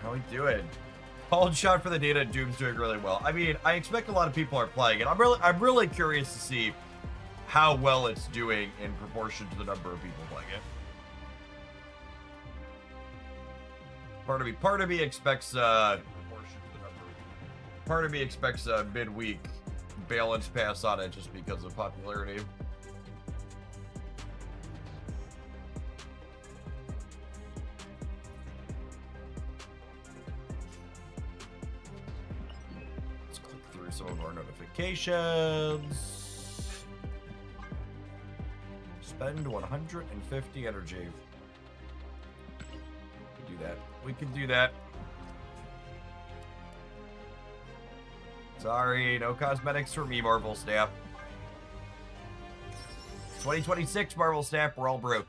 How we doing? Cold shot for the data. Doom's doing really well. I mean, I expect a lot of people are playing it. I'm really curious to see how well it's doing in proportion to the number of people playing it. Part of me expects midweek balance pass on it just because of popularity. Let's click through some of our notifications. Spend 150 energy. Do that. We can do that. Sorry, no cosmetics for me, Marvel Snap. 2026 Marvel Snap, we're all broke.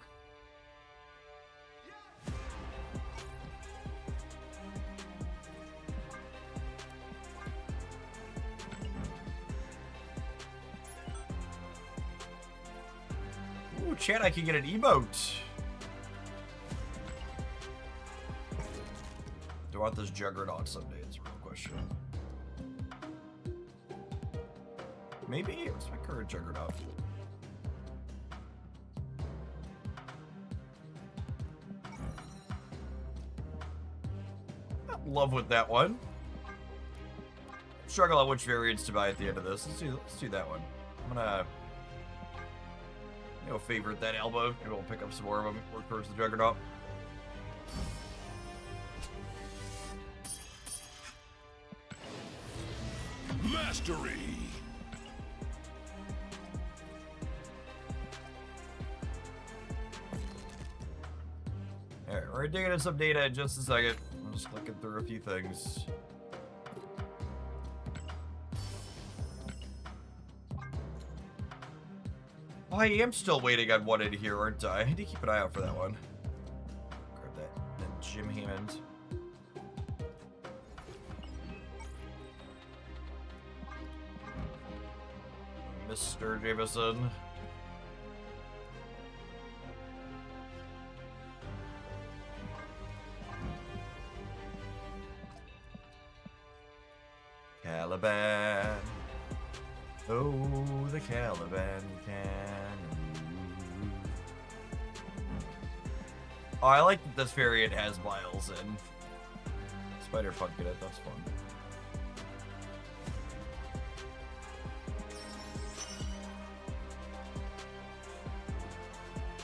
Ooh, chat, I can get an emote. Do I want this Juggernaut someday? It's a real question. Maybe? What's my current Juggernaut? Not in love with that one. Struggle on which variants to buy at the end of this. Let's do that one. I'm gonna favorite that elbow. Maybe we'll pick up some more of them. Work towards the Juggernaut. Mastery. Alright, we're digging in some data in just a second. I'm just clicking through a few things. Oh, I am still waiting on one in here, aren't I? I need to keep an eye out for that one. Grab that. And then Jim Hammond. Mr. Jameson. Caliban. Oh, the Caliban can. Oh, I like that this variant has Miles in. Spider Fun Cadet, that's fun.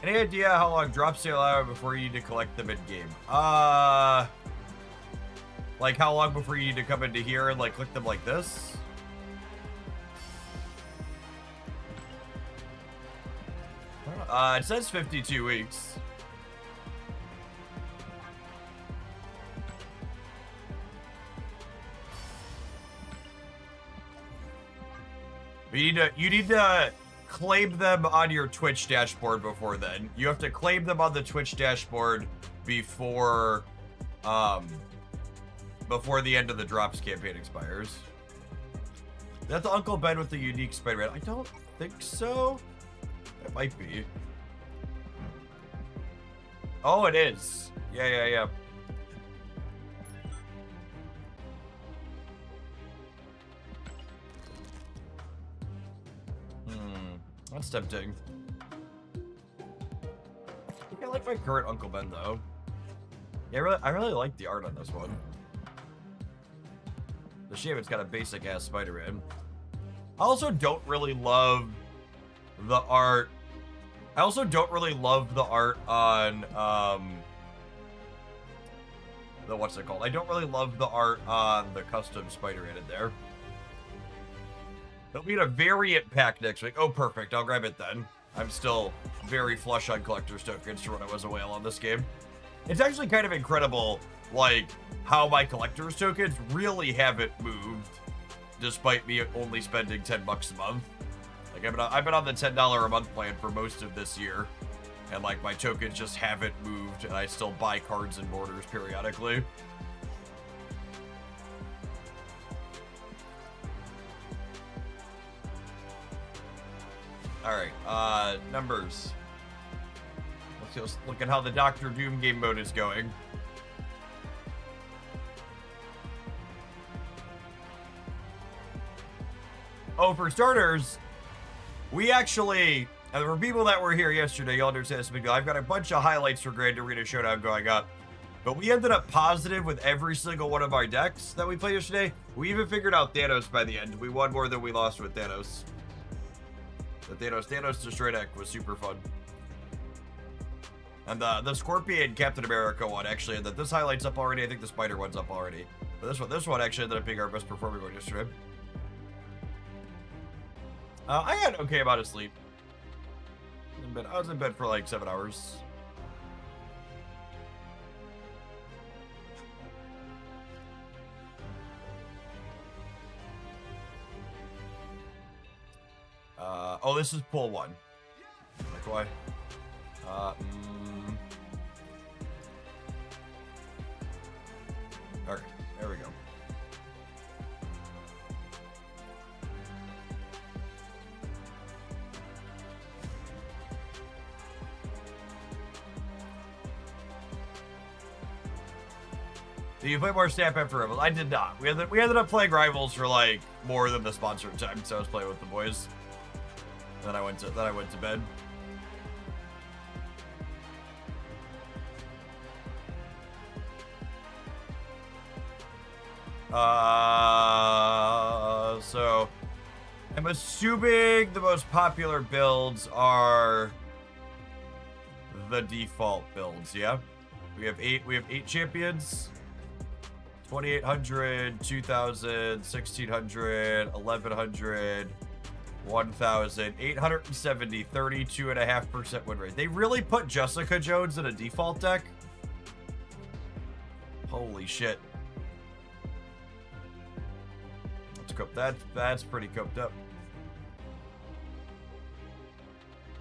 Any idea how long drop sale are before you need to collect them in-game? Like how long before you need to come into here and like click them like this? It says 52 weeks. But you need to claim them on your Twitch dashboard before then. You have to claim them on the Twitch dashboard before the end of the drops campaign expires. That's Uncle Ben with the unique Spider-Man. I don't think so. It might be. Oh, it is. Yeah. That's tempting. I like my current Uncle Ben though. Yeah, I really like the art on this one. The shame it's got a basic ass Spider-Man. I also don't really love the art. I also don't really love the art on the what's it called? I don't really love the art on the custom Spider-Man in there. There'll be a variant pack next week. Oh, perfect. I'll grab it then. I'm still very flush on collector's tokens for when I was a whale on this game. It's actually kind of incredible, like, how my collector's tokens really haven't moved, despite me only spending $10 a month. Like, I've been on the $10 a month plan for most of this year, and, like, my tokens just haven't moved, and I still buy cards and borders periodically. Alright, numbers. Let's just look at how the Doctor Doom game mode is going. Oh, for starters, we actually, and for people that were here yesterday, you'll understand this. I've got a bunch of highlights for Grand Arena Showdown going up, but we ended up positive with every single one of our decks that we played yesterday. We even figured out Thanos by the end. We won more than we lost with Thanos. The Thanos Destroy deck was super fun. And the Scorpion Captain America one actually, and this highlights up already. I think the Spider one's up already. But this one actually ended up being our best performing one yesterday. I had an okay amount of sleep. I was in bed for like 7 hours. Oh, this is pull one. That's why. Okay, there we go. Do you play more Snap after Rivals? I did not. We ended up playing Rivals for like more than the sponsored time, so I was playing with the boys. Then I went to bed. So I'm assuming the most popular builds are the default builds, yeah? We have eight champions. 2800, 2000, 1600, 1100, 1000, 870, 32.5% win rate. They really put Jessica Jones in a default deck? Holy shit. That's pretty coked up.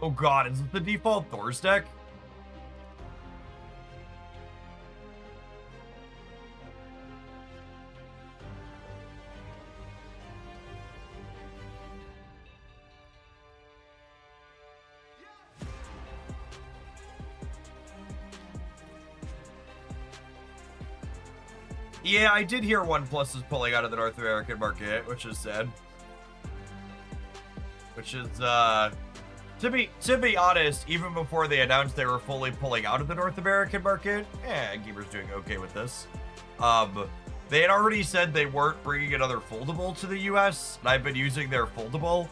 Oh god, is it the default Thor's deck? Yeah, I did hear OnePlus is pulling out of the North American market, which is sad. Which is, to be honest, even before they announced they were fully pulling out of the North American market, Gamer's doing okay with this. They had already said they weren't bringing another foldable to the US, and I've been using their foldable.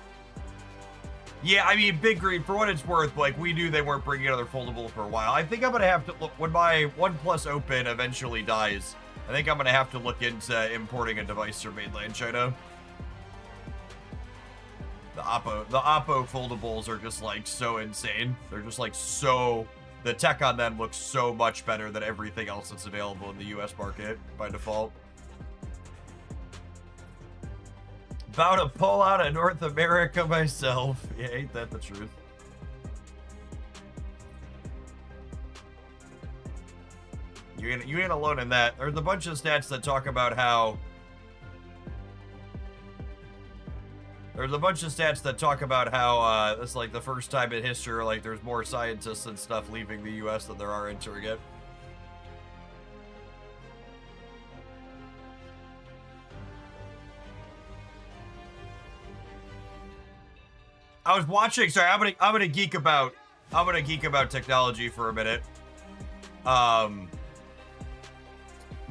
Yeah, I mean, Big Green, for what it's worth, like, we knew they weren't bringing another foldable for a while. I think I'm gonna have to look, when my OnePlus Open eventually dies, I think I'm gonna have to look into importing a device from mainland China. The Oppo foldables are just like so insane. They're just like so, the tech on them looks so much better than everything else that's available in the US market by default. About to pull out of North America myself. Yeah, ain't that the truth? You ain't alone in that. There's a bunch of stats that talk about how... There's a bunch of stats that talk about how it's like the first time in history, like there's more scientists and stuff leaving the US than there are entering it. I was watching, sorry, I'm gonna geek about technology for a minute.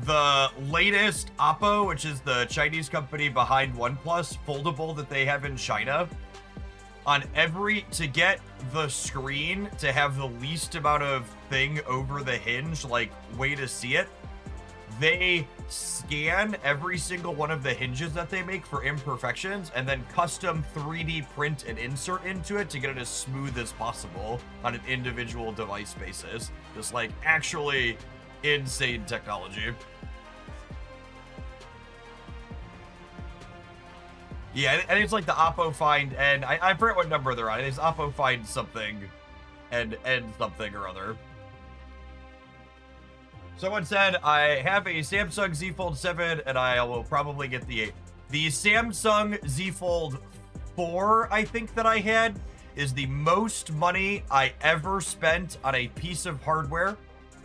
The latest Oppo, which is the Chinese company behind OnePlus, foldable that they have in China, to get the screen to have the least amount of thing over the hinge, like way to see it, they scan every single one of the hinges that they make for imperfections and then custom 3D print and insert into it to get it as smooth as possible on an individual device basis. Just like actually insane technology. Yeah, I think it's like the Oppo Find N. I forget what number they're on. It's Oppo Find something and something or other. Someone said, I have a Samsung Z Fold 7 and I will probably get the 8. The Samsung Z Fold 4, I think that I had, is the most money I ever spent on a piece of hardware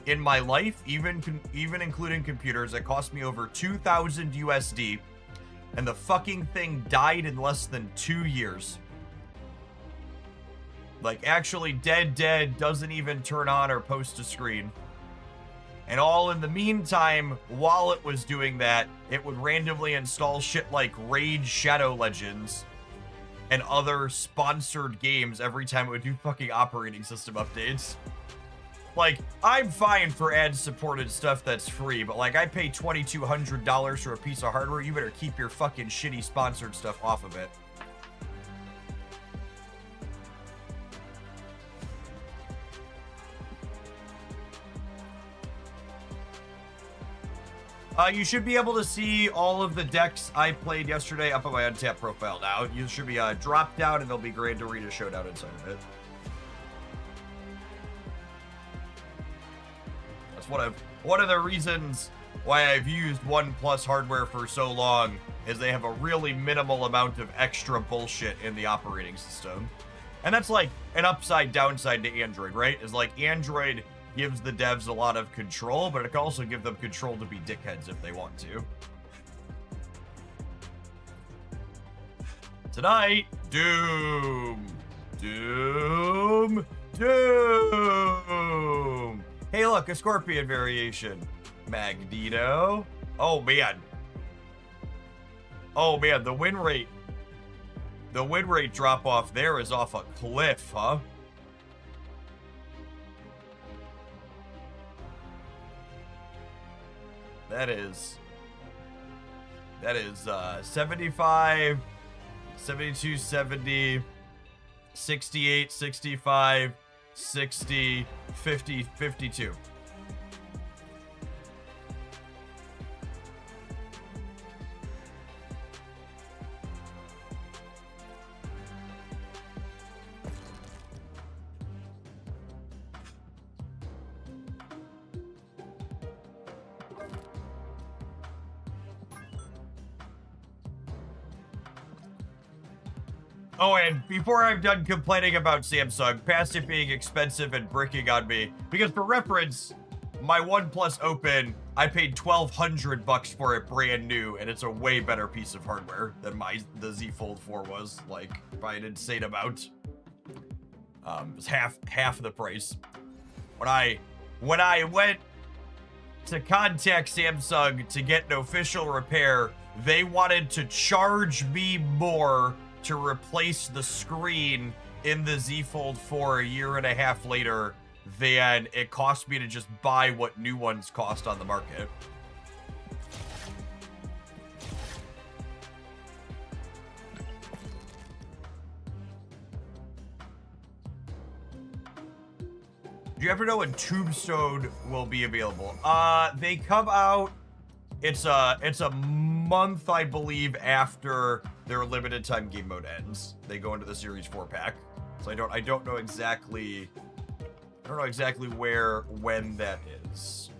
in my life, even including computers. It cost me over 2,000 USD. And the fucking thing died in less than 2 years. Like, actually dead, doesn't even turn on or post a screen. And all in the meantime, while it was doing that, it would randomly install shit like Raid Shadow Legends and other sponsored games every time it would do fucking operating system updates. Like, I'm fine for ad-supported stuff that's free, but like, I pay $2,200 for a piece of hardware, you better keep your fucking shitty sponsored stuff off of it. You should be able to see all of the decks I played yesterday up on my Untapped profile now. You should be dropped down and there'll be Grand Arena Showdown inside of it. That's one of the reasons why I've used OnePlus hardware for so long, is they have a really minimal amount of extra bullshit in the operating system. And that's like an upside downside to Android, right? Is like Android gives the devs a lot of control, but it can also give them control to be dickheads if they want to. Tonight, Doom. Hey, look, a Scorpion variation. Magneto. Oh, man. Oh, man, the win rate drop off there is off a cliff, huh? That is 75, 72, 70, 68, 65, 60, 50, 52. Oh, and before I'm done complaining about Samsung, past it being expensive and bricking on me, because for reference, my OnePlus Open, I paid $1,200 for it brand new, and it's a way better piece of hardware than the Z Fold 4 was, like, by an insane amount. It was half the price. When I went to contact Samsung to get an official repair, they wanted to charge me more to replace the screen in the Z Fold 4 a year and a half later than it cost me to just buy what new ones cost on the market. Do you ever know when Tombstone will be available? They come out. It's a month, I believe, after their limited time game mode ends. They go into the Series 4 pack. So I don't know exactly when that is.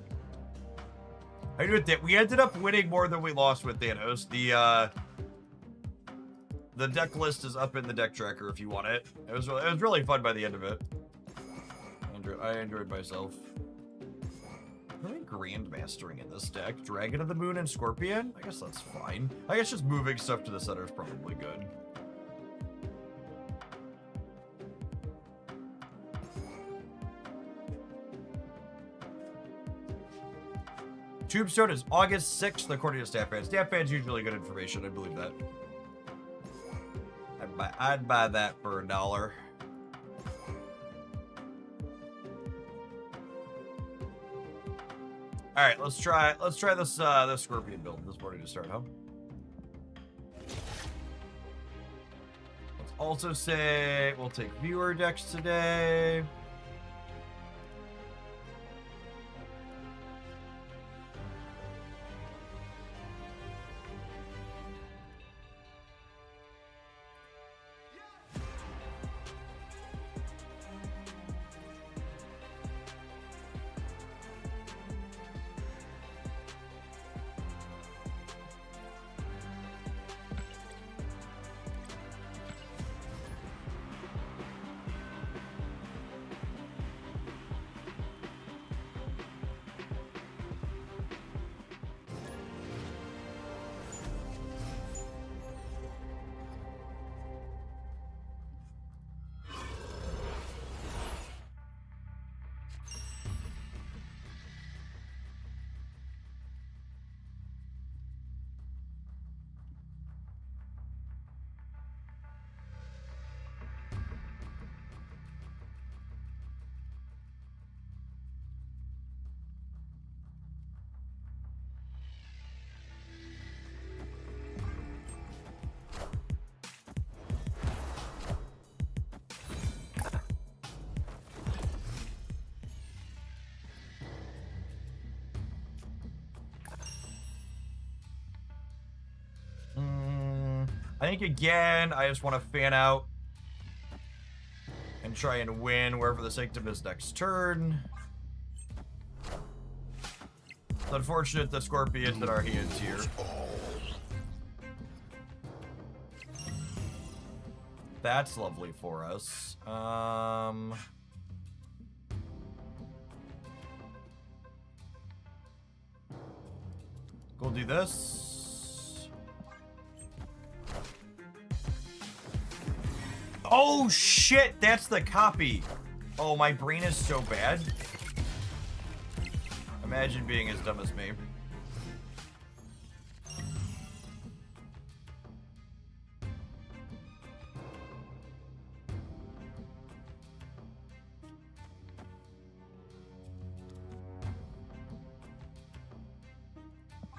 I knew that we ended up winning more than we lost with Thanos. The deck list is up in the deck tracker if you want it. It was really fun by the end of it. I enjoyed myself. Really grandmastering in this deck. Dragon of the Moon and Scorpion? I guess that's fine. I guess just moving stuff to the center is probably good. Tombstone is August 6th, according to StatFans. StatFans usually good information, I believe that. I'd buy that for $1. All right, let's try this this Scorpion build this morning to start, huh? Let's also say we'll take viewer decks today. think, again, I just want to fan out and try and win wherever the Sanctum is next turn. It's unfortunate the Scorpions in our hands here. That's lovely for us. We'll do this. Oh shit, that's the copy. Oh, my brain is so bad. Imagine being as dumb as me.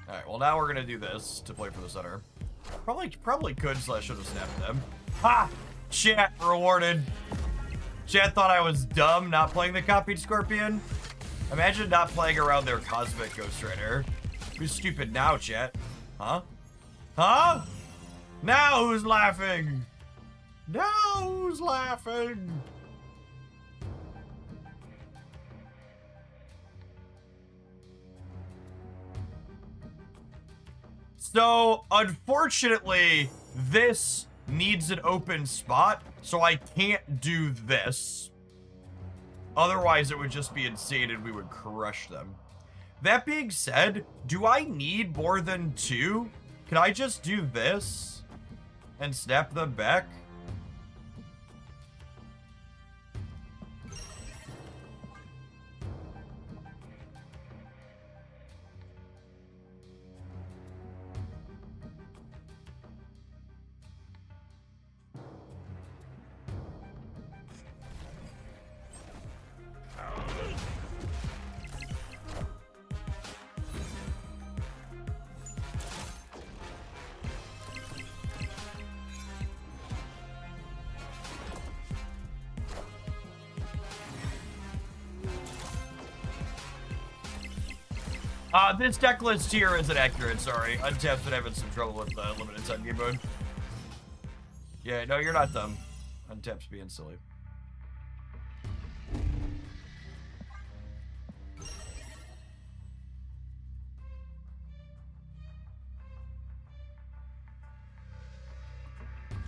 Alright, well now we're gonna do this to play for the center. Probably could / should have snapped them. Ha! Chat rewarded. Chat thought I was dumb not playing the copied Scorpion. Imagine not playing around their Cosmic Ghost Rider. Who's stupid now, chat? Huh? Huh? Now who's laughing? Now who's laughing? So, unfortunately, this needs an open spot, so I can't do this. Otherwise, it would just be insane and we would crush them. That being said, do I need more than 2? Can I just do this and snap them back? This deck list here isn't accurate, sorry. Untapped's been having some trouble with limited time game mode. Yeah, no, you're not dumb. Untapped's being silly.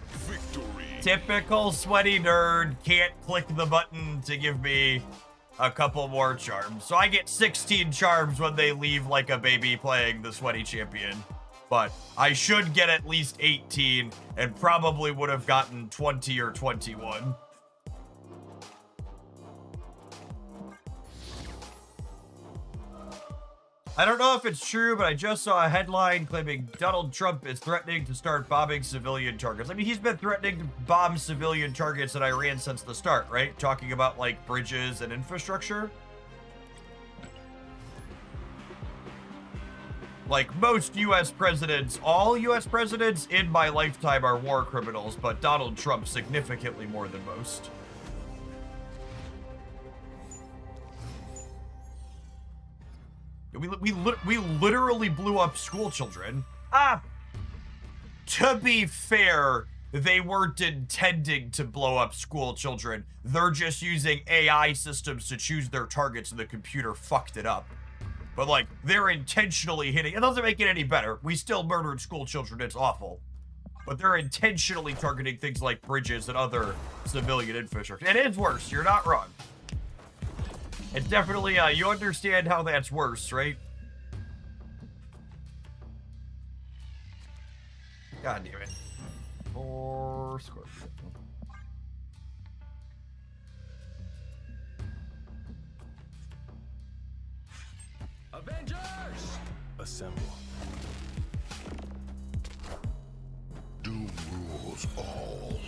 Victory. Typical sweaty nerd can't click the button to give me a couple more charms. So I get 16 charms when they leave like a baby playing the sweaty champion. But I should get at least 18 and probably would have gotten 20 or 21. I don't know if it's true, but I just saw a headline claiming Donald Trump is threatening to start bombing civilian targets. I mean, he's been threatening to bomb civilian targets in Iran since the start, right? Talking about, like, bridges and infrastructure. Like, most U.S. presidents, all U.S. presidents in my lifetime are war criminals, but Donald Trump significantly more than most. We literally blew up school children. To be fair, they weren't intending to blow up school children. They're just using AI systems to choose their targets and the computer fucked it up. But like, they're intentionally hitting, it doesn't make it any better. We still murdered school children, it's awful. But they're intentionally targeting things like bridges and other civilian infrastructure. It is worse, you're not wrong. It's definitely, you understand how that's worse, right? God damn it. 4 Scorpion. Avengers! Assemble. Doom rules all.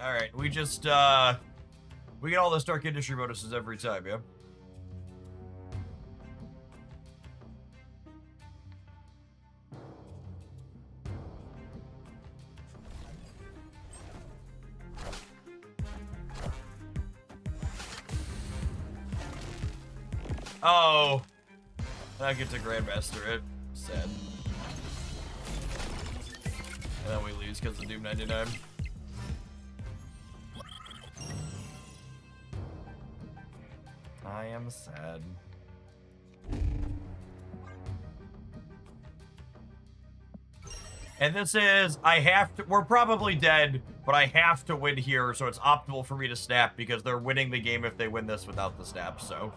Alright, we just, we get all the Stark Industry bonuses every time, yeah? Oh. I get to Grandmaster it. Sad. And then we lose because of Doom 99. I am sad. And this is, I have to, we're probably dead, but I have to win here, so it's optimal for me to snap because they're winning the game if they win this without the snap, so.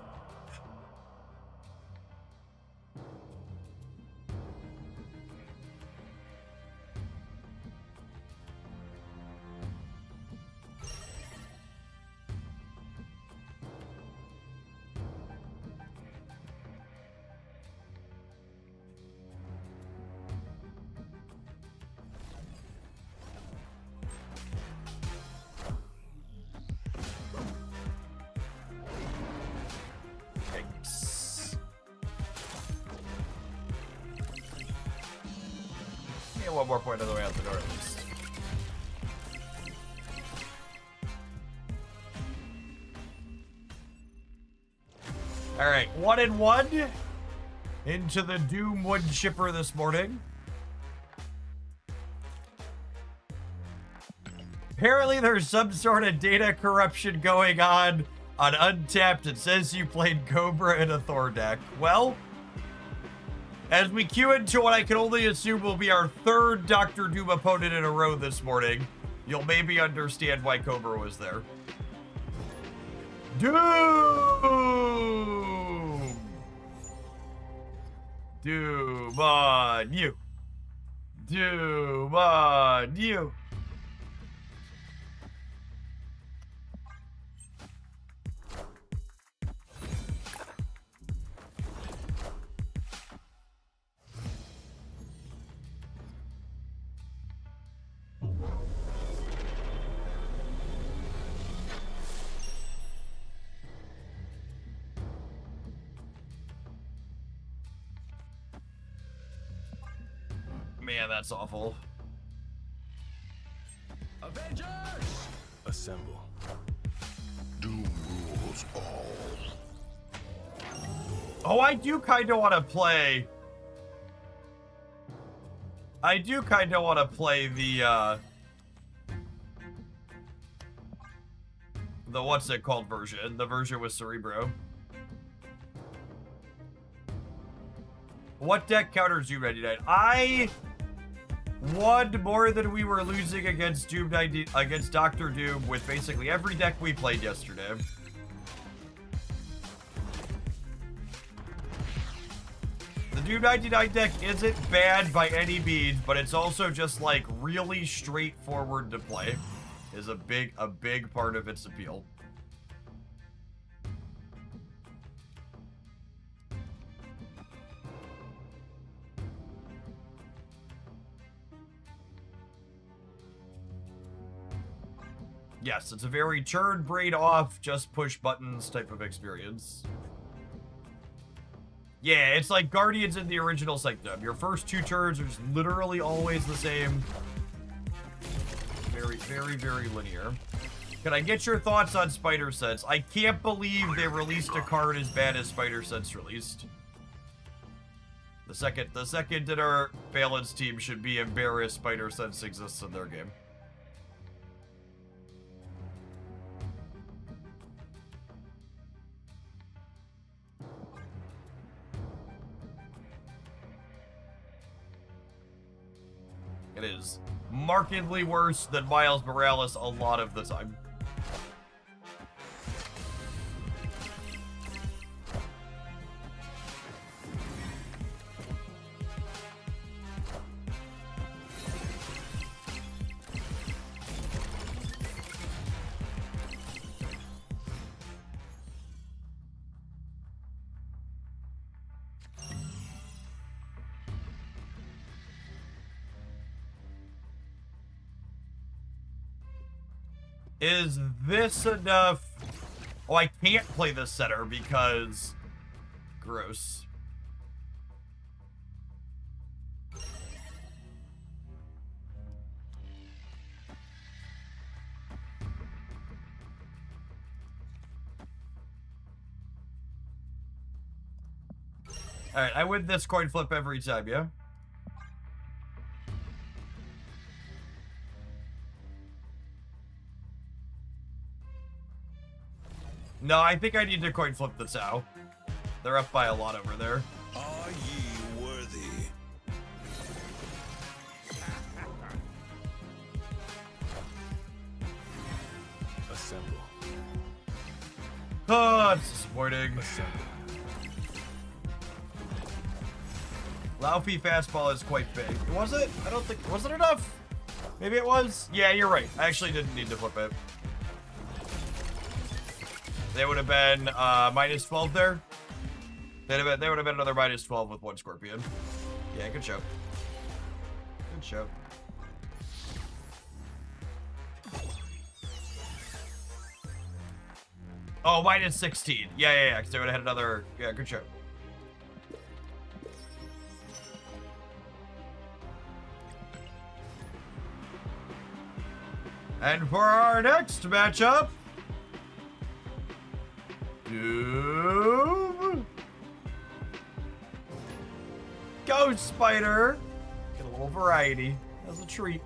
One more point on the way out the door at least. Alright, 1-1 into the Doom Wood Chipper this morning. Apparently there's some sort of data corruption going on Untapped. It says you played Cobra in a Thor deck. Well, as we queue into what I can only assume will be our third Dr. Doom opponent in a row this morning, you'll maybe understand why Cobra was there. Doom! Doom on you. Doom on you. Man, that's awful. Avengers! Assemble. Doom rules all. Oh, I do kind of want to play. I do kind of want to play the what's it called version? The version with Cerebro. What deck counters Doom 99? I won more than we were losing against against Dr. Doom with basically every deck we played yesterday. The Doom 99 deck isn't bad by any means, but it's also just like really straightforward to play. Is a big part of its appeal. Yes, it's a very turn braid off, just push buttons type of experience. Yeah, it's like Guardians in the original Sanctum. Your first two turns are just literally always the same. Very, very, very linear. Can I get your thoughts on Spider Sense? I can't believe they released a card as bad as Spider Sense released. The second in our balance team should be embarrassed Spider Sense exists in their game. It is markedly worse than Miles Morales a lot of the time. Is this enough? Oh, I can't play the center because... Gross. Alright, I win this coin flip every time, yeah? No, I think I need to coin flip the Tau. They're up by a lot over there. Are ye worthy? Assemble. Oh, it's disappointing. Assemble. Laufey fastball is quite big. Was it? I don't think... Was it enough? Maybe it was? Yeah, you're right. I actually didn't need to flip it. They would have been minus 12 there. They would have been another minus 12 with one Scorpion. Yeah, good show. Good show. Oh, minus 16. Yeah, because they would have had another... Yeah, good show. And for our next matchup... Doom... Ghost Spider. Get a little variety. As a treat.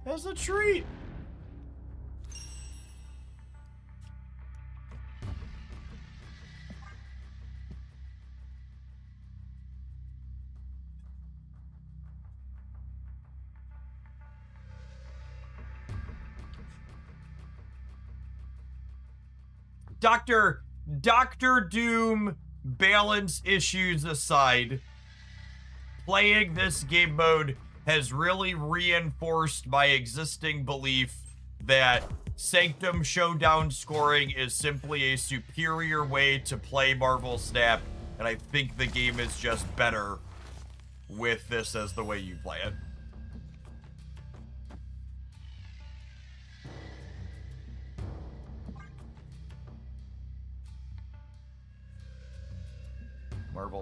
As a treat. Dr. Doom balance issues aside, playing this game mode has really reinforced my existing belief that Sanctum Showdown scoring is simply a superior way to play Marvel Snap, and I think the game is just better with this as the way you play it.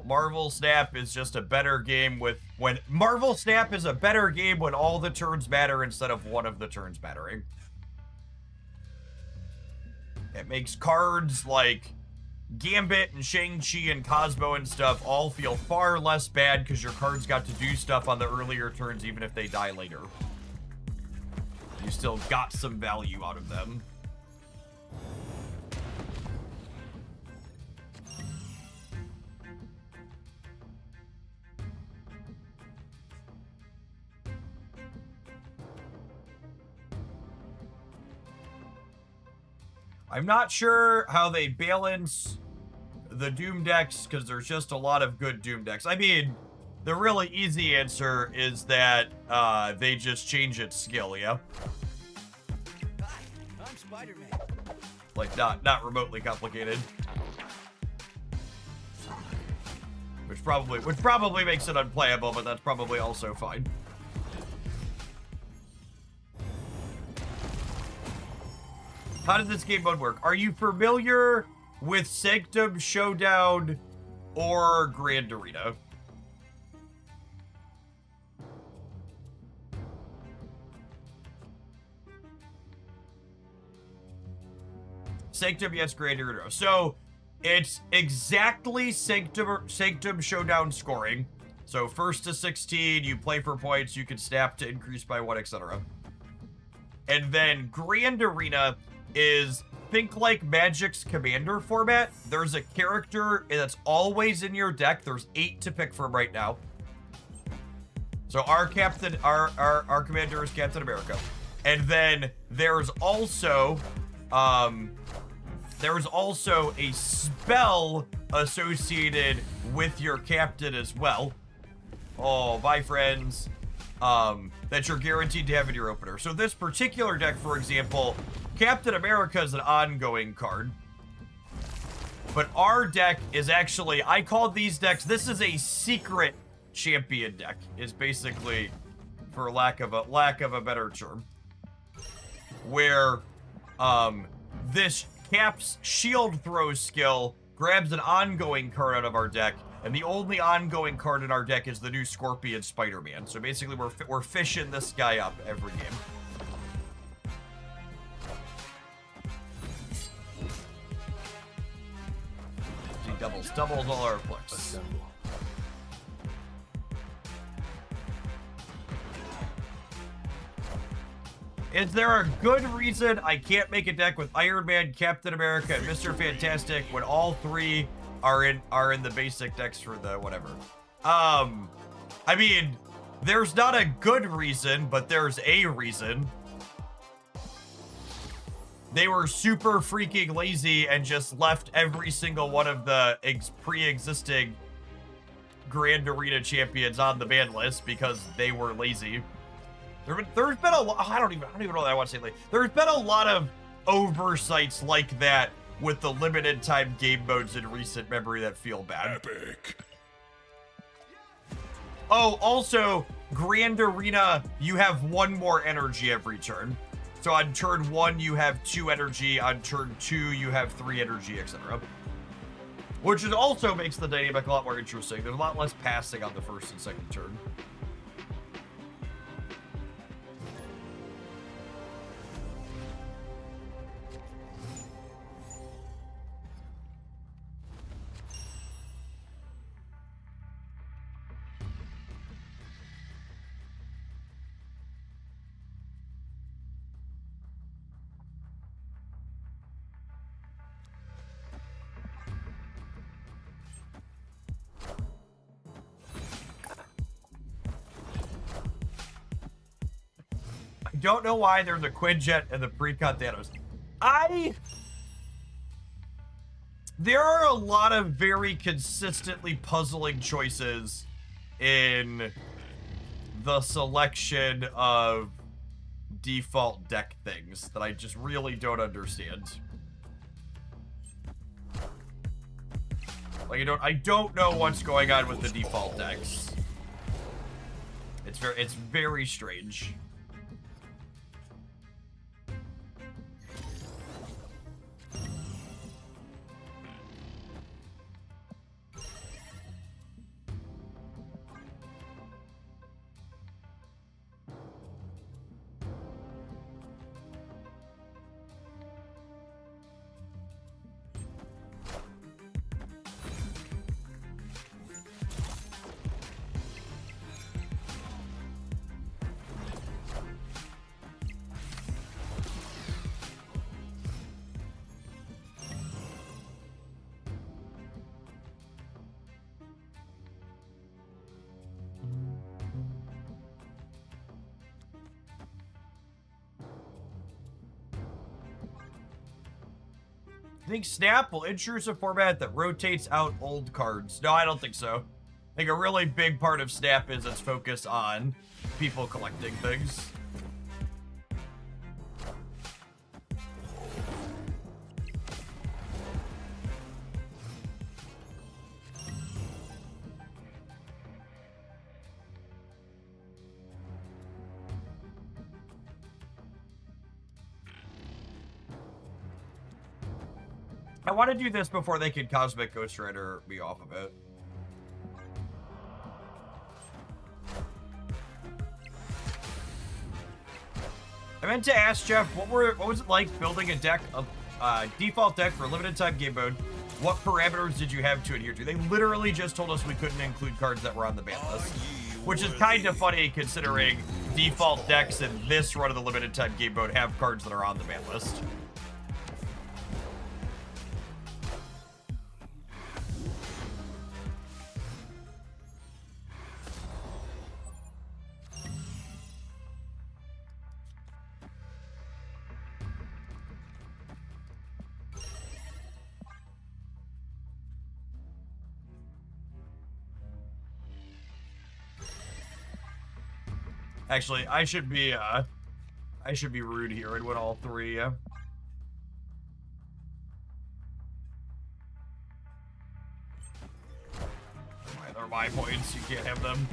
Marvel Snap is just a better game when Marvel Snap is a better game when all the turns matter instead of one of the turns mattering. It makes cards like Gambit and Shang-Chi and Cosmo and stuff all feel far less bad because your cards got to do stuff on the earlier turns even if they die later. You still got some value out of them. I'm not sure how they balance the Doom decks because there's just a lot of good Doom decks. I mean, the really easy answer is that they just change its skill, yeah? Hi, I'm Spider-Man. Like, not remotely complicated. Which probably makes it unplayable, but that's probably also fine. How does this game mode work? Are you familiar with Sanctum Showdown or Grand Arena? Sanctum, yes, Grand Arena. So, it's exactly Sanctum Showdown scoring. So, first to 16, you play for points, you can snap to increase by 1, etc. And then Grand Arena is, think like Magic's Commander format. There's a character that's always in your deck. There's 8 to pick from right now. So our captain, our commander is Captain America. And then there's also a spell associated with your captain as well. Oh, bye friends. That you're guaranteed to have in your opener. So this particular deck, for example, Captain America is an ongoing card. But our deck is actually, I call these decks, this is a secret champion deck, is basically, for lack of a better term. where this Cap's shield throw skill grabs an ongoing card out of our deck, and the only ongoing card in our deck is the new Scorpion Spider-Man. So basically, we're fishing this guy up every game. He doubles all our flicks. Assemble. Is there a good reason I can't make a deck with Iron Man, Captain America, and Mr. Fantastic when all three are in the basic decks for the whatever? I mean, there's not a good reason, but there's a reason. They were super freaking lazy and just left every single one of the pre-existing Grand Arena champions on the ban list because they were lazy. There's been a lot. I don't even know what I want to say. Like, there's been a lot of oversights like that with the limited time game modes in recent memory that feel bad. Epic. Oh, also, Grand Arena, you have one more energy every turn. So on turn 1, you have 2 energy. On turn 2, you have 3 energy, etc. Which is also makes the dynamic a lot more interesting. There's a lot less passing on the first and second turn. Don't know why there's a Quinjet and the pre-cut Thanos. There are a lot of very consistently puzzling choices in the selection of default deck things that I just really don't understand. Like, I don't know what's going on with the default decks. It's very strange. I think Snap will introduce a format that rotates out old cards. No, I don't think so. I think a really big part of Snap is its focus on people collecting things. I want to do this before they can Cosmic Ghost Rider me off of it. I meant to ask Jeff, what was it like building a deck, default deck for a limited time game mode? What parameters did you have to adhere to? They literally just told us we couldn't include cards that were on the ban list, which is kind of funny considering default decks in this run of the limited time game mode have cards that are on the ban list. Actually, I should be rude here and win all 3, yeah. Alright, they're my points, you can't have them.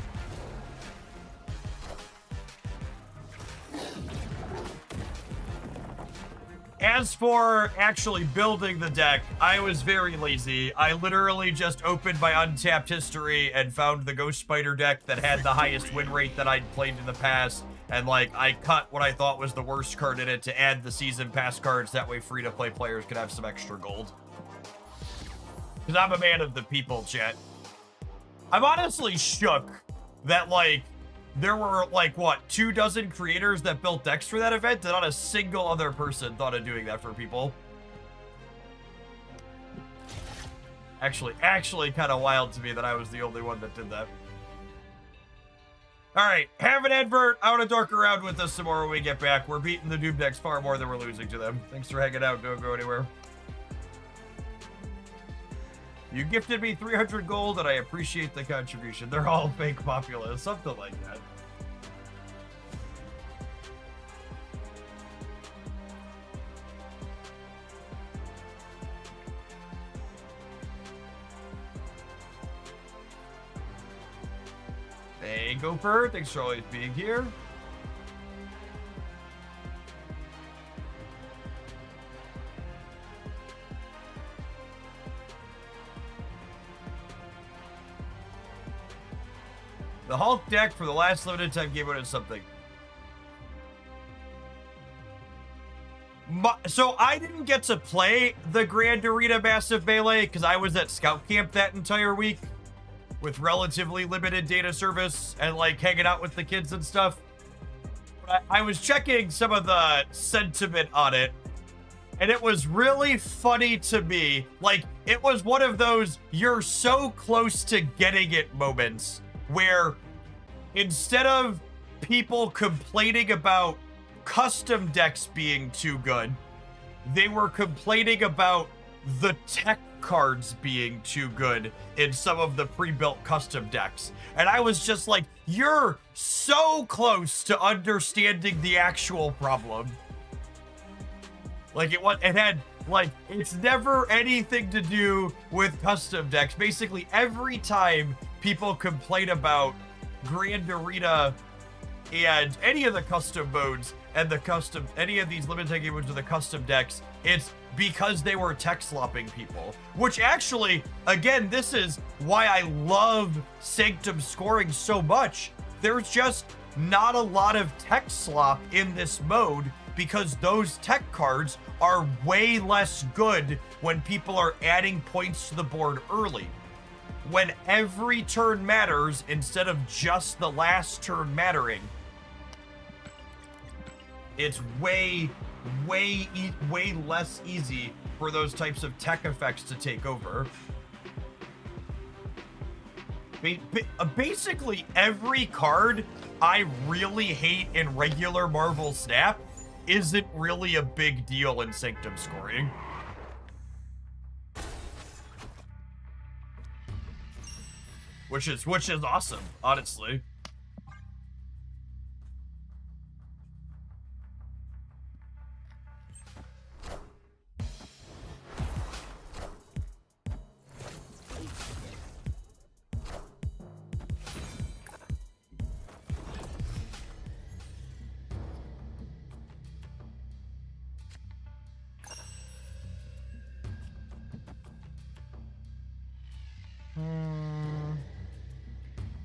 As for actually building the deck, I was very lazy. I literally just opened my Untapped history and found the Ghost Spider deck that had the highest win rate that I'd played in the past. And, like, I cut what I thought was the worst card in it to add the Season Pass cards. That way free-to-play players could have some extra gold. Because I'm a man of the people, chat. I'm honestly shook that, like, there were, like, what, 24 creators that built decks for that event, and not a single other person thought of doing that for people. Actually kind of wild to me that I was the only one that did that. Alright, have an advert. I want to dork around with us some more when we get back. We're beating the Doom decks far more than we're losing to them. Thanks for hanging out. Don't go anywhere. You gifted me 300 gold, and I appreciate the contribution. They're all fake populace, something like that. Hey, Gopher, thanks for always being here. The Hulk deck for the last limited time game is something. So I didn't get to play the Grand Arena Massive Melee because I was at Scout Camp that entire week with relatively limited data service and like hanging out with the kids and stuff. But I was checking some of the sentiment on it, and it was really funny to me. Like, it was one of those you're so close to getting it moments where instead of people complaining about custom decks being too good, they were complaining about the tech cards being too good in some of the pre-built custom decks. And I was just like, you're so close to understanding the actual problem. Like, it had, like, it's never anything to do with custom decks. Basically, every time people complain about Grand Arena and any of the custom modes and the custom, any of these limited game modes of the custom decks, it's because they were tech slopping people. Which actually, again, this is why I love Sanctum scoring so much. There's just not a lot of tech slop in this mode because those tech cards are way less good when people are adding points to the board early. When every turn matters instead of just the last turn mattering, it's way less easy for those types of tech effects to take over. Basically, every card I really hate in regular Marvel Snap isn't really a big deal in Sanctum scoring. Which is awesome, honestly.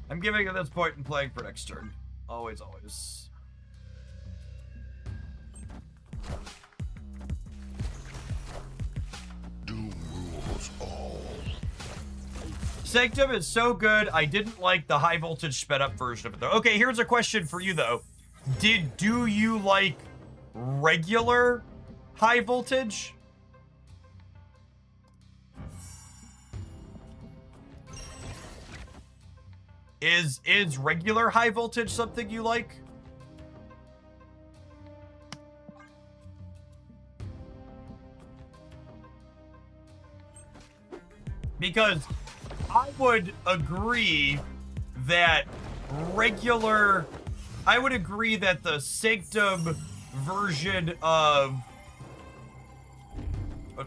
I'm giving at this point and playing for next turn. Always. Doom rules all. Sanctum is so good. I didn't like the high voltage sped up version of it though. Okay, here's a question for you though. Do you like regular high voltage? Is regular high voltage something you like? Because I would agree that the Sanctum version of,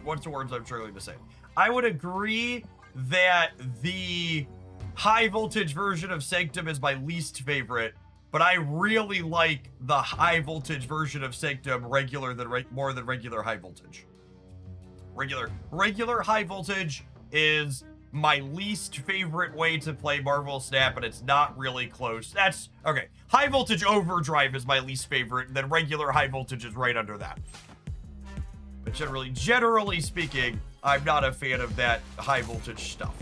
what's the words I'm struggling to say? I would agree that the high voltage version of Sanctum is my least favorite, but I really like the high voltage version of Sanctum more than regular high voltage. Regular high voltage is my least favorite way to play Marvel Snap, and it's not really close. That's okay. High voltage overdrive is my least favorite, and then regular high voltage is right under that. But generally speaking, I'm not a fan of that high voltage stuff.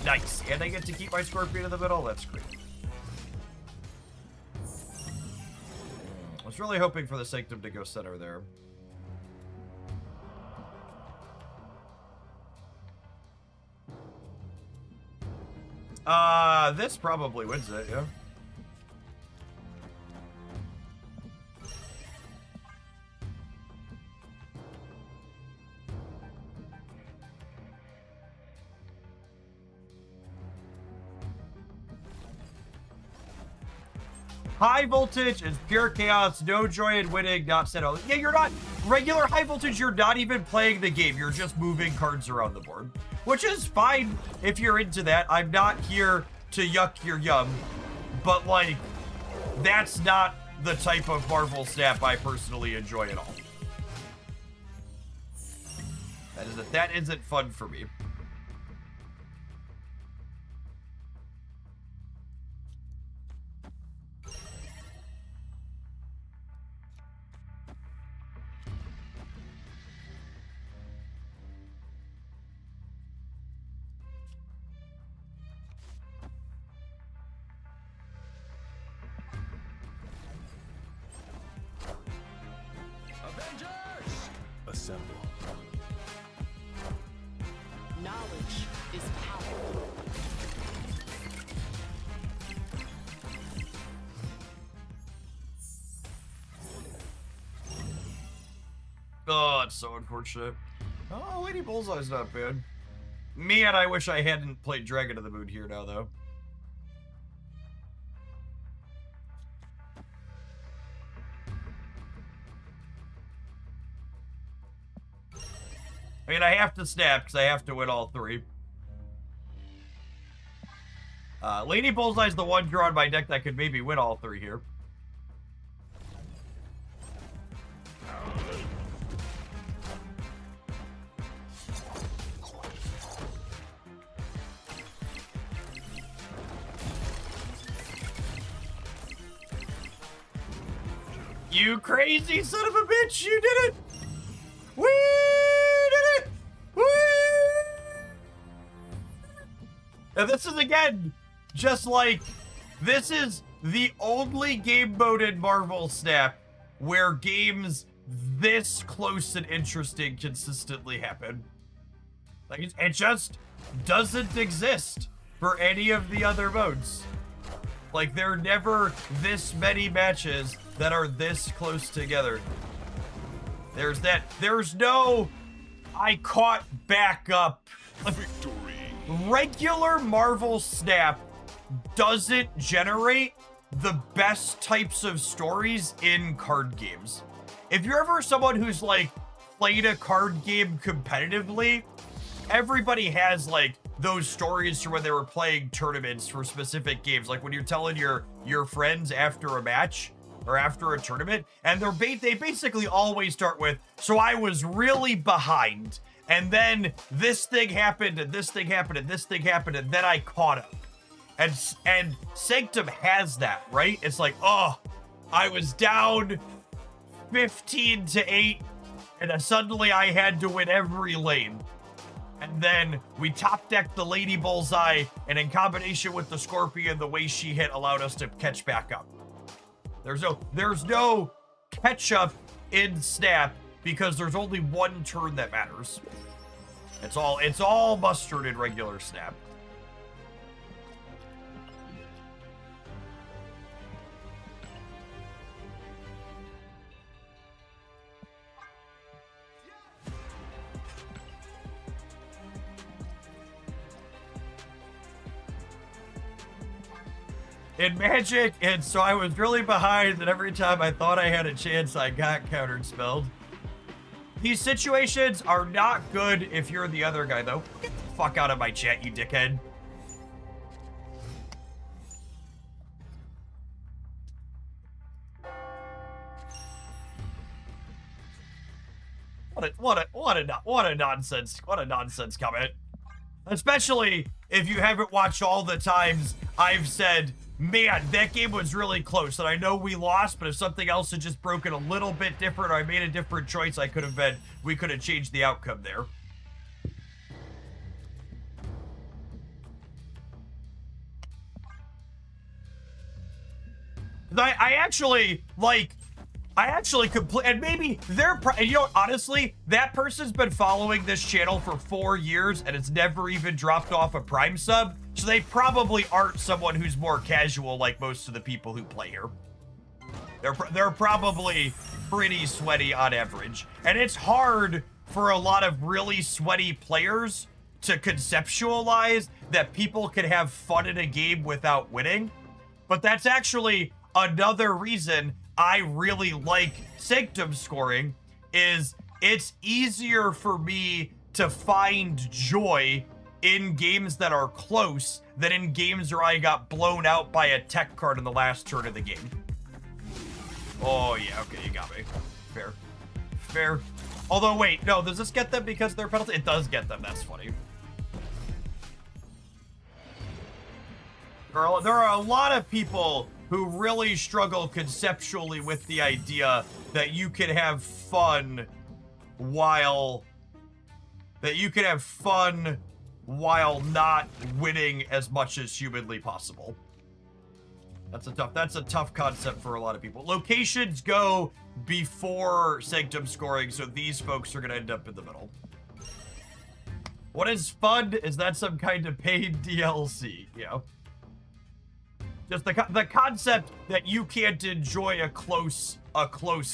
Nice, and I get to keep my Scorpion in the middle. That's great. I was really hoping for the Sanctum to go center there. This probably wins it, yeah. High voltage is pure chaos, no joy in winning, not settle. Yeah, you're not regular high voltage, you're not even playing the game, you're just moving cards around the board. Which is fine if you're into that. I'm not here to yuck your yum, but like, that's not the type of Marvel Snap I personally enjoy at all. That isn't fun for me. Assemble. Knowledge is power. Oh, it's so unfortunate. Oh, Lady Bullseye's not bad. Man, I wish I hadn't played Dragon of the Moon here now, though. I mean, I have to snap because I have to win all three. Lady Bullseye's the one draw on my deck that could maybe win all three here. You crazy son of a bitch, you did it! We did it! Whee! And this is, again, just like, this is the only game mode in Marvel Snap where games this close and interesting consistently happen. Like, it just doesn't exist for any of the other modes. Like, there are never this many matches that are this close together. There's no, I caught back up. Victory. Regular Marvel Snap doesn't generate the best types of stories in card games. If you're ever someone who's like played a card game competitively, everybody has like those stories from when they were playing tournaments for specific games. Like when you're telling your friends after a match or after a tournament, and they basically always start with, so I was really behind, and then this thing happened, and this thing happened, and this thing happened, and then I caught up. And Sanctum has that, right? It's like, oh, I was down 15-8, and then suddenly I had to win every lane. And then we top decked the Lady Bullseye, and in combination with the Scorpion, the way she hit allowed us to catch back up. There's no catch up in Snap because there's only one turn that matters. It's all mustard in regular Snap. In Magic, and so I was really behind, and every time I thought I had a chance, I got counterspelled. These situations are not good if you're the other guy, though. Get the fuck out of my chat, you dickhead. What a nonsense comment. Especially if you haven't watched all the times I've said, man, that game was really close, and I know we lost, but if something else had just broken a little bit different, or I made a different choice, we could have changed the outcome there. I actually and maybe you know, honestly, that person's been following this channel for 4 years and it's never even dropped off a Prime sub, so they probably aren't someone who's more casual like most of the people who play here. They're probably pretty sweaty on average, and it's hard for a lot of really sweaty players to conceptualize that people can have fun in a game without winning. But that's actually another reason I really like Sanctum scoring, is it's easier for me to find joy in games that are close than in games where I got blown out by a tech card in the last turn of the game. Oh yeah, okay, you got me. Fair. Fair. Although wait, no, does this get them because they're penalty? It does get them, that's funny. There are a lot of people who really struggle conceptually with the idea that you can have fun while not winning as much as humanly possible. That's a tough concept for a lot of people. Locations go before Sanctum scoring, so these folks are gonna end up in the middle. What is fun? Is that some kind of paid DLC? Yeah. Just the concept that you can't enjoy a close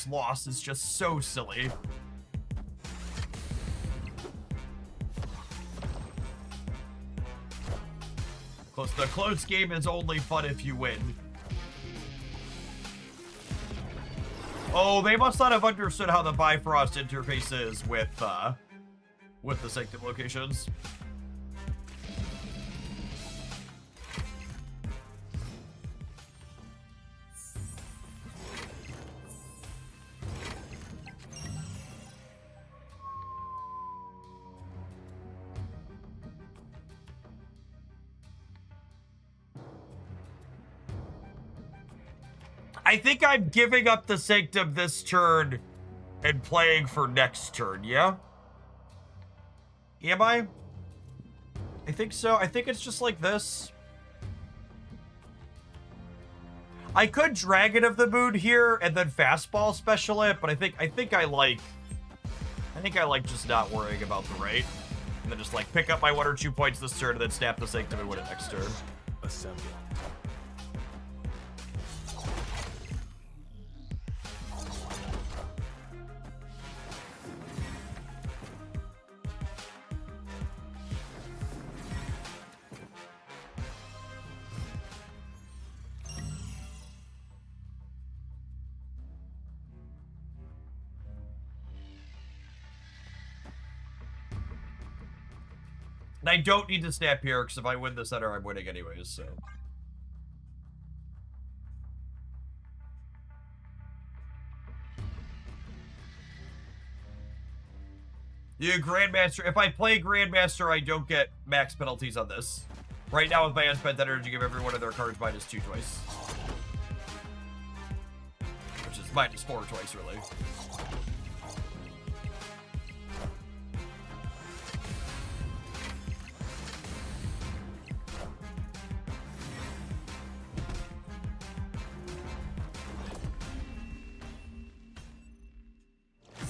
loss is just so silly. The close game is only fun if you win. Oh, they must not have understood how the Bifrost interfaces with the Sanctum locations. I think I'm giving up the Sanctum this turn and playing for next turn, yeah? Am I? I think so. I think it's just like this. I could Dragon of the Moon here and then fastball special it, but I think I like just not worrying about the rate. And then just like pick up my 1 or 2 points this turn and then snap the Sanctum and win it next turn. Assemble. And I don't need to snap here, because if I win the center, I'm winning anyways, so. You Grandmaster. If I play Grandmaster, I don't get max penalties on this. Right now with my unspent energy, give every one of their cards -2 twice. Which is -4 twice, really.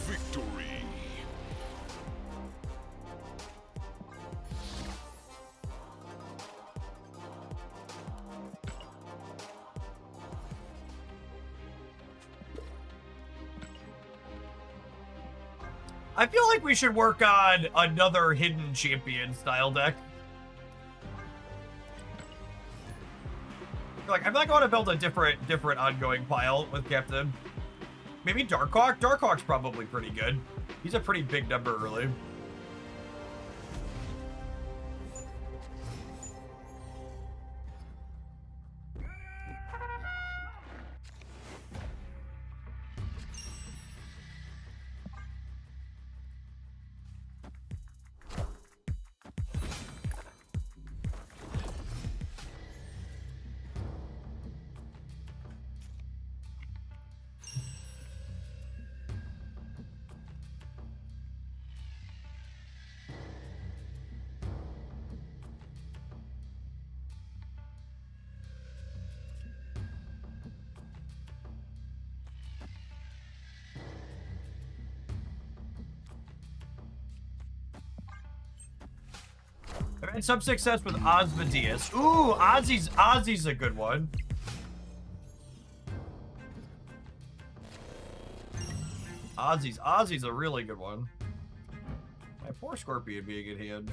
Victory. I feel like we should work on another hidden champion style deck. Like, I'm not going to build a different ongoing pile with Captain. Maybe Darkhawk? Darkhawk's probably pretty good. He's a pretty big number early. Had some success with Osmodeus. Ooh, Ozzy's a good one. Ozzy's a really good one. My poor Scorpion being in hands.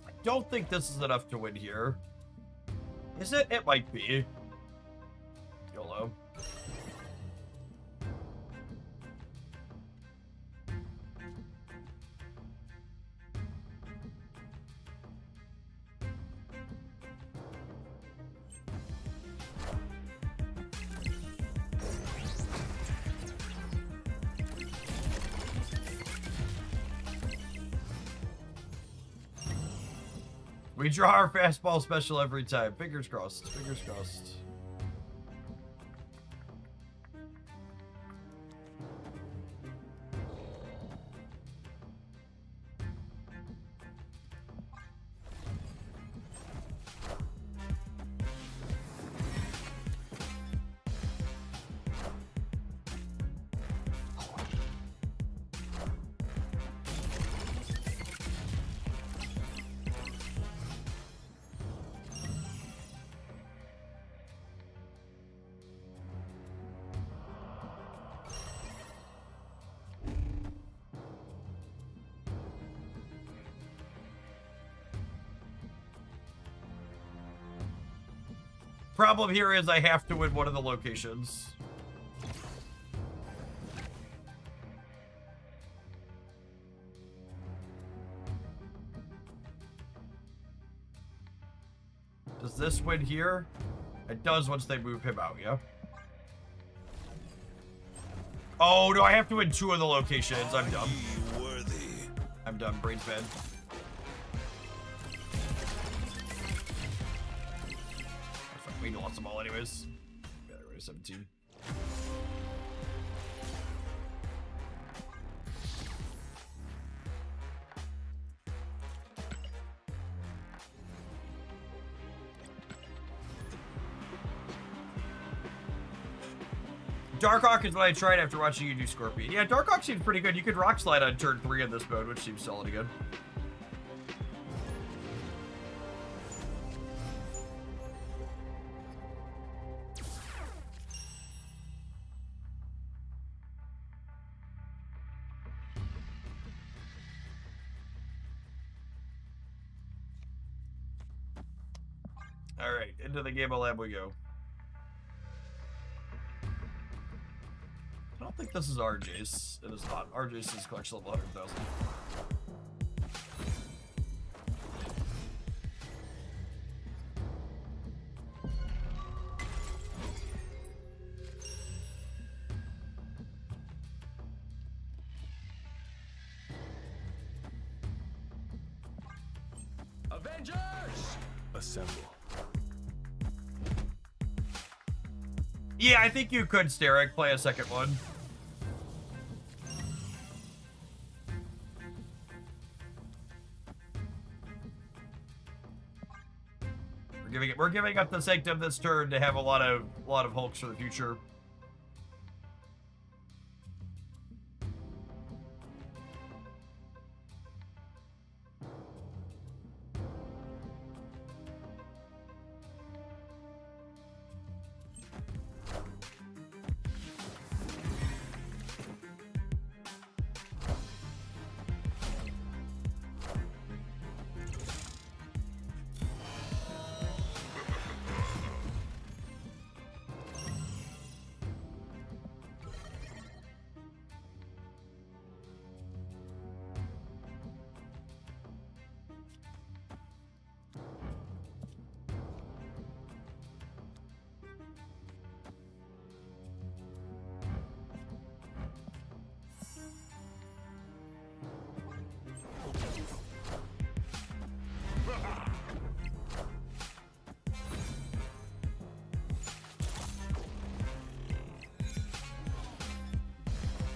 I don't think this is enough to win here. Is it? It might be. YOLO. We draw our fastball special every time. Fingers crossed. Fingers crossed. Problem here is I have to win one of the locations. Does this win here? It does once they move him out, yeah? Oh, no, I have to win two of the locations. I'm dumb. I'm dumb. Brain's bad. We lost them all anyways. Yeah, we're at 17. Darkhawk is what I tried after watching you do Scorpion. Yeah, Darkhawk seems pretty good. You could Rock Slide on turn 3 in this mode, which seems solid again. Alright, into the Gamma Lab we go. I don't think this is RJ's. It is not. RJ's is collection level 100,000. Avengers! Assemble. Yeah, I think you could, Steric, play a second one. We're giving up the Sanctum this turn to have a lot of Hulks for the future.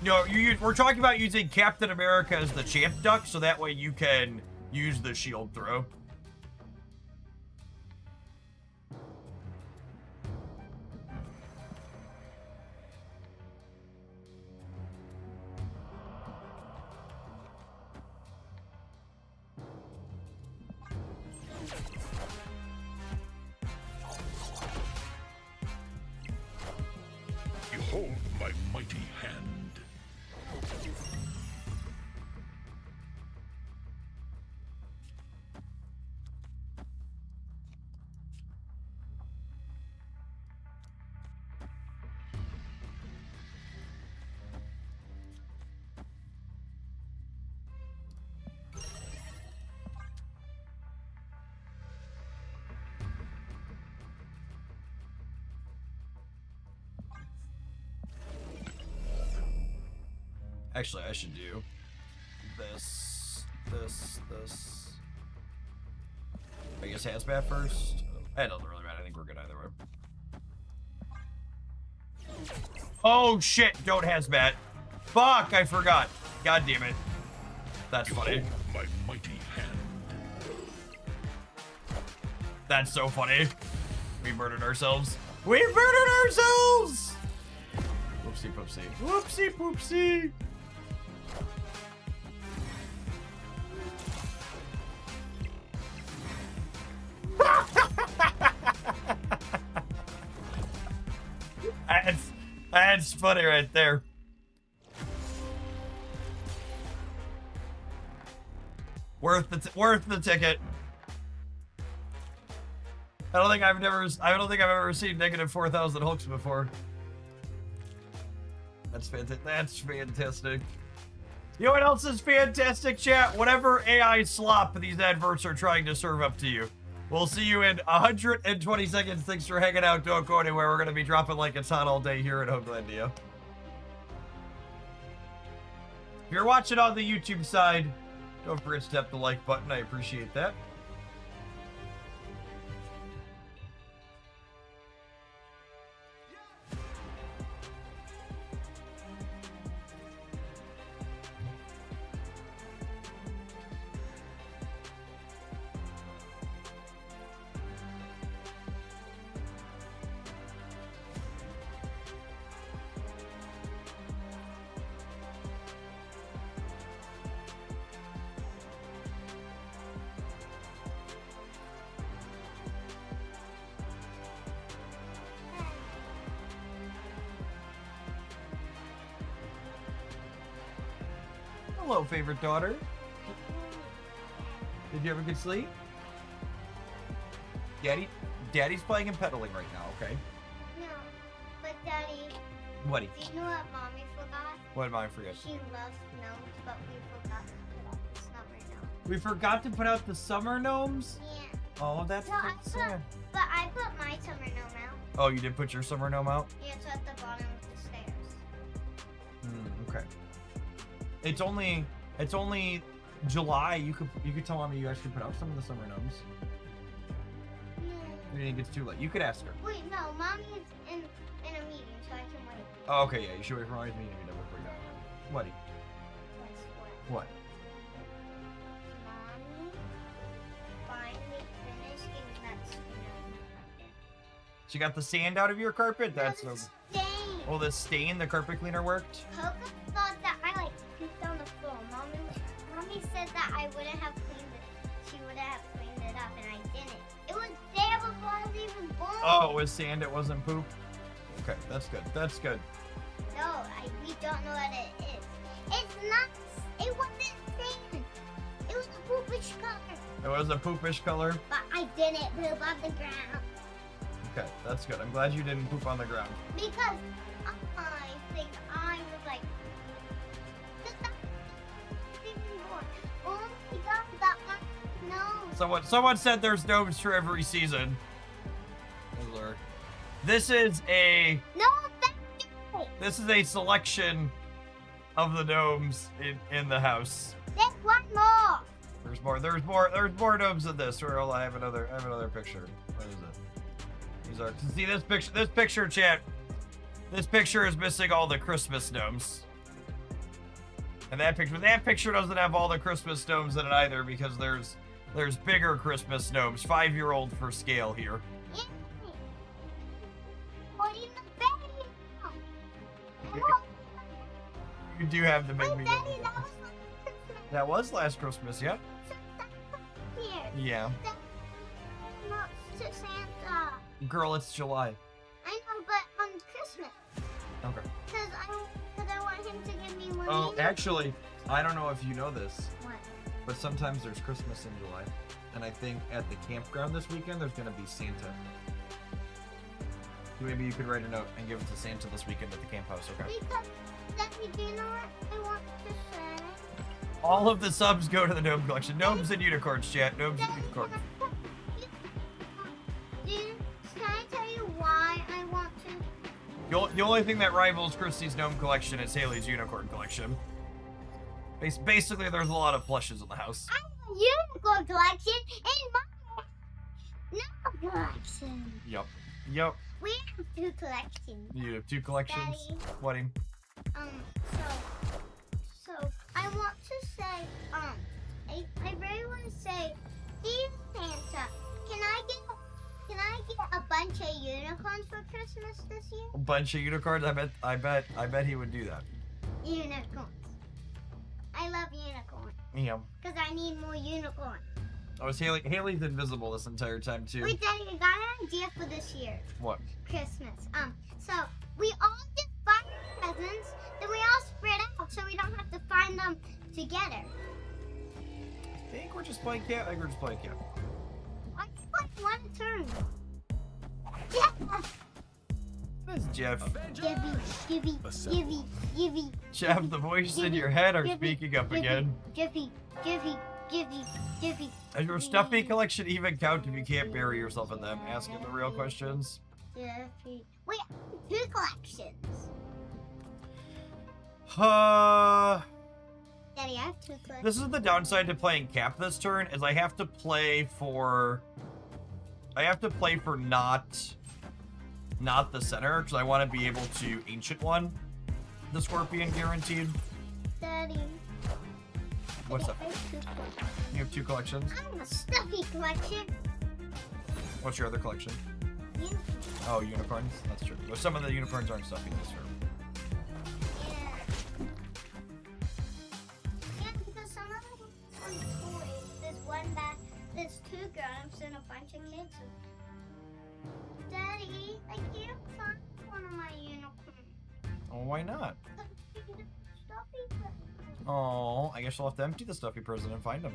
No, we're talking about using Captain America as the champ duck, so that way you can use the shield throw. Behold my mighty hand. Actually, I should do this. I guess hazmat first. It doesn't really matter. I think we're good either way. Oh shit! Don't hazmat. Fuck! I forgot. God damn it. That's funny. Behold my mighty hand. That's so funny. We murdered ourselves. We murdered ourselves! Whoopsie poopsie. Whoopsie poopsie. That's funny right there. Worth the ticket. I don't think I've ever received negative 4,000 hooks before. That's fantastic. That's fantastic. You know what else is fantastic, chat? Whatever AI slop these adverts are trying to serve up to you. We'll see you in 120 seconds. Thanks for hanging out. Don't go anywhere. We're going to be dropping like it's on all day here at Homelandia. If you're watching on the YouTube side, don't forget to tap the like button. I appreciate that. Hello, favorite daughter. Did you have a good sleep? Daddy's playing and pedaling right now, okay? No, but Daddy, What? do you know what Mommy forgot? What did I forget? She loves gnomes, but we forgot to put out the summer gnome. We forgot to put out the summer gnomes? Yeah. Oh, that's No, I sad. but I put my summer gnome out. Oh, you did put your summer gnome out? Yeah, it's at the bottom of the stairs. Okay. It's only July. You could tell Mommy you actually put out some of the summer gnomes. No. You think it's too late. You could ask her. Wait, no, Mommy is in a meeting, so I can wait. Oh, okay, yeah. You should wait for Mommy's meeting to be done before you go. What? That's What? Mommy finally finished getting that snow. She got the sand out of your carpet? That's no, so. the stain. Oh, the stain. The carpet cleaner worked. Coco thought that I pooped on the floor. Mommy said that I wouldn't have cleaned it. She would have cleaned it up, and I didn't. It was there before I was even born. Oh, it was sand. It wasn't poop. Okay, that's good. That's good. No, we don't know what it is. It's not. It wasn't sand. It was a poopish color. It was a poopish color. But I didn't poop on the ground Okay, that's good. I'm glad you didn't poop on the ground. because I think I was like. Oh my God, that one. No. Someone said there's gnomes for every season. This is a No, this is a selection of the gnomes in the house. there's one more. There's more gnomes in this. Or I have another picture. What is it? These are see this picture, chat. This picture is missing all the Christmas gnomes. And that picture doesn't have all the Christmas gnomes in it either because there's bigger Christmas gnomes, 5-year-old for scale here. Yeah. Put in the baby. You do have the big Oh, big Daddy, gnome. that was like Christmas. That was last Christmas, yep. Here. Yeah. Not to Santa. Girl, it's July. I know, but on Christmas. Okay. Oh, actually, I don't know if you know this, What? but sometimes there's Christmas in July. And I think at the campground this weekend, there's going to be Santa. So maybe you could write a note and give it to Santa this weekend at the camp house, okay? Because, Daddy, do you know what I want to say? All of the subs go to the gnome collection. Gnomes and unicorns, chat. Gnomes and Daddy, unicorns. can I tell you why I want to? The only thing that rivals Christy's gnome collection is Haley's unicorn collection. Basically, there's a lot of plushes in the house. I have a unicorn collection in my gnome collection. Yep. We have 2 collections. You have 2 collections. Daddy. What? So I want to say, I really want to say, dear Santa, can I get a bunch of unicorns for Christmas this year? A bunch of unicorns. I bet he would do that. Unicorns. I love unicorns Yeah. because I need more unicorns. Oh, is Haley's invisible this entire time too? Wait, Daddy, I got an idea for this year, What? Christmas. So we all just buy presents, then we all spread out so we don't have to find them together. I think we're just playing cat. I think we're just playing cat. I just like one turn. Yeah. Where's Jeff? Gibby. Jeff, the voices in your head are speaking up again. Jiffy. Does your stuffy collection even count if you can't bury yourself in them? Asking the real questions. Jiffy. Wait, 2 collections. Daddy, I have 2 collections. This is the downside to playing cap this turn, is I have to play for not the center, because I want to be able to ancient one the scorpion guaranteed. Daddy. What's up? I have 2 collections. You have 2 collections. I have a stuffy collection. What's your other collection? You- Oh, unicorns. That's true. Well, some of the unicorns aren't stuffy this turn. Yeah, because some of them are toys. There's 2 grown-ups and a bunch of kids. Daddy, I can't find one of my unicorns. Oh, why not? Stuffy collection. Oh, I guess I'll have to empty the stuffy prison and find them.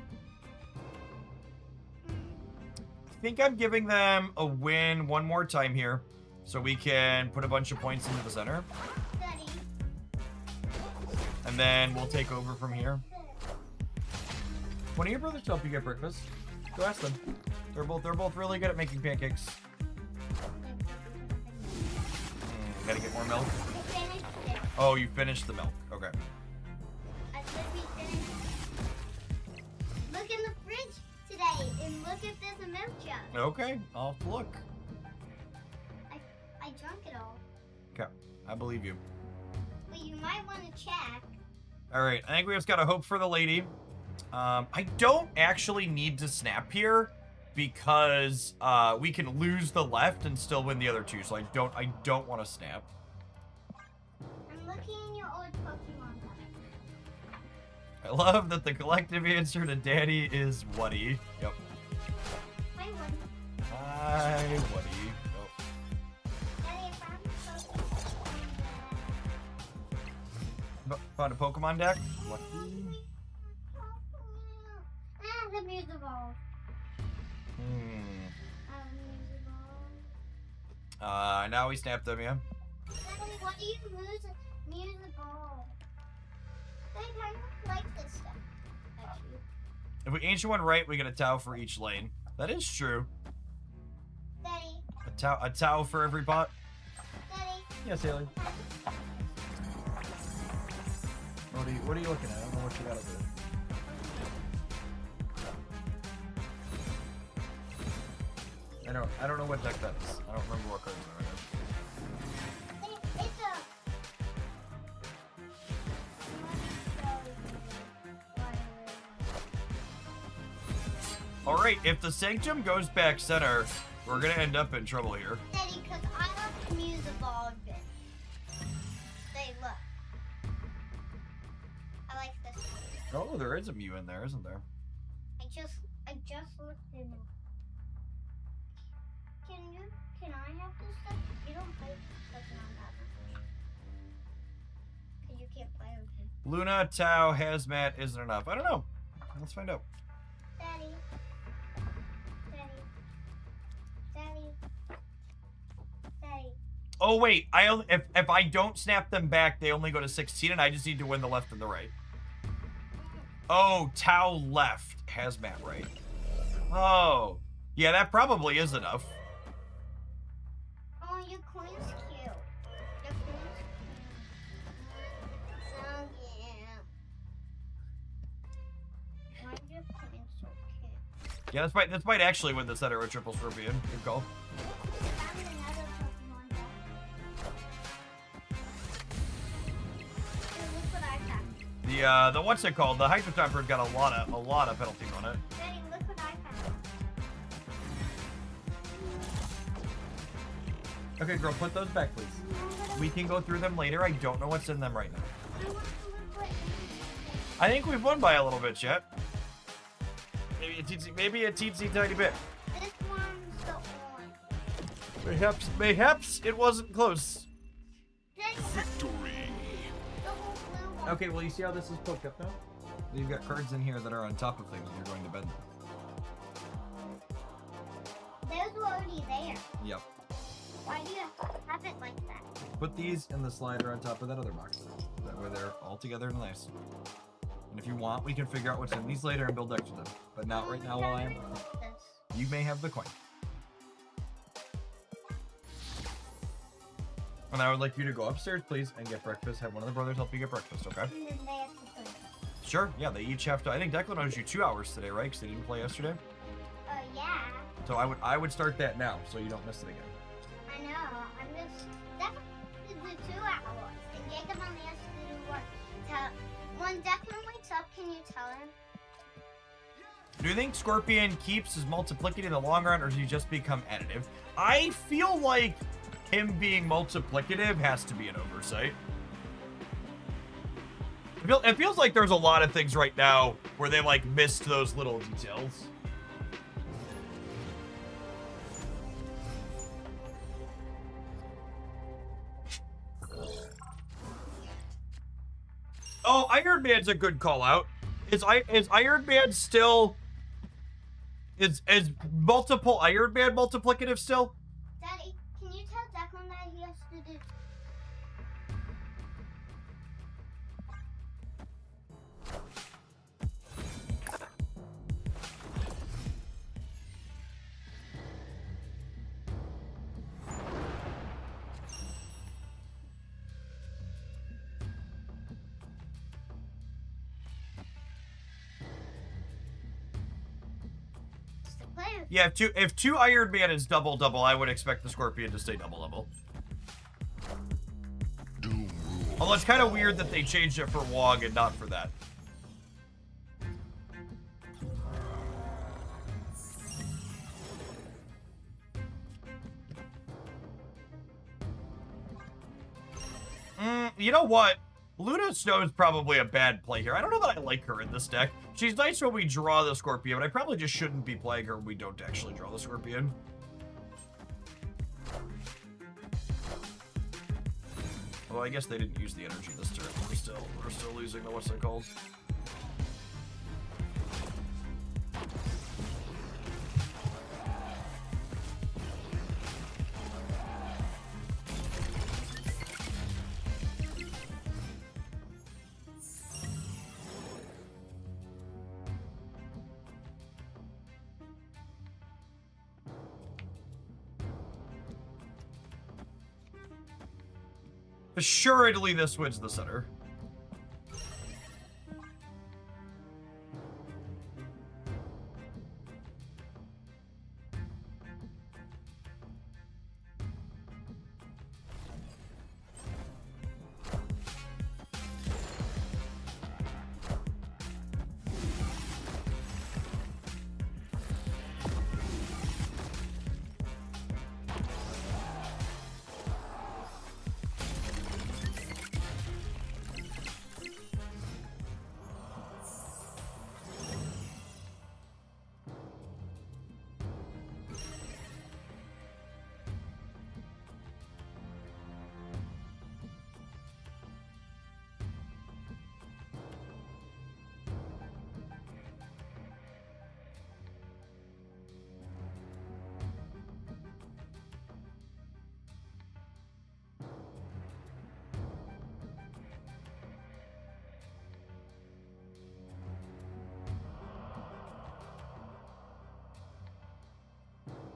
I think I'm giving them a win one more time here, so we can put a bunch of points into the center, Daddy. and then we'll take over from here. One of your brothers help you get breakfast. Go ask them. They're both really good at making pancakes. Gotta get more milk. I finished it. Oh, you finished the milk. Okay. I said we finished. Look in the fridge today and look if there's a milk jug. Okay, I'll have to look. I drunk it all. Okay, I believe you. But you might want to check. All right, I think we just gotta hope for the lady. I don't actually need to snap here because we can lose the left and still win the other 2. So I don't want to snap. I'm looking in your old Pokemon book. I love that the collective answer to Daddy is Woody. Yep. Hi, Woody. Hi, Woody. Nope. Daddy, I found the Pokemon. Found a Pokemon deck. Lucky. The music ball. Now we snapped them, yeah. Daddy, what do you music ball? I kind of like this stuff, actually. If we ancient one right, we get a Tau for each lane. That is true. Daddy, A Tau for every bot. Daddy. Yes, Haley. What are you looking at? I don't know what you got over there. I don't know what deck that is. I don't remember what cards are in it. It's a... Alright, if the Sanctum goes back center, we're gonna end up in trouble here. Daddy, because I love the music ball bit. Say, look. I like this one. Oh, there is a Mew in there, isn't there? I just looked in it. Can I have this stuff? You don't play Pokemon that much. Because you can't play with him. Luna, Tau, Hazmat isn't enough. I don't know. Let's find out. Daddy. Oh wait, if I don't snap them back, they only go to 16, and I just need to win the left and the right. Oh, Tau left, Hazmat right. Oh, yeah, that probably is enough. Oh, your queen's cute. Your queen's cute. So cute. Why is your queen so cute? Yeah, this might actually win the center of Triple Scorpion. Good call. Found another Pokemon there. Hey, look what I found. The what's it called? The Hydro Temper's got a lot of penalties on it. Daddy, look what I found. Okay, girl, put those back, please. We can go through them later. I don't know what's in them right now. I want to look what I think we've won by a little bit, Chet. Maybe a teensy tiny bit. this one's the orange. Mayhaps it wasn't close. Daddy, Victory. the whole blue one. Okay, well, you see how this is poked up now? You've got cards in here that are on top of things and you're going to bend them. Those were already there. Yep. Why do you have it like that? Put these in the slider on top of that other box. That way they're all together and nice. And if you want, we can figure out what's in these later and build extra them. But not right now while I am. This. You may have the coin. And I would like you to go upstairs, please, and get breakfast. Have one of the brothers help you get breakfast, okay? And then they have to put it. Sure. Yeah, they each have to. I think Declan owes you 2 hours today, right? Because they didn't play yesterday. Yeah. So I would start that now, so you don't miss it again. I know. I'm just definitely do 2 hours. And Jacob only has to do what? When Declan wakes up, can you tell him? Do you think Scorpion keeps his multiplicative in the long run, or does he just become additive? I feel like him being multiplicative has to be an oversight. It feels like there's a lot of things right now where they like missed those little details. Oh, Iron Man's a good call out. Is Iron Man still is multiple Iron Man multiplicative still? Daddy, can you tell Declan that he has to do? Yeah, if two Iron Man is double, I would expect the Scorpion to stay double. Doom rule. Although it's kind of weird that they changed it for Wog and not for that. You know what? Luna Snow is probably a bad play here. I don't know that I like her in this deck. She's nice when we draw the Scorpion, but I probably just shouldn't be playing her when we don't actually draw the Scorpion. Well, I guess they didn't use the energy this turn. We're still losing the what's it called? Assuredly, this wins the center.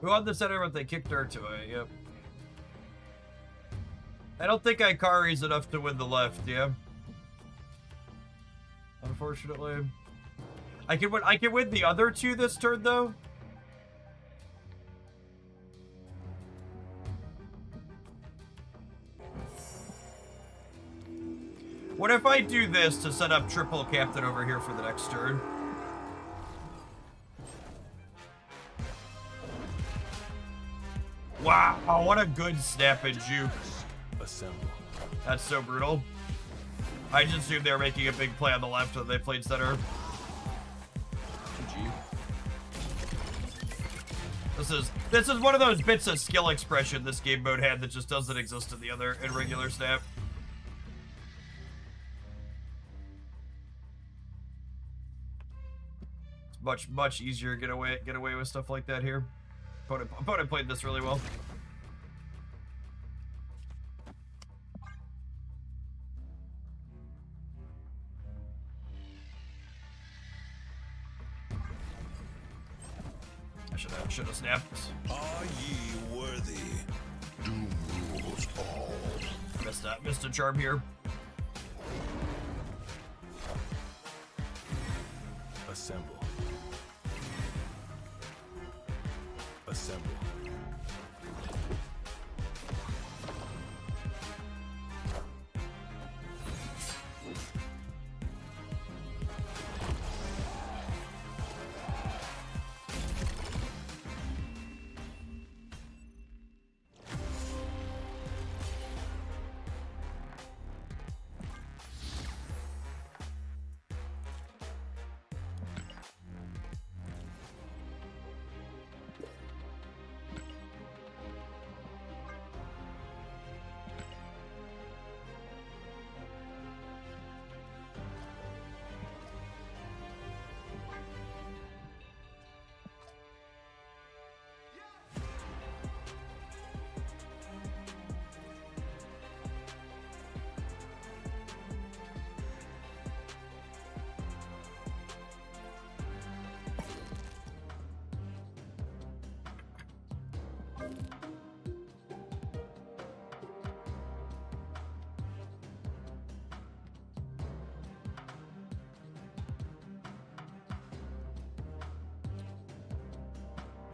Who on the center, but they kicked her to it, yep. I don't think Ikari's enough to win the left, yeah. Unfortunately. I can win the other two this turn, though. What if I do this to set up triple captain over here for the next turn? Wow, what a good snap and juke. Assemble. That's so brutal. I just assumed they were making a big play on the left when they played center. GG. This is one of those bits of skill expression this game mode had that just doesn't exist in regular snap. It's much easier to get away with stuff like that here. Opponent played this really well. I should have snapped. Are ye worthy? Doom rules all. Missed a charm here. Assemble. Assemble.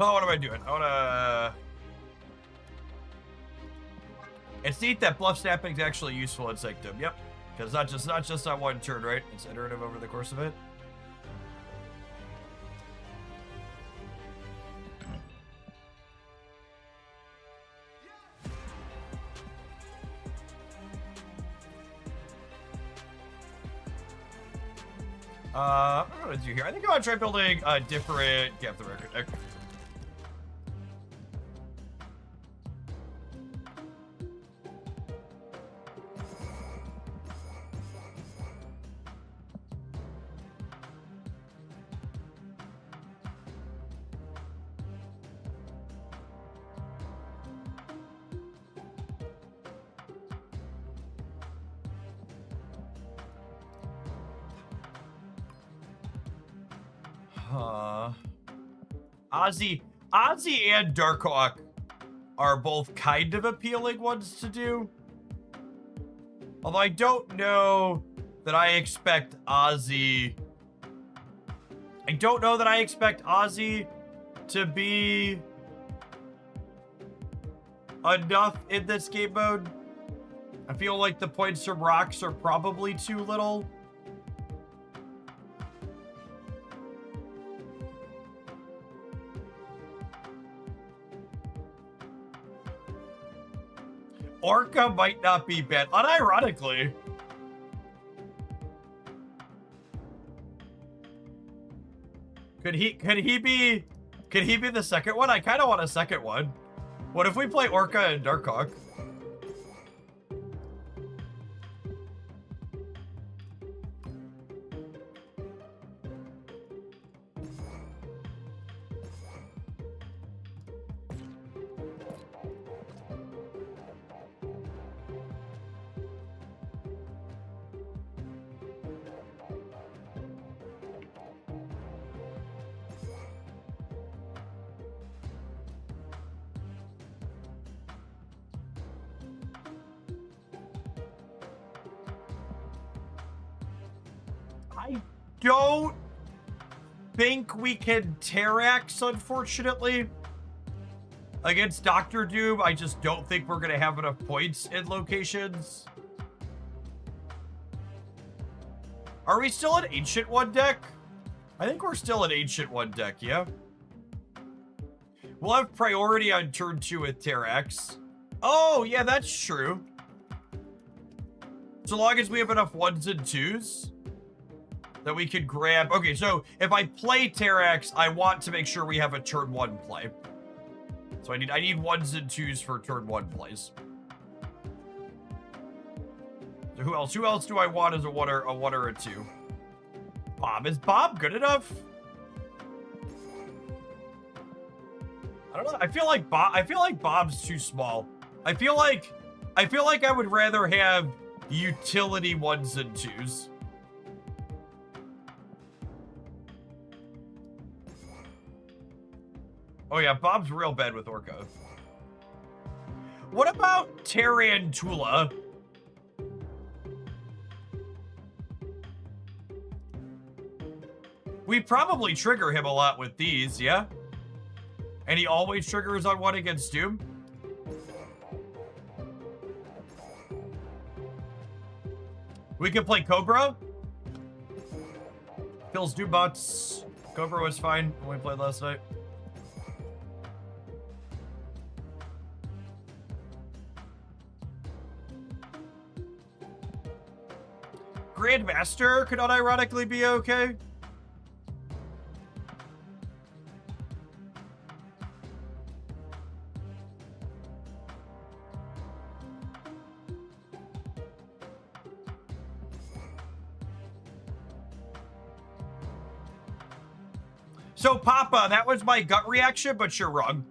Oh, what am I doing? I wanna... It's neat that bluff snapping is actually useful in Sanctum. Yep, because not just on one turn, right? It's iterative over the course of it. What am I gonna do here? I think I'm gonna try building a different Captain Record deck. Ozzy and Darkhawk are both kind of appealing ones to do. Although I don't know that I expect Ozzy... I don't know that I expect Ozzy to be enough in this game mode. I feel like the points from rocks are probably too little. Orca might not be bad, unironically. Could he be the second one? I kind of want a second one. What if we play Orca and Darkhawk? I don't think we can Terrax, unfortunately. Against Dr. Doom, I just don't think we're going to have enough points in locations. Are we still an Ancient One deck? I think we're still an Ancient One deck, yeah? We'll have priority on turn 2 with Terrax. Oh, yeah, that's true. So long as we have enough 1s and 2s that we could grab. Okay, so if I play Terrax, I want to make sure we have a turn 1 play. So I need 1s and 2s for turn 1 plays. So who else? Who else do I want as a 1 or a 2? Bob. Is Bob good enough? I don't know. I feel like Bob's too small. I feel like I would rather have utility 1s and 2s. Oh yeah, Bob's real bad with Orca. What about Tarantula? We probably trigger him a lot with these, yeah? And he always triggers on 1 against Doom? We can play Cobra. Kills Doom bots. Cobra was fine when we played last night. Grandmaster could unironically be okay. So, Papa, that was my gut reaction, but you're wrong.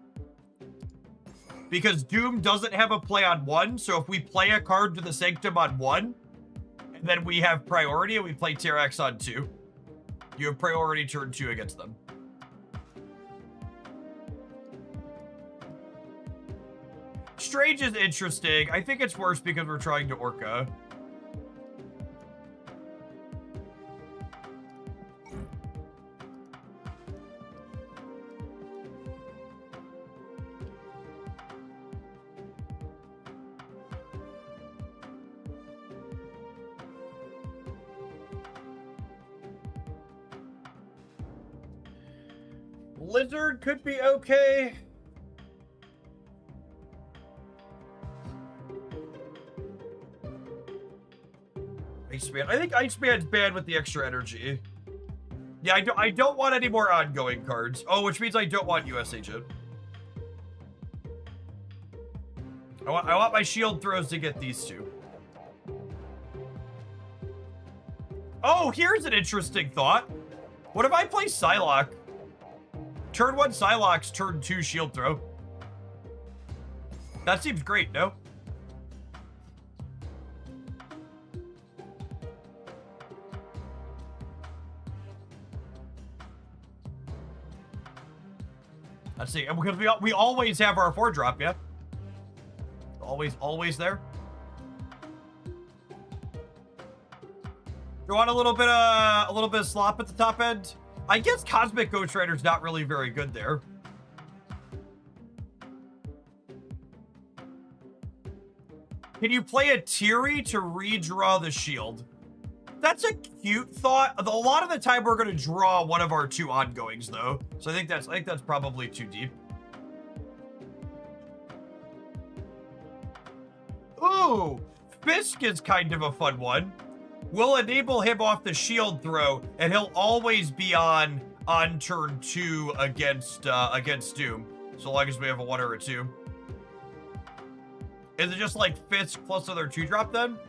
Because Doom doesn't have a play on 1, so if we play a card to the Sanctum on 1, and then we have priority and we play Terrax on 2, you have priority turn 2 against them. Strange is interesting. I think it's worse because we're trying to Orca. Lizard could be okay. Iceman. I think Iceman's bad with the extra energy. Yeah, I don't want any more ongoing cards. Oh, which means I don't want US Agent. I want my shield throws to get these 2. Oh, here's an interesting thought. What if I play Psylocke? Turn 1 Psylocke's turn 2 shield throw. That seems great, no? Let's see, because we always have our 4-drop, yeah? Always there. You want a little bit of slop at the top end? I guess Cosmic Ghost Rider's not really very good there. Can you play a Tiri to redraw the shield? That's a cute thought. A lot of the time we're going to draw one of our 2 ongoings though. So I think that's probably too deep. Ooh, Fisk is kind of a fun one. We'll enable him off the shield throw, and he'll always be on turn 2 against Doom, so long as we have a 1 or a 2. Is it just like Fisk plus other 2-drop then?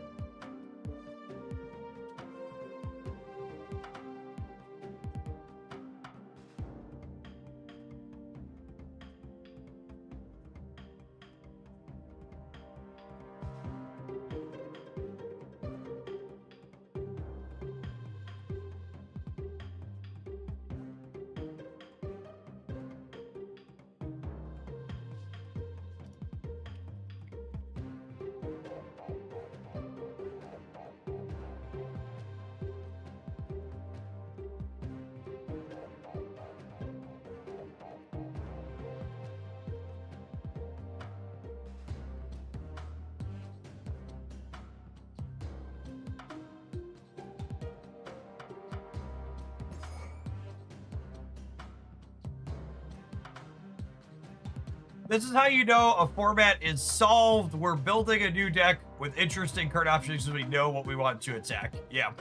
This is how you know a format is solved. We're building a new deck with interesting card options so we know what we want to attack. Yeah.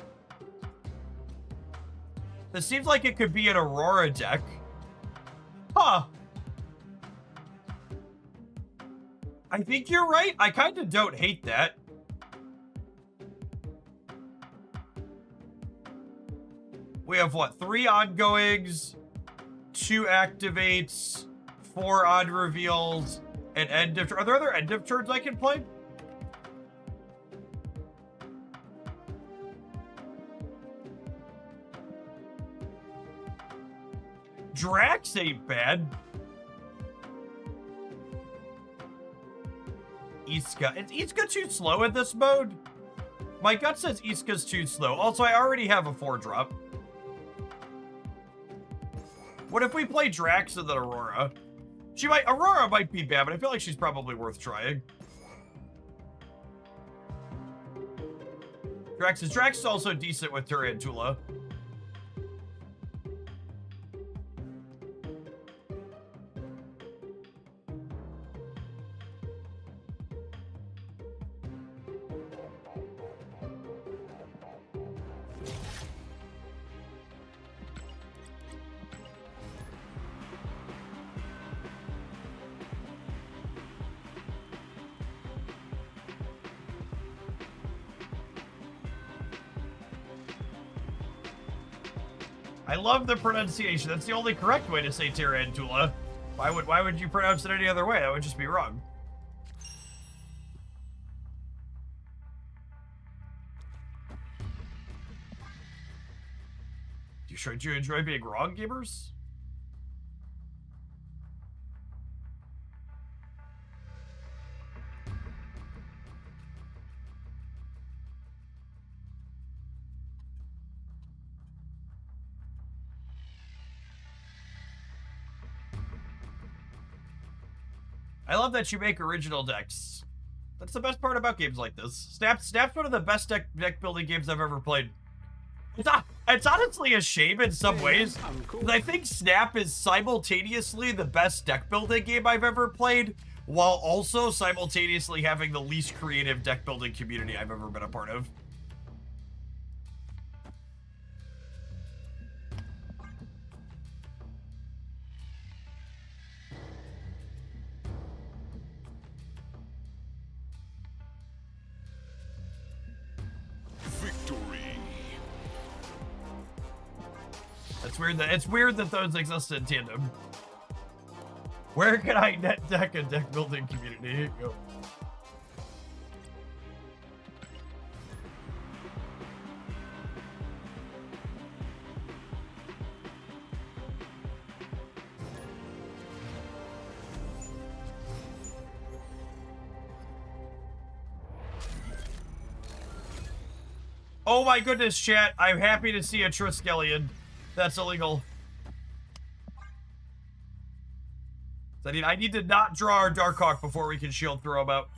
This seems like it could be an Aurora deck. Huh. I think you're right. I kind of don't hate that. We have, what, 3 ongoings, 2 activates, 4 odd reveals, and end of... Are there other end of turns I can play? Drax ain't bad. Iska. Is Iska too slow in this mode? My gut says Iska's too slow. Also, I already have a 4-drop. What if we play Drax and then Aurora? Aurora might be bad, but I feel like she's probably worth trying. Drax is also decent with Tarantula. I love the pronunciation. That's the only correct way to say Tarantula. Why would you pronounce it any other way? That would just be wrong. Do you enjoy being wrong, gamers? I love that you make original decks. That's the best part about games like this. Snap's one of the best deck building games I've ever played. It's honestly a shame in some ways. Cool. I think Snap is simultaneously the best deck building game I've ever played, while also simultaneously having the least creative deck building community I've ever been a part of. It's weird that those exist in tandem. Where can I net deck a deck building community? Go. Oh my goodness, chat. I'm happy to see a Triskelion. That's illegal. I need to not draw our Darkhawk before we can shield throw him out.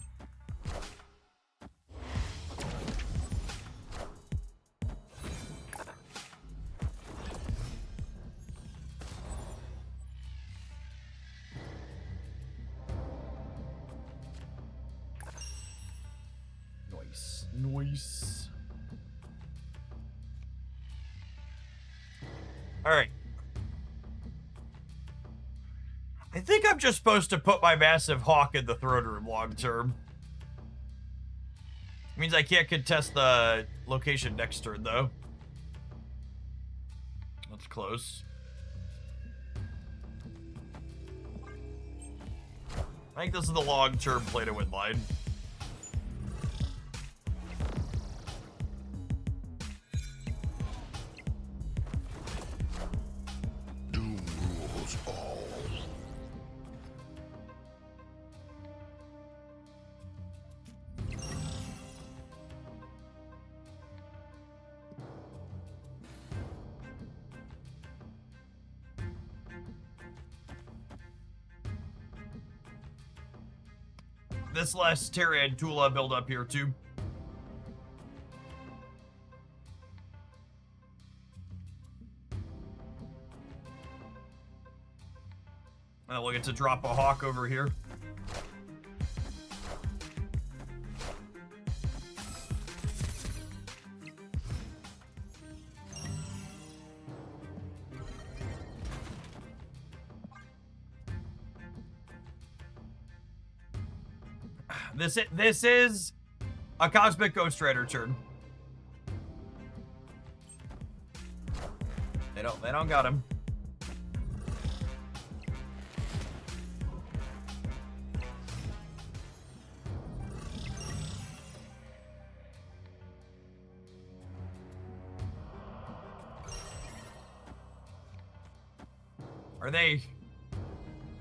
Nice. Nice. All right. I think I'm just supposed to put my massive hawk in the throne room long term. Means I can't contest the location next turn, though. That's close. I think this is the long-term play to win line. This last Tarantula build up here too. And we'll get to drop a hawk over here. This is a Cosmic Ghost Rider turn. They don't got him.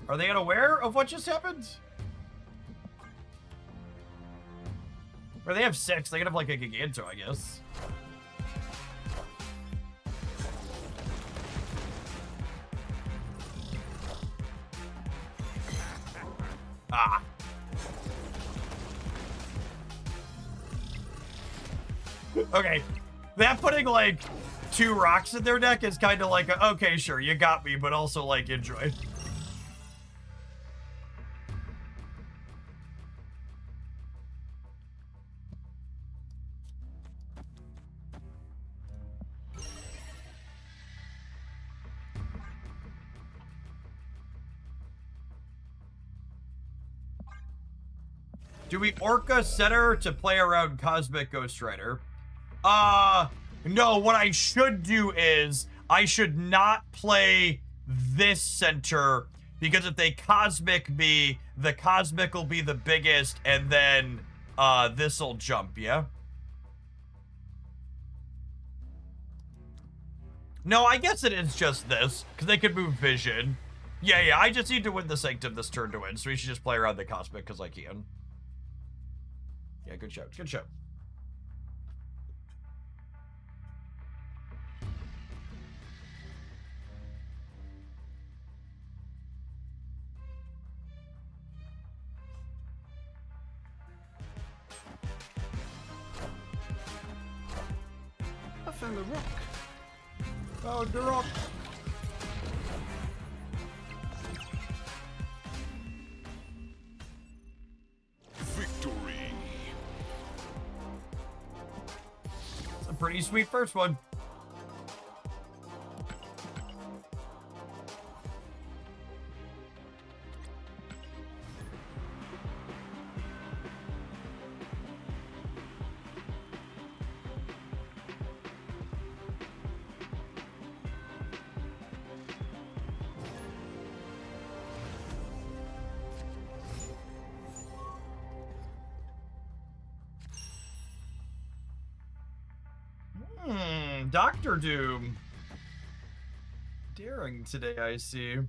Are they unaware of what just happened? Or they have 6, they could have like a Giganto, I guess. Ah. Okay. That putting like 2 rocks in their deck is kind of like, okay, sure, you got me, but also like enjoy. Do we Orca Center to play around Cosmic Ghost Rider? No, what I should do is I should not play this center because if they Cosmic me, the Cosmic will be the biggest and then this'll jump, yeah? No, I guess it is just this because they could move Vision. Yeah, I just need to win the Sanctum this turn to win, so we should just play around the Cosmic because I can. Yeah, good show. Good show. I found a rock. Oh, the rock. Victory. It's a pretty sweet first one. Dr. Doom. Daring today, I see.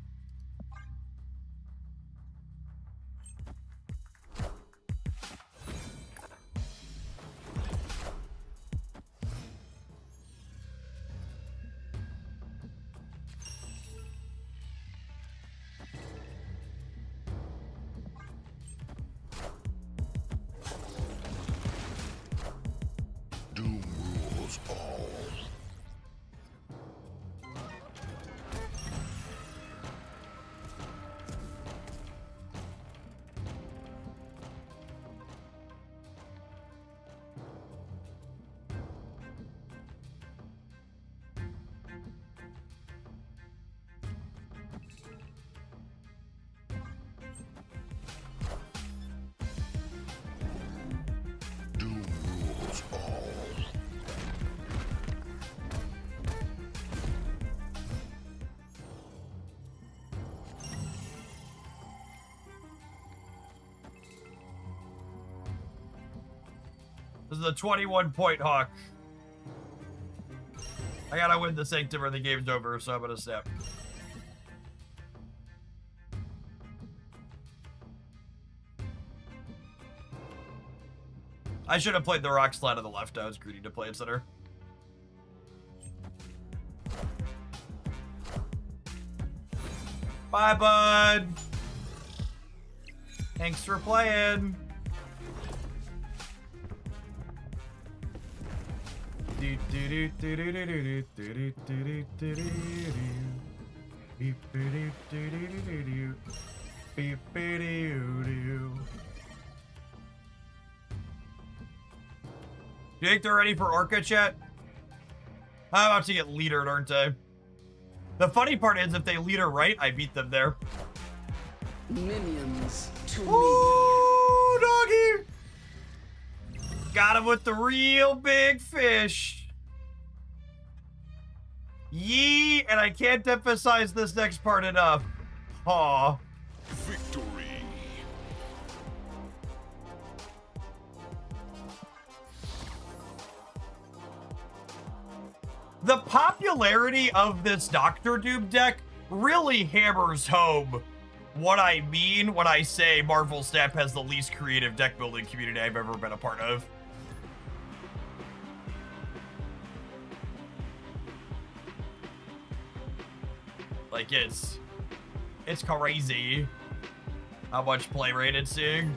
Doom rules all. Doom rules all. This is a 21-point Hawk. I gotta win the Sanctum or the game's over, so I'm gonna snap. I should have played the rock slide on the left. I was greedy to play it center. Bye, bud. Thanks for playing. You think they're ready for Orca, chat? I'm about to get leadered, aren't I? The funny part is, if they leader right, I beat them there. Minions to me. Ooh, doggy! Got him with the real big fish. Yee, and I can't emphasize this next part enough. Aw. Victory. The popularity of this Doctor Doom deck really hammers home what I mean when I say Marvel Snap has the least creative deck building community I've ever been a part of. Like, it's crazy how much play rate it's seeing.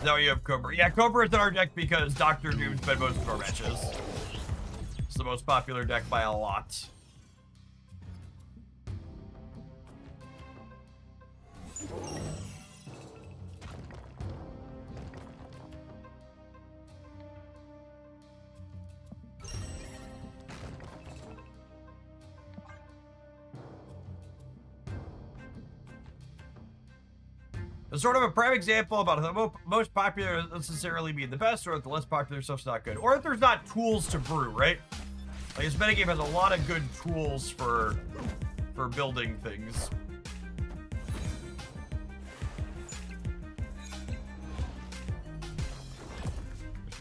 Now you have Cobra. Yeah, Cobra is in our deck because Doctor Doom's been most of our matches. It's the most popular deck by a lot. It's sort of a prime example about the most popular doesn't necessarily mean the best, or if the less popular stuff's not good. Or if there's not tools to brew, right? Like, this metagame has a lot of good tools for building things.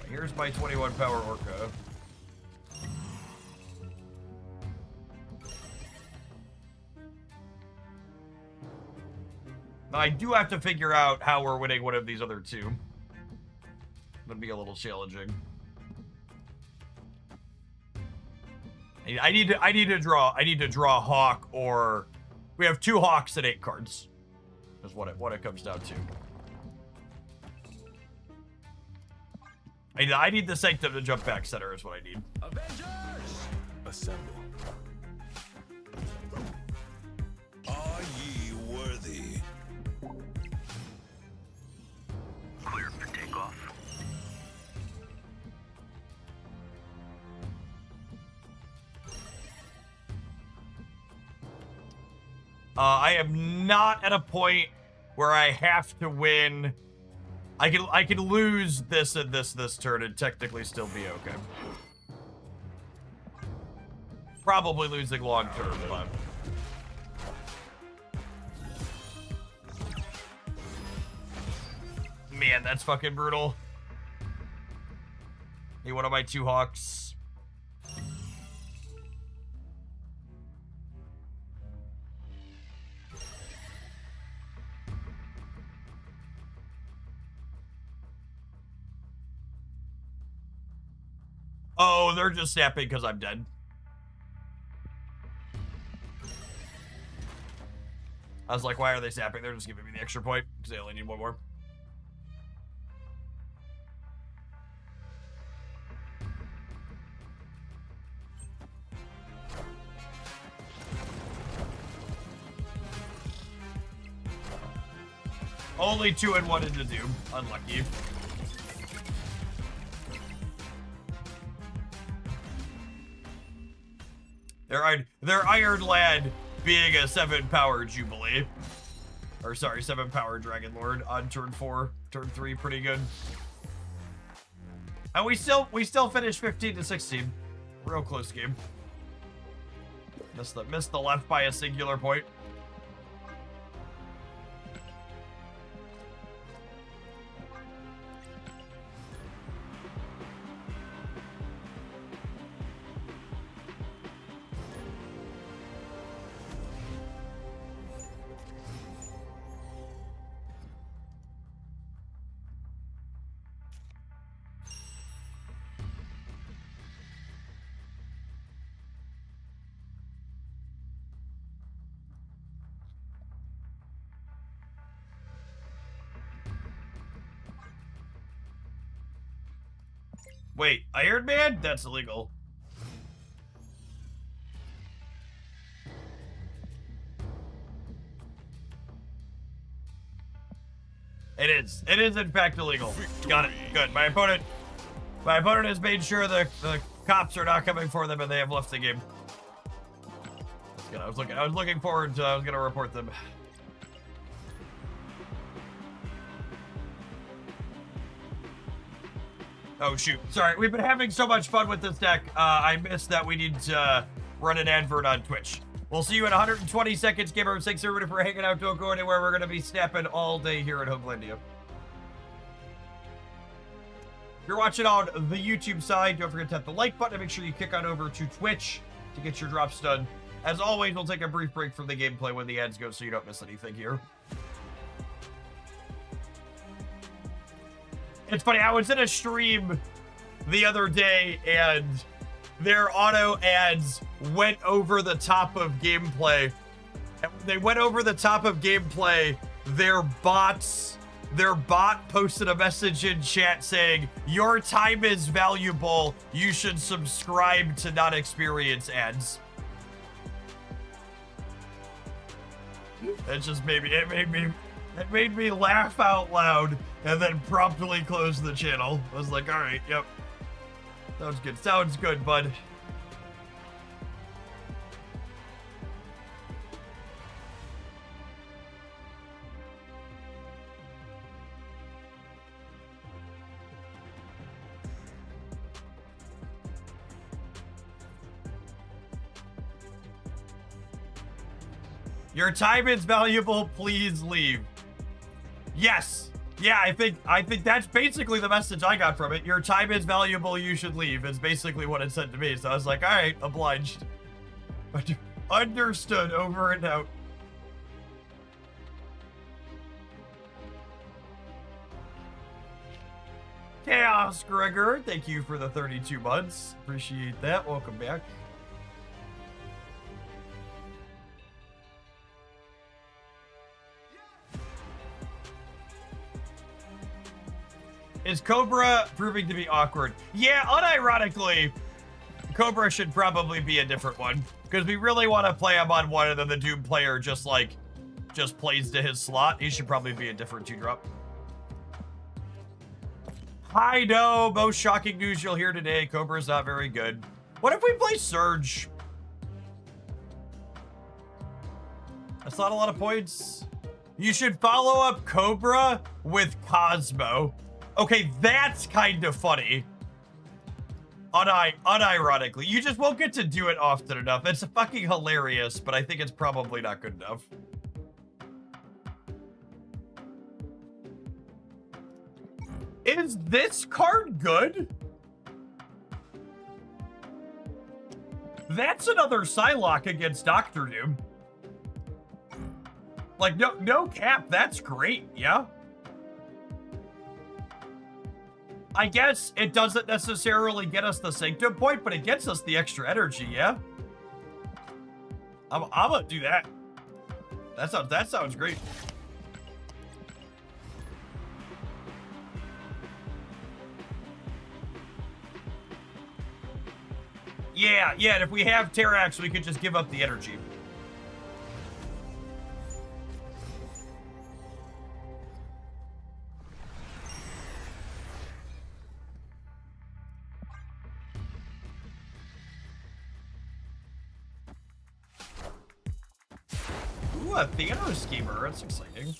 Here's my 21 power Orca. Now, I do have to figure out how we're winning one of these other two. That'd be a little challenging. I need to draw Hawk, or we have 2 Hawks and 8 cards. Is what it comes down to. I need the Sanctum to jump back center is what I need. Avengers! Assemble. Are ye worthy? Cleared for takeoff. I am not at a point where I have to win. I can lose this and this turn and technically still be okay. Probably losing long term, but man, that's fucking brutal. Hey, one of my 2 Hawks. Oh, they're just snapping because I'm dead. I was like, why are they snapping? They're just giving me the extra point because they only need 1 more. Only 2 and 1 into Doom. Unlucky. Their Iron Lad being a 7-power Jubilee. Or sorry, 7-power Dragon Lord on turn 4. Turn 3, pretty good. And we still finished 15-16. Real close game. Missed the left by a singular point. Wait, Iron Man? That's illegal. It is. It is in fact illegal. Got it. Good. My opponent has made sure the cops are not coming for them and they have left the game. That's good. I was looking forward to I was gonna report them. Oh shoot. Sorry, we've been having so much fun with this deck. I missed that we need to run an advert on Twitch. We'll see you in 120 seconds, Gamer. Thanks everybody for hanging out. Don't go anywhere. We're going to be snapping all day here at Homelandia. If you're watching on the YouTube side, don't forget to hit the like button and make sure you kick on over to Twitch to get your drops done. As always, we'll take a brief break from the gameplay when the ads go so you don't miss anything here. It's funny, I was in a stream the other day and their auto ads went over the top of gameplay. And when they went over the top of gameplay, their bot posted a message in chat saying, "Your time is valuable. You should subscribe to not experience ads." It just made me laugh out loud and then promptly close the channel. I was like, all right, yep. Sounds good, bud. Your time is valuable, please leave. Yes. Yeah, I think that's basically the message I got from it. Your time is valuable, you should leave, is basically what it said to me. So I was like, all right, obliged. Understood, over and out. Chaos Gregor, thank you for the 32 months. Appreciate that. Welcome back. Is Cobra proving to be awkward? Yeah, unironically, Cobra should probably be a different one. Because we really want to play him on one and then the Doom player just plays to his slot. He should probably be a different 2-drop. I know, most shocking news you'll hear today. Cobra's not very good. What if we play Surge? That's not a lot of points. You should follow up Cobra with Cosmo. Okay, that's kind of funny. Unironically. You just won't get to do it often enough. It's fucking hilarious, but I think it's probably not good enough. Is this card good? That's another Psylocke against Doctor Doom. Like, no cap, that's great, yeah? I guess it doesn't necessarily get us the Sanctum point, but it gets us the extra energy, yeah? I'm gonna do that. That sounds great. Yeah, and if we have Terrax, we could just give up the energy. Ooh, a Thanos schemer. That's exciting.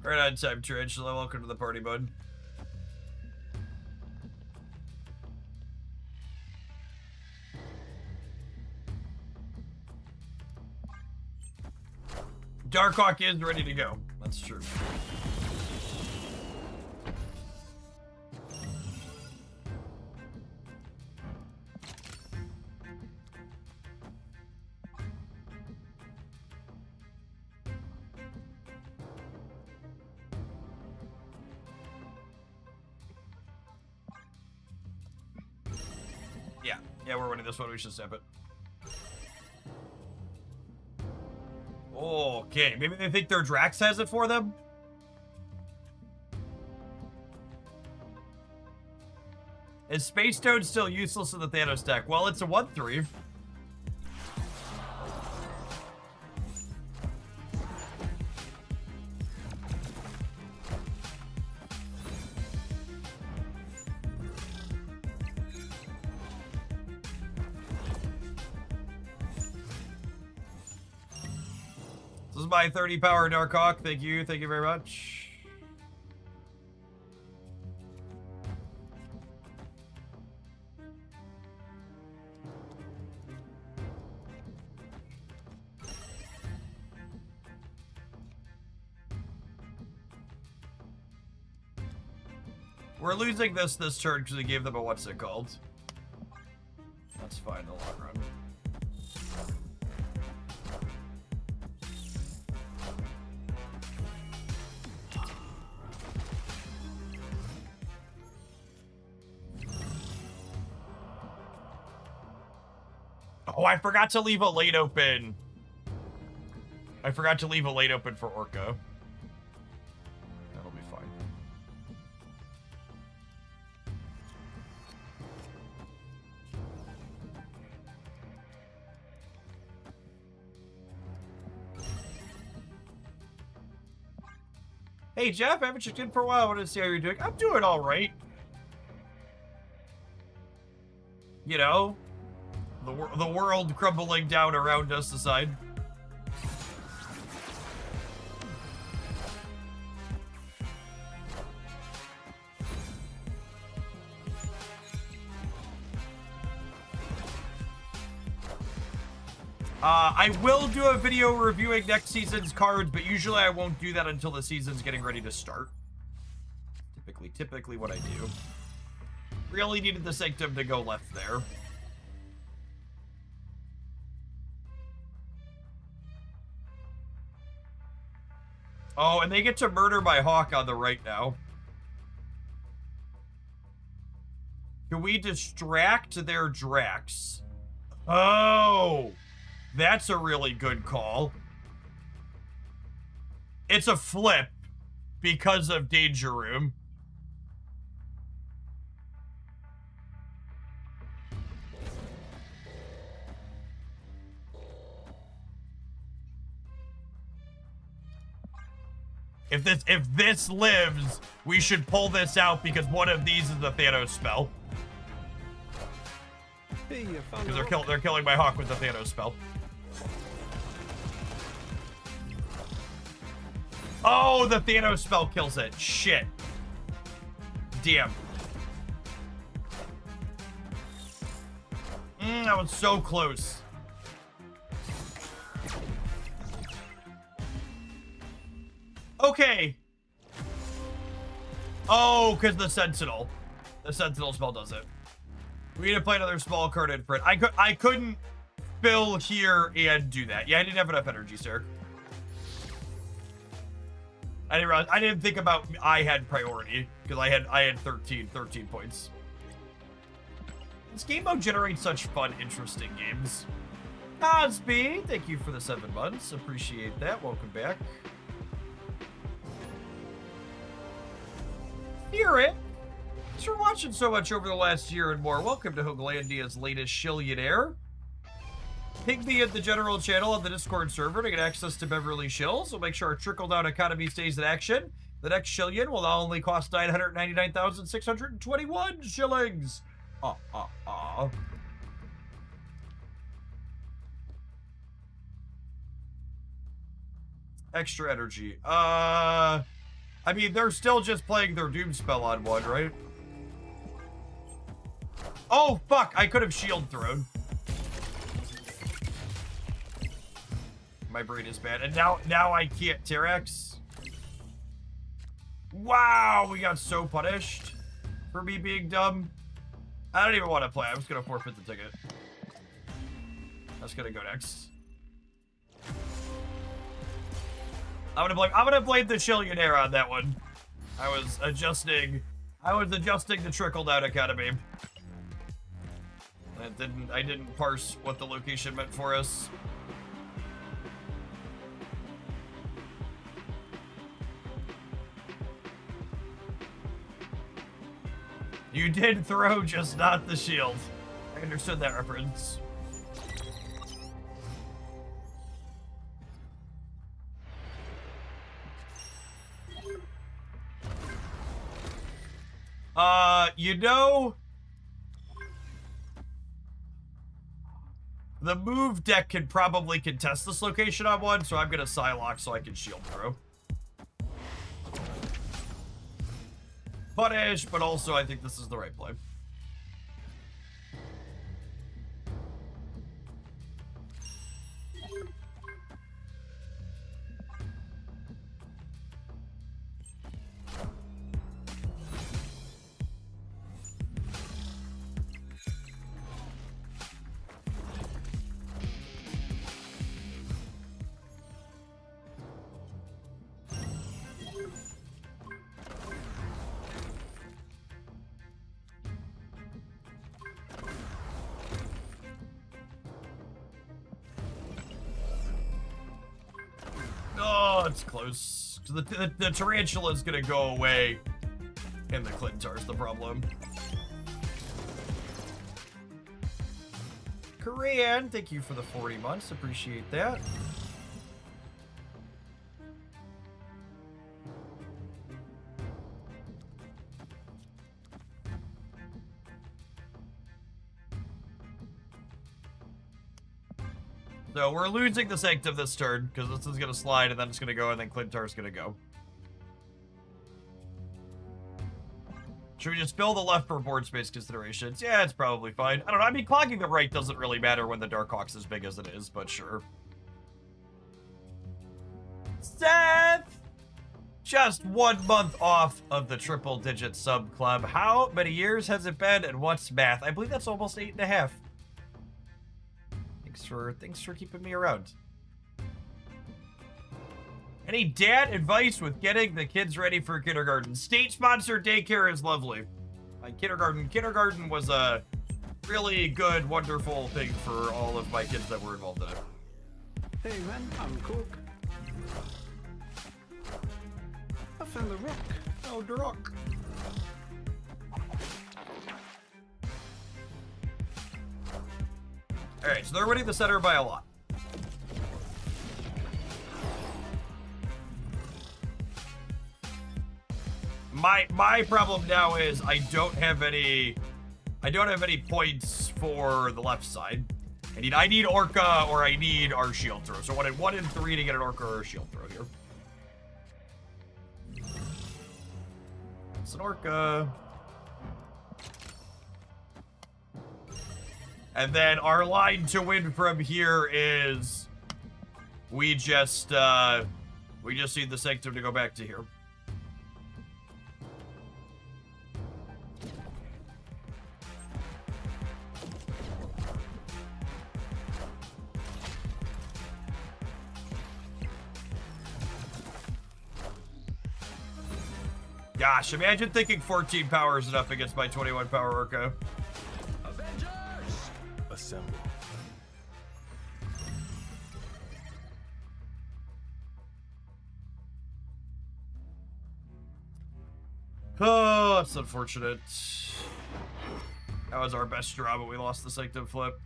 Right on time, Tarantula. Welcome to the party, bud. Darkhawk is ready to go. That's true. Yeah, we're winning this one. We should snap it. Okay, maybe they think their Drax has it for them? Is Space Toad still useless in the Thanos deck? Well, it's a 1/3. This is my 30 power Darkhawk. Thank you. Thank you very much. We're losing this turn because we gave them a what's it called. That's fine in the long run. Oh, I forgot to leave a late open. I forgot to leave a late open for Orca. That'll be fine. Hey, Jeff, I haven't checked in for a while. I wanted to see how you're doing. I'm doing all right. You know, the world crumbling down around us aside. I will do a video reviewing next season's cards, but usually I won't do that until the season's getting ready to start. Typically what I do. Really needed the Sanctum to go left there. Oh, and they get to murder my Hawk on the right now. Can we distract their Drax? Oh, that's a really good call. It's a flip because of Danger Room. If this lives, we should pull this out because one of these is the Thanos spell. Hey, you found Because they're killing my Hawk with the Thanos spell. Oh, the Thanos spell kills it. Shit. Damn. That was so close. Okay. Oh, because the Sentinel. The Sentinel spell does it. We need to play another small card in front. I couldn't fill here and do that. Yeah, I didn't have enough energy, sir. I didn't think about I had priority because I had 13 points. This game mode generates such fun, interesting games. Cosby, thank you for the 7 months. Appreciate that. Welcome back. Spirit, thanks for watching so much over the last year and more. Welcome to Hooglandia's latest Shillionaire. Ping me at the general channel on the Discord server to get access to Beverly Shills. We'll make sure our trickle-down economy stays in action. The next Shillion will now only cost 999,621 shillings. Extra energy. I mean, they're still just playing their Doom spell on one, right? Oh, fuck. I could have shield thrown. My brain is bad. And now I can't Terrax. Wow, we got so punished for me being dumb. I don't even want to play. I'm just going to forfeit the ticket. That's going to go next. I'm gonna blame the Shillionaire on that one. I was adjusting the trickle down economy. And I didn't parse what the location meant for us. You did throw, just not the shield. I understood that reference. You know, the move deck can probably contest this location on one, so I'm gonna Psylocke so I can shield throw. Punish, but also I think this is the right play. Oh, it's close. The tarantula is gonna go away, and the Clintar's the problem. Korean, thank you for the 40 months. Appreciate that. So we're losing the Sanctum this turn, because this is going to slide, and then it's going to go, and then Clintar's going to go. Should we just fill the left for board space considerations? Yeah, it's probably fine. I don't know. I mean, clogging the right doesn't really matter when the Darkhawk's as big as it is, but sure. Seth! Just 1 month off of the triple-digit sub club. How many years has it been, and what's math? I believe that's almost 8.5. Thanks for keeping me around. Any dad advice with getting the kids ready for kindergarten? State-sponsored daycare is lovely. My kindergarten was a really good, wonderful thing for all of my kids that were involved in it. Hey man, I'm Cook. I found the rock. Oh, the rock. Alright, so they're winning the center by a lot. My problem now is I don't have any points for the left side. I need Orca or I need our shield throw. So I wanted 1 in 3 to get an Orca or a shield throw here. It's an Orca. And then our line to win from here is we just need the Sanctum to go back to here. Gosh, imagine thinking 14 power is enough against my 21 power Orca. Avengers! Assemble. Oh, that's unfortunate. That was our best draw, but we lost the Sanctum flip.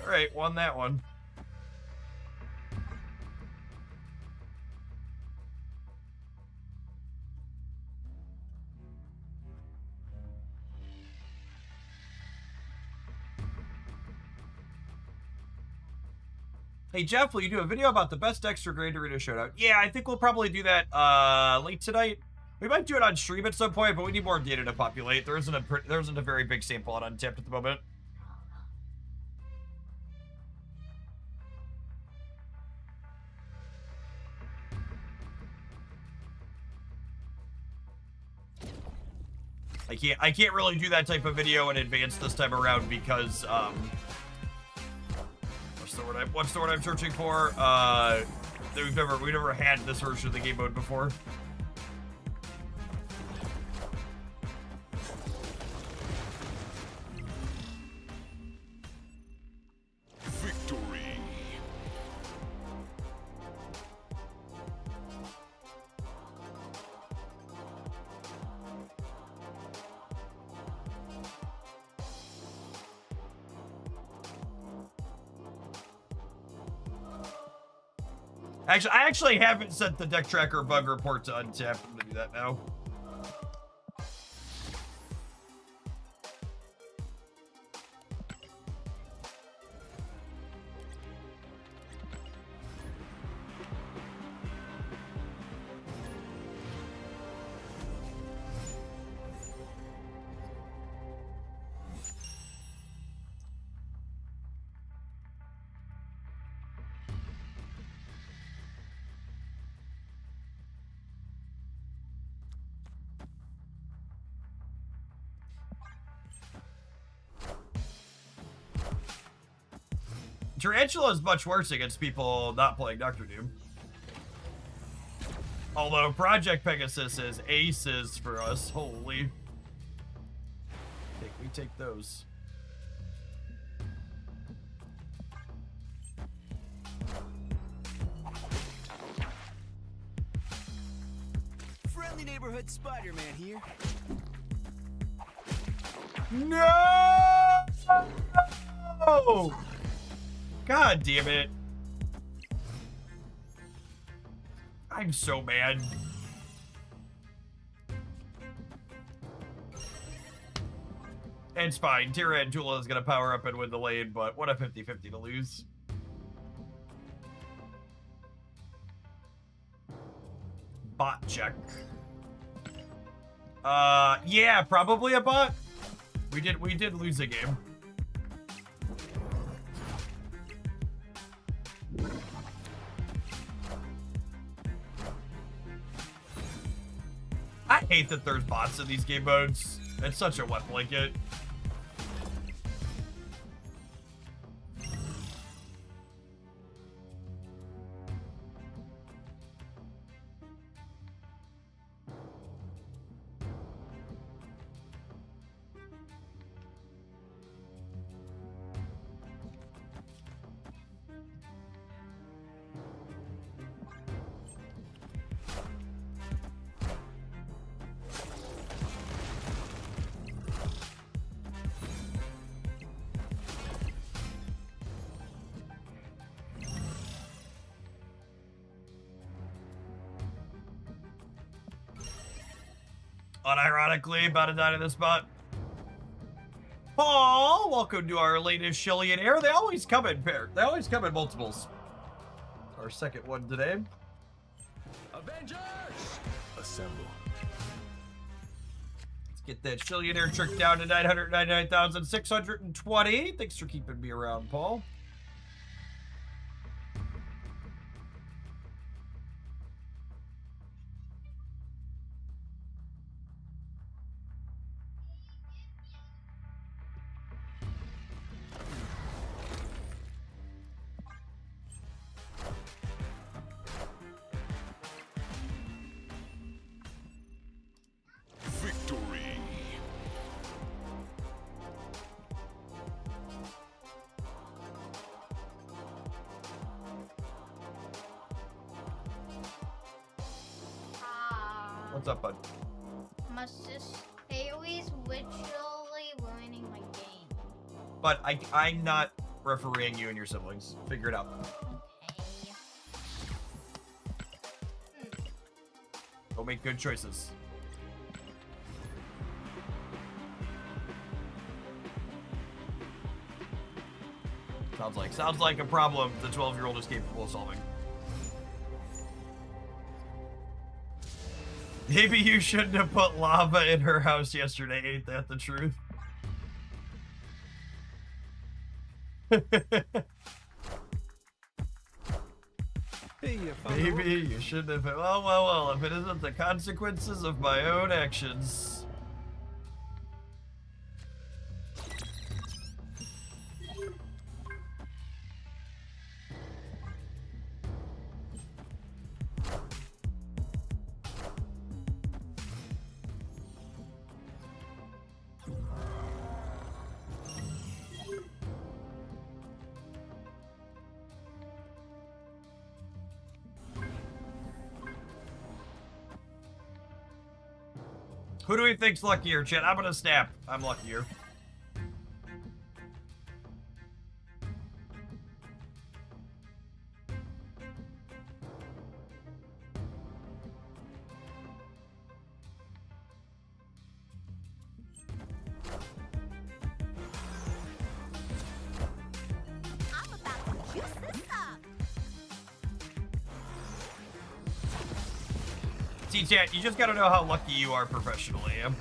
Alright, won that one. Hey Jeff, will you do a video about the best extra grade arena showdown? Yeah, I think we'll probably do that late tonight. We might do it on stream at some point, but we need more data to populate. There isn't a very big sample on Untapped at the moment. I can't really do that type of video in advance this time around because what's the word I'm searching for? That we've never had this version of the game mode before. Victory. Actually, I actually haven't sent the deck tracker bug report to Untap. I'm gonna do that now. Tarantula is much worse against people not playing Doctor Doom. Although Project Pegasus is aces for us. Holy. We take those. Friendly neighborhood Spider-Man here. No! God damn it. I'm so mad. It's fine. Tarantula is going to power up and win the lane, but what a 50-50 to lose. Bot check. Yeah, probably a bot. We did lose a game. I hate that there's bots in these game modes. It's such a wet blanket. Unironically, about to die to this spot. Paul, welcome to our latest Shillionaire. They always come in pair. They always come in multiples. Our second one today. Avengers! Assemble. Let's get that Shillionaire trick down to 999,620. Thanks for keeping me around, Paul. Victory. What's up, bud? Must just AoE's literally ruining my game. But I'm not refereeing you and your siblings. Figure it out. Okay. Go make good choices. Sounds like a problem the 12-year-old is capable of solving. Maybe you shouldn't have put lava in her house yesterday. Ain't that the truth? Hey, you found the Maybe you shouldn't have. Well. If it isn't the consequences of my own actions. Who do we think's luckier, chat? I'm gonna snap. I'm luckier. I'm about to juice this up. See, chat, you just gotta know how lucky you are professionally, yeah?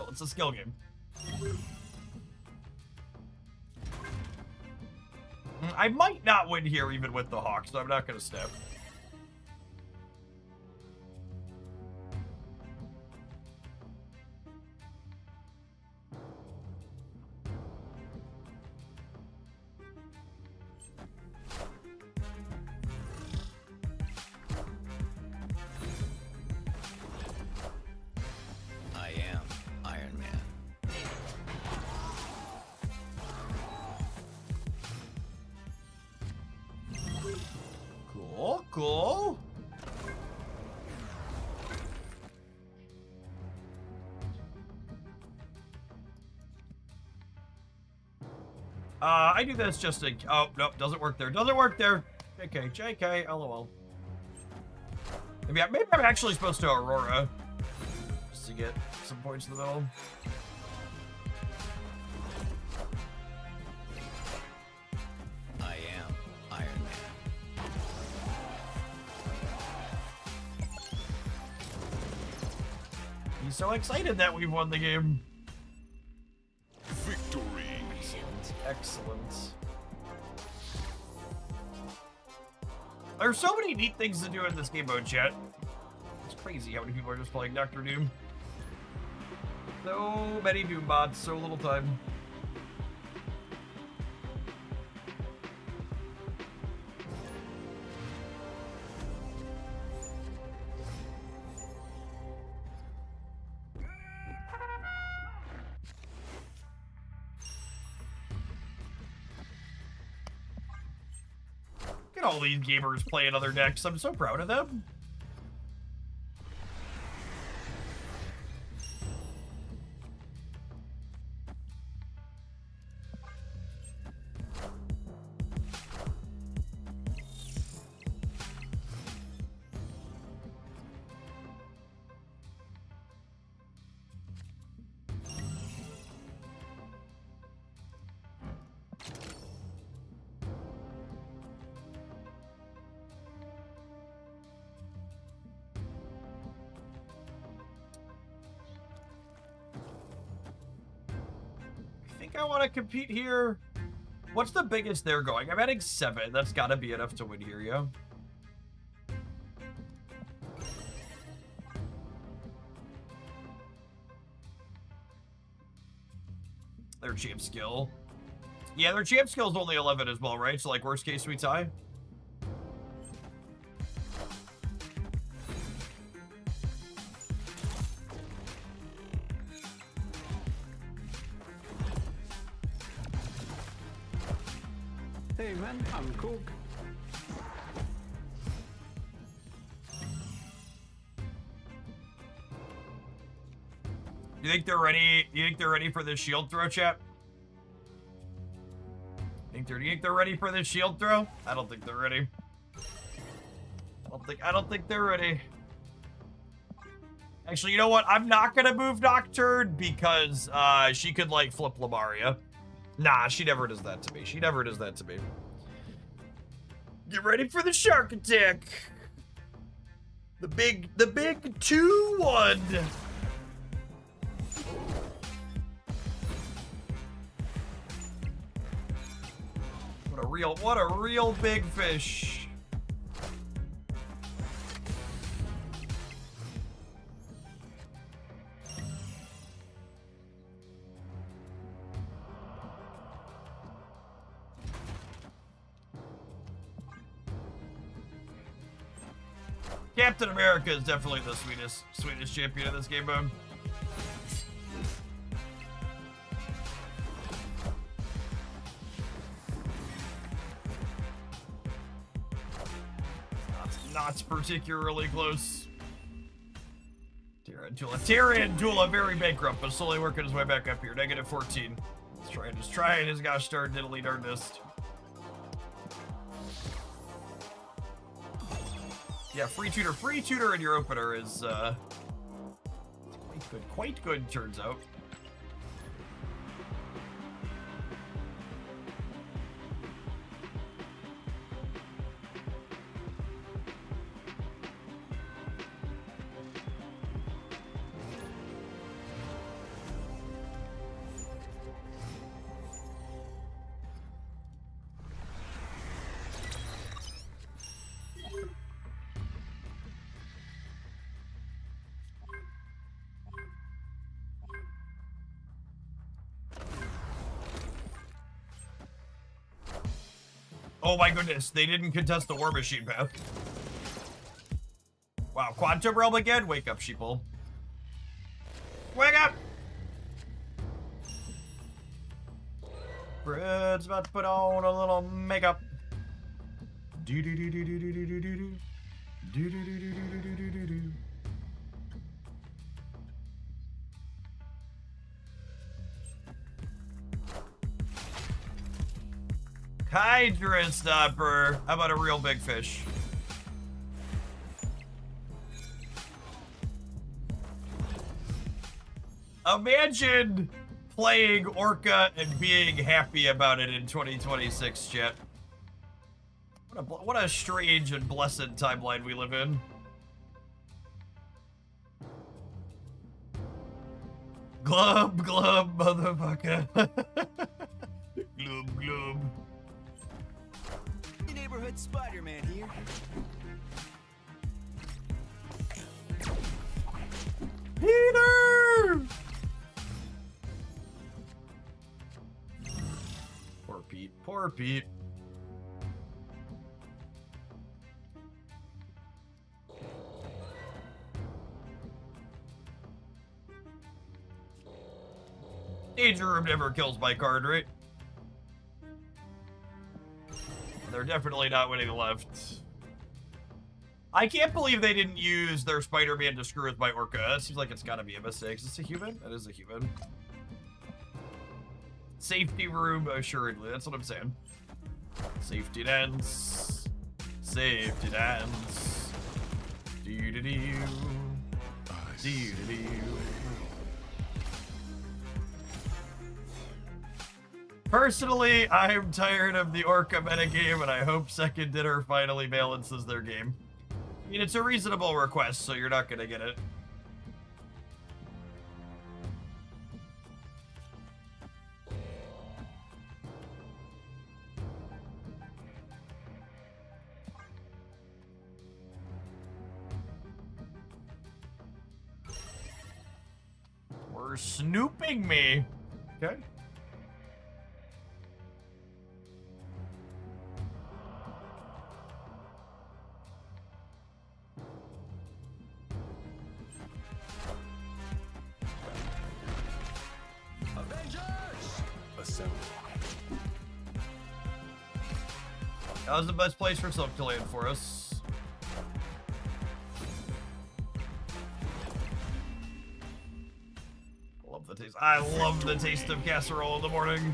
It's a skill game. I might not win here even with the Hawk, so I'm not gonna step. I am Iron Man. Cool, cool. I do this just to... Oh, nope, doesn't work there. Doesn't work there. JK, JK, LOL. Maybe I'm actually supposed to Aurora. Just to get some points in the middle. I am Iron Man. He's so excited that we've won the game. Victory. Excellent. There's so many neat things to do in this game mode, chat. It's crazy how many people are just playing Doctor Doom. So many Doom bots, so little time. Look at all these gamers playing other decks. I'm so proud of them. I want to compete here. What's the biggest they're going? I'm adding 7. That's got to be enough to win here, yo. Their champ skill. Yeah, their champ skill is only 11 as well, right? So, like, worst case, we tie. Hey man, I'm Cook. You think they're ready? You think they're ready for this shield throw, chat? Do you think they're ready for this shield throw? I don't think they're ready. I don't think they're ready. Actually, you know what? I'm not gonna move Nocturne because she could like flip Lamaria. Nah, she never does that to me. She never does that to me. Get ready for the shark attack. The big 2-1. What a real big fish. Captain America is definitely the sweetest champion in this game mode. not particularly close. Tarantula very bankrupt, but slowly working his way back up here. Negative 14. He's trying his gosh darn diddly darndest. Yeah, free tutor in your opener is quite good, turns out. Oh my goodness, they didn't contest the War Machine path. Wow, Quantum Realm again? Wake up, sheeple. Wake up! Fred's about to put on a little makeup. Do do do do do do do do do do do do do do do do do. Hydra Stopper. How about a real big fish? Imagine playing Orca and being happy about it in 2026, chat. What a strange and blessed timeline we live in. Glub, glub, motherfucker. Glub, glub. Neighborhood Spider-Man here. Peter! Poor Pete. Poor Pete. Danger Room never kills my card, right? They're definitely not winning left. I can't believe they didn't use their Spider-Man to screw with my Orca. That seems like it's gotta be a mistake. Is this a human? That is a human. Safety room, assuredly. That's what I'm saying. Safety dance. Safety dance. Doo-doo-doo. Doo-doo-doo. Personally, I'm tired of the Orca metagame, and I hope Second Dinner finally balances their game. I mean, it's a reasonable request, so you're not gonna get it. We're snooping me. Okay. That was the best place for Silk to land for us. Love the taste. I love the taste of casserole in the morning.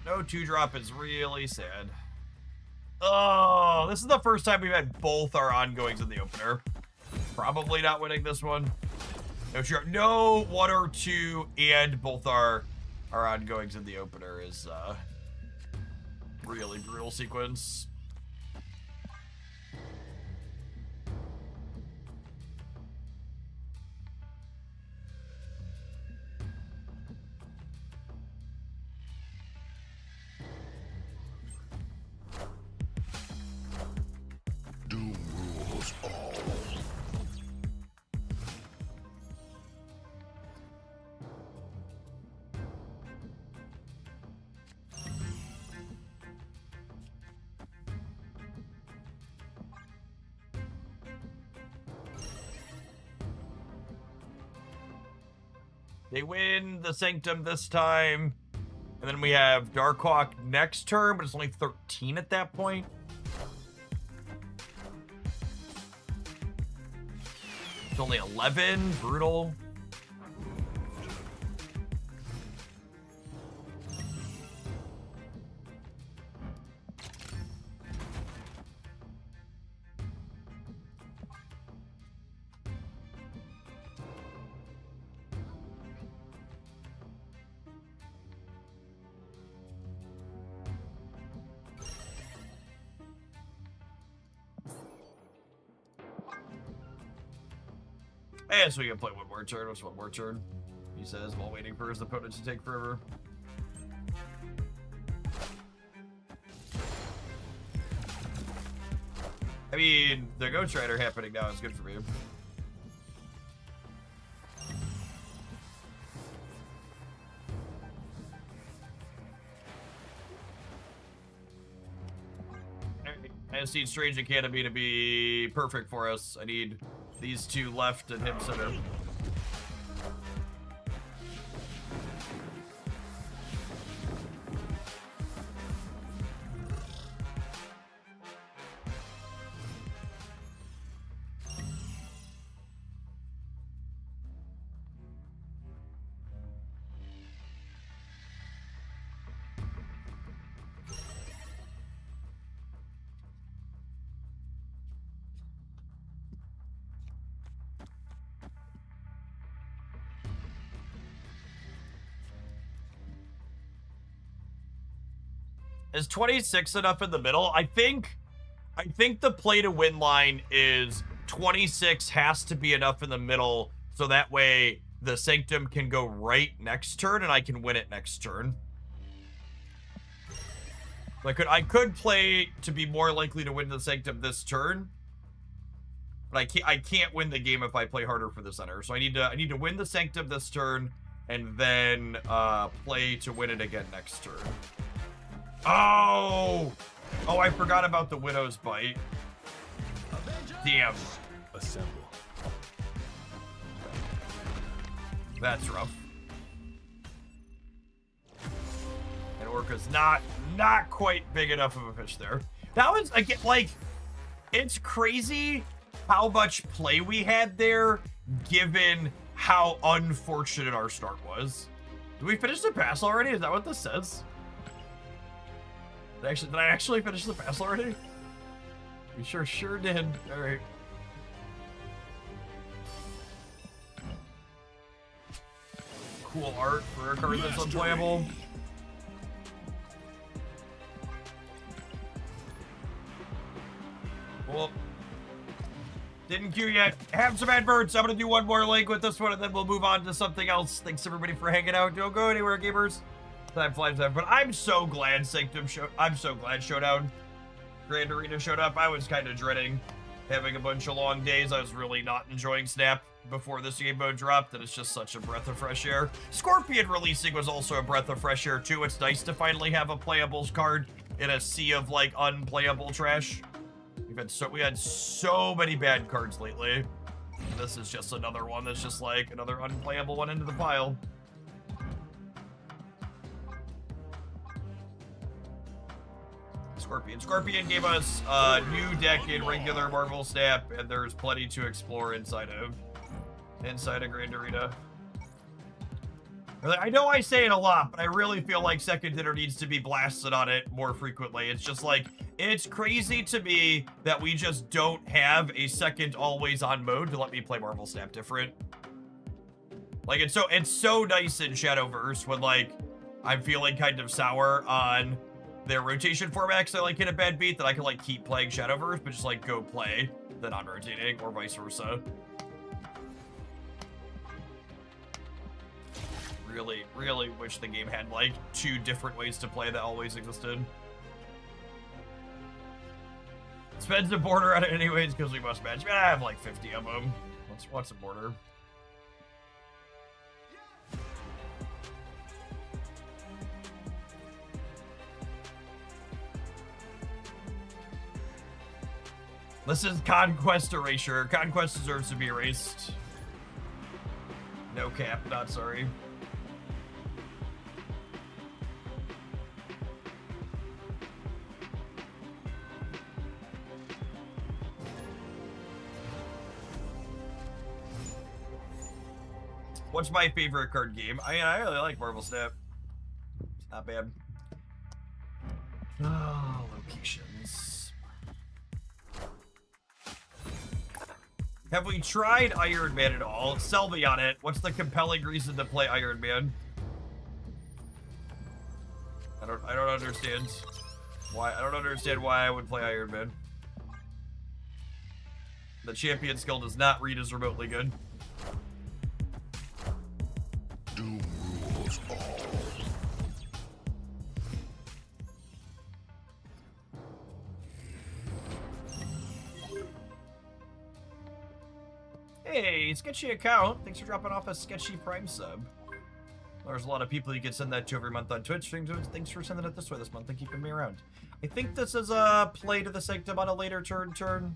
No 2-drop is really sad. Oh, this is the first time we've had both our ongoings in the opener. Probably not winning this one. No sure. No 1 or 2 and both our ongoings in the opener is really brutal sequence. They win the Sanctum this time. And then we have Darkhawk next turn, but it's only 13 at that point. It's only 11. Brutal. And so we can play one more turn. What's one more turn? He says while waiting for his opponent to take forever. I mean, the Ghost Rider happening now is good for me. I just need Strange Academy to be perfect for us. I need these two left and him center. Is 26 enough in the middle? I think the play to win line is 26 has to be enough in the middle, so that way the Sanctum can go right next turn and I can win it next turn. I could play to be more likely to win the Sanctum this turn, but I can't win the game if I play harder for the center. So I need to win the Sanctum this turn and then play to win it again next turn. Oh, I forgot about the Widow's Bite. Damn. Assemble. That's rough. And Orca's not quite big enough of a fish there. That was, again, like, it's crazy how much play we had there, given how unfortunate our start was. Did we finish the pass already? Is that what this says? Did I actually finish the pass already? We sure did. All right. Cool art for a card that's unplayable. Well, didn't queue yet. Have some adverts. I'm gonna do one more link with this one, and then we'll move on to something else. Thanks everybody for hanging out. Don't go anywhere, gamers. Time flies out, but I'm so glad I'm so glad Showdown Grand Arena showed up. I was kind of dreading having a bunch of long days. I was really not enjoying Snap before this game mode dropped, and it's just such a breath of fresh air. Scorpion releasing was also a breath of fresh air too. It's nice to finally have a playables card in a sea of like unplayable trash. We had so many bad cards lately. This is just another one that's just like another unplayable one into the pile. Scorpion gave us a new deck in regular Marvel Snap, and there's plenty to explore inside of Grand Arena. I know I say it a lot, but I really feel like Second Dinner needs to be blasted on it more frequently. It's just like, it's crazy to me that we just don't have a second always on mode to let me play Marvel Snap different. Like, it's so nice in Shadowverse when like I'm feeling kind of sour on their rotation format because I like hit a bad beat that I can like keep playing Shadowverse, but just like go play the non-rotating or vice versa. Really wish the game had like 2 different ways to play that always existed. Spends a border on it anyways because we must match. I mean, I have like 50 of them. What's a border? This is Conquest Erasure. Conquest deserves to be erased. No cap, not sorry. What's my favorite card game? I mean, I really like Marvel Snap. It's not bad. Oh, locations. Have we tried Iron Man at all? Sell me on it. What's the compelling reason to play Iron Man? I don't understand why. I don't understand why I would play Iron Man. The champion skill does not read as remotely good. Doom rules all. Hey, sketchy account. Thanks for dropping off a sketchy Prime sub. There's a lot of people you can send that to every month on Twitch. Thanks for sending it this way this month and keeping me around. I think this is a play to the Sanctum on a later turn.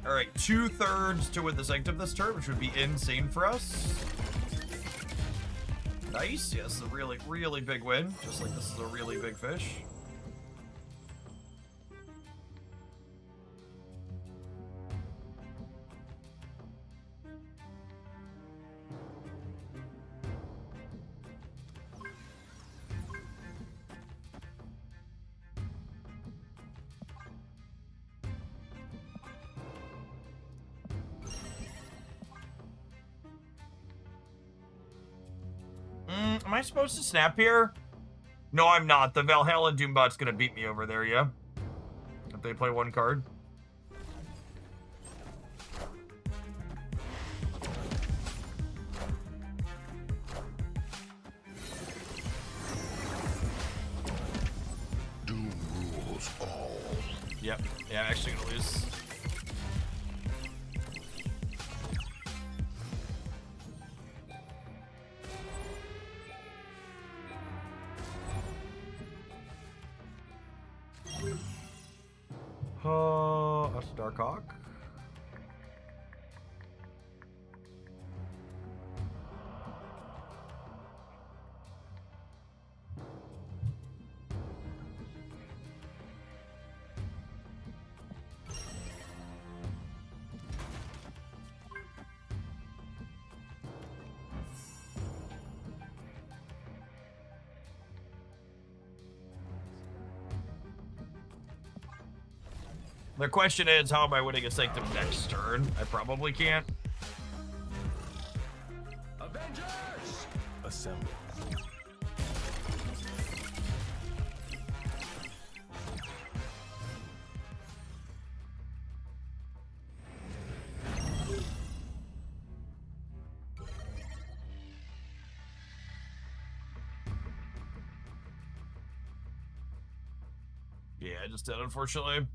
Alright, 2/3 to win the Sanctum this turn, which would be insane for us. Nice, yes, a really, really big win. Just like this is a really big fish. Am I supposed to snap here? No, I'm not. The Valhalla Doombot's gonna beat me over there, yeah? If they play one card. Doom rules all. Yep. Yeah, I'm actually gonna lose. That's Darkhawk. The question is, how am I winning a Sanctum next turn? I probably can't. Avengers! Assemble. Yeah, I just did, unfortunately.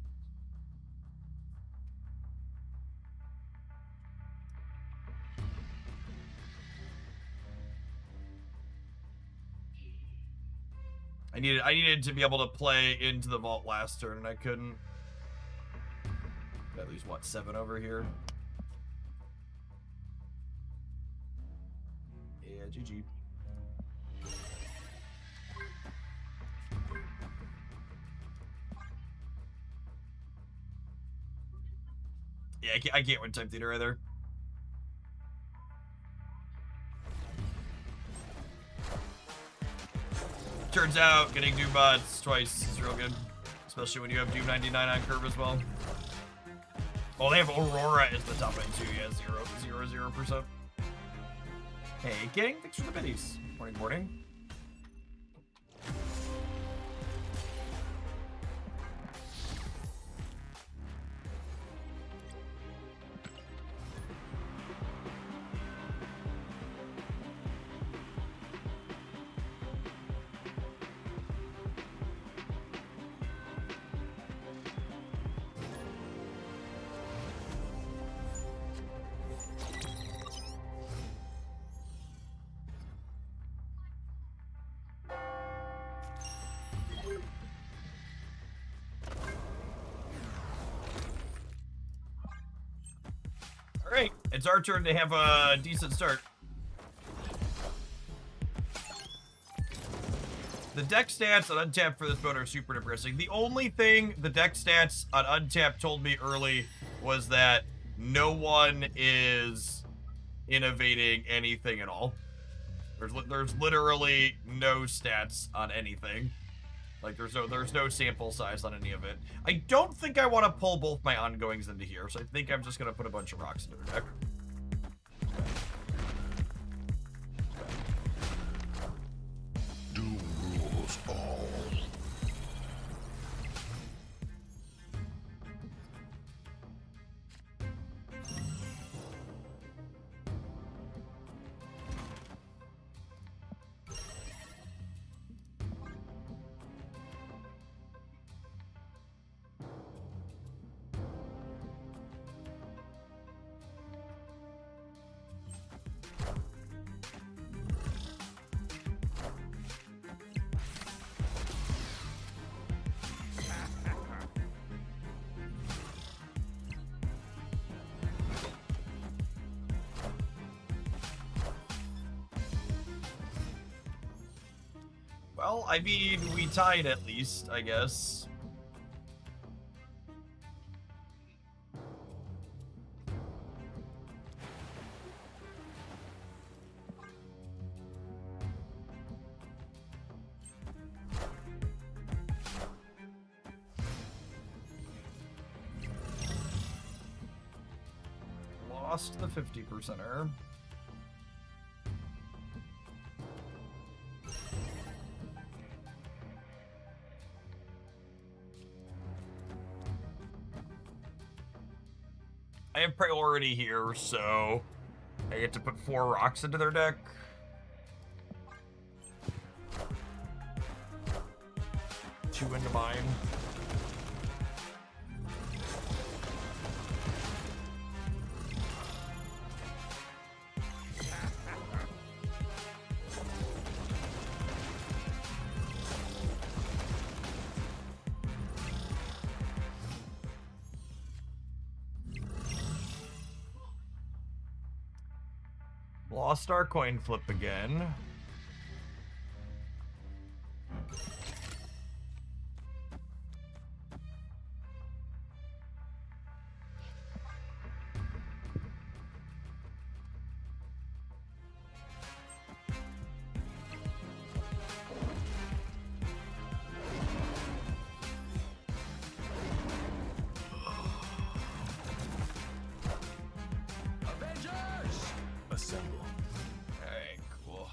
I needed to be able to play into the vault last turn, and I couldn't. At least what, 7 over here? Yeah, GG. Yeah, I can't win Time Theater either. Turns out getting Doombots twice is real good, especially when you have Doom 99 on curve as well. Oh, they have Aurora as the top end too. Yeah, 0%. Hey, gang, thanks for the biddies. Morning, morning. Alright, it's our turn to have a decent start. The deck stats on Untapped for this mode are super depressing. The only thing the deck stats on Untapped told me early was that no one is innovating anything at all. There's literally no stats on anything. Like, there's no sample size on any of it. I don't think I want to pull both my ongoings into here, so I think I'm just going to put a bunch of rocks into the deck. Doom rules all. Well, I mean, we tied at least, I guess. Lost the 50%er. I have priority here, so I get to put 4 rocks into their deck. Two into mine. Lost our coin flip again. Avengers! Assemble. Okay, cool.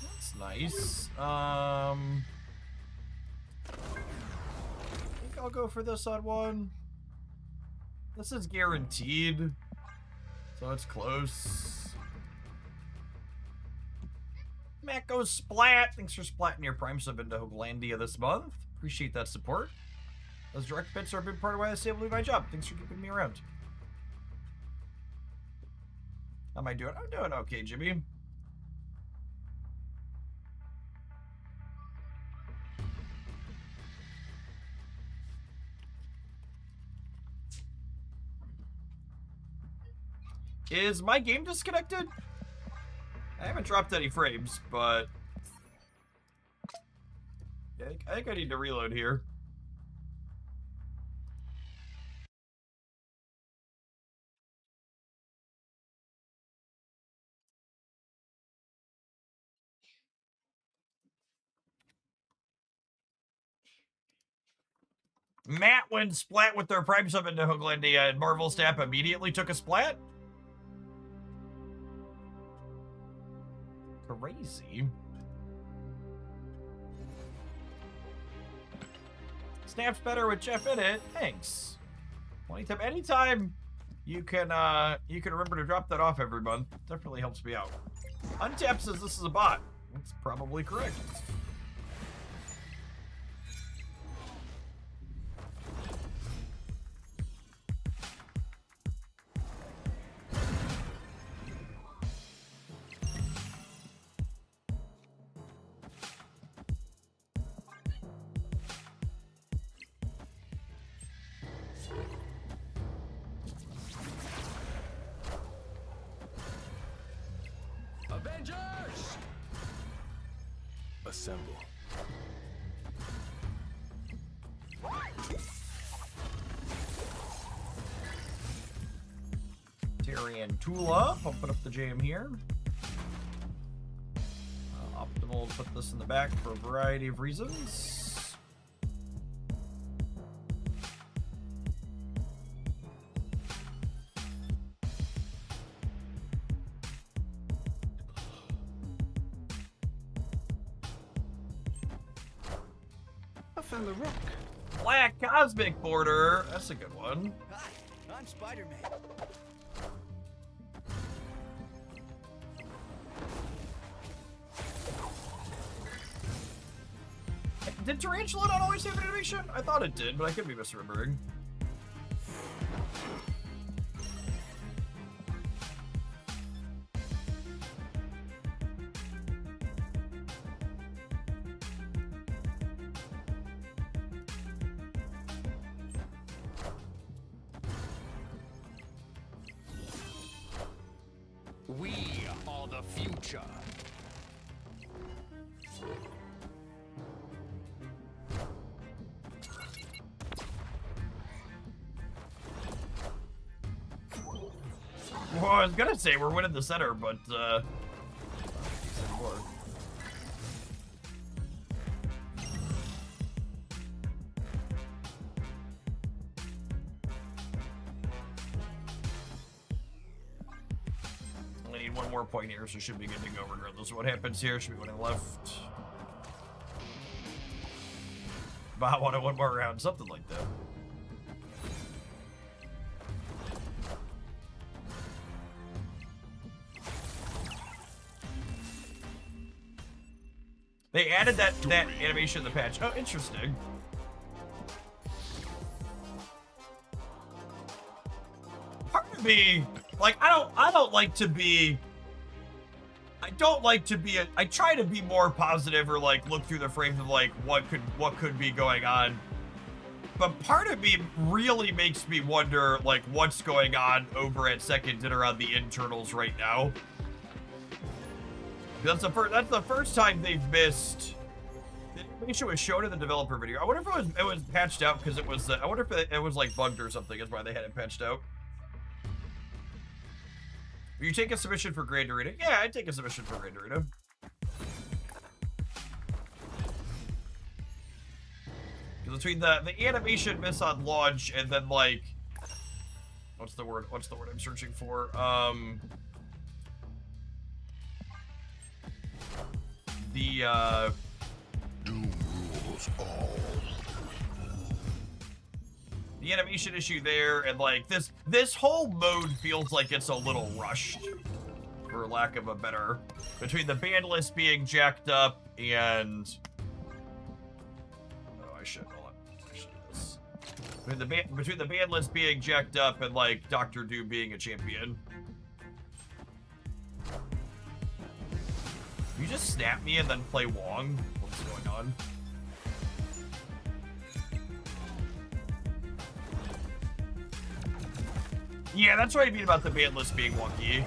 That's nice. I think I'll go for this on one. This is guaranteed, so it's close. Matt goes Splat. Thanks for splatting your Prime sub into Hoaglandia this month. Appreciate that support. Those direct bits are a big part of why I was able to do my job. Thanks for keeping me around. How am I doing? I'm doing okay, Jimmy. Is my game disconnected? I haven't dropped any frames, but yeah, I think I need to reload here. Matt, when splat with their Prime sub into Hoaglandia and Marvel Snap immediately took a splat? Crazy. Snaps better with Jeff in it. Thanks. Well, anytime you can remember to drop that off every month. Definitely helps me out. Untap says this is a bot. That's probably correct. Avengers! Assemble. Tyrion Tula, pumping up the jam here. Optimal to put this in the back for a variety of reasons. I found the rock. Black Cosmic Border. That's a good one. Hi, I'm Spider-Man. Did Tarantula not always have an animation? I thought it did, but I could be misremembering. We are the future. Well, I was gonna say we're winning the center, but more. I need one more point here, so should be good to go regardless of what happens here. Should be winning left. But I want one more round, something like that. They added that animation in the patch. Oh, interesting. Part of me, like, I don't like to be. I try to be more positive or like look through the frames of like what could be going on. But part of me really makes me wonder like what's going on over at Second Dinner on the internals right now. That's the first time they've missed. The animation was shown in the developer video. I wonder if it was patched out because it was. I wonder if it was like bugged or something. Is why they had it patched out. Will you take a submission for Grand Arena? Yeah, I'd take a submission for Grand Arena. Because between the animation miss on launch and then like, what's the word I'm searching for? Doom rules all. The animation issue there, and like this whole mode feels like it's a little rushed, for lack of a better, between the ban list being jacked up and I should do this. Between the ban list being jacked up and like Dr. Doom being a champion. You just snap me and then play Wong? What's going on? Yeah, that's what I mean about the ban list being wonky.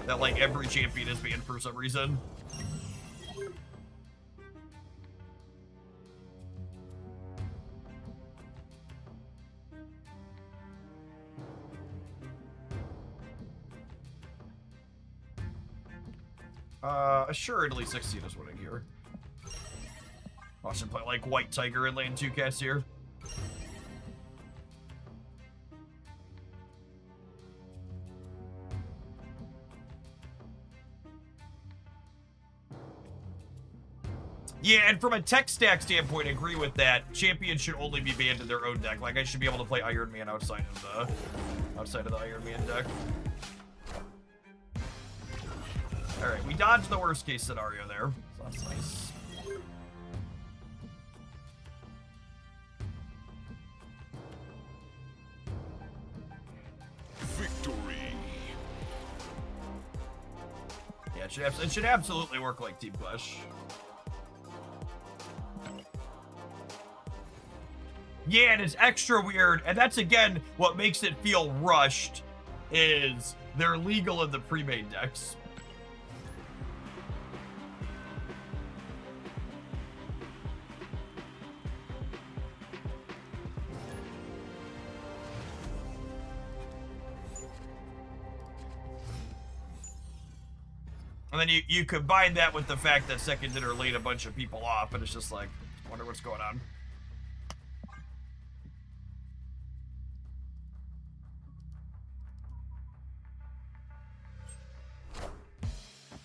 That like every champion is banned for some reason. Assuredly 16 is winning here. Watch him play like White Tiger and land 2 cats here. Yeah, and from a tech stack standpoint, I agree with that. Champions should only be banned in their own deck. Like, I should be able to play Iron Man outside of the Iron Man deck. Alright, we dodged the worst case scenario there. So that's nice. Victory. Yeah, it should absolutely work like Team Clash. Yeah, and it's extra weird, and that's again what makes it feel rushed, is they're legal in the pre-made decks. And then you combine that with the fact that Second Dinner laid a bunch of people off, and it's just like, wonder what's going on.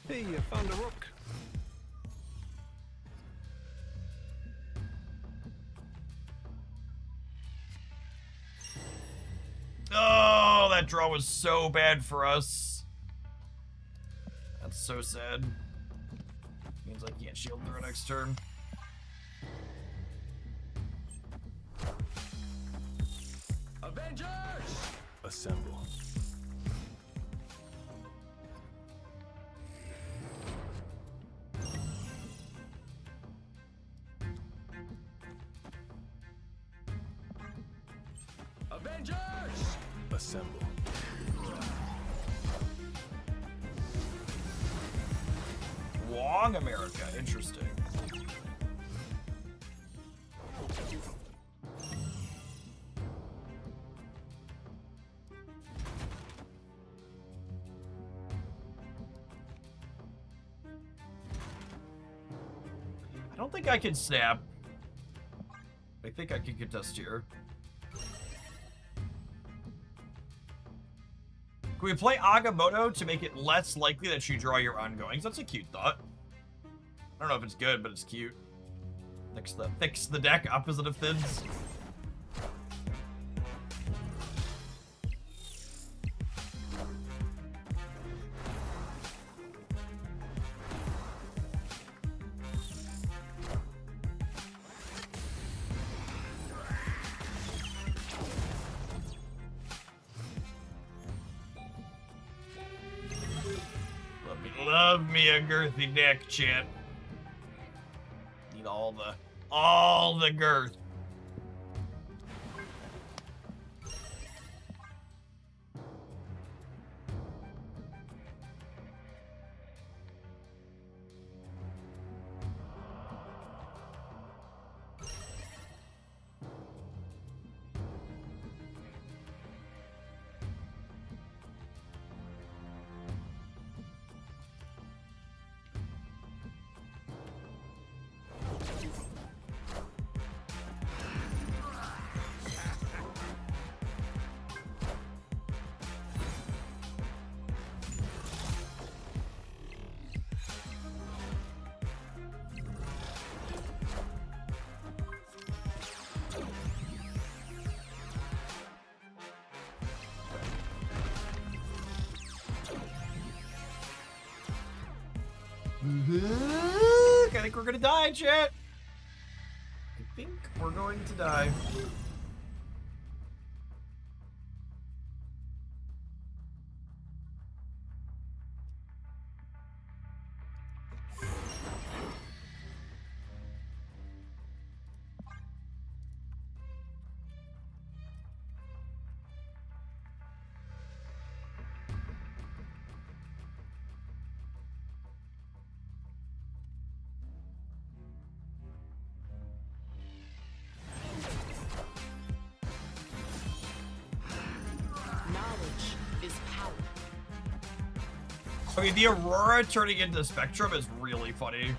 Hey, you found a rook. Oh, that draw was so bad for us. That's so sad. Means I can't shield through next turn. Avengers! Assemble. Avengers! Assemble. Wong America, interesting. I don't think I can snap. I think I can contest here. Can we play Agamotto to make it less likely that you draw your ongoings? That's a cute thought. I don't know if it's good, but it's cute. Fix the deck opposite of Thins. Love me a girthy deck, chat. Need all the girth. I think we're gonna die, chat. I think we're going to die. Knowledge is power. Okay, the Aurora turning into Spectrum is really funny.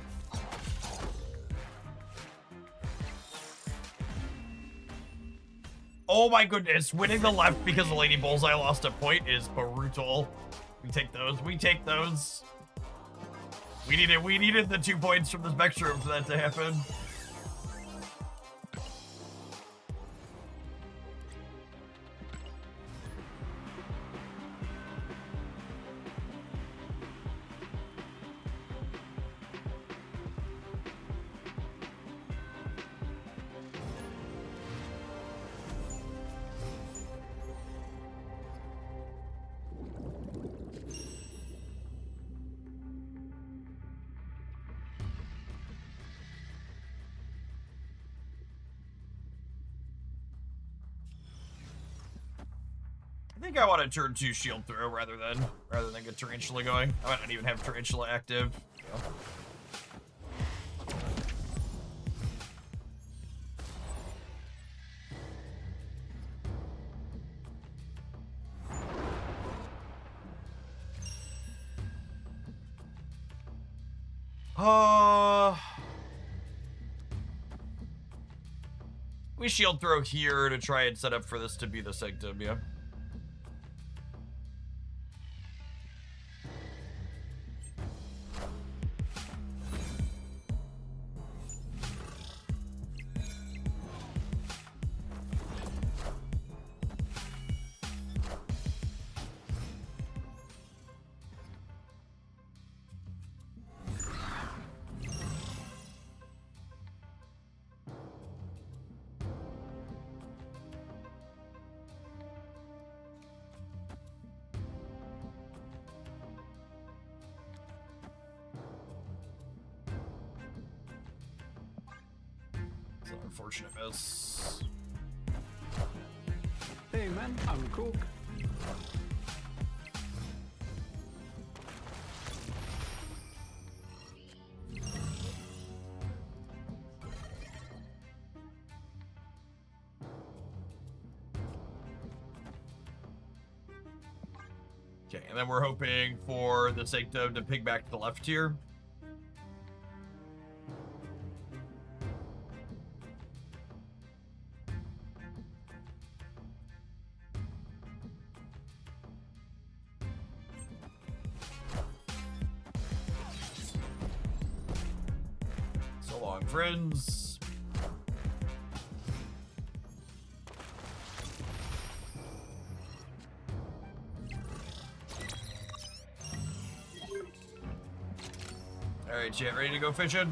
Oh my goodness, winning the left because the Lady Bullseye lost a point is brutal. We take those. We take those. We needed the 2 points from the Spectrum for that to happen. I think I want to turn 2 shield throw rather than get Tarantula going. I might not even have Tarantula active. We shield throw here to try and set up for this to be the Sanctum, yeah. It's an unfortunate miss. Hey man, I'm Cook. Okay, and then we're hoping for the Sanctum to ping back to the left here. So long, friends. All right, chat, ready to go fishing?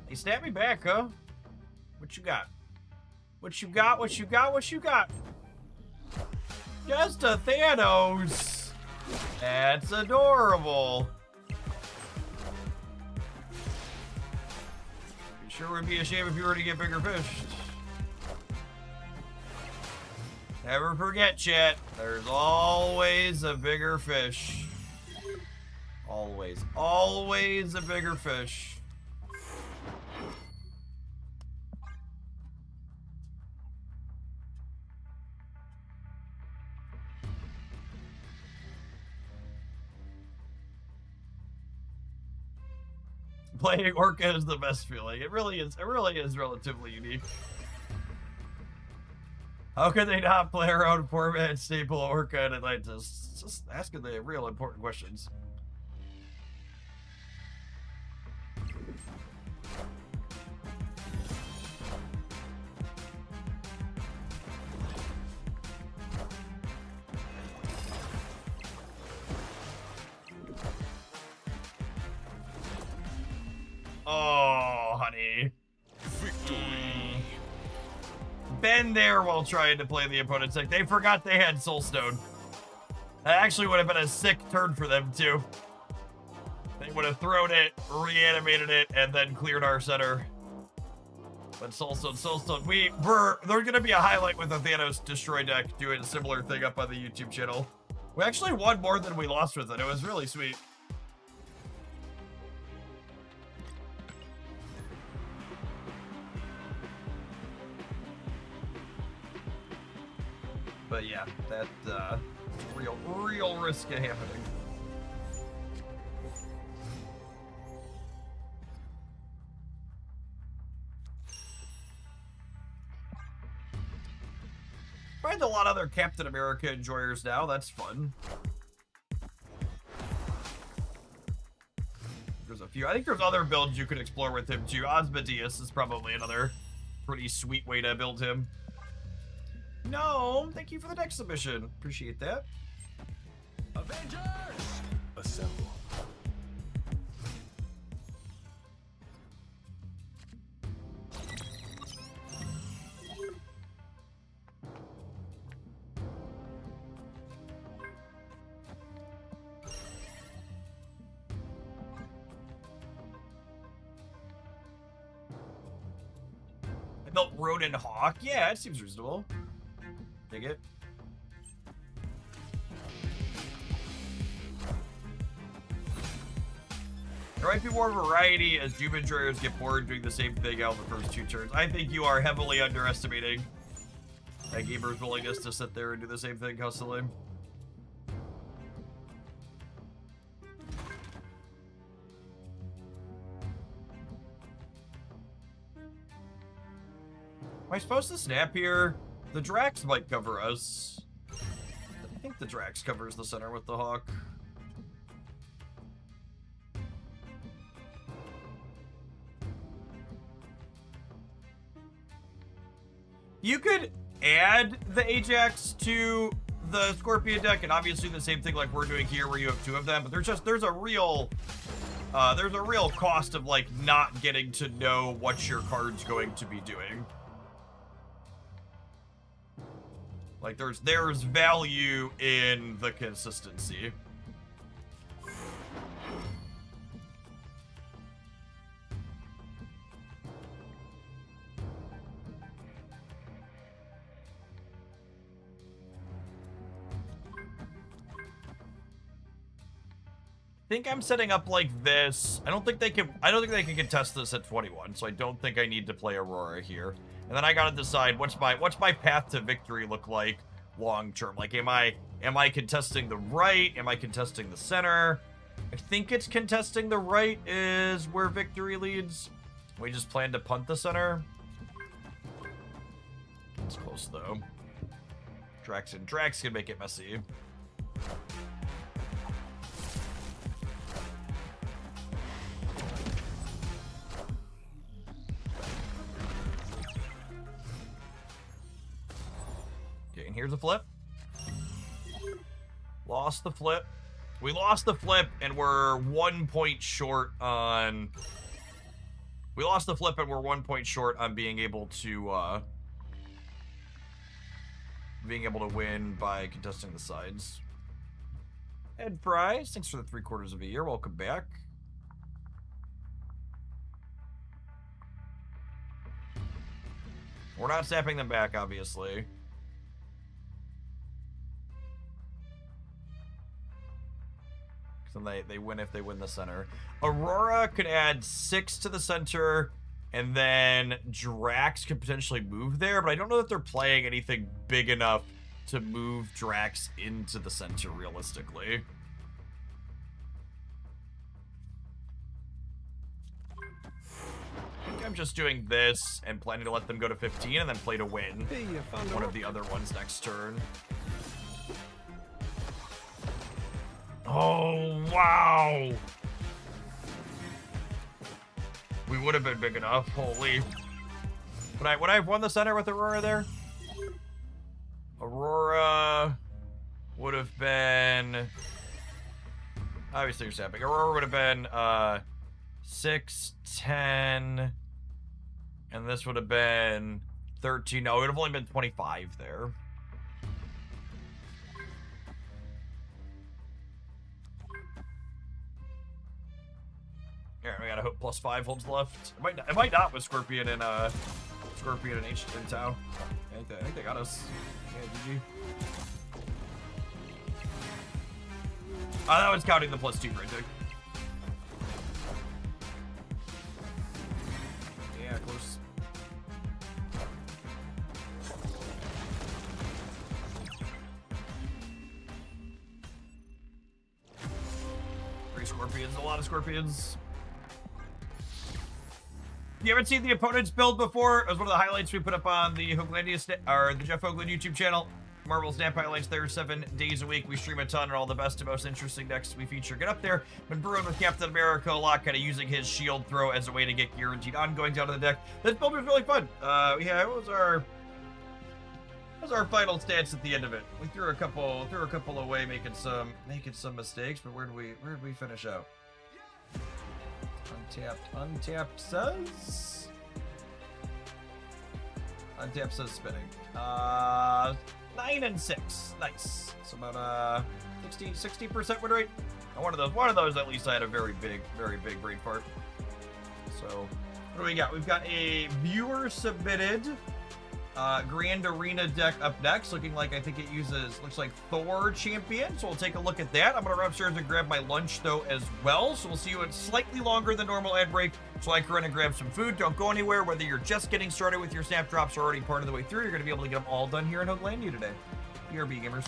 Hey, stab me back, huh? What you got? What you got? What you got? What you got? Just a Thanos. That's adorable. It sure would be a shame if you were to get bigger fish. Never forget, chat. There's always a bigger fish. Always. Always a bigger fish. Playing Orca is the best feeling. It really is. It really is relatively unique. How could they not play around format staple Orca in Atlantis? Just asking the real important questions. Oh, honey. Victory. Been there while trying to play the opponent's deck. They forgot they had Soulstone. That actually would have been a sick turn for them, too. They would have thrown it, reanimated it, and then cleared our center. But Soulstone. There's going to be a highlight with the Thanos Destroy deck doing a similar thing up on the YouTube channel. We actually won more than we lost with it. It was really sweet. But yeah, Real risk happening. Find a lot of other Captain America enjoyers now. That's fun. There's a few. I think there's other builds you could explore with him too. Osmodeus is probably another pretty sweet way to build him. No, thank you for the next submission. Appreciate that. Avengers! Assemble. I built Ronin Hawk. Yeah, it seems reasonable. Dig it. There might be more variety as Doom enjoyers get bored doing the same thing out the first 2 turns. I think you are heavily underestimating a gamer's willingness to sit there and do the same thing constantly. Am I supposed to snap here? The Drax might cover us. I think the Drax covers the center with the Hawk. You could add the Ajax to the Scorpion deck, and obviously the same thing like we're doing here where you have 2 of them, but there's a real cost of like not getting to know what your card's going to be doing. Like there's value in the consistency. I think I'm setting up like this. I don't think they can contest this at 21, so I don't think I need to play Aurora here. And then I gotta decide what's my path to victory look like long term. Like am I contesting the right? Am I contesting the center? I think it's contesting the right is where victory leads. We just plan to punt the center. It's close though. Drax can make it messy. Okay, and here's a flip. Lost the flip. We lost the flip, and we're 1 point short on... We lost the flip, and we're 1 point short on being able to win by contesting the sides. Ed Fries, thanks for the 3/4 of a year. Welcome back. We're not snapping them back, obviously. And they win if they win the center. Aurora could add 6 to the center, and then Drax could potentially move there, but I don't know that they're playing anything big enough to move Drax into the center realistically. I think I'm just doing this and planning to let them go to 15 and then play to win Hey, you found one a of the other ones next turn. Oh, wow. We would have been big enough. Holy. Would I have won the center with Aurora there? Aurora would have been... Obviously you're snapping. Aurora would have been 6, 10, and this would have been 13. No, it would have only been 25 there. Here, we gotta hope +5 holds left. It might not with Scorpion and H and Tau. I think they got us. Yeah, GG. Oh, that was counting the +2 printing. Yeah, close. scorpions. A lot of scorpions. If you haven't seen the opponent's build before, it was one of the highlights we put up on the or the Jeff Hoagland YouTube channel. Marvel Snap highlights there 7 days a week. We stream a ton, and all the best and most interesting decks we feature get up there. Been brewing with Captain America a lot, kind of using his shield throw as a way to get guaranteed ongoings out of the deck. This build was really fun. Yeah, what was our final stance at the end of it? We threw a couple away, making some mistakes. But where did we finish out? Untapped says. Untapped says spinning. 9 and 6. Nice. So about 60% win rate. One of those at least I had a very big brain fart. So what do we got? We've got a viewer submitted Grand Arena deck up next, looking like I think it looks like Thor champion. So we'll take a look at that. I'm gonna run upstairs and grab my lunch though as well. So we'll see you in slightly longer than normal ad break. So I can run and grab some food. Don't go anywhere. Whether you're just getting started with your snap drops or already part of the way through, you're gonna be able to get them all done here in Hoaglandia today. BRB gamers.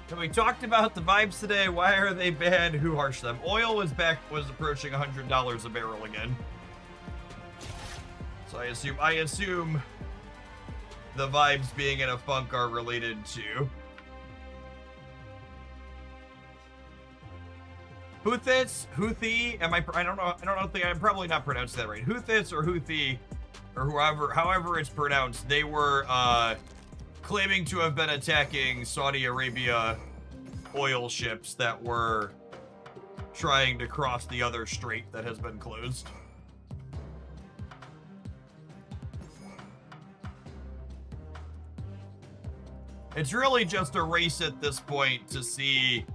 And we talked about the vibes today. Why are they bad? Who harshed them? Oil was approaching $100 a barrel again. So I assume the vibes being in a funk are related to Houthi. I don't know. I'm probably not pronouncing that right. Houthis or Houthi, or however it's pronounced. They were claiming to have been attacking Saudi Arabia oil ships that were trying to cross the other strait that has been closed. It's really just a race at this point to see,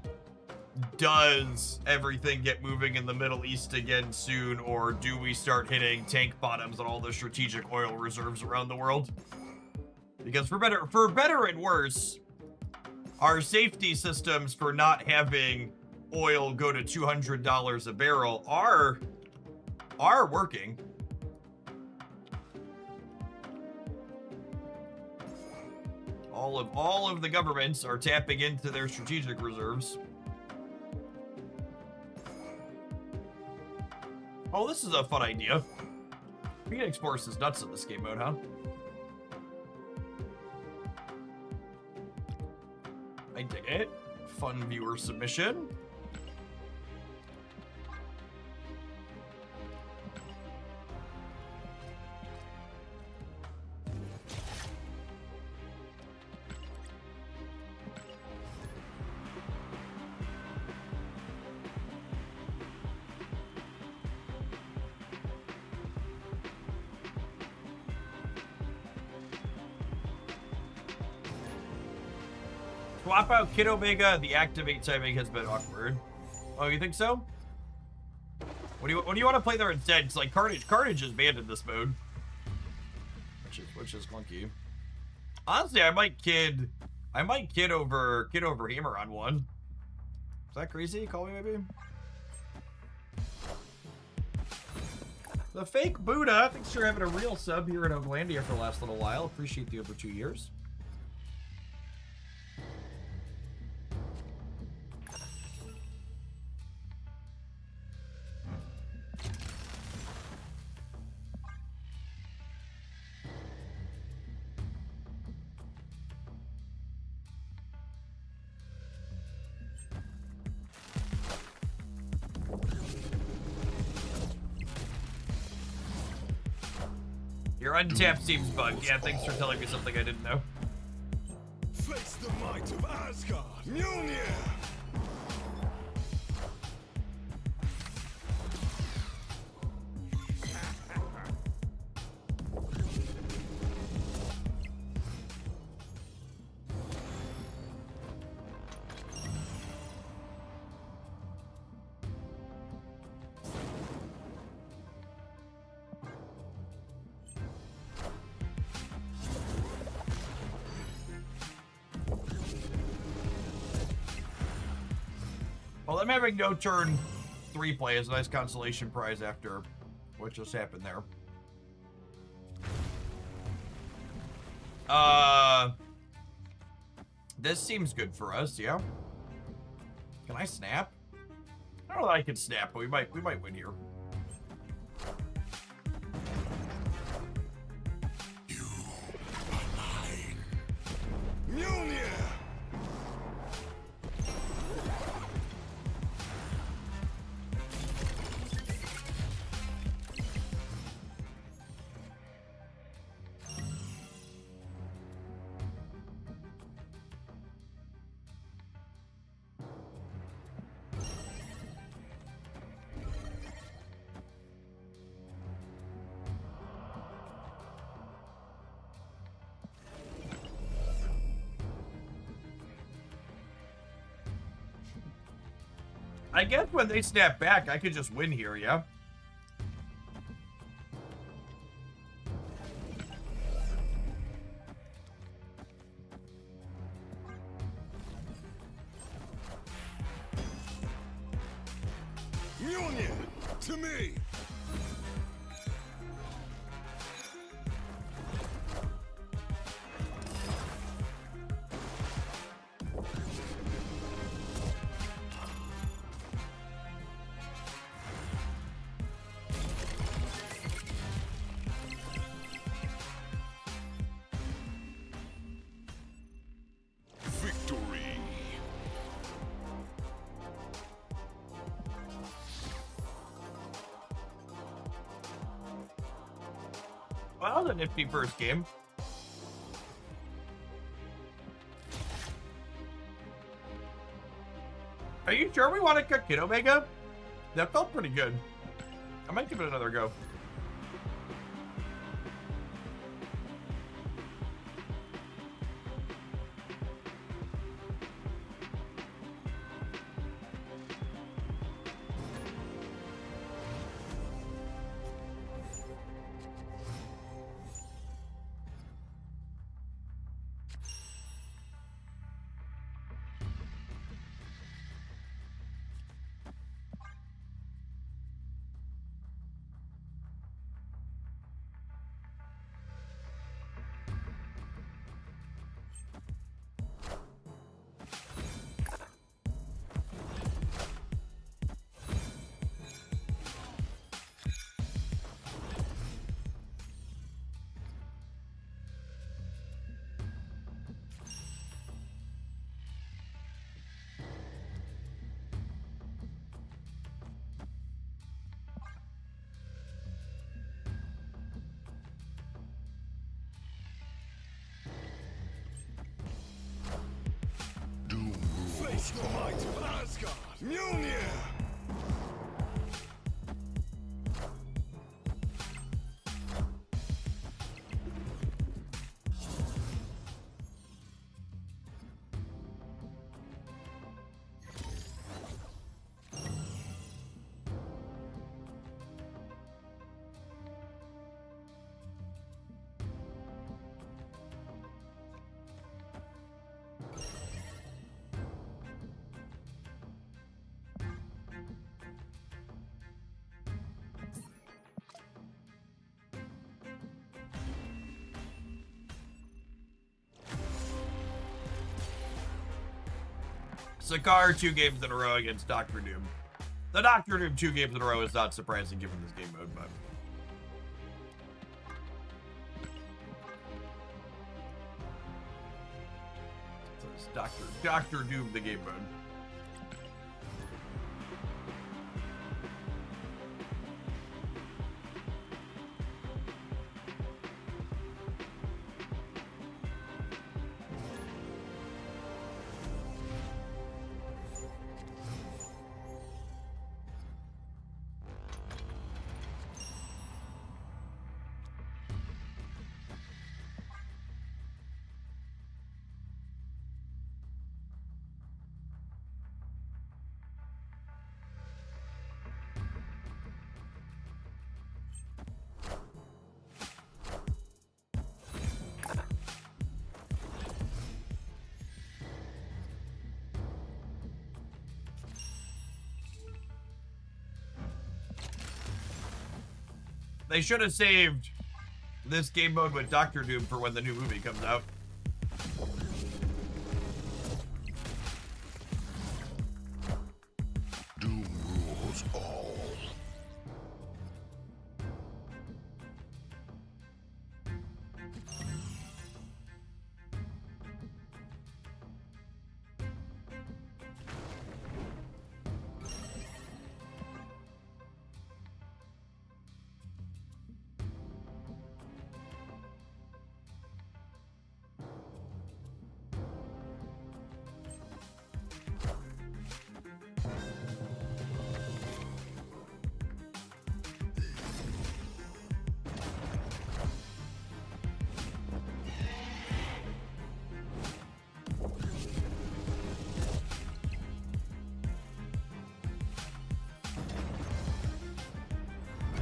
does everything get moving in the Middle East again soon, or do we start hitting tank bottoms on all the strategic oil reserves around the world? Because for better and worse, our safety systems for not having oil go to $200 a barrel are working. All of the governments are tapping into their strategic reserves. Oh, this is a fun idea. Phoenix Force is nuts in this game mode, huh? I dig it. Fun viewer submission. Swap out Kid Omega. The activate timing has been awkward. Oh, you think so? What do you want to play there instead? It's like Carnage is banned in this mode, which is clunky. Honestly, I might kid over Hammer on one. Is that crazy? Call me maybe. The fake Buddha. Thanks for having a real sub here in Oaklandia for the last little while. Appreciate the over 2 years. Your untapped seems bugged. Yeah, thanks for telling me something I didn't know. Face the might of Asgard. Mjolnir! Well, I'm having no turn 3 play is a nice consolation prize after what just happened there. This seems good for us, yeah. Can I snap? I don't know that I can snap, but we might win here. You are mine. Mjolnir! I guess when they snap back, I could just win here, yeah? Mjolnir! To me! Victory. Well, the nifty first game. Are you sure we want to cut Kid Omega? That felt pretty good. I might give it another go. the might of Asgard! Mjolnir! Sakaar 2 games in a row against Doctor Doom. The Doctor Doom 2 games in a row is not surprising given this game mode, but so it's Doctor Doom the game mode. They should have saved this game mode with Doctor Doom for when the new movie comes out. Doom rules all.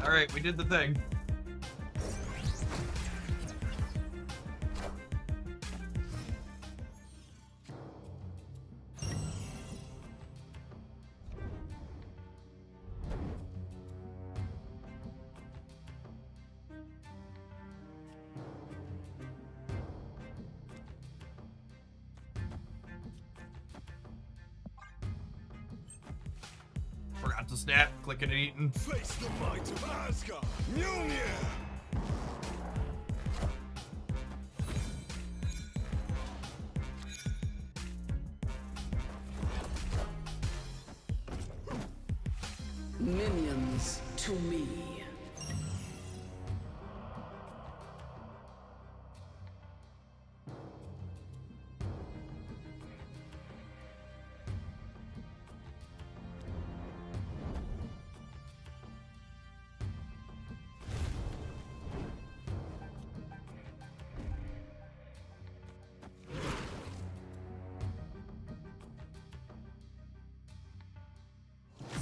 All right, we did the thing. Forgot to snap, clicking and eating. Face the might of Asgard! Mjolnir! Minions to me.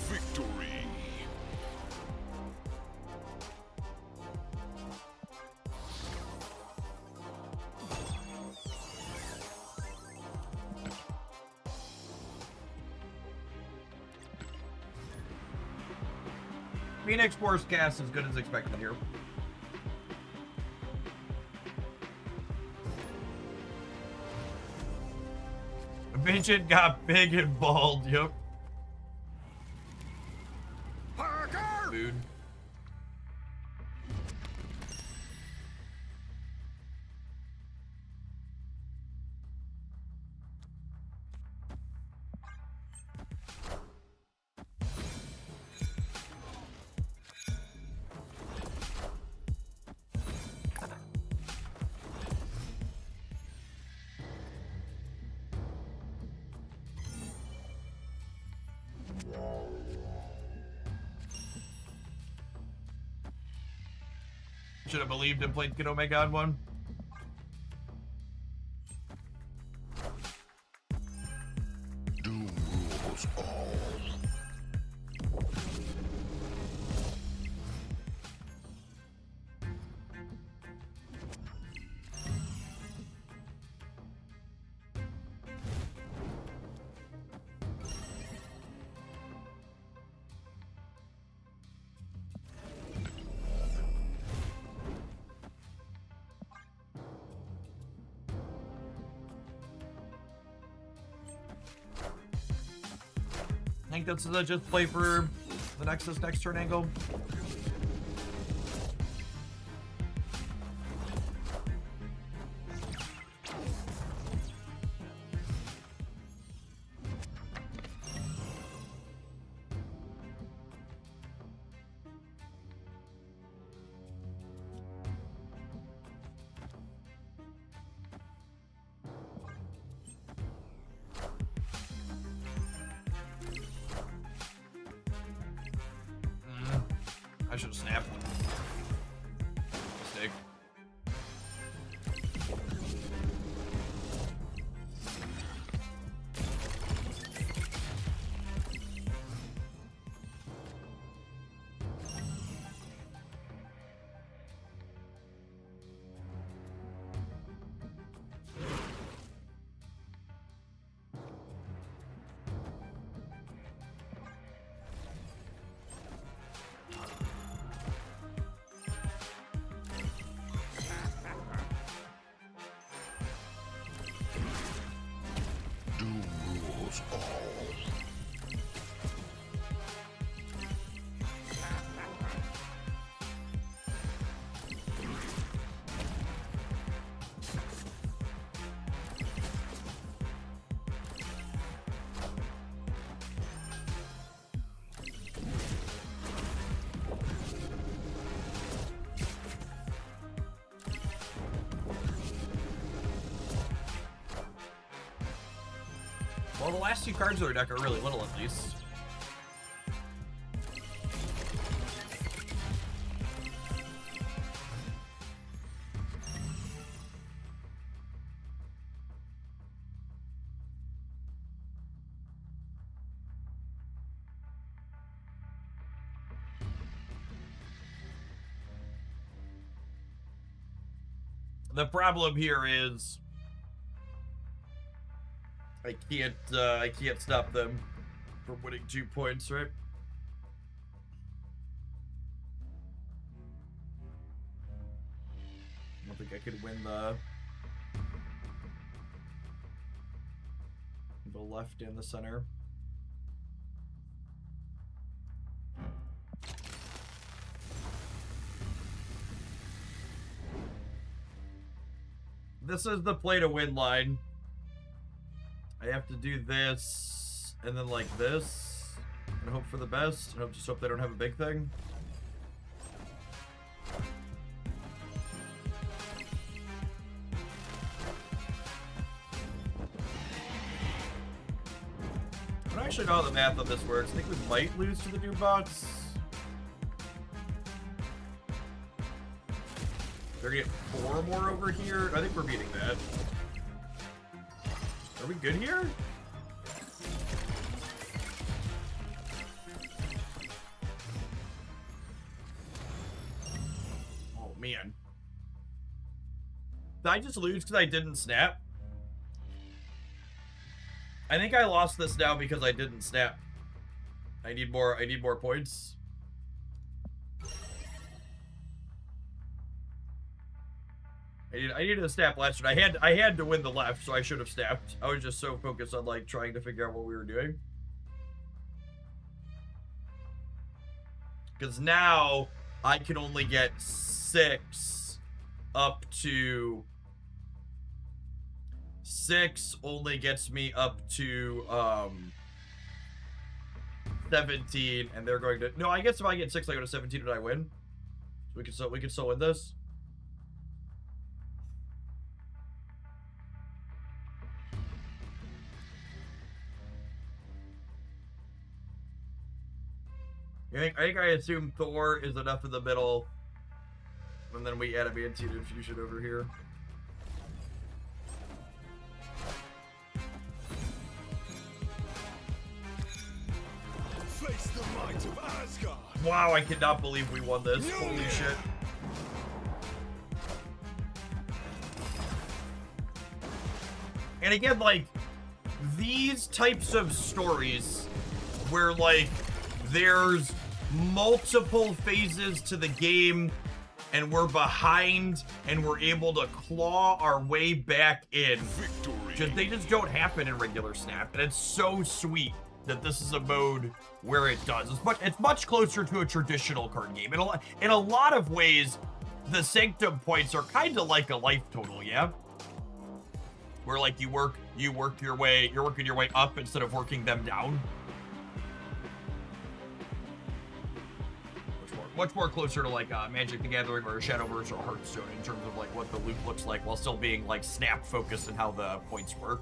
Victory. Phoenix Force cast as good as expected here. Vision got big and bald, yep. Dude. Should have believed and played Kid Omega on one. Doom rules all. I think this is a just play for the Nexus next turn angle. I should have snapped. Mistake. Doom rules all. Well, the last two cards of our deck are really little, at least. The problem here is I can't stop them from winning 2 points, right? I don't think I could win the left and the center. This is the play to win line. I have to do this, and then like this, and hope for the best, and just hope they don't have a big thing. I don't actually know how the math on this works. I think we might lose to the new bots. They're gonna get 4 more over here. I think we're beating that. Are we good here? Oh, man. Did I just lose because I didn't snap? I think I lost this now because I didn't snap. I need more points. I needed to snap last turn. I had to win the left, so I should have snapped. I was just so focused on like trying to figure out what we were doing. Because now I can only get 6 up to 6 only gets me up to 17, and they're going to no. I guess if I get 6, I go to 17, and I win. So we can still win this. I think I assume Thor is enough in the middle And then we Adamantine Infusion over here. Face the might of Asgard. Wow, I cannot believe we won this. Holy shit. And again, like, these types of stories where, like, there's multiple phases to the game and we're behind and we're able to claw our way back in. Victory. They just don't happen in regular Snap, and it's so sweet that this is a mode where it does. It's much closer to a traditional card game. In a lot of ways, the Sanctum points are kind of like a life total, yeah? Where like you're working your way up instead of working them down. Much more closer to like Magic the Gathering or Shadowverse or Hearthstone in terms of like what the loop looks like while still being like Snap focused and how the points work.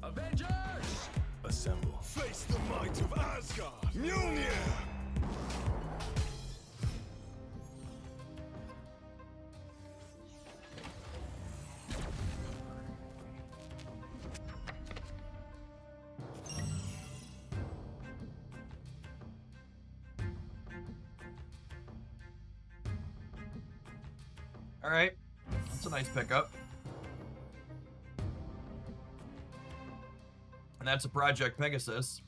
Avengers! Assemble. Face the might of Asgard. Mjolnir. All right, that's a nice pickup. And that's a Project Pegasus.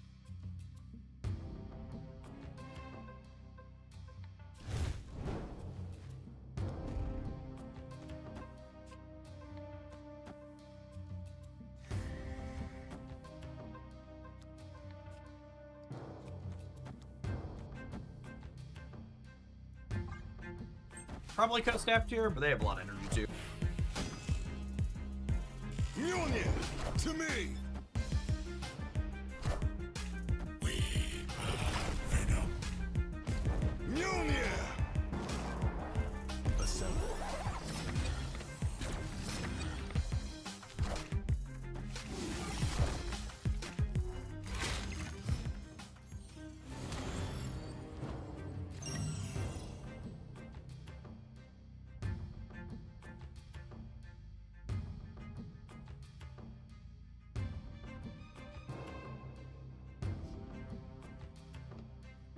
Probably could have snapped here, but they have a lot of energy too. Mjolnir. To me. Mjolnir. Assemble.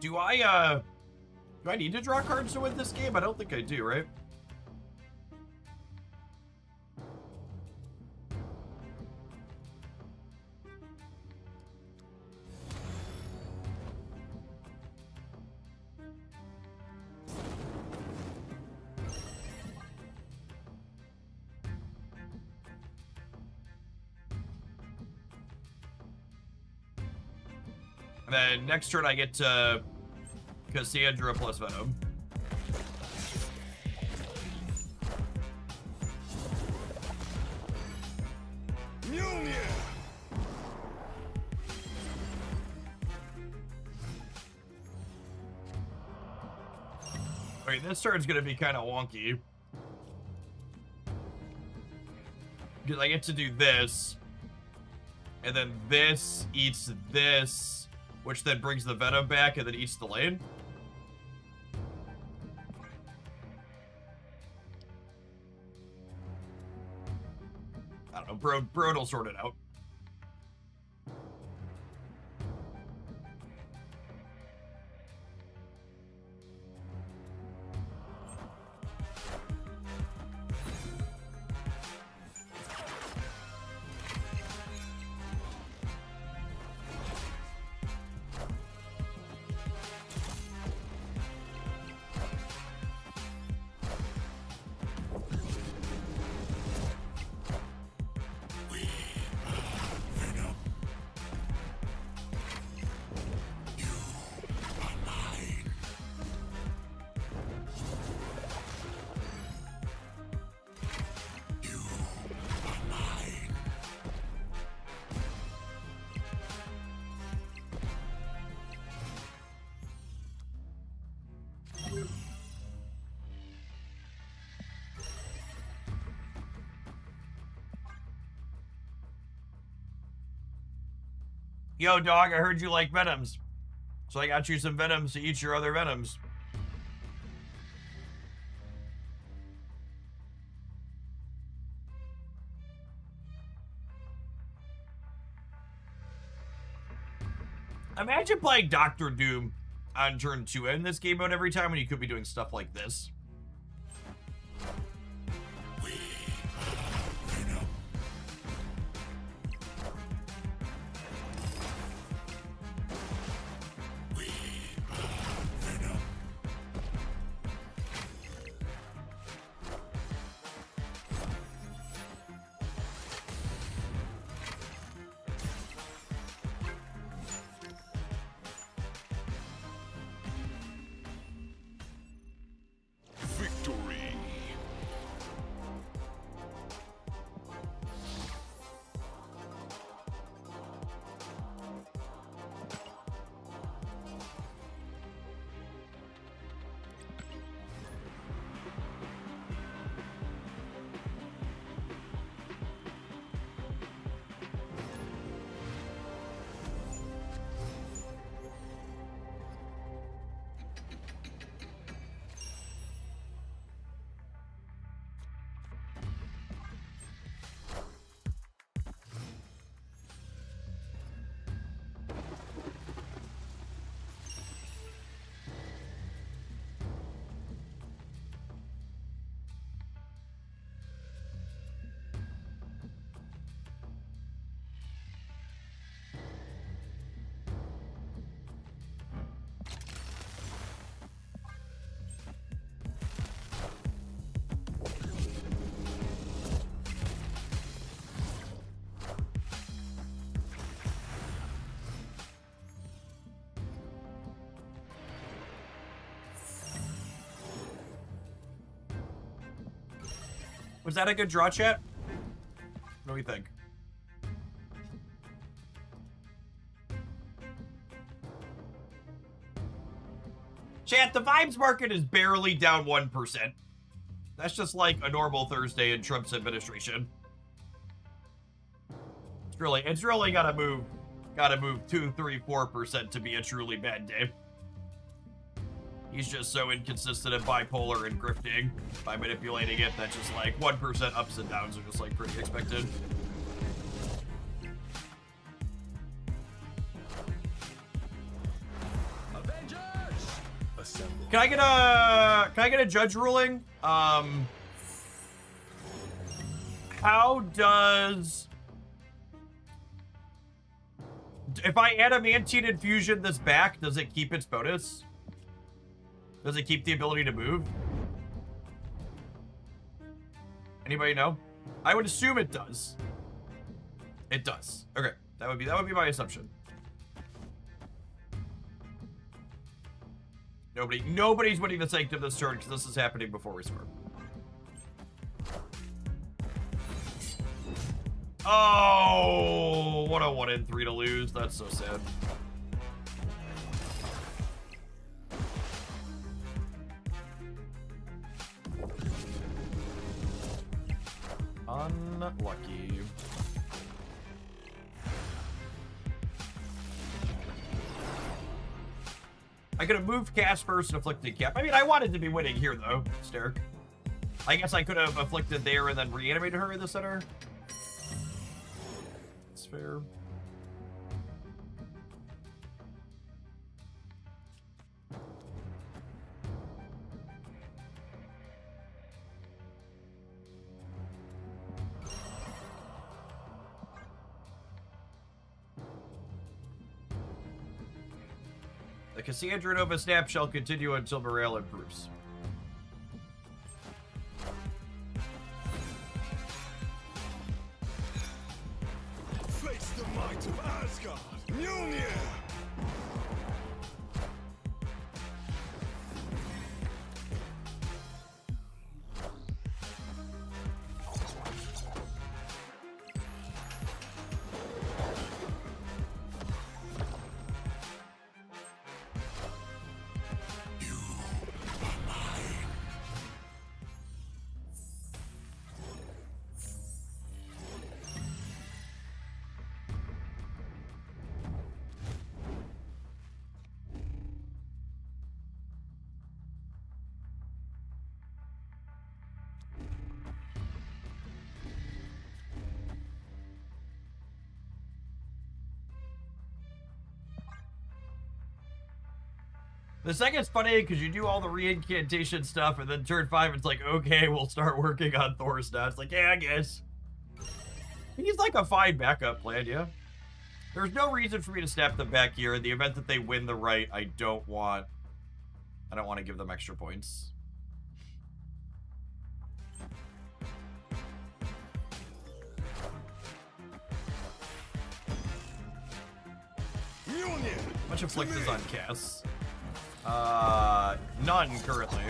Do I need to draw cards to win this game? I don't think I do, right? And then next turn I get to Cassandra plus Venom. Mjolnir. Okay, this turn's gonna be kind of wonky. Because I get to do this. And then this eats this, which then brings the Venom back and then eats the lane. I don't know, Broad will sort it out. Yo, dog, I heard you like Venoms. So I got you some Venoms to eat your other Venoms. Imagine playing Doctor Doom on turn 2 in this game mode every time when you could be doing stuff like this. Victory. Was that a good draw, chat? What do we think? Chat, the Vibes market is barely down 1%. That's just like a normal Thursday in Trump's administration. It's really gotta move 2, 3, 4% to be a truly bad day. He's just so inconsistent and bipolar and grifting by manipulating it that just like 1% ups and downs are just like pretty expected. Avengers! Assemble. Can I get a judge ruling? How does, if I adamantine infusion this back, does it keep its bonus? Does it keep the ability to move? Anybody know? I would assume it does. It does. Okay, that would be my assumption. Nobody's winning the Sanctum this turn because this is happening before we start. Oh, what a 1 in 3 to lose. That's so sad. Unlucky. I could have moved cast first and afflicted cap. I mean, I wanted to be winning here, though, Sterk. I guess I could have afflicted there and then reanimated her in the center. That's fair. The Cassandra Nova snap shall continue until morale improves. Face the might of Asgard! Mjolnir! The second's funny because you do all the re-incantation stuff, and then turn 5, it's like, okay, we'll start working on Thor's now. It's like, yeah, I guess. He's like a fine backup plan, yeah. There's no reason for me to snap them back here. In the event that they win the right, I don't want to give them extra points. Union. Much afflict is on Cass. None currently.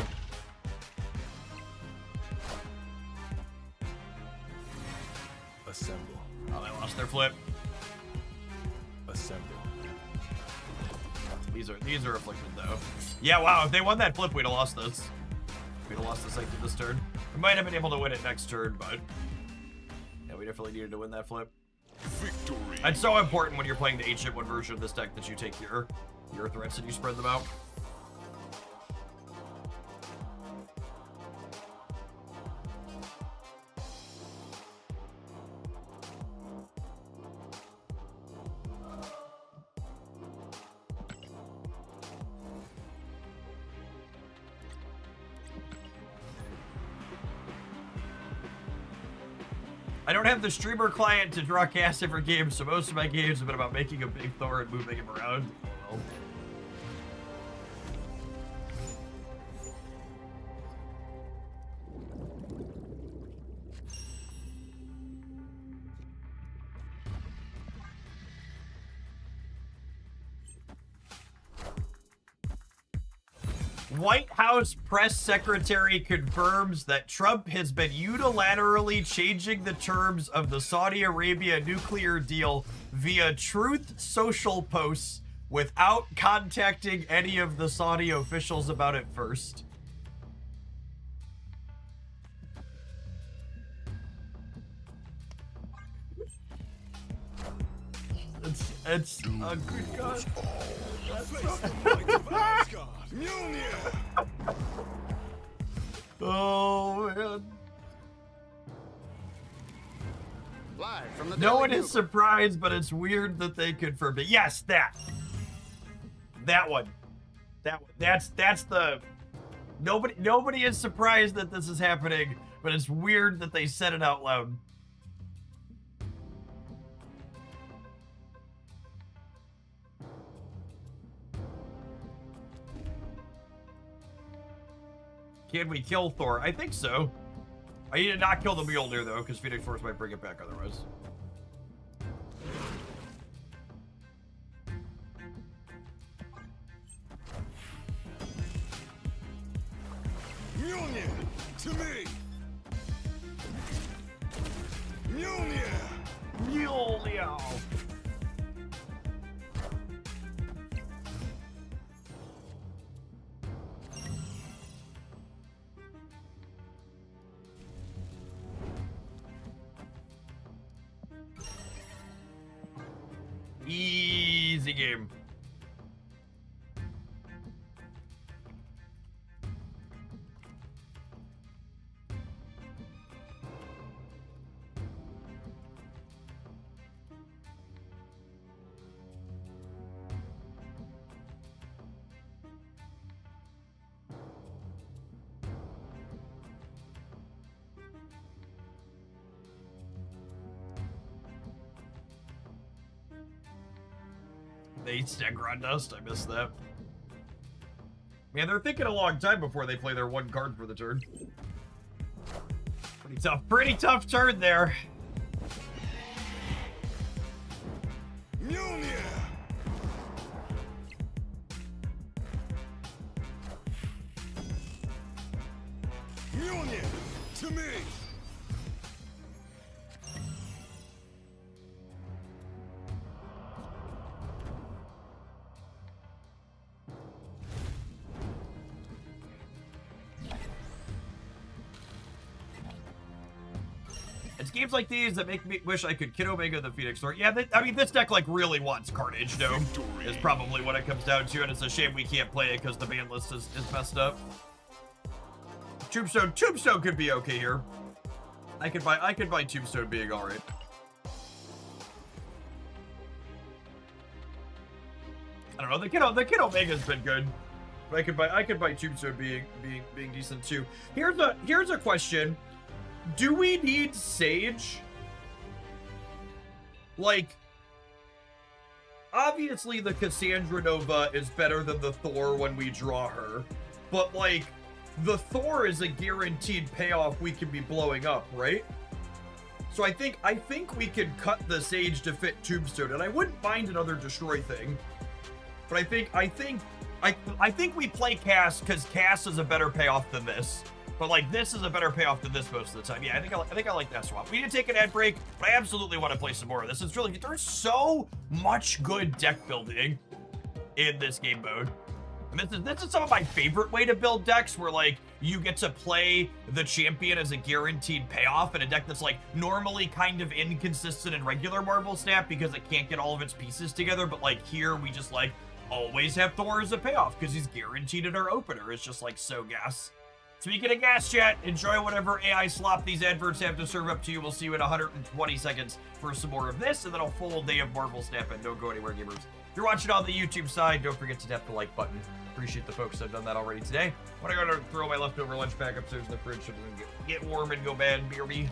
Assemble. Oh, they lost their flip. Assemble. These are afflicted though. Yeah, wow, if they won that flip, we'd have lost this. We'd have lost this like this turn. We might have been able to win it next turn, but yeah, we definitely needed to win that flip. Victory. It's so important when you're playing the 8-ship 1 version of this deck that you take your threats and you spread them out. I don't have the streamer client to draw cast every game, so most of my games have been about making a big Thor and moving him around. Oh well. White House press secretary confirms that Trump has been unilaterally changing the terms of the Saudi Arabia nuclear deal via Truth Social posts without contacting any of the Saudi officials about it first. It's a good god. Face the might of Asgard. Mjolnir. Oh man. Live from the No Daily one is Bugle. surprised, but it's weird that they confirmed it. Yes, that one. That's the nobody is surprised that this is happening, but it's weird that they said it out loud. Can we kill Thor? I think so. I need to not kill the Mjolnir though, because Phoenix Force might bring it back otherwise. Mjolnir. To me. Mjolnir. Mjolnir. Easy game. They stack Grandust. I missed that. Man, they're thinking a long time before they play their 1 card for the turn. Pretty tough turn there. Mjolnir. Mjolnir. To me. It's games like these that make me wish I could Kid Omega the Phoenix Thor. Yeah, I mean, this deck, like, really wants Carnage, though. Is probably what it comes down to, and it's a shame we can't play it because the ban list is messed up. Tombstone could be okay here. I could buy Tombstone being alright. I don't know, the Kid Omega's been good. I could buy Tombstone being decent too. Here's a question. Do we need Sage? Like, obviously the Cassandra Nova is better than the Thor when we draw her, but like, the Thor is a guaranteed payoff we can be blowing up, right? So I think we could cut the Sage to fit Tombstone, and I wouldn't mind another destroy thing. But I think we play Cass because Cass is a better payoff than this. But like, this is a better payoff than this most of the time. Yeah, I think I like that swap. We need to take an ad break, but I absolutely want to play some more of this. It's really, there's so much good deck building in this game mode. And this is some of my favorite way to build decks, where like you get to play the champion as a guaranteed payoff in a deck that's like normally kind of inconsistent in regular Marvel Snap because it can't get all of its pieces together. But like here, we just like always have Thor as a payoff because he's guaranteed at our opener. It's just like so gas. Speaking of gas, chat, enjoy whatever AI slop these adverts have to serve up to you. We'll see you in 120 seconds for some more of this, and then a full day of Marvel Snap, and don't go anywhere, gamers. If you're watching on the YouTube side, don't forget to tap the like button. Appreciate the folks that have done that already today. I'm gonna go throw my leftover lunch back upstairs in the fridge so it doesn't get warm and go bad, BRB.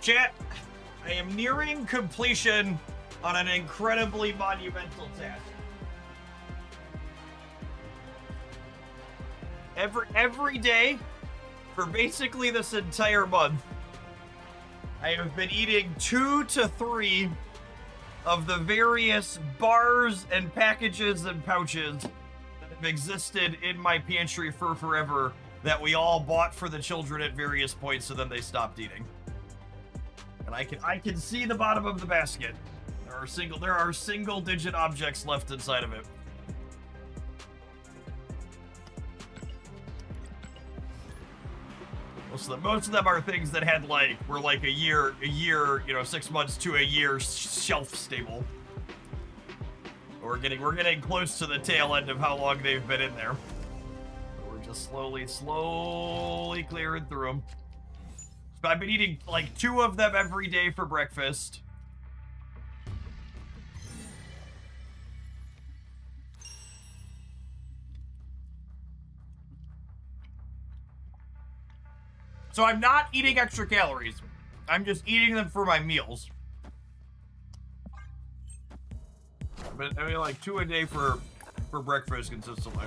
Chat, I am nearing completion on an incredibly monumental task. Every day, for basically this entire month, I have been eating 2 to 3 of the various bars and packages and pouches that have existed in my pantry for forever that we all bought for the children at various points, so then they stopped eating. And I can see the bottom of the basket. There are single digit objects left inside of it. Most of them are things that had were like a year, 6 months to a year shelf stable. We're getting close to the tail end of how long they've been in there. We're just slowly clearing through them. I've been eating like 2 of them every day for breakfast. So I'm not eating extra calories. I'm just eating them for my meals. But I mean, like 2 a day for breakfast consistently.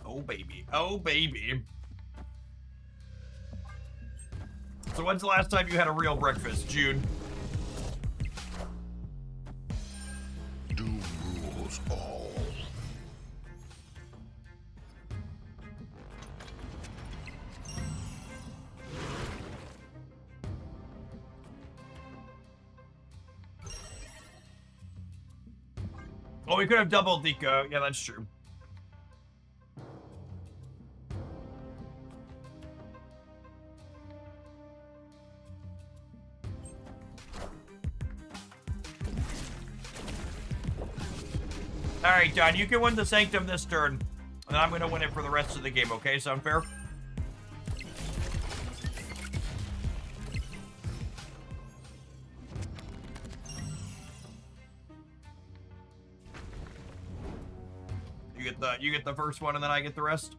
Oh baby, oh baby. So when's the last time you had a real breakfast, June? Doom rules all. Oh, we could have doubled the, yeah, that's true. Alright, Don, you can win the Sanctum this turn, and I'm gonna win it for the rest of the game, okay? Sound fair? You get the first one and then I get the rest.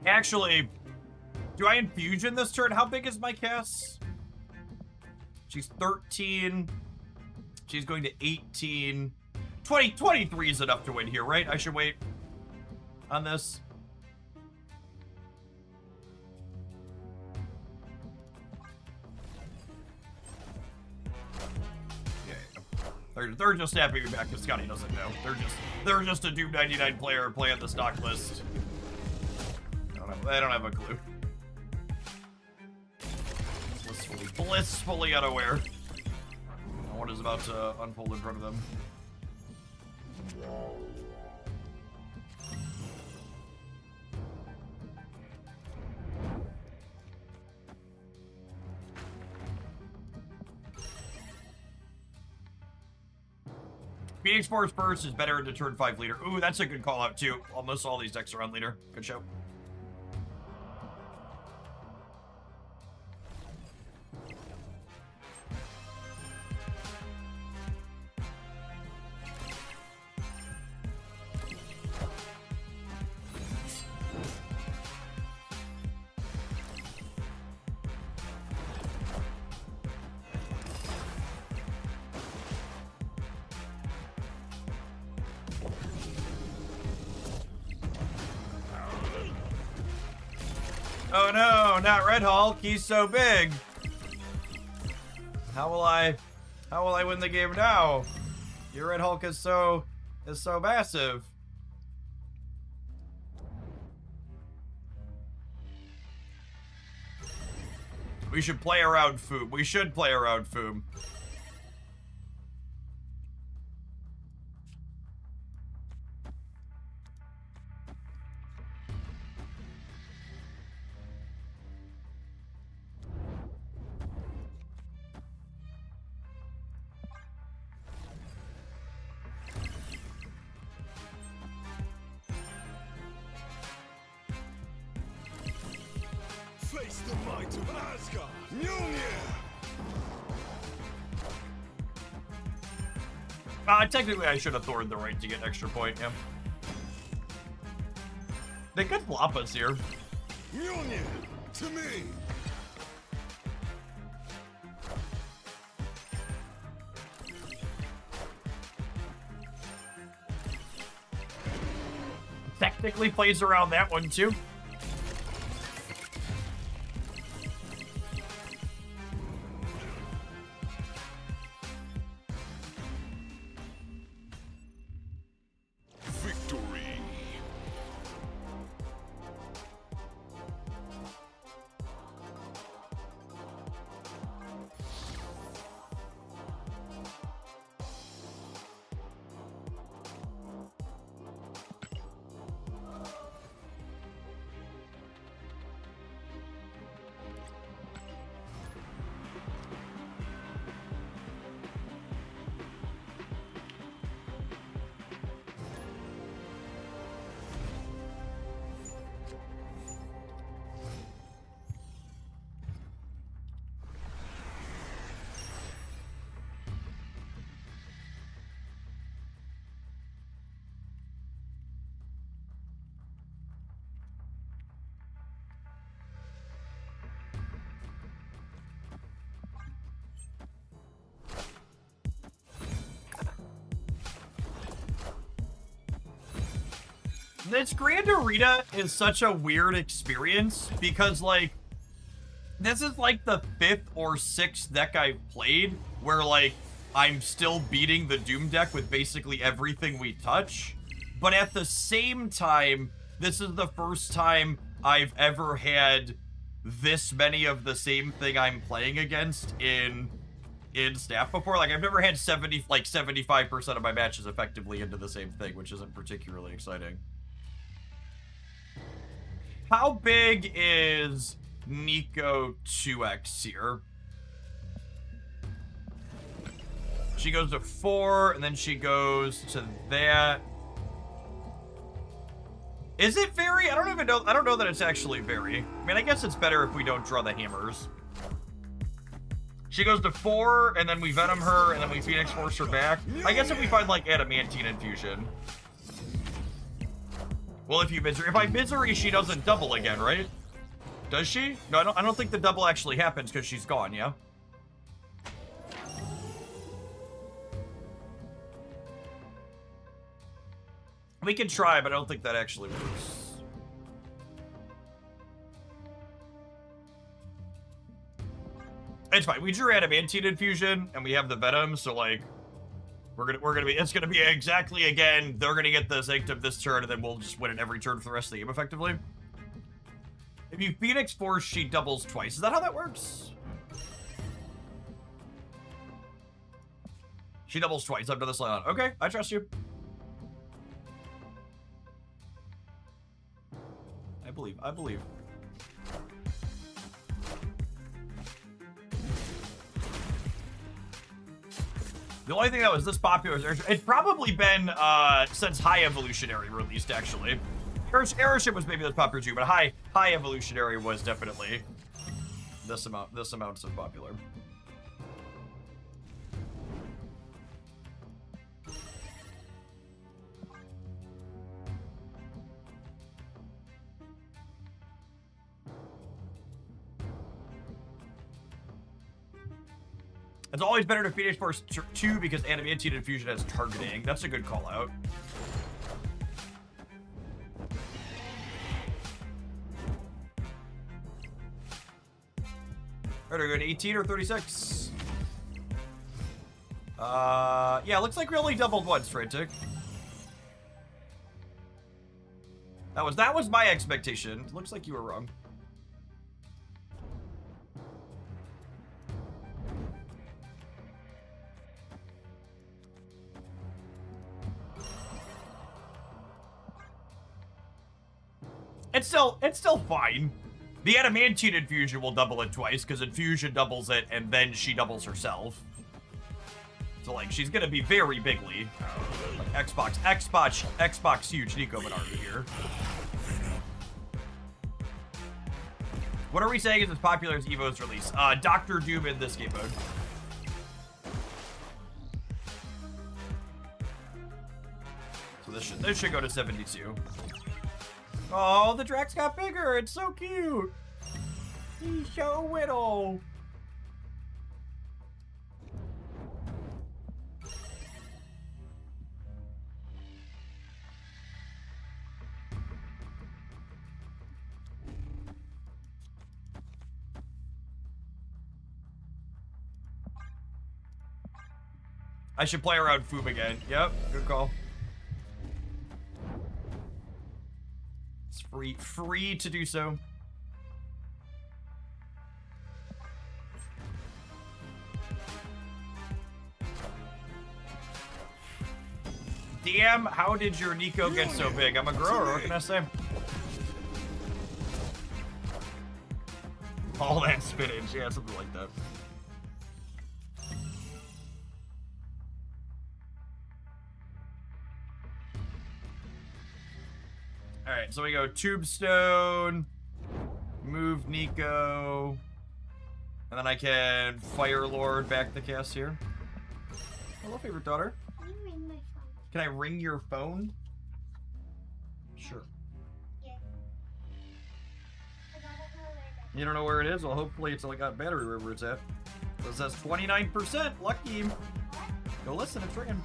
Actually, do I infusion this turn? How big is my Cass? She's 13. She's going to 18. 23 is enough to win here, right? I should wait on this. They're just snapping me back because Scotty doesn't know. They're just a Doom 99 player playing the stock list. I don't have a clue. Blissfully unaware of what is about to unfold in front of them. Phoenix Force Burst is better into turn 5 leader. Ooh, that's a good call out too. Almost all these decks are on leader. Good show. Oh no, not Red Hulk. He's so big. How will I win the game now? Your Red Hulk is so massive. We should play around Foom. We should play around Foom. Face the might of Asgard! Mjolnir! Technically, I should have thorned the right to get extra point, yeah. They could flop us here. Mjolnir! To me! Technically plays around that one, too. Victory! This Grand Arena is such a weird experience because, like, this is like the 5th or 6th deck I've played where, like, I'm still beating the Doom deck with basically everything we touch. But at the same time, this is the first time I've ever had this many of the same thing I'm playing against in staff before. Like, I've never had 75% of my matches effectively into the same thing, which isn't particularly exciting. How big is Nico 2x here? She goes to 4, and then she goes to that. Is it very? I don't even know. I don't know that it's actually very. I mean, I guess it's better if we don't draw the hammers. She goes to 4, and then we Venom her, and then we Phoenix Force her back. I guess if we find, like, Adamantine Infusion. Well, if I Misery, she doesn't double again, right? Does she? No, I don't think the double actually happens because she's gone, yeah? We can try, but I don't think that actually works. It's fine. We drew Adamantine Infusion, and we have the Venom, so like, it's gonna be exactly again. They're gonna get the Sanctum this turn, and then we'll just win it every turn for the rest of the game, effectively. If you Phoenix Force, she doubles twice. Is that how that works? She doubles twice up to this line. Okay, I trust you. I believe. The only thing that was this popular is it's probably been since High Evolutionary released, actually. Airship was maybe this popular too, but High Evolutionary was definitely this amount so popular. It's always better to Phoenix Force 2 because Adamantine Infusion has targeting. That's a good call out. Alright, are we going to 18 or 36? Yeah, looks like we only doubled once, Frantic. That was my expectation. Looks like you were wrong. It's still fine. The Adamantine Infusion will double it twice, because Infusion doubles it, and then she doubles herself. So, like, she's gonna be very bigly. Like, Xbox huge Nico Minardi here. What are we saying is as popular as Evo's release? Dr. Doom in this game mode. So this should go to 72. Oh, the Drax got bigger. It's so cute. He's so little. I should play around Foob again. Yep, good call. It's free to do so. Damn, how did your Nico get so big? I'm a grower, what can I say? All that spinach, yeah, something like that. Alright, so we go Tombstone, move Nico, and then I can Fire Lord back the cast here. Hello, favorite daughter. Can you ring my phone? Can I ring your phone? Sure. Yeah. I don't know where that You don't know where it is? Well, hopefully it's like got battery wherever it's at. So it says 29%. Lucky. Go listen, it's ringing.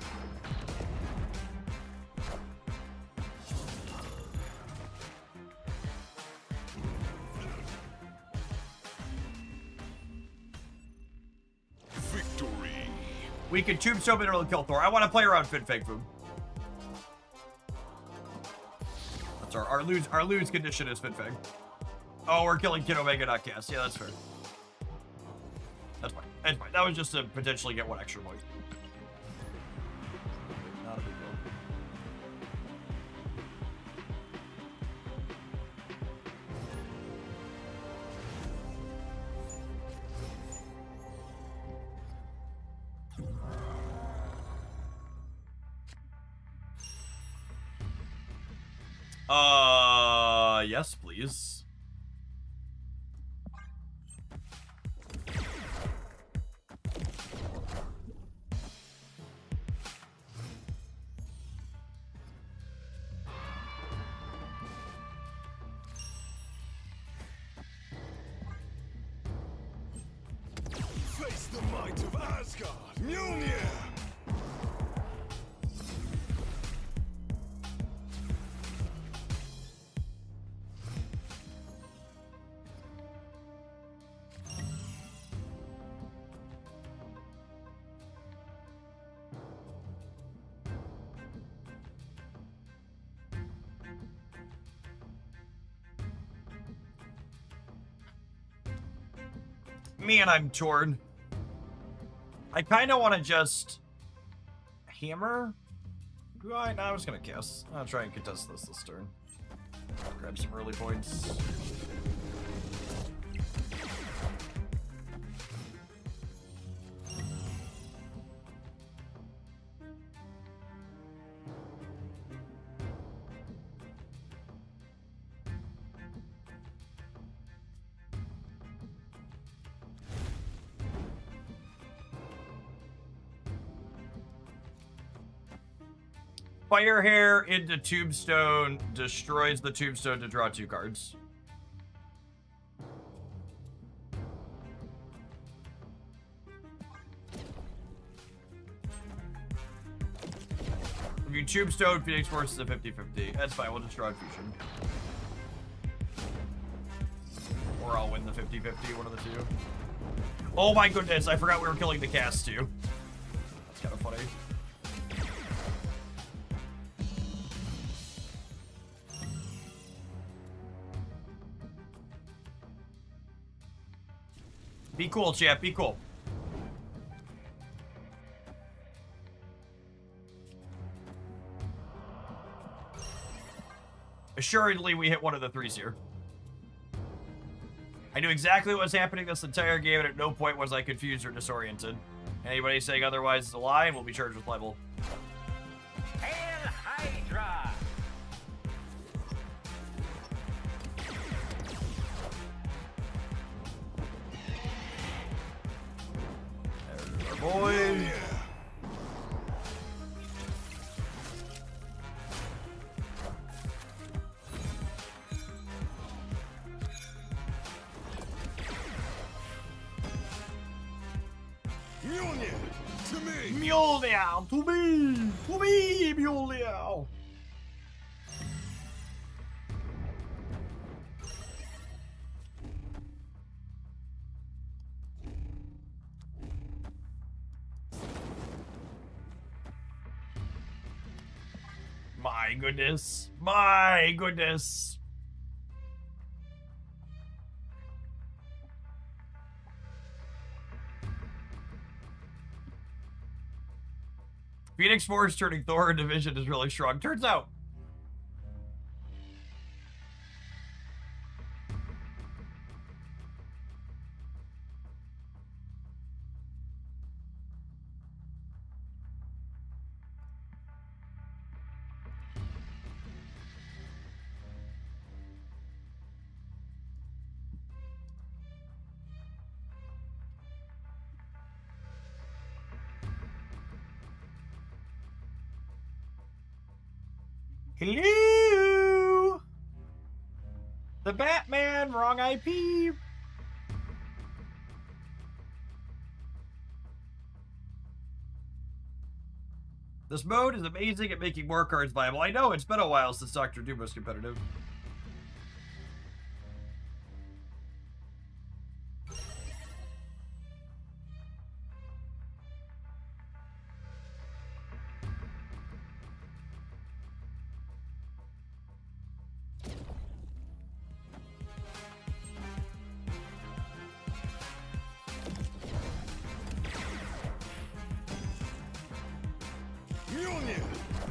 Victory. We can Tombstone and kill Thor. I want to play around Fin Fang Food. Our lose condition is Fin Fang. Oh, we're killing Kid Omega, not Cass. Yeah, that's fair. That's fine. That's fine. That was just to potentially get one extra point. Not a big deal. Yes, please. Face the might of Asgard! Mjolnir! Man, I'm torn. I kind of want to just hammer. Do I? No, I'm just gonna kiss. I'll try and contest this turn. Grab some early points. Fire Hair into Tombstone destroys the Tombstone to draw 2 cards. If you Tombstone, Phoenix Force is a 50-50. That's fine, we'll just draw Fusion. Or I'll win the 50-50, one of the two. Oh my goodness, I forgot we were killing the cast too. That's kind of funny. Be cool, chat. Be cool. Assuredly, we hit one of the 3s here. I knew exactly what was happening this entire game, and at no point was I confused or disoriented. Anybody saying otherwise is a lie and will be charged with libel. Hail Hydra! There's our boy. Mjolnir! To me! Mjolnir! To me! To me, Mjolnir! My goodness. My goodness. Phoenix Force turning Thor in Division is really strong. Turns out. Hello? The Batman, wrong IP. This mode is amazing at making more cards viable. I know, it's been a while since Dr. Doom was competitive.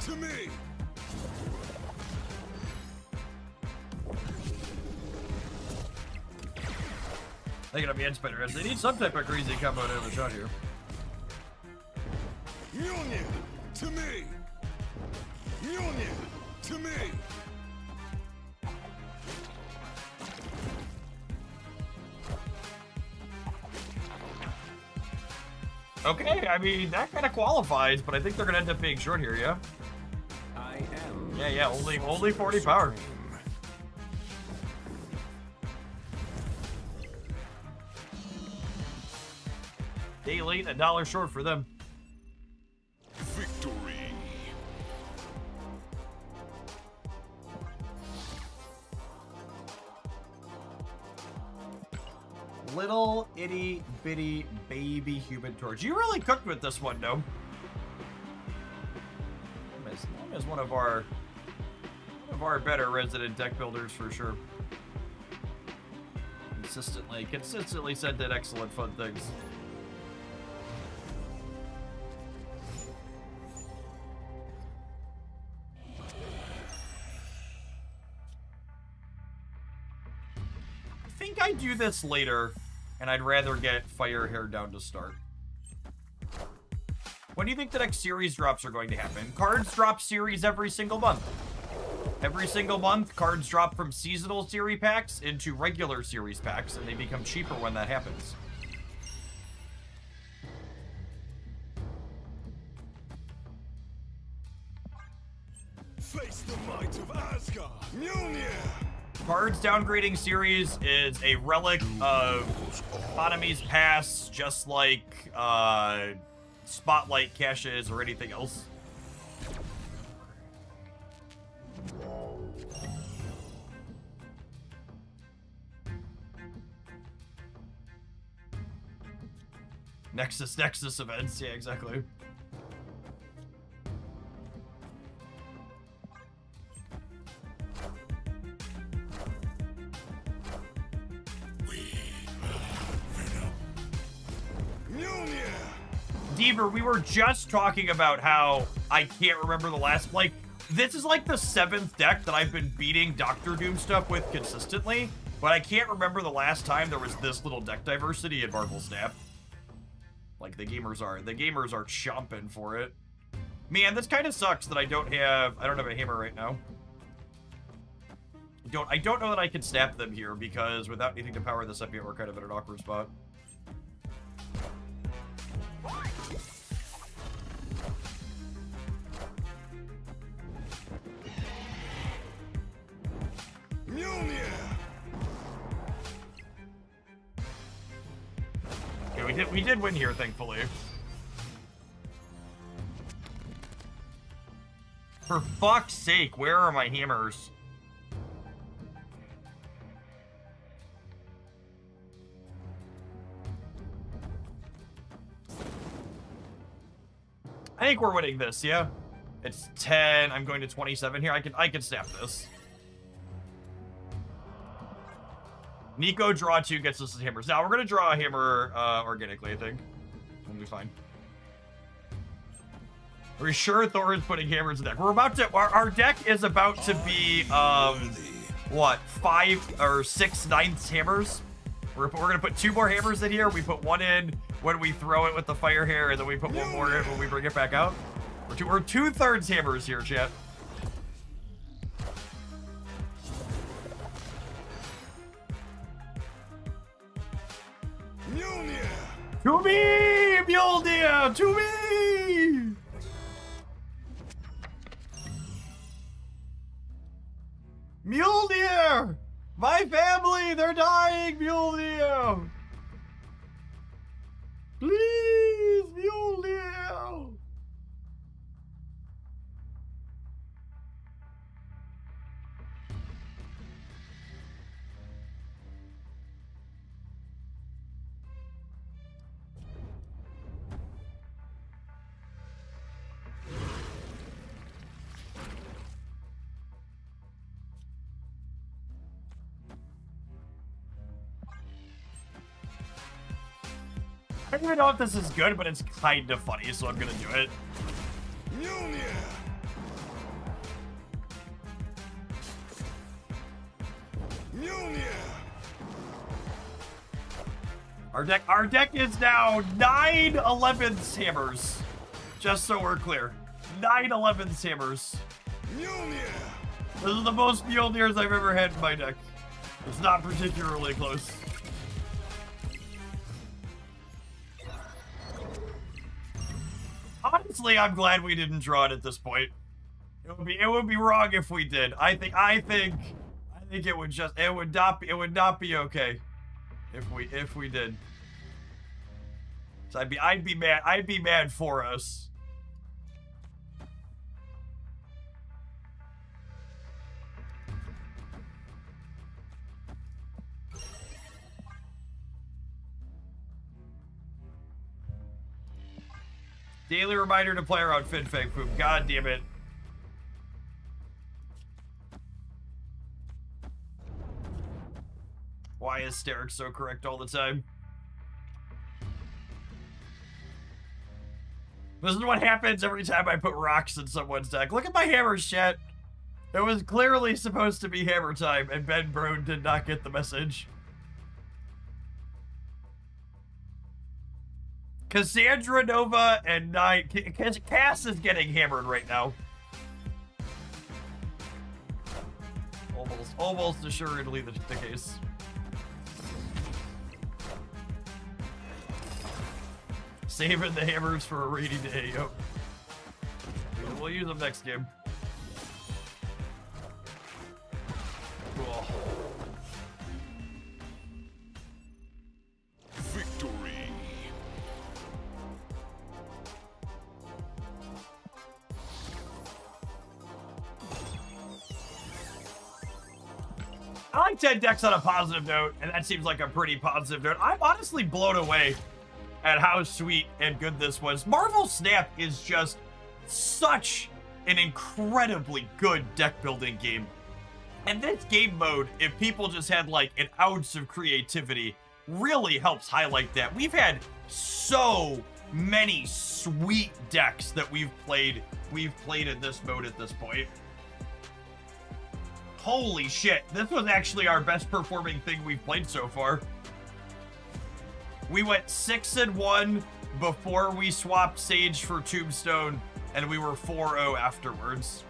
to me. They gotta be end spider. They need some type of crazy combo to have a shot here. Mjolnir to me. Mjolnir to me. Okay, I mean, that kind of qualifies, but I think they're gonna end up being short here, yeah? I am. Yeah, only 40 power. Day late, $1 short for them. Victory. Little itty bitty baby human torch. You really cooked with this one, Gnome. As one of our better resident deck builders for sure. Consistently said did excellent fun things. I think I do this later, and I'd rather get Fire Hair down to start. When do you think the next series drops are going to happen? Cards drop series every single month. Every single month, cards drop from seasonal series packs into regular series packs, and they become cheaper when that happens. Face the might of Asgard. Mjolnir. Cards downgrading series is a relic of economy's past, just like Spotlight caches or anything else. Nexus events, yeah, exactly. Mjolnir. Deaver, we were just talking about how I can't remember the last, like, this is like the 7th deck that I've been beating Doctor Doom stuff with consistently, but I can't remember the last time there was this little deck diversity in Marvel Snap. Like, the gamers are chomping for it. Man, this kind of sucks that I don't have a hammer right now. I don't know that I can snap them here, because without anything to power this up yet, we're kind of in an awkward spot. Mjolnir. Okay, we did win here, thankfully. For fuck's sake, where are my hammers? I think we're winning this, yeah? It's 10, I'm going to 27 here. I can snap this. Nico draw 2 gets us the hammers. Now we're gonna draw a hammer organically, I think. We'll be fine. Are we sure Thorin's putting hammers in deck? We're about to, our deck is about to be, what, 5 or 6 9ths hammers? We're gonna put 2 more hammers in here. We put 1 in when we throw it with the fire hair, and then we put 1 more in when we bring it back out. We're 2/3 hammers here, chat. Mjolnir. To me, Mjolnir! To me! Mjolnir! My family, they're dying, Mjolnir! Please, Mjolnir! I don't even know if this is good, but it's kind of funny, so I'm gonna do it. Mjolnir. Mjolnir! Our deck is now 9 11th hammers. Just so we're clear. 9 11th hammers. Mjolnir! This is the most Mjolnirs I've ever had in my deck. It's not particularly close. Honestly, I'm glad we didn't draw it at this point. It would be wrong if we did. I think it would not be okay if we did. So I'd be mad for us. Daily reminder to play around Fin Fang Foom. God damn it. Why is Sterrick so correct all the time? This is what happens every time I put rocks in someone's deck. Look at my hammers, chat. It was clearly supposed to be hammer time, and Ben Brode did not get the message. Cassandra Nova and Cass is getting hammered right now. Almost assuredly the case. Saving the hammers for a rainy day. Yep. We'll use them next game. Cool. Victory. I like 10 decks on a positive note, and that seems like a pretty positive note. I'm honestly blown away at how sweet and good this was. Marvel Snap is just such an incredibly good deck building game. And this game mode, if people just had like an ounce of creativity, really helps highlight that. We've had so many sweet decks that we've played in this mode at this point. Holy shit, this was actually our best performing thing we've played so far. We went 6-1 before we swapped Sage for Tombstone, and we were 4-0 afterwards.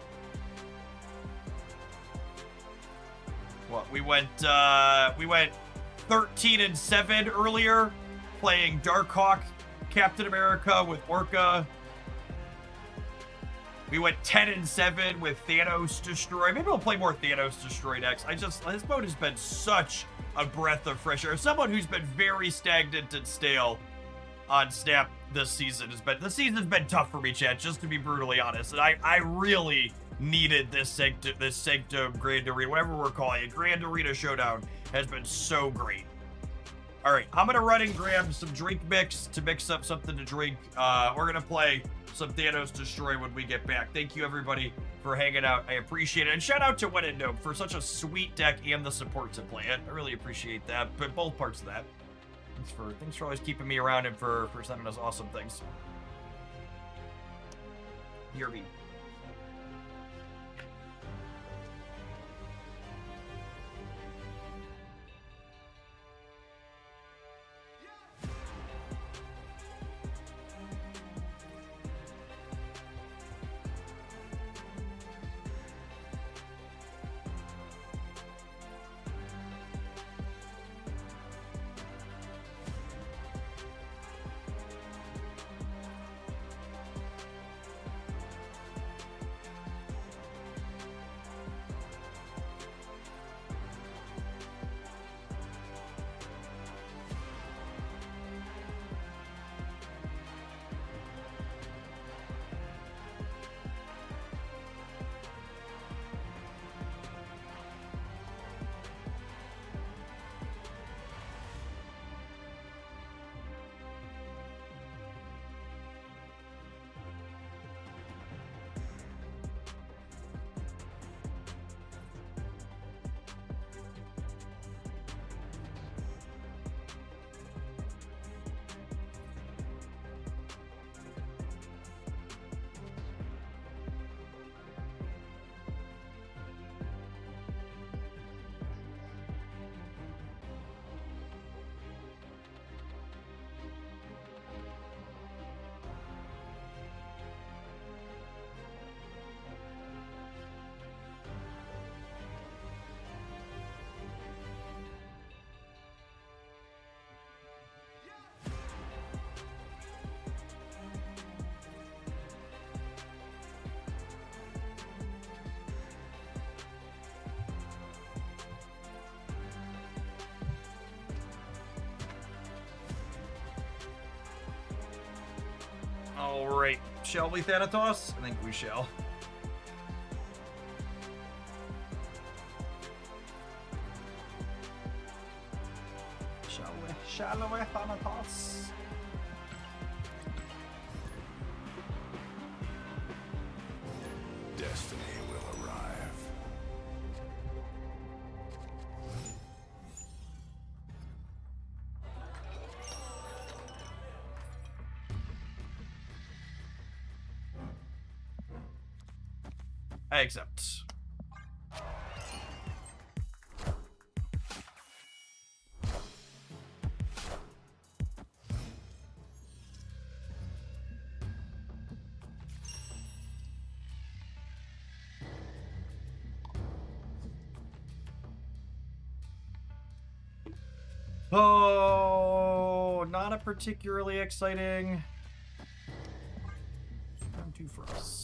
What, we went 13-7 earlier, playing Darkhawk, Captain America with Orca. We went 10-7 with Thanos Destroy. Maybe we'll play more Thanos Destroy next. This mode has been such a breath of fresh air. Someone who's been very stagnant and stale on Snap this season the season's been tough for me, chat, just to be brutally honest. And I really needed this Sanctum Grand Arena, whatever we're calling it. Grand Arena Showdown has been so great. All right, I'm gonna run and grab some drink mix to mix up something to drink. We're gonna play some Thanos Destroy when we get back. Thank you everybody for hanging out. I appreciate it. And shout out to When in Gnome for such a sweet deck and the support to play it. I really appreciate that, but both parts of that. Thanks for always keeping me around and for sending us awesome things. Hear me. Alright, shall we, Thanatos? I think we shall. Shall we, Thanatos? Destiny will arrive. I accept. Oh, not a particularly exciting round 2 for us.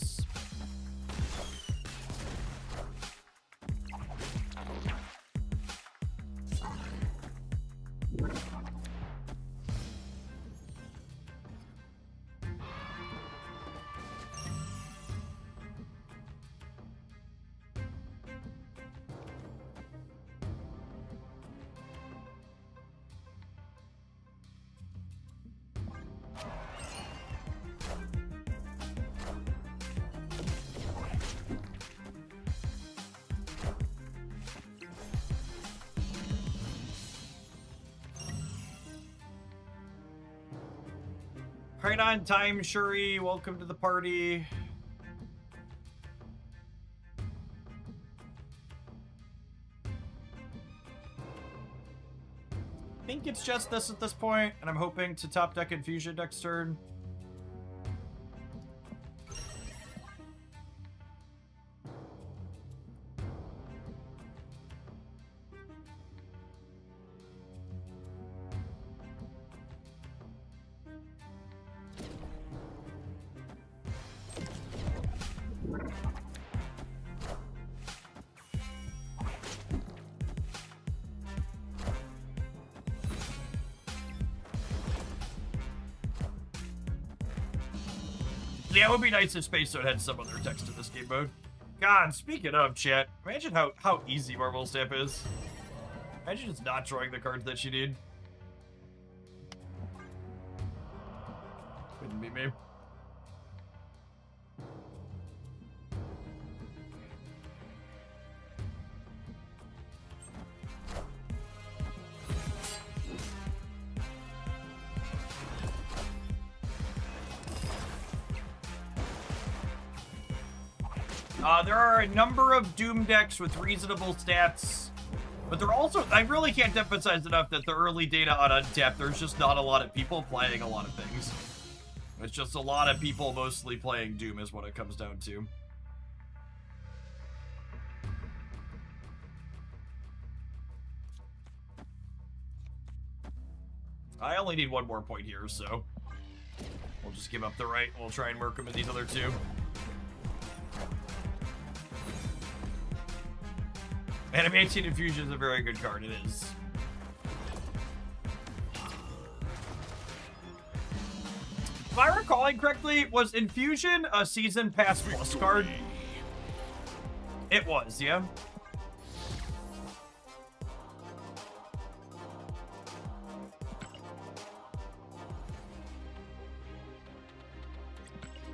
Right on time, Shuri. Welcome to the party. I think it's just this at this point, and I'm hoping to top deck Infusion next turn. Yeah, it would be nice if Space Toad had some other text in this game mode. God, speaking of, chat, imagine how easy Marvel Stamp is. Imagine just not drawing the cards that you need. Couldn't be me. There are a number of Doom decks with reasonable stats, but they're also, I really can't emphasize enough that the early data on Untapped, there's just not a lot of people playing a lot of things. It's just a lot of people mostly playing Doom is what it comes down to. I only need one more point here, so we'll just give up the right. We'll try and work them in these other two. Animating Infusion is a very good card, it is. If I recalling correctly, was Infusion a Season Pass Plus card? It was, yeah.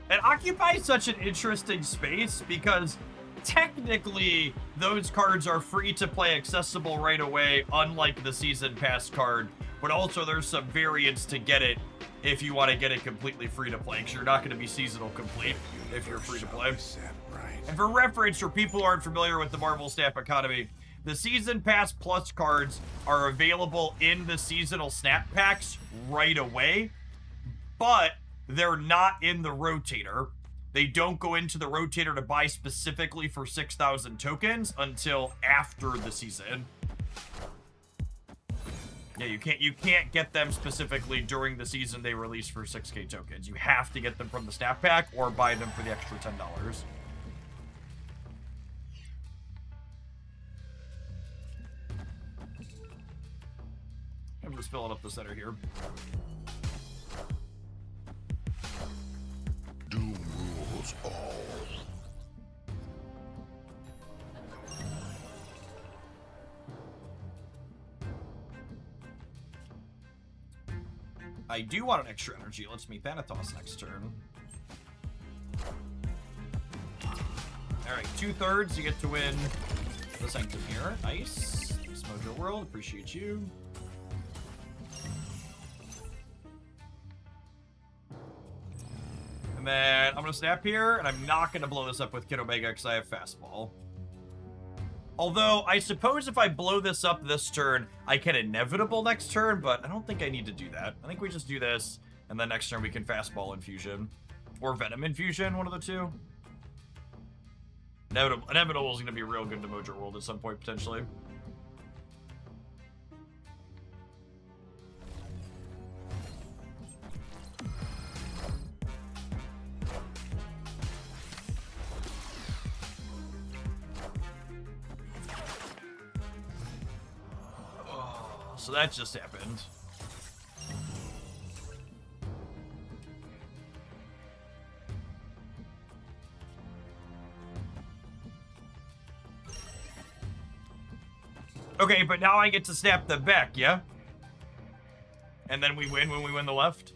It occupies such an interesting space because technically, those cards are free to play accessible right away, unlike the Season Pass card. But also, there's some variants to get it if you want to get it completely free to play, because you're not going to be seasonal complete if you're free to play. And for reference, for people who aren't familiar with the Marvel Snap economy, the Season Pass Plus cards are available in the seasonal snap packs right away, but they're not in the rotator. They don't go into the rotator to buy specifically for 6,000 tokens until after the season. Yeah, you can't get them specifically during the season they release for 6k tokens. You have to get them from the snap pack or buy them for the extra $10. I'm just filling up the center here. rules all. I do want an extra energy. Let's meet Thanatos next turn. Alright, 2/3. You get to win the Sanctum here. Nice. Thanks, Mojo World. Appreciate you. And then I'm going to snap here, and I'm not going to blow this up with Kid Omega because I have Fastball. Although, I suppose if I blow this up this turn, I can Inevitable next turn, but I don't think I need to do that. I think we just do this, and then next turn we can Fastball Infusion. Or Venom Infusion, one of the two. Inevitable is going to be real good to Mojo World at some point, potentially. So that just happened. Okay, but now I get to snap the back, yeah? And then we win when we win the left?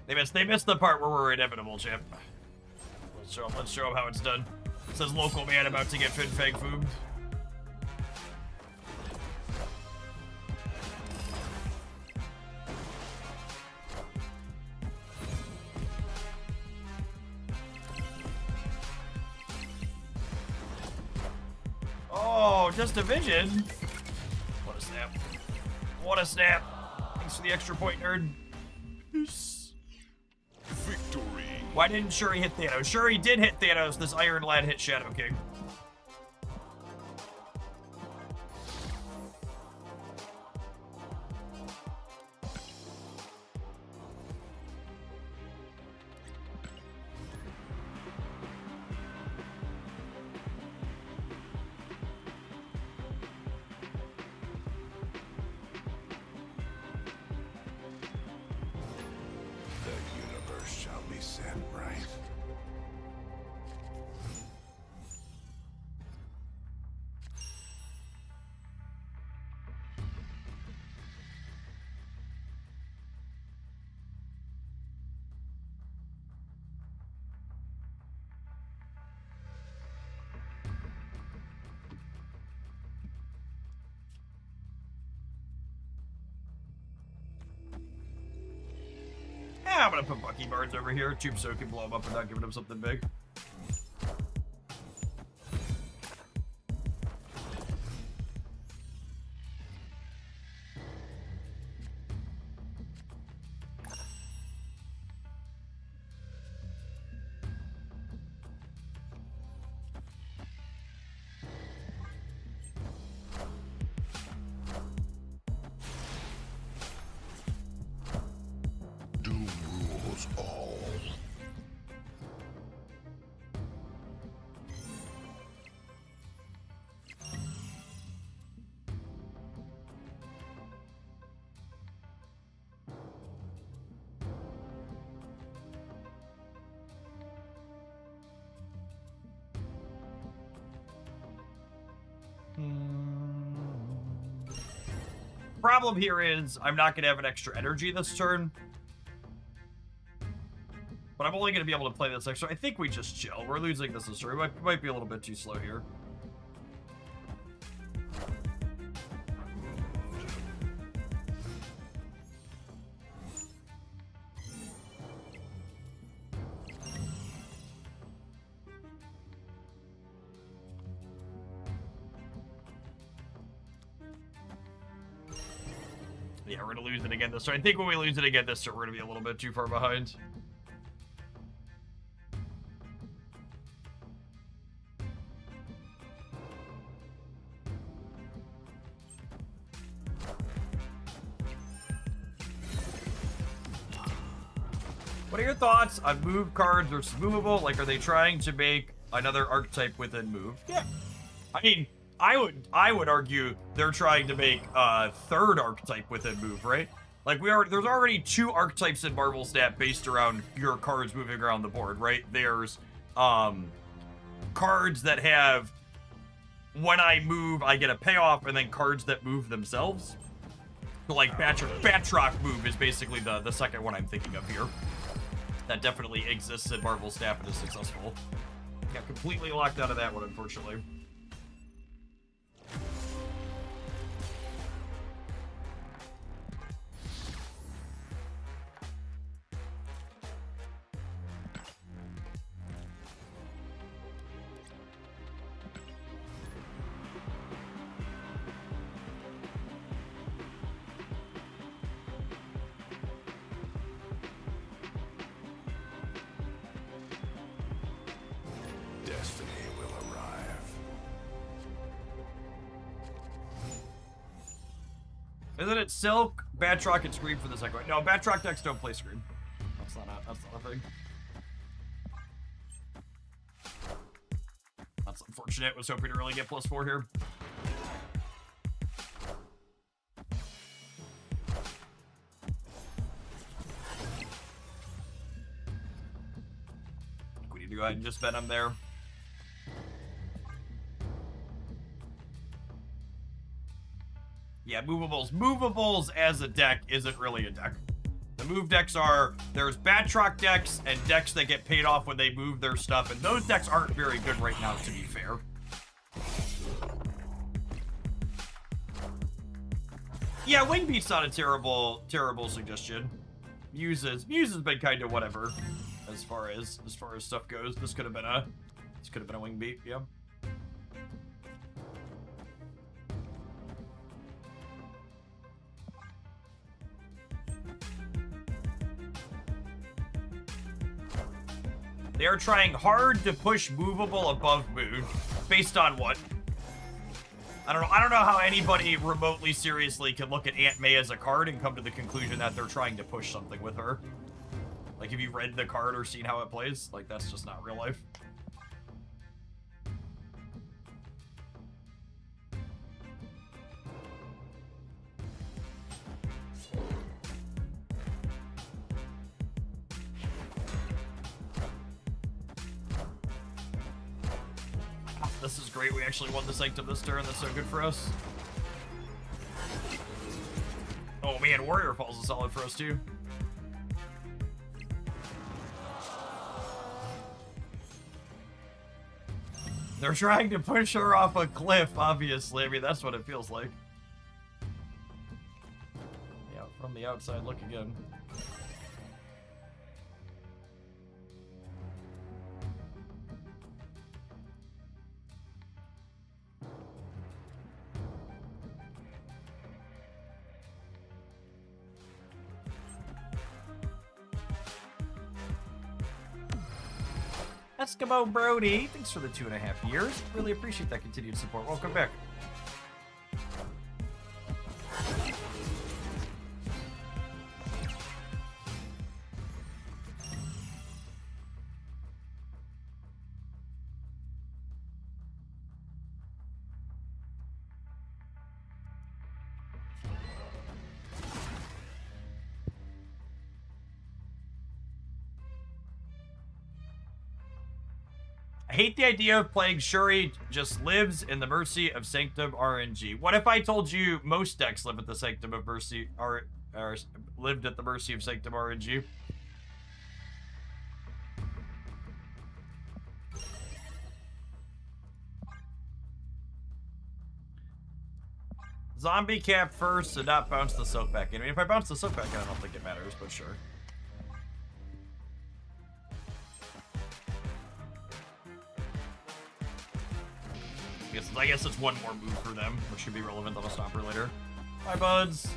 They missed the part where we're inevitable, champ. Let's show them how it's done. It says local man about to get Fin Fang food. Oh, just a vision. What a snap. What a snap. Thanks for the extra point, nerd. Peace. Victory. Why didn't Shuri hit Thanos? Shuri did hit Thanos. This Iron Lad hit Shadow King. The universe shall be set right. Yeah, I'm gonna put Bucky Barnes over here. Tube so can blow him up without giving him something big. Doom rules all. Problem here is I'm not going to have an extra energy this turn. But I'm only going to be able to play this extra. I think we just chill. We're losing this turn. We might be a little bit too slow here. Yeah, we're going to lose it again this turn. I think when we lose it again this turn, we're going to be a little bit too far behind. What are your thoughts on move cards versus movable? Like, are they trying to make another archetype within move? Yeah. I mean, I would argue they're trying to make a third archetype within Move, right? Like there's already 2 archetypes in Marvel Snap based around your cards moving around the board, right? There's cards that have, when I move, I get a payoff, and then cards that move themselves. So like Batroc move is basically the second one I'm thinking of here. That definitely exists in Marvel Snap and is successful. Got completely locked out of that one, unfortunately. Destiny will arrive. Isn't it Silk, Batroc, and Scream for the second one? No, Batroc decks don't play Scream. That's not a thing. That's unfortunate. Was hoping to really get +4 here. We need to go ahead and just Venom there. Yeah, movables. Movables as a deck isn't really a deck. The move decks are, there's Batroc decks and decks that get paid off when they move their stuff, and those decks aren't very good right now, to be fair. Yeah, Wingbeat's not a terrible suggestion. Muse has been kind of whatever as far as stuff goes. This could have been a Wingbeat, yeah. They are trying hard to push movable above Moon. Based on what? I don't know how anybody remotely seriously can look at Aunt May as a card and come to the conclusion that they're trying to push something with her. Like, have you read the card or seen how it plays? Like, that's just not real life. This is great. We actually won the Sanctum this turn. That's so good for us. Oh man, Warrior Falls is solid for us too. They're trying to push her off a cliff, obviously. I mean, that's what it feels like. Yeah, from the outside looking in. Eskimo Brody, thanks for the 2.5 years. Really appreciate that continued support. Welcome back. I hate the idea of playing Shuri just lives in the mercy of Sanctum RNG. What if I told you most decks live at the Sanctum of Mercy, or lived at the mercy of Sanctum RNG? Zombie cap first and not bounce the soak back in. I mean, if I bounce the soak back in, I don't think it matters, but sure. I guess it's one more move for them, which should be relevant on a Stomper later. Bye, buds.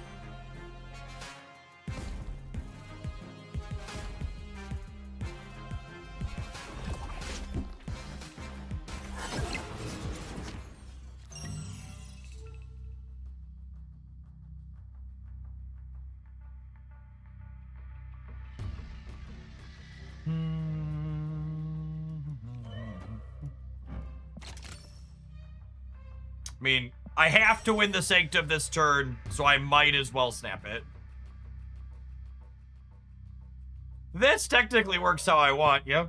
I mean, I have to win the Sanctum this turn, so I might as well snap it. This technically works how I want, yeah.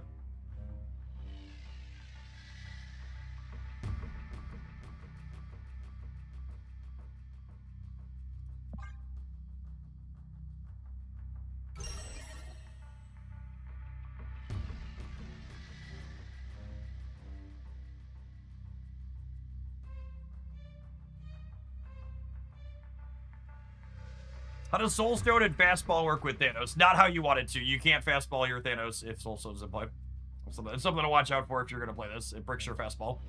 How does Soulstone and Fastball work with Thanos? Not how you want it to. You can't Fastball your Thanos if Soulstone's in play. It's something to watch out for if you're going to play this. It bricks your Fastball.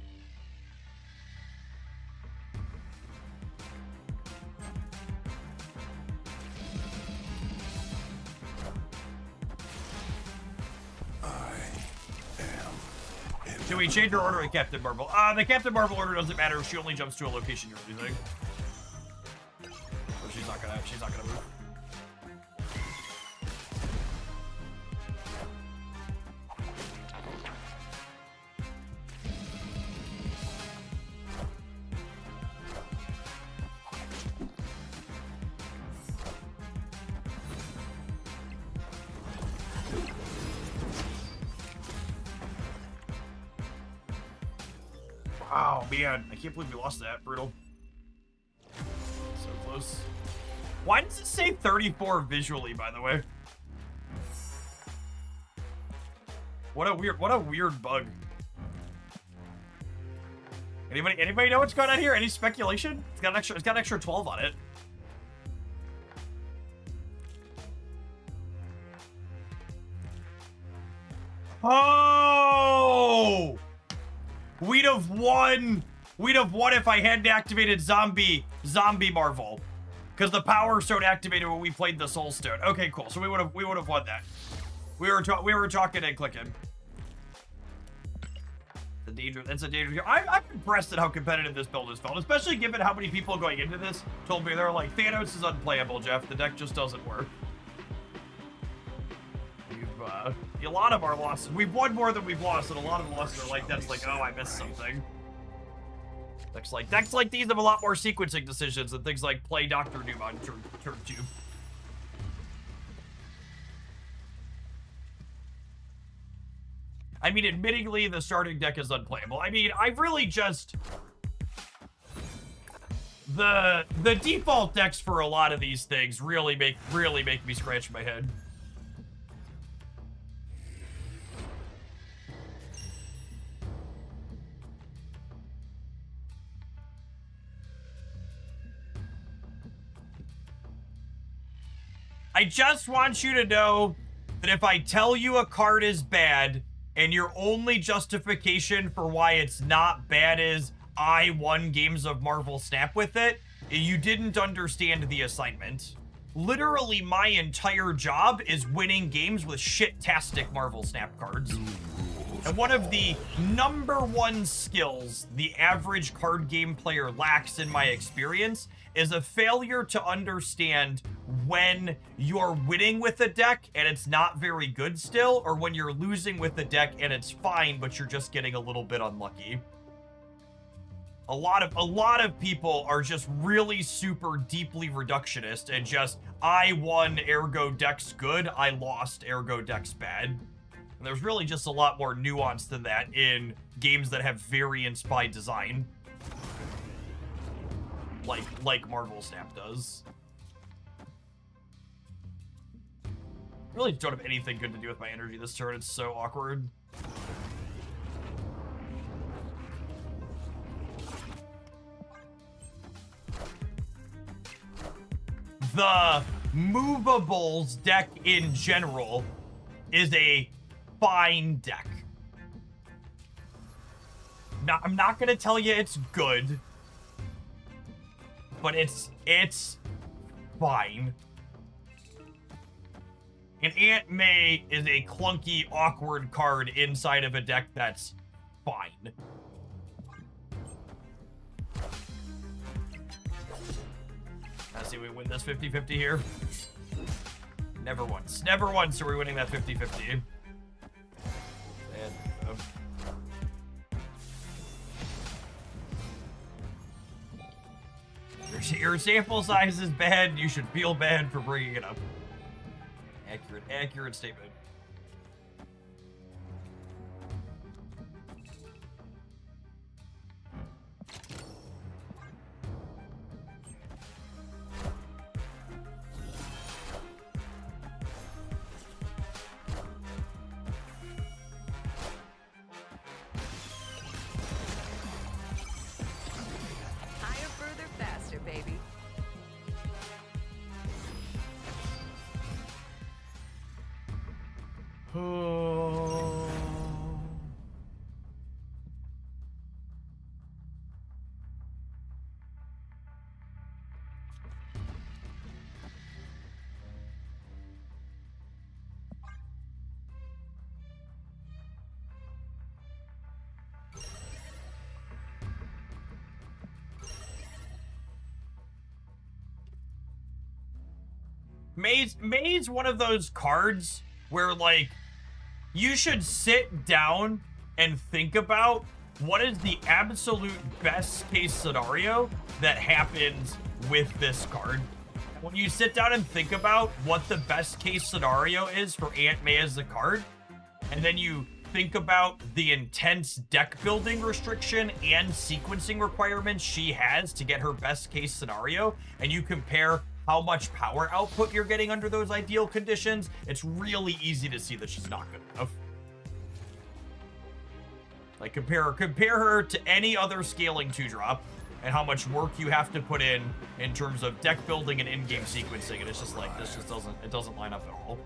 Do we change our order with Captain Marvel? The Captain Marvel order doesn't matter. She only jumps to a location you're using. So she's not gonna move. Wow, man. I can't believe we lost that. Brutal. So close. Why does it say 34 visually, by the way? What a weird bug. Anybody know what's going on here? Any speculation? It's got an extra 12 on it. Oh! We'd have won if I hadn't activated Zombie Marvel. Because the Power Stone activated when we played the Soul Stone. Okay, cool. So we would have won that. We were talking and clicking. That's a danger. I'm impressed at how competitive this build has felt, especially given how many people going into this told me they're like, Thanos is unplayable, Jeff. The deck just doesn't work. A lot of our losses, we've won more than we've lost, and a lot of losses are like, that's like, oh, I missed something. Decks like these have a lot more sequencing decisions than things like play Dr. Doom on turn 2. I mean, admittingly, the starting deck is unplayable. I mean, I really just... The default decks for a lot of these things really make me scratch my head. I just want you to know that if I tell you a card is bad and your only justification for why it's not bad is I won games of Marvel Snap with it, you didn't understand the assignment. Literally, my entire job is winning games with shit-tastic Marvel Snap cards. And one of the #1 skills the average card game player lacks in my experience is a failure to understand when you're winning with a deck and it's not very good still, or when you're losing with the deck and it's fine, but you're just getting a little bit unlucky. A lot of people are just really super deeply reductionist and just, I won, ergo deck's good, I lost, ergo deck's bad. And there's really just a lot more nuance than that in games that have variance by design. Like Marvel Snap does. I really don't have anything good to do with my energy this turn. It's so awkward. The Movables deck in general is a fine deck. I'm not gonna tell you it's good, but it's fine. And Aunt May is a clunky, awkward card inside of a deck that's fine. I see we win this 50-50 here. Never once are we winning that 50-50. And your sample size is bad. You should feel bad for bringing it up. Accurate statement. Higher, further, faster, baby. May's one of those cards where, like, you should sit down and think about what is the absolute best case scenario that happens with this card. When you sit down and think about what the best case scenario is for Aunt May as a card, and then you think about the intense deck building restriction and sequencing requirements she has to get her best case scenario, and you compare how much power output you're getting under those ideal conditions, it's really easy to see that she's not good enough. Like, compare her to any other scaling 2-drop and how much work you have to put in terms of deck building and in-game sequencing, and it's just like, this just doesn't line up at all.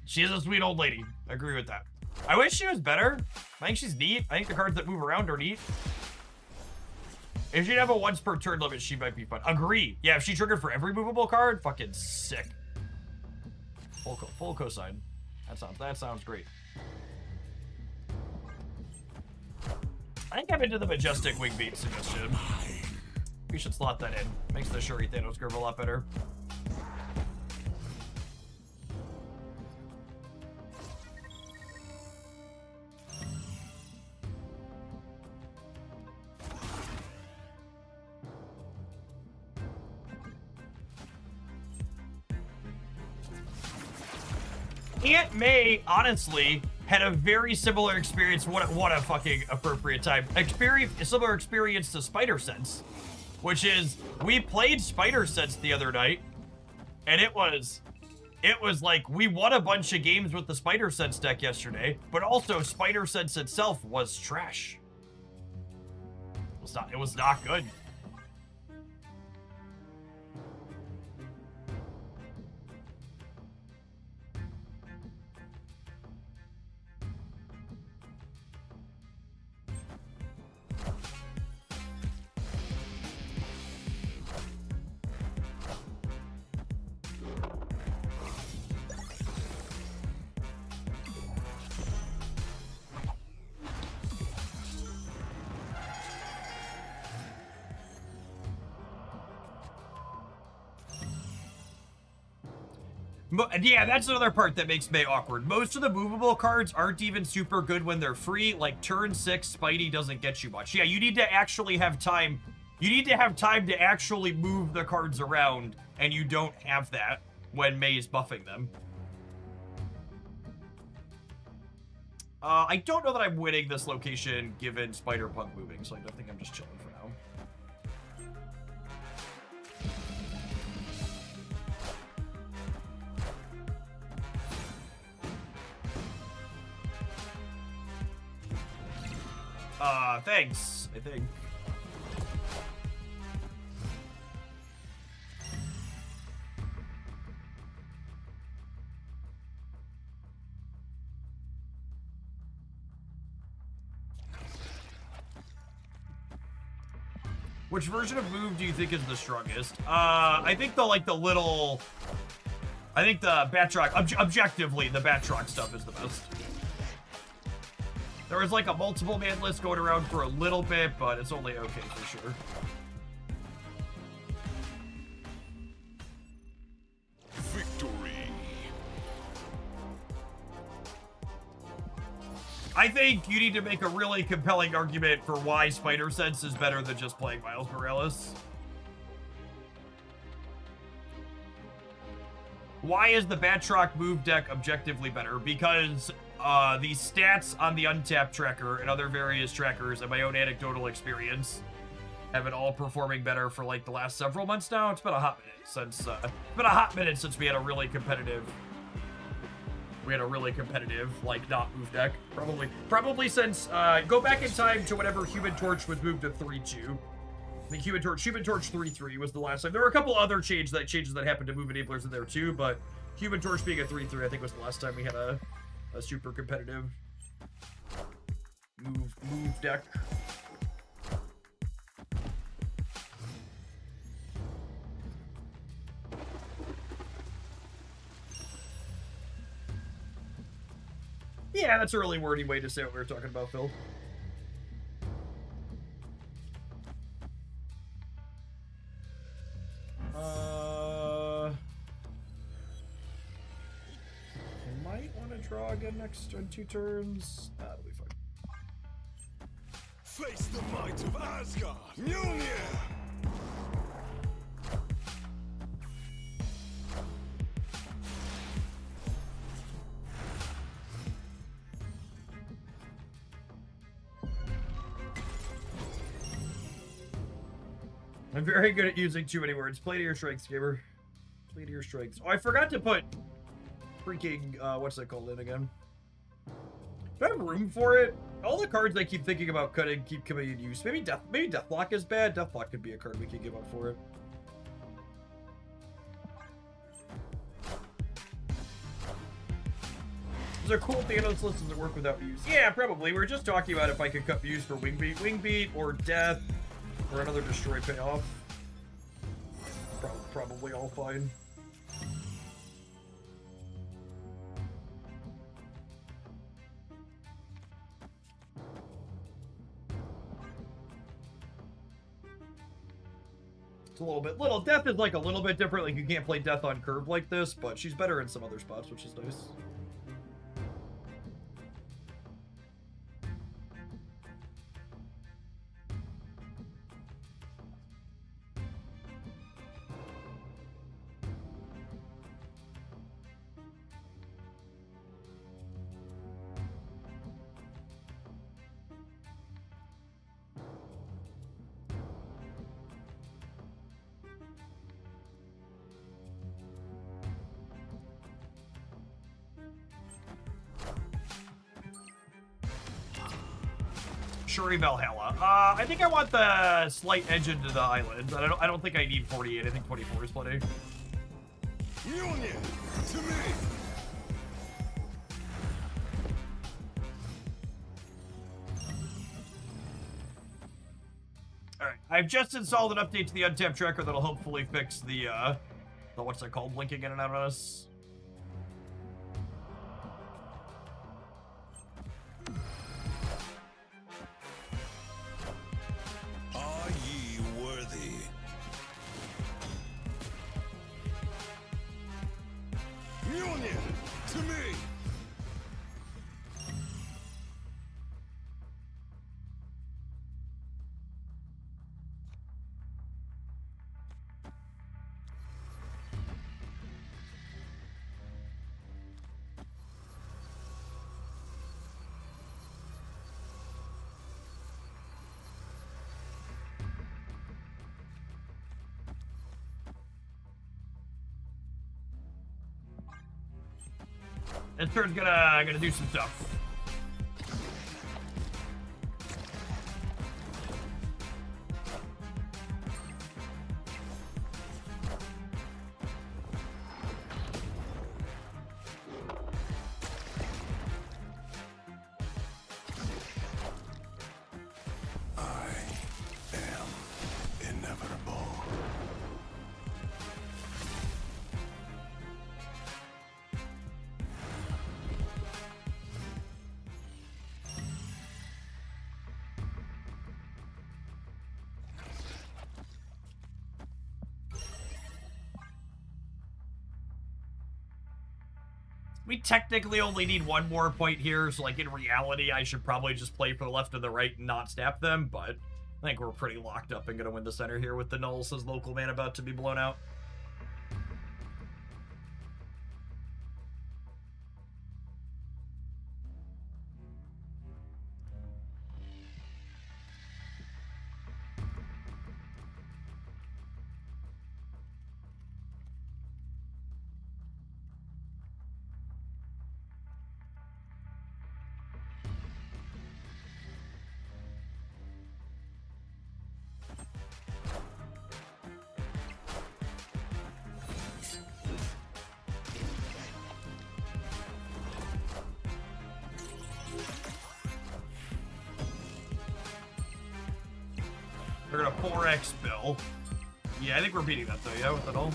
She is a sweet old lady. I agree with that. I wish she was better. I think she's neat. I think the cards that move around are neat. If she'd have a once per turn limit, she might be fun. Agree. Yeah, if she triggered for every movable card, fucking sick. Full cosign. That sounds great. I think I'm into the Majestic Wing Beat suggestion. We should slot that in. Makes the Shuri Thanos curve a lot better. Aunt May, honestly, had a very similar experience. What a fucking appropriate time. A similar experience to Spider Sense, which is we played Spider Sense the other night, and it was like we won a bunch of games with the Spider Sense deck yesterday, but also Spider Sense itself was trash. It was not good. Yeah, that's another part that makes May awkward. Most of the movable cards aren't even super good when they're free. Like turn 6, Spidey doesn't get you much. Yeah, you need to actually have time. You need to have time to actually move the cards around, and you don't have that when May is buffing them. I don't know that I'm winning this location given Spider-Punk moving, so I don't think I'm just chilling for now. Thanks, I think. Which version of move do you think is the strongest? I think the little... I think the Batroc... objectively, the Batroc stuff is the best. There was like a multiple man list going around for a little bit, but it's only okay for sure. Victory. I think you need to make a really compelling argument for why Spider Sense is better than just playing Miles Morales. Why is the Batroc move deck objectively better? Because the stats on the Untapped tracker and other various trackers and my own anecdotal experience have it all performing better for like the last several months now. It's been a hot minute since we had a really competitive like not move deck. Probably since go back in time to whenever Human Torch was moved to 3-2. I think Human Torch 3-3 was the last time. There were a couple other changes that happened to move enablers in there too, but Human Torch being a 3-3 I think was the last time we had a super competitive move deck. Yeah, that's a really wordy way to say what we were talking about, Phil. I might want to draw again next on 2 turns. That'll be fine. Face the might of Asgard! Mjolnir! I'm very good at using too many words. Play to your strengths, gamer. Play to your strengths. Oh, I forgot to put freaking, what's that called in again? Do I have room for it? All the cards I keep thinking about cutting keep coming in use. Maybe Deathlock is bad. Deathlock could be a card we could give up for it. Is there cool Thanos list? Does it work without Muse? Yeah, probably. We were just talking about if I could cut Muse for Wingbeat or Death. Or another destroy payoff. Probably all fine. It's a little bit. Death is like a little bit different. Like you can't play Death on curve like this, but she's better in some other spots, which is nice. Shuri Valhalla. I think I want the slight edge into the island. I don't think I need 48. I think 24 is plenty. Mjolnir! To me! Alright. I've just installed an update to the Untapped tracker that'll hopefully fix the what's that called? Blinking in and out on us. Are ye worthy? Mjolnir! To me! This turn's gonna do some stuff. Inevitable. We technically only need one more point here, so like in reality, I should probably just play for the left and the right and not snap them, but I think we're pretty locked up and gonna win the center here with the Nulls as local man about to be blown out. They're gonna 4x Bill. Yeah, I think we're beating that though, yeah, with it all.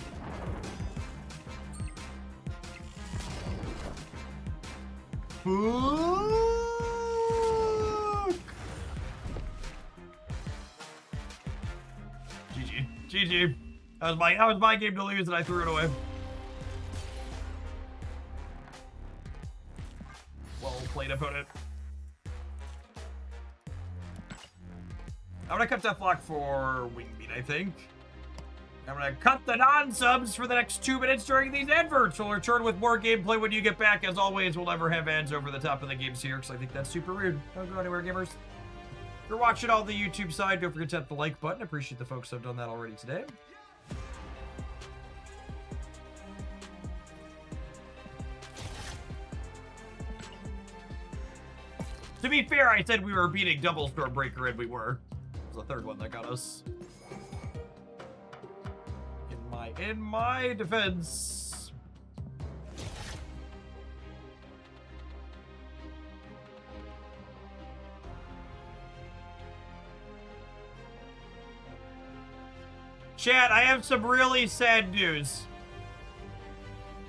GG. GG. That was my game to lose and I threw it away. Well played, opponent. I'm gonna cut that block for Wingbeat, I think. I'm gonna cut the non-subs for the next 2 minutes during these adverts. We'll return with more gameplay when you get back. As always, we'll never have ads over the top of the games here, because I think that's super rude. Don't go anywhere, gamers. If you're watching on the YouTube side, don't forget to hit the like button. I appreciate the folks who have done that already today. To be fair, I said we were beating Double Stormbreaker, and we were. The third one that got us. In my defense. Chat, I have some really sad news.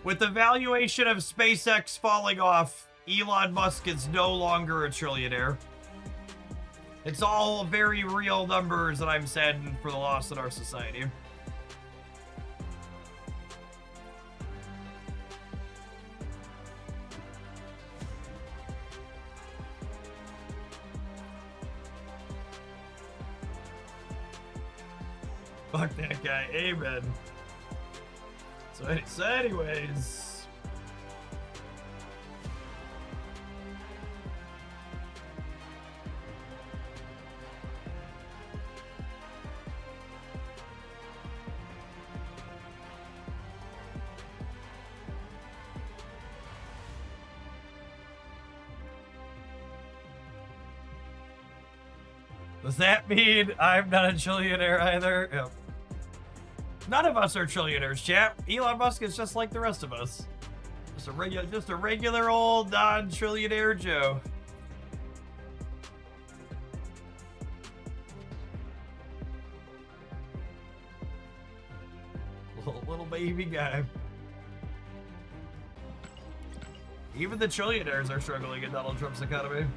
With the valuation of SpaceX falling off, Elon Musk is no longer a trillionaire. It's all very real numbers, and I'm saddened for the loss in our society. Fuck that guy, amen. So anyways... Does that mean I'm not a trillionaire either? Yep. None of us are trillionaires, chat. Elon Musk is just like the rest of us. Just a regular old non-trillionaire Joe. Little baby guy. Even the trillionaires are struggling in Donald Trump's economy.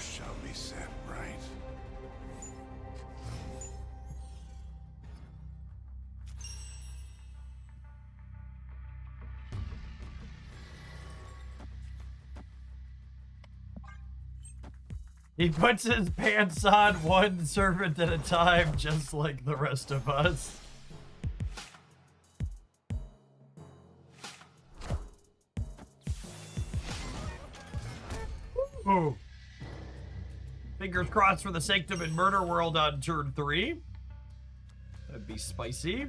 Shall be set right. He puts his pants on one servant at a time, just like the rest of us. Ooh. Fingers crossed for the Sanctum and Murder World on turn 3. That'd be spicy.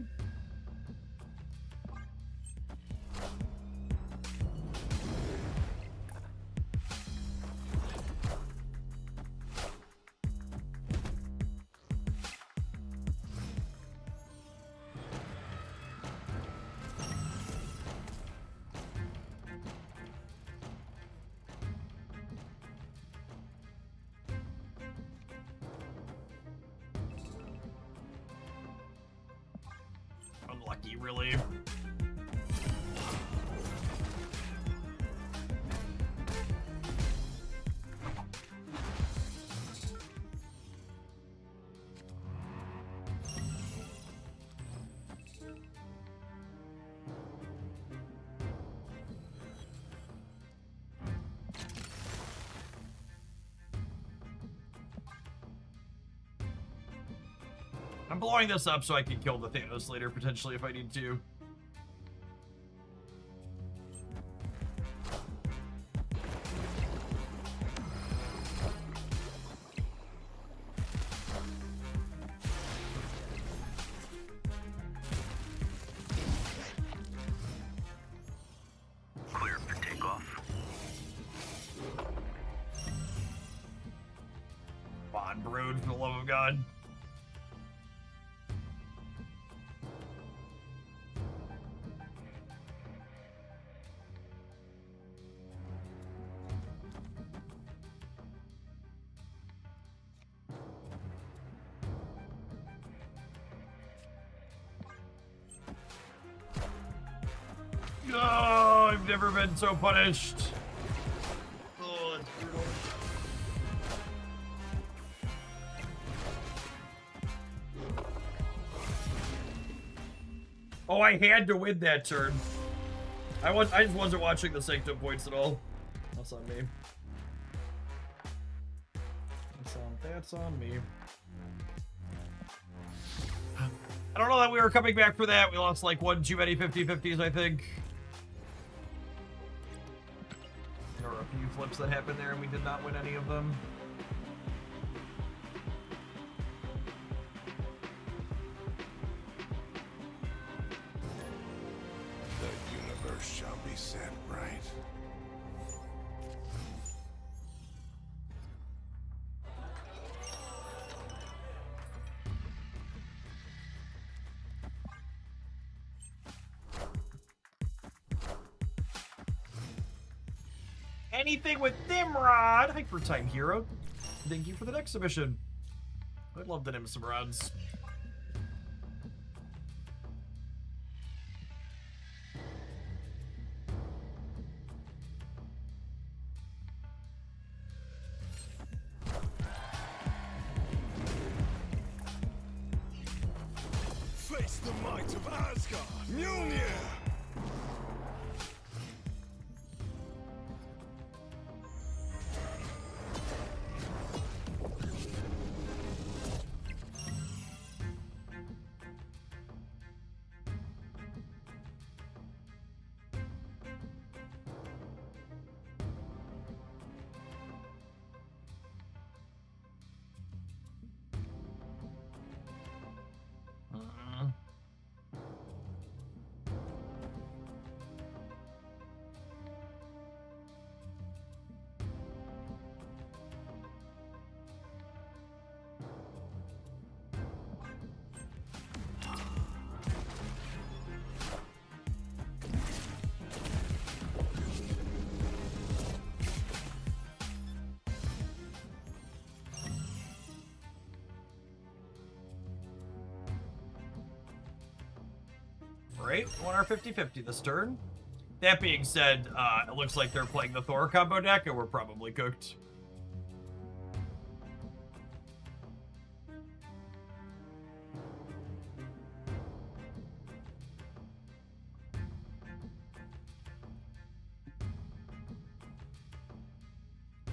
Unlucky, really. I'm blowing this up so I can kill the Thanos later, potentially, if I need to. Clear for takeoff. Come on, Brood, for the love of God. Oh, I've never been so punished. Oh, that's brutal. Oh, I had to win that turn. I just wasn't watching the Sanctum points at all. That's on me. That's on me. I don't know that we were coming back for that. We lost like one too many 50-50s, I think. There were a few flips that happened there and we did not win any of them. The universe shall be set right. Anything with Nimrod! Hyper Time Hero. Thank you for the next submission. I'd love to name some rods. Face the might of Asgard! Mjolnir! Right, won our 50-50 this turn. That being said, it looks like they're playing the Thor combo deck, and we're probably cooked.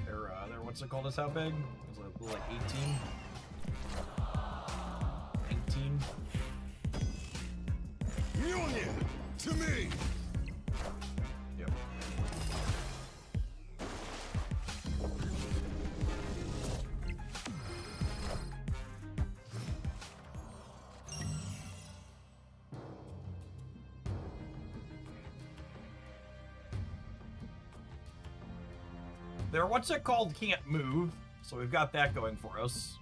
They're what's it called? Is how big? It was like 18. 19. Mjolnir! To me! Yep. Their what's it called can't move, so we've got that going for us.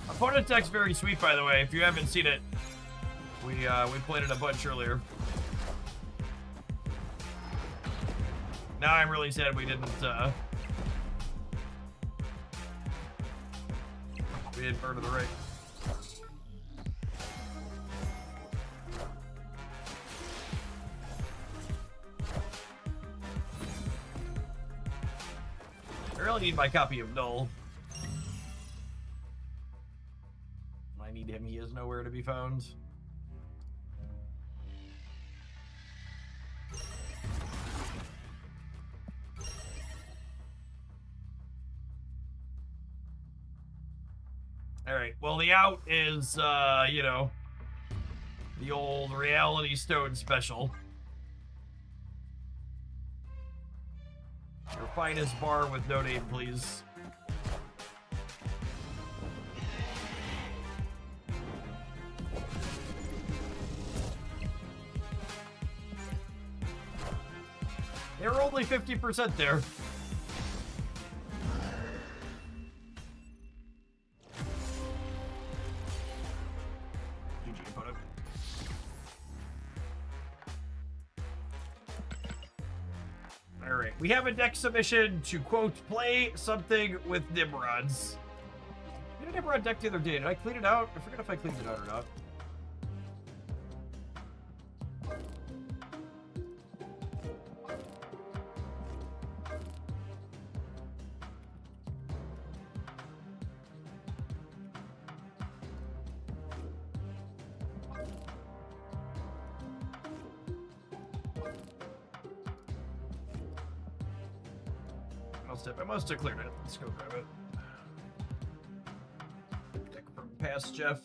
Opponent deck's very sweet, by the way. If you haven't seen it, we played it a bunch earlier. Now I'm really sad we didn't Burn to the right. really need my copy of Null. I need him. He is nowhere to be found. Alright, well, the out is, you know, the old Reality Stone special. Your finest bar with no name, please. They were only 50% there. GG, opponent. Alright, we have a deck submission to, quote, play something with Nimrods. I did a Nimrod deck the other day. Did I clean it out? I forget if I cleaned it out or not. I must have cleared it. Let's go grab it. Deck from past Jeff.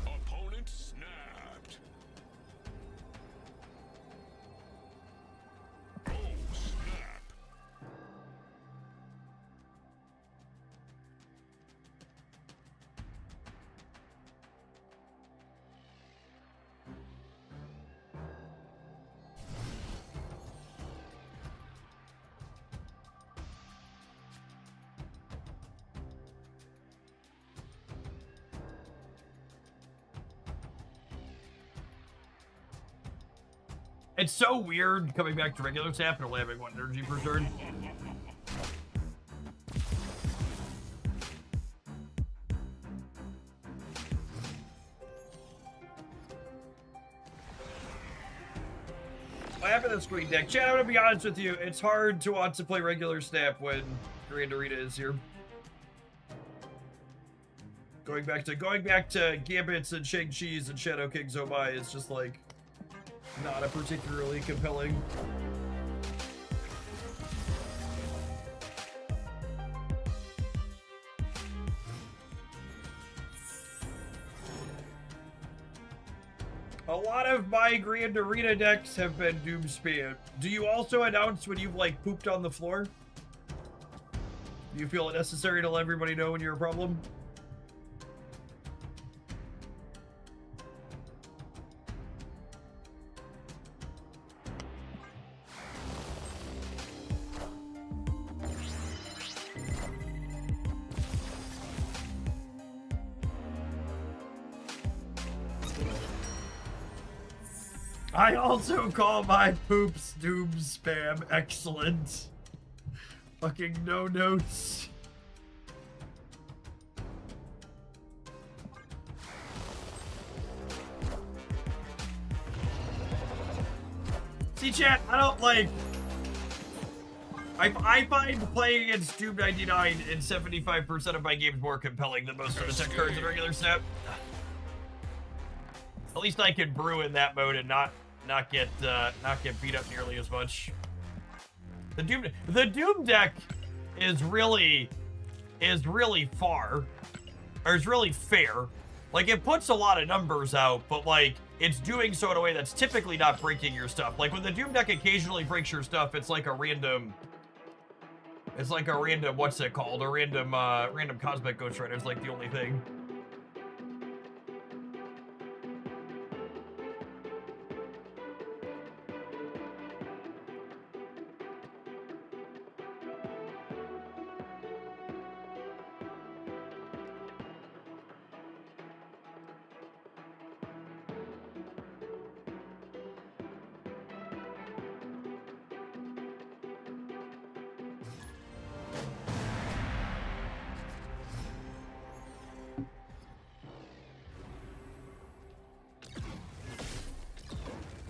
Opponent snapped. Oh, snap. It's so weird coming back to regular snap and only having 1 energy per turn. What happened to the screen deck? Chad, I'm gonna be honest with you. It's hard to want to play regular snap when Grand Arena is here. Going back to Gambits and Shang-Chi's and Shadow King's Oh My is just like not a particularly compelling. A lot of my Grand Arena decks have been Doom spammed. Do you also announce when you've like pooped on the floor? Do you feel it necessary to let everybody know when you're a problem? I also call my poops Doom spam excellent. Fucking no notes. See, chat, I don't like... I find playing against Doom 99 in 75% of my games more compelling than most of the tech cards in regular snap. At least I can brew in that mode and not get beat up nearly as much. The Doom deck is really fair. Like, it puts a lot of numbers out, but, like, it's doing so in a way that's typically not breaking your stuff. Like, when the Doom deck occasionally breaks your stuff, it's like a random... It's like a random, what's it called? A random Cosmic Ghost Rider is, like, the only thing.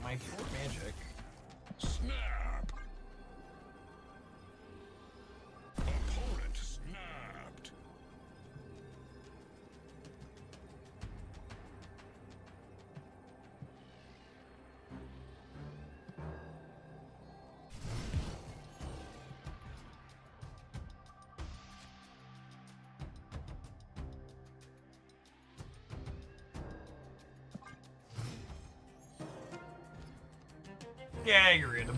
My poor magic. Snap! Opponent snapped. Yeah, you're random.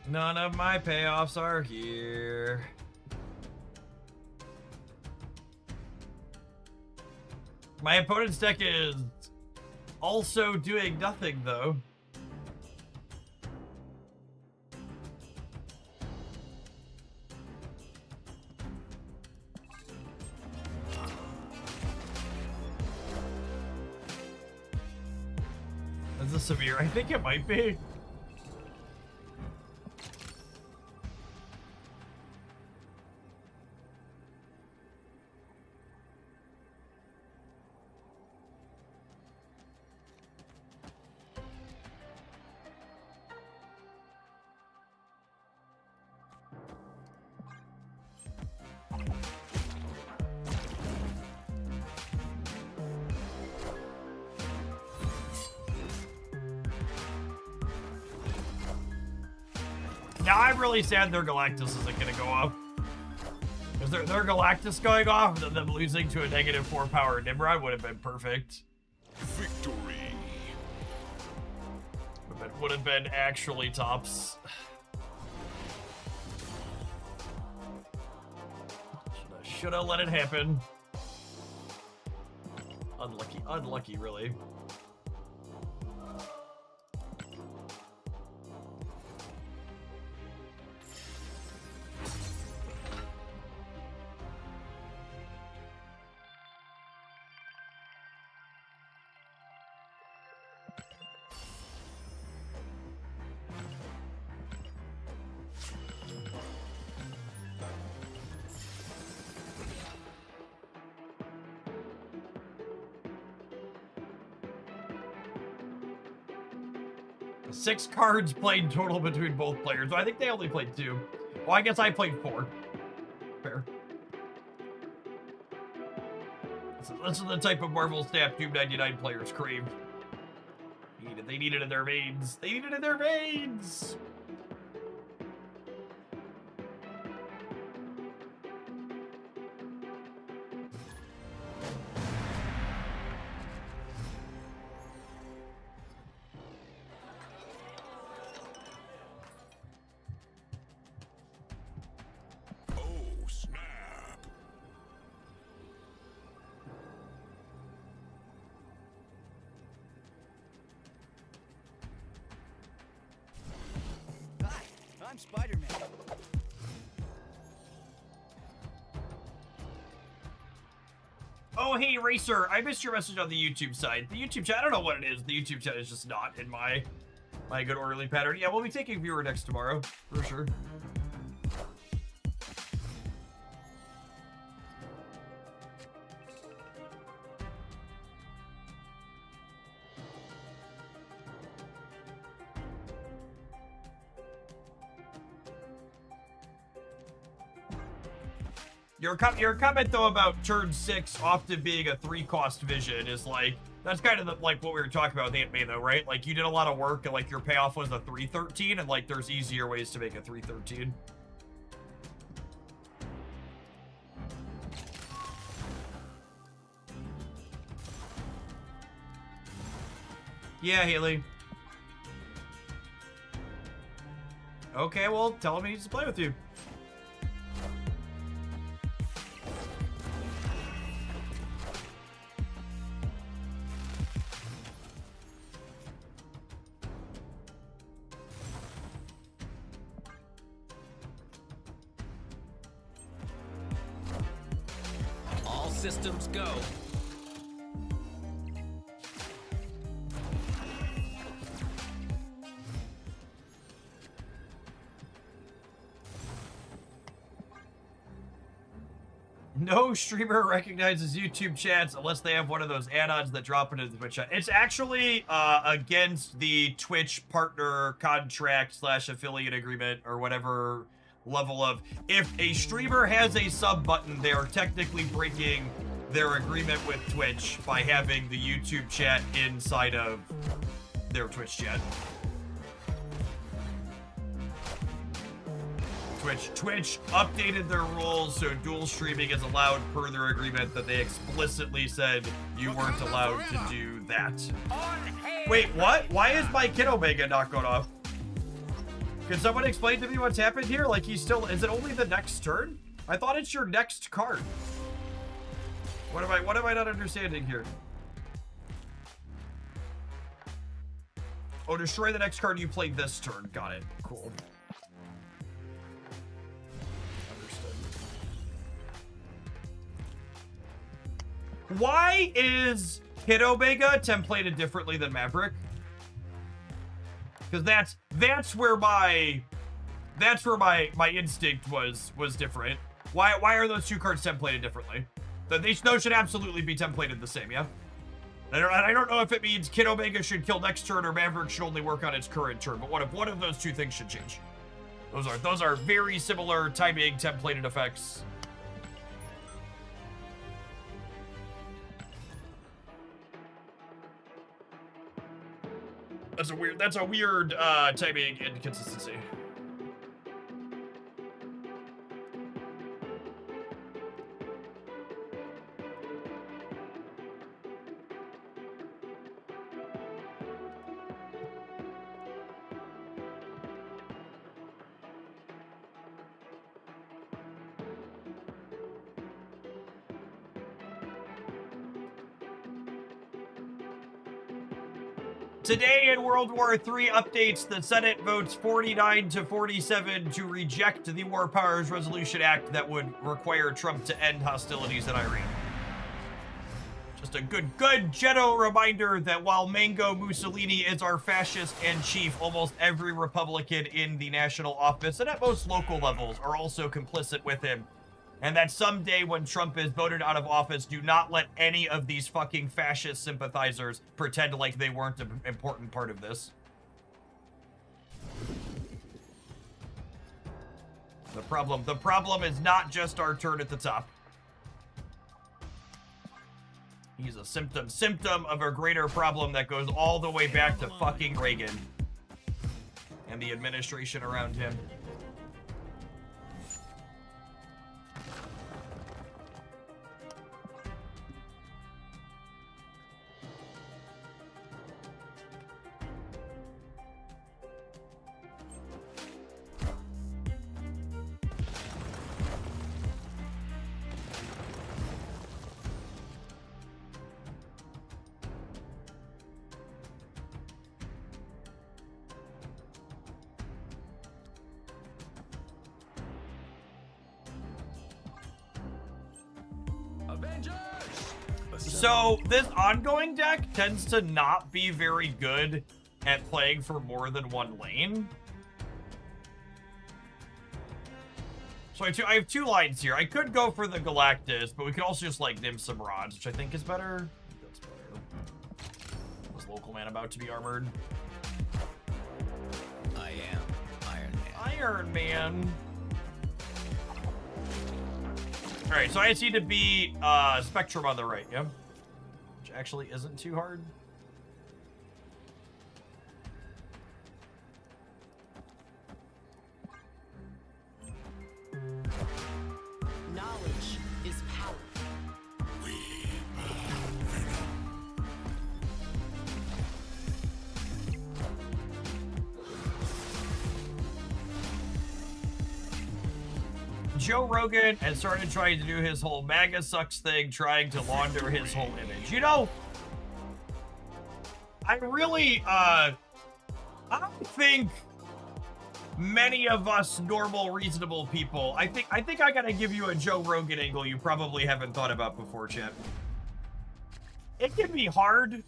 None of my payoffs are here. My opponent's deck is also doing nothing, though. Is this severe? I think it might be. Now I'm really sad their Galactus isn't gonna go off. Because their Galactus going off and them losing to a -4 power Nimrod would have been perfect. Victory. Would have been actually tops. Should have let it happen. Unlucky, really. Six cards played total between both players. I think they only played 2. Well, I guess I played 4. Fair. So this is the type of Marvel Snap Doom 99 players craved. They need it in their veins. They need it in their veins! Oh, snap. Hi, I'm Spider-Man. Oh, hey, Racer, I missed your message on the YouTube side. The YouTube chat, I don't know what it is. The YouTube chat is just not in my good orderly pattern. Yeah, we'll be taking viewer next tomorrow, for sure. Your comment though about turn 6 often being a 3-cost vision is like, that's kind of like what we were talking about with Aunt May though, right? Like you did a lot of work and like your payoff was a 313 and like there's easier ways to make a 313. Yeah, Haley. Okay, well, tell him he needs to play with you. All systems go. No streamer recognizes YouTube chats unless they have one of those add-ons that drop into the Twitch chat. It's actually against the Twitch partner contract / affiliate agreement or whatever level of... If a streamer has a sub button, they are technically breaking their agreement with Twitch by having the YouTube chat inside of their Twitch chat. Twitch updated their rules so dual streaming is allowed per their agreement that they explicitly said you weren't allowed to do that. Wait, what? Why is my Kid Omega not going off? Can someone explain to me what's happened here? Like he's still, is it only the next turn? I thought it's your next card. What am I not understanding here? Oh, destroy the next card you played this turn. Got it. Cool. Why is Kid Omega templated differently than Maverick? Because that's where my instinct was different. Why are those two cards templated differently? Those should absolutely be templated the same, yeah? I don't know if it means Kid Omega should kill next turn or Maverick should only work on its current turn, but one of those two things should change. Those are very similar timing templated effects. That's a weird timing inconsistency. Today in World War III updates, the Senate votes 49 to 47 to reject the War Powers Resolution Act that would require Trump to end hostilities in Iran. Just a good gentle reminder that while Mango Mussolini is our fascist and chief, almost every Republican in the national office and at most local levels are also complicit with him. And that someday when Trump is voted out of office, do not let any of these fucking fascist sympathizers pretend like they weren't an important part of this. The problem is not just our turn at the top. He's a symptom of a greater problem that goes all the way back to fucking Reagan and the administration around him. So this ongoing deck tends to not be very good at playing for more than one lane. So I have two lines here. I could go for the Galactus, but we could also just like nim some rods, which I think is better. That's better. Was local man about to be armored? I am Iron Man. Iron Man. All right, so I just need to be Spectrum on the right, yeah? Which actually isn't too hard. Knowledge is power. Joe Rogan has started trying to do his whole MAGA sucks thing, trying to launder his whole image. You know, I really, I don't think many of us normal, reasonable people, I think I gotta give you a Joe Rogan angle you probably haven't thought about before, chat. It can be hard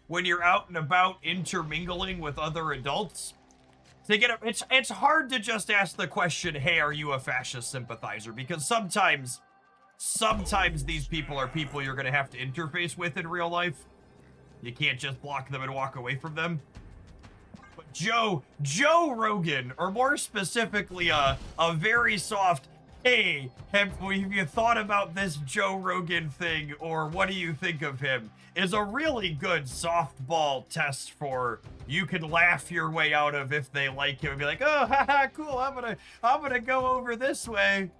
when you're out and about intermingling with other adults to get it's hard to just ask the question, hey, are you a fascist sympathizer? Because sometimes these people are people you're gonna have to interface with in real life. You can't just block them and walk away from them. But Joe Rogan, or more specifically, a very soft, hey, have you thought about this Joe Rogan thing, or what do you think of him, is a really good softball test for you can laugh your way out of if they like him and be like, oh, haha, cool, I'm gonna go over this way.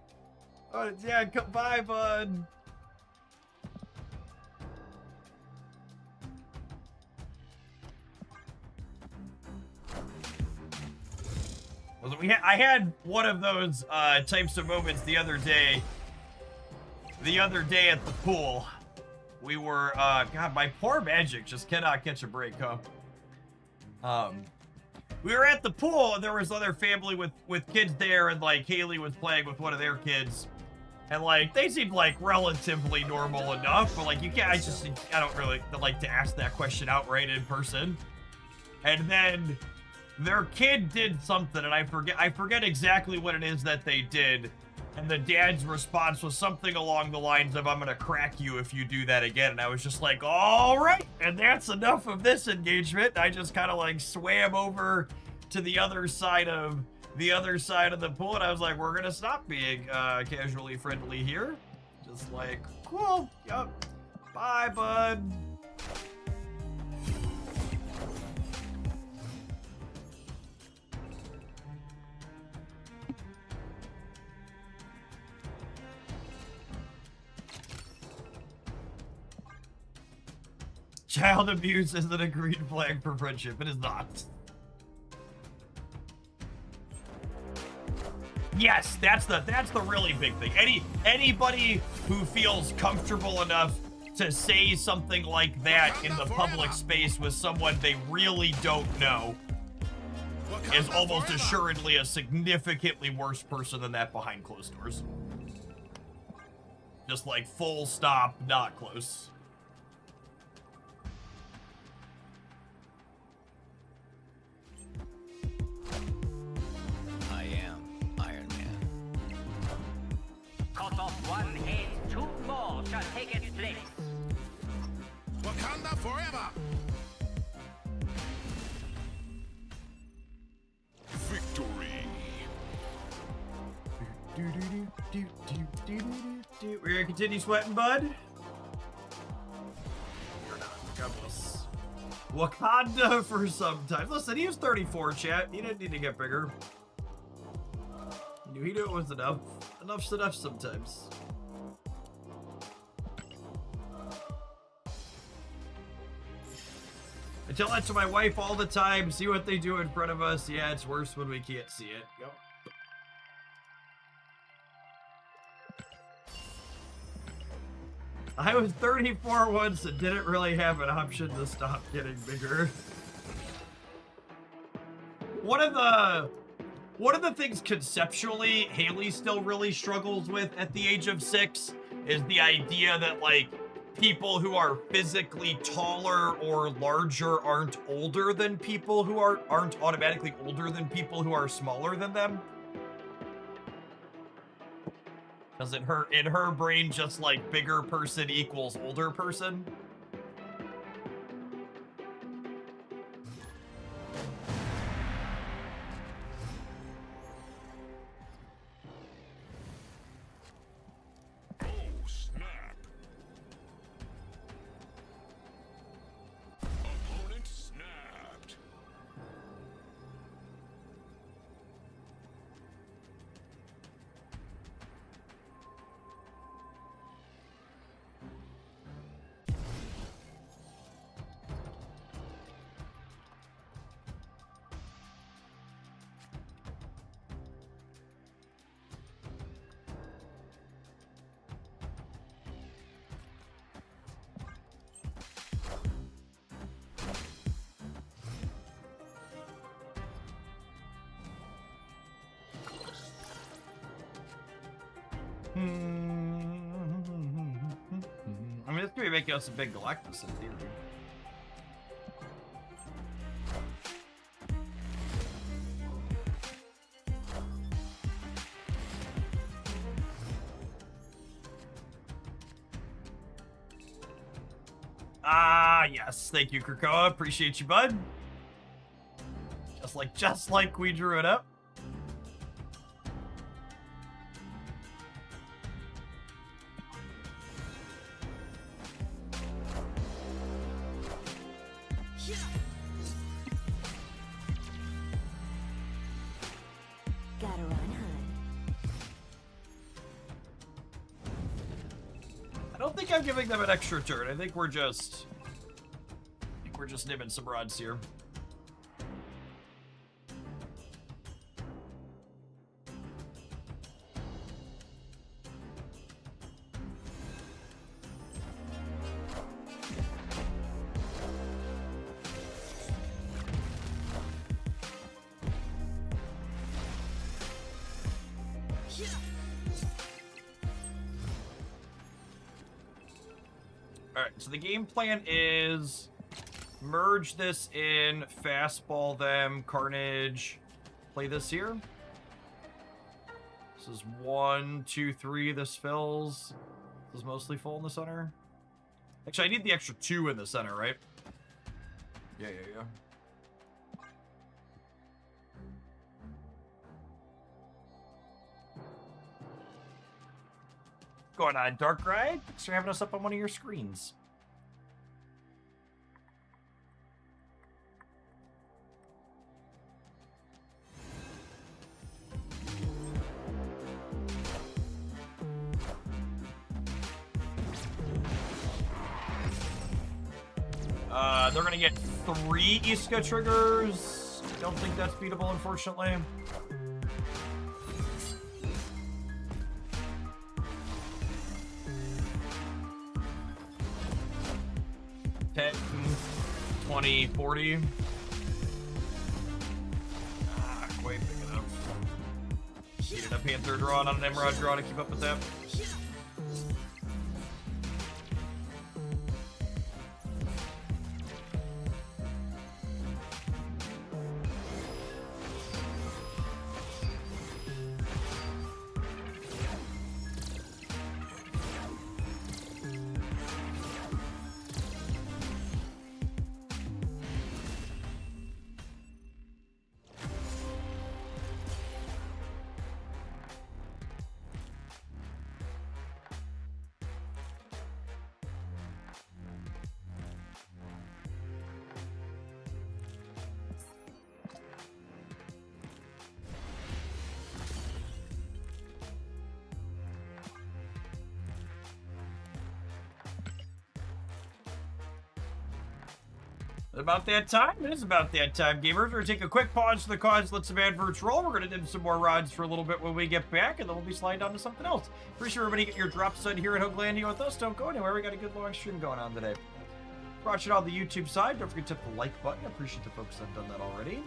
Oh, yeah, bye, bud. I had one of those types of moments the other day at the pool. We were, God, my poor magic just cannot catch a break, huh? We were at the pool, and there was other family with kids there, and, like, Haley was playing with one of their kids. And, like, they seemed, like, relatively normal enough, but, like, I don't really like to ask that question outright in person. And then their kid did something, and I forget exactly what it is that they did. And the dad's response was something along the lines of, I'm gonna crack you if you do that again. And I was just like, all right, and that's enough of this engagement. I just kind of like swam over to the other side of the pool, and I was like, we're gonna stop being casually friendly here. Just like, cool, yep, bye, bud. Child abuse isn't a green flag for friendship. It is not. Yes, that's the really big thing. Anybody who feels comfortable enough to say something like that in the public space with someone they really don't know is almost assuredly a significantly worse person than that behind closed doors. Just like full stop, not close. Cut off one head, two more shall take its place. Wakanda forever! Victory! We're gonna continue sweating, bud? You're not. God bless. Wakanda for some time. Listen, he was 34, chat. He didn't need to get bigger. He knew it was enough. Enough's enough sometimes. I tell that to my wife all the time. See what they do in front of us. Yeah, it's worse when we can't see it. Yep. I was 34 once and didn't really have an option to stop getting bigger. One of the things conceptually Haley still really struggles with at the age of 6 is the idea that, like, people who are physically taller or larger aren't older than people who aren't automatically older than people who are smaller than them. Because in her brain, just like bigger person equals older person. I mean, this could be making us a big Galactus in theory. Ah, yes. Thank you, Krakoa. Appreciate you, bud. Just like we drew it up. Gotta run, hun. I don't think I'm giving them an extra turn. I think we're just nibbing some rods here. Alright, so the game plan is merge this in, fastball them, Carnage, play this here. This is 1, 2, 3, this fills. This is mostly full in the center. Actually, I need the extra 2 in the center, right? Yeah. Going on, Dark Ride? Thanks for having us up on one of your screens. They're gonna get 3 Iska triggers. Don't think that's beatable, unfortunately. $10, $20, $40. Quite big enough. Needed a Panther draw, not an Emerald draw to keep up with that. About that time. It is about that time, gamers. We're going to take a quick pause for the cause, let some adverts roll. We're going to do some more rods for a little bit when we get back, and then we'll be sliding on to something else. Appreciate everybody getting your drops in here at Hoaglandia with us. Don't go anywhere. We got a good long stream going on today. Watch it on the YouTube side. Don't forget to hit the like button. I appreciate the folks that have done that already.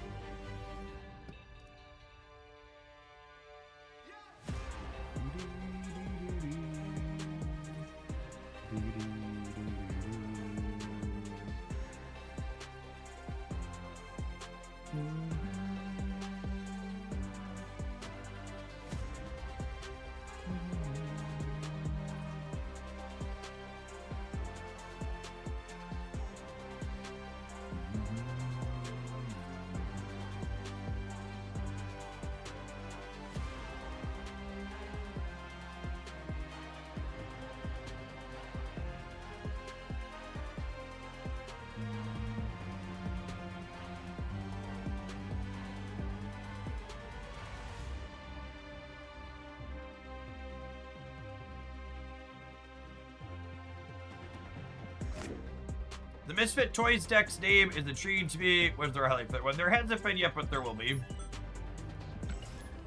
The Misfit Toys deck's name is intriguing to me. When's their highlight fit? When there hasn't been yet, but there will be.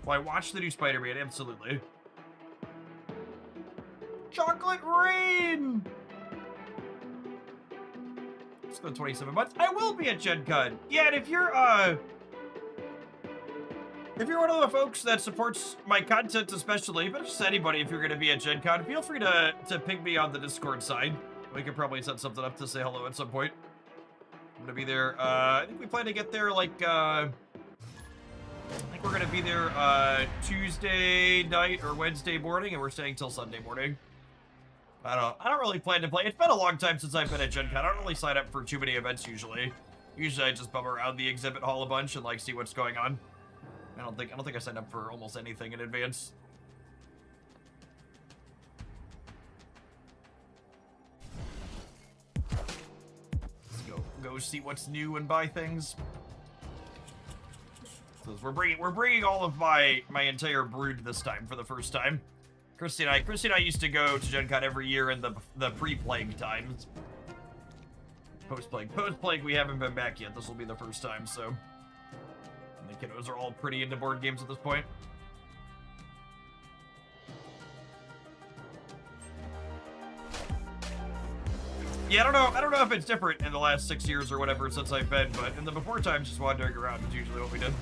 Well, I watched the new Spider-Man, absolutely. Chocolate Rain! Let's go 27 months. I will be at Gen Con. Yeah, and if you're If you're one of the folks that supports my content especially, but just anybody, if you're going to be at Gen Con, feel free to ping me on the Discord side. We could probably set something up to say hello at some point. I'm going to be there. I think we plan to get there like, I think we're going to be there Tuesday night or Wednesday morning, and we're staying till Sunday morning. I don't really plan to play. It's been a long time since I've been at Gen Con. I don't really sign up for too many events usually. Usually I just bum around the exhibit hall a bunch and like see what's going on. I don't think I signed up for almost anything in advance. Let's go see what's new and buy things. So we're bringing all of my entire brood this time for the first time. Christy and I used to go to Gen Con every year in the pre-plague times. Post-plague we haven't been back yet. This will be the first time, so. And the kiddos are all pretty into board games at this point. Yeah, I don't know if it's different in the last 6 years or whatever since I've been, but in the before times, just wandering around is usually what we did.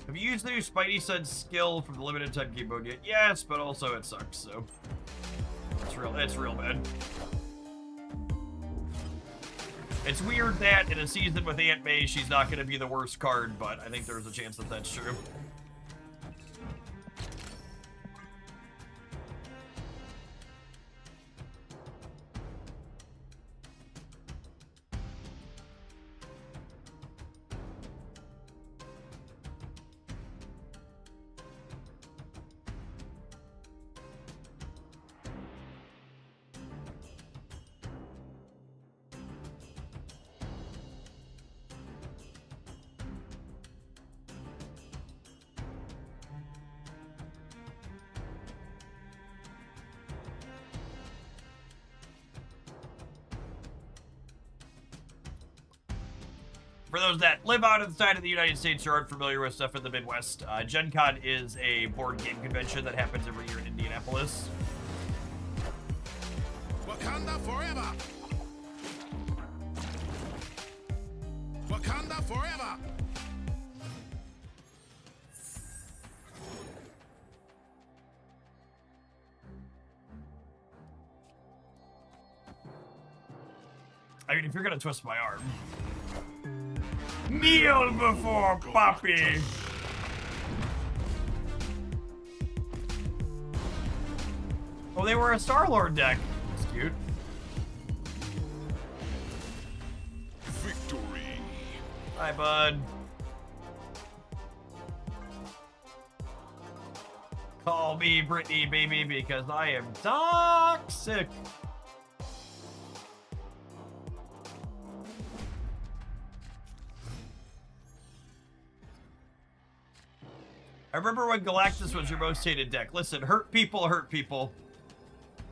Have you used the new Spidey Sense skill from the limited time game mode yet? Yes, but also it sucks, so it's real bad. It's weird that in a season with Aunt May, she's not going to be the worst card, but I think there's a chance that that's true. For those that live out of the side of the United States or aren't familiar with stuff in the Midwest, Gen Con is a board game convention that happens every year in Indianapolis. Wakanda forever! Wakanda forever! I mean, if you're gonna twist my arm. Kneel before Poppy! Oh, they were a Star-Lord deck. That's cute. Victory! Hi, bud. Call me Brittany, baby, because I am toxic. I remember when Galactus was your most hated deck. Listen, hurt people hurt people.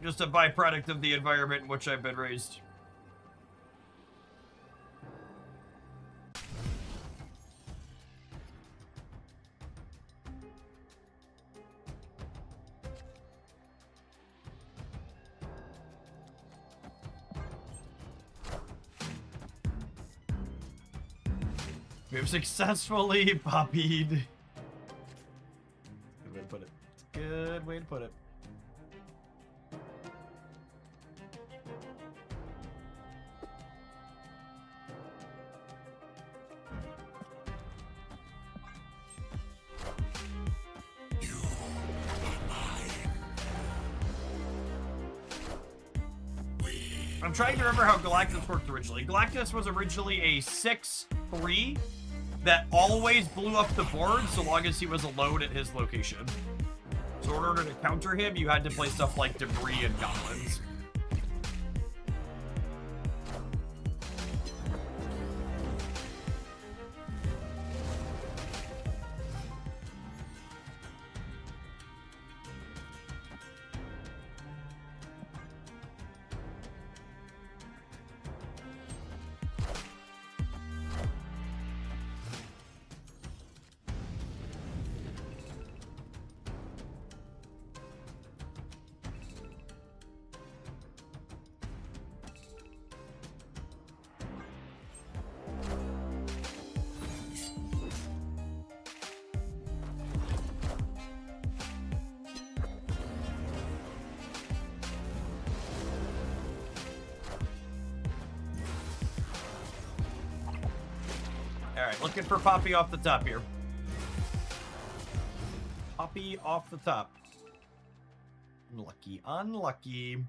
Just a byproduct of the environment in which I've been raised. We have successfully poppied. Good way to put it. Good way to put it. I'm trying to remember how Galactus worked originally. Galactus was originally a 6/3 that always blew up the board so long as he was alone at his location. So in order to counter him, you had to play stuff like Debris and Goblins. right, looking for Poppy off the top here. Poppy off the top. Unlucky, unlucky.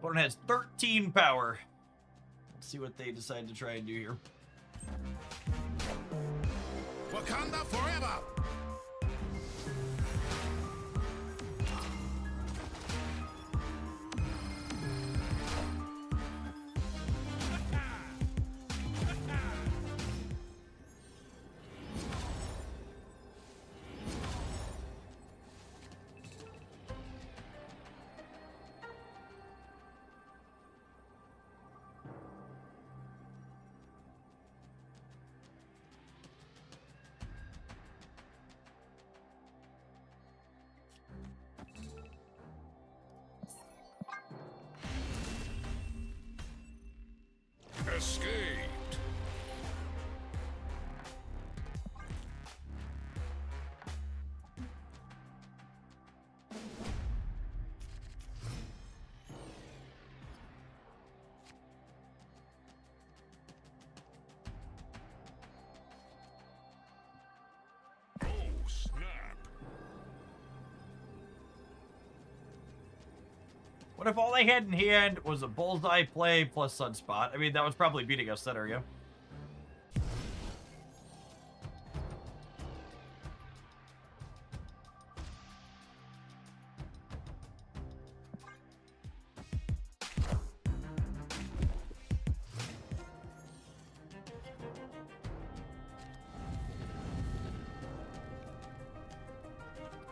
Opponent has 13 power. Let's see what they decide to try and do here. Wakanda forever! Escaped. Oh, snap. What if all they had in hand was a bullseye play plus Sunspot? I mean, that was probably beating us that area.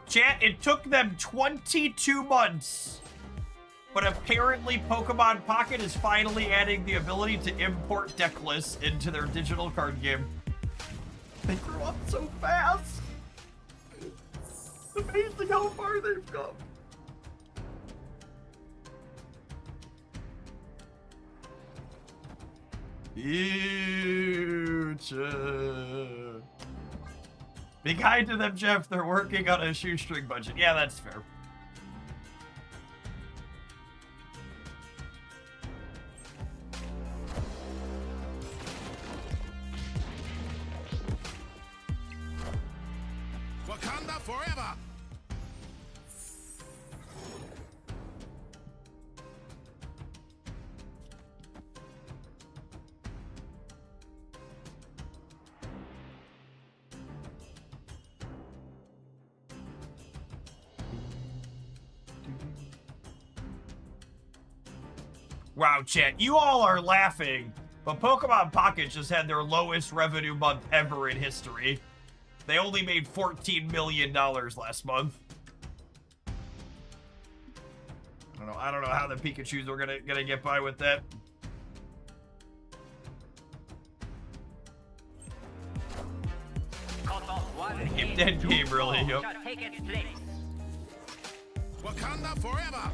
Chat, it took them 22 months. But apparently Pokemon Pocket is finally adding the ability to import deck lists into their digital card game. They grew up so fast. It's amazing how far they've come. Future. Be kind to them, Jeff. They're working on a shoestring budget. Yeah, that's fair. Wakanda forever! Wow, chat, you all are laughing, but Pokemon Pocket just had their lowest revenue month ever in history. They only made $14 million last month. I don't know how the Pikachus are gonna get by with that. Cut off one If head, that two game really, more yep. shall take its place. Wakanda forever!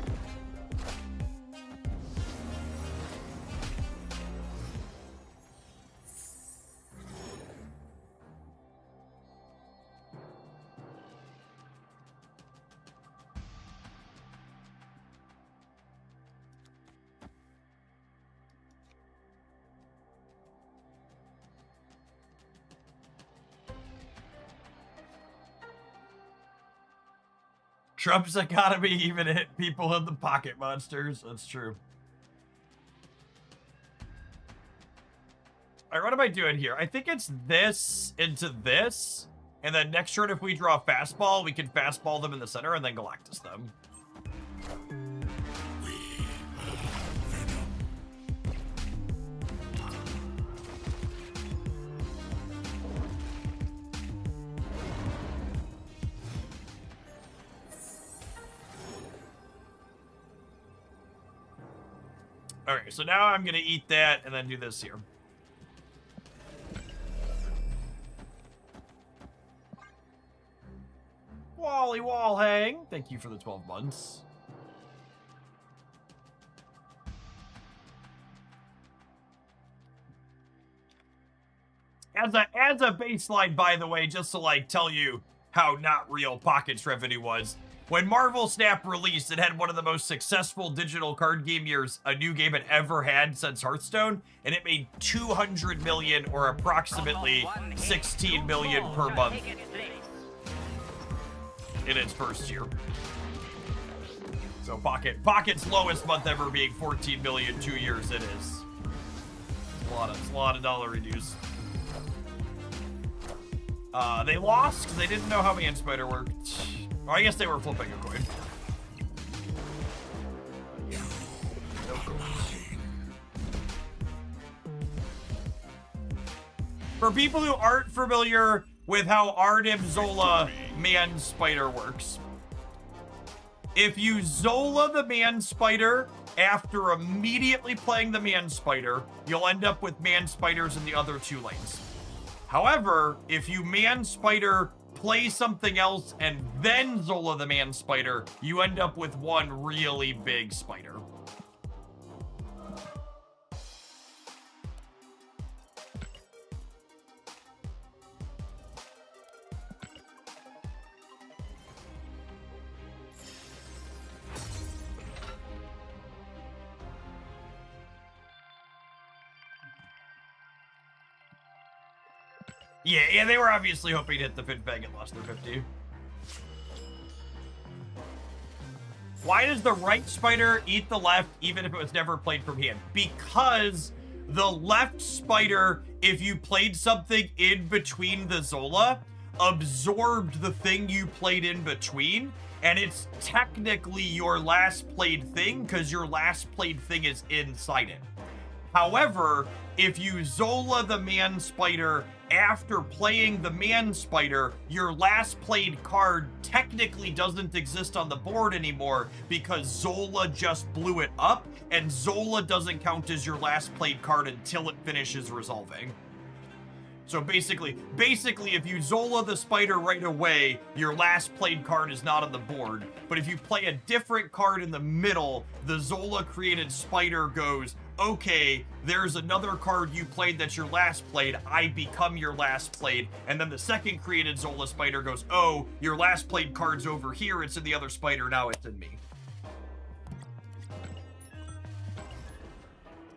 Trump's economy even hit people in the pocket monsters. That's true. All right, what am I doing here? I think it's this into this. And then next turn, if we draw a fastball, we can fastball them in the center and then Galactus them. Alright, so now I'm gonna eat that and then do this here. Wally Wallhang, thank you for the 12 months. As a baseline, by the way, just to like tell you how not real Pocket's revenue was. When Marvel Snap released, it had one of the most successful digital card game years a new game had ever had since Hearthstone, and it made 200 million or approximately 16 million per month in its first year. So Pocket's lowest month ever being 14 million 2 years it is. It's a lot of dollar reduce. They lost because they didn't know how Man Spider worked. Or I guess they were flipping a coin. Yeah. No coin. For people who aren't familiar with how Arnim Zola Man Spider works, if you Zola the Man Spider after immediately playing the Man Spider, you'll end up with Man Spiders in the other 2 lanes. However, if you Man Spider, play something else, and then Zola the Man Spider, you end up with one really big spider. Yeah, they were obviously hoping to hit the Fit Bag and lost their 50. Why does the right spider eat the left even if it was never played from hand? Because the left spider, if you played something in between the Zola, absorbed the thing you played in between, and it's technically your last played thing because your last played thing is inside it. However, if you Zola the Man Spider after playing the Man Spider, your last played card technically doesn't exist on the board anymore because Zola just blew it up, and Zola doesn't count as your last played card until it finishes resolving. So basically, if you Zola the Spider right away, your last played card is not on the board. But if you play a different card in the middle, the Zola created Spider goes, okay, there's another card you played that's your last played, I become your last played, and then the second created Zola Spider goes, oh, your last played card's over here, it's in the other spider, now it's in me.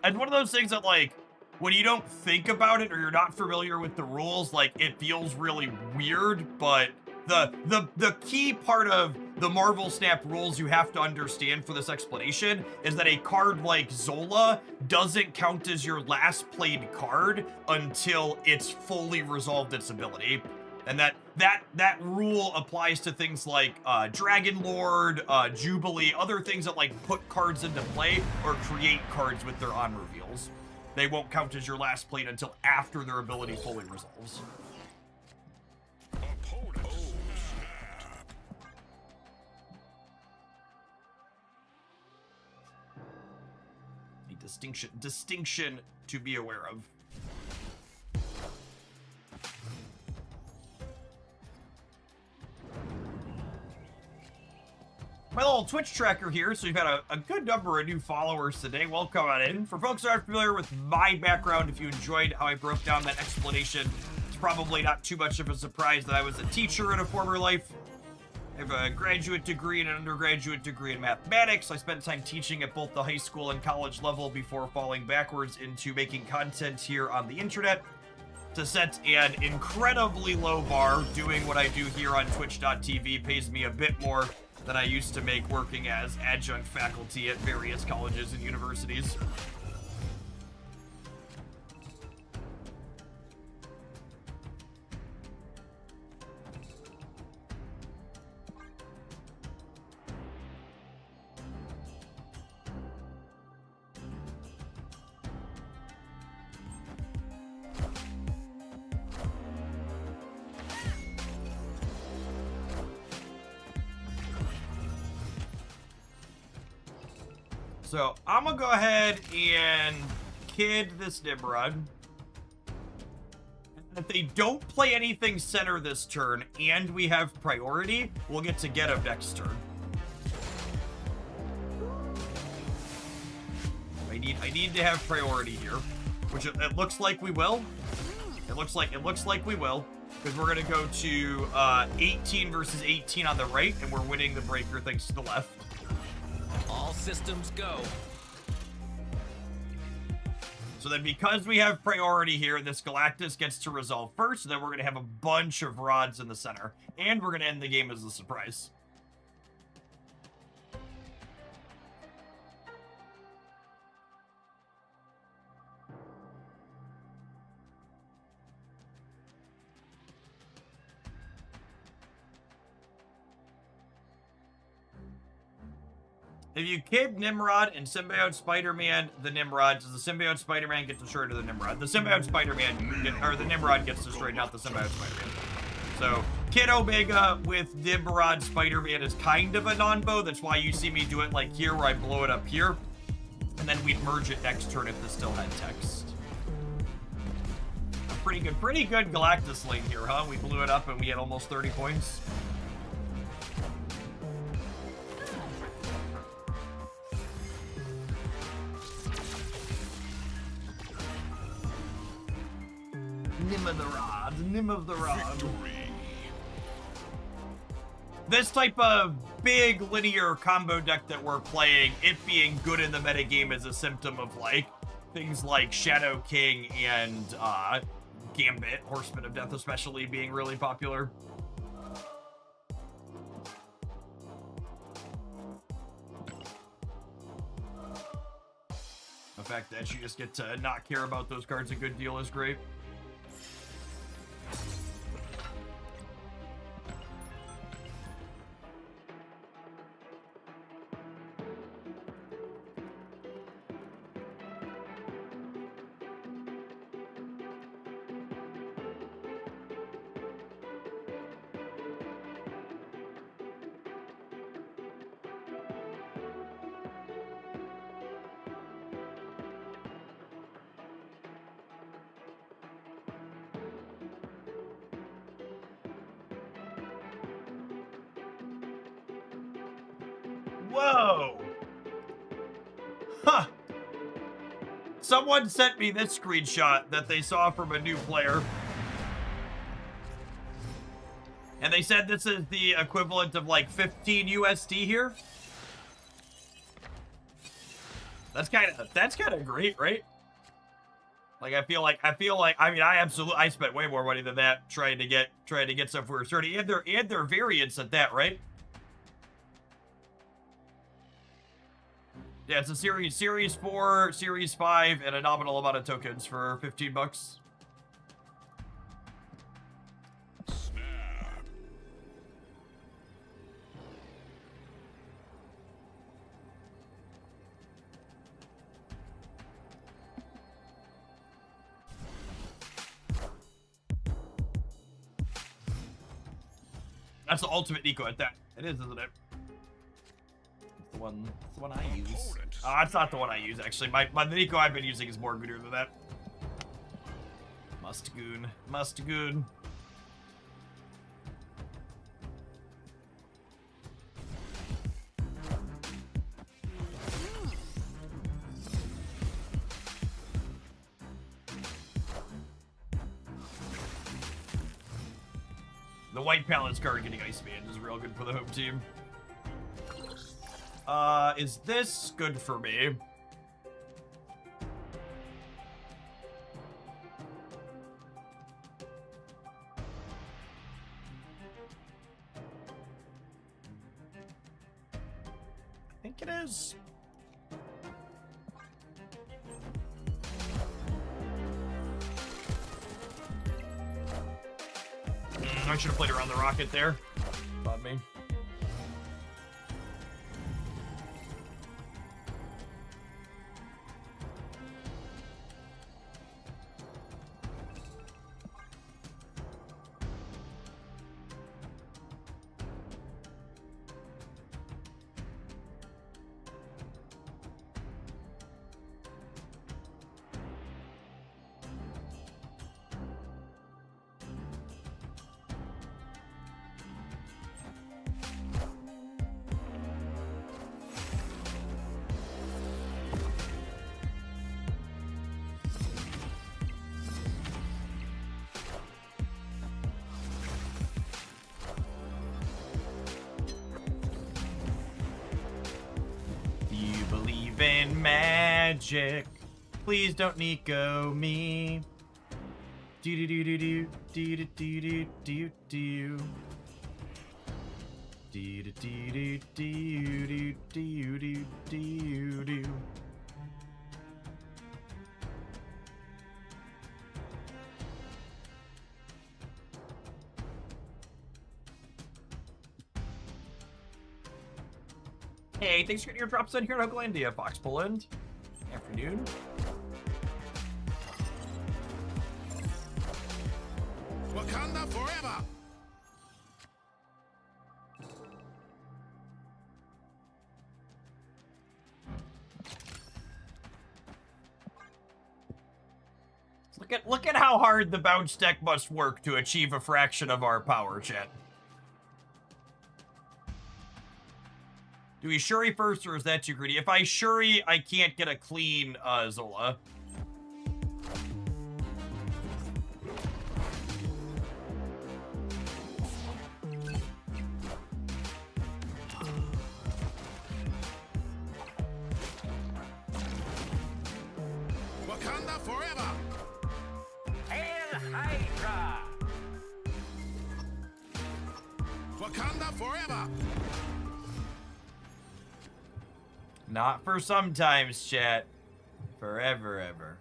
And one of those things that, like, when you don't think about it or you're not familiar with the rules, like, it feels really weird, but the key part of the Marvel Snap rules you have to understand for this explanation is that a card like Zola doesn't count as your last played card until it's fully resolved its ability. And that rule applies to things like Dragon Lord, Jubilee, other things that like put cards into play or create cards with their on reveals. They won't count as your last played until after their ability fully resolves. Distinction to be aware of. My little Twitch tracker here, so we've had a good number of new followers today. Welcome on in. For folks that aren't familiar with my background, if you enjoyed how I broke down that explanation, it's probably not too much of a surprise that I was a teacher in a former life. I have a graduate degree and an undergraduate degree in mathematics. I spent time teaching at both the high school and college level before falling backwards into making content here on the internet. To set an incredibly low bar, doing what I do here on Twitch.tv pays me a bit more than I used to make working as adjunct faculty at various colleges and universities. So I'm gonna go ahead and kid this Nimrod. And if they don't play anything center this turn and we have priority, we'll get to get him next turn. I need to have priority here, which it looks like we will. It looks like we will, because we're gonna go to 18 versus 18 on the right, and we're winning the breaker thanks to the left. All systems go. So then because we have priority here, this Galactus gets to resolve first, and then we're going to have a bunch of rods in the center. And we're going to end the game as a surprise. If you kid Nimrod and Symbiote Spider-Man, the Nimrod, does the Symbiote Spider-Man get destroyed or the Nimrod? The Symbiote Spider-Man, or the Nimrod gets destroyed, not the Symbiote Spider-Man. So, Kid Omega with Nimrod Spider-Man is kind of a non-bow. That's why you see me do it like here, where I blow it up here. And then we'd merge it next turn if this still had text. Pretty good Galactus lane here, huh? We blew it up and we had almost 30 points. Nim of the Rod, Nim of the Rod. This type of big linear combo deck that we're playing, it being good in the metagame is a symptom of like things like Shadow King and Gambit, Horseman of Death especially, being really popular. The fact that you just get to not care about those cards a good deal is great. Whoa! Huh. Someone sent me this screenshot that they saw from a new player. And they said this is the equivalent of like 15 USD here. That's kind of great, right? Like I feel like I mean I spent way more money than that trying to get stuff for 30 and their variants at that, right? Yeah, it's a series 4, series 5, and a nominal amount of tokens for 15 bucks. Snap. That's the ultimate Nico at that. It is, isn't it? It's the one I use. It's not the one I use, actually. The Nico I've been using is more gooder than that. Must-goon. The white Paladin's card getting Ice Band is real good for the home team. Is this good for me? I think it is. I should have played around the rocket there. Thought me. magic. Please don't Nico me. Do do do do do do do do do do. Do do do do do do do do. Hey, thanks for getting your drops in here in Hooglandia, Fox Poland. Afternoon. Wakanda forever! Look at how hard the bounce deck must work to achieve a fraction of our power, chat. Do we Shuri first, or is that too greedy? If I Shuri, I can't get a clean Zola. Wakanda forever! Hail Hydra! Wakanda forever! Not for sometimes, chat. Forever, ever.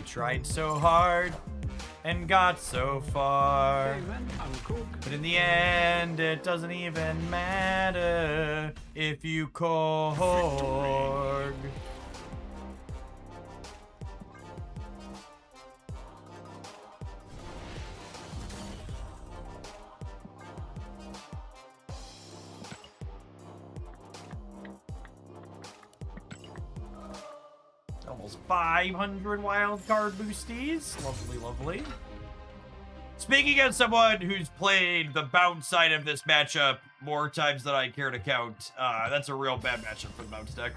Tried so hard and got so far, but in the end it doesn't even matter if you Korg. Almost 500 wild card boosties. Lovely, lovely. Speaking as someone who's played the bounce side of this matchup more times than I care to count, that's a real bad matchup for the bounce deck.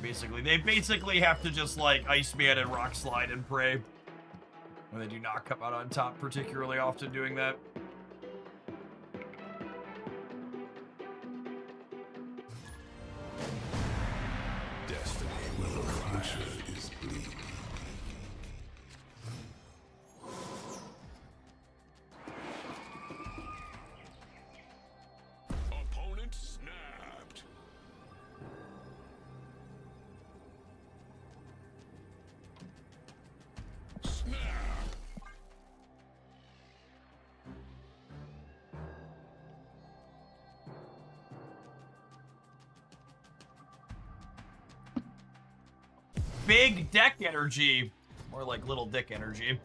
They basically have to just like Iceman and Rock Slide and pray when they do not come out on top particularly often doing that. Opponent snapped. Snap. Big deck energy. More like little dick energy.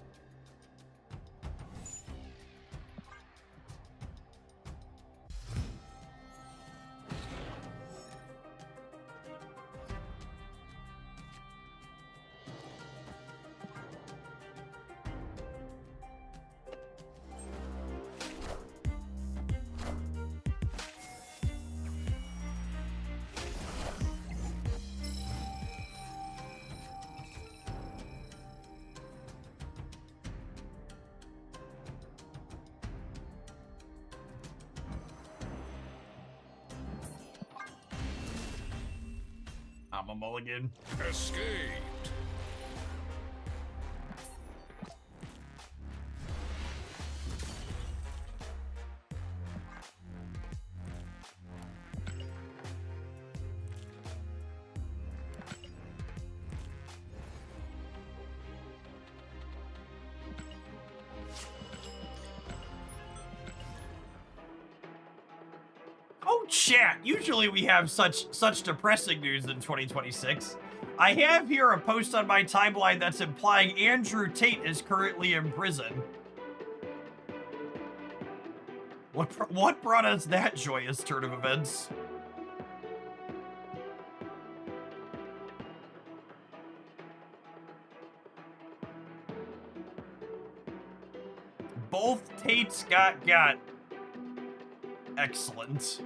I'm a mulligan. Escaped. Oh, chat. Usually we have such depressing news in 2026. I have here a post on my timeline that's implying Andrew Tate is currently in prison. What brought us that joyous turn of events? Both Tates got. Excellent.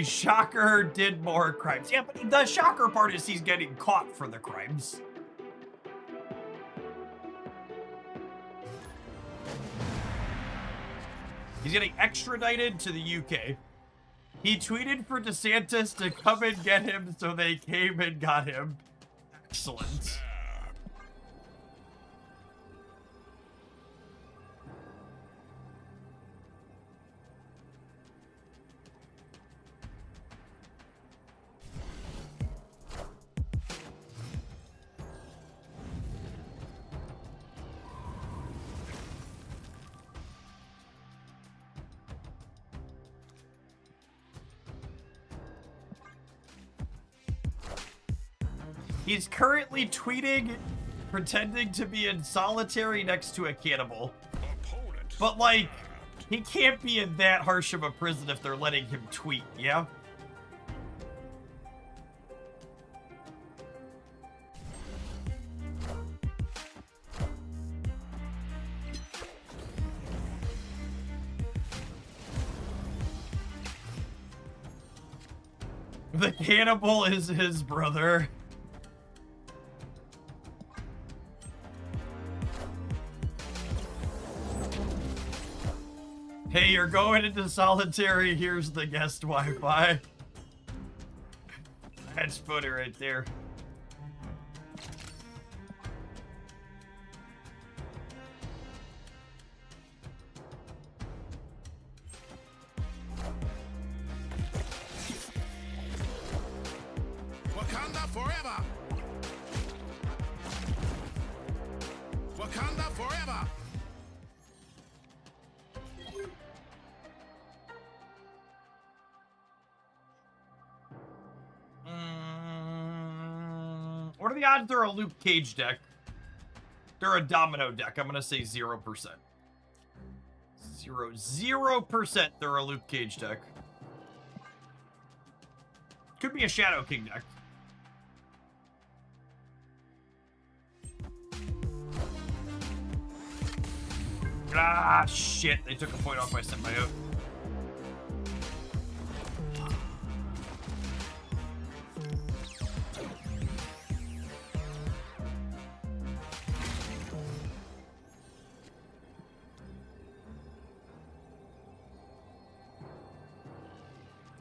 Shocker did more crimes. Yeah, but the shocker part is he's getting caught for the crimes. He's getting extradited to the UK. He tweeted for DeSantis to come and get him, so they came and got him. Excellent. He's currently tweeting, pretending to be in solitary next to a cannibal. But, like, he can't be in that harsh of a prison if they're letting him tweet, yeah? The cannibal is his brother. Hey, you're going into solitary. Here's the guest Wi-Fi. That's funny right there. Wakanda forever! Wakanda forever! What are the odds they're a Luke Cage deck? They're a domino deck. I'm gonna say 0%. 0% they're a Luke Cage deck. Could be a Shadow King deck. Ah, shit. They took a point off my symbiote.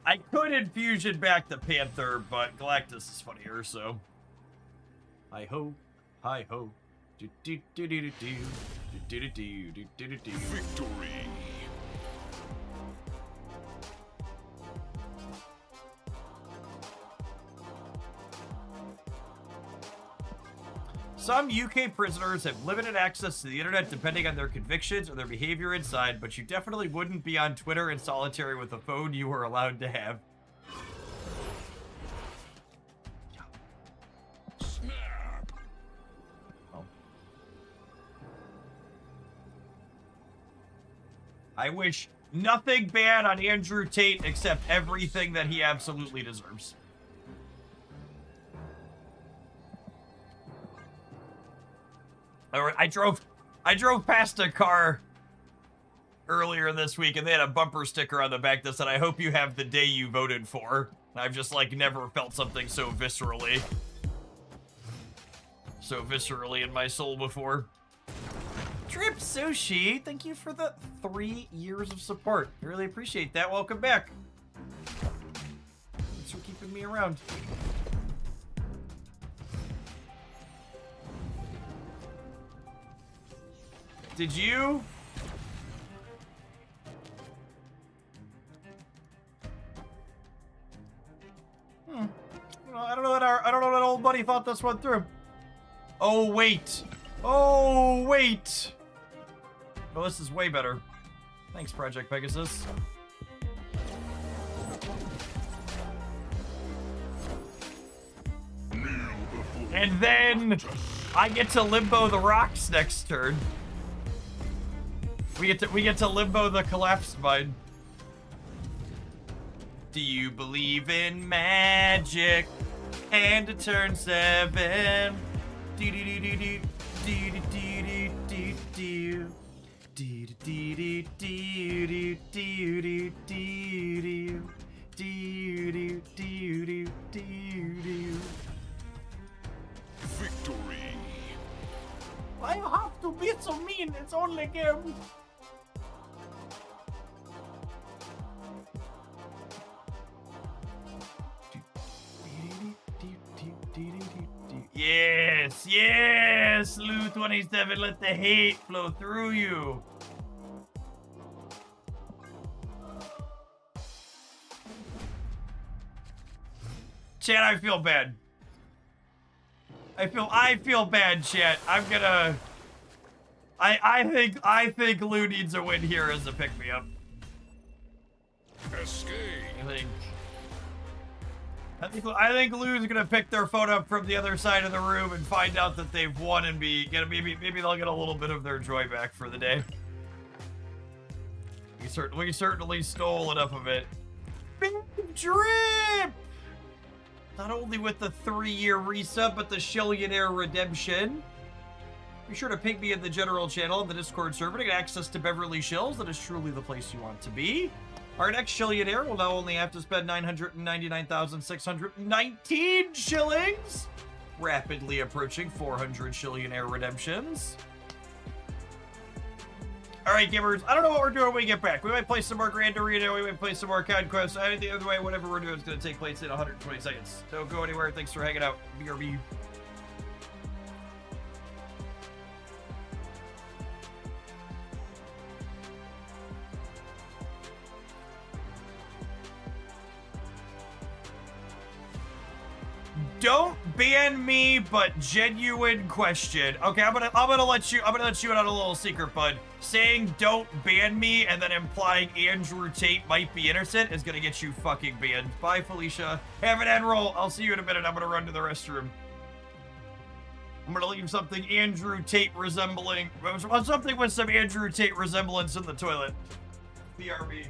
I could infusion back the Panther, but Galactus is funnier, so. Hi ho, hi ho. Do do do do do do do do do do do do. Victory! Some UK prisoners have limited access to the internet depending on their convictions or their behavior inside, but you definitely wouldn't be on Twitter in solitary with a phone you were allowed to have. Snap! Oh. I wish nothing bad on Andrew Tate except everything that he absolutely deserves. I drove past a car earlier this week and they had a bumper sticker on the back that said, "I hope you have the day you voted for." I've just like never felt something so viscerally in my soul before. Drip Sushi, thank you for the 3 years of support. I really appreciate that. Welcome back. Thanks for keeping me around. Did you? Well, I don't know that old buddy thought this one through. Oh wait. Oh wait. Oh, this is way better. Thanks, Project Pegasus. And then I get to limbo the rocks next turn. We get to limbo the collapsed mine. Do you believe in magic and to turn 7? Do do do do do do do do do do. Do do do do do do do do do do. Victory. Why you have to be so mean? It's only a game. Yes, yes, Lou 27, let the hate flow through you. Chat, I feel bad. I feel bad, chat. I'm gonna I think Lou needs a win here as a pick-me-up. Escape. I think Lou's gonna pick their phone up from the other side of the room and find out that they've won and maybe they'll get a little bit of their joy back for the day. We certainly stole enough of it. Big drip! Not only with the 3-year resub, but the Shillionaire redemption. Be sure to ping me in the general channel on the Discord server to get access to Beverly Shills. That is truly the place you want to be. Our next Shillionaire will now only have to spend 999,619 shillings. Rapidly approaching 400 Shillionaire redemptions. Alright, gamers, I don't know what we're doing when we get back. We might play some more Grand Arena, we might play some more Conquest. I mean, the other way, whatever we're doing is going to take place in 120 seconds. Don't go anywhere. Thanks for hanging out. BRB. Don't ban me, but genuine question. Okay, I'm gonna let you in on a little secret, bud. Saying don't ban me and then implying Andrew Tate might be innocent is gonna get you fucking banned. Bye, Felicia. Have an end roll. I'll see you in a minute. I'm gonna run to the restroom. I'm gonna leave something Andrew Tate resembling, something with some Andrew Tate resemblance in the toilet. BRB.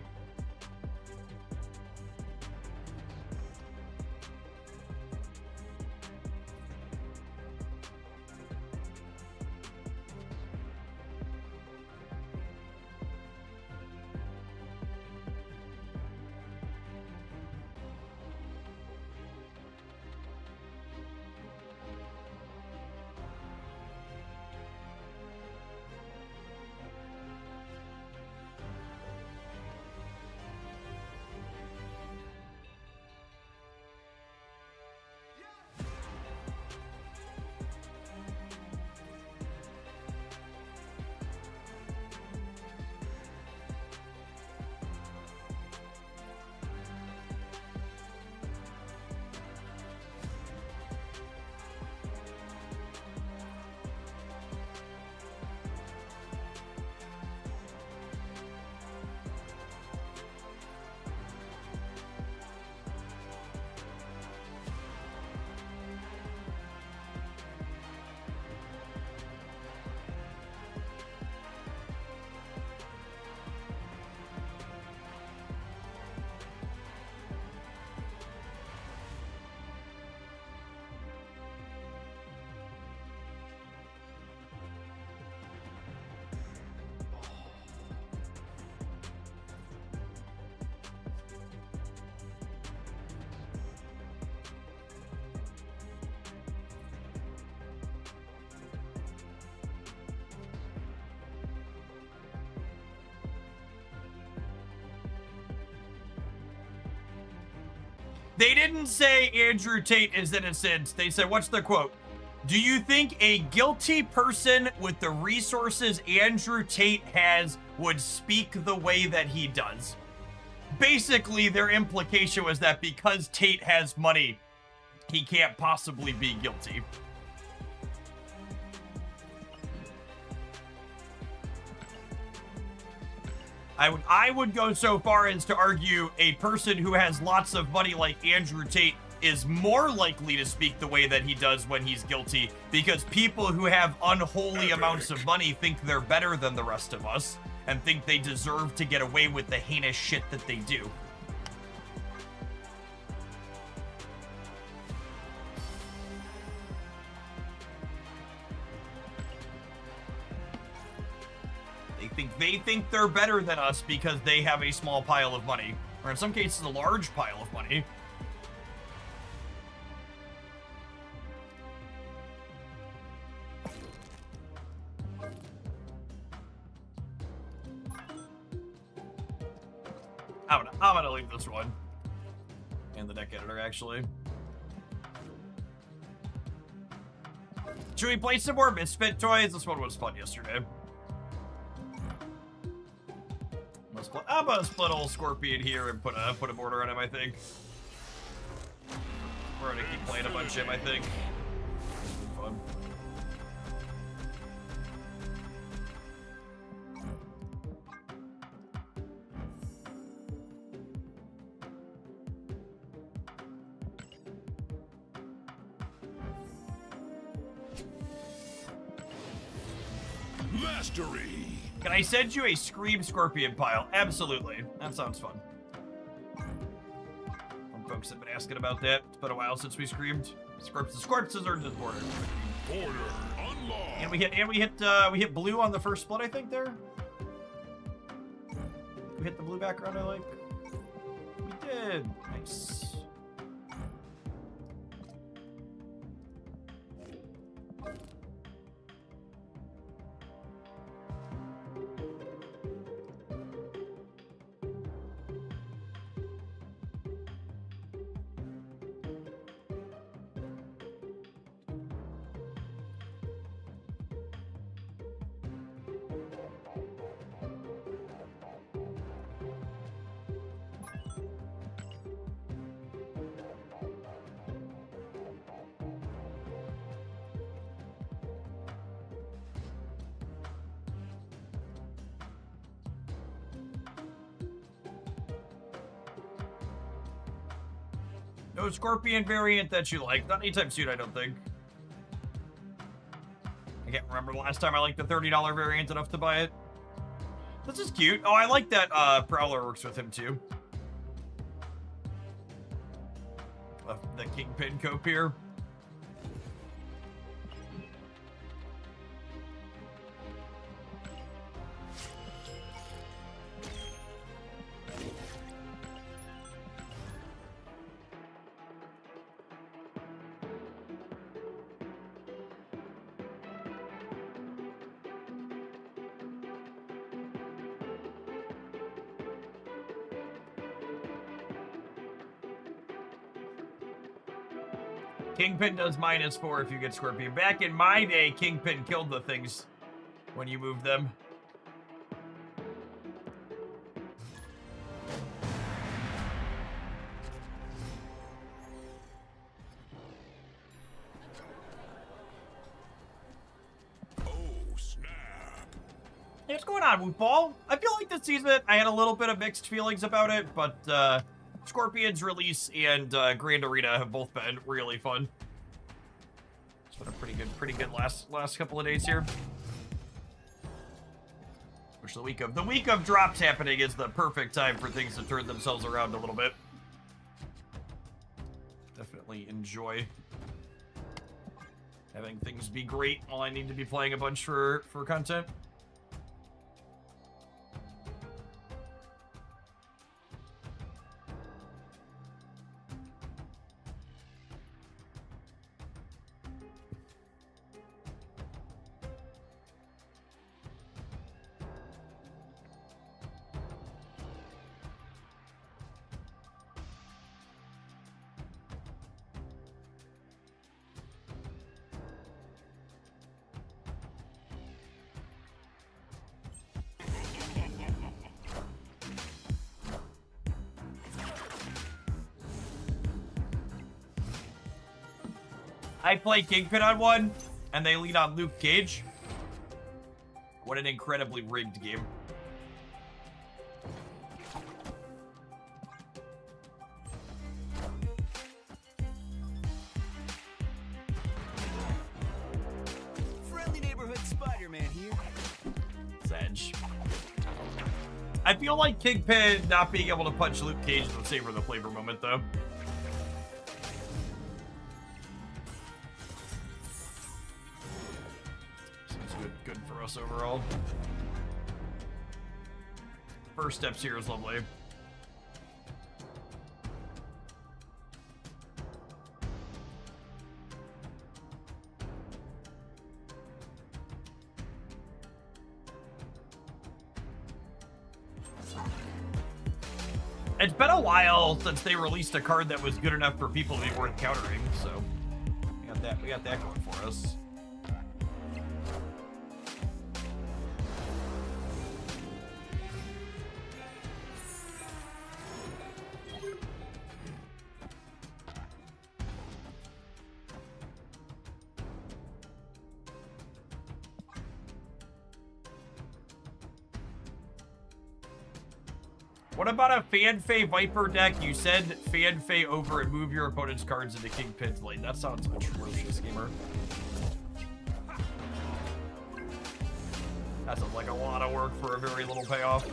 They didn't say Andrew Tate is innocent. They said, what's the quote? Do you think a guilty person with the resources Andrew Tate has would speak the way that he does? Basically, their implication was that because Tate has money, he can't possibly be guilty. I would go so far as to argue a person who has lots of money like Andrew Tate is more likely to speak the way that he does when he's guilty, because people who have unholy amounts of money think they're better than the rest of us. and think they deserve to get away with the heinous shit that they do. They think they're better than us because they have a small pile of money, or in some cases a large pile of money. I'm gonna leave this one and the deck editor, actually. Should we play some more Misfit toys? This one was fun yesterday. I'm gonna split old Scorpion here and put a border on him, I think. We're gonna keep playing a bunch of him, I think. Fun. Mastery. Can I send you a Scream Scorpion pile? Absolutely. That sounds fun. Some folks have been asking about that. It's been a while since we screamed. Scorpses are just border. Border unlocked. And we hit blue on the first split, I think, there. We hit the blue background, I like. We did. Nice. No Scorpion variant that you like. Not anytime soon, I don't think. I can't remember the last time I liked the $30 variant enough to buy it. This is cute. Oh, I like that Prowler works with him too. The Kingpin cope here. Kingpin does -4 if you get Scorpion. Back in my day, Kingpin killed the things when you moved them. Oh, snap. Hey, what's going on, Wootball? I feel like this season I had a little bit of mixed feelings about it, but Scorpion's release and Grand Arena have both been really fun. It's been a pretty good last couple of days here. Which the week of drops happening is the perfect time for things to turn themselves around a little bit. Definitely enjoy having things be great while I need to be playing a bunch for content. I play Kingpin on one, and they lead on Luke Cage. What an incredibly rigged game. Friendly neighborhood Spider-Man here. Sedge. I feel like Kingpin not being able to punch Luke Cage would savor the flavor moment, though. Seems good for us overall. First steps here is lovely. It's been a while since they released a card that was good enough for people to be worth countering, so we got that going for us. What about a Fanfei Viper deck? You send Fanfei over and move your opponent's cards into Kingpin's lane. That sounds atrocious, gamer. That sounds like a lot of work for a very little payoff.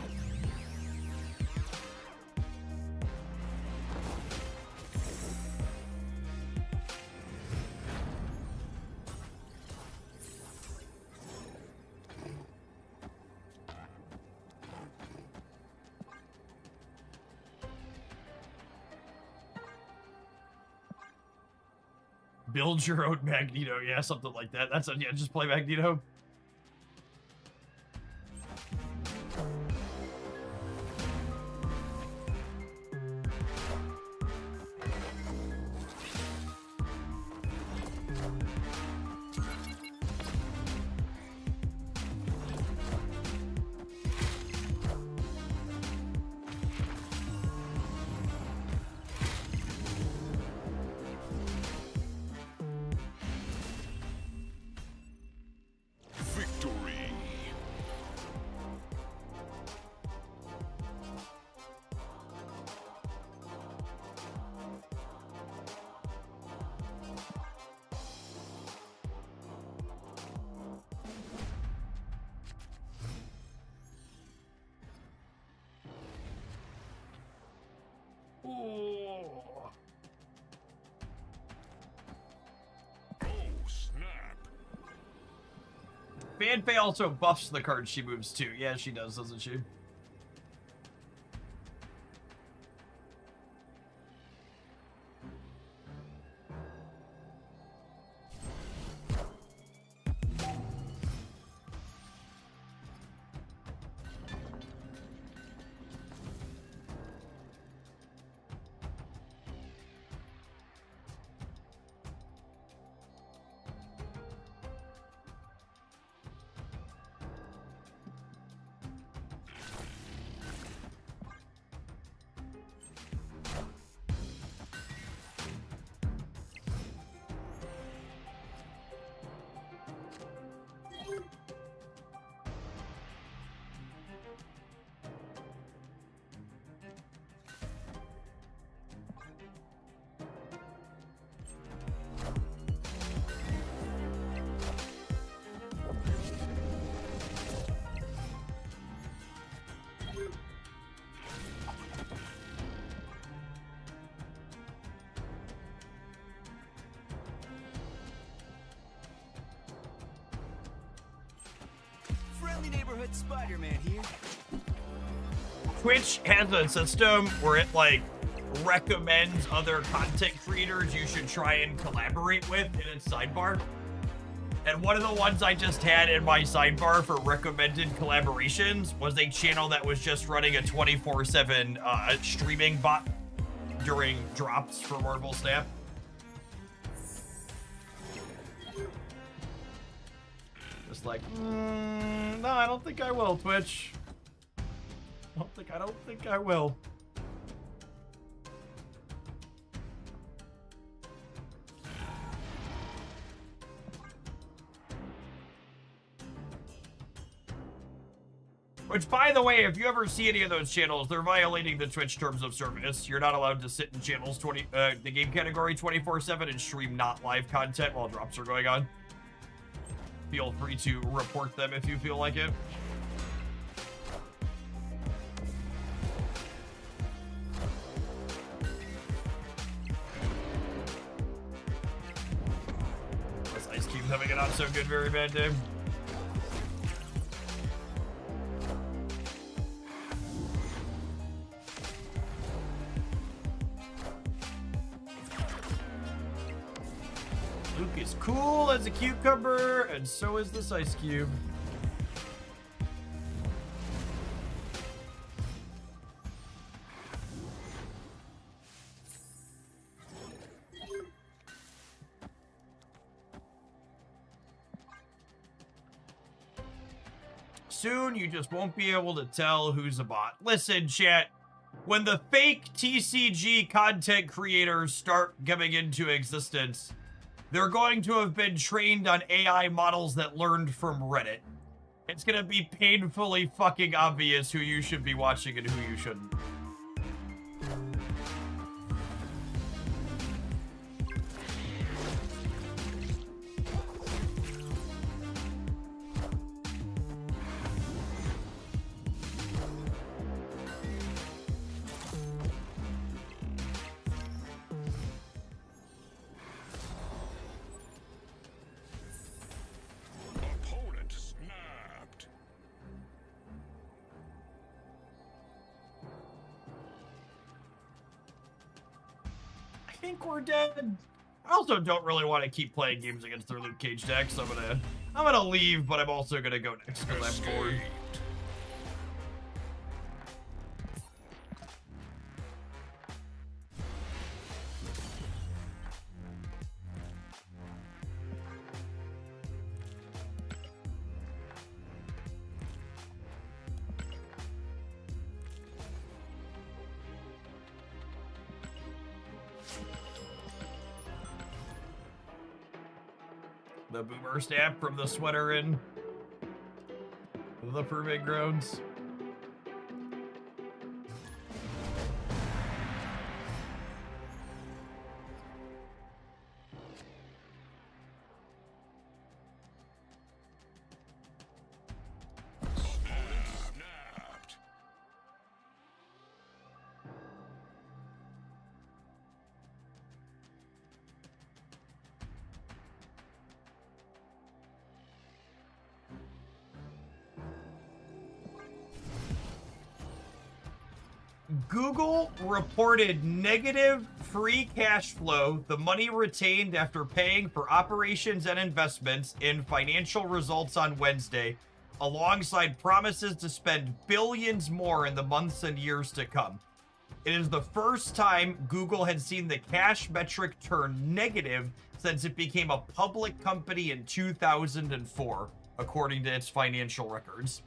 Build your own Magneto. Yeah, something like that. That's a, yeah, just play Magneto. Fanfei also buffs the cards she moves too. Yeah, she does, doesn't she? Neighborhood Spider-Man here. Twitch has a system where it like recommends other content creators you should try and collaborate with in its sidebar. And one of the ones I just had in my sidebar for recommended collaborations was a channel that was just running a 24/7 streaming bot during drops for Marvel Snap. Just like, no, I don't think I will, Twitch. I don't think I will. Which, by the way, if you ever see any of those channels, they're violating the Twitch terms of service. You're not allowed to sit in channels the game category 24/7 and stream not live content while drops are going on. Feel free to report them if you feel like it. Ice Cube's having a not so good, very bad day. Luke is cool as a cucumber, and so is this Ice Cube. Soon, you just won't be able to tell who's a bot. Listen, chat, when the fake TCG content creators start coming into existence, they're going to have been trained on AI models that learned from Reddit. It's gonna be painfully fucking obvious who you should be watching and who you shouldn't. Opponent snapped. I think we're dead. I also don't really want to keep playing games against their Luke Cage deck, so I'm gonna leave, but I'm also gonna go next because I'm bored. The boomer snap from the sweater in the proving grounds. Snapped. Google reported negative free cash flow, the money retained after paying for operations and investments, in financial results on Wednesday, alongside promises to spend billions more in the months and years to come. It is the first time Google had seen the cash metric turn negative since it became a public company in 2004, according to its financial records.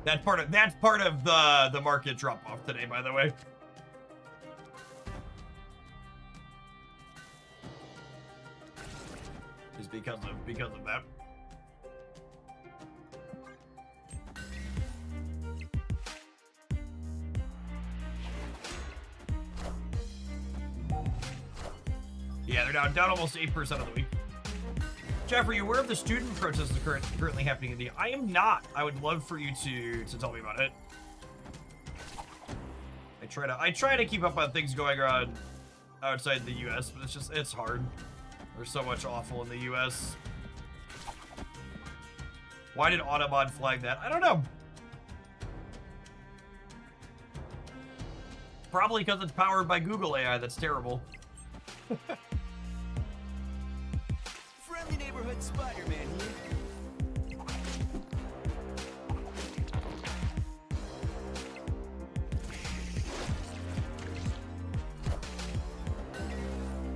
That's part of the market drop off today, by the way. Is because of that. Yeah, they're down almost 8% of the week. Jeff, are you aware of the student protests that are currently happening in the... I am not. I would love for you to tell me about it. I try to keep up on things going on outside the US, but it's hard. There's so much awful in the US. Why did Automod flag that? I don't know. Probably because it's powered by Google AI. That's terrible. Friendly neighborhood Spider-Man here.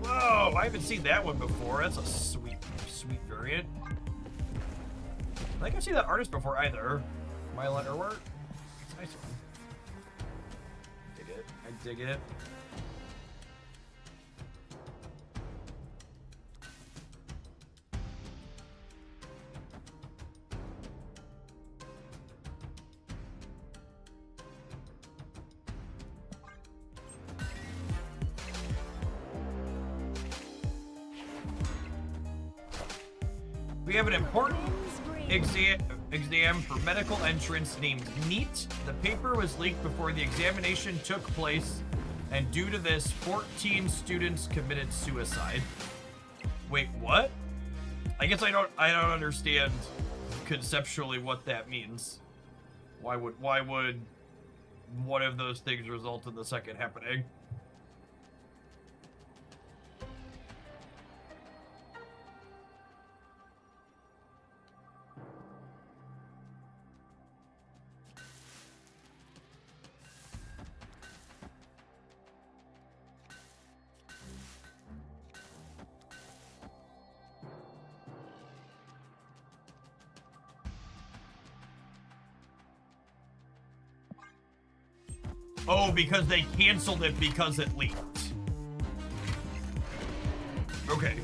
Whoa, I haven't seen that one before. That's a sweet variant. I think I've seen that artist before either. My letter work. It's a nice one. Dig it. I dig it. We have an important exam for medical entrance named NEAT. The paper was leaked before the examination took place, and due to this, 14 students committed suicide. Wait, what? I guess I don't understand conceptually what that means. Why would one of those things result in the second happening? Oh, because they canceled it because it leaked. Okay.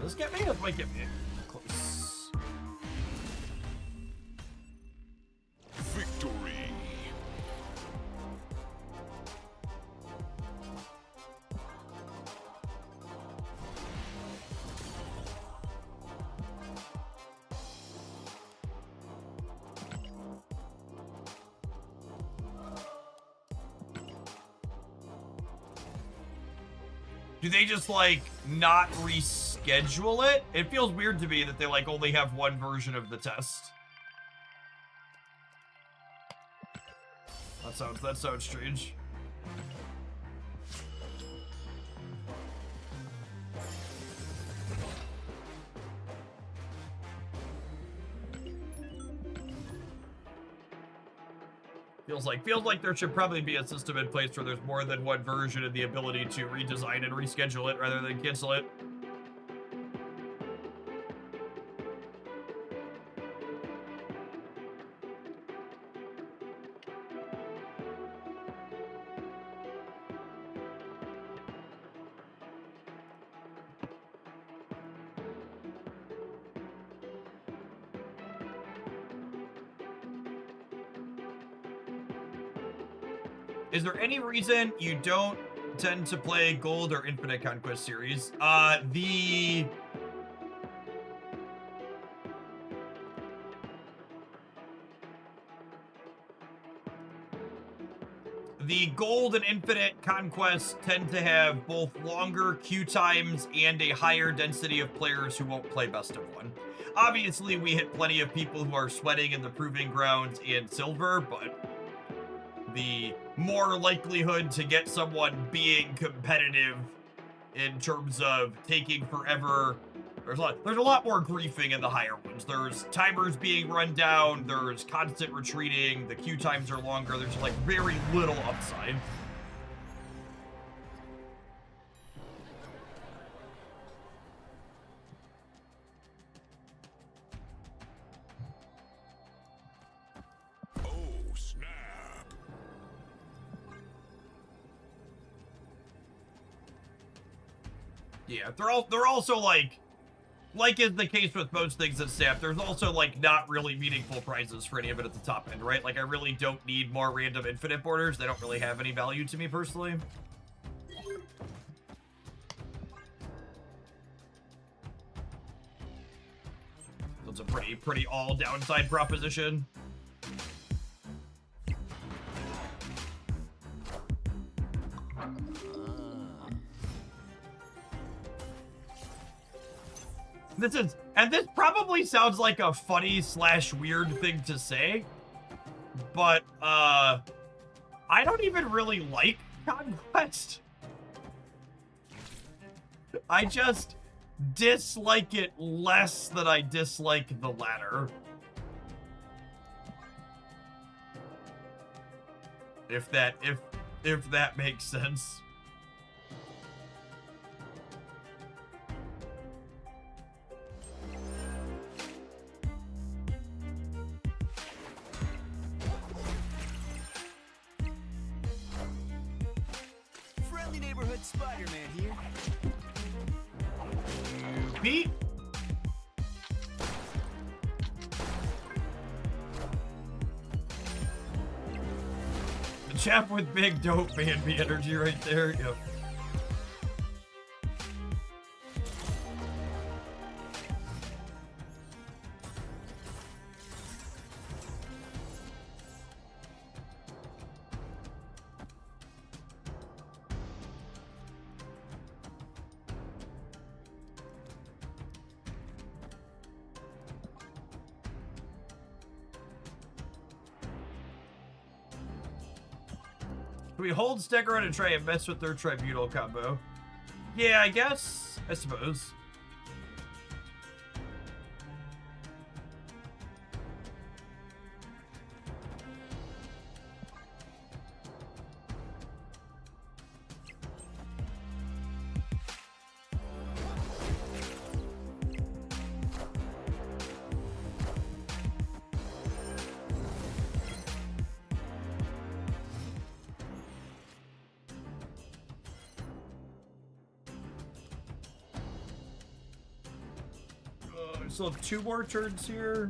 Let's get me. Let's make it close. Victory. Do they just, like, not reschedule it? It feels weird to me that they, like, only have one version of the test. That sounds strange. Feels like there should probably be a system in place where there's more than one version and the ability to redesign and reschedule it rather than cancel it. Is there any reason you don't tend to play Gold or Infinite Conquest series? The Gold and Infinite Conquest tend to have both longer queue times and a higher density of players who won't play best of one. Obviously, we hit plenty of people who are sweating in the Proving Grounds and Silver, but the more likelihood to get someone being competitive in terms of taking forever. There's a lot more griefing in the higher ones. There's timers being run down, there's constant retreating, the queue times are longer, there's like very little upside. Yeah, they're also like is the case with most things at Snap, there's also like not really meaningful prizes for any of it at the top end, right? Like I really don't need more random infinite borders. They don't really have any value to me personally. That's a pretty all downside proposition. This probably sounds like a funny / weird thing to say, but I don't even really like Conquest. I just dislike it less than I dislike the latter. If that makes sense. Neighborhood Spider-Man here. Pete? Chap with big dope Bambi energy right there. Yep. Can we hold Stegoron and try and mess with their tribunal combo? Yeah, I guess. I suppose. Still have 2 more turns here.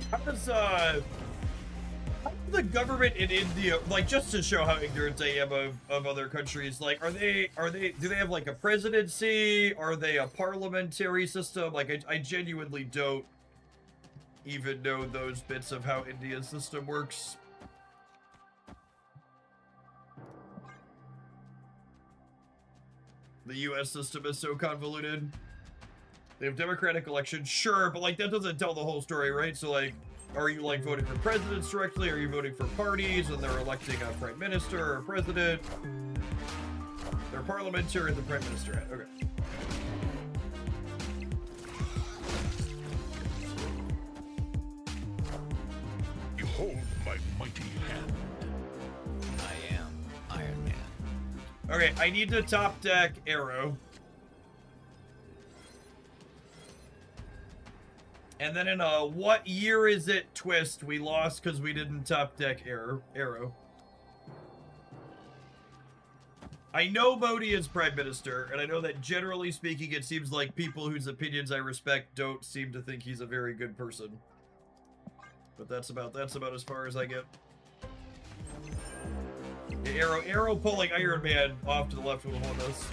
How does the government in India, like, just to show how ignorant I am of other countries, like, do they have like a presidency? Are they a parliamentary system? Like, I genuinely don't even know those bits of how India's system works. The US system is so convoluted. They have democratic elections, sure, but like that doesn't tell the whole story, right? So like, are you like voting for presidents directly? Are you voting for parties and they're electing a prime minister or a president? They're parliamentary and the prime minister. Okay. Behold my mighty hand. I am Iron Man. Okay, I need to top deck Arrow. And then in a what year is it twist, we lost because we didn't top deck Arrow. I know Modi is prime minister, and I know that generally speaking, it seems like people whose opinions I respect don't seem to think he's a very good person. But that's about as far as I get. Yeah, Arrow pulling Iron Man off to the left will hold us.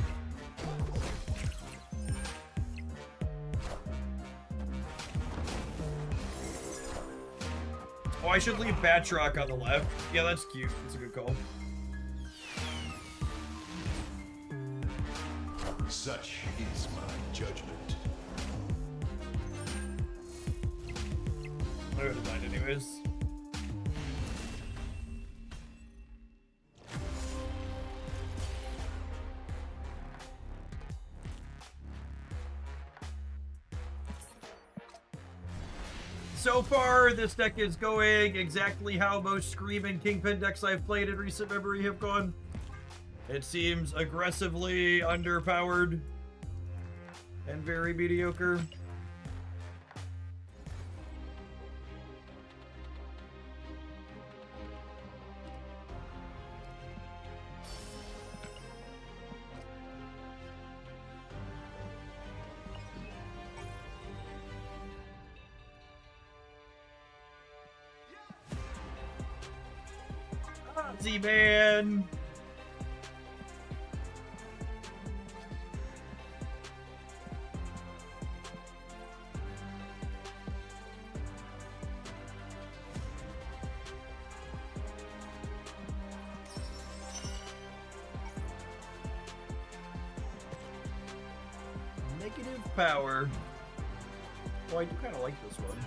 Oh, I should leave Batroc on the left. Yeah, that's cute. That's a good call. Such is my judgment. I would have died anyways. So far, this deck is going exactly how most Scream and Kingpin decks I've played in recent memory have gone. It seems aggressively underpowered and very mediocre. Man. Negative power. Well, I do kind of like this one.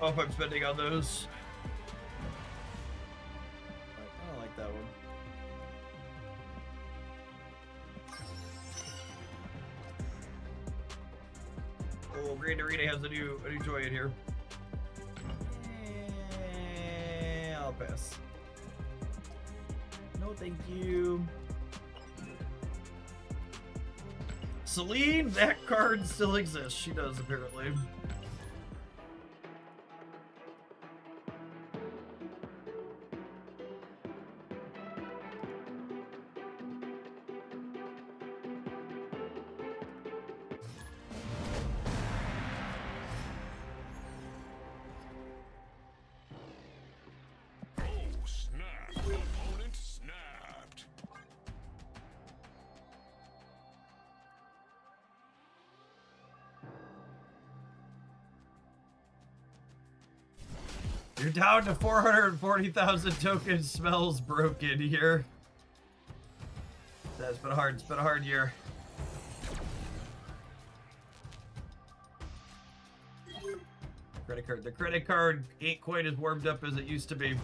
Oh, if I'm spending on those. I don't like that one. Oh, Grand Arena has a new toy in here. I'll pass. No, thank you. Celine, that card still exists. She does, apparently. Oh, snap. Opponent snapped. You're down to 440,000 tokens. Smells broken here. That's been hard. It's been a hard year. Credit card. The credit card ain't quite as warmed up as it used to be.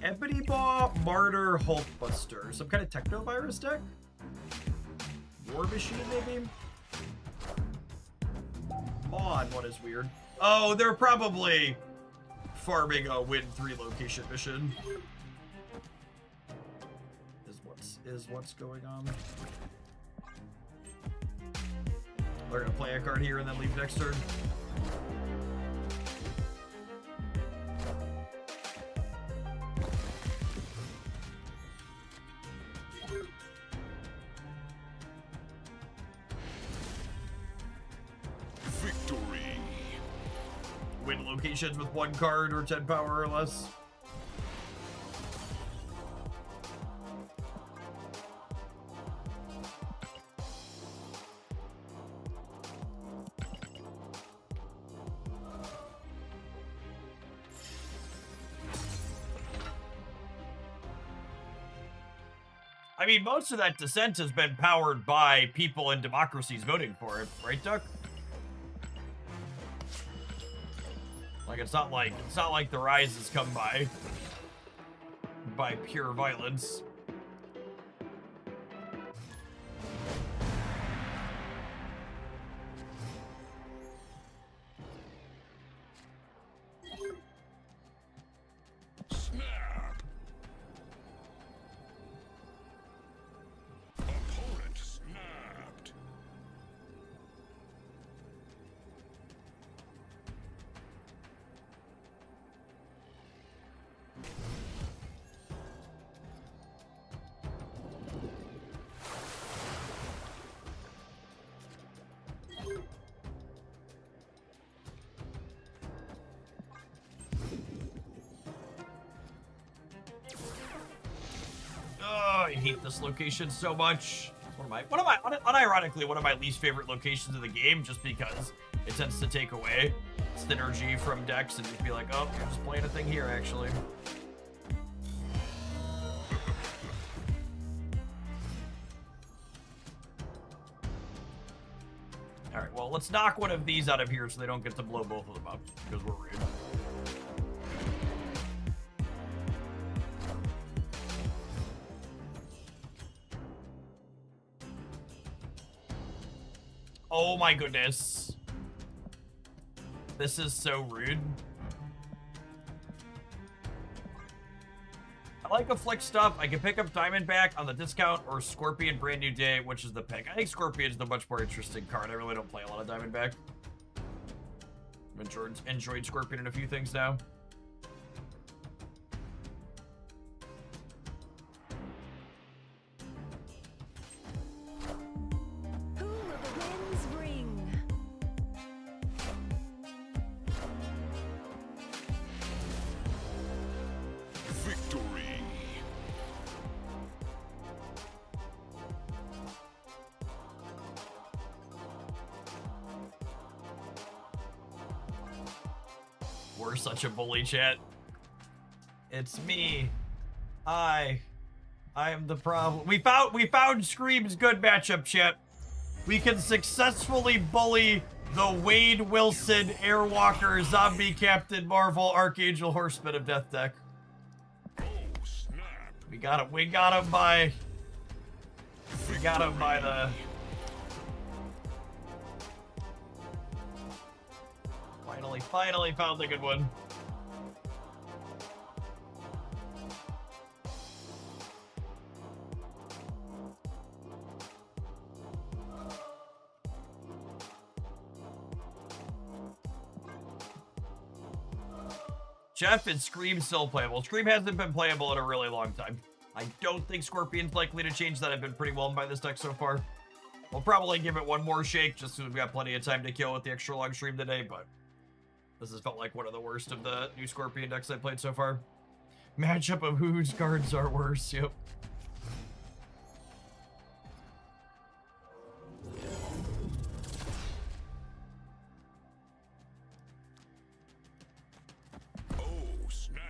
Ebony Maw, Martyr, Hulkbuster. Some kind of Technovirus deck? War Machine, maybe? Mon one is weird. Oh, they're probably farming a win 3 location mission. Is what's going on. We're gonna play a card here and then leave next turn. Victory. Win locations with 1 card or 10 power or less. I mean, most of that dissent has been powered by people in democracies voting for it, right, Duck? Like it's not like the rise has come by pure violence. Snap. Opponent snapped. Oh, I hate this location so much. It's unironically one of my least favorite locations of the game, just because it tends to take away synergy from decks and just be like, oh, you're just playing a thing here, actually. All right, well, let's knock one of these out of here so they don't get to blow both of them up, because we're rude. Oh my goodness. This is so rude. I like a flick stuff. I can pick up Diamondback on the discount or Scorpion Brand New Day, which is the pick. I think Scorpion's the much more interesting card. I really don't play a lot of Diamondback. I've enjoyed Scorpion in a few things now. Who will the winds bring? Victory. We're such a bully, chat. It's me. I I am the problem. We found Scream's good matchup, chat. We can successfully bully the Wade Wilson Airwalker Zombie Captain Marvel Archangel Horseman of Death deck. Oh, snap. We got him by the finally found the good one. Jeff and Scream still playable. Scream hasn't been playable in a really long time. I don't think Scorpion's likely to change that. I've been pretty whelmed by this deck so far. We'll probably give it one more shake just so we've got plenty of time to kill with the extra long stream today, but this has felt like one of the worst of the new Scorpion decks I've played so far. Matchup of whose cards are worse, yep. Oh, snap.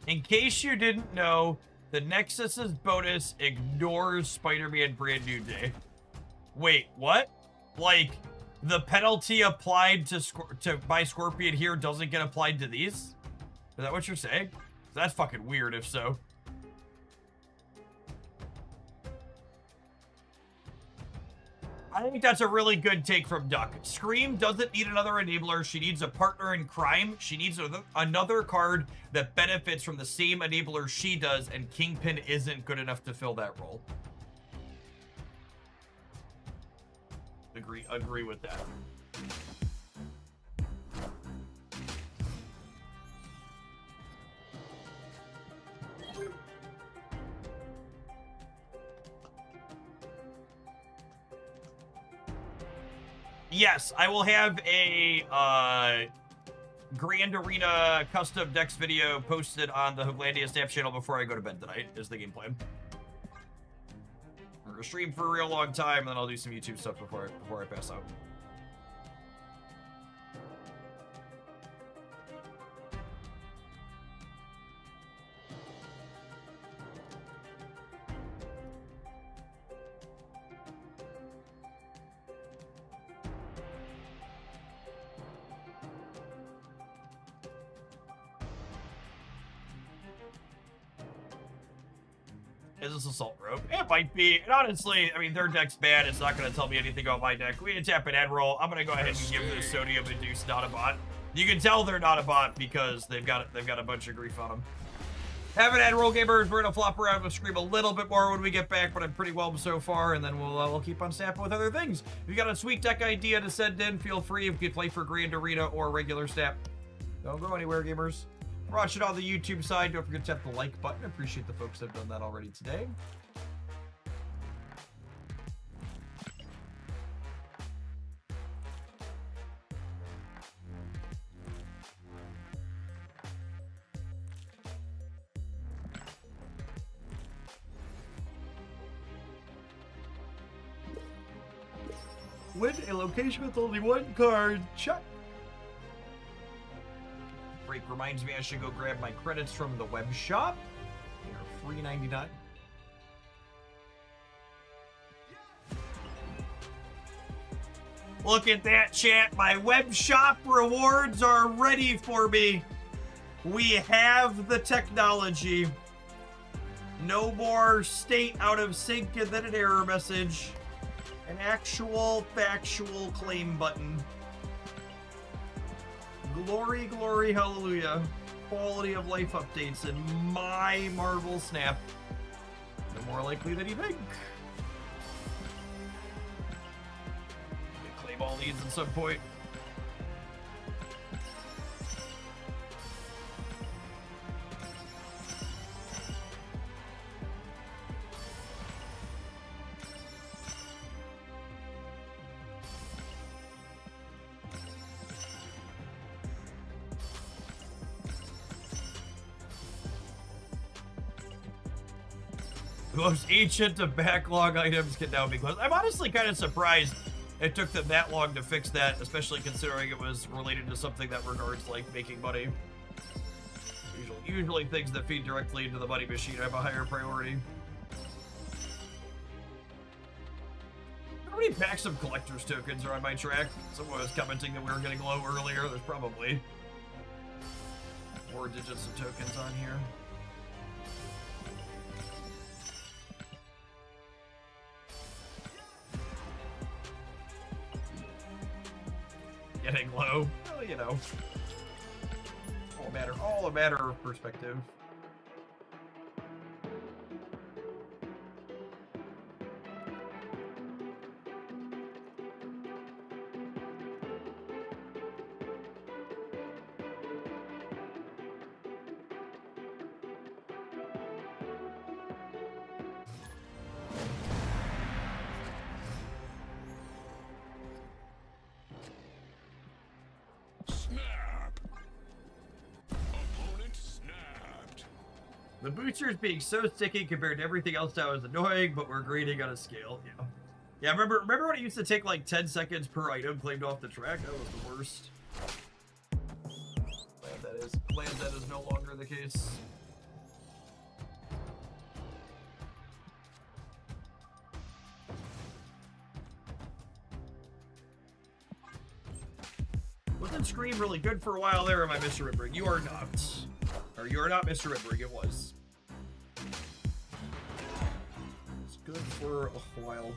In case you didn't know, the Nexus's bonus ignores Spider-Man Brand New Day. Wait, what? Like, the penalty applied by Scorpion here doesn't get applied to these? Is that what you're saying? That's fucking weird if so. I think that's a really good take from Duck. Scream doesn't need another enabler. She needs a partner in crime. She needs another card that benefits from the same enabler she does, and Kingpin isn't good enough to fill that role. Agree with that. Yes, I will have a Grand Arena custom decks video posted on the Hooglandia Snap channel before I go to bed tonight, is the game plan. We're gonna stream for a real long time, and then I'll do some YouTube stuff before I pass out. Is this Assault Rope? It might be. And honestly, I mean, their deck's bad. It's not going to tell me anything about my deck. We can tap an end roll. I'm going to go ahead and give this Sodium Induced not a bot. You can tell they're not a bot because they've got a bunch of grief on them. Have an end roll, gamers. We're going to flop around with Scream a little bit more when we get back, but I'm pretty whelmed so far, and then we'll keep on snapping with other things. If you got a sweet deck idea to send in, feel free. If you play for Grand Arena or regular snap, don't go anywhere, gamers. Watch it on the YouTube side. Don't forget to tap the like button. I appreciate the folks that have done that already today. Win a location with only one card. Check. Break reminds me I should go grab my credits from the web shop. They are $3.99. Look at that, chat. My web shop rewards are ready for me. We have the technology. No more state out of sync and then an error message. An actual factual claim button. Glory, glory, hallelujah. Quality of life updates in my Marvel Snap. No more likely than you think. Claim all these at some point. The most ancient of backlog items can now be closed. I'm honestly kind of surprised it took them that long to fix that, especially considering it was related to something that regards like making money. Usually things that feed directly into the money machine have a higher priority. How many packs of collector's tokens are on my track? Someone was commenting that we were getting low earlier. There's probably more digits of tokens on here. Getting low. Well, you know. All a matter of perspective. The boosters being so sticky compared to everything else that was annoying, but we're grading on a scale. Yeah. Yeah, remember when it used to take like 10 seconds per item claimed off the track? That was the worst. Glad that is no longer the case. Wasn't Scream really good for a while there, or am I misremembering? You are not. Or you are not misremembering, it was. It's good for a while.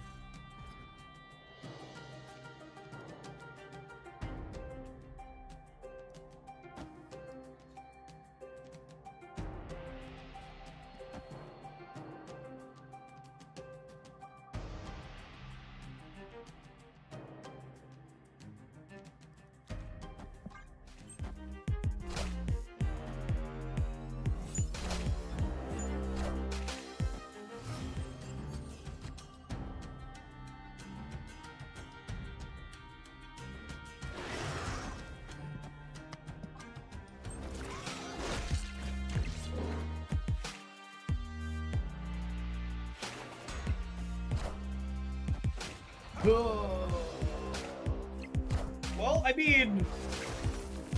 Well, I mean,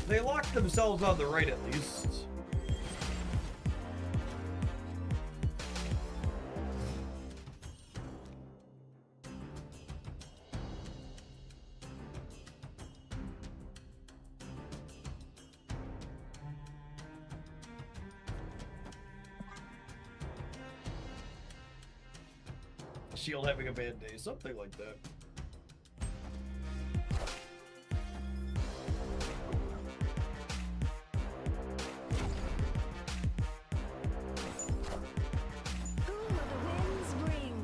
they locked themselves on the right at least. Shield having a bad day, something like that. Who will the winds bring?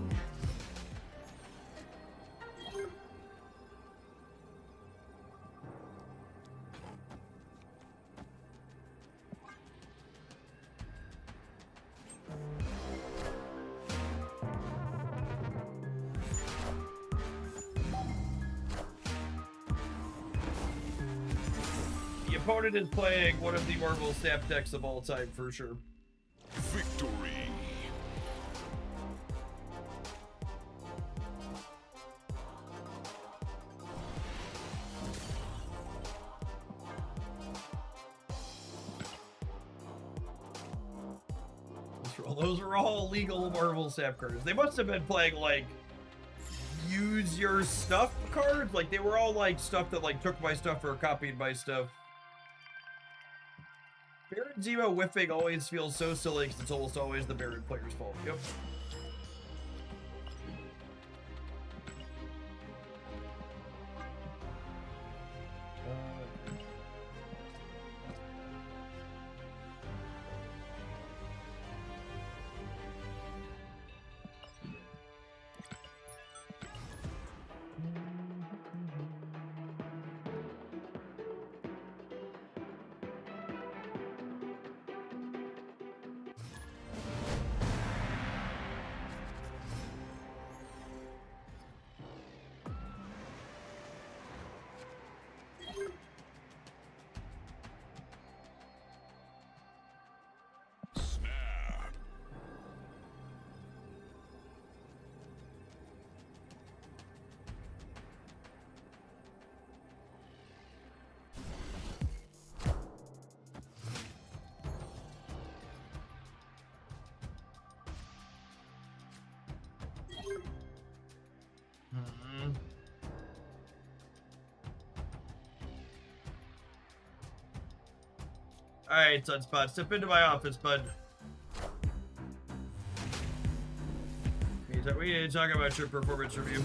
The opponent is playing one of the Marvel Snap decks of all time for sure. Victory. Those are all legal Marvel Snap cards. They must have been playing like use your stuff cards. Like they were all like stuff that like took my stuff or copied my stuff. Baron Zemo whiffing always feels so silly because it's almost always the Baron player's fault. Yep. Alright, Sunspot, step into my office, bud. We need to talk about your performance review.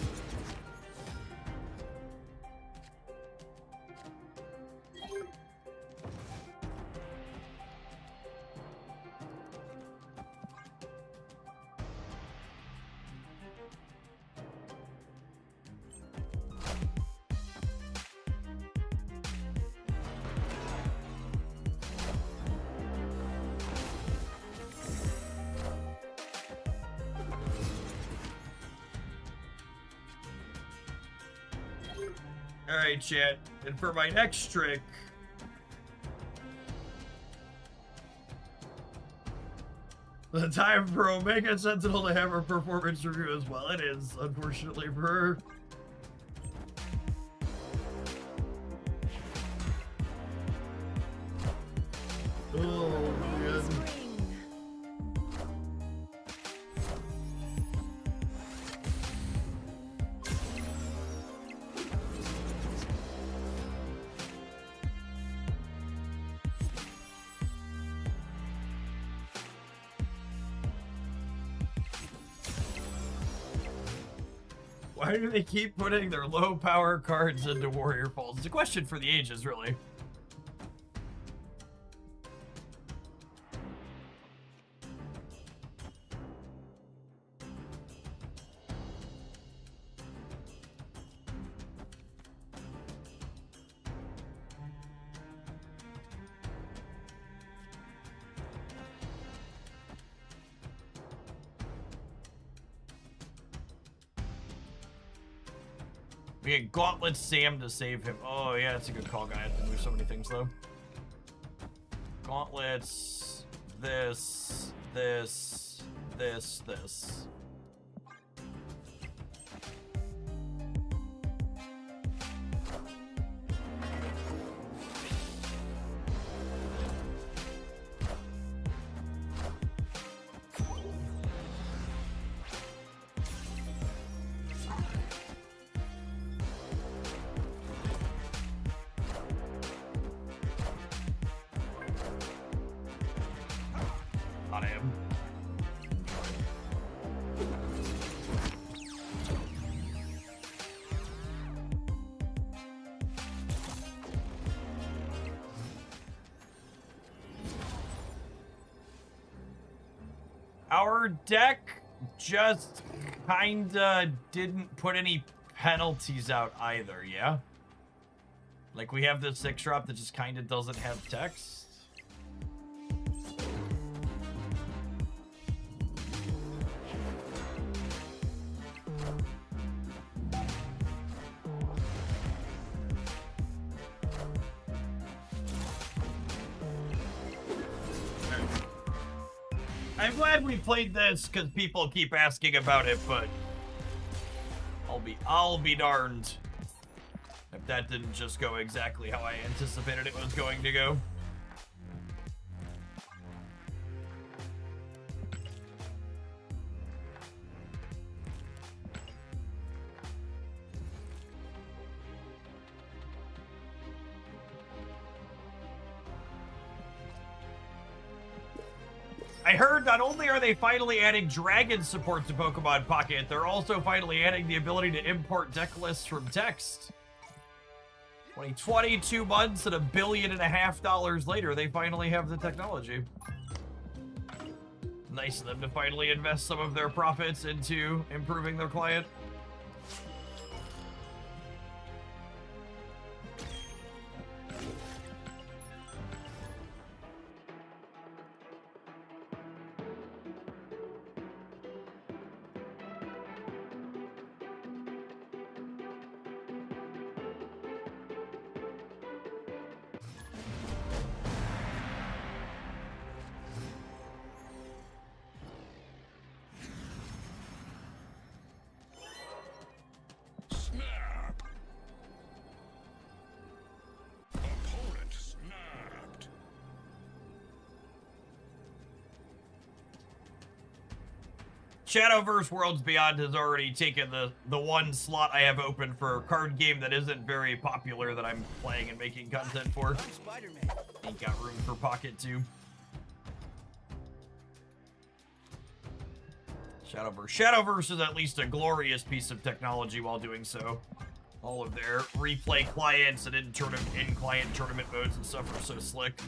Alright, chat. And for my next trick... the time for Omega Sentinel to have her performance review as well. It is, unfortunately, for her. Oh, man. Why do they keep putting their low power cards into Warrior Falls? It's a question for the ages, really. We get Gauntlet Sam to save him. Oh, yeah, that's a good call, guy. I have to move so many things, though. Gauntlets. This. On him. Our deck just kinda didn't put any penalties out either, yeah? Like, we have this 6-drop that just kinda doesn't have text. I'm glad we played this because people keep asking about it, but I'll be darned if that didn't just go exactly how I anticipated it was going to go. I heard not only are they finally adding dragon support to Pokemon Pocket, they're also finally adding the ability to import deck lists from text. 22 months and $1.5 billion later, they finally have the technology. Nice of them to finally invest some of their profits into improving their client. Snap! Opponent snapped. Shadowverse Worlds Beyond has already taken the one slot I have open for a card game that isn't very popular that I'm playing and making content for. I'm Spider-Man. Ain't got room for pocket too. Shadowverse. Shadowverse is at least a glorious piece of technology while doing so. All of their replay clients and in-client tournament modes and stuff are so slick.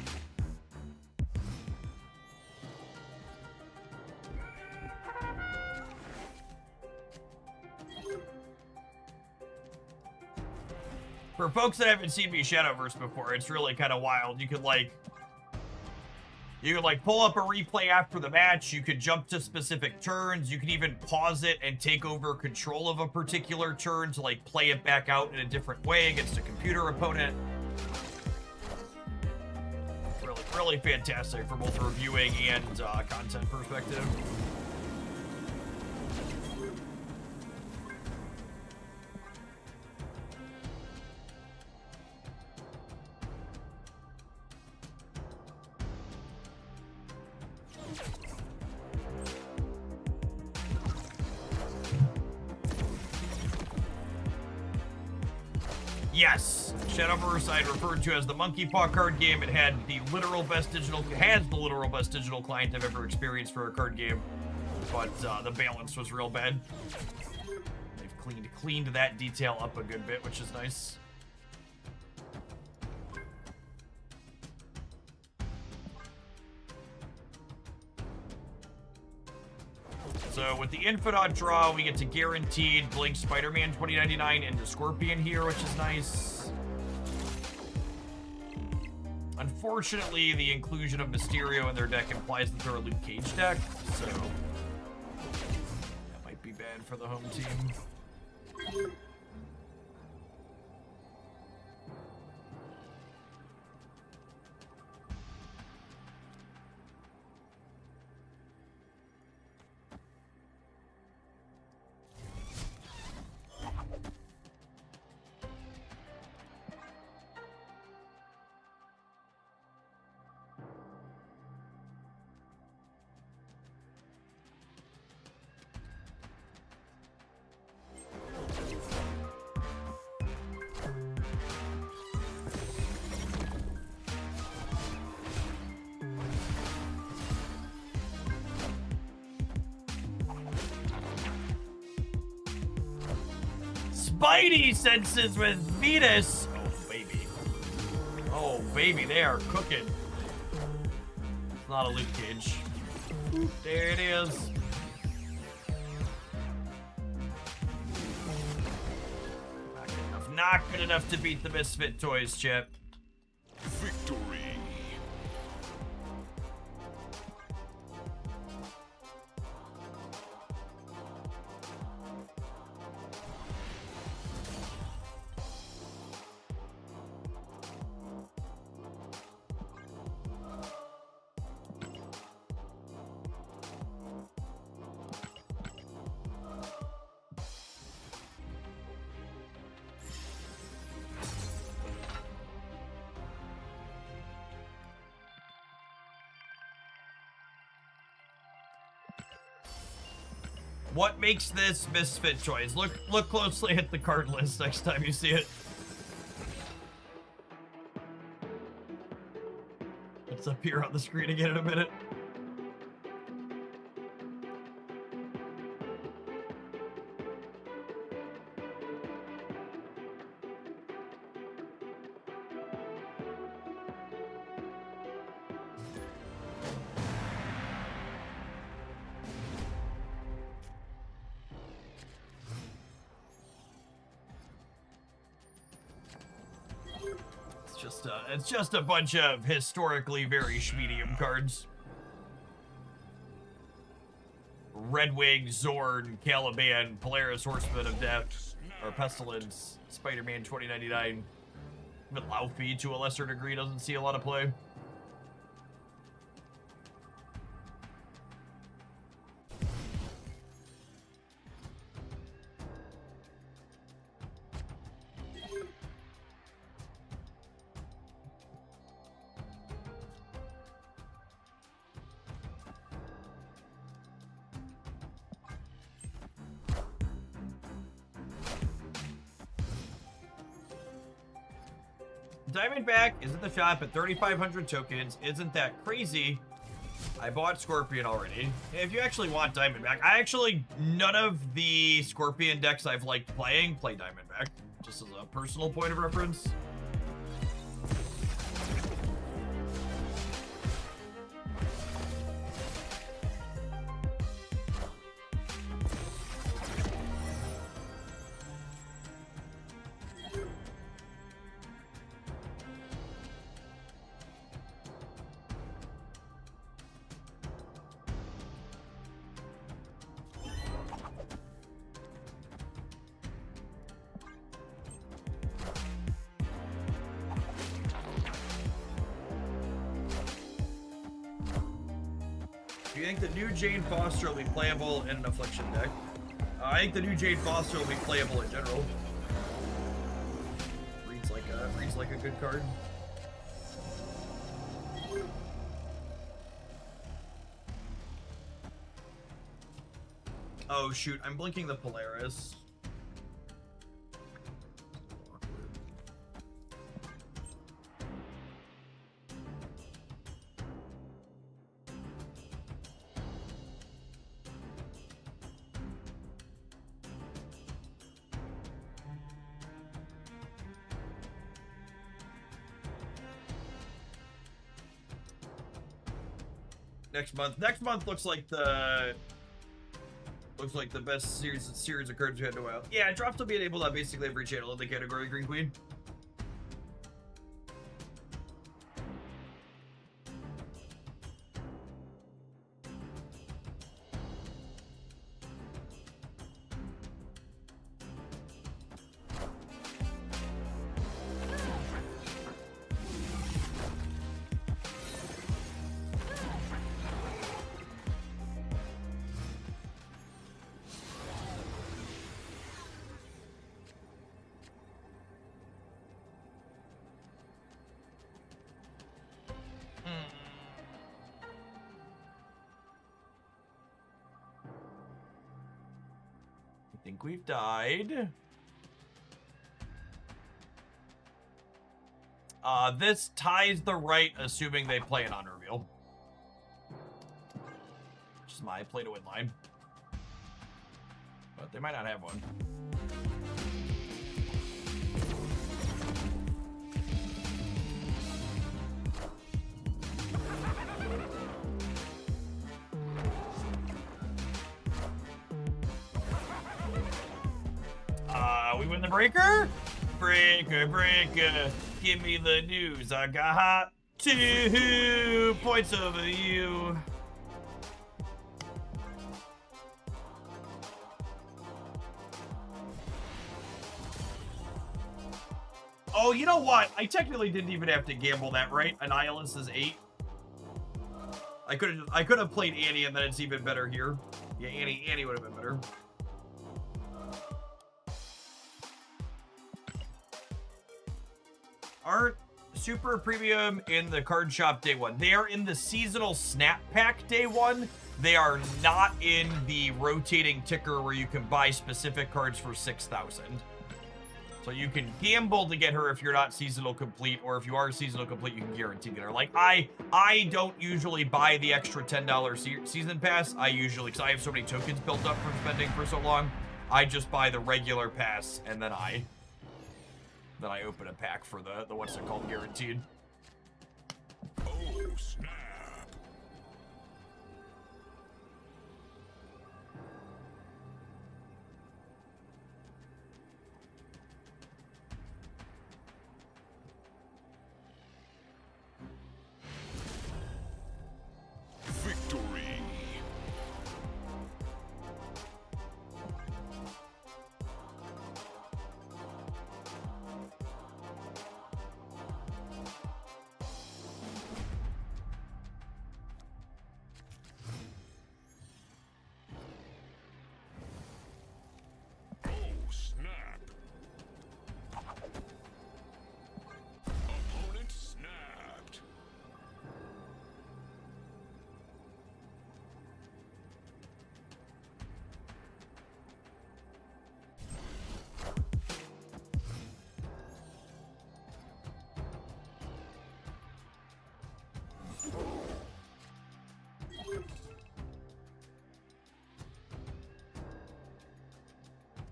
For folks that haven't seen me Shadowverse before, it's really kind of wild. You could pull up a replay after the match. You could jump to specific turns. You could even pause it and take over control of a particular turn to like play it back out in a different way against a computer opponent. Really, really fantastic for both reviewing and content perspective. Yes, Shadowverse I had referred to as the Monkey Paw card game. It had the literal best digital, client I've ever experienced for a card game, but the balance was real bad. They've cleaned that detail up a good bit, which is nice. So with the Infinite draw, we get to guaranteed Blink Spider-Man 2099 into Scorpion here, which is nice. Unfortunately, the inclusion of Mysterio in their deck implies that they're a Luke Cage deck, so that might be bad for the home team. Spidey senses with Venus. Oh, baby. Oh, baby, they are cooking. It's not a Luke Cage. There it is. Not good enough. Not good enough to beat the Misfit Toys, Chip. Victory. What makes this Misfit Toys? Look closely at the card list next time you see it. It's up here on the screen again in a minute. It's just a bunch of historically very schmedium cards. Redwing, Zorn, Caliban, Polaris Horseman of Death, or Pestilence, Spider-Man 2099. Even Laufey, to a lesser degree, doesn't see a lot of play. Diamondback is in the shop at 3,500 tokens. Isn't that crazy? I bought Scorpion already. If you actually want Diamondback, none of the Scorpion decks I've liked playing play Diamondback. Just as a personal point of reference. Do you think the new Jane Foster will be playable in an Affliction deck? I think the new Jane Foster will be playable in general. Reads like a good card. Oh shoot, I'm blinking the Polaris. Next month looks like the best series of cards we had in a while. Yeah, drops will be enabled on basically every channel in the category Green Queen. I think we've died. This ties the right, assuming they play an on reveal. Which is my play to win line. But they might not have one. We win the breaker? Breaker, give me the news. I got 2 points over you. Oh, you know what? I technically didn't even have to gamble that, right? Annihilus is 8. I could have played Annie, and then it's even better here. Yeah, Annie would have been better. Aren't Super Premium in the card shop day 1. They are in the seasonal snap pack day 1. They are not in the rotating ticker where you can buy specific cards for 6,000. So you can gamble to get her if you're not seasonal complete, or if you are seasonal complete, you can guarantee get her. Like, I don't usually buy the extra $10 season pass. I usually, because I have so many tokens built up from spending for so long, I just buy the regular pass, and then I open a pack for the what's it called, guaranteed. Oh, snap. Victory.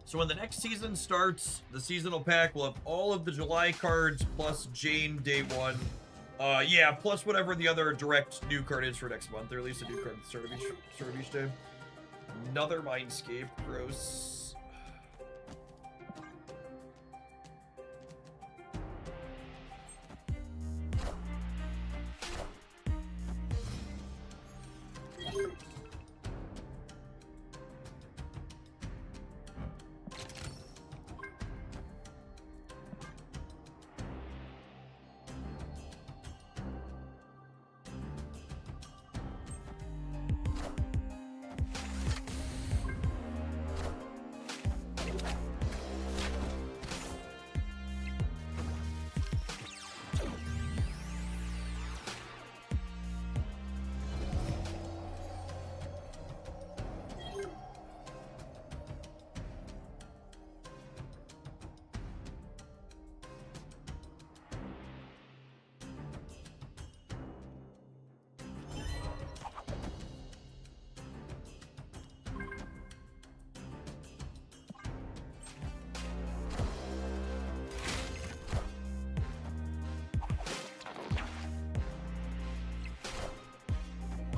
So when the next season starts, the seasonal pack will have all of the July cards plus Jane day 1. Yeah, plus whatever the other direct new card is for next month. They release a new card at the start of each day. Another Mindscape. Gross.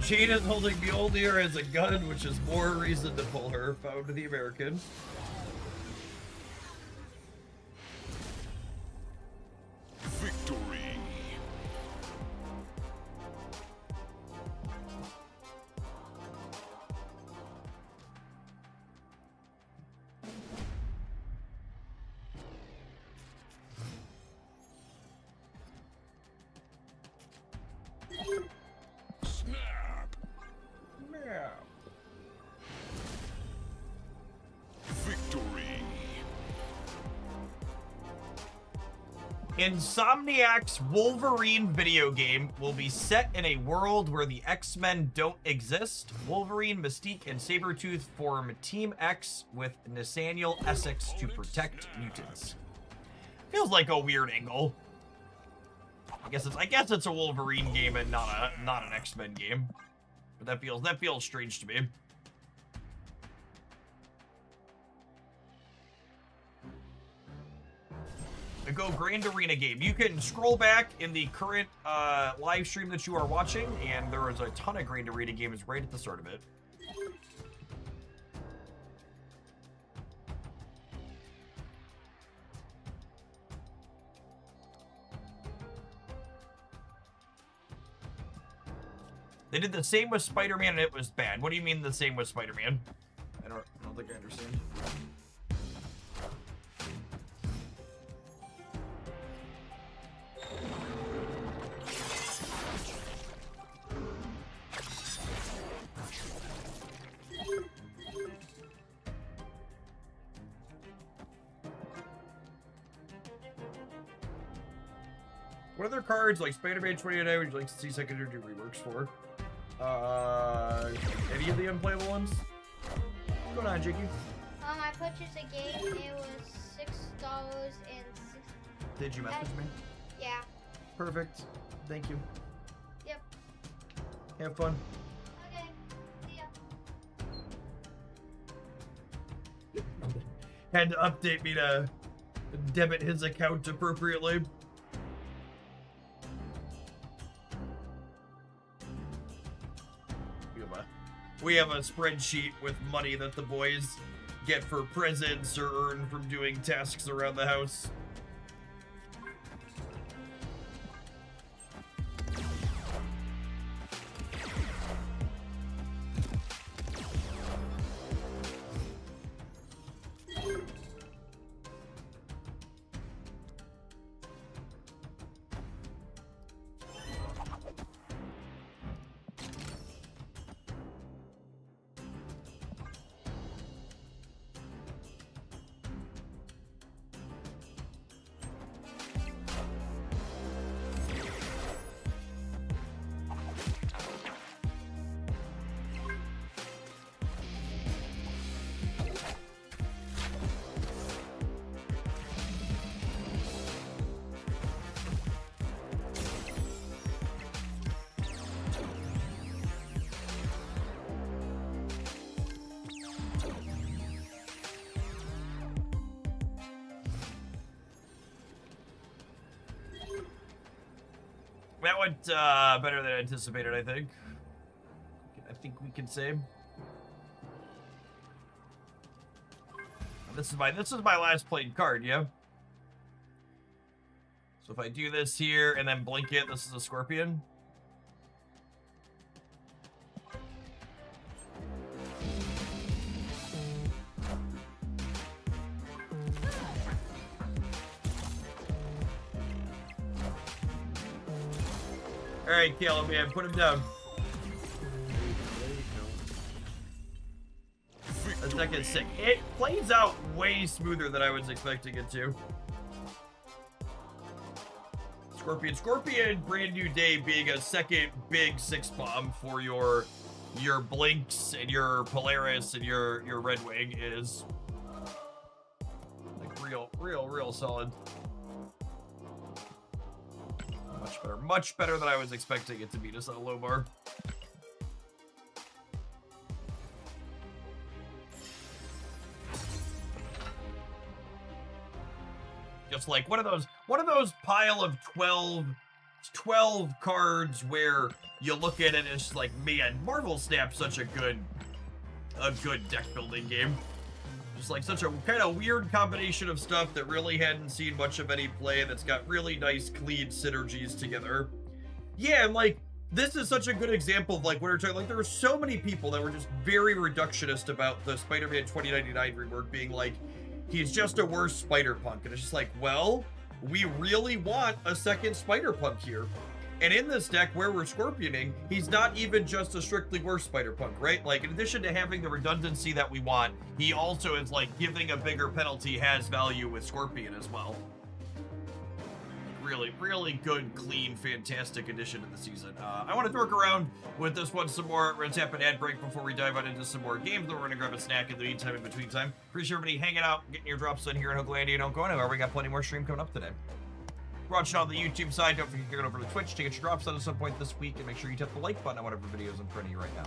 Jane is holding Mjolnir as a gun, which is more reason to pull her. Found the American. Victory. Snap. Yeah. Victory. Insomniac's Wolverine video game will be set in a world where the X-Men don't exist. Wolverine, Mystique, and Sabretooth form Team X with Nathaniel Essex to protect mutants. Feels like a weird angle. I guess it's a Wolverine game and not an X-Men game. But that feels strange to me. The Go Grand Arena game. You can scroll back in the current live stream that you are watching, and there is a ton of Grand Arena games right at the start of it. They did the same with Spider-Man and it was bad. What do you mean the same with Spider-Man? I don't think I understand. What other cards like Spider-Man 29 would you like to see secondary reworks for? Any of the unplayable ones? What's going on, Jiggy? I purchased a game. It was $6 and Did you message me? yeah. Perfect. Thank you. Yep. Have fun. Okay. See ya. Had to update me to debit his account appropriately. We have a spreadsheet with money that the boys get for presents or earn from doing tasks around the house. that went better than anticipated, I think. I think we can say. This is my last played card, yeah? So if I do this here and then blink it, this is a Scorpion. Alright, Caleb, man, put him down. A second sick. It plays out way smoother than I was expecting it to. Scorpion, brand new day being a second big 6-bomb for your Blinks and your Polaris and your Red Wing is like real solid. Much better than I was expecting it to be, just on a low bar. Just like one of those pile of 12 cards where you look at it and it's like, man, Marvel Snap's such a good deck building game. Just like such a kind of weird combination of stuff that really hadn't seen much of any play, that's got really nice clean synergies together. Yeah, and like this is such a good example of like what we're talking, like there were so many people that were just very reductionist about the Spider-Man 2099 rework being like, he's just a worse Spider-Punk. And it's just like, well, we really want a second Spider-Punk here. And in this deck where we're Scorpioning, he's not even just a strictly worse Spider-Punk, right? Like, in addition to having the redundancy that we want, he also is, like, giving a bigger penalty has value with Scorpion as well. Really good, clean, fantastic addition to the season. I want to dork around with this one some more. We're going to tap an ad break before we dive on into some more games. Then we're going to grab a snack in the meantime, in between time. Appreciate everybody hanging out, getting your drops in here in Hooglandia. Don't go anywhere. We got plenty more stream coming up today. We're watching on the YouTube side. Don't forget to get over to Twitch to get your drops on at some point this week. And make sure you tap the like button on whatever videos I'm printing you right now.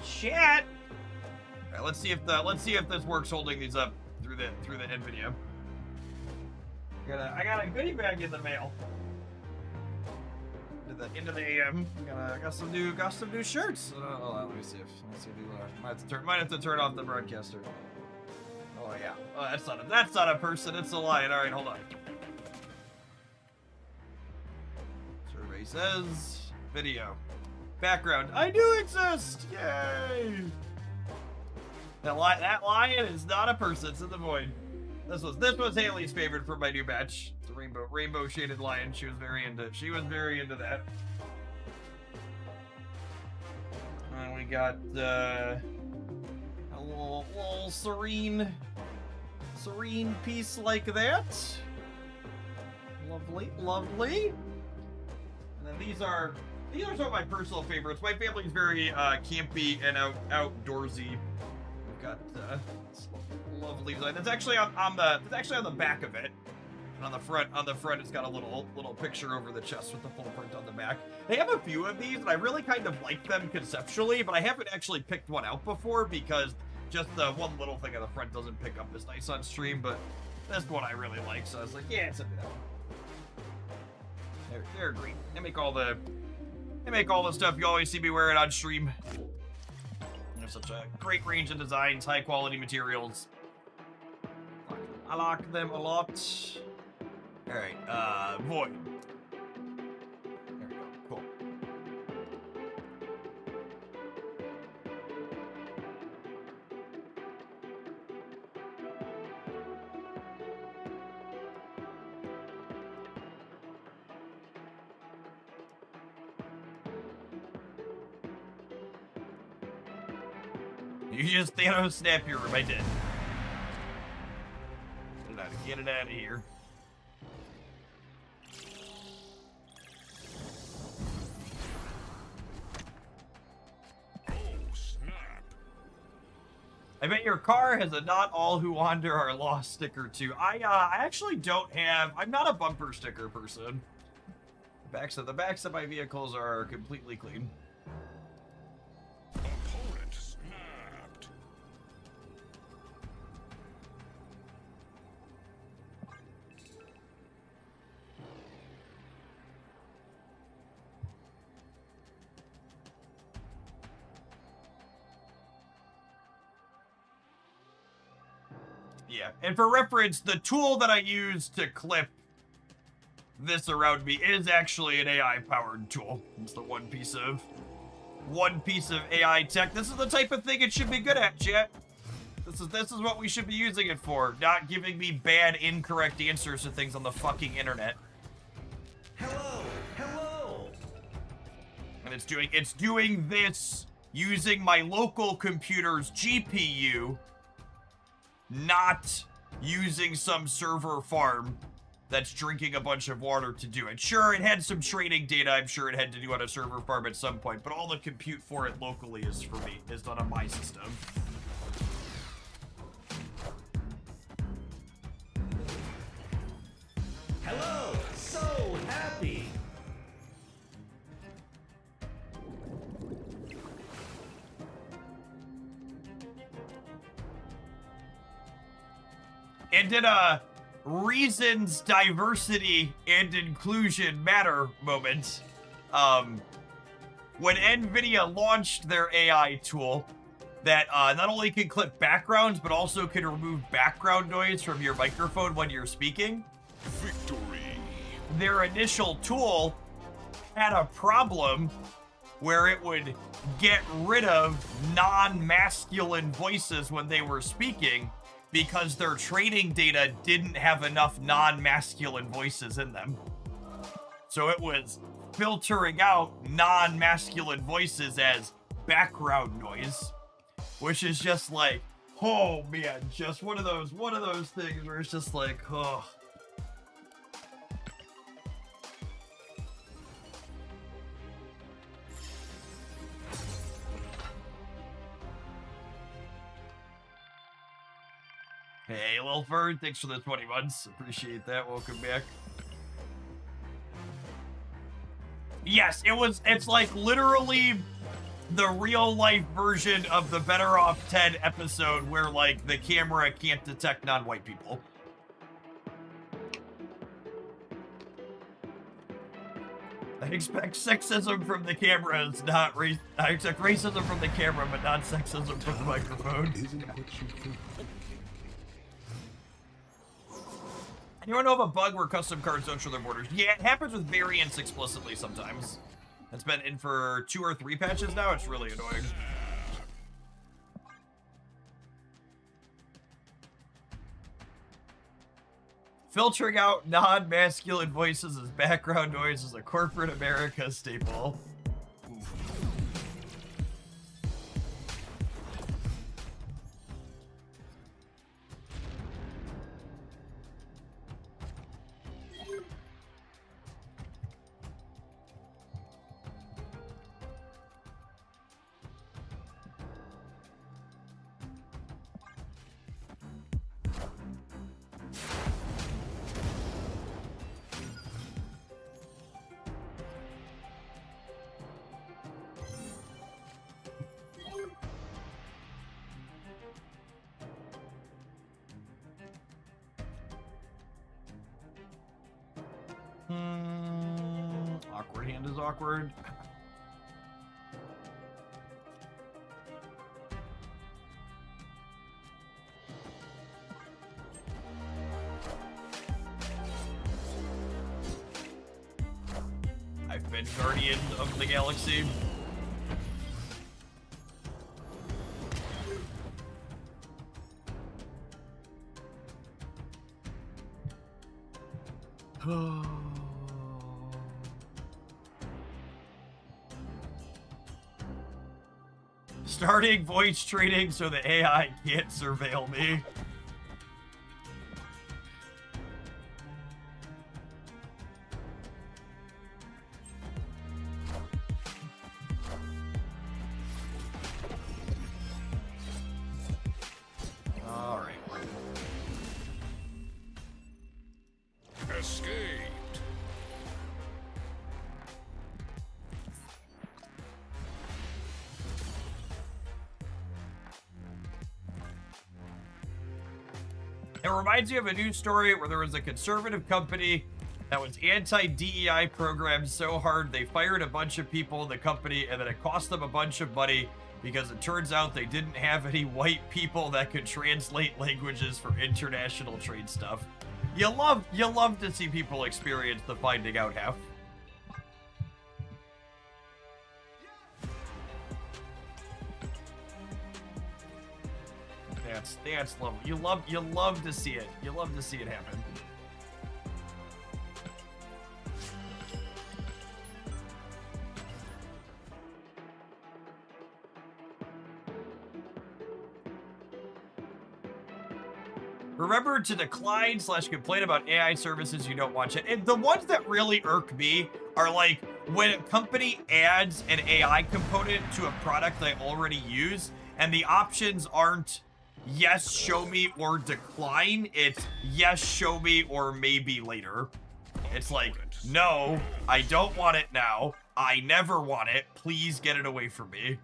Shit! Alright, let's see if this works holding these up through the end video. I got a goodie bag in the mail. Into the AM. I got some new shirts. Let me see if might have to turn off the broadcaster. Oh yeah. Oh, that's not a person, it's a lion. Alright, hold on. Survey says video. Background. I do exist! Yay! That lion is not a person, it's in the void. This was Haley's favorite for my new batch. It's a rainbow shaded lion. She was very into that. got a little serene piece like that. Lovely, lovely. And then these are some of my personal favorites. My family's very campy and outdoorsy. We've got lovely design. It's actually on the back of it. And on the front it's got a little picture over the chest with the full print on the back. They have a few of these and I really kind of like them conceptually, but I haven't actually picked one out before because just the one little thing on the front doesn't pick up as nice on stream, but that's one I really like, so I was like, yeah, send me that one. They're green. They make all the stuff you always see me wearing on stream. There's such a great range of designs, high quality materials. I like them a lot. Alright, Void. There we go, cool. You just Thanos snap your room, I did. Get it out of here. Oh, snap. I bet your car has a "Not All Who Wander Are Lost" sticker too. I actually don't have. I'm not a bumper sticker person. The backs of my vehicles are completely clean. Opponent snapped. Yeah, and for reference, the tool that I use to clip this around me is actually an AI-powered tool. It's the one piece of AI tech. This is the type of thing it should be good at, chat. This is what we should be using it for, not giving me bad, incorrect answers to things on the fucking internet. Hello. And it's doing this using my local computer's GPU, not using some server farm that's drinking a bunch of water to do it. Sure, it had some training data I'm sure it had to do on a server farm at some point, but all the compute for it locally is done on my system. Hello. So happy. And did a reasons diversity and inclusion matter moment. When NVIDIA launched their AI tool that not only can clip backgrounds, but also can remove background noise from your microphone when you're speaking. Victory. Their initial tool had a problem where it would get rid of non-masculine voices when they were speaking because their training data didn't have enough non-masculine voices in them. So it was filtering out non-masculine voices as background noise, which is just like, oh man, just one of those things where it's just like, oh. Hey, Lilford, thanks for the 20 months. Appreciate that. Welcome back. Yes, it's like literally the real life version of the Better Off Ted episode where like the camera can't detect non-white people. I expect sexism from the cameras, I expect racism from the camera, but not sexism from the microphone. Isn't what you think. You wanna know of a bug where custom cards don't show their borders? Yeah, it happens with variants explicitly sometimes. It's been in for 2 or 3 patches now. It's really annoying. Filtering out non-masculine voices as background noise is a corporate America staple. sound is awkward. I've been Guardian of the Galaxy. Starting voice training so the AI can't surveil me. All right. Escaped. It reminds me of a news story where there was a conservative company that was anti-DEI programmed so hard they fired a bunch of people in the company, and then it cost them a bunch of money because it turns out they didn't have any white people that could translate languages for international trade stuff. You love to see people experience the finding out half. That's lovely. You love to see it. You love to see it happen. Remember to decline/complain about AI services you don't want. And the ones that really irk me are like when a company adds an AI component to a product I already use, and the options aren't yes, show me, or decline. It's yes, show me, or maybe later. It's like, no, I don't want it now. I never want it. Please get it away from me.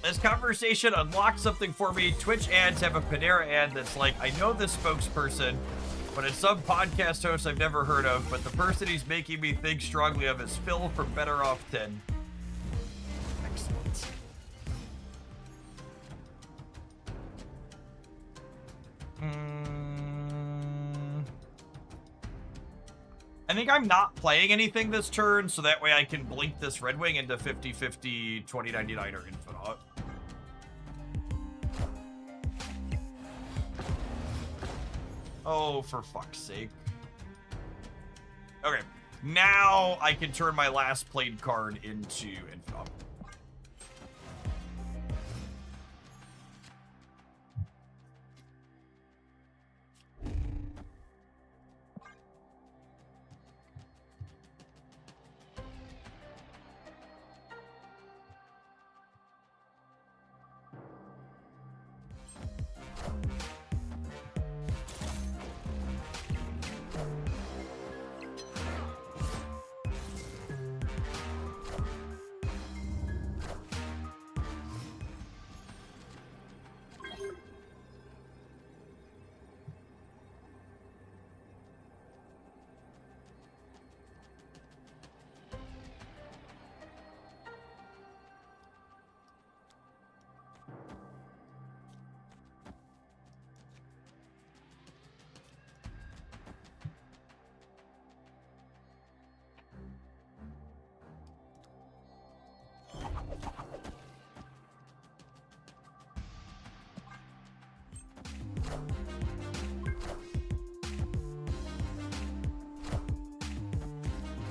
This conversation unlocked something for me. Twitch ads have a Panera ad that's like, I know this spokesperson, but it's some podcast host I've never heard of, but the person he's making me think strongly of is Phil from Better Off 10. Excellent. I think I'm not playing anything this turn, so that way I can blink this Red Wing into 50-50 2099 or Infinite. Oh, for fuck's sake. Okay, now I can turn my last played card into Infinite.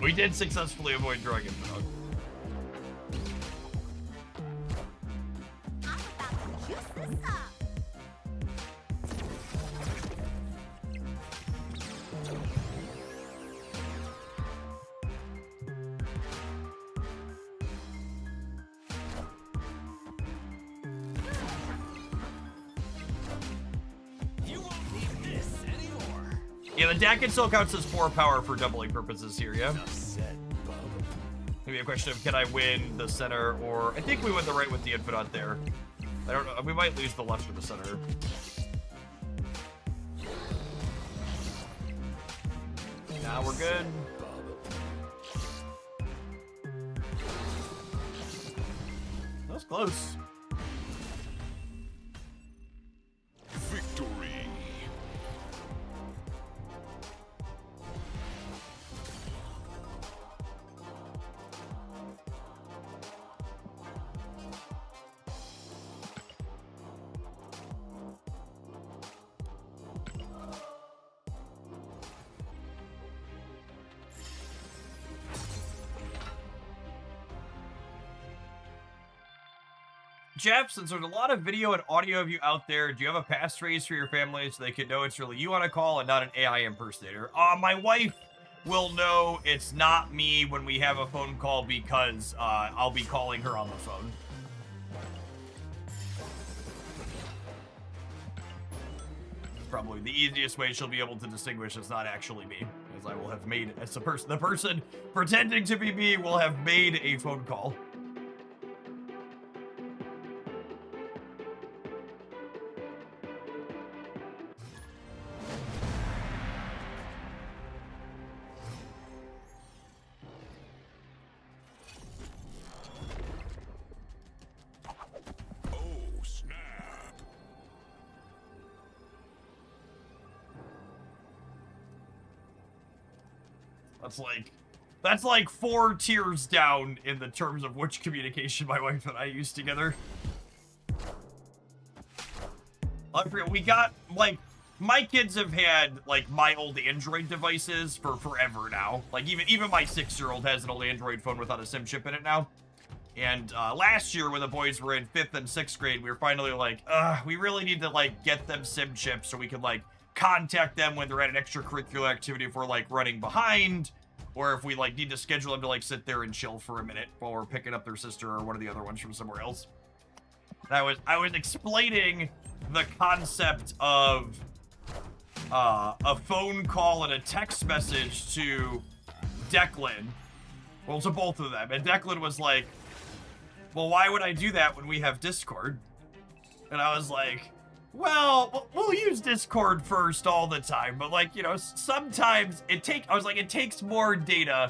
We did successfully avoid drawing Infinite. I'm about to juice this up. Yeah, the Dakin still counts as 4 power for doubling purposes here, yeah? Maybe a question of can I win the center, or I think we win the right with the Infinite there. I don't know, we might lose the left or the center. Now we're good. That was close. Victory. Jeff, since there's a lot of video and audio of you out there, do you have a passphrase for your family so they can know it's really you on a call and not an AI impersonator? My wife will know it's not me when we have a phone call because I'll be calling her on the phone. Probably the easiest way she'll be able to distinguish it's not actually me, because I will have made, as the person pretending to be me will have made a phone call. Oh, snap. That's like 4 tiers down in the terms of which communication my wife and I use together. I forget, we got, like, my kids have had, like, my old Android devices for forever now. Like, even my 6-year-old has an old Android phone without a SIM chip in it now. And last year when the boys were in 5th and 6th grade, we were finally like, we really need to, like, get them SIM chips so we can, like, contact them when they're at an extracurricular activity if we're, like, running behind. Or if we, like, need to schedule them to, like, sit there and chill for a minute while we're picking up their sister or one of the other ones from somewhere else. And I was explaining the concept of a phone call and a text message to Declan. Well, to both of them. And Declan was like, well, why would I do that when we have Discord? And I was like, well, we'll use Discord first all the time, but, like, you know, sometimes it takes more data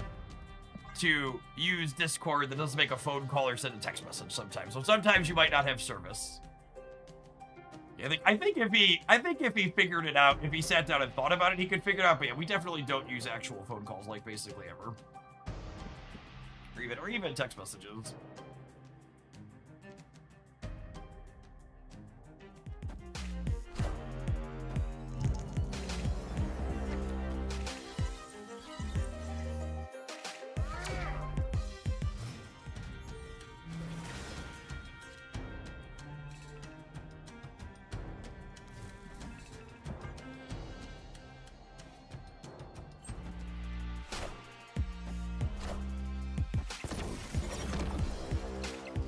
to use Discord than does make a phone call or send a text message sometimes. So sometimes you might not have service. Yeah, I think if he figured it out, if he sat down and thought about it, he could figure it out. But yeah, we definitely don't use actual phone calls, like, basically ever. Or even text messages.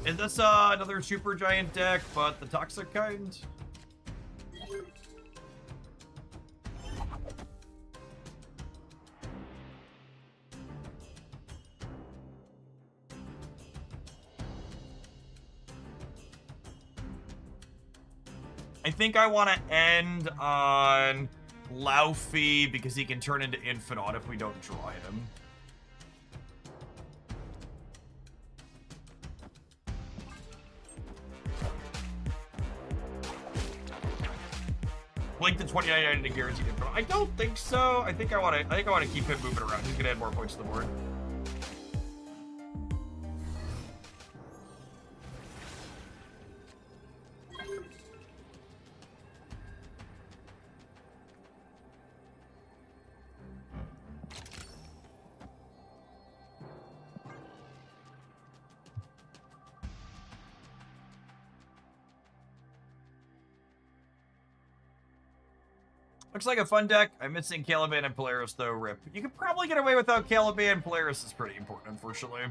Is this another super giant deck, but the toxic kind? I think I want to end on Laufey because he can turn into Infinite if we don't draw him. Blink the 29 to guarantee Infinite. I don't think so. I think I want to keep him moving around. He's gonna add more points to the board. Looks like a fun deck. I'm missing Caliban and Polaris, though. RIP. You could probably get away without Caliban. Polaris is pretty important, unfortunately.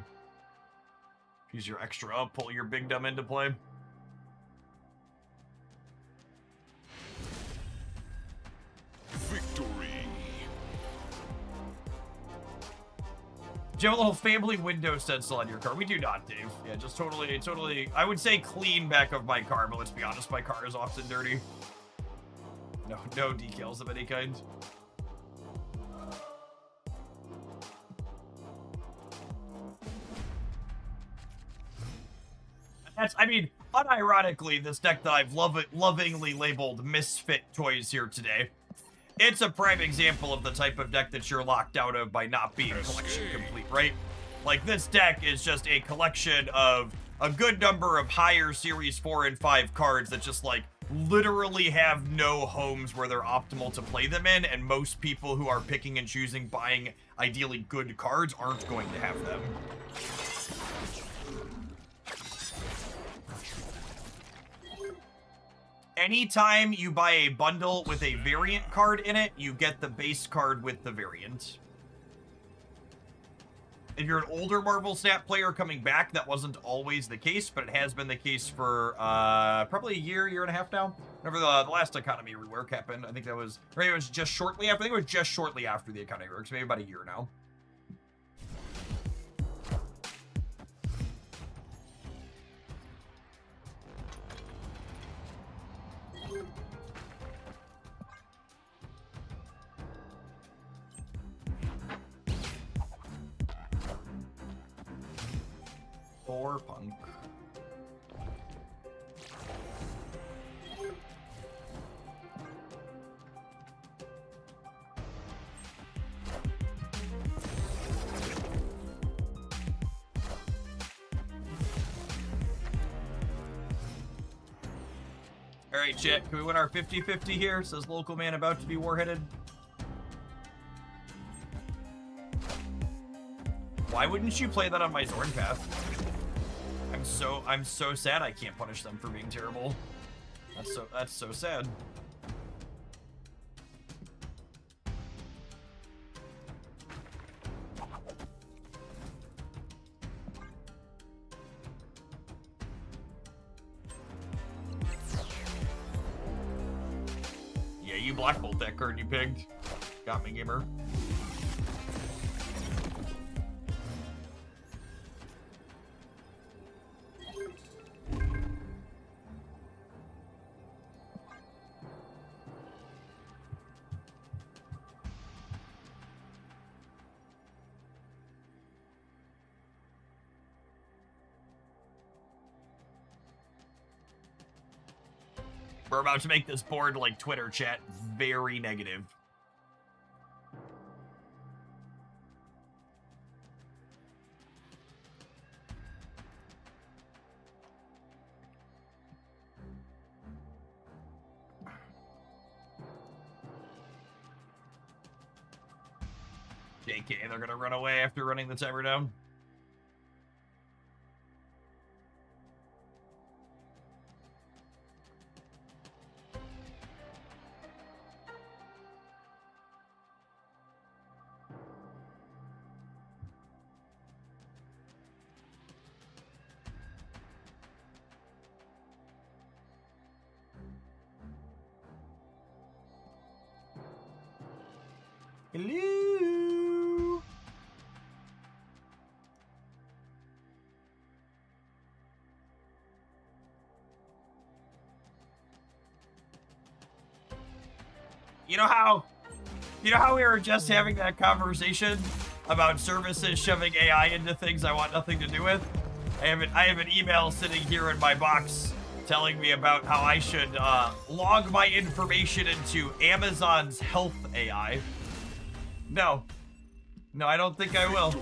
Use your extra up, pull your big dumb into play. Victory. Do you have a little family window stencil on your car? We do not, Dave. Yeah, just totally, I would say clean back of my car, but let's be honest, my car is often dirty. No decals of any kind. I mean, unironically, this deck that I've lovingly labeled Misfit Toys here today, it's a prime example of the type of deck that you're locked out of by not being collection complete, right? Like, this deck is just a collection of a good number of higher Series 4 and 5 cards that just, like, literally have no homes where they're optimal to play them in, and most people who are picking and choosing buying ideally good cards aren't going to have them. Anytime you buy a bundle with a variant card in it, you get the base card with the variant. If you're an older Marvel Snap player coming back, that wasn't always the case, but it has been the case for probably a year and a half now. Whenever the last economy rework happened, I think that was, or maybe it was just shortly after. I think it was just shortly after the economy rework, so maybe about a year now. Or punk. Alright, chat, can we win our 50-50 here? Says local man about to be warheaded. Why wouldn't you play that on my Zorn path? I'm so sad I can't punish them for being terrible. That's so sad. Yeah, you Black Bolt that card you picked. Got me, gamer. We're about to make this board like Twitter chat very negative. JK, they're gonna run away after running the timer down. Hello. You know how we were just having that conversation about services shoving AI into things I want nothing to do with? I have an email sitting here in my box telling me about how I should log my information into Amazon's health AI. No, I don't think I will.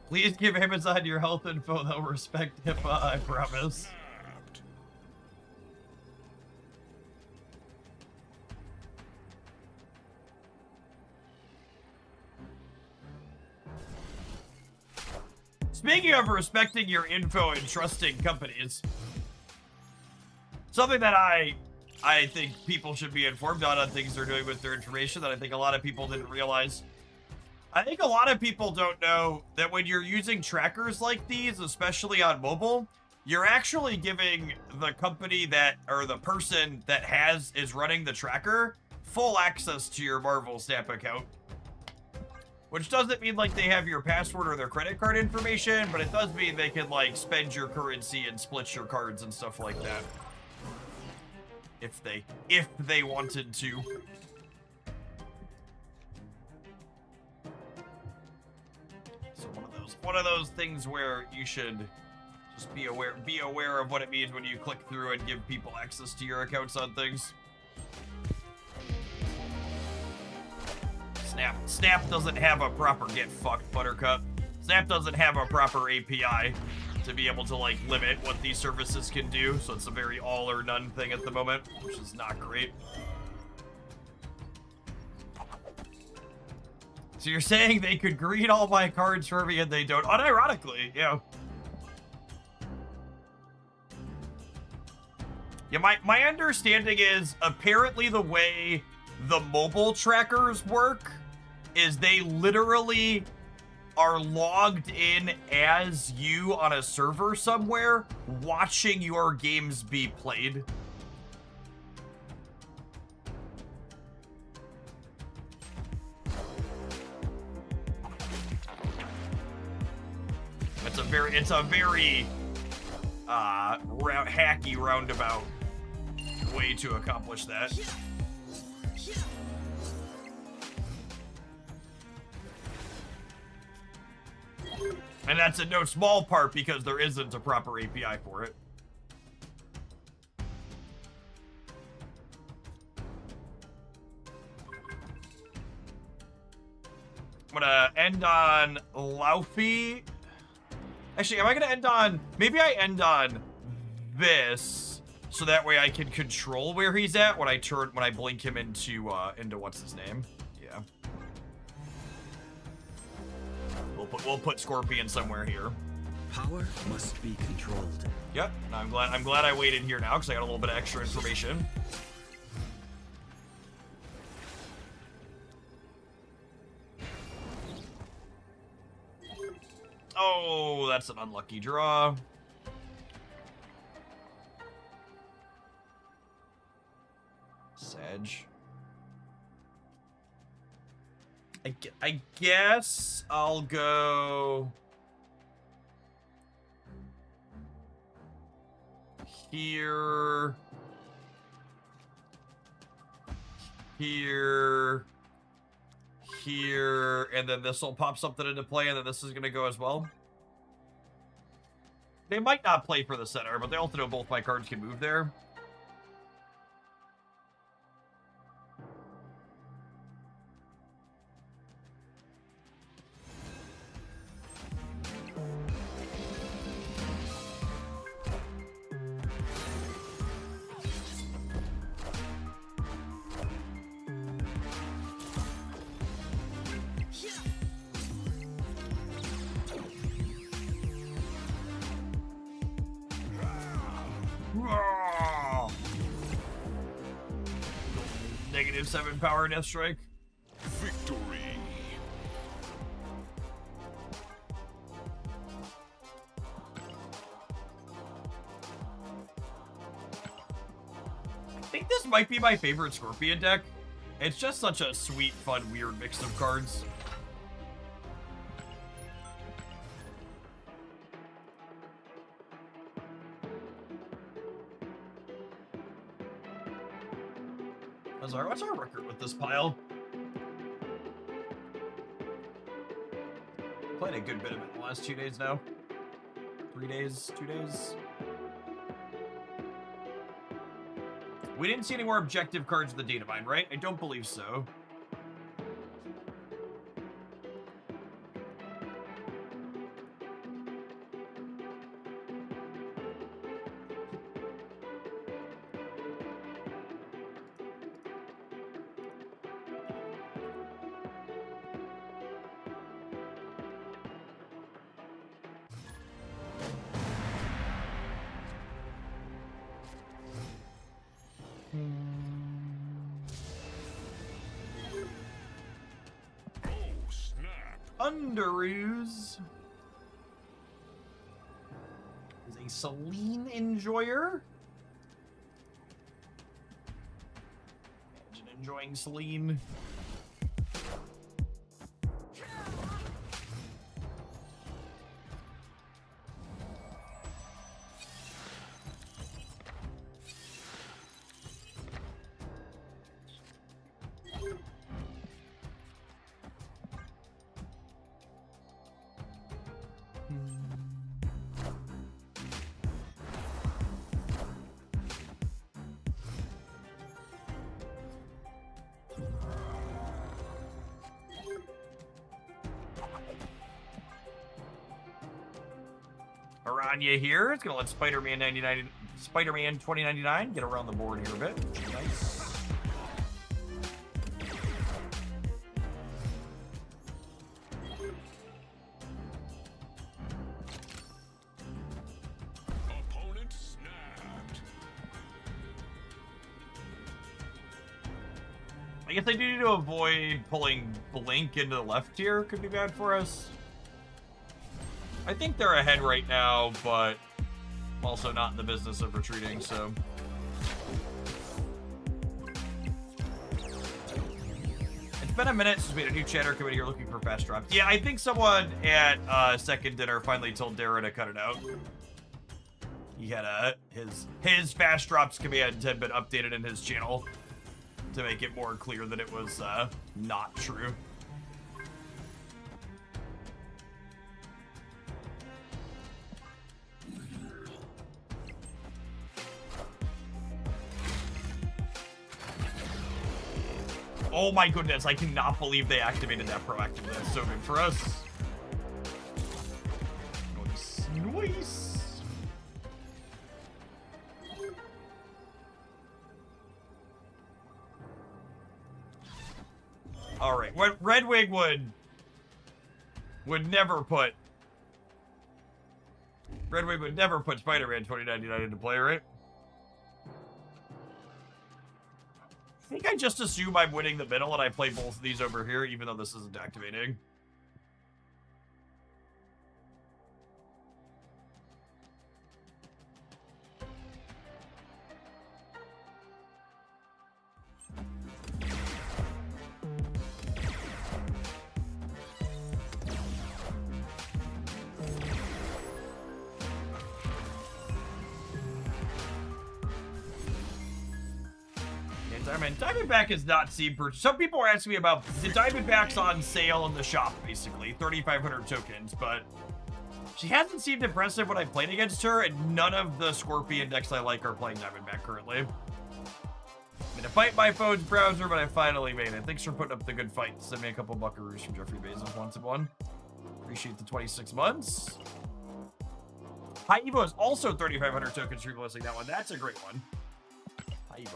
Please give Amazon your health info. They'll respect HIPAA, I promise. Speaking of respecting your info and trusting companies, something that I think people should be informed on things they're doing with their information that I think a lot of people didn't realize. I think a lot of people don't know that when you're using trackers like these, especially on mobile, you're actually giving the company that, or the person that is running the tracker, full access to your Marvel Snap account. Which doesn't mean like they have your password or their credit card information, but it does mean they can like spend your currency and split your cards and stuff like that. If they wanted to. So one of those things where you should just be aware of what it means when you click through and give people access to your accounts on things. Snap doesn't have a proper get fucked, Buttercup. Snap doesn't have a proper API to be able to like limit what these services can do, so it's a very all or none thing at the moment, which is not great. So you're saying they could green all my cards for me and they don't? Unironically, yeah. Yeah, my understanding is apparently the way the mobile trackers work is they literally are logged in as you on a server somewhere watching your games be played. It's a very hacky roundabout way to accomplish that. And that's in no small part because there isn't a proper API for it. I'm gonna end on Laufey. Actually, am I gonna end on... Maybe I end on this, so that way I can control where he's at when I blink him into what's his name? Yeah. We'll put Scorpion somewhere here. Power must be controlled. Yep. No, I'm glad I waited here now because I got a little bit of extra information. Oh, that's an unlucky draw. Sedge. I guess I'll go here, here, here, and then this will pop something into play, and then this is going to go as well. They might not play for the center, but they also know both my cards can move there. -7 power Death Strike. Victory. I think this might be my favorite Scorpion deck. It's just such a sweet, fun, weird mix of cards. What's our record with this pile? Played a good bit of it in the last 2 days now. 3 days, 2 days. We didn't see any more objective cards in the data mine, right? I don't believe so. Underoos is a Celine enjoyer. Imagine enjoying Celine. Aranya here. It's gonna let Spider-Man 2099 get around the board here a bit. Nice. Opponent snapped. I guess I do need to avoid pulling Blink into the left here. Could be bad for us. I think they're ahead right now, but I'm also not in the business of retreating, so. It's been a minute since we had a new chatter committee here looking for fast drops. Yeah, I think someone at second dinner finally told Dara to cut it out. He had his fast drops command had been updated in his channel to make it more clear that it was not true. Oh my goodness, I cannot believe they activated that proactive. That's so good for us. Nice. Nice. All right, what Redwig would never put Spider-Man 2099 into play, right? I think I just assume I'm winning the middle and I play both of these over here, even though this isn't activating. Diamondback is not seen per. Some people are asking me about the Diamondback's on sale in the shop, basically 3,500 tokens, but she hasn't seemed impressive when I played against her, and none of the Scorpion decks I like are playing Diamondback currently. I'm gonna fight my phone's browser, but I finally made it. Thanks for putting up the good fight. Send me a couple buckaroos from Jeffrey Bezos once and one. Appreciate the 26 months. High Evo is also 3,500 tokens for blessing that one. That's a great one.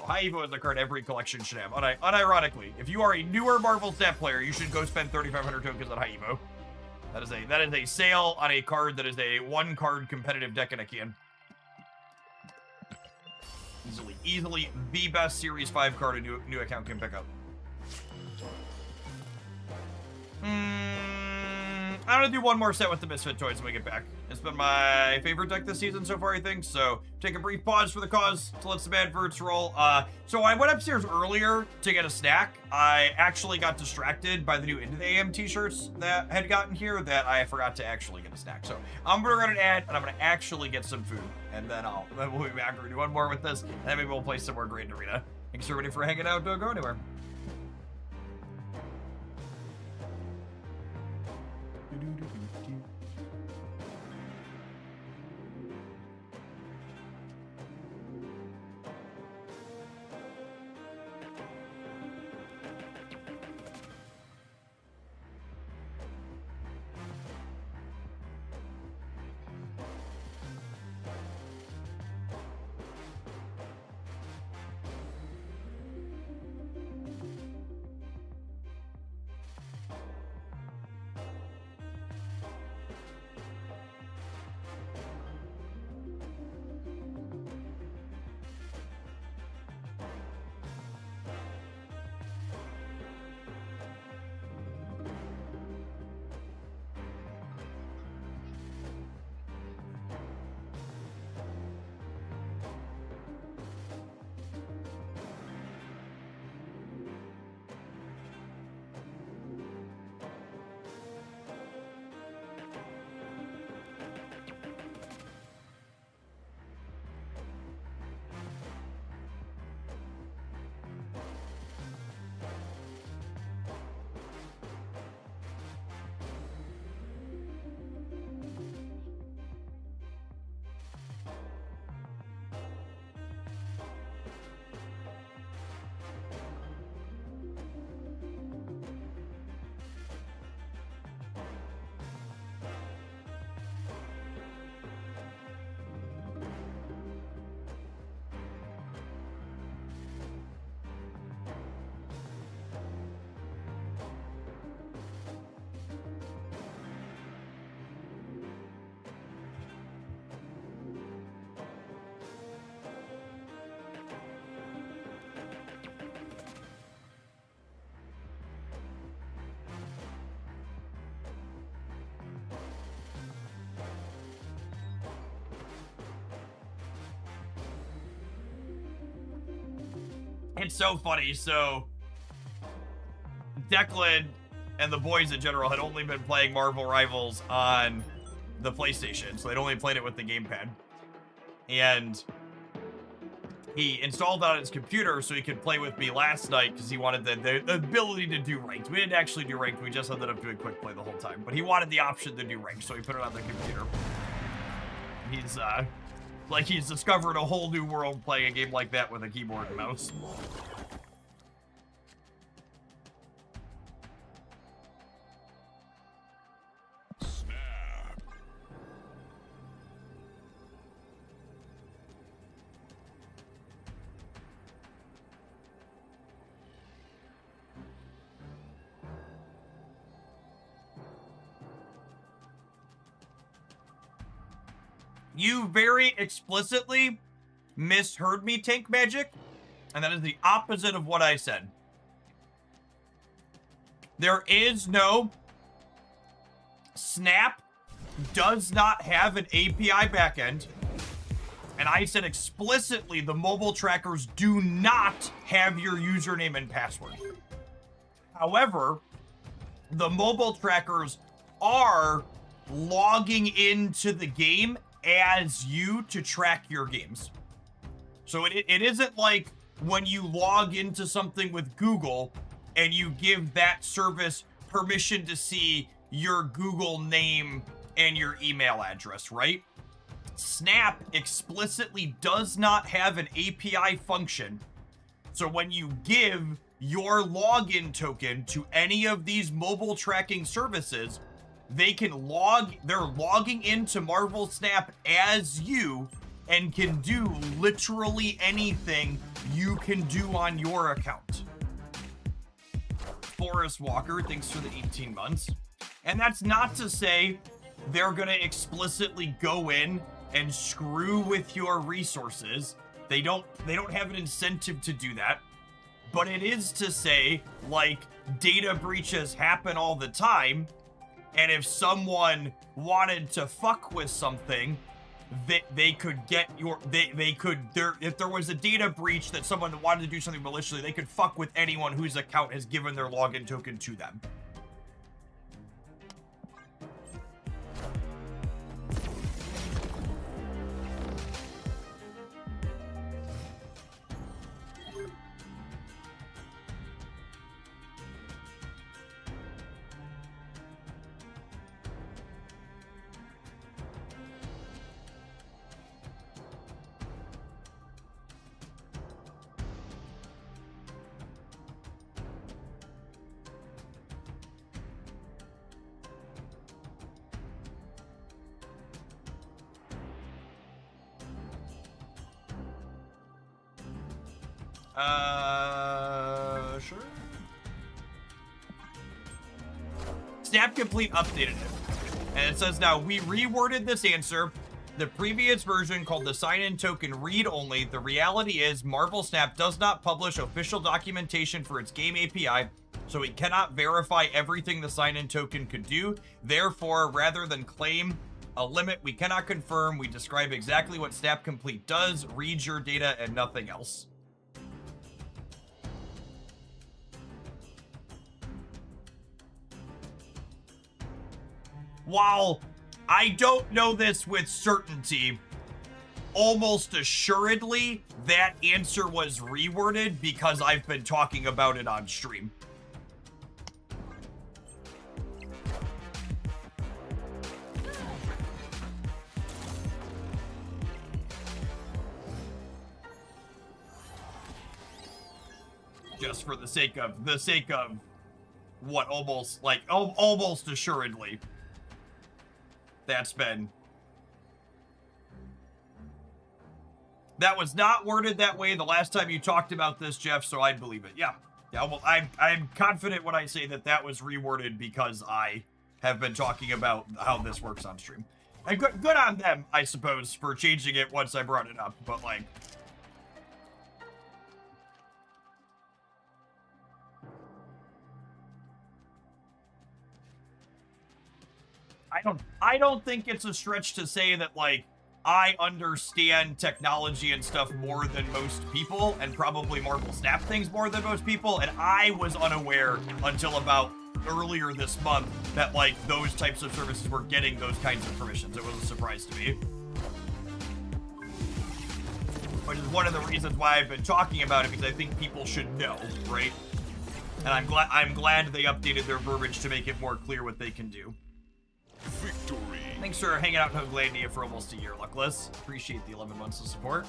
High Evo is the card every collection should have. Unironically, if you are a newer Marvel Snap player, you should go spend 3,500 tokens on High Evo. That is a sale on a card that is a one-card competitive deck in a can. Easily the best Series 5 card a new account can pick up. I'm gonna do one more set with the Misfit Toys when we get back. It's been my favorite deck this season so far, I think. So take a brief pause for the cause to let some adverts roll. So I went upstairs earlier to get a snack. I actually got distracted by the new Into the AM t-shirts that had gotten here that I forgot to actually get a snack. So I'm gonna run an ad and I'm gonna actually get some food, and then we'll be back. We're gonna do one more with this, and then maybe we'll play some more Grand Arena. Thanks everybody for hanging out. Don't go anywhere. It's so funny. So Declan and the boys in general had only been playing Marvel Rivals on the PlayStation, so they'd only played it with the gamepad. And he installed that on his computer so he could play with me last night because he wanted the ability to do ranked. We didn't actually do ranked, we just ended up doing quick play the whole time. But he wanted the option to do ranked, so he put it on the computer. He's, like he's discovered a whole new world playing a game like that with a keyboard and mouse. You very explicitly misheard me, Tank Magic, and that is the opposite of what I said. There is no... Snap does not have an API backend, and I said explicitly the mobile trackers do not have your username and password. However, the mobile trackers are logging into the game as you to track your games. So it isn't like when you log into something with Google and you give that service permission to see your Google name and your email address, right? Snap explicitly does not have an API function. So when you give your login token to any of these mobile tracking services, they're logging into Marvel Snap as you and can do literally anything you can do on your account. Forrest Walker, thanks for the 18 months. And that's not to say they're gonna explicitly go in and screw with your resources. They don't have an incentive to do that. But it is to say, like, data breaches happen all the time. And if someone wanted to fuck with something, they could get your, if there was a data breach that someone wanted to do something maliciously, they could fuck with anyone whose account has given their login token to them. Sure. Snap Complete updated it. And it says now, we reworded this answer. The previous version called the sign-in token read only. The reality is Marvel Snap does not publish official documentation for its game API, so it cannot verify everything the sign-in token could do. Therefore, rather than claim a limit we cannot confirm, we describe exactly what Snap Complete does, reads your data, and nothing else. While I don't know this with certainty, almost assuredly that answer was reworded because I've been talking about it on stream. Just for the sake of what almost, like, almost assuredly. That was not worded that way the last time you talked about this, Jeff, so I'd believe it. Yeah, well, I'm confident when I say that was reworded because I have been talking about how this works on stream. And good on them, I suppose, for changing it once I brought it up, but, like... I don't think it's a stretch to say that, like, I understand technology and stuff more than most people, and probably Marvel Snap things more than most people, and I was unaware until about earlier this month that, like, those types of services were getting those kinds of permissions. It was a surprise to me. Which is one of the reasons why I've been talking about it, because I think people should know, right? And I'm glad they updated their verbiage to make it more clear what they can do. Victory. Thanks for hanging out in Hoaglandia for almost a year, Luckless. Appreciate the 11 months of support.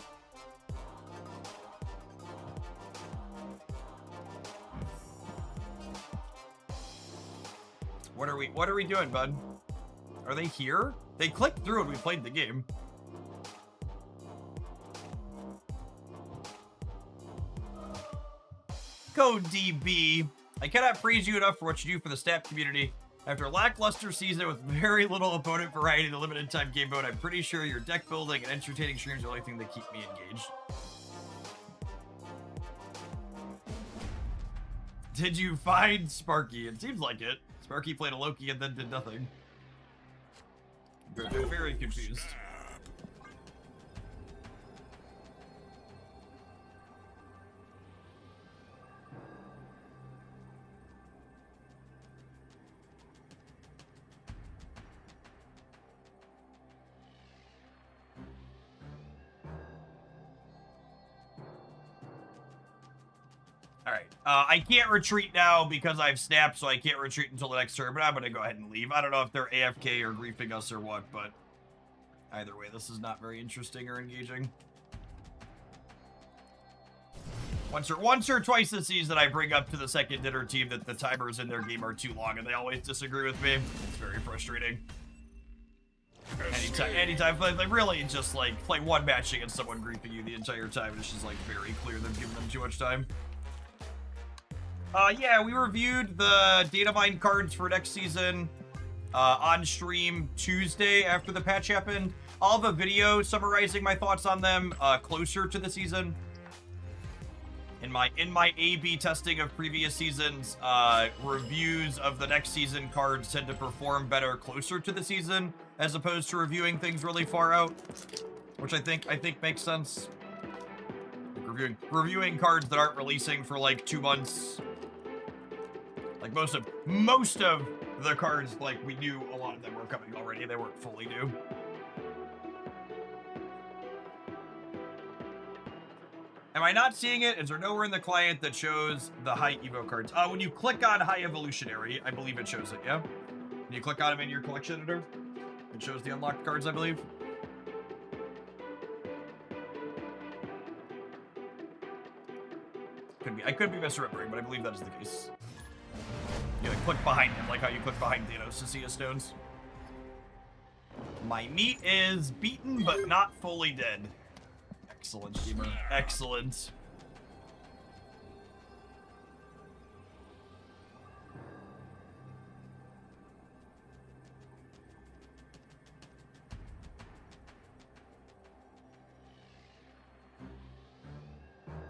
What are we doing, bud? Are they here? They clicked through when we played the game. Code DB. I cannot praise you enough for what you do for the Snap community. After a lackluster season with very little opponent variety in the limited time game mode, I'm pretty sure your deck building and entertaining streams are the only thing that keep me engaged. Did you find Sparky? It seems like it. Sparky played a Loki and then did nothing. I'm very confused. Alright, I can't retreat now because I've snapped, so I can't retreat until the next turn, but I'm gonna go ahead and leave. I don't know if they're AFK or griefing us or what, but either way, this is not very interesting or engaging. Once or twice this season, I bring up to the second dinner team that the timers in their game are too long, and they always disagree with me. It's very frustrating. Anytime, like really just like play one match against someone griefing you the entire time, it's just like very clear they've given them too much time. Yeah, we reviewed the data mine cards for next season on stream Tuesday after the patch happened. I'll have a video summarizing my thoughts on them closer to the season. In my A/B testing of previous seasons, reviews of the next season cards tend to perform better closer to the season as opposed to reviewing things really far out, which I think makes sense. Like reviewing cards that aren't releasing for like 2 months. Like most of the cards, like we knew a lot of them were coming already. They weren't fully new. Am I not seeing it? Is there nowhere in the client that shows the high Evo cards? When you click on High Evolutionary, I believe it shows it, yeah? When you click on them in your collection editor, it shows the unlocked cards, I believe. I could be misremembering, but I believe that is the case. You like click behind him, like how you click behind Thanos to see his stones. My meat is beaten, but not fully dead. Excellent, gamer. Excellent.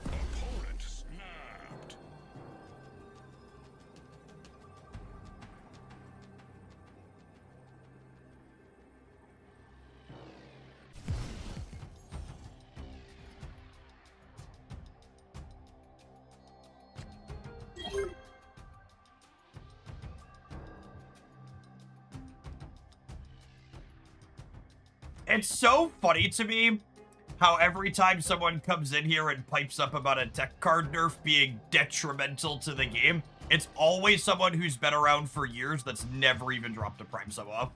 Opponent snapped. It's so funny to me how every time someone comes in here and pipes up about a tech card nerf being detrimental to the game, it's always someone who's been around for years that's never even dropped a Prime sub off.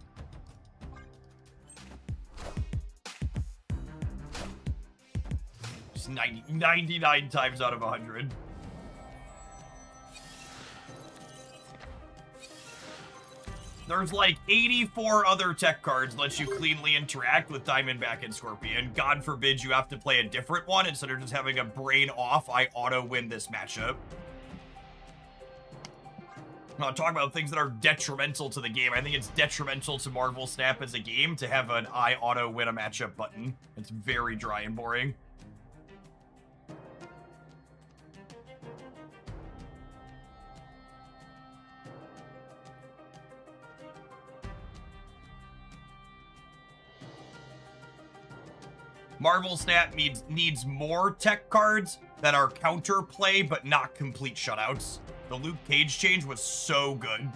Just 99 times out of 100. There's like 84 other tech cards that let you cleanly interact with Diamondback and Scorpion. God forbid you have to play a different one instead of just having a brain off, I auto-win this matchup. I'm not talking about things that are detrimental to the game. I think it's detrimental to Marvel Snap as a game to have an I auto-win a matchup button. It's very dry and boring. Marvel Snap needs more tech cards that are counterplay but not complete shutouts. The Luke Cage change was so good.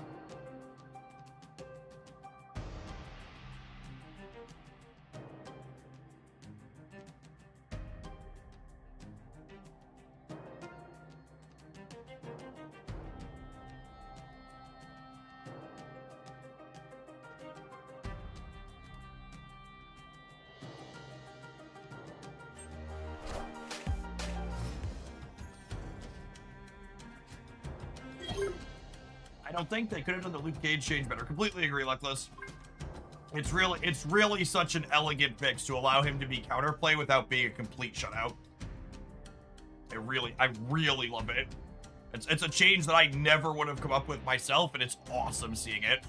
I don't think they could have done the Luke Cage change better. Completely agree, Luckless. It's really such an elegant fix to allow him to be counterplay without being a complete shutout. I really love it. It's a change that I never would have come up with myself, and it's awesome seeing it.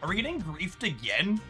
Are we getting griefed again?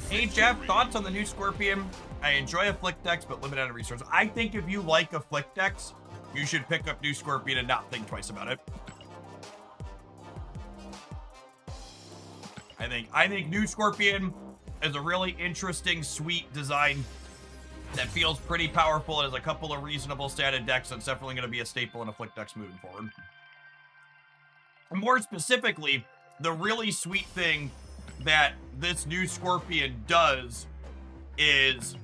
Hey Jeff, thoughts on the new Scorpion? I enjoy Afflict decks, but limited on resources. I think if you like Afflict decks, you should pick up new Scorpion and not think twice about it. I think new Scorpion is a really interesting, sweet design that feels pretty powerful. It has a couple of reasonable statted decks, and it's definitely going to be a staple in Afflict decks moving forward. And more specifically, the really sweet thing that this new Scorpion does is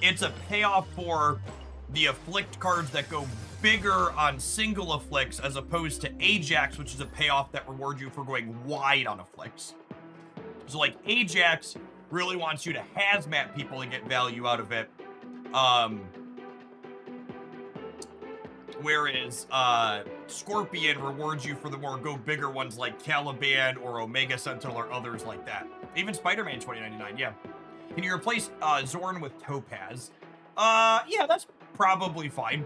it's a payoff for the Afflict cards that go bigger on single Afflicts as opposed to Ajax, which is a payoff that rewards you for going wide on Afflicts. So like Ajax really wants you to hazmat people to get value out of it. Whereas Scorpion rewards you for the more go bigger ones like Caliban or Omega Sentinel or others like that. Even Spider-Man 2099, yeah. Can you replace Zorn with Topaz? Yeah, that's probably fine.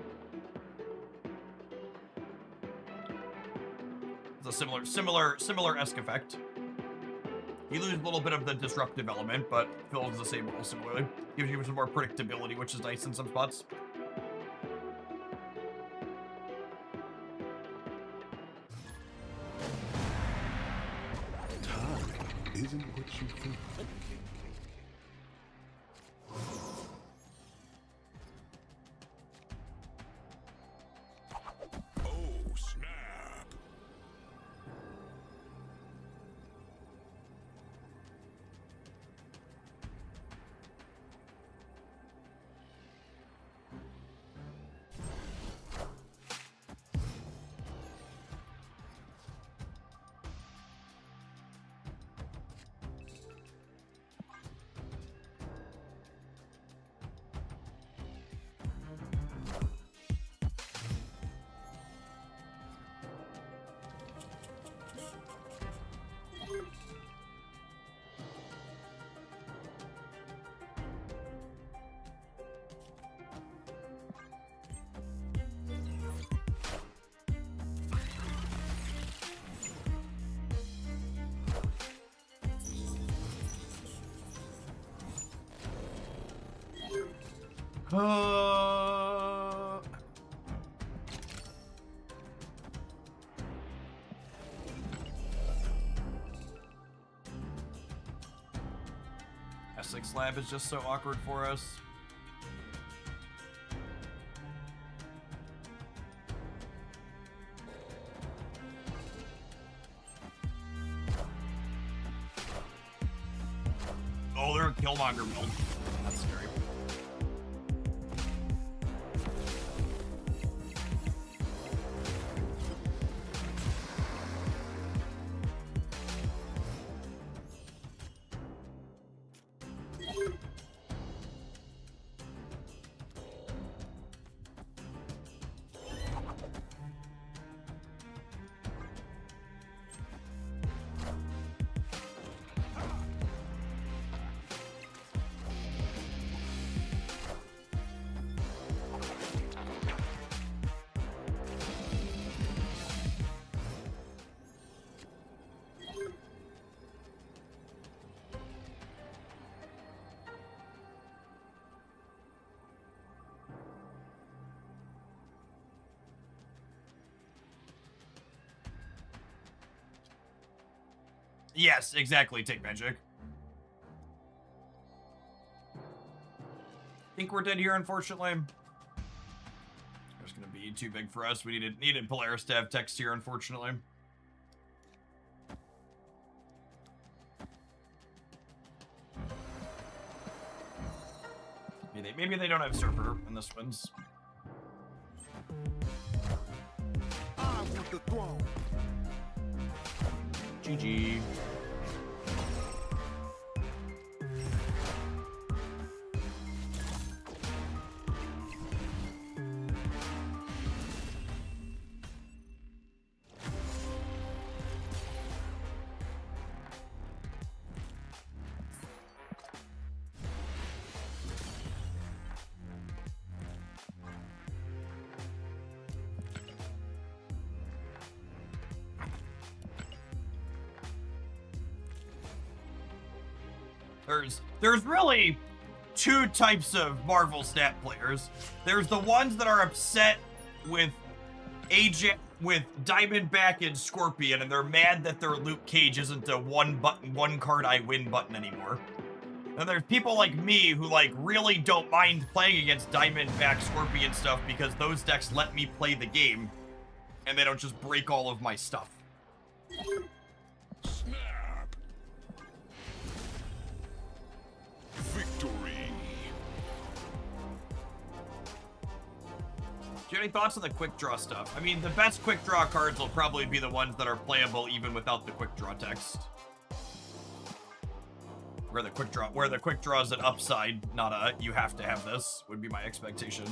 It's a similar-esque effect. You lose a little bit of the disruptive element, but fills the same role similarly. Gives you some more predictability, which is nice in some spots. Isn't what you think. Oh, snap. S6 Lab is just so awkward for us. Oh, they're a Killmonger build. That's scary. Yes, exactly, take magic. I think we're dead here, unfortunately. It's gonna be too big for us. We needed Polaris to have text here, unfortunately. Maybe they don't have Surfer in this one's. I want the throne. GG. There's really two types of Marvel stat players. There's the ones that are upset with with Diamondback and Scorpion, and they're mad that their Luke Cage isn't a one card I win button anymore. And there's people like me who like really don't mind playing against Diamondback, Scorpion stuff because those decks let me play the game, and they don't just break all of my stuff. Snap. Victory. Do you have any thoughts on the quick draw stuff? I mean, the best quick draw cards will probably be the ones that are playable even without the quick draw text. Where the quick draw is an upside, not a you have to have this, would be my expectation.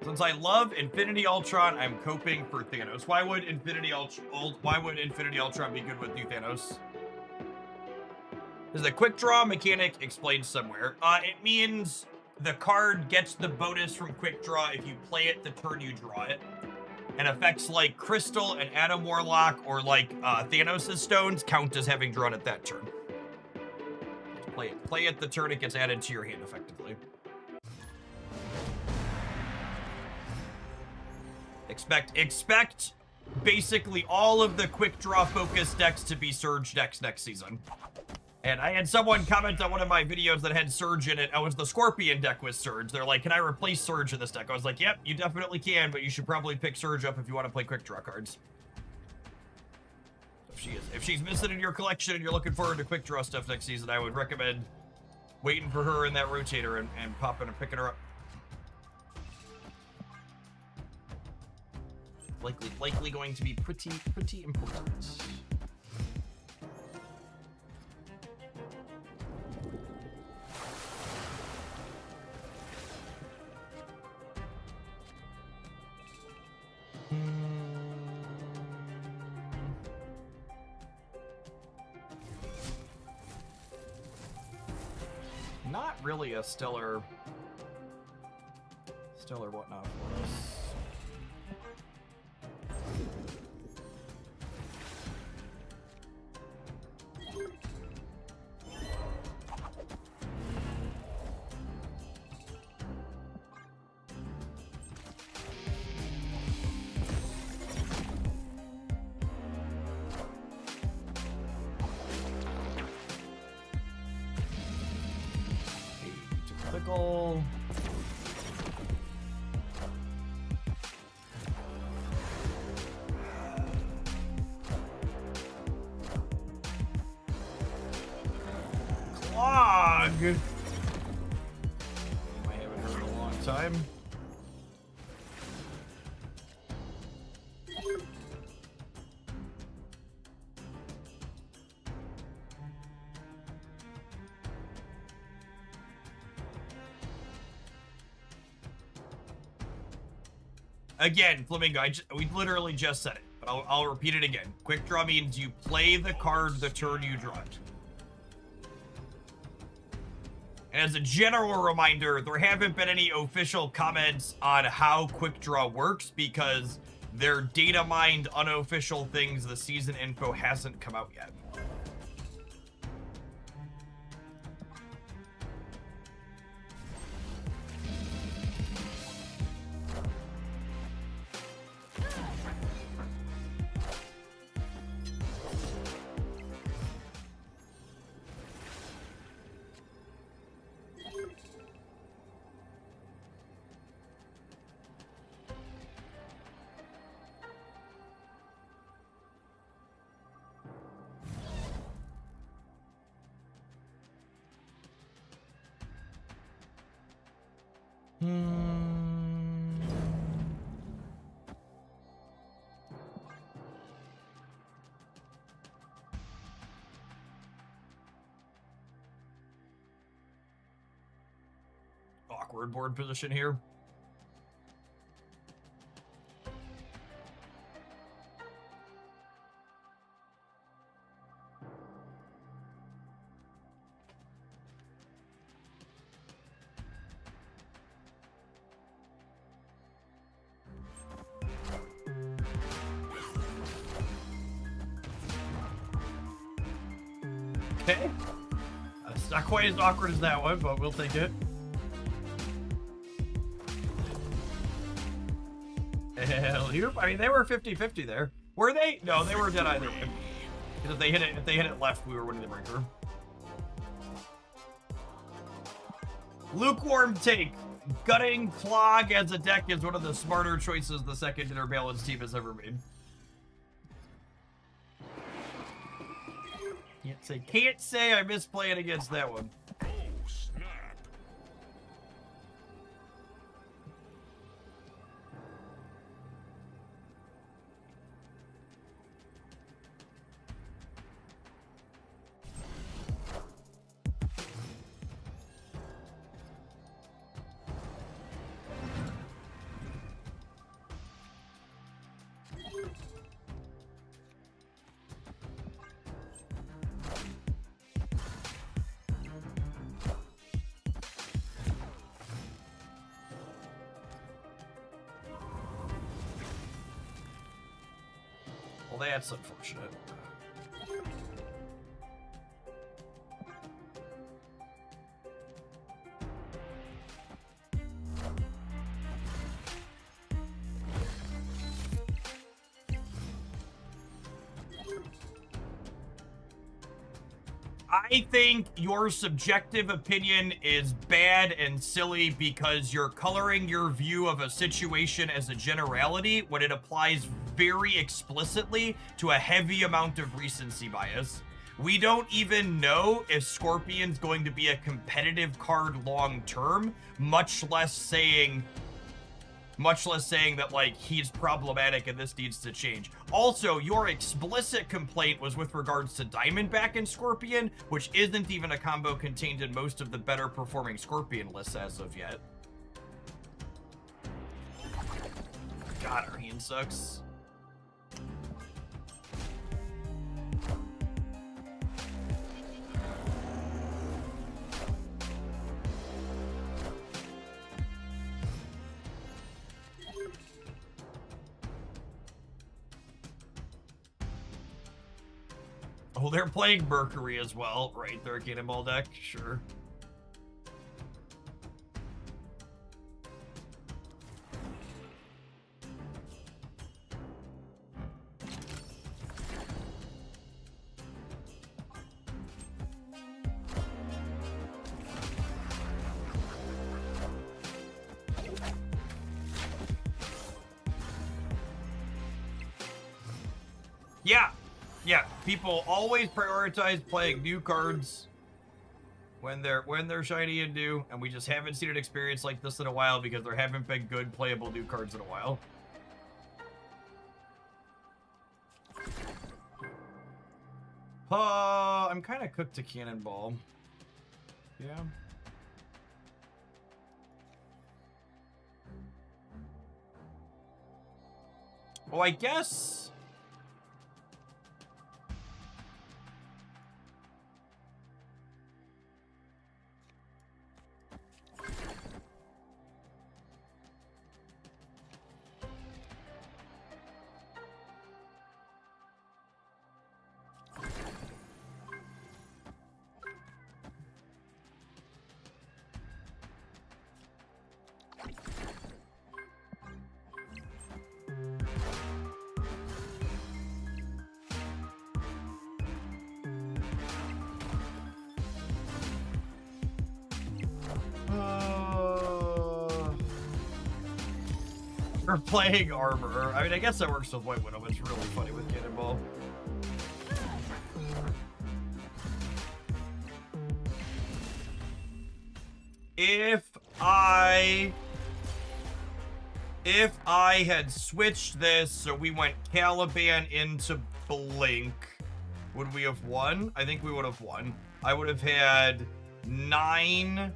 Since I love Infinity Ultron, I'm coping for Thanos. Why would Infinity Ultron be good with you, Thanos? Is the quick draw mechanic explained somewhere? It means the card gets the bonus from quick draw if you play it the turn you draw it. And effects like Crystal and Adam Warlock or like Thanos' stones count as having drawn it that turn. Play it the turn it gets added to your hand effectively. Expect basically all of the quick draw focus decks to be Surge decks next season. And I had someone comment on one of my videos that had Surge in it. Oh, it was the Scorpion deck with Surge. They're like, can I replace Surge in this deck? I was like, yep, you definitely can, but you should probably pick Surge up if you want to play quick draw cards. If she's missing in your collection and you're looking forward to quick draw stuff next season, I would recommend waiting for her in that rotator and popping and picking her up. Likely going to be pretty important. Not really a stellar whatnot for us. Pickle. Clog. I haven't heard in a long time. Again, Flamingo, we literally just said it, But I'll repeat it again. Quick draw means you play the card the turn you draw it. And as a general reminder, there haven't been any official comments on how quick draw works because they're data mined unofficial things. The season info hasn't come out yet. Awkward board position here. Okay. It's not quite as awkward as that one, but we'll take it. Hell, I mean, they were 50-50 there. Were they? No, they were dead either way. Because if they hit it left, we were winning the breaker. Lukewarm take. Gutting Clog as a deck is one of the smarter choices the second Inner Balance team has ever made. Can't say I miss playing against that one. Oh, snap. Well, that's unfortunate. I think your subjective opinion is bad and silly because you're coloring your view of a situation as a generality when it applies very explicitly to a heavy amount of recency bias. We don't even know if Scorpion's going to be a competitive card long term, much less saying that, like, he's problematic and this needs to change. Also, your explicit complaint was with regards to Diamondback and Scorpion, which isn't even a combo contained in most of the better performing Scorpion lists as of yet. God, our hand sucks. Oh, they're playing Mercury as well, right? They're a Cannonball deck, sure. Yeah, people always prioritize playing new cards when they're shiny and new, and we just haven't seen an experience like this in a while because there haven't been good playable new cards in a while. I'm kind of cooked to Cannonball. Yeah. Well, I guess never playing armor. I mean, I guess that works with White Widow, but it's really funny with Cannonball. If I had switched this so we went Caliban into Blink, would we have won? I think we would have won. I would have had 9,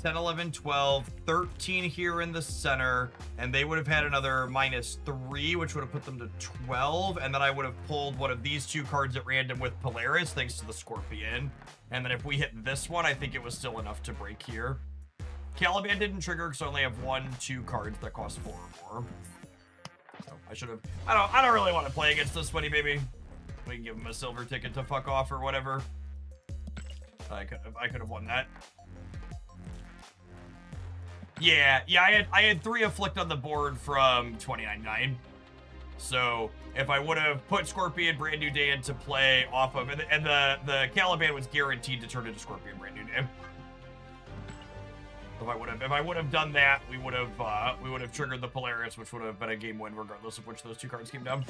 10, 11, 12, 13 here in the center, and they would have had another -3, which would have put them to 12, and then I would have pulled one of these 2 cards at random with Polaris, thanks to the Scorpion. And then if we hit this one, I think it was still enough to break here. Caliban didn't trigger because I only have 1, 2 cards that cost 4 or more. So I should have. I don't really want to play against this Sweaty Baby. We can give him a silver ticket to fuck off or whatever. I could have won that. Yeah, I had 3 Afflict on the board from 29.9. So if I would have put Scorpion Brand New Day into play off of, and the Caliban was guaranteed to turn into Scorpion Brand New Day. If I would have done that, we would have triggered the Polaris, which would have been a game win regardless of which those 2 cards came down.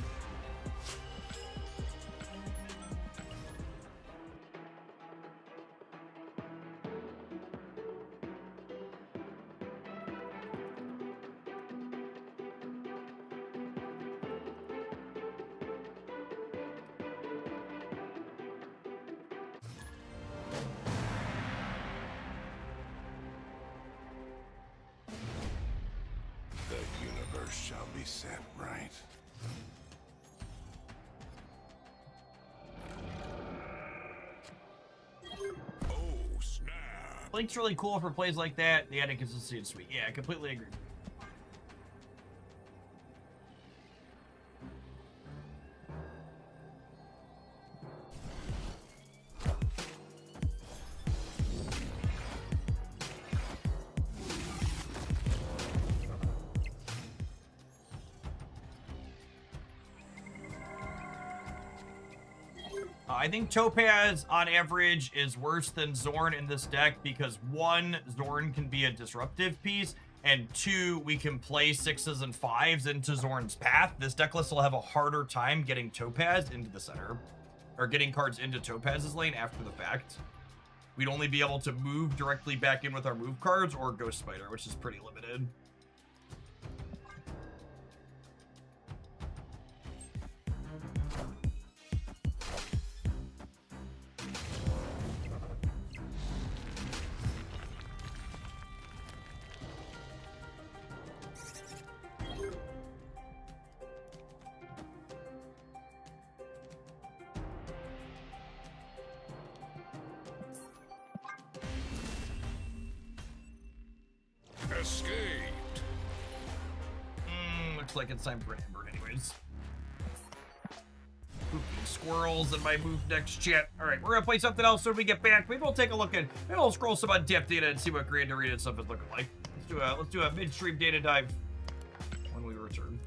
Shall be set right. Oh, snap. Blink's really cool for plays like that. The added consistency is sweet. Yeah, I completely agree. I think Topaz, on average, is worse than Zorn in this deck because 1, Zorn can be a disruptive piece, and 2, we can play 6s and 5s into Zorn's path. This deck list will have a harder time getting Topaz into the center, or getting cards into Topaz's lane after the fact. We'd only be able to move directly back in with our move cards or Ghost Spider, which is pretty limited. Escaped. Looks like it's time for an Ember anyways. Spooky squirrels in my move next chat. Alright, we're gonna play something else when we get back. Maybe we'll take a look at, maybe we'll scroll some on-depth data and see what Grand Arena stuff is looking like. Let's do a midstream data dive when we return.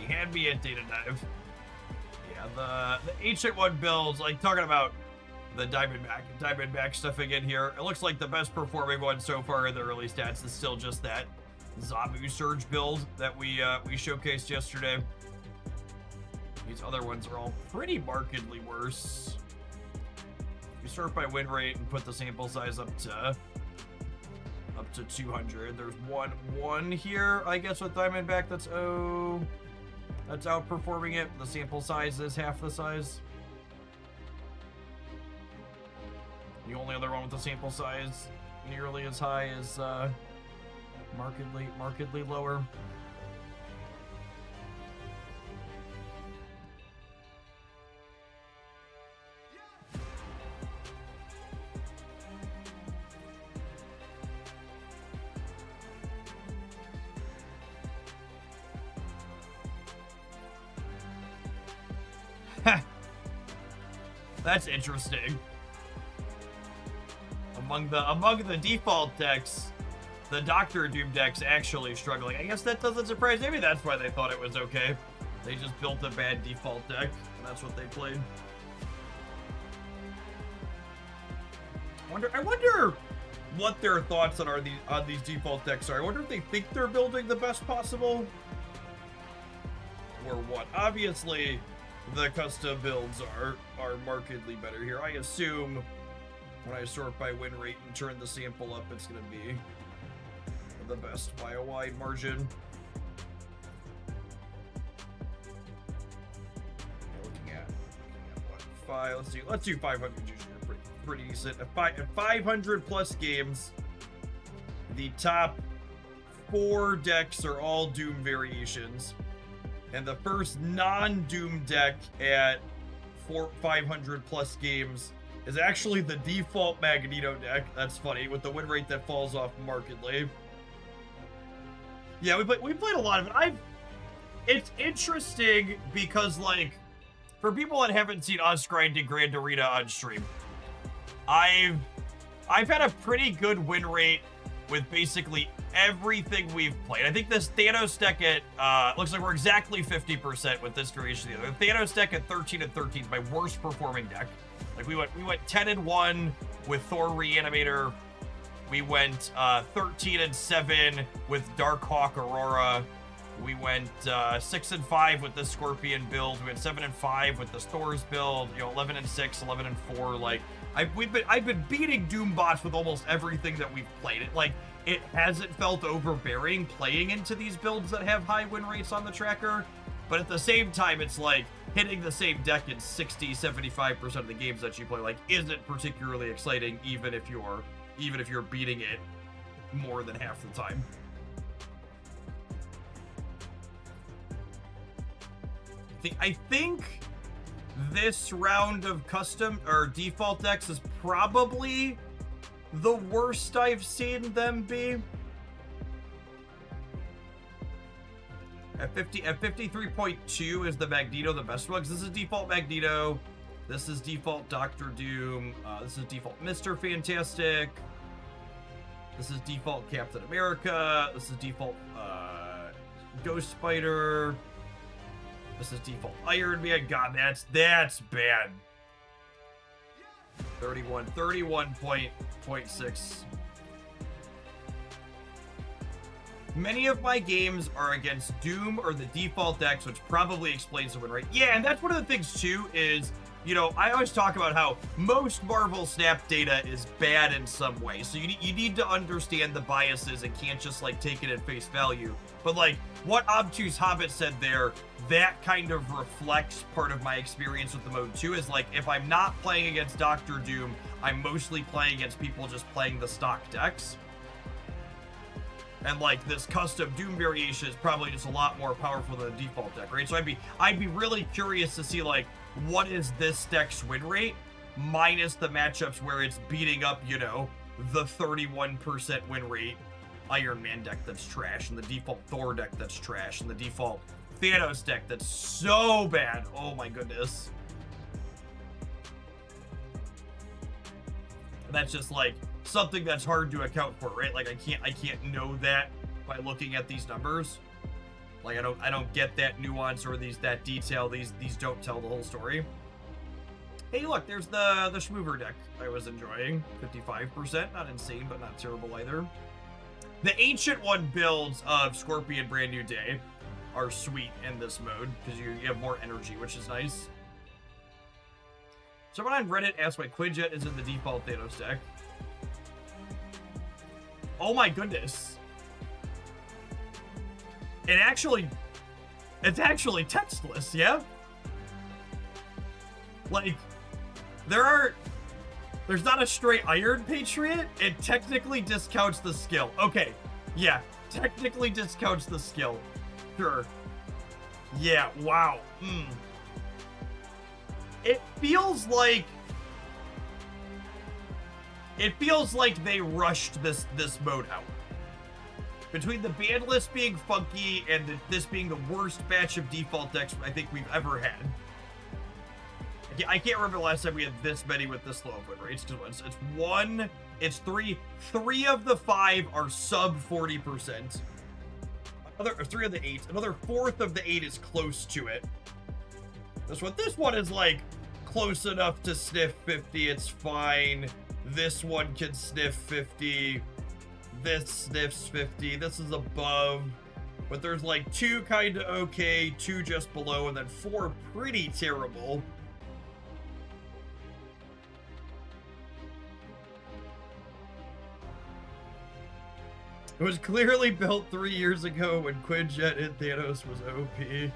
Hand me a data dive. Yeah, the Ancient One builds, like talking about the Diamondback stuff again here. It looks like the best performing one so far in the early stats is still just that Zabu Surge build that we showcased yesterday. These other ones are all pretty markedly worse. You sort by win rate and put the sample size up to 200. There's one here, I guess, with Diamondback that's outperforming it. The sample size is half the size. The only other one with the sample size nearly as high is markedly lower. That's interesting. Among the default decks, the Doctor Doom deck's actually struggling. I guess that doesn't surprise me. Maybe that's why they thought it was okay. They just built a bad default deck, and that's what they played. I wonder what their thoughts on these default decks are. I wonder if they think they're building the best possible, or what. Obviously, the custom builds are markedly better here. I assume when I sort by win rate and turn the sample up, it's going to be the best by a wide margin. Looking at what, 5? Let's do 500 usually. Pretty decent. At 500 plus games, the top 4 decks are all Doom variations. And the first non-Doom deck at 500 plus games is actually the default Magneto deck. That's funny, with the win rate that falls off markedly. Yeah, we played a lot of it. It's interesting because, like, for people that haven't seen us grinding Grand Arena on stream, I've had a pretty good win rate with basically everything we've played. I think this Thanos deck at, looks like we're exactly 50% with this variation of the other. The Thanos deck at 13-13 is my worst performing deck. Like, we went 10-1 with Thor Reanimator. We went 13-7 with Darkhawk Aurora. We went 6-5 with the Scorpion build. We went 7-5 with the Thor's build. You know, 11-6, 11-4. Like, I've been beating Doombots with almost everything that we've played. It hasn't felt overbearing playing into these builds that have high win rates on the tracker, but at the same time, it's like hitting the same deck in 60-75% of the games that you play, like, isn't particularly exciting, even if you're beating it more than half the time. I think this round of custom or default decks is probably the worst I've seen them be. At 53.2 is the Magneto the best one, because this is default Magneto, this is default Doctor Doom, this is default Mr. Fantastic, this is default Captain America, this is default Ghost Spider, this is default Iron Man. God, that's bad. 31.6. Many of my games are against Doom or the default decks, which probably explains the win rate. Yeah, and that's one of the things too is, you know, I always talk about how most Marvel Snap data is bad in some way. So you need to understand the biases and can't just like take it at face value. But like what Obtuse Hobbit said there, that kind of reflects part of my experience with the mode too, is like if I'm not playing against Doctor Doom, I'm mostly playing against people just playing the stock decks. And like this custom Doom variation is probably just a lot more powerful than the default deck, right? So I'd be really curious to see like what is this deck's win rate minus the matchups where it's beating up, you know, the 31% win rate Iron Man deck that's trash, and the default Thor deck that's trash, and the default Thanos deck that's so bad. Oh my goodness. And that's just like something that's hard to account for, right? Like I can't know that by looking at these numbers. Like I don't get that nuance or that detail. These don't tell the whole story. Hey, look, there's the Schmoover deck I was enjoying. 55%, not insane, but not terrible either. The Ancient One builds of Scorpion Brand New Day are sweet in this mode because you have more energy, which is nice. Someone on Reddit asked why Quinjet is in the default Thanos deck. Oh my goodness. It's actually textless, yeah? Like, there's not a straight Iron Patriot. It technically discounts the skill. Okay, yeah, technically discounts the skill. Sure. Yeah, wow. It feels like they rushed this mode out. Between the ban list being funky and this being the worst batch of default decks I think we've ever had. I can't remember the last time we had this many with this low of win rates. It's three of the 5 are sub 40%. Or 3 of the 8. Another 4th of the 8 is close to it. This one is like close enough to sniff 50. It's fine. This one can sniff 50. This sniffs 50. This is above. But there's like 2 kind of okay, 2 just below, and then 4 pretty terrible. It was clearly built 3 years ago when Quinjet and Thanos was OP.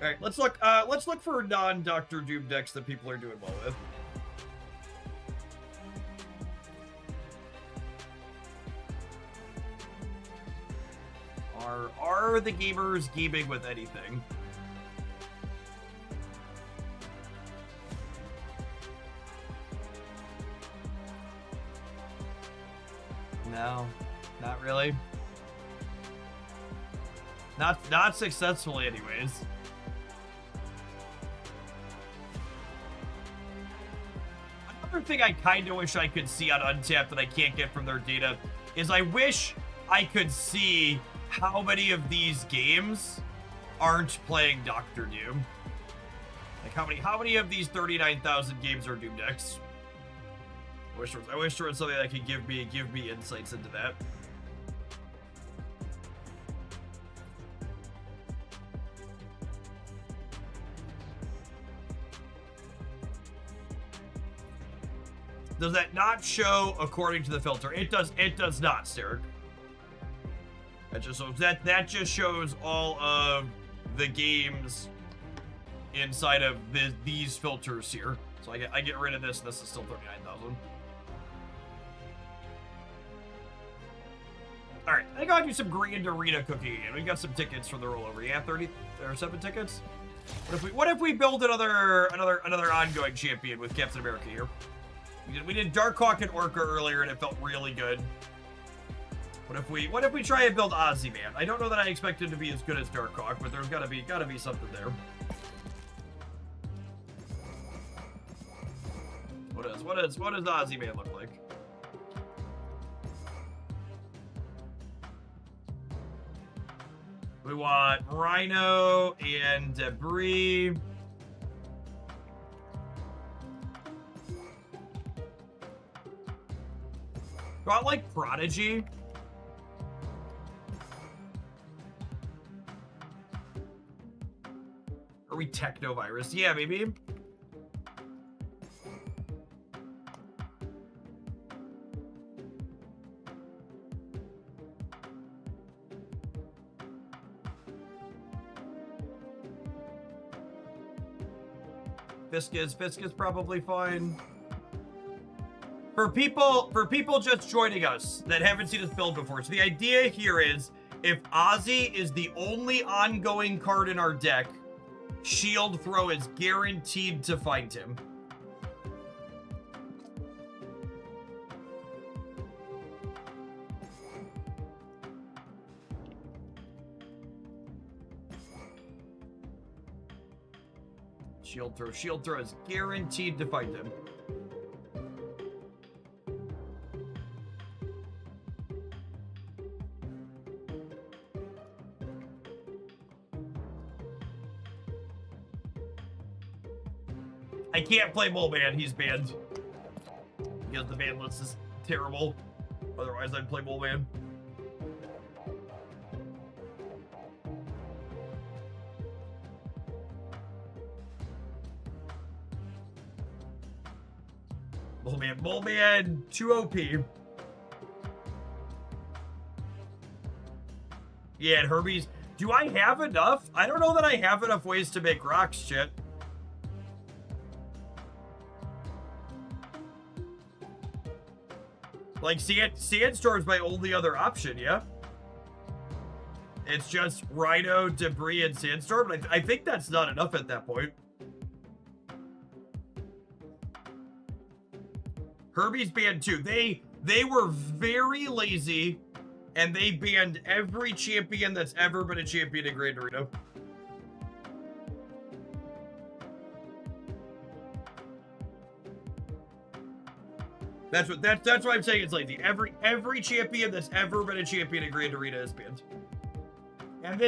Alright, let's look for non-Dr. Doom decks that people are doing well with. Are the gamers gaming with anything? No, not really. Not successfully, anyways. Another thing I kind of wish I could see on Untapped that I can't get from their data is I wish I could see how many of these games aren't playing Dr. Doom. Like how many of these 39,000 games are Doom decks? I wish there was something that could give me insights into that. Does that not show according to the filter? It does not, Steric. That just shows all of the games inside of these filters here. So I get rid of this, and this is still 39,000. Alright, I think I'll do some Grand Arena cooking again. We got some tickets for the rollover. Yeah, 30 or 7 tickets? What if we build another ongoing champion with Captain America here? We did Darkhawk and Orca earlier and it felt really good. What if we try and build Ozzy-Man? I don't know that I expect him to be as good as Darkhawk, but there's gotta be something there. What does Ozzy-Man look like? We want Rhino and Debris. Do I like Prodigy? Are we Technovirus? Yeah, maybe. Fisk is probably fine. For people just joining us that haven't seen us build before, so the idea here is if Ozzy is the only ongoing card in our deck, Shield Throw is guaranteed to find him. Shield Throw is guaranteed to find him. I can't play Mole Man, he's banned. Because the ban list is terrible. Otherwise, I'd play Mole Man. man. Bullman, too OP. Yeah, and Herbie's. Do I have enough? I don't know that I have enough ways to make rocks, shit. Like, Sandstorm's my only other option, yeah? It's just Rhino, Debris, and Sandstorm. I think that's not enough at that point. Herbie's banned too. They were very lazy, and they banned every champion that's ever been a champion in Grand Arena. That's why I'm saying it's lazy. Every champion that's ever been a champion in Grand Arena is banned. And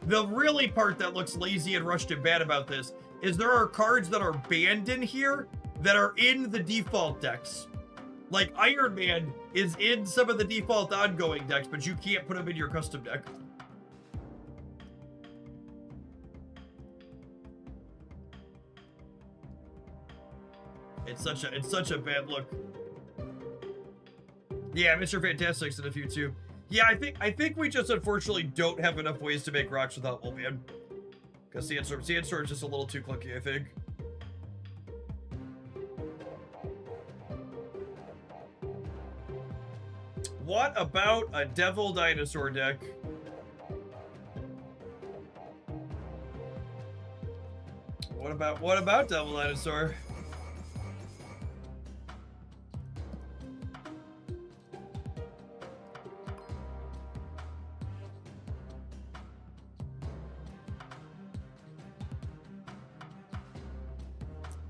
the really part that looks lazy and rushed and bad about this is there are cards that are banned in here that are in the default decks. Like Iron Man is in some of the default ongoing decks, but you can't put him in your custom deck. It's such a bad look. Yeah, Mr. Fantastic's in a few too. Yeah, I think we just unfortunately don't have enough ways to make rocks without Bullman. Because Sandstorm is just a little too clunky, I think. What about a Devil Dinosaur deck? What about Devil Dinosaur?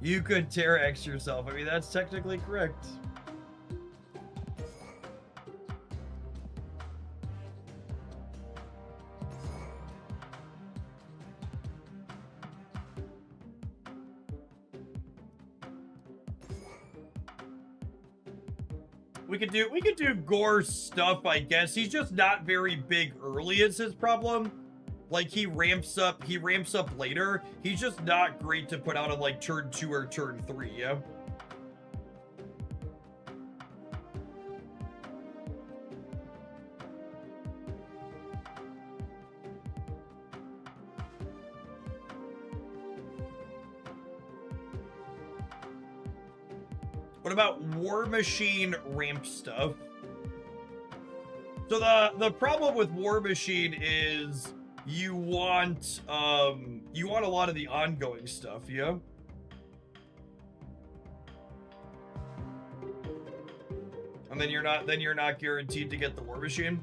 You could Terra X yourself. I mean, that's technically correct. We could do Gore stuff, I guess. He's just not very big early is his problem. Like he ramps up later. He's just not great to put out on like turn 2 or turn 3, yeah? What about War Machine ramp stuff? So the problem with War Machine is you want a lot of the ongoing stuff, yeah? And then you're not guaranteed to get the War Machine.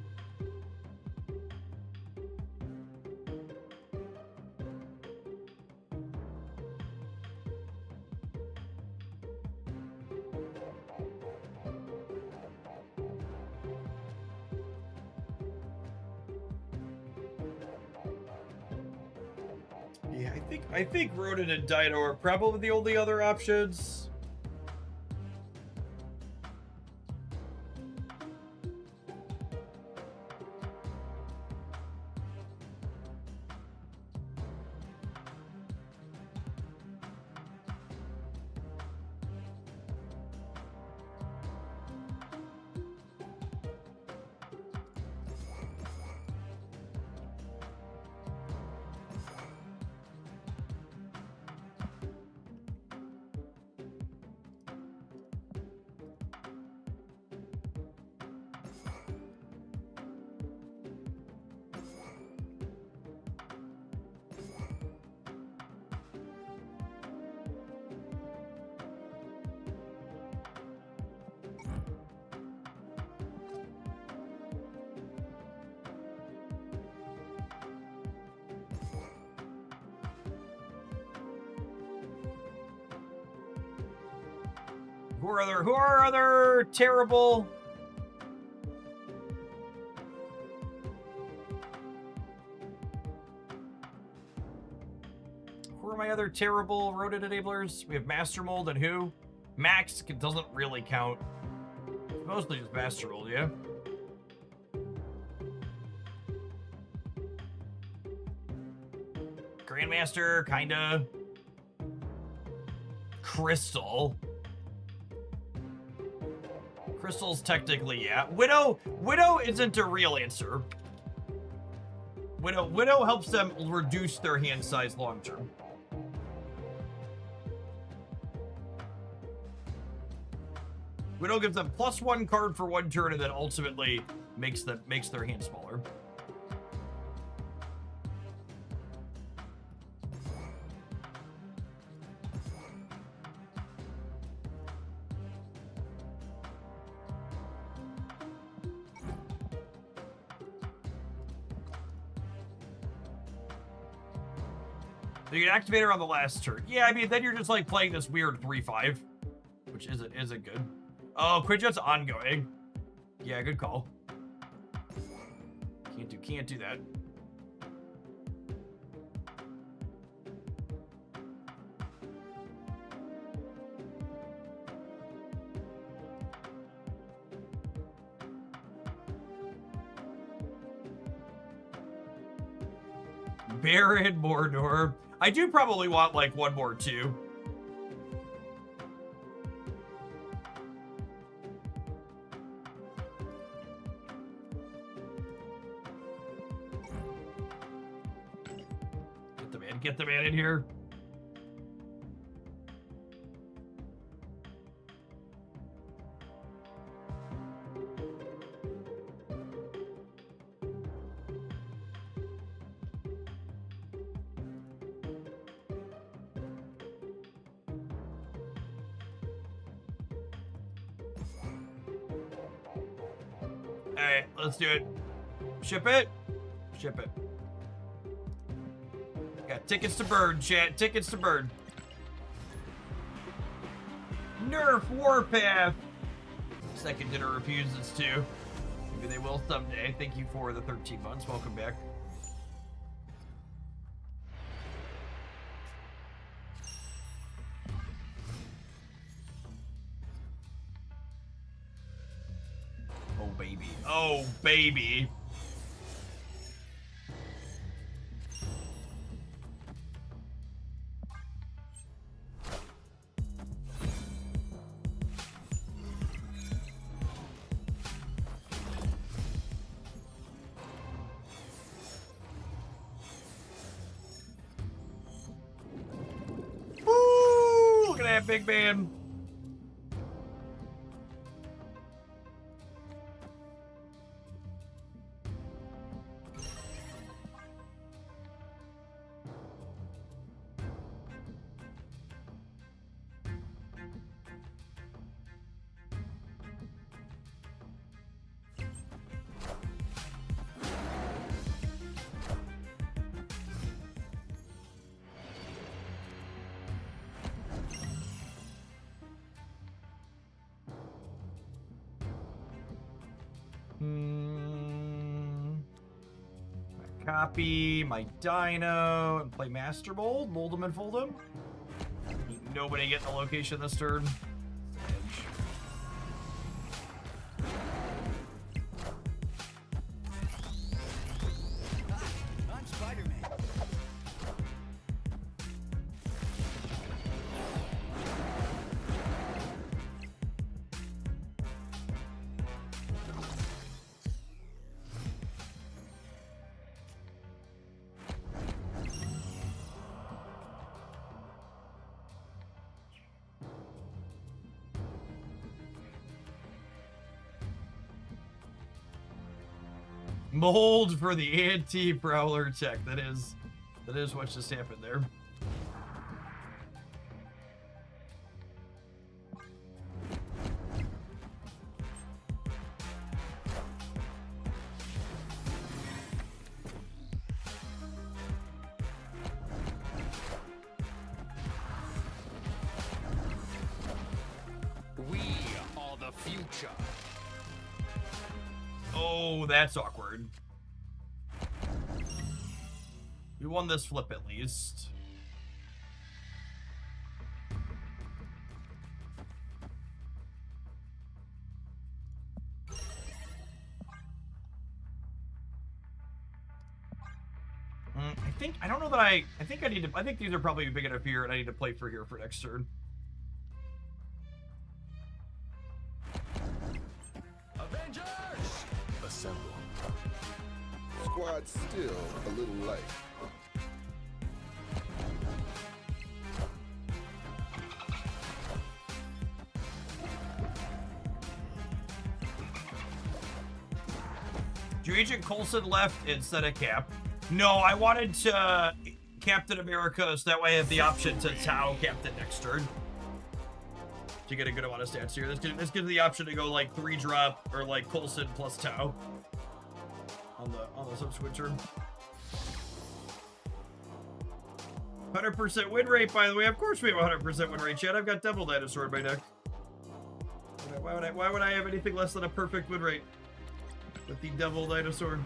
I think Rodent and Dino are probably the only other options. Who are other terrible? Who are my other terrible Rodent enablers? We have Master Mold and who? Max doesn't really count. It's mostly just Master Mold, yeah? Grandmaster, kinda. Crystal. Crystals, technically, yeah. Widow isn't a real answer. Widow helps them reduce their hand size long term. Widow gives them +1 card for 1 turn and then ultimately makes their hand smaller. You can activate her on the last turn. Yeah, I mean, then you're just like playing this weird 3/5, which isn't good. Oh, Quinjet's ongoing. Yeah, good call. Can't do that. Baron Mordor. I do probably want like one more too. Get the man in here. Alright, let's do it. Ship it. Ship it. Got tickets to Bird, chat. Tickets to Bird. Nerf Warpath. Second dinner refuses to. Maybe they will someday. Thank you for the 13 months. Welcome back. Oh, baby. Oh, baby. Woo! Look at that big man. Copy my Dino and play Master Mold. Mold them and fold them. Nobody getting the location this turn. I'm Spider-Man. Mold for the anti-prowler tech. That is what just happened there. We are the future. Oh, that's awkward. We won this flip at least. I don't know that I think I need to, I think these are probably big enough here and I need to play for here for next turn. squad's still a little light. Do Agent Coulson left instead of Cap? No, I wanted to Captain America, so that way I have the option to Tau Captain next turn. To get a good amount of stats here. This gives the option to go like 3-drop or like Coulson plus Tau on the subsequent turn. 100% win rate, by the way. Of course we have 100% win rate, Chad. I've got Devil Dinosaur in my deck. Why would I have anything less than a perfect win rate with the Devil Dinosaur?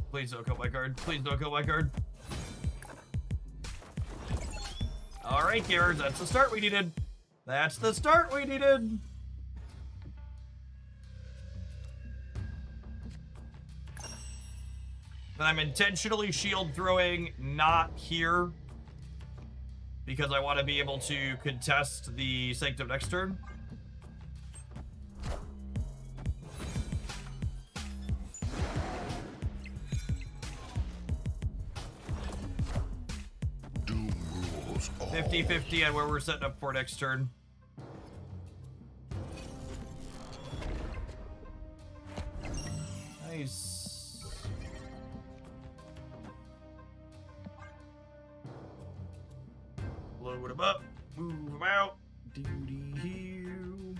Please don't kill my card. Please don't kill my card. Alright, gamers, that's the start we needed. That's the start we needed. I'm intentionally shield throwing not here because I want to be able to contest the Sanctum next turn. Doom rules all. 50-50 on where we're setting up for next turn. Nice. Load him up. Move him out. Duty heal.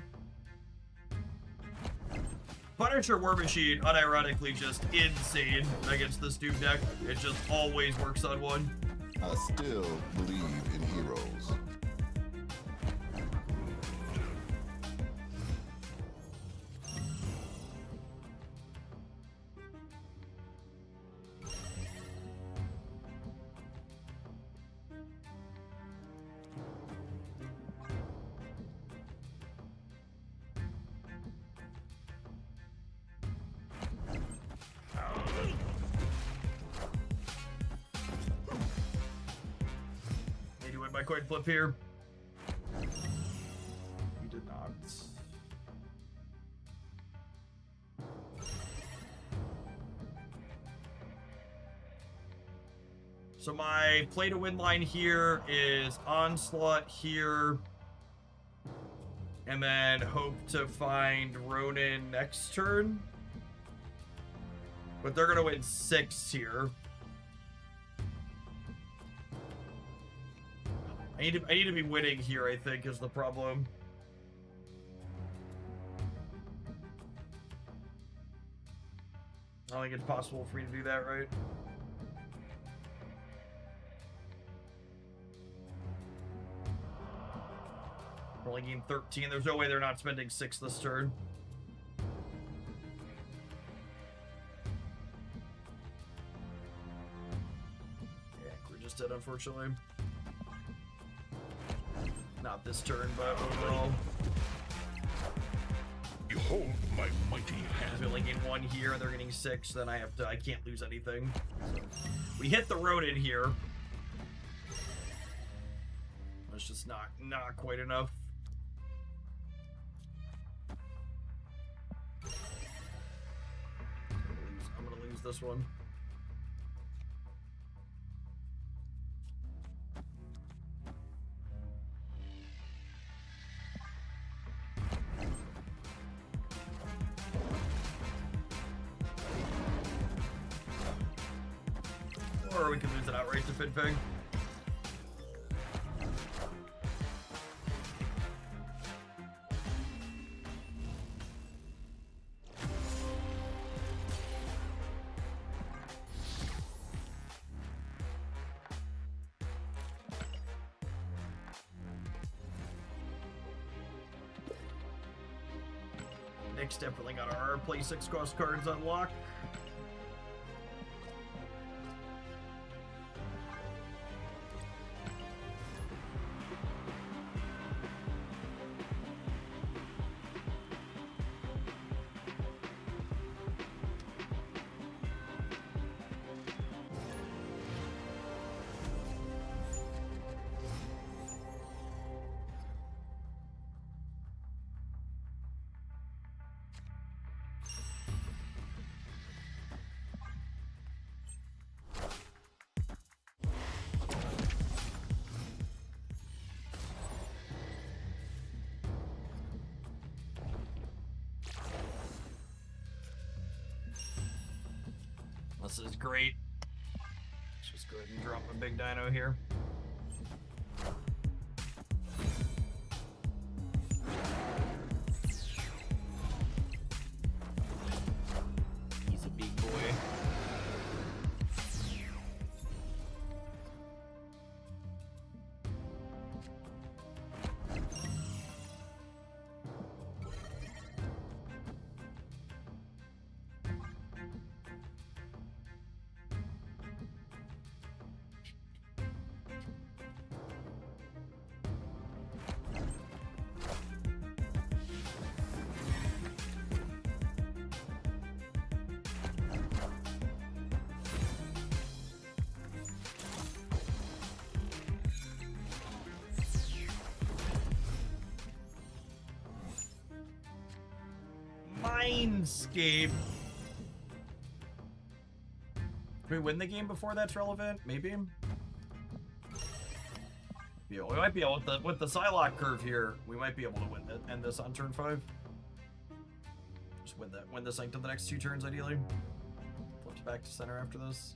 Punisher War Machine, unironically, just insane against this Doom deck. It just always works on one. I still believe in heroes. Need to win my coin flip here. You did not. So my play to win line here is Onslaught here. And then hope to find Ronin next turn. But they're gonna win 6 here. I need to be winning here, I think, is the problem. I don't think it's possible for me to do that, right? We're only getting 13. There's no way they're not spending 6 this turn. Yeah, we're just dead, unfortunately. Not this turn, but overall. Behold my mighty Because we only gain 1 here, and they're getting 6, then I can't lose anything. So, we hit the road in here. That's just not quite enough. I'm gonna lose this one. Or we can lose it outright to Finfang. Nick's definitely got our play 6 cost cards unlocked. This is great. Let's just go ahead and drop a big dino here. He's a big boy. Mindscape. Can we win the game before that's relevant? Maybe. Yeah, we might be able with the Psylocke curve here. We might be able to win it, end this on turn 5. Just win the Sanctum the next 2 turns ideally. Flipped back to center after this.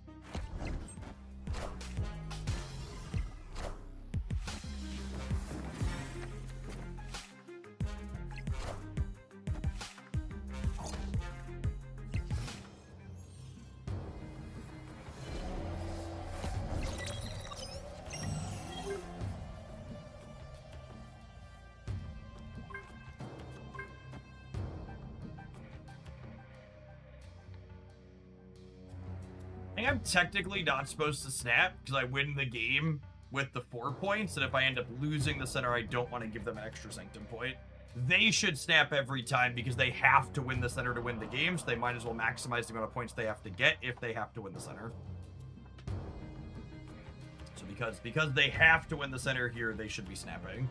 I think I'm technically not supposed to snap because I win the game with the 4 points, and if I end up losing the center, I don't want to give them an extra Sanctum point. They should snap every time because they have to win the center to win the game, so they might as well maximize the amount of points they have to get if they have to win the center. So because they have to win the center here, they should be snapping.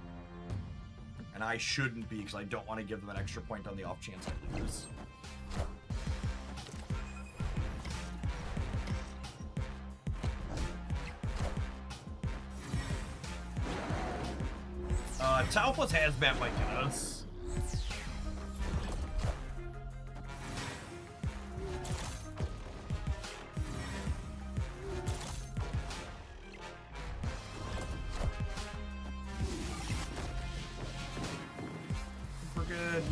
And I shouldn't be because I don't want to give them an extra point on the off chance I lose. Tau plus Hazmat might get us. We're good.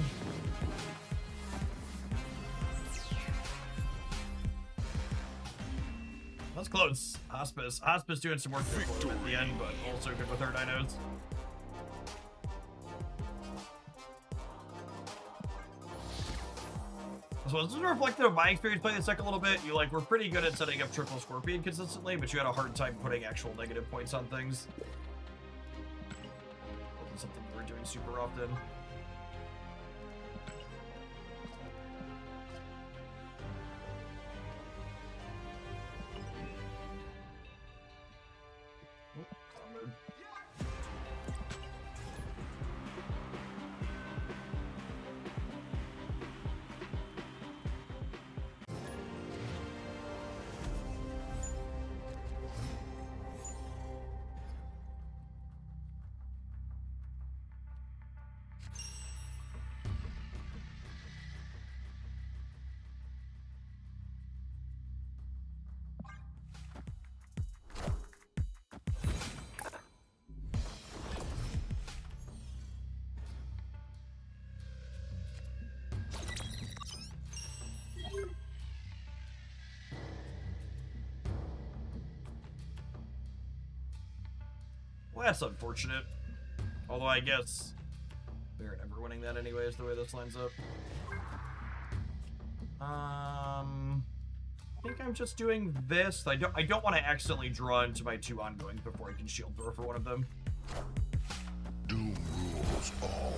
That's close. Hospice doing some work there for him at the end, but also good with her dinos. So this is reflective of my experience playing this deck a little bit. We're pretty good at setting up triple Scorpion consistently, but you had a hard time putting actual negative points on things. Wasn't something we were doing super often. Well, that's unfortunate. Although I guess we are never winning that anyways, the way this lines up. I think I'm just doing this. I don't want to accidentally draw into my 2 ongoings before I can shield throw for one of them. Doom rules all.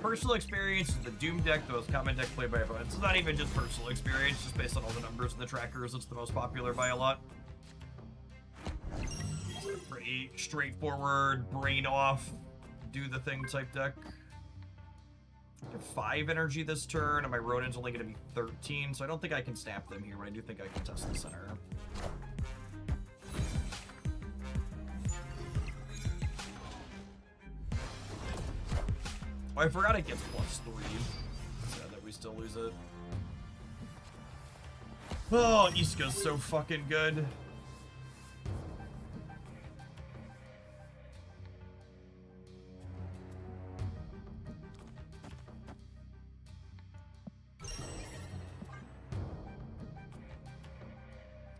Personal experience is the Doom deck, the most common deck played by everyone. It's not even just personal experience, just based on all the numbers in the trackers, it's the most popular by a lot. It's a pretty straightforward, brain off, do the thing type deck. I have 5 energy this turn, and my Ronin's only going to be 13, so I don't think I can snap them here, but I do think I can test the center. Oh, I forgot it gets +3. Sad that we still lose it. Oh, Iska's so fucking good.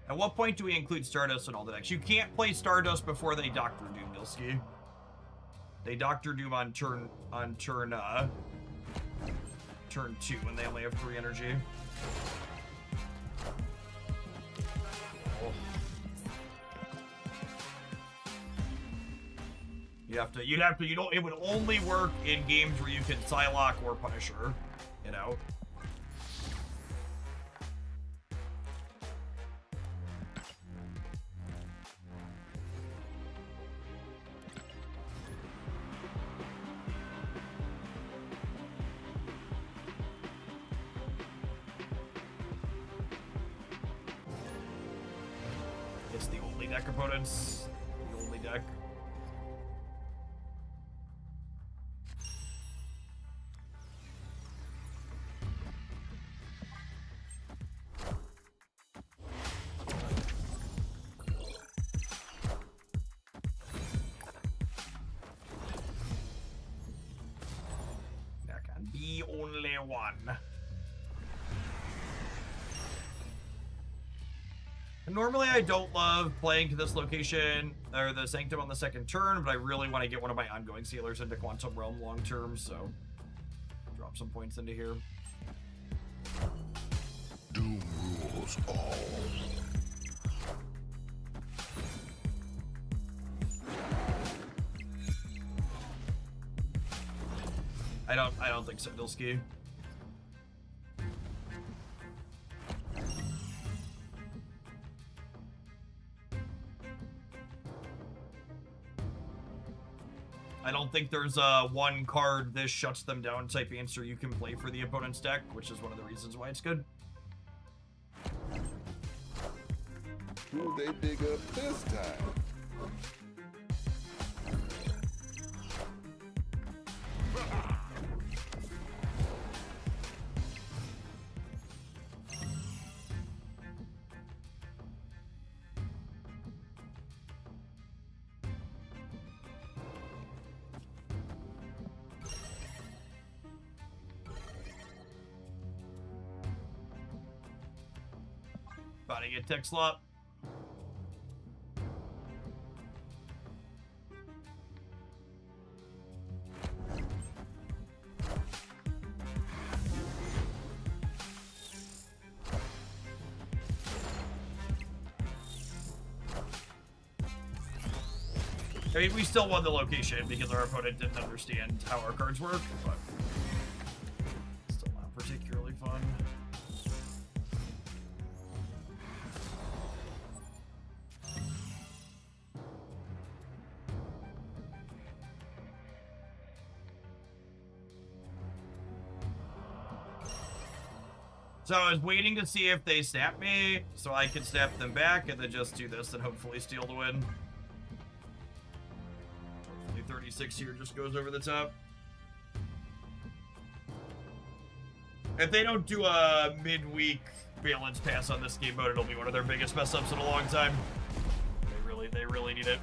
At what point do we include Stardust in all the decks? You can't play Stardust before they Doctor Doom, Nilski. They Doctor Doom on turn 2 when they only have 3 energy. Oh. It would only work in games where you can Psylocke or Punisher, you know. It's the only deck opponents. The only deck. There can be only one. Normally, I don't love playing to this location, or the Sanctum on the second turn, but I really want to get one of my ongoing sealers into Quantum Realm long term, so drop some points into here. Doom rules all. I don't think so, Dilski. I don't think there's one card this shuts them down type answer you can play for the opponent's deck, which is one of the reasons why it's good. Who'll they dig up this time? About to get tech slop. I mean, we still won the location because our opponent didn't understand how our cards work, but still not particularly fun. So I was waiting to see if they snap me, so I could snap them back and then just do this and hopefully steal the win. Hopefully 36 here just goes over the top. If they don't do a midweek balance pass on this game mode, it'll be one of their biggest mess ups in a long time. They really need it.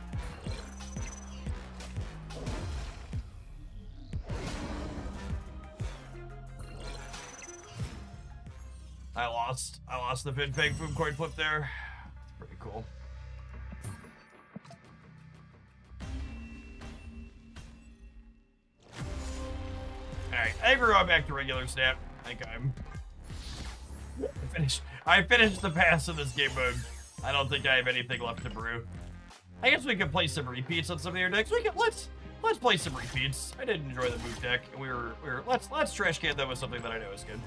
I lost the Fin Fang Foom coin flip there. It's pretty cool. Alright, I think we're going back to regular Snap. I think I finished the pass in this game mode. I don't think I have anything left to brew. I guess we could play some repeats on some of their decks. Let's play some repeats. I did enjoy the move deck. Let's trash can that with something that I know is good.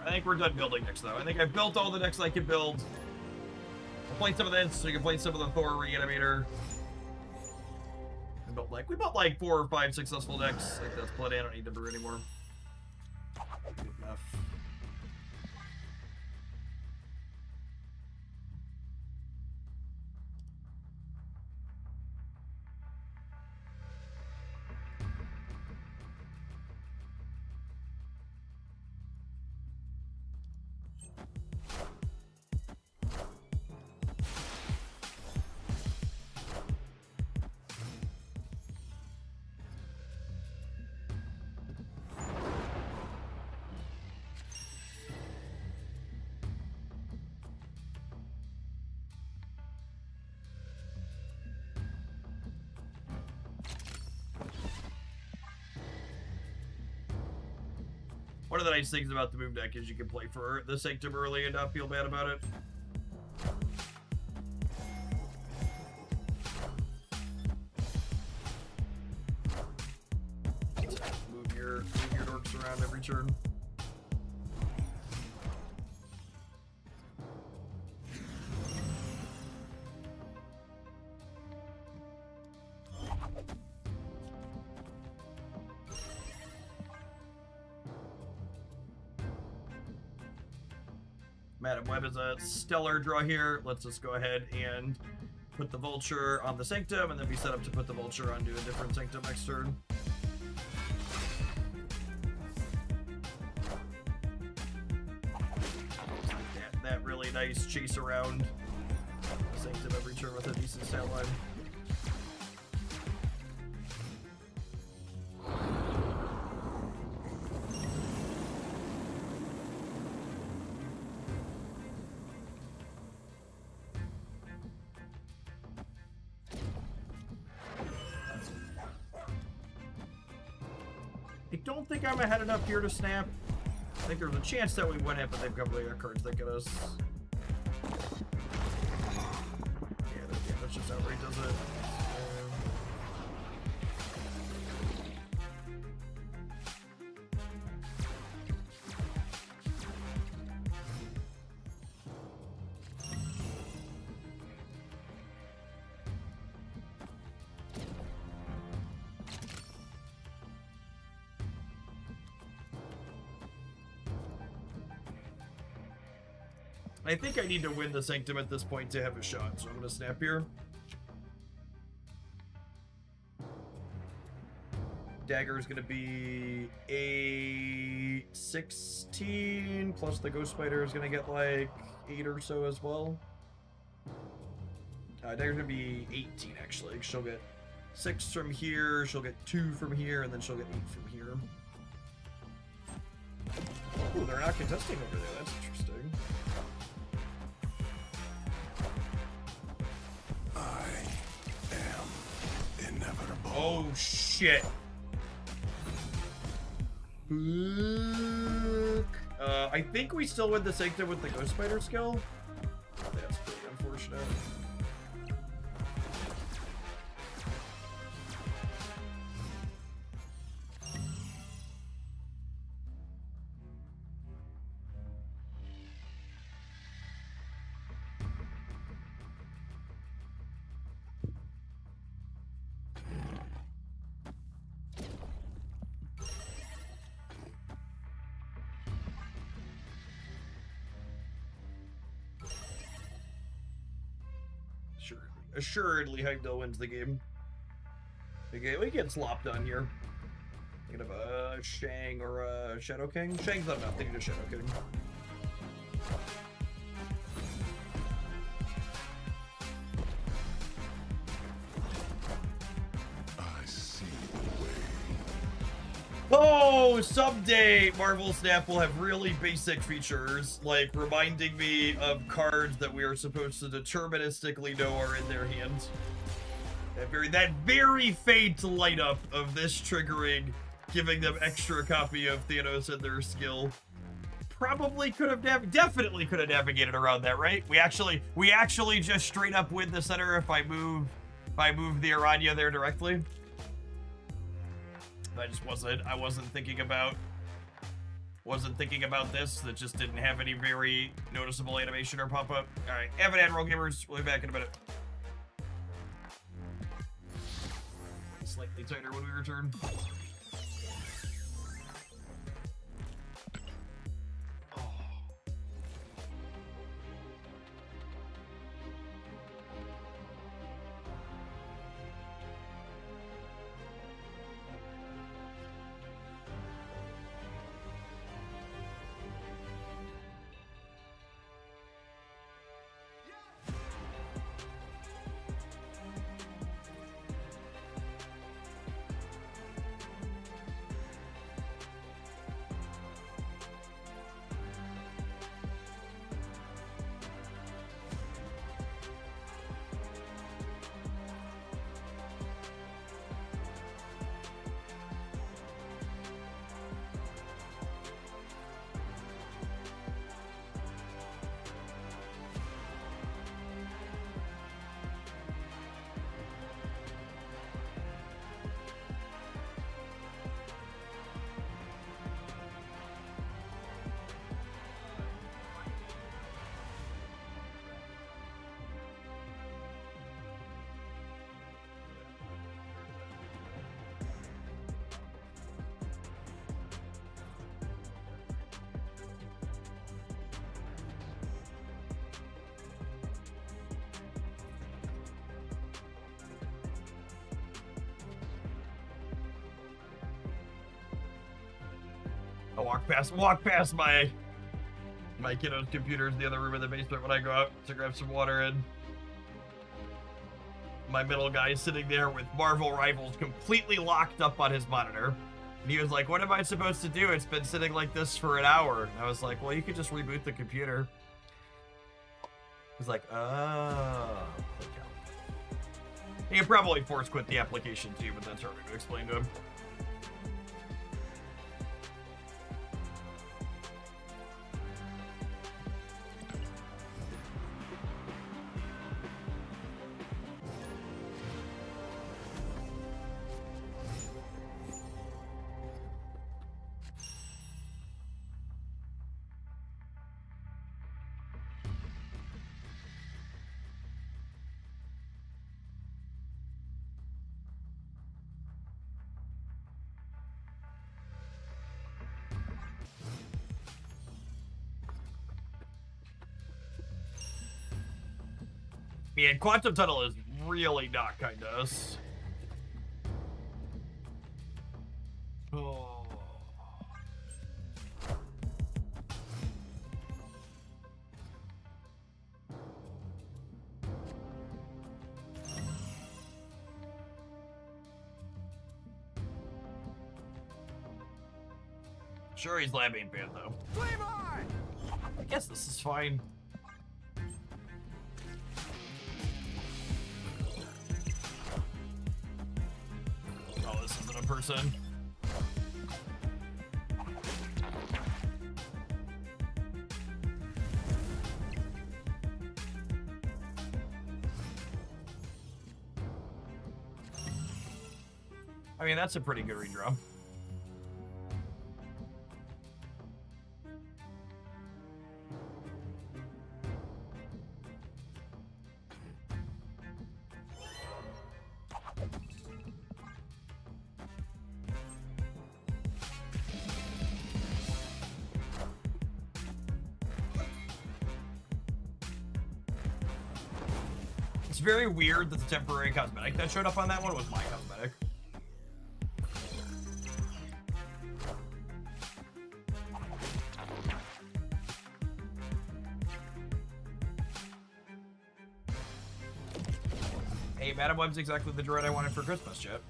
I think we're done building decks though. I think I've built all the decks I can build. I'll play some of this, so you can play some of the Thor Reanimator. We built like 4 or 5 successful decks. I think that's plenty. I don't need to brew anymore. Good enough. One of the nice things about the move deck is you can play for the Sanctum early and not feel bad about it. Move your dorks around every turn. Madam Web is a stellar draw here. Let's just go ahead and put the Vulture on the Sanctum, and then be set up to put the Vulture onto a different Sanctum next turn. That really nice chase around the Sanctum every turn with a decent stat line. I don't think I'm ahead enough here to snap. I think there's a chance that we win it, but they've got really cards that get us. Yeah, that's just how Ray does it. I think I need to win the Sanctum at this point to have a shot, so I'm going to snap here. Dagger is going to be a 16, plus the Ghost Spider is going to get like 8 or so as well. Dagger's going to be 18 actually. She'll get 6 from here, she'll get 2 from here, and then she'll get 8 from here. Oh, they're not contesting over there. That's interesting. Oh shit. I think we still win the Sanctum with the Ghost Spider skill. That's pretty unfortunate. Assuredly, Heimdall wins the game. Okay, we get slopped on here. thinking of a Shang or a Shadow King. Shang's not enough. Thinking of Shadow King. I see the way. Oh, someday Marvel Snap will have really basic features, like reminding me of cards that we are supposed to deterministically know are in their hands. That very faint light up of this triggering, giving them extra copy of Thanos and their skill. Probably could have definitely could have navigated around that, right? We actually just straight up win the center if I move the Aranya there directly. I wasn't thinking about this. That just didn't have any very noticeable animation or pop up. All right, Evan Admiral Gamers, we'll be back in a minute. Slightly tighter when we return. I walk past my kiddo's computers in the other room in the basement when I go out to grab some water, and my middle guy is sitting there with Marvel Rivals completely locked up on his monitor. And he was like, what am I supposed to do? It's been sitting like this for an hour. And I was like, well, you could just reboot the computer. He's like, oh. He could probably force quit the application too, but that's harder to explain to him. Man, Quantum Tunnel is really not kind to us. Oh. Sure, he's lab ain't bad though. Flame on! I guess this is fine. Oh, this isn't a person. I mean, that's a pretty good redraw. It's very weird that the temporary cosmetic that showed up on that one was my cosmetic. Hey, Madam Web's exactly the droid I wanted for Christmas, Chip.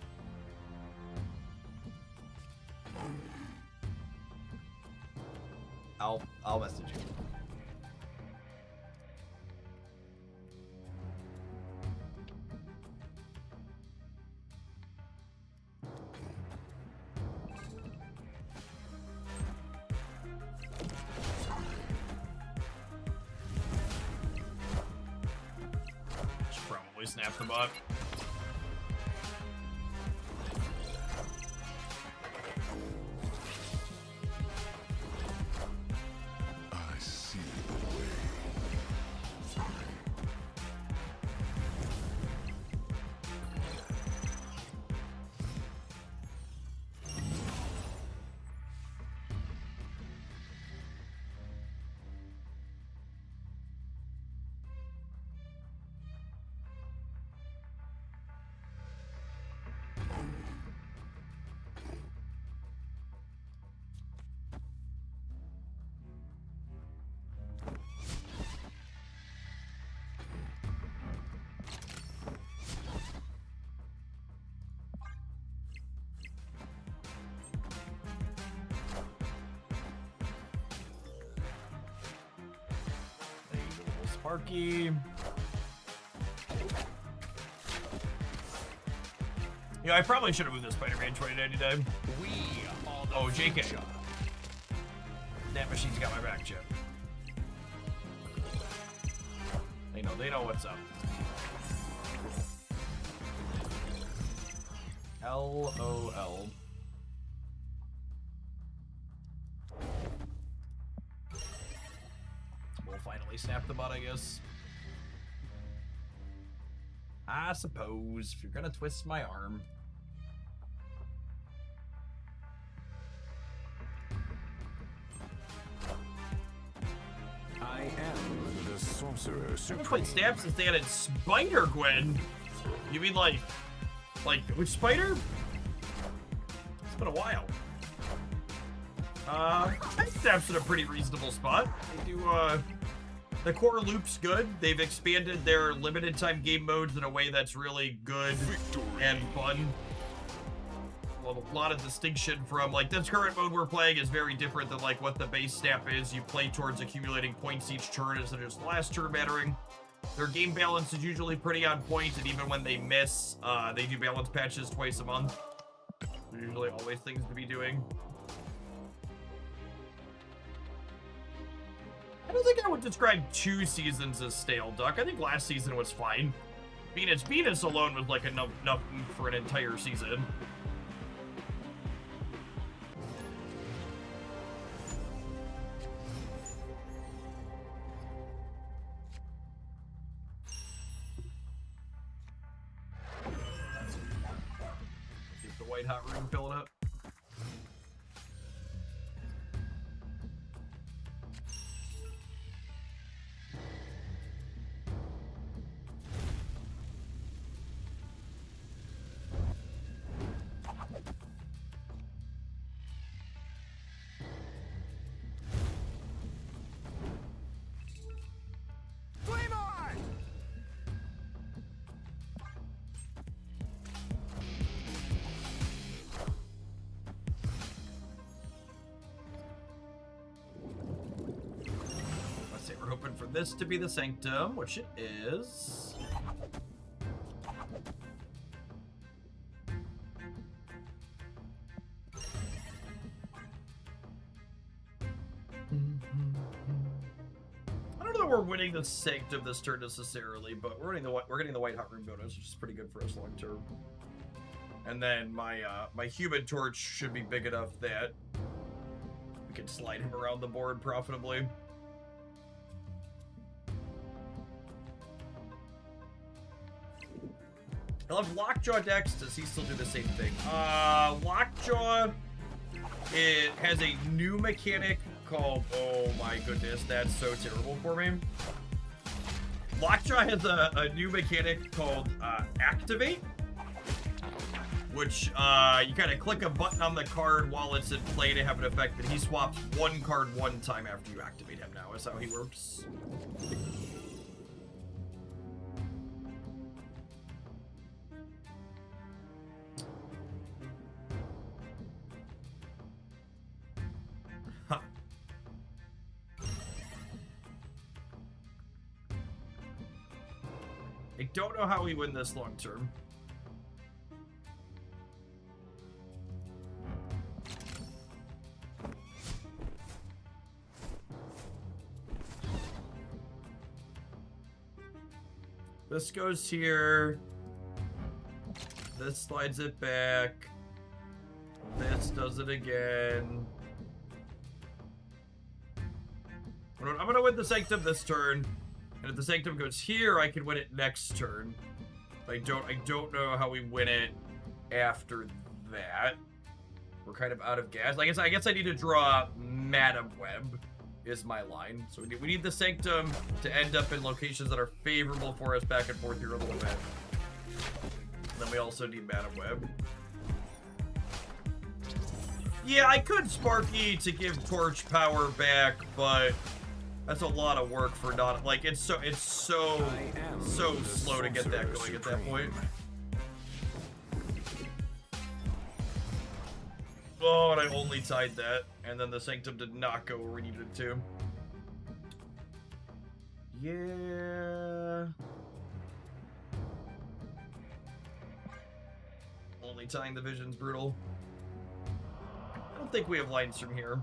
I'll message you. Should probably snap the bot. I see the way. Sparky. Yeah, I probably should have moved the Spider-Man 2099. We are the Oh, JK. future. That machine's got my back, Chip. They know what's up. LOL. We'll finally snap the bot, I guess. I suppose, if you're gonna twist my arm. I am the Sorcerer I haven't Supreme. played Snap since they added Spider-Gwen. You mean like which spider? It's been a while. I think Snap's in a pretty reasonable spot. They do, the core loop's good. They've expanded their limited time game modes in a way that's really good and fun. Well, a lot of distinction from, like, this current mode we're playing is very different than, like, what the base Snap is. You play towards accumulating points each turn instead of just the last turn mattering. Their game balance is usually pretty on point, and even when they miss, they do balance patches twice a month. They're usually always things to be doing. I don't think I would describe 2 seasons as stale, Duck. I think last season was fine. Venus alone was like enough for an entire season. Keep the white hot room filling up. We're hoping for this to be the Sanctum, which it is. I don't know that we're winning the Sanctum this turn necessarily, but we're getting the white hot room bonus, which is pretty good for us long term. And then my human torch should be big enough that we can slide him around the board profitably. I love Lockjaw decks. Does he still do the same thing? Lockjaw, it has a new mechanic called, oh my goodness, that's so terrible for me. Lockjaw has a new mechanic called Activate, which you kind of click a button on the card while it's in play to have an effect, and he swaps one card one time after you activate him now, is how he works. How he works. I don't know how we win this long term. This goes here. This slides it back. This does it again. I'm gonna win the Sanctum this turn. And if the Sanctum goes here, I can win it next turn. I don't know how we win it after that. We're kind of out of gas. I guess I need to draw Madam Web is my line. So we need the Sanctum to end up in locations that are favorable for us back and forth here a little bit. And then we also need Madam Web. Yeah, I could Sparky to give Torch power back, but that's a lot of work for not, like, it's so slow to get that going at that point. Oh, and I only tied that, and then the Sanctum did not go where we needed it to. Yeah. Only tying the Vision's brutal. I don't think we have lines from here.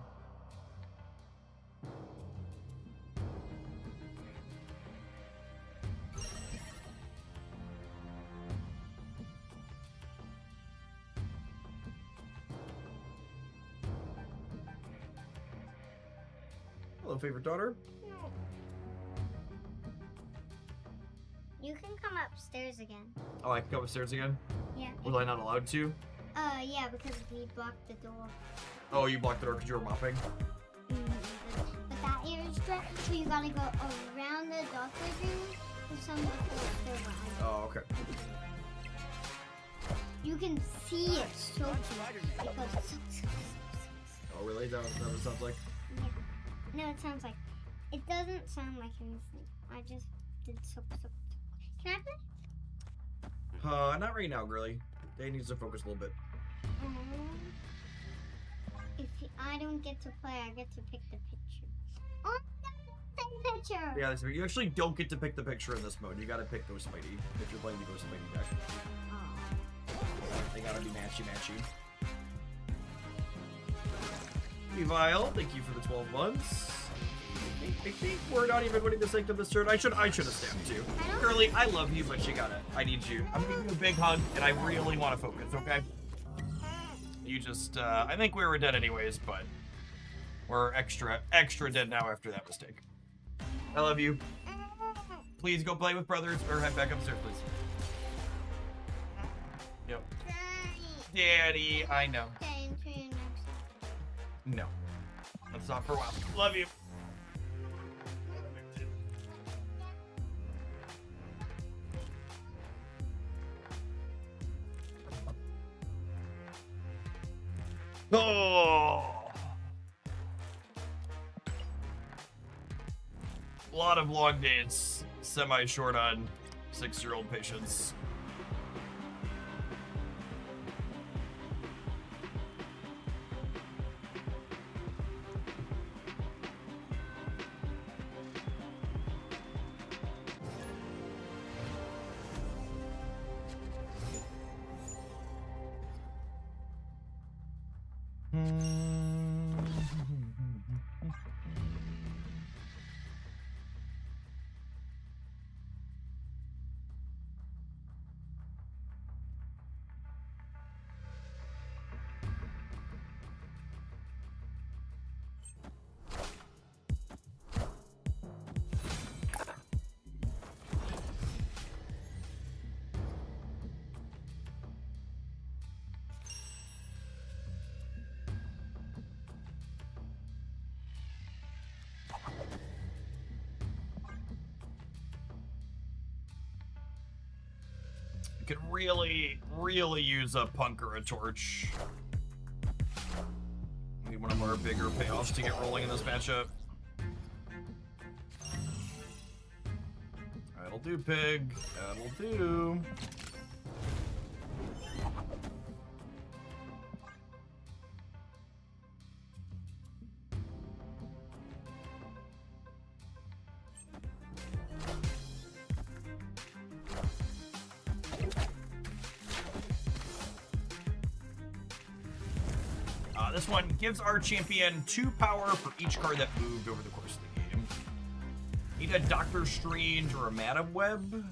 Hello, favorite daughter. You can come upstairs again. Oh, I can go upstairs again? Yeah. Was I not allowed to? Yeah, because we blocked the door. Oh, you blocked the door because you were mopping? But that area is direct, so you gotta go around the doctor's room to some of the around. Oh, okay. You can see it so cute. It goes. Oh, really? That what it sounds like? Yeah. No, it sounds like. It doesn't sound like anything. I just did so. Can I play? Not right now, girly. Day needs to focus a little bit. If I don't get to play, I get to pick the picture. Oh, same picture. Yeah, you actually don't get to pick the picture in this mode. You gotta pick Ghost Mighty if you're playing the Ghost Mighty deck. They gotta be matchy-matchy. Evile, thank you for the 12 months. We're not even winning the Sanctum this turn. I should have stabbed too. Girly, I love you, but you gotta. I need you. I'm giving you a big hug, and I really want to focus, okay? You just, I think we were dead anyways, but we're extra dead now after that mistake. I love you. Please go play with brothers, or head back upstairs, please. Yep. Daddy, I know. No. That's not for a while. Love you. Oh! A lot of long days, semi-short on 6-year-old patients. Could really use a punk or a torch. Need one of our bigger payoffs to get rolling in this matchup. That'll do, pig. That'll do. This one gives our champion 2 power for each card that moved over the course of the game. Need a Doctor Strange or a Madam Web.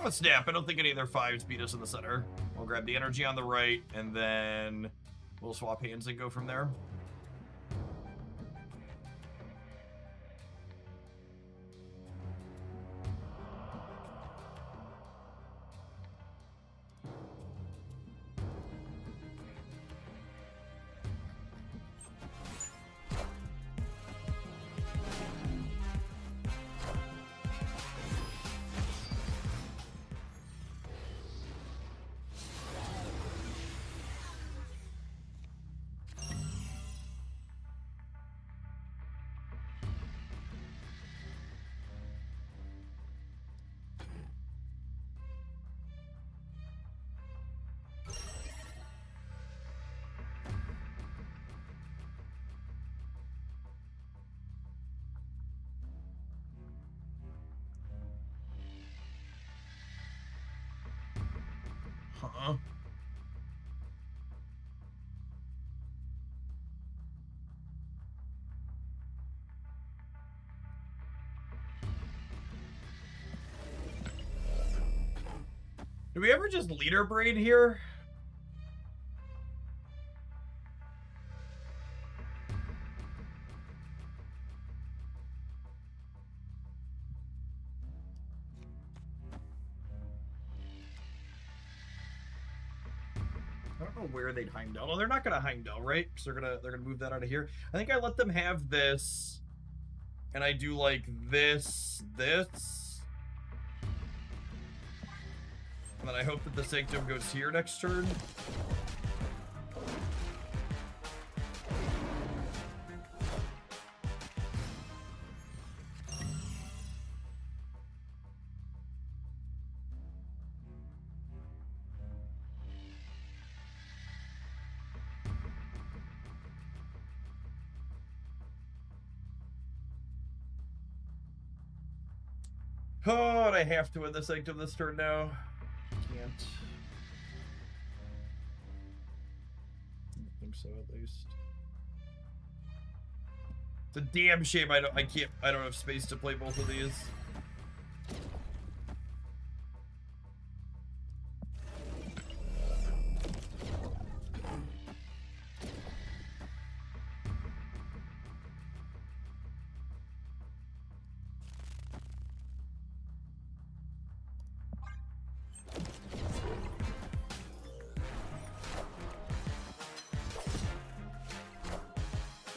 Oh, snap. I don't think any of their 5s beat us in the center. We'll grab the energy on the right, and then we'll swap hands and go from there. Huh? Do we ever just leader braid here? I don't know where they'd Heimdall. No, they're not gonna Heimdall, right? Because they're gonna move that out of here. I think I let them have this, and I do like this, and then I hope that the Sanctum goes here next turn. Oh, and I have to win the Sanctum this turn now. Can't. I don't think so, at least. It's a damn shame I don't have space to play both of these.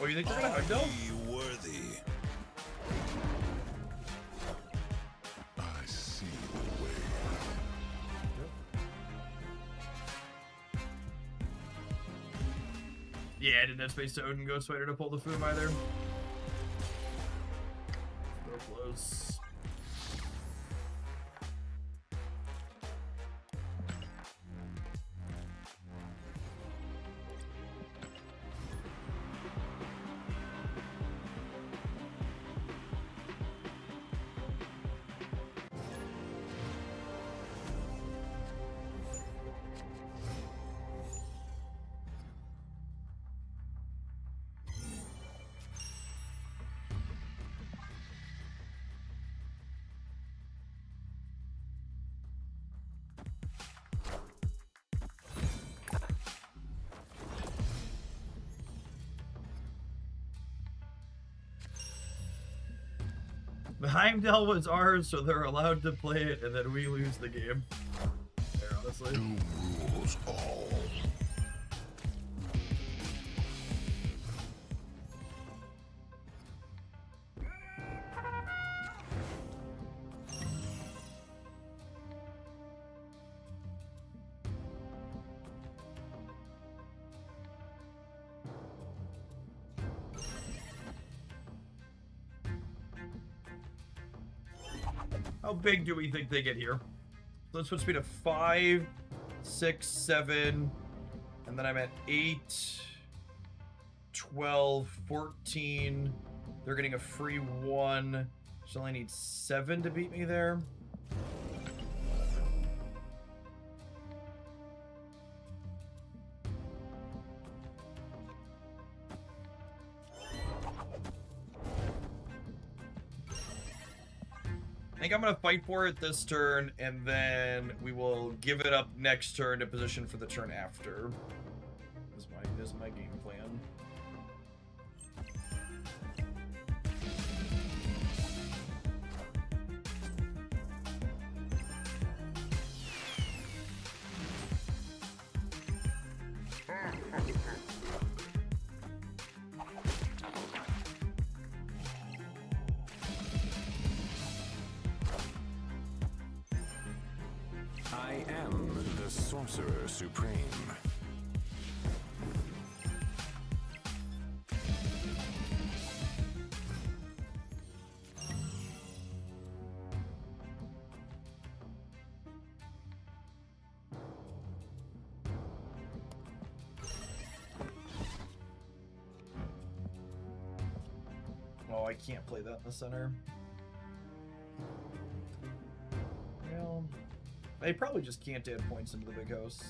Oh, you think they're gonna Heimdall? Be worthy. I see the way. Yeah, I didn't have space to Odin Ghostfighter to pull the Foom either. So close. The Heimdall was ours, so they're allowed to play it, and then we lose the game. There, honestly. Doom rules all. How big do we think they get here? So this puts me to 5, 6, 7, and then I'm at 8, 12, 14. They're getting a free 1. So I only need 7 to beat me there. I think I'm going to fight for it this turn, and then we will give it up next turn to position for the turn after. This is my game plan. I am the Sorcerer Supreme. Oh, I can't play that in the center. Well, they probably just can't add points into the big house.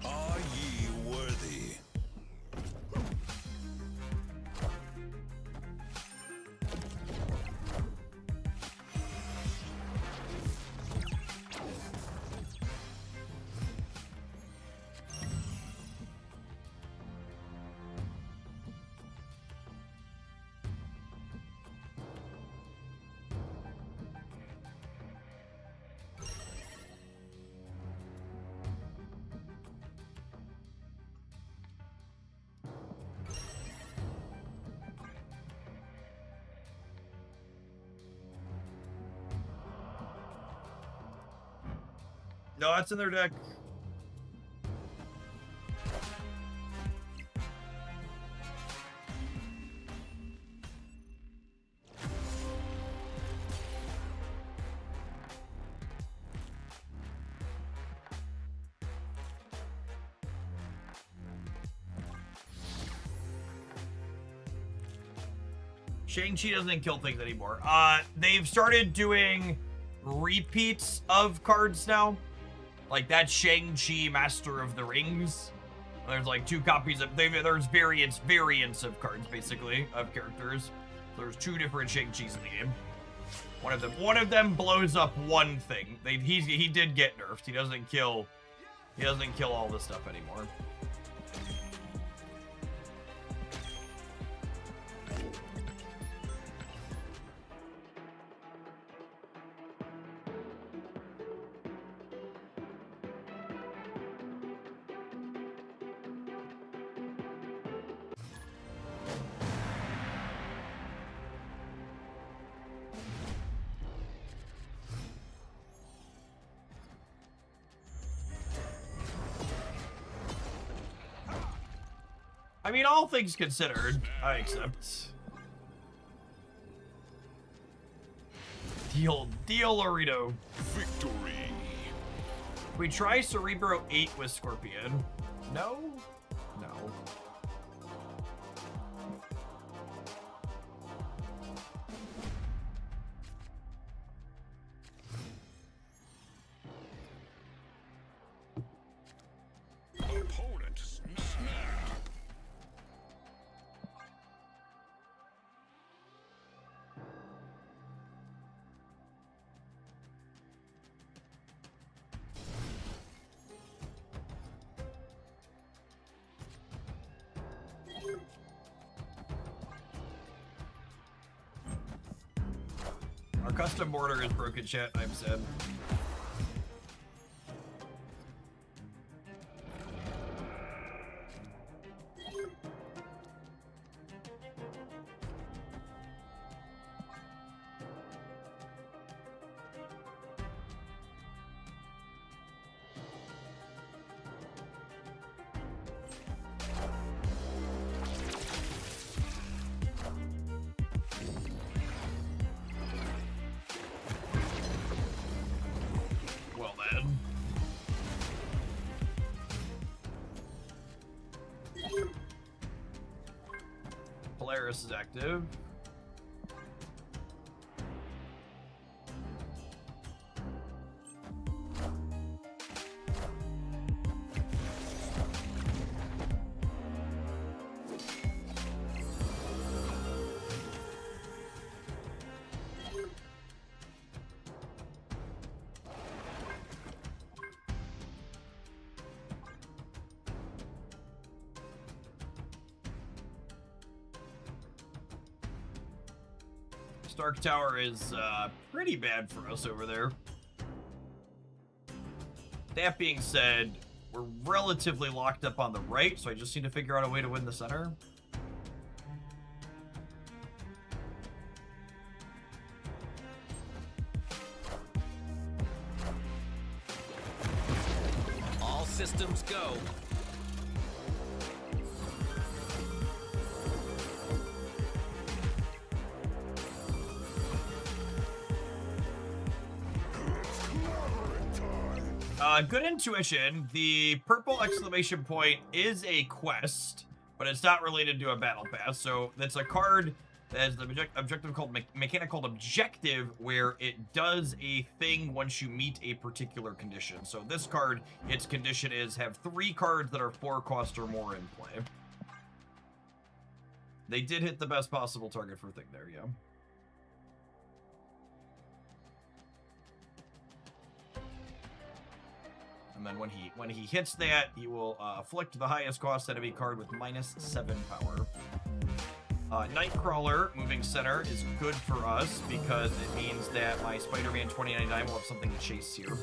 Are ye worthy? No, that's in their deck. Shang-Chi doesn't kill things anymore. They've started doing repeats of cards now. Like that Shang-Chi Master of the Rings. There's like 2 copies of, there's variants of cards basically, of characters. There's 2 different Shang-Chis in the game. One of them blows up one thing. He did get nerfed. He doesn't kill all this stuff anymore. I mean, all things considered, I accept. Deal, Laredo. Victory. We try Cerebro 8 with Scorpion. No? No. Opponent snapped. Our custom border is broken, chat. I'm sad. Polaris is active. Stark Tower is pretty bad for us over there. That being said, we're relatively locked up on the right, so I just need to figure out a way to win the center. All systems go. Good intuition. The purple exclamation point is a quest, but it's not related to a battle pass. So that's a card that has the objective called mechanic called objective, where it does a thing once you meet a particular condition. So this card, its condition is have 3 cards that are 4 cost or more in play. They did hit the best possible target for thing there, yeah. And then when he hits that, he will afflict the highest cost enemy card with -7 power. Nightcrawler moving center is good for us because it means that my Spider-Man 2099 will have something to chase here.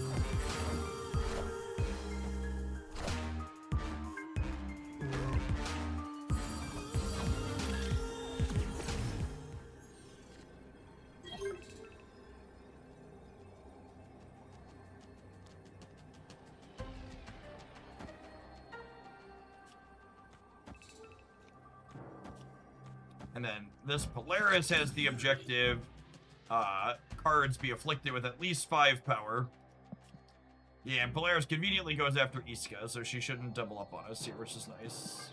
And then this Polaris has the objective, cards be afflicted with at least 5 power. Yeah, and Polaris conveniently goes after Iska, so she shouldn't double up on us here, which is nice.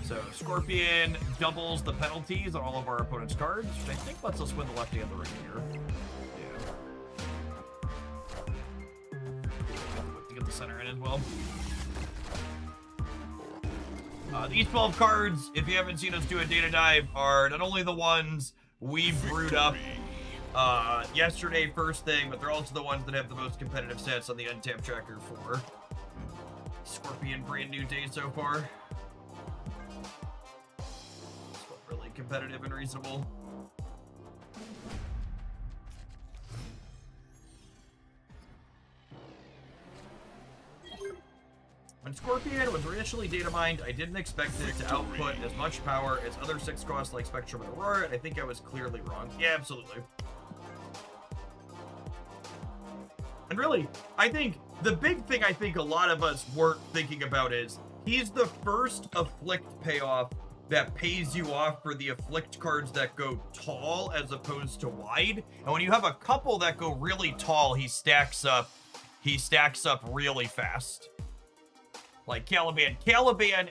So Scorpion doubles the penalties on all of our opponent's cards, which I think lets us win the left and the right here. Yeah. To get the center in as well. These 12 cards, if you haven't seen us do a data dive, are not only the ones we brewed up yesterday first thing, but they're also the ones that have the most competitive stats on the Untap Tracker for Scorpion brand new day so far. Really competitive and reasonable. When Scorpion was initially data mined, I didn't expect it to output as much power as other 6 costs like Spectrum and Aurora, and I think I was clearly wrong. Yeah, absolutely. And really, I think the big thing I think a lot of us weren't thinking about is he's the first Afflict payoff that pays you off for the Afflict cards that go tall as opposed to wide. And when you have a couple that go really tall, he stacks up really fast. Like Caliban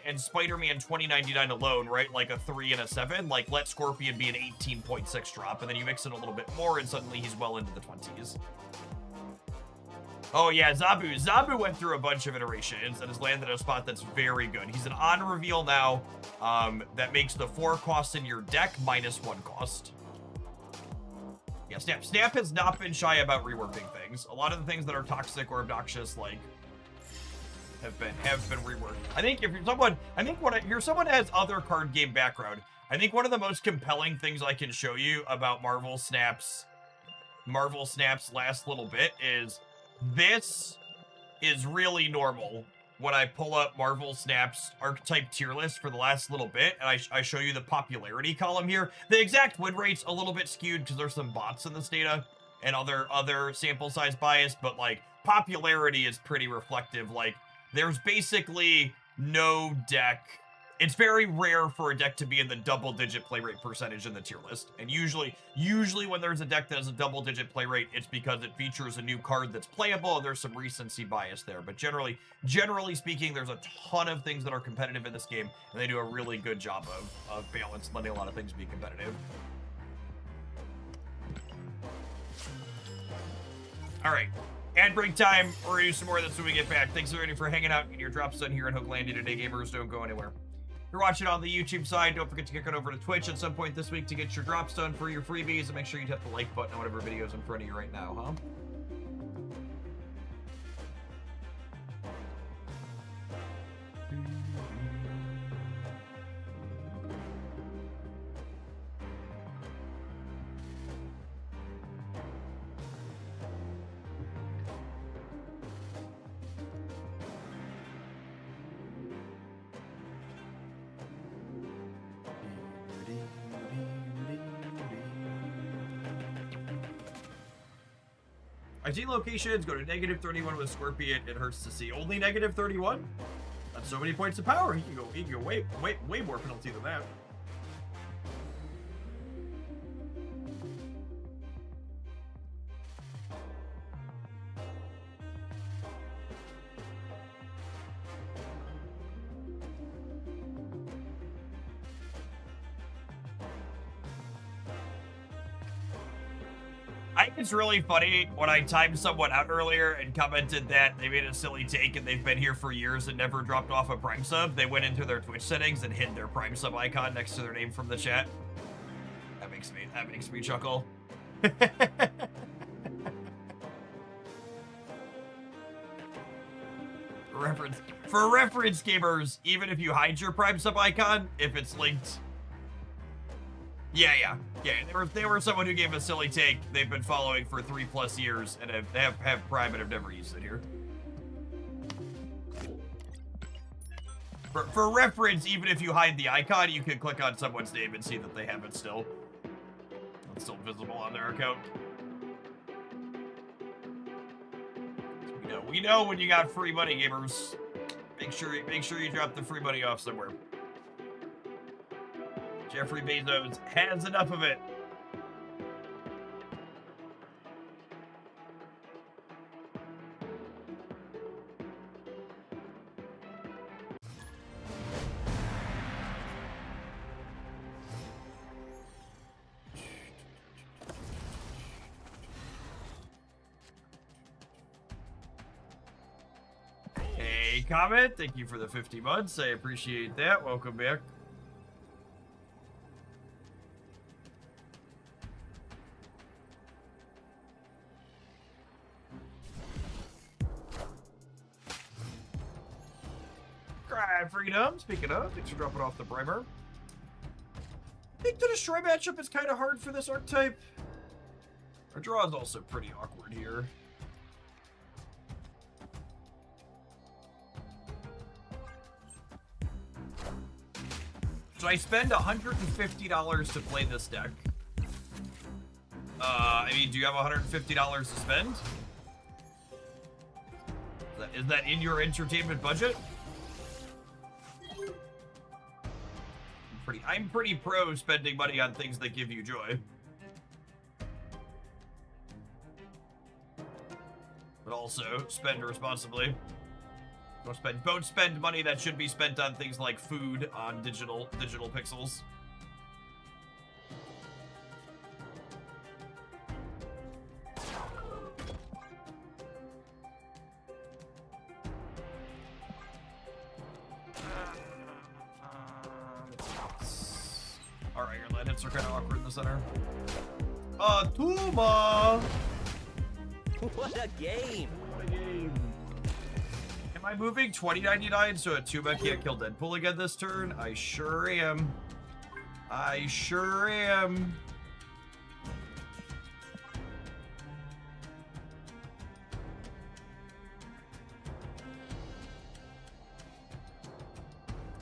and Spider-Man 2099 alone, right? Like a 3 and a 7. Like let Scorpion be an 18.6 drop, and then you mix it a little bit more, and suddenly he's well into the 20s. Oh yeah, Zabu. Zabu went through a bunch of iterations and has landed a spot that's very good. He's an on reveal now that makes the 4 costs in your deck -1 cost. Yeah, Snap has not been shy about reworking things. A lot of the things that are toxic or obnoxious, like, have been reworked. I think if you're someone, if you're someone that has other card game background, I think one of the most compelling things I can show you about Marvel Snap's last little bit is this is really normal when I pull up Marvel Snap's archetype tier list for the last little bit, and I show you the popularity column here. The exact win rate's a little bit skewed because there's some bots in this data and other sample size bias, but like popularity is pretty reflective. Like there's basically no deck. It's very rare for a deck to be in the double-digit play rate percentage in the tier list. And usually when there's a deck that has a double-digit play rate, it's because it features a new card that's playable and there's some recency bias there. But generally speaking, there's a ton of things that are competitive in this game, and they do a really good job of balance, letting a lot of things be competitive. All right. Ad break time. We're gonna do some more of this when we get back. Thanks everybody for hanging out. Get your drops done here in Hooklandia today, gamers. Don't go anywhere. If you're watching on the YouTube side, don't forget to kick on over to Twitch at some point this week to get your drops done for your freebies, and make sure you hit the like button on whatever video's in front of you right now, huh? I've seen locations go to -31 with Scorpion. It hurts to see. Only -31? That's so many points of power. He can go way more penalty than that. I think it's really funny when I timed someone out earlier and commented that they made a silly take and they've been here for years and never dropped off a Prime sub. They went into their Twitch settings and hid their Prime sub icon next to their name from the chat. That makes me chuckle. For reference, gamers, even if you hide your Prime sub icon, if it's linked. Yeah. They were someone who gave a silly take. They've been following for 3+ years and have Prime and have never used it here. For reference, even if you hide the icon, you can click on someone's name and see that they have it still. It's still visible on their account. We know when you got free money, gamers. Make sure you drop the free money off somewhere. Jeffrey Bezos has enough of it. Hey, Comment, thank you for the 50 months. I appreciate that. Welcome back. Freedom, speaking of, thanks for dropping off the primer. I think the destroy matchup is kind of hard for this archetype. Our draw is also pretty awkward here. So I spend $150 to play this deck. I mean, do you have $150 to spend? Is that in your entertainment budget? I'm pretty pro spending money on things that give you joy. But also, spend responsibly. Don't spend money that should be spent on things like food on digital pixels. Alright, your lead hits are kind of awkward in the center. Tuma! What a game! What a game. Am I moving 2099 so a Tuma can't kill Deadpool again this turn? I sure am. I sure am.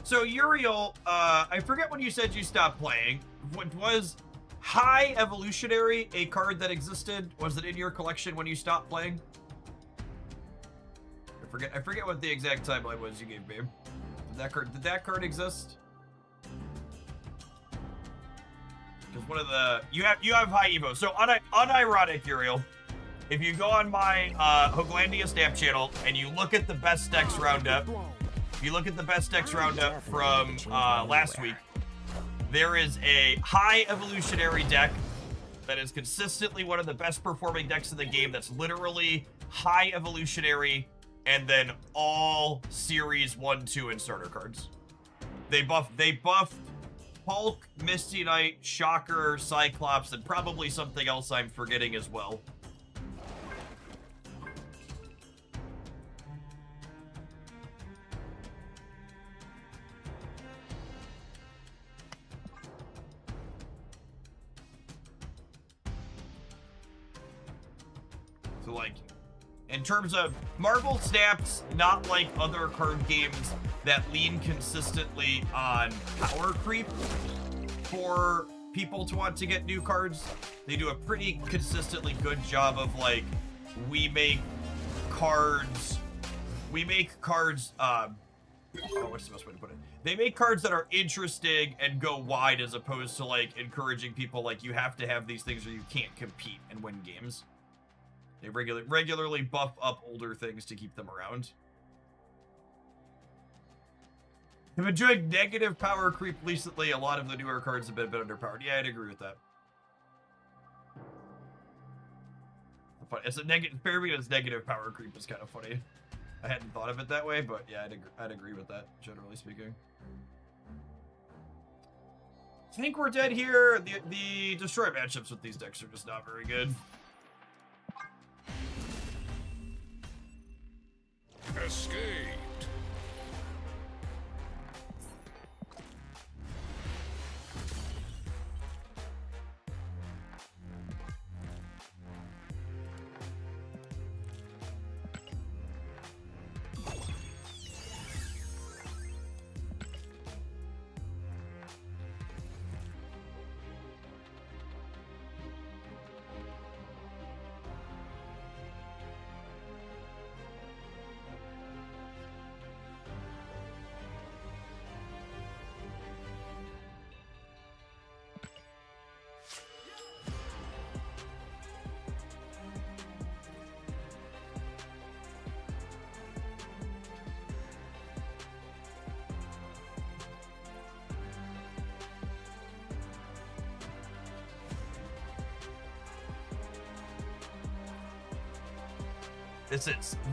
So Uriel, I forget when you said you stopped playing. What was High Evolutionary a card that existed? Was it in your collection when you stopped playing? I forget what the exact timeline was you gave me. Did that card exist? Because one of the you have high evo. So unironic, Uriel. If you go on my Hooglandia Snap channel and you look at the best decks roundup, if you look at the best decks roundup from last week, there is a high evolutionary deck that is consistently one of the best performing decks in the game. That's literally high evolutionary, and then all series 1, 2, and starter cards. They buffed Hulk, Misty Knight, Shocker, Cyclops, and probably something else I'm forgetting as well. So, like, in terms of Marvel Snap's not like other card games that lean consistently on power creep for people to want to get new cards. They do a pretty consistently good job of, like, we make cards, oh, what's the best way to put it? They make cards that are interesting and go wide, as opposed to, like, encouraging people, like, you have to have these things or you can't compete and win games. They regularly buff up older things to keep them around. I've enjoyed negative power creep recently. A lot of the newer cards have been a bit underpowered. Yeah, I'd agree with that. But it's a negative. Fairbeaton's negative power creep is kind of funny. I hadn't thought of it that way, but yeah, I'd agree with that, generally speaking. I think we're dead here. The destroy matchups with these decks are just not very good. Escaped.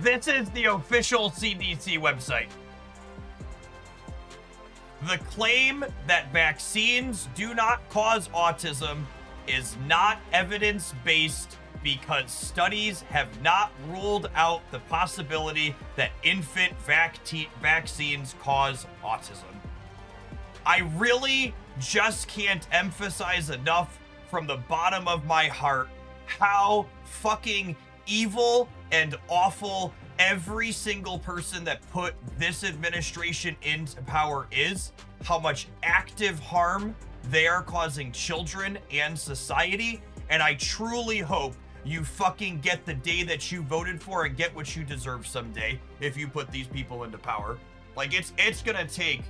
This is the official CDC website. The claim that vaccines do not cause autism is not evidence-based because studies have not ruled out the possibility that infant vaccines cause autism. I really just can't emphasize enough from the bottom of my heart how fucking evil and awful every single person that put this administration into power is, how much active harm they are causing children and society, and I truly hope you fucking get the day that you voted for and get what you deserve someday if you put these people into power. Like, it's gonna take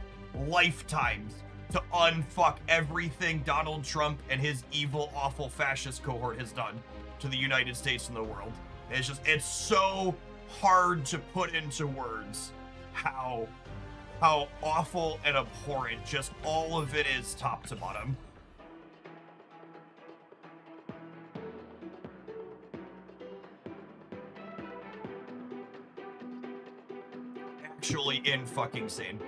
lifetimes to unfuck everything Donald Trump and his evil, awful fascist cohort has done to the United States and the world. It's so hard to put into words how awful and abhorrent just all of it is, top to bottom. Actually in-fucking-sane.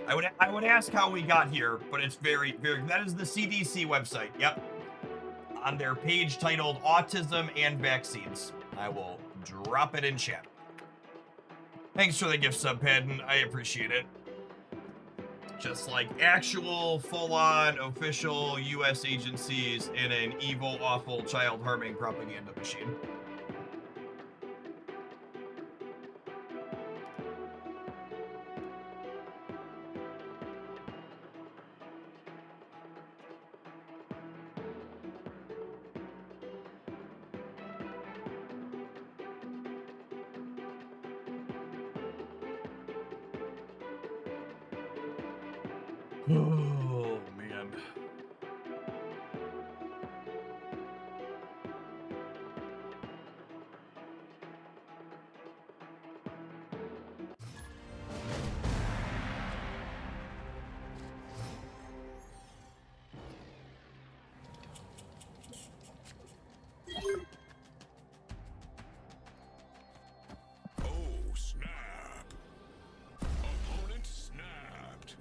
I would ask how we got here, but it's very, very... That is the CDC website, yep. On their page titled Autism and Vaccines. I will drop it in chat. Thanks for the gift sub, Padden. I appreciate it. Just like actual full-on official US agencies in an evil, awful, child-harming propaganda machine. Oh, man. Oh, snap. Opponent snapped.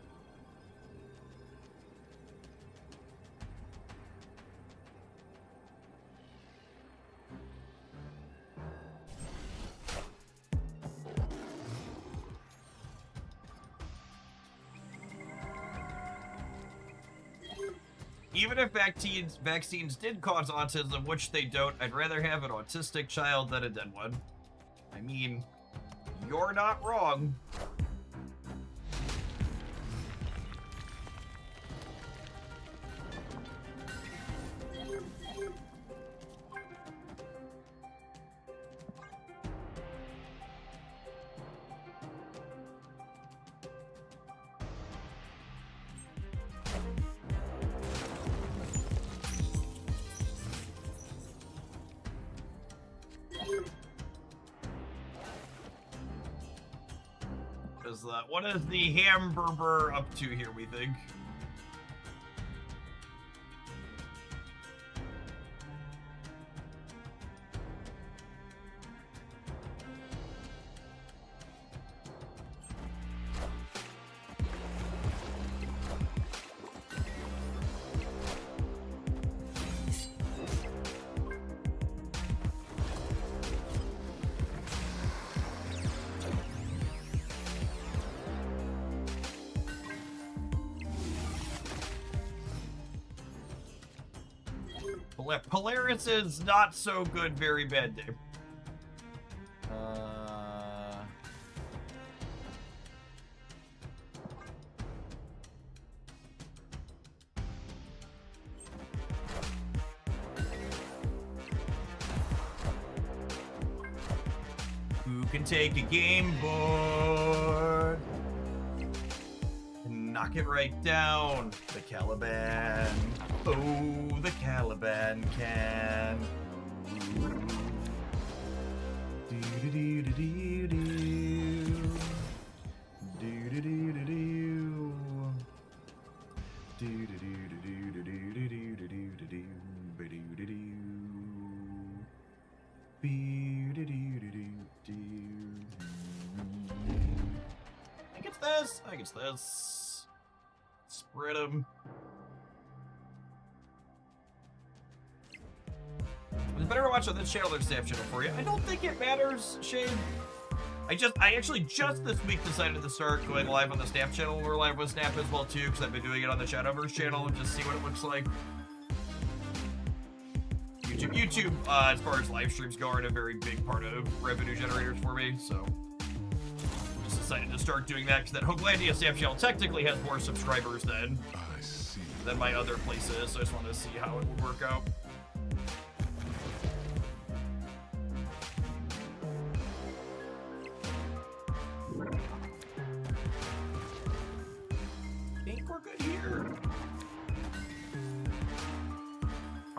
Even if vaccines did cause autism, which they don't, I'd rather have an autistic child than a dead one. I mean, you're not wrong. What is the Hamburger up to here, we think? Polaris is not so good, very bad day. Who can take a game board and knock it right down? The Caliban. Oh, the Caliban can. I think it's this. I think it's this. Spread them. It's better to watch on this channel or staff channel for you. I don't think it matters, Shane. I actually just this week decided to start going live on the staff channel. We're live with Snap as well too, because I've been doing it on the Shadowverse channel and just see what it looks like. YouTube, as far as live streams go, are a very big part of revenue generators for me, so just decided to start doing that because that Hoaglandia staff channel technically has more subscribers than my other places, so I just wanted to see how it would work out.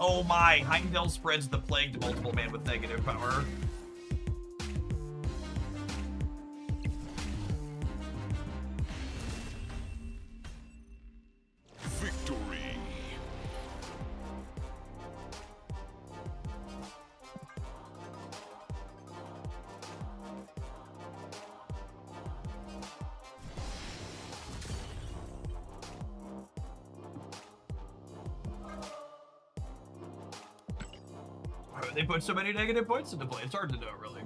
Oh my, Heimdall spreads the plague to multiple man with negative power. Victory. They put so many negative points into play. It's hard to know, really.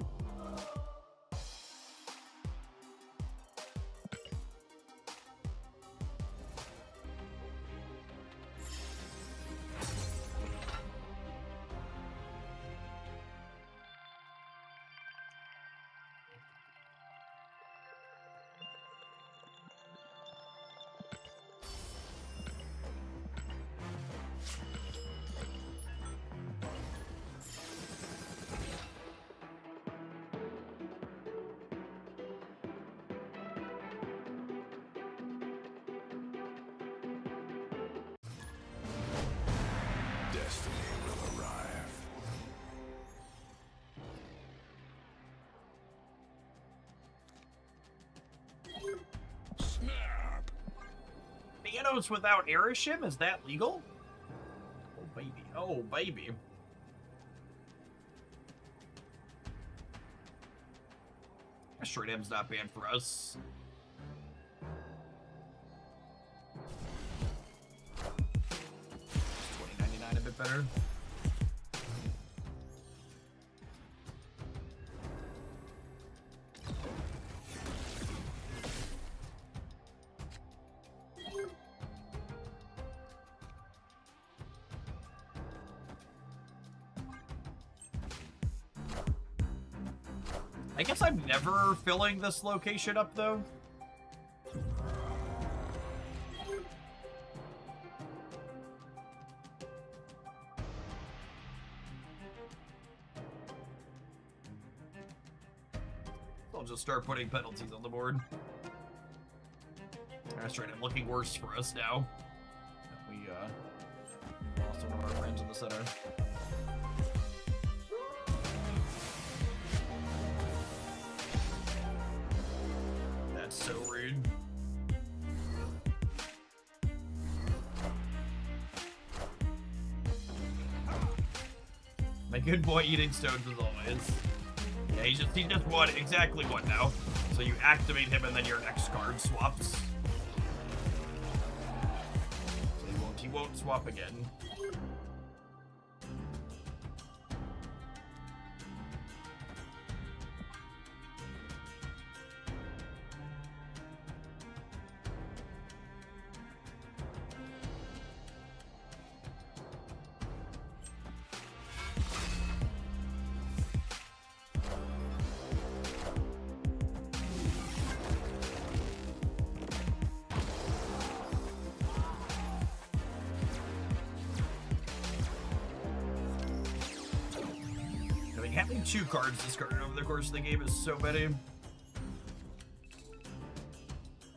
Thanos without Arishem? Is that legal? Oh, baby. Oh, baby. Shredem's not banned for us. $20.99 a bit better. I guess I'm never filling this location up, though. I'll just start putting penalties on the board. That's right, I'm looking worse for us now. We lost one of our friends in the center. That's so rude. My good boy eating stones as always. Yeah, he just won exactly one now. So you activate him and then your next card swaps. So he won't swap again. Having 2 cards discarded over the course of the game is so many.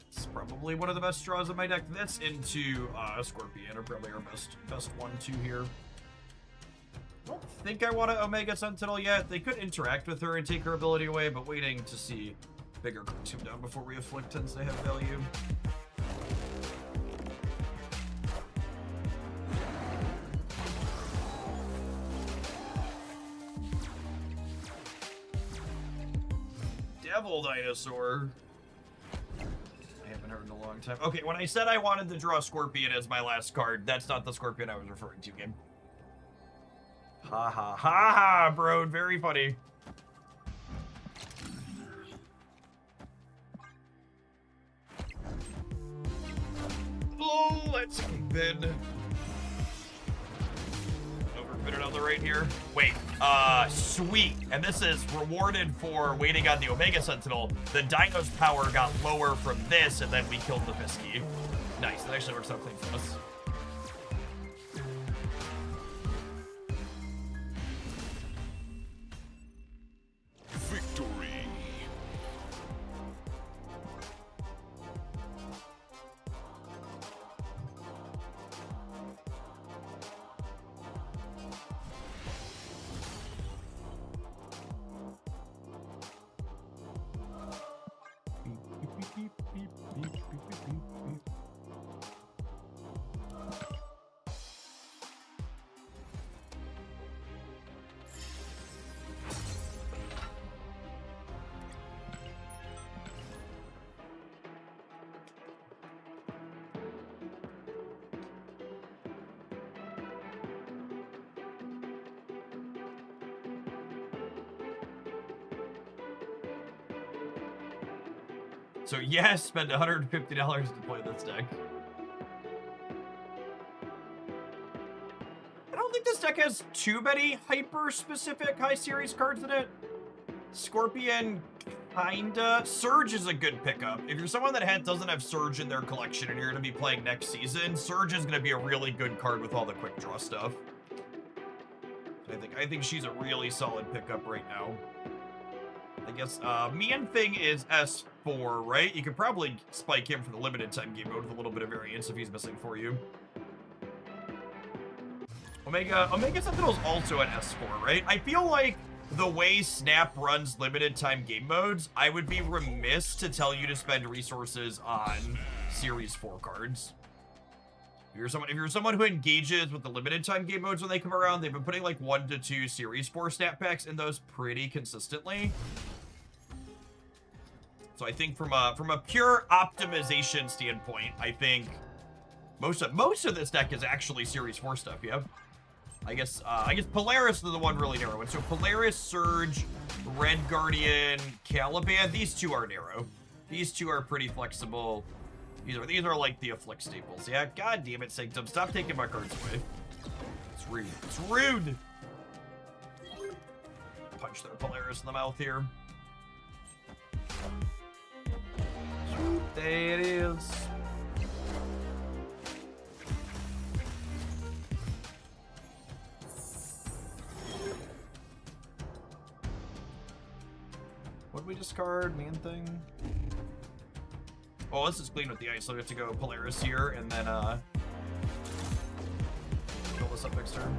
It's probably one of the best draws of my deck. This into Scorpion are probably our best 1-2 here. I don't think I want to Omega Sentinel yet. They could interact with her and take her ability away, but waiting to see bigger cards come down before we afflict tends to have value. Devil Dinosaur. I haven't heard in a long time. Okay, when I said I wanted to draw Scorpion as my last card, that's not the Scorpion I was referring to, game. Ha ha ha ha, bro. Very funny. Oh, let's keep it. Overfit it on the right here. Wait, sweet. And this is rewarded for waiting on the Omega Sentinel. The Dino's power got lower from this, and then we killed the Pisky. Nice, that actually works out clean for us. Victory. So yes, spend $150 to play this deck. I don't think this deck has too many hyper-specific high series cards in it. Scorpion, kinda. Surge is a good pickup. If you're someone that doesn't have Surge in their collection and you're gonna be playing next season, Surge is gonna be a really good card with all the quick draw stuff. I think she's a really solid pickup right now. I guess Man Thing is S4, right? You could probably spike him for the limited time game mode with a little bit of variance if he's missing for you. Omega Sentinel's also an S4, right? I feel like the way Snap runs limited time game modes, I would be remiss to tell you to spend resources on Series 4 cards. If you're someone who engages with the limited time game modes when they come around, they've been putting like 1 to 2 Series 4 snap packs in those pretty consistently. So I think from a pure optimization standpoint, I think most of this deck is actually Series 4 stuff, yeah. I guess Polaris is the one really narrow. And so Polaris, Surge, Red Guardian, Caliban, these two are narrow. These two are pretty flexible. These are like the Afflict staples. Yeah, god damn it, Sanctum. Stop taking my cards away. It's rude. It's rude! Punch their Polaris in the mouth here. There it is. What did we discard? Man thing? Oh, this is clean with the ice, so we have to go Polaris here, and then, fill this up next turn.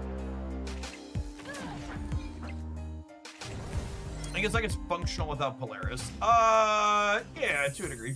I guess like it's functional without Polaris. Yeah, to a degree.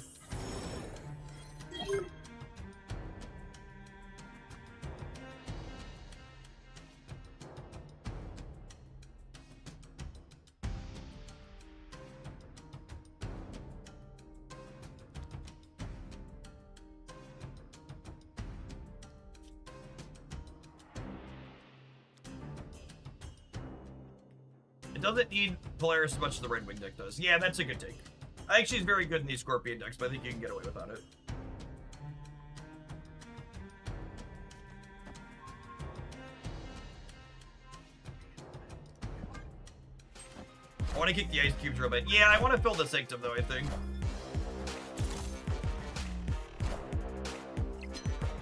Doesn't need Polaris as much as the Red Wing deck does. Yeah, that's a good take. Actually, it's very good in these Scorpion decks, but I think you can get away without it. I want to kick the Ice Cubes real bit. Yeah, I want to fill the Sanctum, though, I think.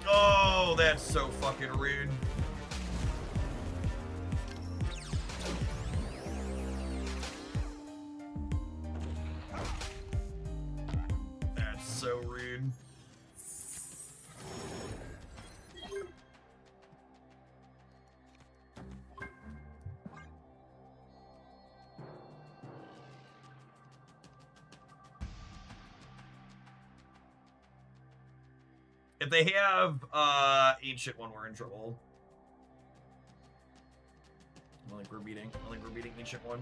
Oh, that's so fucking rude. So rude. If they have Ancient one, we're in trouble. I don't think we're beating Ancient one.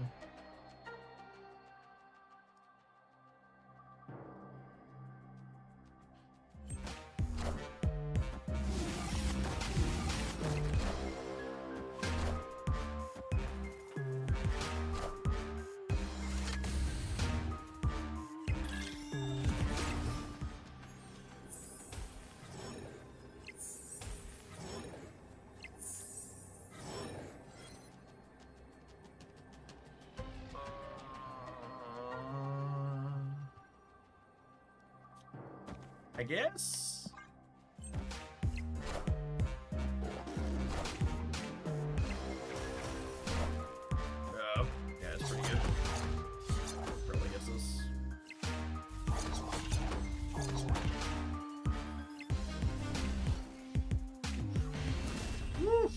I guess? Oh, yeah, it's pretty good. Probably gets this. Woo!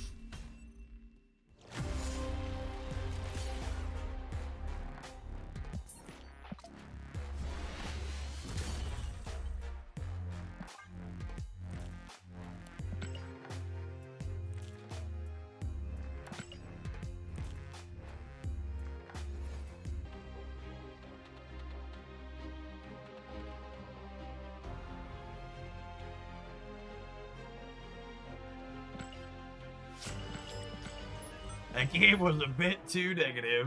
That game was a bit too negative.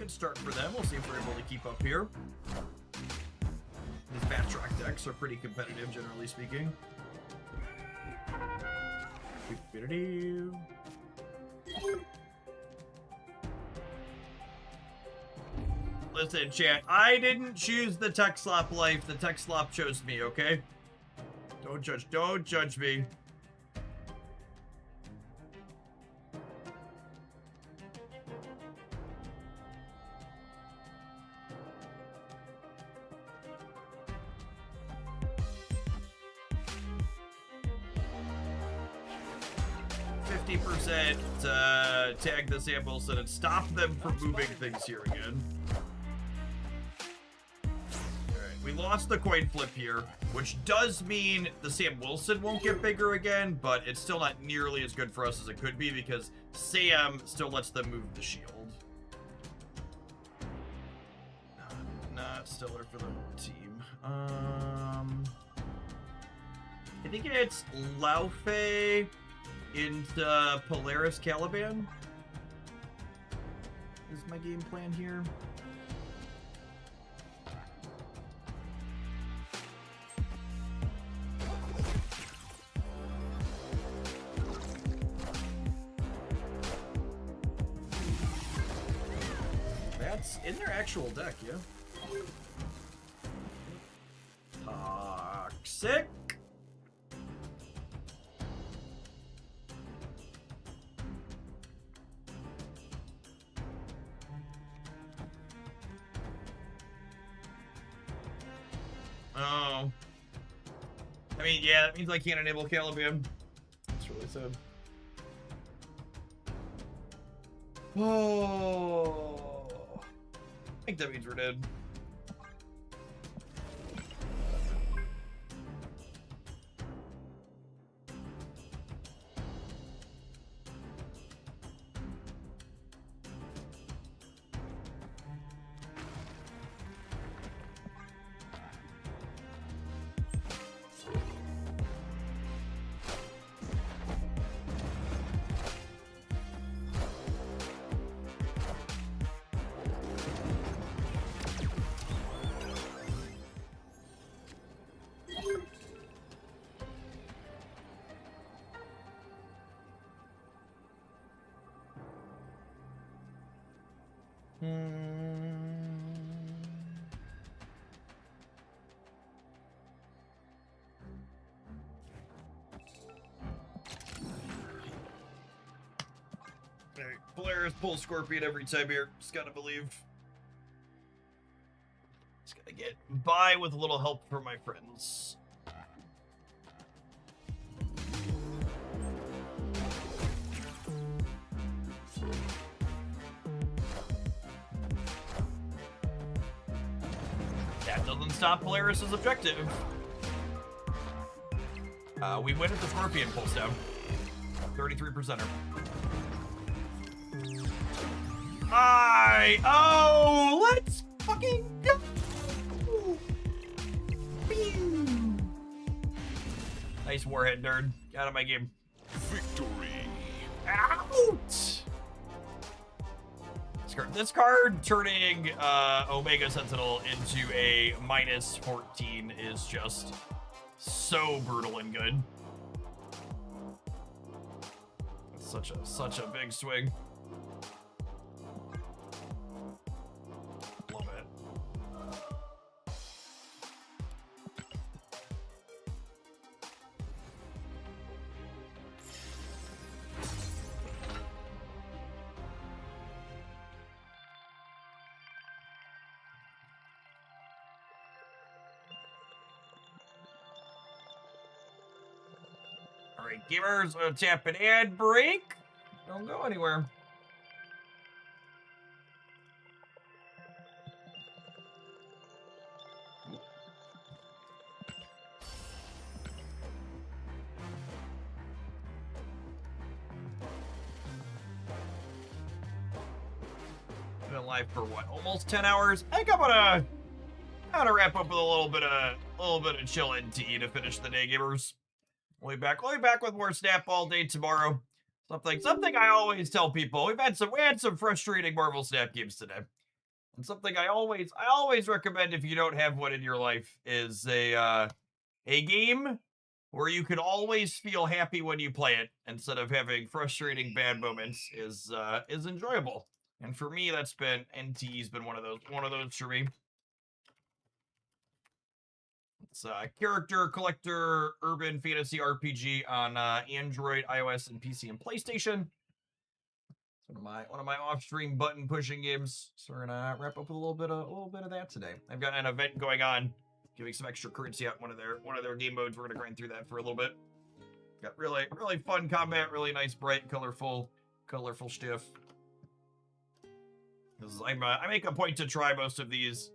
Good start for them. We'll see if we're able to keep up here. These Batroc decks are pretty competitive, generally speaking. Listen, chat, I didn't choose the Tech Slop life. The Tech Slop chose me, okay? Don't judge me. Tag the Sam Wilson and stop them from moving things here again. Alright, we lost the coin flip here, which does mean the Sam Wilson won't get bigger again, but it's still not nearly as good for us as it could be because Sam still lets them move the shield. Not stellar for the team. I think it's Laufey into Polaris Caliban is my game plan here. That's in their actual deck, yeah. Toxic. Oh. I mean, yeah, that means I can't enable Caliban. That's really sad. Oh. I think that means we're dead. Alright, Polaris pull Scorpion every time here. Just gotta believe. Just gotta get by with a little help from my friends. That doesn't stop Polaris' objective. We win at the Scorpion pulls down. 33%er. Oh, let's fucking go! Pew. Nice warhead, nerd. Get out of my game. Victory. Out! This card turning Omega Sentinel into a -14 is just so brutal and good. It's such a big swing. Love it. Alright, gamers, tap an ad break. Don't go anywhere. Been live for what? Almost 10 hours. I think I'm gonna wrap up with a little bit of chill NT to finish the day, gamers. We'll be back with more Snap all day tomorrow. Something I always tell people. We had some frustrating Marvel Snap games today. And something I always recommend if you don't have one in your life is a game where you can always feel happy when you play it instead of having frustrating bad moments is enjoyable. And for me, that's been NT's been one of those for me. It's a character collector urban fantasy RPG on Android, iOS, and PC and PlayStation. It's one of my off-stream button pushing games. So we're gonna wrap up with a little bit of that today. I've got an event going on, giving some extra currency out one of their game modes. We're gonna grind through that for a little bit. Got really fun combat, really nice, bright, colorful stuff. I make a point to try most of these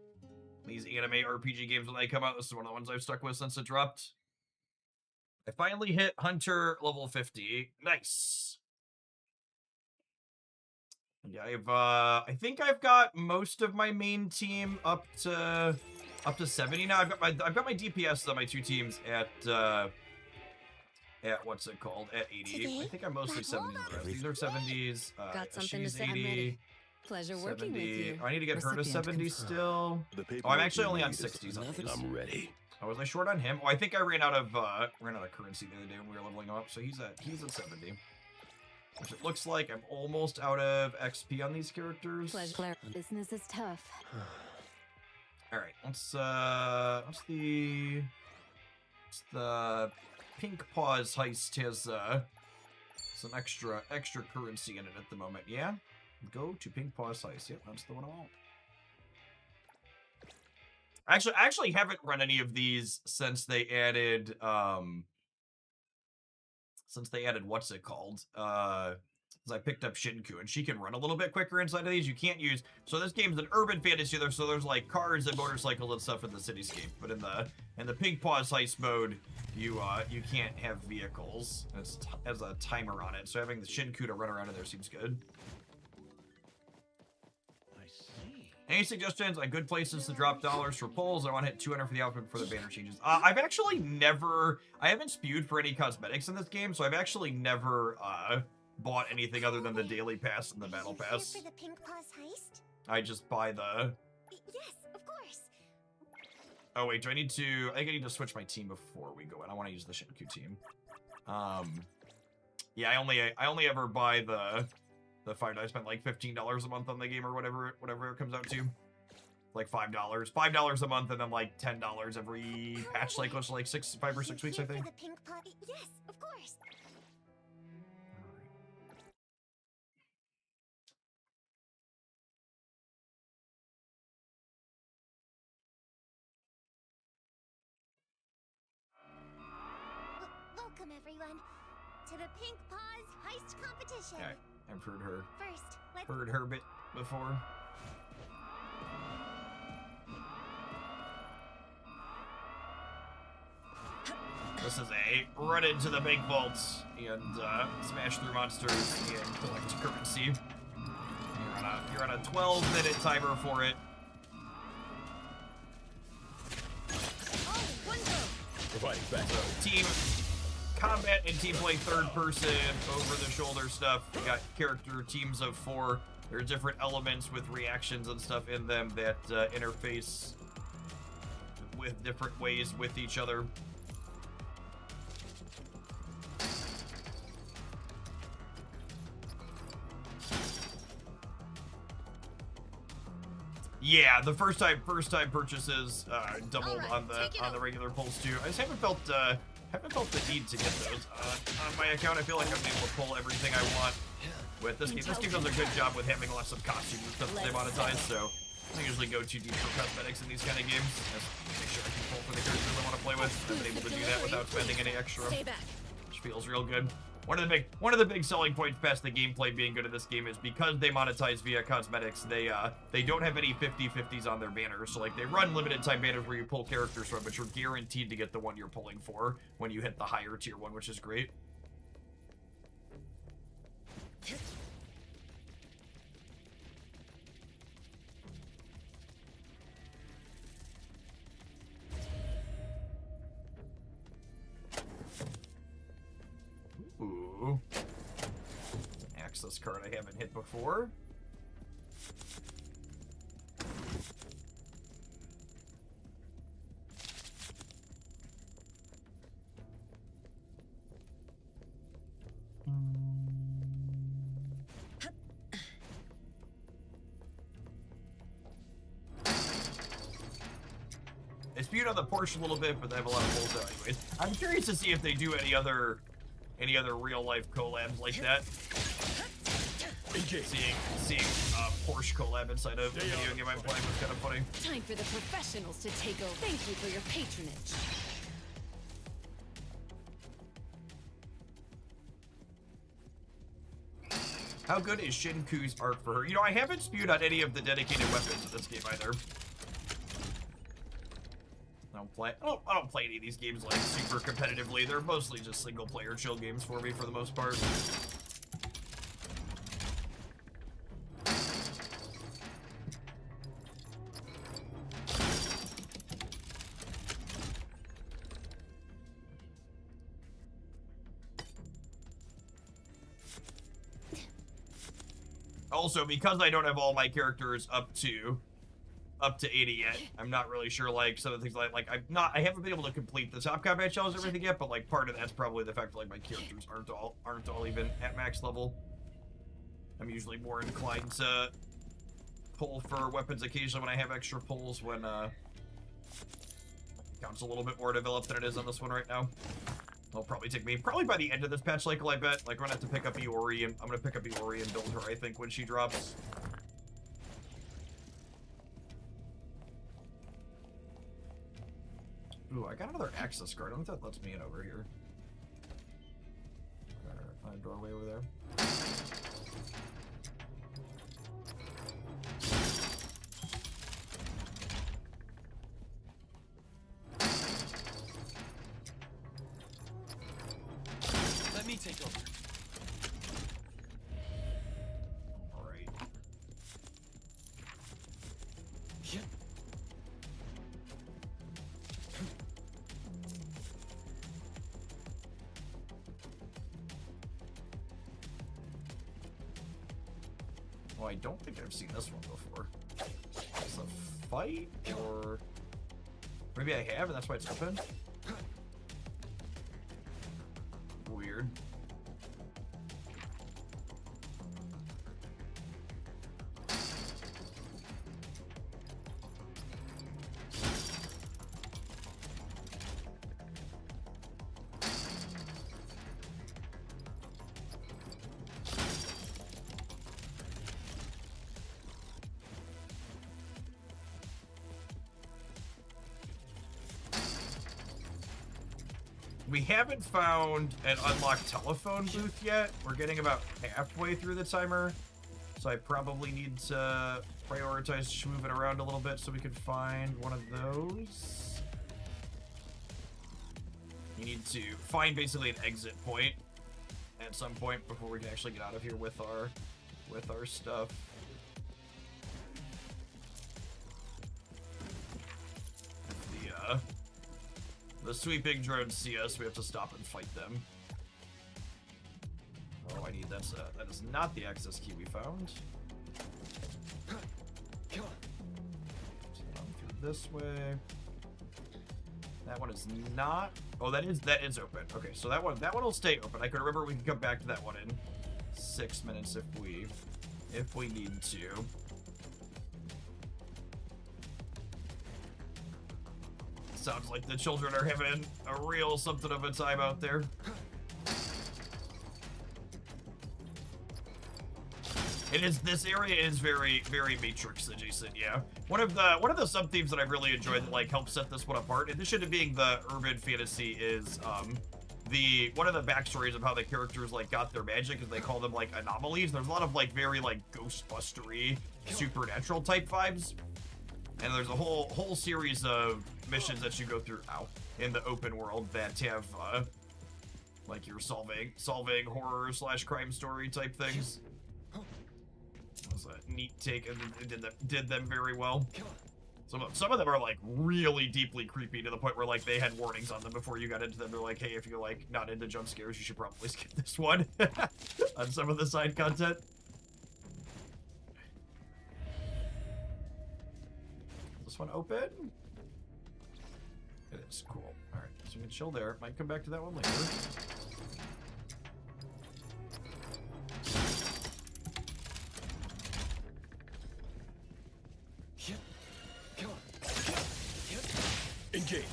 anime RPG games when they come out. This is one of the ones I've stuck with since it dropped. I finally hit Hunter level 50. Nice. Yeah, I think I've got most of my main team up to 70 now. I've got my DPS on my two teams at what's it called? At 80. Today, I think I'm mostly 70s. These are 70s. Got something to she's say, I'm 80. ready. Pleasure working with 70. you. I need to get her to Recipient 70 still. The Oh, I'm actually only on paperwork you 60s on need these. is- I'm ready. Oh, was I short on him? Oh, I think I ran out of currency the other day when we were leveling up, so he's at 70. Which it looks like I'm almost out of XP on these characters. Pleasure. Business is tough. Alright, what's the Pink Paws heist has some extra currency in it at the moment, yeah? Go to Pink Paws heist. Yep, that's the one I want. I actually haven't run any of these since they added what's it called? As I picked up Shinku, and she can run a little bit quicker inside of these. You can't use, so this game's an urban fantasy, so there's like cars and motorcycles and stuff in the cityscape. But in the Pink Paws heist mode, you can't have vehicles. It has a timer on it, so having the Shinku to run around in there seems good. I see. Any suggestions on good places to drop dollars for polls? I want to hit 200 for the outfit for the banner changes. I've actually never, I haven't spewed for any cosmetics in this game, so I've actually never bought anything other than the daily pass and the battle pass. For the Pink Paws heist? I just buy the. Yes, of course. Oh wait, do I need to? I think I need to switch my team before we go in. I want to use the Shinku team. Yeah, I only ever buy the $5. I spent like $15 a month on the game or whatever it comes out to. Like $5 a month, and then like $10 every patch cycle, so like 5 or 6 weeks, I think. For the Pink Paws, yes, of course. Welcome everyone to the Pink Paws heist competition. Yeah, I've heard her. First, let's Heard her bit before. This is a run into the big vaults and smash through monsters and collect currency. You're on a 12-minute timer for it. Providing back. So team combat and team play third person, over the shoulder stuff. You got character teams of 4. There are different elements with reactions and stuff in them that interface with different ways with each other. Yeah, the first time purchases doubled on the regular pulls too. I just haven't felt the need to get those on my account. I feel like I'm able to pull everything I want with this game. This game does a good job with having lots of costumes and stuff that they monetize, so I don't usually go too deep for cosmetics in these kind of games. Just make sure I can pull for the characters I want to play with. I've been able to do that without spending any extra, which feels real good. One of the big selling points past the gameplay being good at this game is because they monetize via cosmetics, they don't have any 50/50s on their banners. So like they run limited time banners where you pull characters from, but you're guaranteed to get the one you're pulling for when you hit the higher tier one, which is great. Ooh. Access card I haven't hit before. spewed on the Porsche a little bit, but they have a lot of holes there anyways. I'm curious to see if they do any other real life collabs like that. Seeing Porsche collab inside of a video game I'm playing was kind of funny. Time for the professionals to take over. Thank you for your patronage. How good is Shinku's art for her? You know, I haven't spewed on any of the dedicated weapons in this game either. I don't play any of these games like super competitively. They're mostly just single player chill games for me for the most part. Also, because I don't have all my characters up to 80 yet, I'm not really sure, like, some of the things like I haven't been able to complete the Top Combat Challenge and everything yet, but, like, part of that's probably the fact that, like, my characters aren't all even at max level. I'm usually more inclined to pull for weapons occasionally when I have extra pulls when, account's a little bit more developed than it is on this one right now. It'll probably take me, probably by the end of this patch cycle, I bet. Like, I'm gonna have to pick up Iori, and I'm gonna pick up Iori and build her, I think, when she drops. Ooh, I got another access card. I don't think that lets me in over here. A doorway over there. Let me take over. Alright. Yeah. Well, I don't think I've seen this one before. Is a fight, or maybe I have, and that's why it's open? Weird. We haven't found an unlocked telephone booth yet. We're getting about halfway through the timer, so I probably need to prioritize moving around a little bit so we can find one of those. You need to find basically an exit point at some point before we can actually get out of here with our stuff. The sweeping drones see us, we have to stop and fight them. Oh, I need that is not the access key we found. Come on. So run through this way. That one is not. Oh, that is open. Okay, so that one will stay open. I can remember we can come back to that one in 6 minutes if we need to. Sounds like the children are having a real something of a time out there. This area is very, very Matrix adjacent, yeah. One of the sub-themes that I've really enjoyed that like helps set this one apart, in addition to being the urban fantasy, is one of the backstories of how the characters like got their magic is they call them like anomalies. There's a lot of like very like Ghostbustery, supernatural type vibes. And there's a whole series of missions that you go through in the open world that have like you're solving horror / crime story type things. That was a neat take, and it did them very well. Some of them are like really deeply creepy to the point where like they had warnings on them before you got into them. They're like, hey, if you're like not into jump scares, you should probably skip this one on some of the side content. This one open? It is. Cool. Alright, so we can chill there. Might come back to that one later. Engage.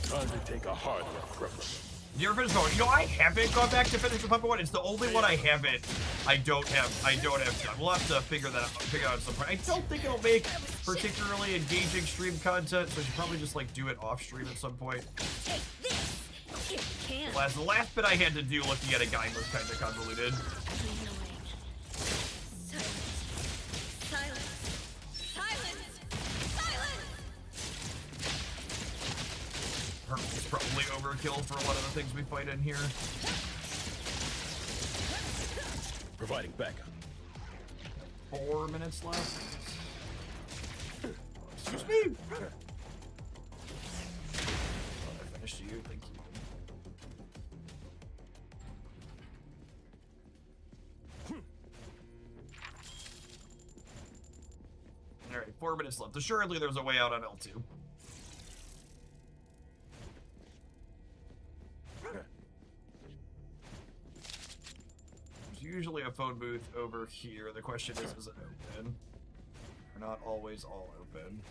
Time to take a harder approach. You ever finish going? You know, I haven't gone back to finish the Puppet one. It's the only one I haven't. I don't have done. We'll have to figure that out. Figure out at some point. I don't think it'll make particularly engaging stream content, so I should probably just like do it off stream at some point. Take this if you can. The last bit I had to do looking at a guy was kind of convoluted. Silence. Silence. Silence. It's probably overkill for a lot of the things we fight in here. Providing backup. 4 minutes left. Excuse me. I finished you. Thank you. All right, 4 minutes left. Assuredly, there's a way out on L2. There's usually a phone booth over here. The question is it open? They're not always all open.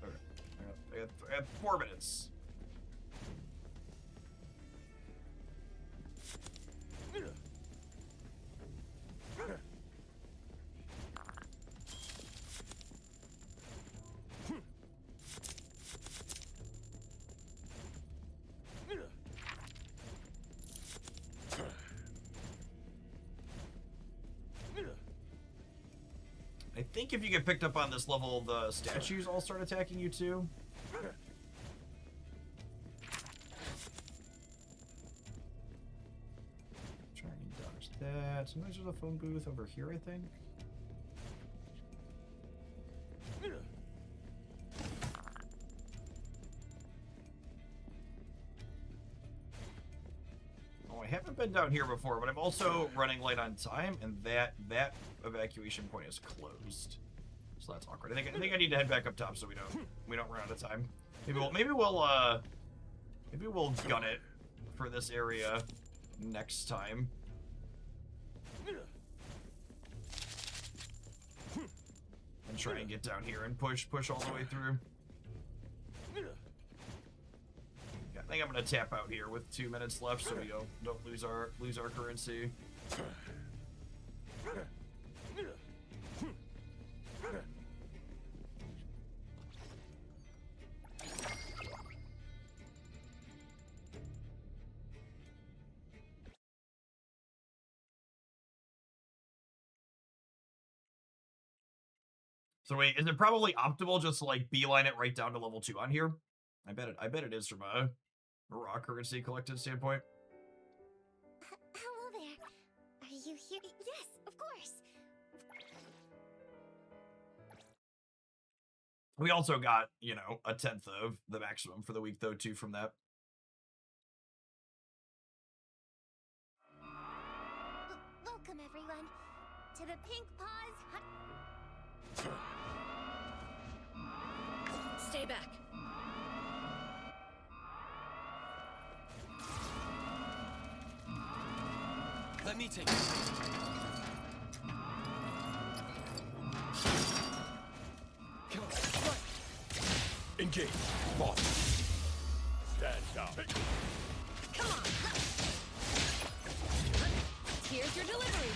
Okay. I have 4 minutes. I think if you get picked up on this level, the statues all start attacking you too. Trying to dodge that. Sometimes there's a phone booth over here, I think. Oh, I haven't been down here before, but I'm also running late on time, and that evacuation point is closed. So that's awkward. I think I need to head back up top so we don't run out of time. Maybe we'll gun it for this area next time. And try and get down here and push all the way through. Yeah, I think I'm gonna tap out here with 2 minutes left so we don't lose our currency. So wait, is it probably optimal just to like beeline it right down to level 2 on here? I bet it is from a raw currency collected standpoint. Hello there. Are you here? Yes, of course. We also got, you know, a 10th of the maximum for the week though too from that. Welcome everyone to the Pink Paws Hut. Stay back. Let me take it. Come on. Engage. Boss. Stand down. Come on. Here's your delivery.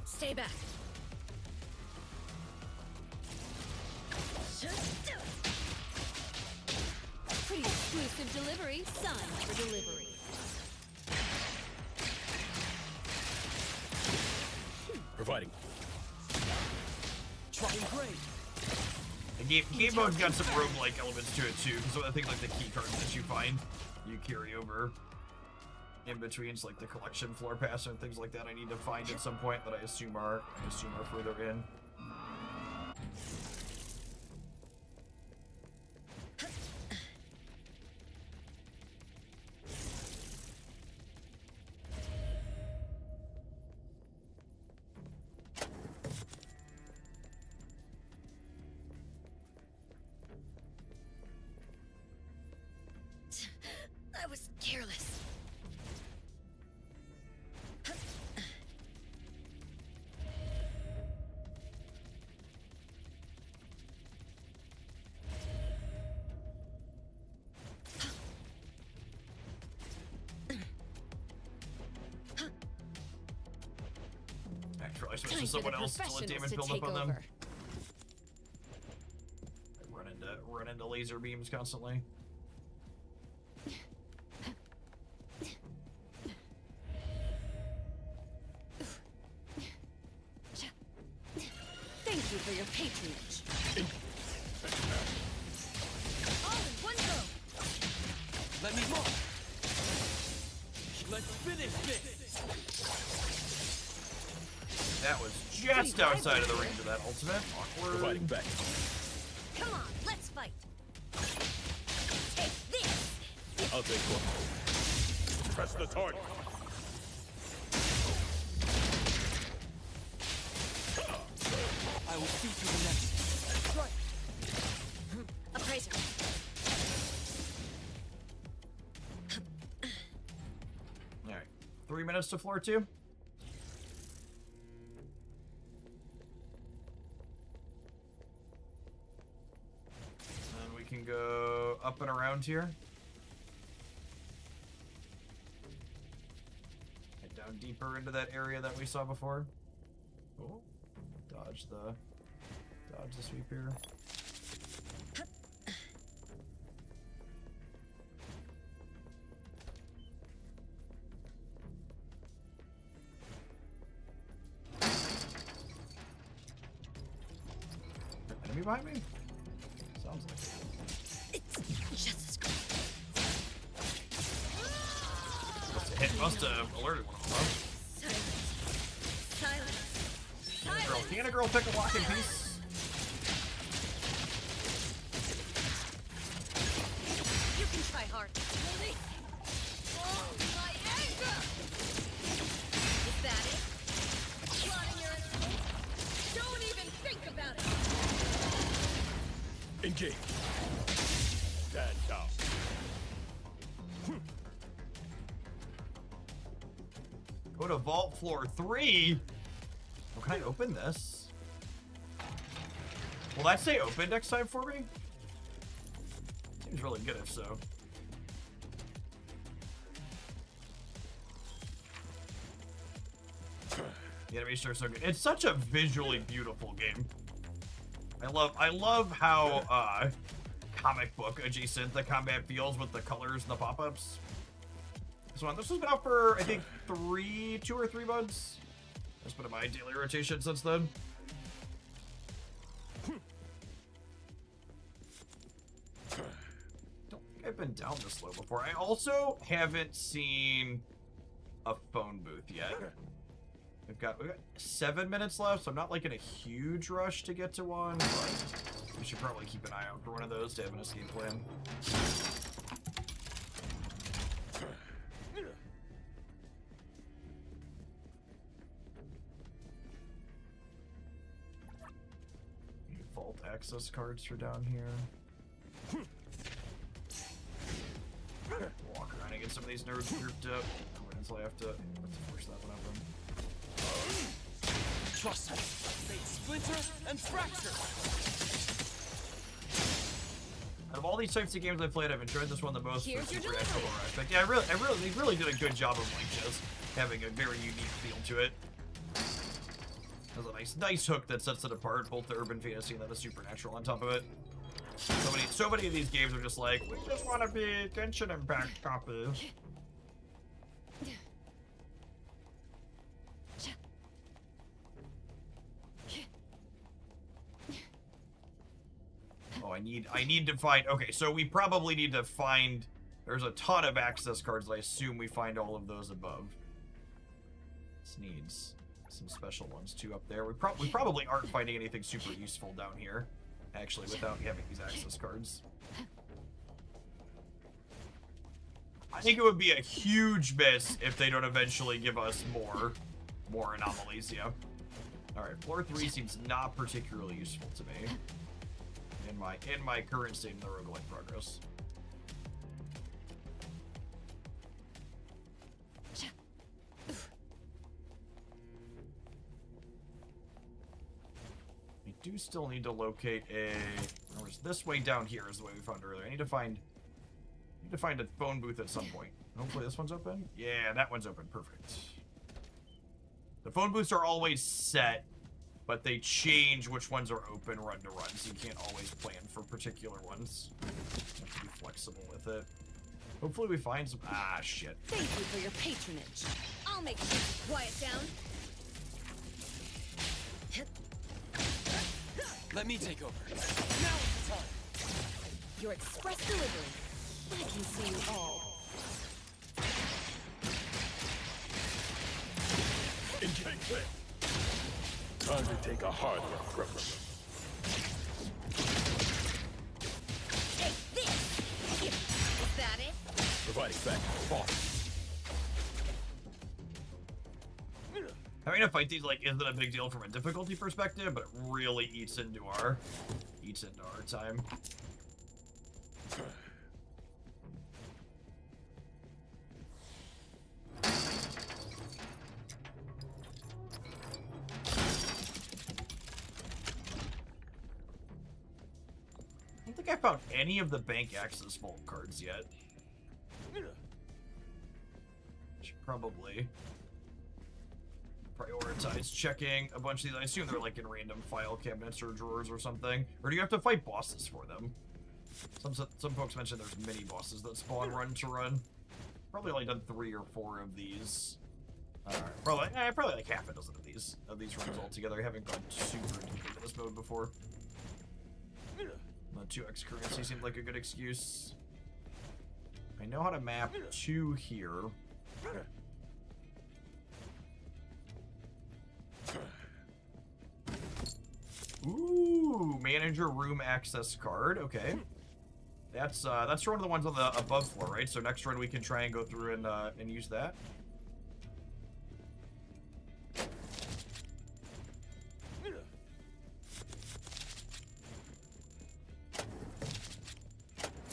Stay back. Pretty exclusive delivery. Sun for delivery. Providing. Trying great. The game mode's got some roguelike elements to it too. So I think like the key cards that you find, you carry over in between, like the collection floor pass and things like that. I need to find at some point that I assume are further in. to for someone the else to let professionals damage to build up take on them. over. I run into laser beams constantly. Thank you for your patronage. All in one go. Let me go. Let's finish this. That was just outside of the range of that ultimate. Awkward. Fighting back. Come on, let's fight. Take this. I'll take one. Press the target. I will see to the next. Right. Appraiser. Alright. 3 minutes to floor 2. And we can go up and around here. Head down deeper into that area that we saw before. Oh. Dodge the sweep here. Enemy behind me? Sounds like it. It's just as good. Must have alerted one of them. Silence. Can a girl pick a lock in peace? You can try hard. Release. Oh, my anger! Is that it? Plotting your escape? Don't even think about it! Engage. Stand down. Go to vault floor 3. Oh, can I open this? Will that say open next time for me? Seems really good if so. The animation are so good. It's such a visually beautiful game. I love how comic book adjacent the combat feels with the colors and the pop-ups. This has been out for I think 2 or 3 months. That's been in my daily rotation since then. Don't think I've been down this low before. I also haven't seen a phone booth yet. We've got 7 minutes left, so I'm not like in a huge rush to get to one, but we should probably keep an eye out for one of those to have an escape plan. Vault access cards are down here. Walk around and get some of these nerds grouped up. Until I have to force that one up. Trust me. They splinter and fracture. Out of all these types of games I've played, I've enjoyed this one the most. Here's for your supernatural delivery. horror aspect. Yeah, they really did a good job of like just having a very unique feel to it. There's a nice hook that sets it apart, both the urban fantasy and then the supernatural on top of it. So many of these games are just like, we just want to be Genshin Impact copy. Oh, I need to find. Okay, so we probably need to find. There's a ton of access cards. I assume we find all of those above. This needs some special ones too up there. We probably aren't finding anything super useful down here, actually, without having these access cards. I think it would be a huge miss if they don't eventually give us more anomalies. Yeah. All right, floor 3 seems not particularly useful to me in my current state in the roguelike progress. We do still need to locate this way down here is the way we found earlier. I need to find a phone booth at some point. Hopefully this one's open. Yeah, that one's open. Perfect. The phone booths are always set but they change which ones are open run to run, so you can't always plan for particular ones. You have to be flexible with it. Hopefully we find some... Ah, shit. Thank you for your patronage. I'll make sure to quiet down. Let me take over. Now is the time. Your express delivery. I can see you all. Engage. Time to take a harder approach. Take this! Is that it? Providing back fall. Having to fight these like isn't a big deal from a difficulty perspective, but it really eats into our time. I don't think I found any of the bank access vault cards yet. Should probably prioritize checking a bunch of these. I assume they're like in random file cabinets or drawers or something. Or do you have to fight bosses for them? Some folks mentioned there's mini bosses that spawn run to run. Probably only done 3 or 4 of these. Probably like half a dozen of these runs altogether. I haven't gone super deep into this mode before. The 2x currency seemed like a good excuse. I know how to map to here. Ooh, manager room access card. Okay, that's for one of the ones on the above floor, right? So next run we can try and go through and use that.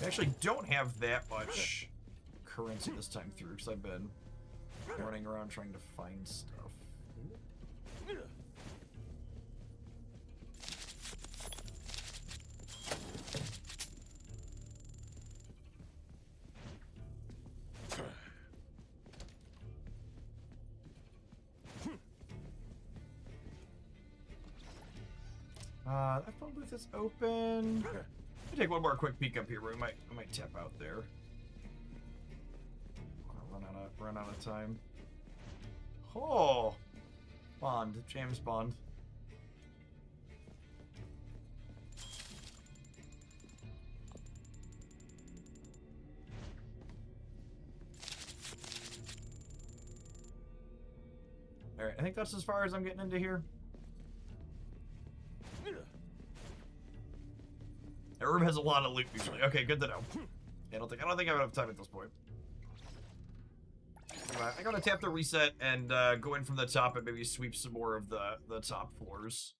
I actually don't have that much currency this time through because I've been running around trying to find stuff. That phone booth is open. Let me take one more quick peek up here. I might tap out there. Run out of time. Oh, Bond, James Bond. All right, I think that's as far as I'm getting into here. That room has a lot of loot usually. Okay, good to know. I don't think I have enough time at this point. I gotta tap the reset and go in from the top and maybe sweep some more of the top floors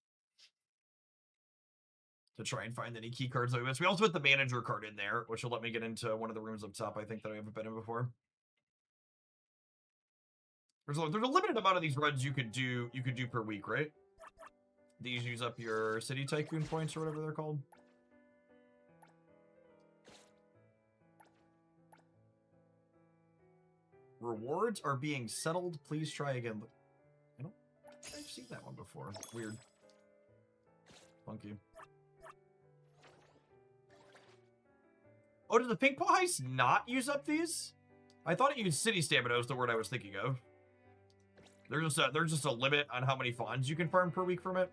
to try and find any key cards that we missed. We also put the manager card in there, which will let me get into one of the rooms up top. I think that I haven't been in before. There's a limited amount of these runs you could do per week, right? These use up your city tycoon points or whatever they're called. Rewards are being settled. Please try again. I don't think I've seen that one before. Weird. Funky. Oh, did the pink paw heist not use up these? I thought it used city stamina was the word I was thinking of. There's just a limit on how many fawns you can farm per week from it.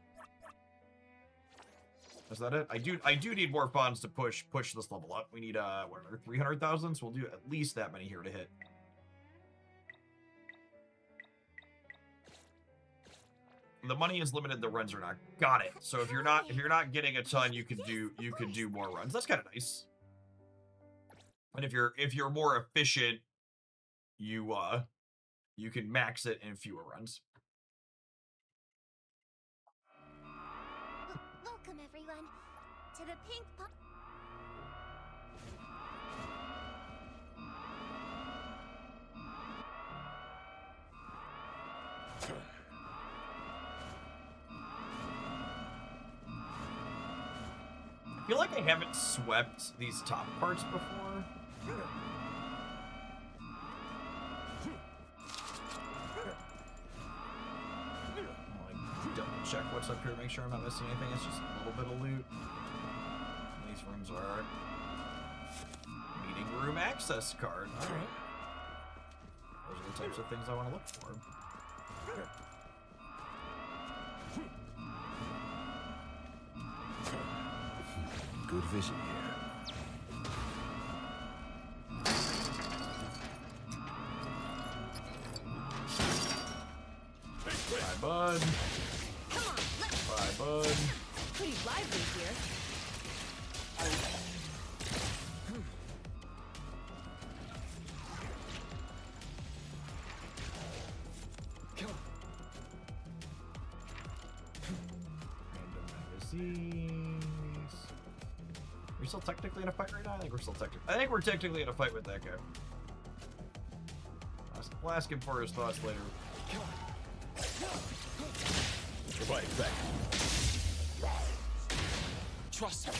Is that it? I do need more fawns to push this level up. We need what, 300,000, so we'll do at least that many here to hit. The money is limited, the runs are not. Got it. So if you're not getting a ton, you could do more runs. That's kind of nice. And if you're more efficient, you can max it in fewer runs. Welcome everyone to the Pink Paw. I feel like I haven't swept these top parts before. I'll like double check what's up here, make sure I'm not missing anything. It's just a little bit of loot. These rooms are meeting room access card. All right. Those are the types of things I want to look for. Good vision here. Bye, bud. Come on, let's Bye, bud. pretty lively here. Random magazines. Are we still technically in a fight right now? I think we're technically in a fight with that guy. I'll ask him for his thoughts later. Fight back. Trust me.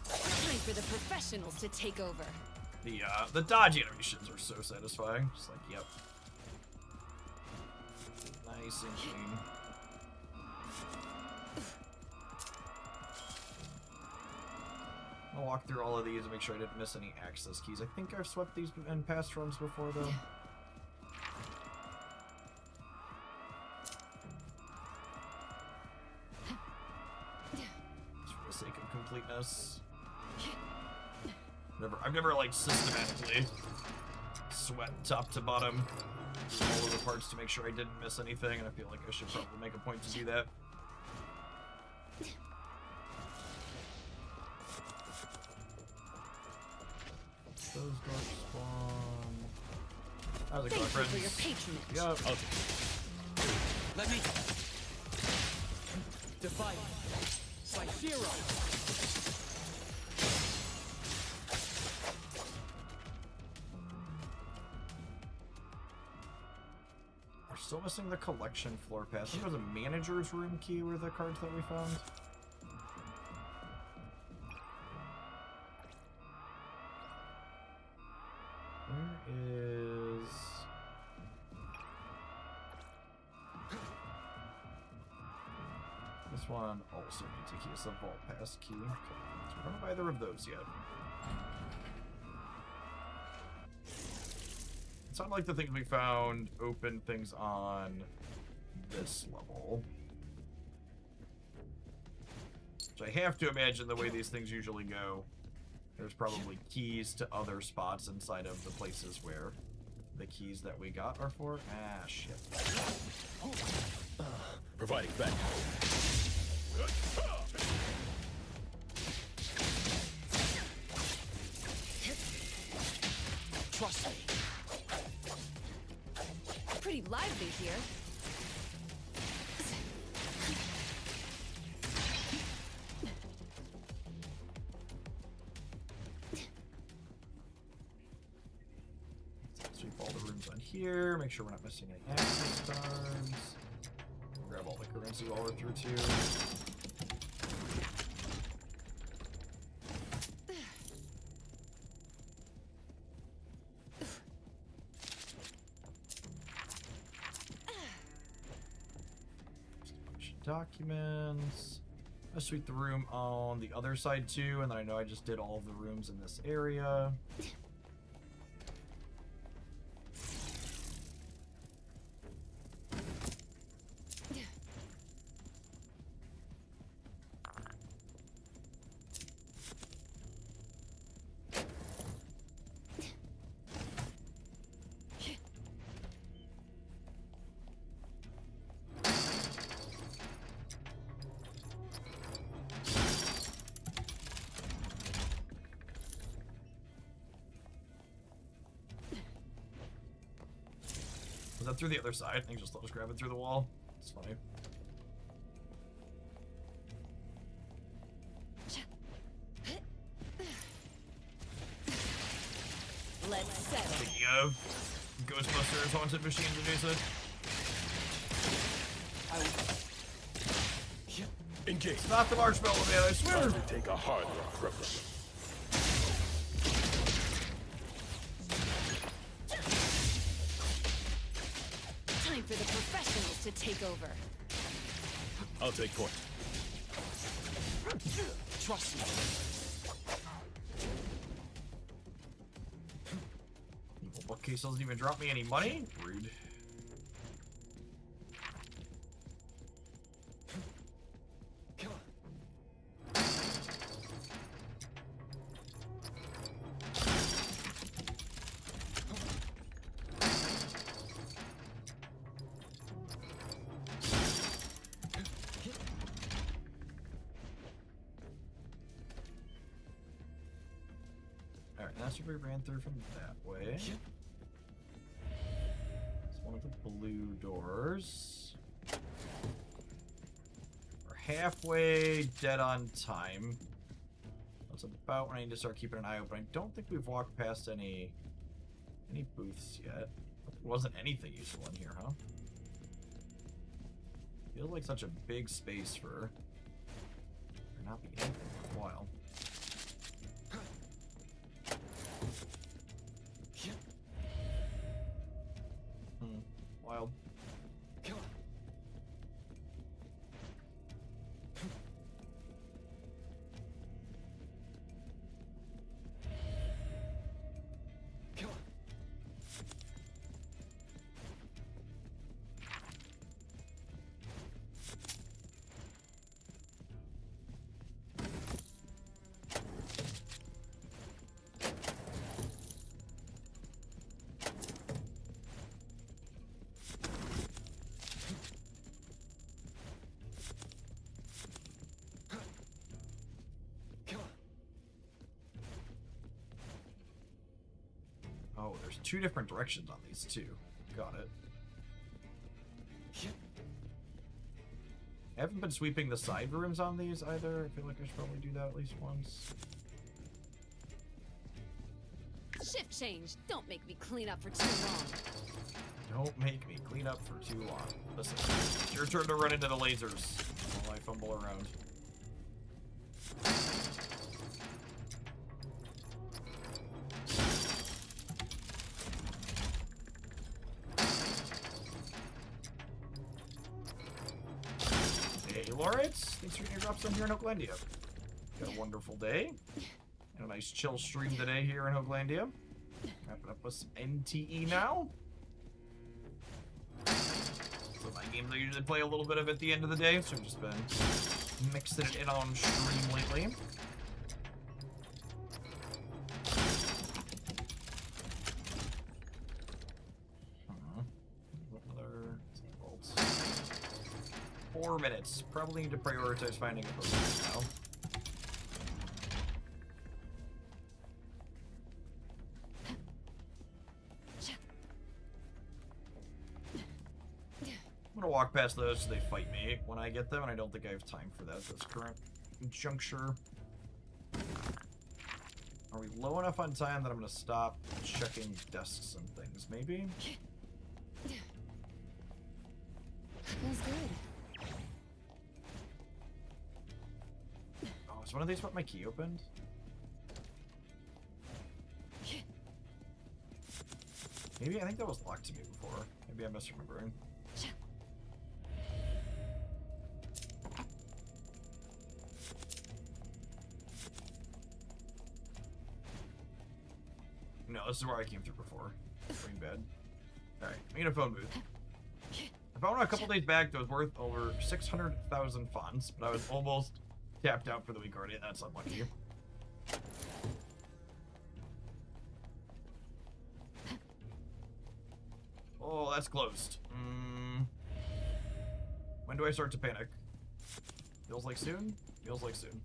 Time for the professionals to take over. The dodge animations are so satisfying. Just like, yep. Nice and clean. I'll walk through all of these and make sure I didn't miss any access keys. I think I've swept these in past runs before, though. Just for the sake of completeness. I've never like systematically sweat top to bottom through all of the parts to make sure I didn't miss anything, and I feel like I should probably make a point to do that. Those dark spawn. How's it going, Thank you friends? for your patronage. Yup. Let me divide by 0. We're still missing the collection floor pass. I think it was a manager's room key were the cards that we found. Where is... This one also needs a key. It's a vault pass key. Okay. So we don't have either of those yet. It sounded like the things we found open things on this level. So I have to imagine the way these things usually go, there's probably keys to other spots inside of the places where the keys that we got are for. Ah, shit. Providing back. Trust me. Pretty lively here. Sweep all the rooms on here, make sure we're not missing any access cards. Grab all the currency while we're through too. Just a bunch of documents. I sweep the room on the other side too, and then I know I just did all of the rooms in this area. Was that through the other side? I think I'll just grab it through the wall. It's funny. Let's settle. Speaking of Ghostbusters haunted machines adjacent. Engage. It's not the marshmallow man, I swear. Time to take a harder approach. Time for the professionals to take over. I'll take point. Trust me. Evil bookcase doesn't even drop me any money? Rude. Alright, that's what we ran through from that way. It's one of the blue doors. We're halfway dead on time. That's about when I need to start keeping an eye open. I don't think we've walked past any booths yet. There wasn't anything useful in here, huh? Feels like such a big space for there not be anything worthwhile. Wild. Oh, there's two different directions on these two. Got it. I haven't been sweeping the side rooms on these either. I feel like I should probably do that at least once. Shift change. Don't make me clean up for too long. Don't make me clean up for too long. Listen, it's your turn to run into the lasers while I fumble around. Hey, Lawrence. Thanks for your drops in here in Oaklandia. Got a wonderful day. And a nice chill stream today here in Oaklandia. Wrapping up with some NTE now. So my games I usually play a little bit of at the end of the day, so I've just been mixing it in on stream lately. Another 4 minutes. Probably need to prioritize finding a boat now. I'm gonna walk past those so they fight me when I get them, and I don't think I have time for that at this current juncture. Are we low enough on time that I'm gonna stop checking desks and things, maybe? Feels good. Oh, is one of these what my key opened? Maybe, I think that was locked to me before. Maybe I'm misremembering. No, this is where I came through before. Green bed. Alright, I need a phone booth. I found one a couple days back that was worth over 600,000 funds, but I was almost tapped out for the week already, and that's unlucky. Oh, that's closed. When do I start to panic? Feels like soon? Feels like soon.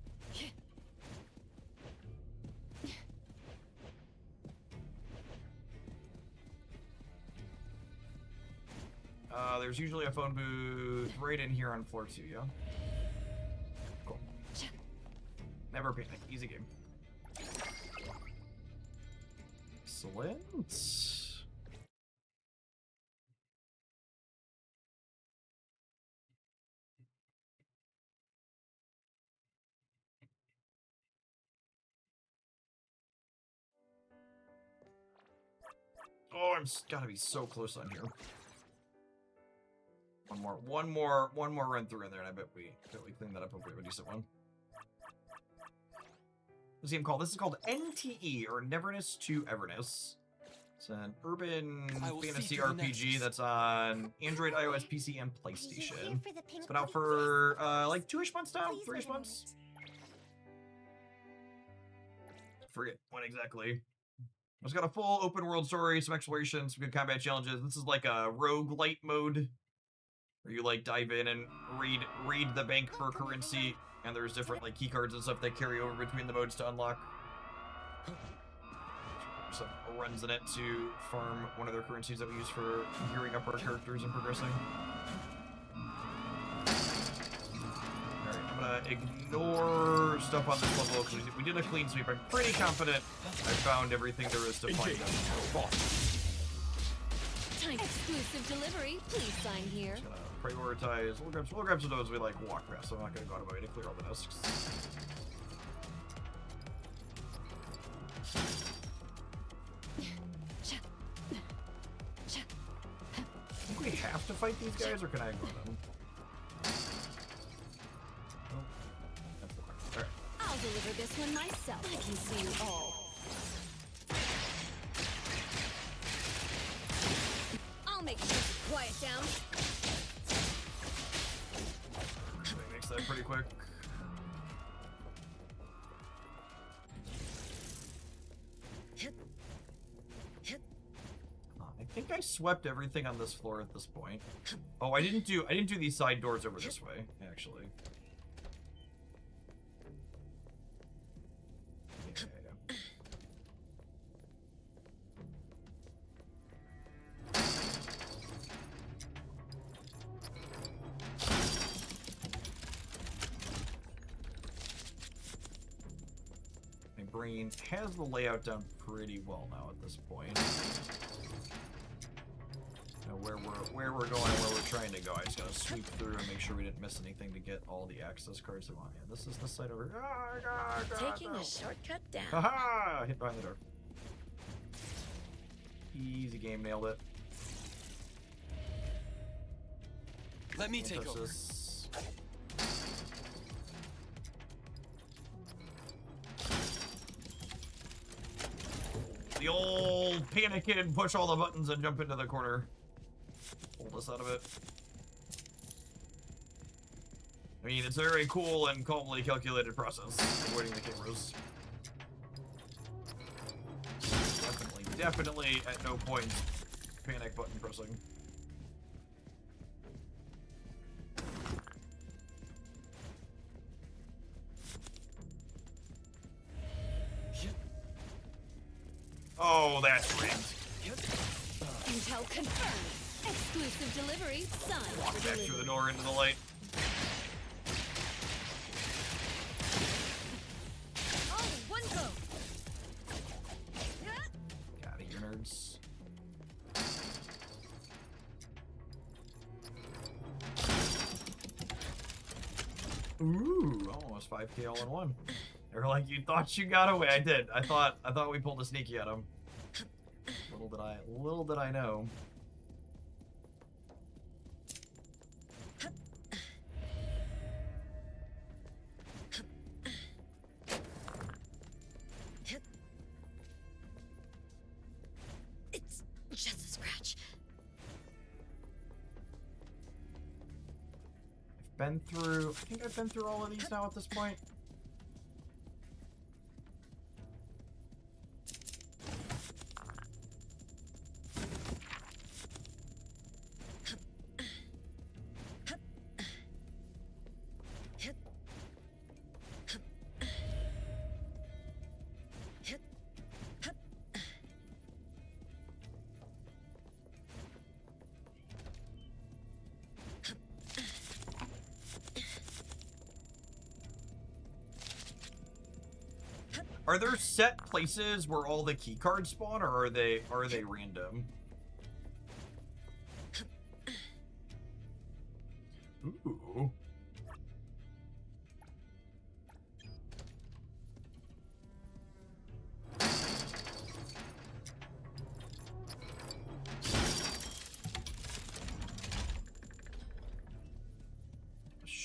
There's usually a phone booth right in here on floor 2, yeah? Cool. Never panic. Easy game. Excellent. Oh, I'm gotta be so close on here. One more run through in there, and I bet we clean that up if we have a decent one. What's the game called? This is called NTE, or Neverness to Everness. It's an urban fantasy RPG that's on Android, iOS, PC, and PlayStation. It's been out for like 2-ish months now, 3-ish months. Forget when exactly. It's got a full open world story, some exploration, some good combat challenges. This is like a roguelite mode, where you like dive in and raid the bank for currency, and there's different like key cards and stuff that carry over between the modes to unlock. Some runs in it to farm one of their currencies that we use for gearing up our characters and progressing. Alright, I'm gonna ignore stuff on this level because we did a clean sweep. I'm pretty confident I found everything there is to find. Time exclusive delivery. Please sign here. Just gonna prioritize. We'll grab some of those we like walk past, so I'm not gonna go out of my way to clear all the discs. I think we have to fight these guys, or can I ignore them? Oh, that's the one. Alright. I'll deliver this one myself. I can see you all. I'll make sure to quiet down. Makes that pretty quick. I think I swept everything on this floor at this point. Oh, I didn't do these side doors over this way, actually. Yeah. My brain has the layout down pretty well now at this point. Where we're going and where we're trying to go. I just gotta sweep through and make sure we didn't miss anything to get all the access cards we want. Yeah, this is the side over here. Taking a shortcut down. Haha! Hit behind the door. Easy game, nailed it. Let me take over. The old panic and push all the buttons and jump into the corner. Hold us out of it. I mean, it's a very cool and calmly calculated process, avoiding the cameras. Definitely at no point panic button pressing. Oh, that's rigged. Intel confirmed. Exclusive delivery. Signed. Walk back through the door into the light. Oh, one go. Got it, you nerds. Ooh, almost 5K all in one. They were like, you thought you got away. I did. I thought we pulled a sneaky at him. Little did I know. It's just a scratch. I think I've been through all of these now at this point. Are there set places where all the key cards spawn, or are they random? Ooh.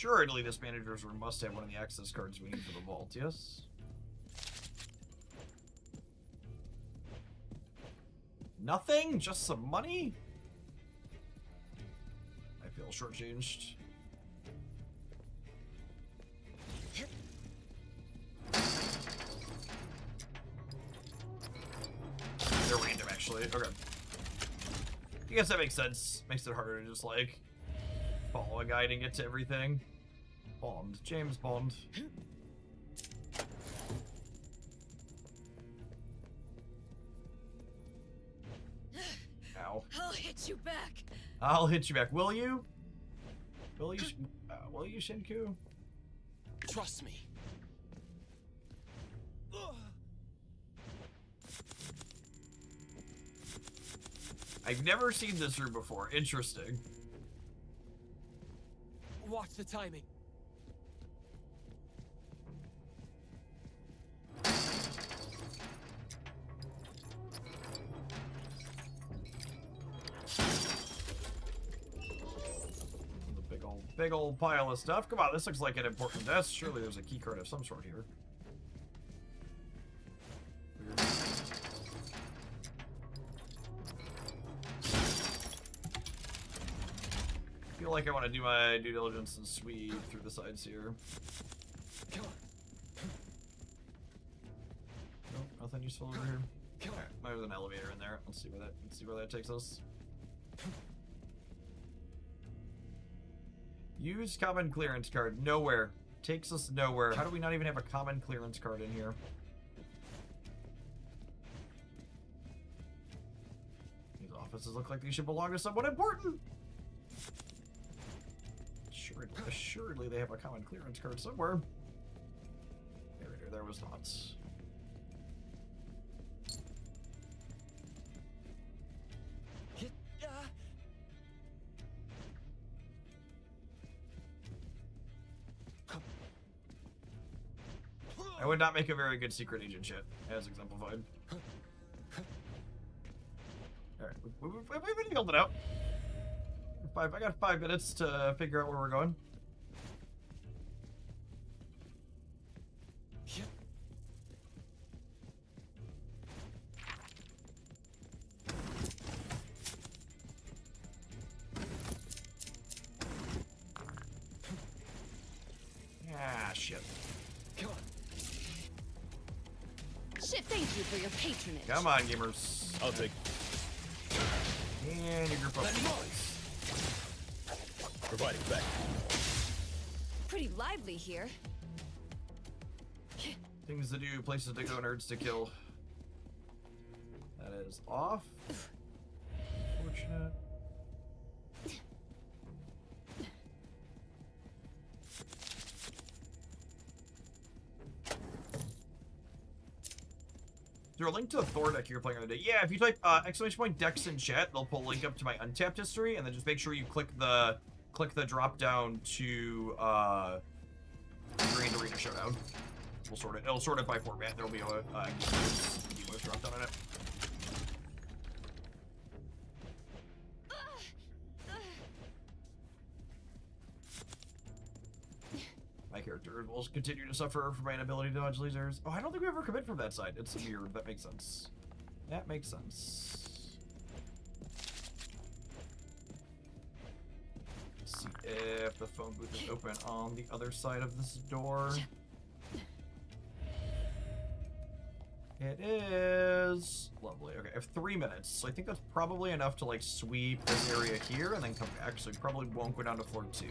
Assuredly, this manager's room must have one of the access cards we need for the vault, yes? Nothing? Just some money? I feel shortchanged. They're random, actually. Okay. I guess that makes sense. Makes it harder to just, like, follow a guide and get to everything. Bond. James Bond. Ow. I'll hit you back. I'll hit you back. Will you? Will you, Shinku? Trust me. I've never seen this room before. Interesting. Watch the timing. Big old pile of stuff. Come on, this looks like an important desk. Surely there's a key card of some sort here. Weird. I feel like I want to do my due diligence and sweep through the sides here. Come on. Nope, nothing useful over here. Alright, there's an elevator in there. Let's see where that takes us. Use common clearance card. Nowhere. Takes us nowhere. How do we not even have a common clearance card in here? These offices look like they should belong to someone important. Assuredly they have a common clearance card somewhere. There was not. I would not make a very good secret agent yet, as exemplified. Alright, we've nailed it out. I got 5 minutes to figure out where we're going. Ah, shit. Come on. Shit, thank you for your patronage. Come on, gamers. I'll take. And your group up, please. Providing back. Pretty lively here. Things to do, places to go, nerds to kill. That is off. Fortunate. Is there a link to the Thor deck you're playing on the day? Yeah, if you type !Dex in chat, they'll pull a link up to my Untapped history, and then just make sure you click the drop down to Grand Arena Showdown. We'll sort it. It'll sort it by format. There'll be a game drop down on it. My character will continue to suffer from my inability to dodge lasers. Oh, I don't think we ever commit from that side. It's weird. That makes sense. That makes sense. Let's see if the phone booth is open on the other side of this door. It is. Lovely. Okay, I have 3 minutes, so I think that's probably enough to like sweep this area here and then come back. So we probably won't go down to floor 2.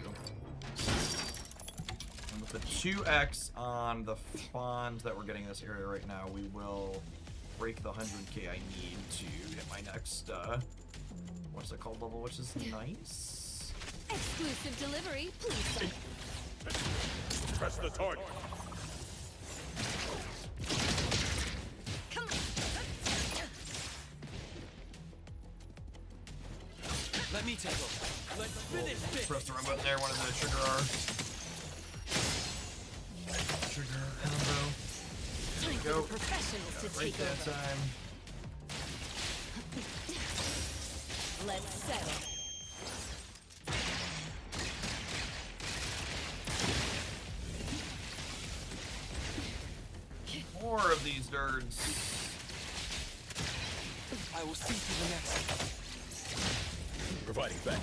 And with the 2x on the funds that we're getting in this area right now, we will break the 100k I need to hit my next, what's it called, level, which is nice. Exclusive delivery, please. Press the target. Come on. Let me take over. Let's finish this. Press the wrong button there, one of the trigger R. Trigger combo. There we Time go. for the professionals to Right take that over. time. Let's settle. More of these nerds. I will see to the next. Providing backup.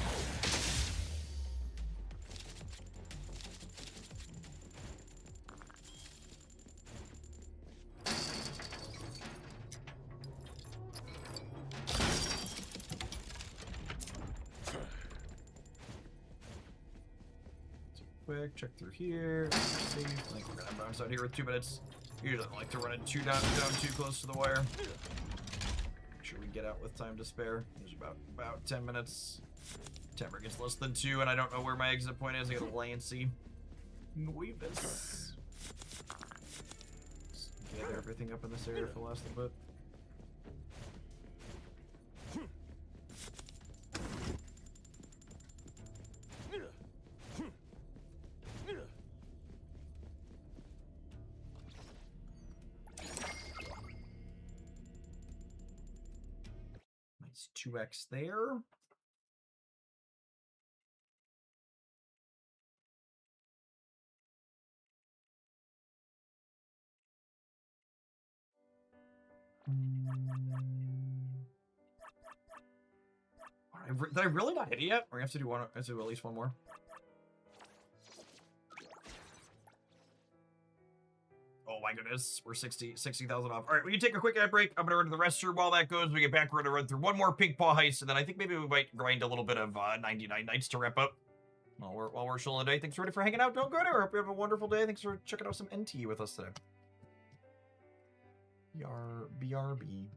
Quick, check through here. Safe. I think we're gonna bounce out here with 2 minutes. Usually don't like to run it down too close to the wire. Make sure we get out with time to spare. There's about 10 minutes. Timer gets less than 2, and I don't know where my exit point is. I gotta lay and see. Nuevas. Gather everything up in this area for the last little bit. Nice 2x there. Did I really not hit it yet? Or we have to do one? Have to do at least one more. Oh my goodness, we're 60,000 off. All right, we can take a quick ad break. I'm gonna run to the restroom while that goes. When we get back, we're gonna run through one more Pink Paw heist, and then I think maybe we might grind a little bit of 99 Nights to wrap up. While we're chilling today. Thanks for hanging out. Don't go anywhere. Hope you have a wonderful day. Thanks for checking out some NT with us today. BRB.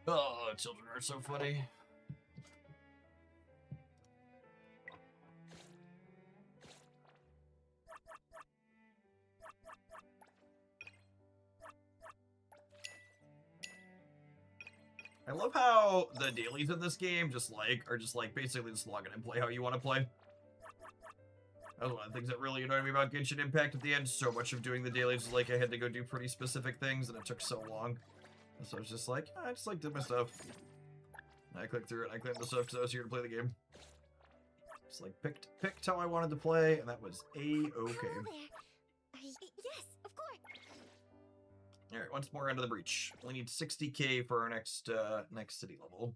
Oh, children are so funny. I love how the dailies in this game are just basically just log in and play how you want to play. That was one of the things that really annoyed me about Genshin Impact at the end. So much of doing the dailies was like I had to go do pretty specific things, and it took so long. And so I was just like, I just did my stuff. And I clicked through it, and I claimed the stuff because I was here to play the game. Just picked how I wanted to play, and that was A-okay. Yes, of course. Alright, once more into the breach. We need 60k for our next next city level.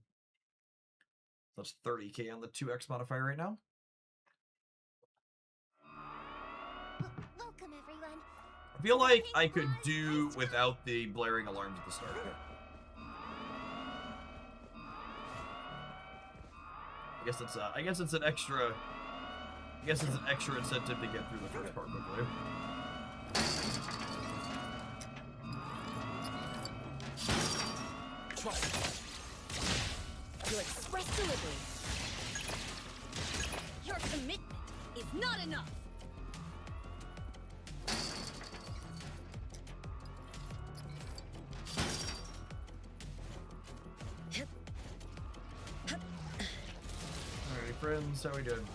So that's 30k on the 2x modifier right now. Welcome, everyone. I feel like I could do without the blaring alarms at the start. I guess it's an extra incentive to get through the first part quickly. Trust. Your express delivery. Your commitment is not enough. friends. How we doing?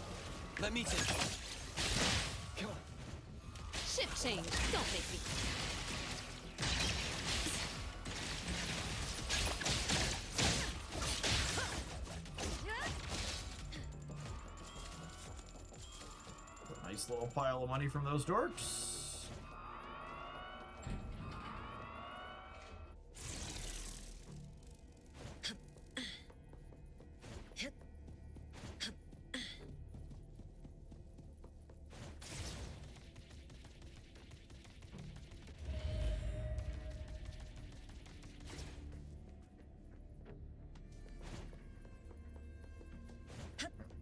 Let me take it. Come on. Shift change. Don't make me. Nice little pile of money from those dorks.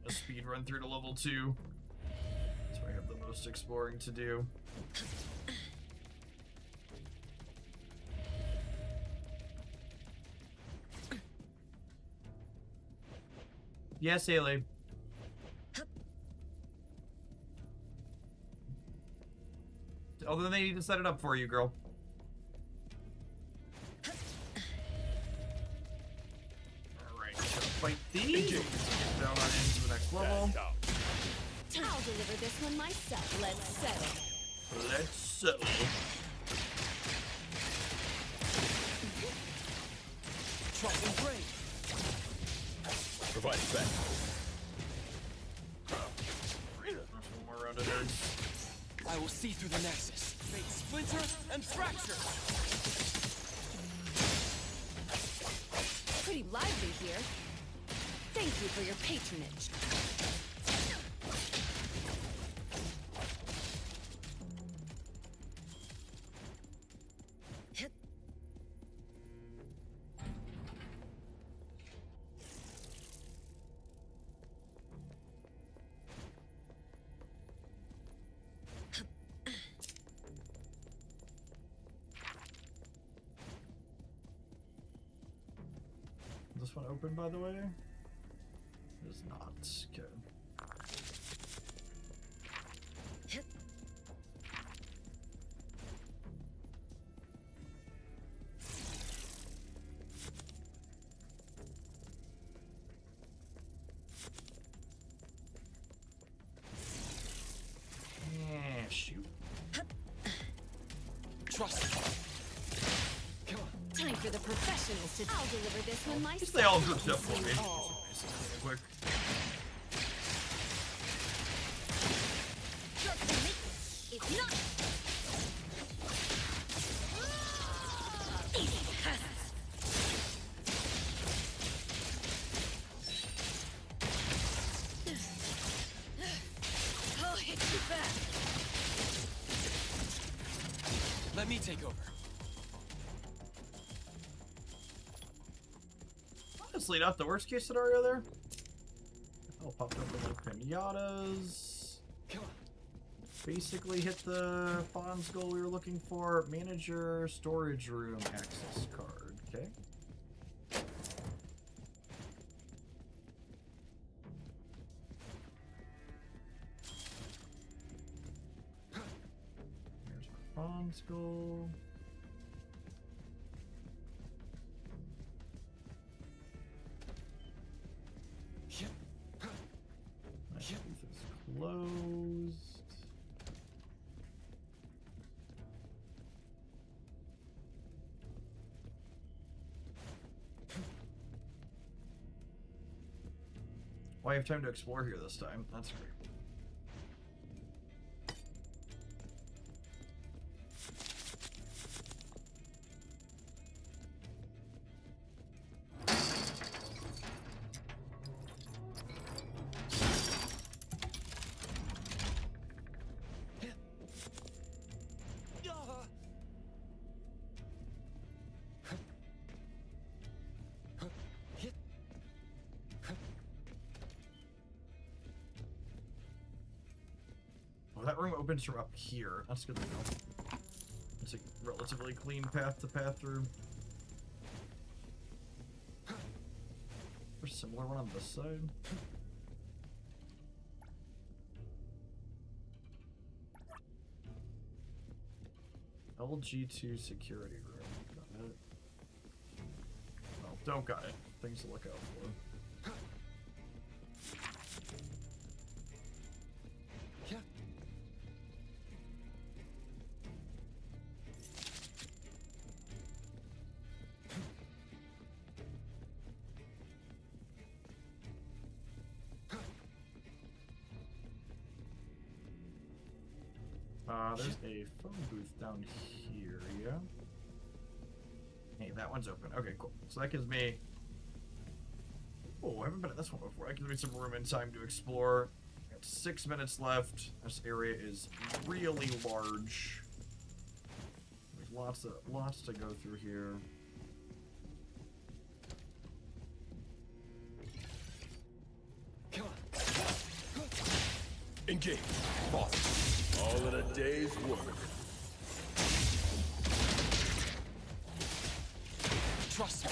A speed run through to level 2. That's where I have the most exploring to do. Yes, Haley. Although they need to set it up for you, girl. Alright, so fight these. Get down on into the next level. I'll deliver this one myself. Let's settle. Let's settle. Trust and break. Provide back. One more round of nerds. I will see through the nexus. Fate splinter and fracture. Pretty lively here. Thank you for your patronage. This one open, by the way? It is not. Okay. Yeah, shoot. Trust. Come on. Time for the professionals to. I'll deliver this one myself. Just they all grouped up for me. Oh. Basically, real quick. It's not. I'll hit you back. Let me take over. Honestly, not the worst case scenario there. I'll pop up with like pinatas. Come on. Basically hit the Fawn's goal we were looking for. Manager storage room access card. Okay. Here's our Fawn's goal. That booth is closed. Well, I have time to explore here this time. That's great. Well, that room opens from up here. That's good to know. It's a relatively clean path to path through. There's a similar one on this side. LG2 security room. Got it. Well, don't got it. Things to look out for. There's a phone booth down here, yeah? Hey, that one's open. Okay, cool. So that gives me... Oh, I haven't been at this one before. That gives me some room and time to explore. Got 6 minutes left. This area is really large. There's lots to go through here. Come on. Engage. Boss. All in a day's work. Trust me.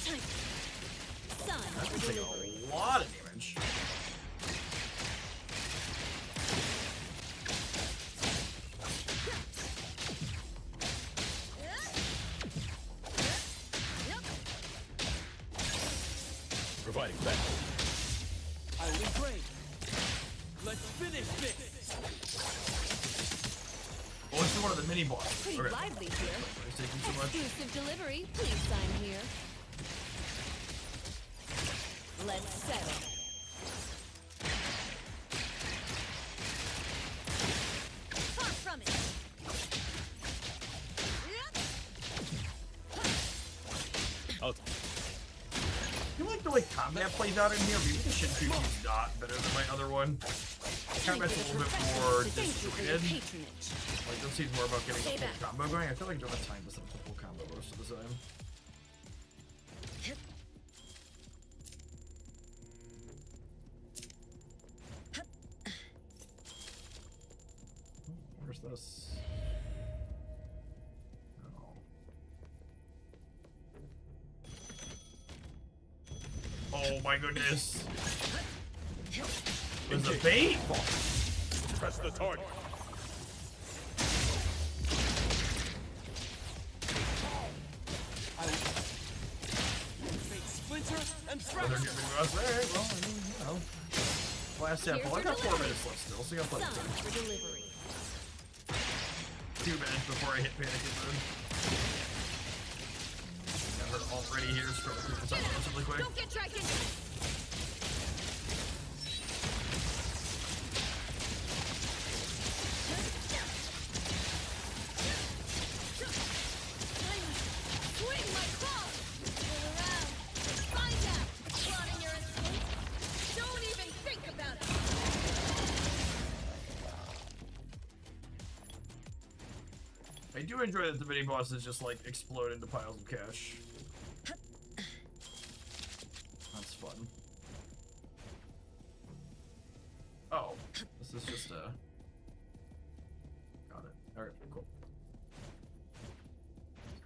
Time. Sun That's for taking delivery. a lot of damage. Providing backup. I will engrave. Let's finish this. Oh, this is one of the mini bosses. Pretty Okay. lively here. It's taking too much. Exclusive delivery. Please sign here. Let's settle. Far from it. I'll I feel like the way combat plays out in here, maybe the Shinjuku is not better than my other one. Combat's a little bit more Thank you for your disjointed. patronage. Like, this seems more about getting Stay the full back. combo going. I feel like I don't have time to set up the full combo most of the time. Where's this? Oh my goodness. There's a bait? press the target. I will fake splinter and Oh, they're fracture. giving us. Alright, well, I mean, you know. Last sample. I got 4 minutes left still, so I got plenty of Sun time. for delivery. 2 minutes before I hit panic mode. Got her already here, scroll through this relatively quick. Don't get dragged into it. Swing my claws! Turn around. Find out. Plotting your escape? Don't even think about it. I do enjoy that the mini bosses just like explode into piles of cash. That's fun. Oh, this is just a. Got it. Alright, cool.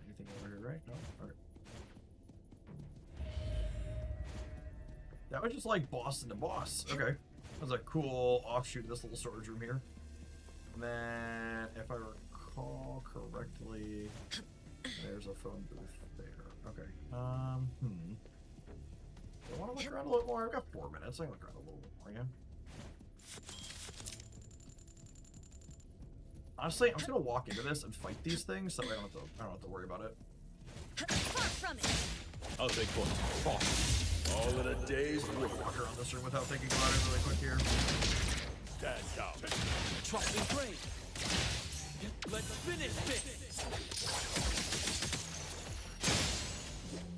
Anything over here, right? No? Alright. That was just like boss into boss. Okay. That was a cool offshoot of this little storage room here. And then, if I recall correctly, there's a phone booth there. Okay. Do I want to look around a little more? I've got 4 minutes. I can look around a little bit more, yeah. Honestly, I'm just gonna walk into this and fight these things, so I don't have to worry about it. Far from it. I'll take point. Boss. All in a day's I'm work. gonna walk around this room without thinking about it really quick here. Stand down. Trust engrave. Let's finish this.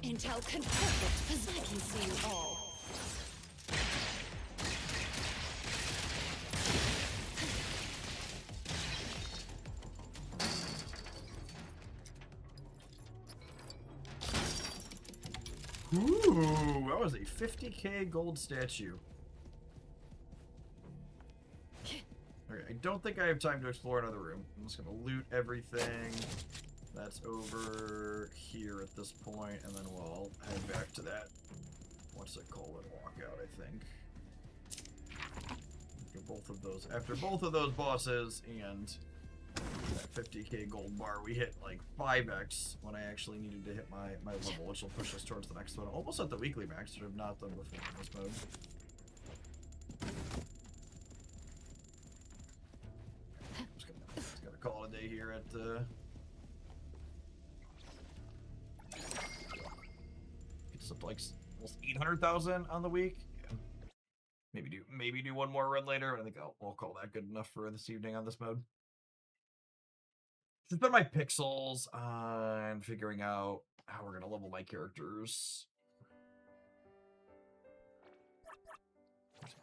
Intel confirmed it, because I can see you all. Ooh, that was a 50k gold statue. Okay, I don't think I have time to explore another room. I'm just gonna loot everything that's over here at this point, and then we'll head back to that. What's it called? Walkout, I think. After both of those bosses and that 50k gold bar, we hit like 5x when I actually needed to hit my level, which will push us towards the next one. Almost at the weekly max, which I've not done before in this mode. Just gonna call it a day here at it's up like almost 800,000 on the week. Maybe do one more run later. I think we'll call that good enough for this evening on this mode. Just spend my pixels on figuring out how we're gonna level my characters.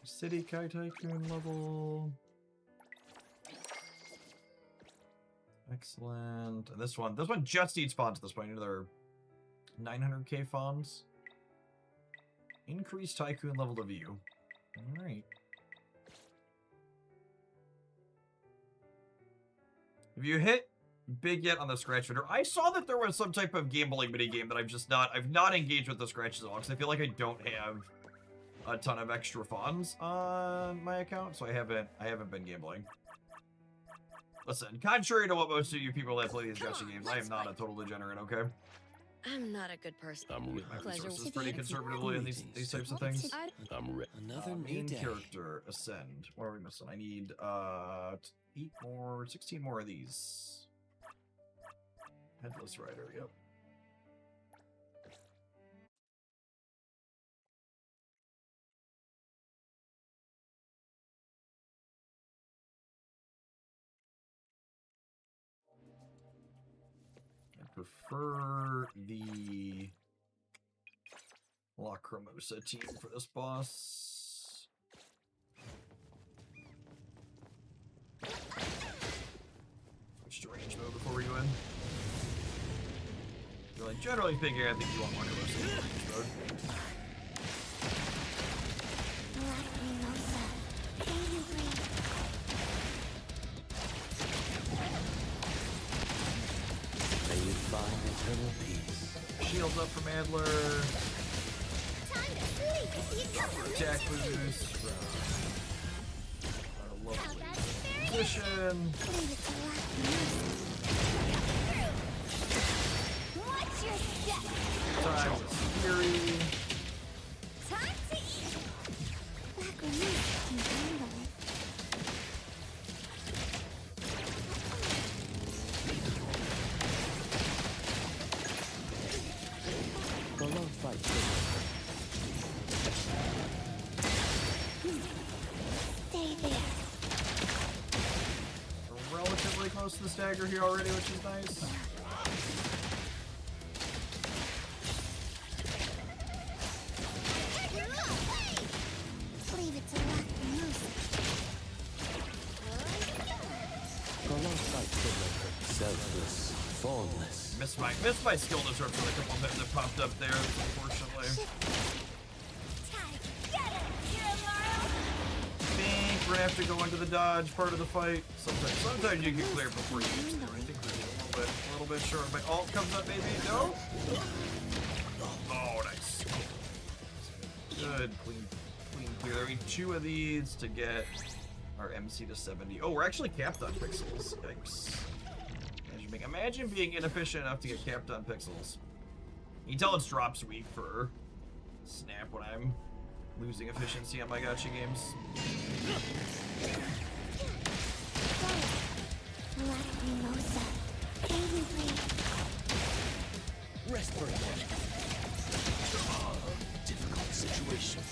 City Kai Tycoon level. Excellent. And this one just needs fonts at this point. Another 900k fonts. Increase Tycoon level to view. All right. Have you hit big yet on the scratch meter? I saw that there was some type of gambling mini game that I've not engaged with the scratches at all because I feel like I don't have a ton of extra funds on my account, so I haven't been gambling. Listen, contrary to what most of you people that play these gacha games, I am not a total degenerate, okay? I'm not a good person. I'm Use my Pleasure. resources pretty conservatively in these types of things. I'm ready. Another new Main day. character, Ascend. What are we missing? I need 16 more of these. Headless Rider, yep. I prefer the Lacrimosa team for this boss. Switch to range mode before we go in. Generally speaking, I think you want more Lacrimosa in range mode. May you find eternal peace. Shields up from Adler. Attack boost from our lovely position. What's your step? Time with Fury. Time to eat. Go long fight. Stay there. We're relatively close to the stagger here already, which is nice. Leave it to Lacrimosa. Go long fight. Selfless, formless. Missed my skill disruption a couple times that popped up there, unfortunately. Think we're gonna have to go into the dodge part of the fight. Sometimes you can clear before you use it. I think we're a little bit short. My ult comes up, maybe. No. Oh, nice. Good, clean clear. There we need 2 of these to get our MC to 70. Oh, we're actually capped on pixels. Yikes. Imagine being inefficient enough to get capped on pixels. You can tell it's drops weak for Snap when I'm losing efficiency on my gacha games. Lacrimosa. Baby, please. Rest for a moment. Difficult situation.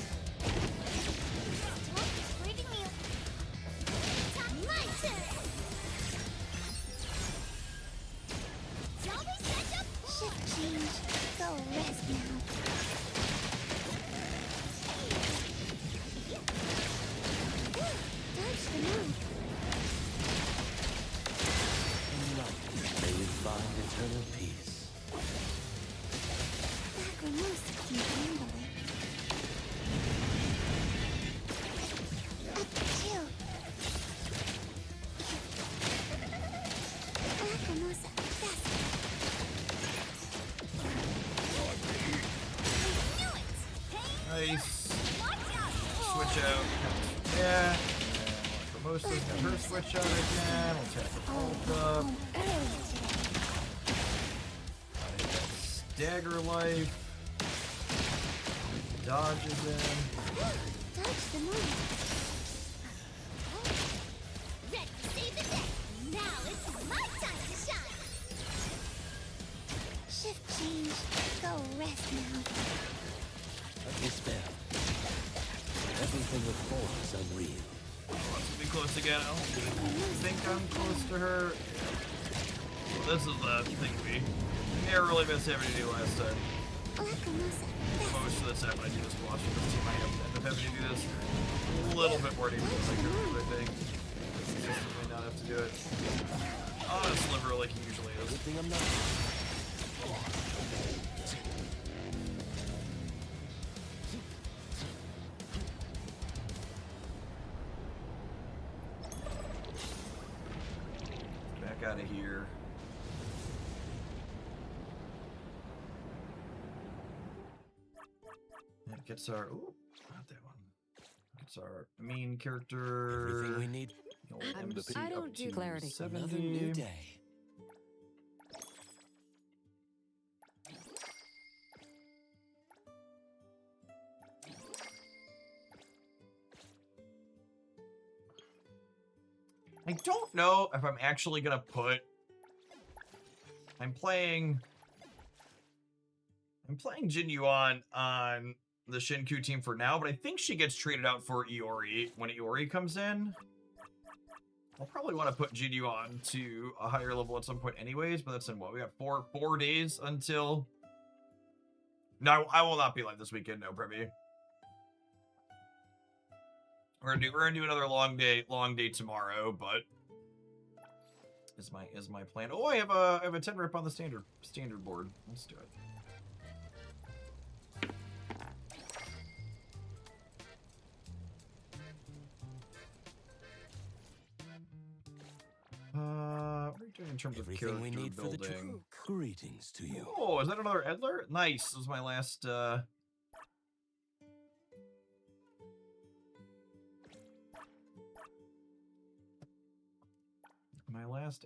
Reading you. My turn. Shift change. Go rest now. Dodge the move. May you find eternal peace. Lacrimosa can handle it. Chill. Lacrimosa, faster. Nice. Switch out. Yeah. Lacrimosa's got her switch out again. We'll tap the ult up. Dagger life. Dodges in. Dodge the move. Ready to save the day. Now it's my time to shine. Shift change. Go rest now. Dispel. Everything that falls is unreal. Wants to be close again. I don't think I'm close to her. Well, this is the thing we narrowly missed having to do last time. Most of the time when I do this watch with this team, I end up having to do this a little bit more dangerous like I think. Consistently not have to do it on a sliver like he usually is. Good thing I'm not. Back out of here. That gets our. Ooh, not that one. Gets our main character. Everything we need. the old I'm MC I up don't do to clarity. 70. Another new day. I don't know if I'm actually gonna put. I'm playing Jin Yuan on the Shinku team for now, but I think she gets traded out for Iori when Iori comes in. I'll probably want to put Jin Yuan to a higher level at some point anyways, but that's in what? We got four days until. No, I will not be live this weekend, no, Privy. We're gonna do another long day tomorrow, but is my plan. Oh, I have a 10 rep on the standard board. Let's do it. What are you doing in terms of Everything character we need for the building? Greetings to you. Oh, is that another Edler? Nice. This was my last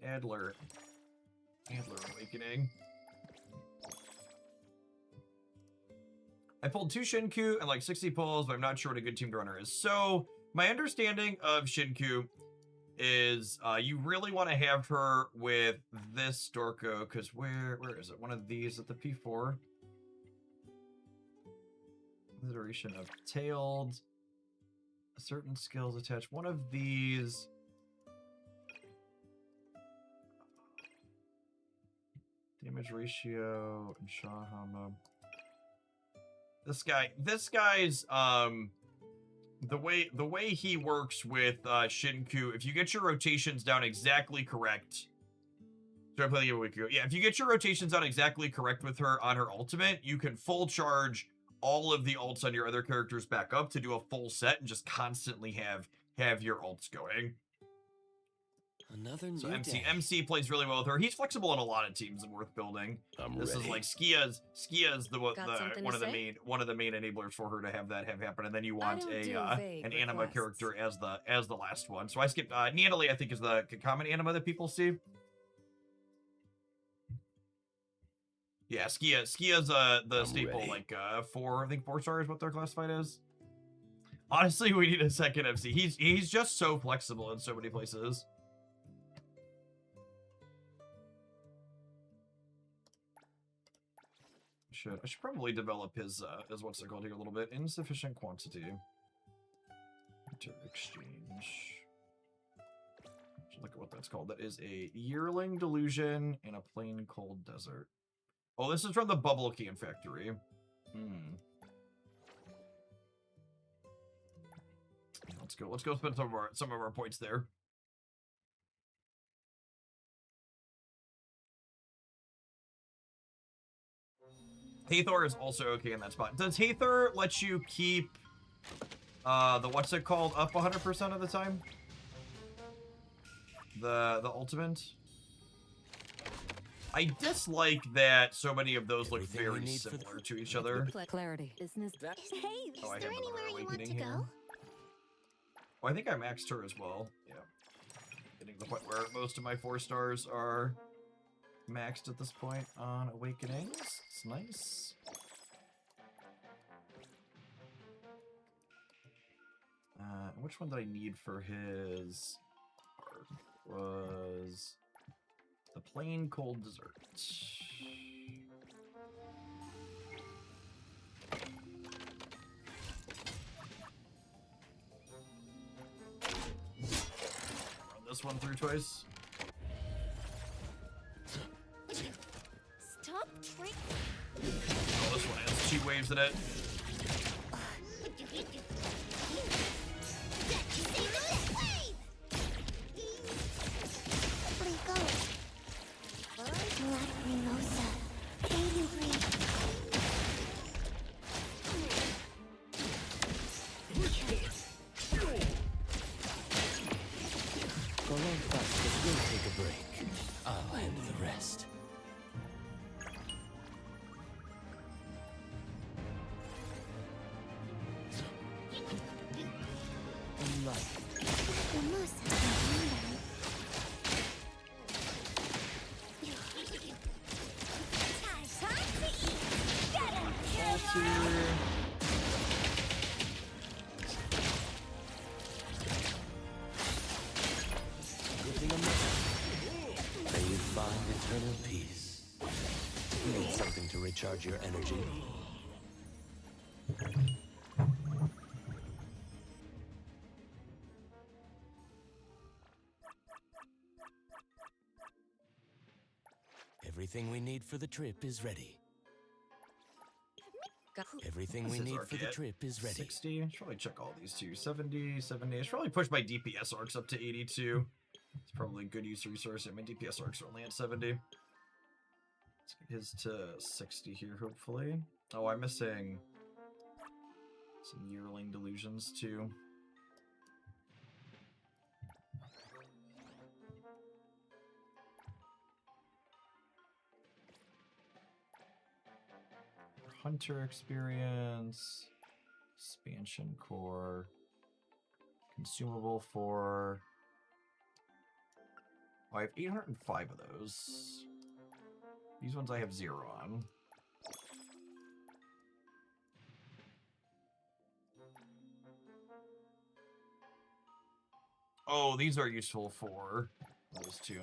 Adler Awakening. I pulled 2 Shinku and like 60 pulls, but I'm not sure what a good team to runner is. So my understanding of Shinku is you really want to have her with this Dorko, because where is it? One of these at the P4. Consideration of tailed. Certain skills attached. One of these. Damage ratio and Shahama. This guy's the way he works with Shinku, if you get your rotations down exactly correct. So I played a week ago. Yeah, if you get your rotations down exactly correct with her on her ultimate, you can full charge all of the ults on your other characters back up to do a full set and just constantly have your ults going. Another new So day. MC plays really well with her. He's flexible on a lot of teams and worth building. This is like Skia's one of the main enablers for her to have that happen, and then you want an anima character as the last one. So I skipped Nidalee, I think, is the common anima that people see. Yeah, Skia's the staple ready. like 4 star is what they're classified as. Honestly, we need a second MC. He's just so flexible in so many places. I should probably develop his what's it called here a little bit. Insufficient quantity. Inter-exchange. Look at what that's called. That is a yearling delusion in a plain cold desert. Oh, this is from the Bubble Can Factory. Let's go spend some of our points there. Hathor is also okay in that spot. Does Hathor let you keep the what's it called up 100% of the time? The ultimate? I dislike that so many of those look Everything we very need for the similar to each other. Clarity. Business. Hey, is Oh, I there have another anywhere you want awakening to here. go? Oh, I think I maxed her as well. Yeah. Getting to the point where most of my 4 stars are maxed at this point on awakenings. It's nice. Which one did I need for his arc? Was the plain cold dessert. this one through twice. Stop trying. Oh, this one has 2 waves in it. Go on fast, but we'll take a break. I'll handle the rest. May you find eternal peace. You need something to recharge your energy. Everything we need for the trip is ready. Everything we need for the trip is ready. 60. I should probably check all these too. 70, 70. I should probably push my DPS arcs up to 82. It's probably a good use of resource. My DPS arcs are only at 70. Let's get his to 60 here, hopefully. Oh, I'm missing some yearling delusions too. Hunter experience, expansion core, consumable for. Oh, I have 805 of those. These ones I have 0 on. Oh, these are useful for those two.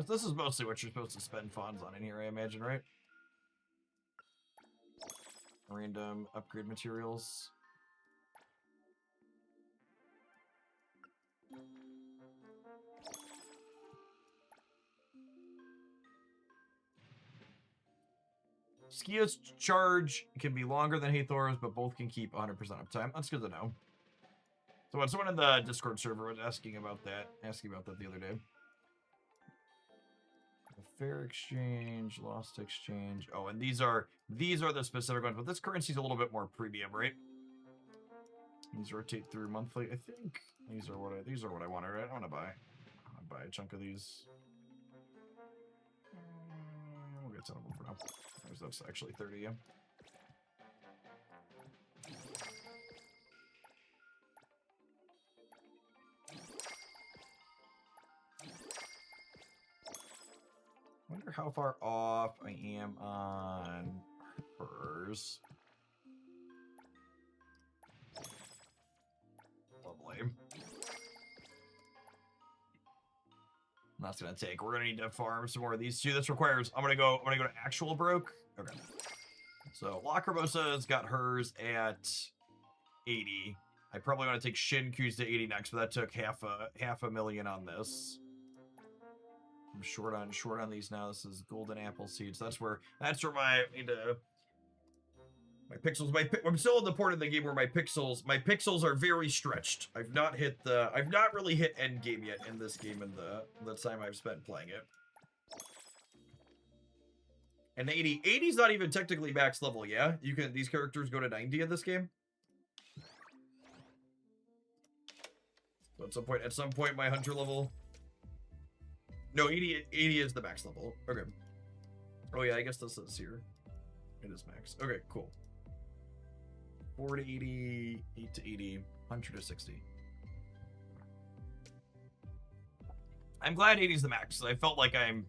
This is mostly what you're supposed to spend funds on in here, I imagine, right? Random upgrade materials. Skia's charge can be longer than Hathor's, but both can keep 100% uptime. That's good to know. So when someone in the Discord server was asking about that the other day. Fair exchange, lost exchange. Oh, and these are the specific ones, but this currency is a little bit more premium, right? These rotate through monthly. I think these are what I want, right? I want to buy a chunk of these. We'll get some of them for now. That's actually 30, yeah. I wonder how far off I am on hers. Lovely. That's gonna take. We're gonna need to farm some more of these two. This requires. I'm gonna go to actual broke. Okay. So Lacrimosa's got hers at 80. I probably want to take Shinku's to 80 next, but that took half a million on this. I'm short on these now. This is golden apple seeds. That's where my pixels. I'm still in the point of the game where my pixels are very stretched. I've not really hit end game yet in this game in the time I've spent playing it. And 80's not even technically max level, yeah? These characters go to 90 in this game. So at some point my hunter level. No, 80 is the max level. Okay. Oh yeah, I guess this is here. It is max. Okay, cool. 4 to 80, 8 to 80, 100 to 60. I'm glad 80 is the max. I felt like I'm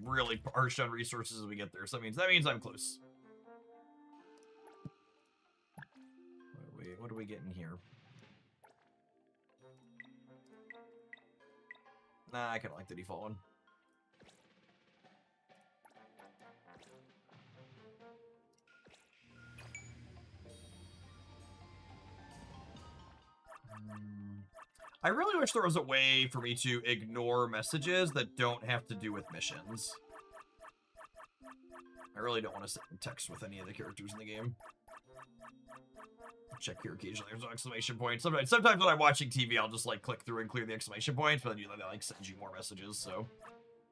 really harsh on resources as we get there. So that means I'm close. What are we getting here? Nah, I kind of like the default one. I really wish there was a way for me to ignore messages that don't have to do with missions. I really don't want to sit and text with any of the characters in the game. Check here occasionally. There's an exclamation point. Sometimes when I'm watching TV, I'll just like click through and clear the exclamation points, but then you like send you more messages. So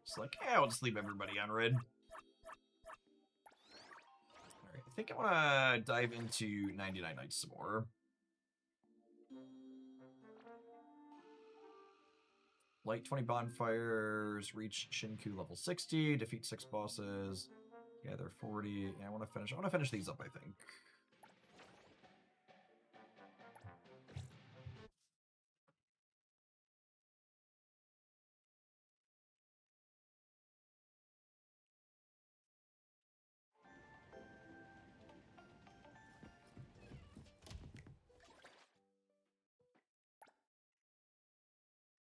it's like, yeah, I'll just leave everybody on red. All right, I think I want to dive into 99 Nights some more. Light 20 bonfires, reach Shinku level 60, defeat 6 bosses, gather 40. Yeah, I want to finish these up, I think.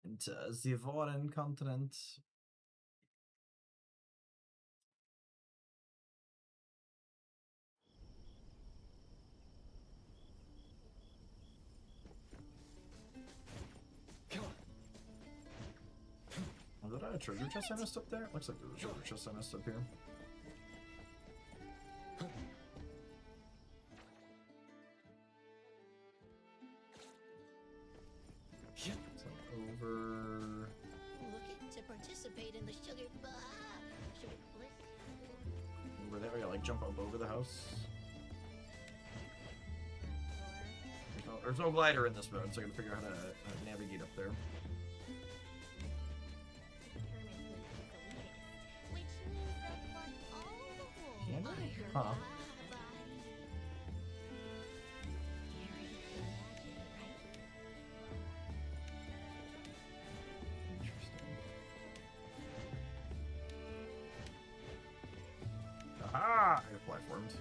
Into the Foreign continent. Was that a treasure chest I missed up there? Looks like there's a treasure chest I missed up here. Over. Looking to participate in the sugar bliss. Over there, we gotta like jump up over the house. There's no glider in this mode, so I gotta figure out how to navigate up there. Can I? Huh. Aha! I have platformed.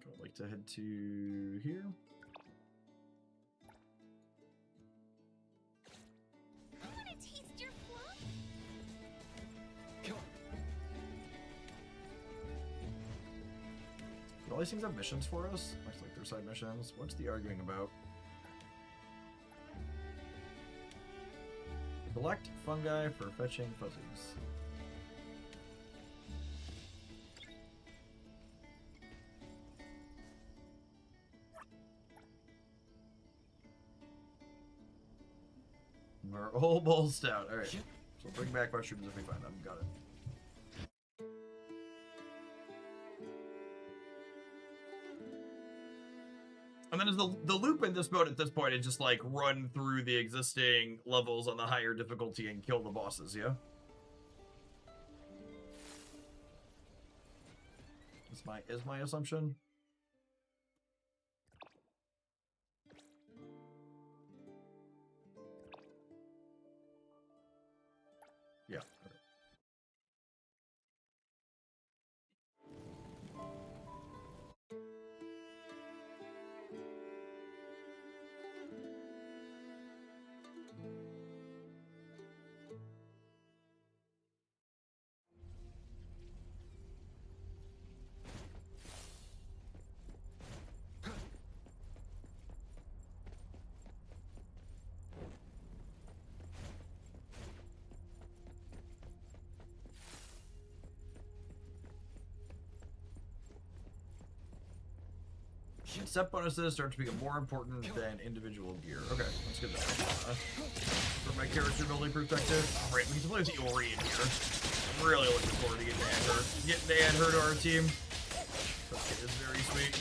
I'd like to head to here. All these things have missions for us? Looks like they're side missions. What's the arguing about? Collect fungi for fetching fuzzies. We're all ballsed out. Alright. So bring back mushrooms if we find them. Got it. And then is the loop in this mode at this point is just like run through the existing levels on the higher difficulty and kill the bosses, yeah? Is my assumption? Yeah. Set bonuses start to become more important than individual gear. Okay, let's get that. From my character building perspective, alright, we can play with Ori in here. I'm really looking forward to getting to add her to our team. That kid is very sweet.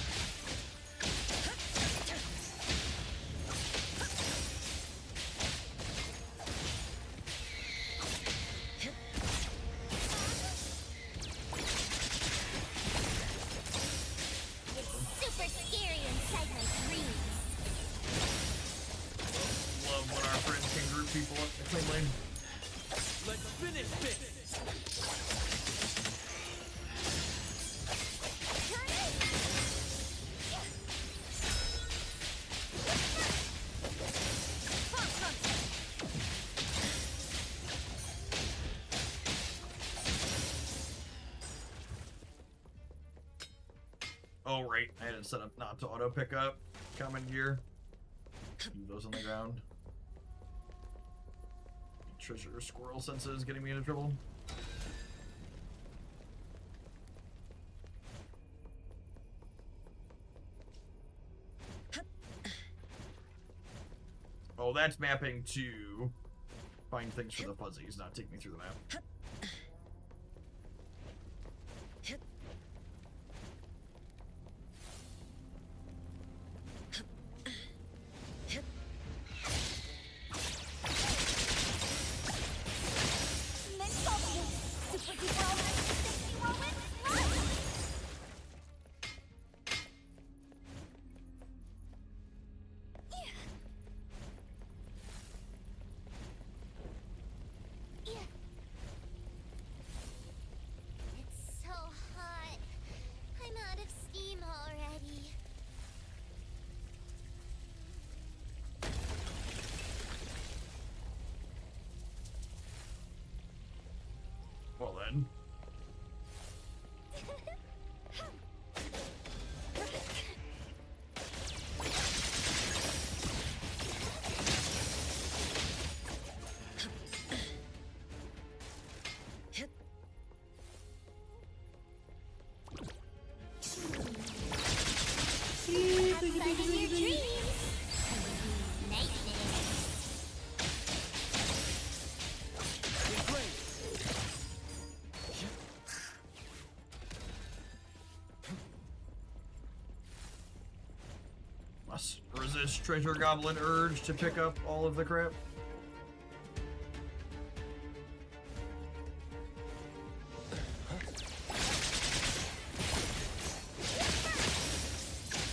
Oh, right. I had it set up not to auto pick up common gear. Leave those on the ground. Treasure squirrel senses getting me into trouble. Oh, that's mapping to find things for the fuzzies, not take me through the map. It's so hot. I'm out of steam already. Well then. Have fun in your dreams. Night night. Must resist treasure goblin urge to pick up all of the crap.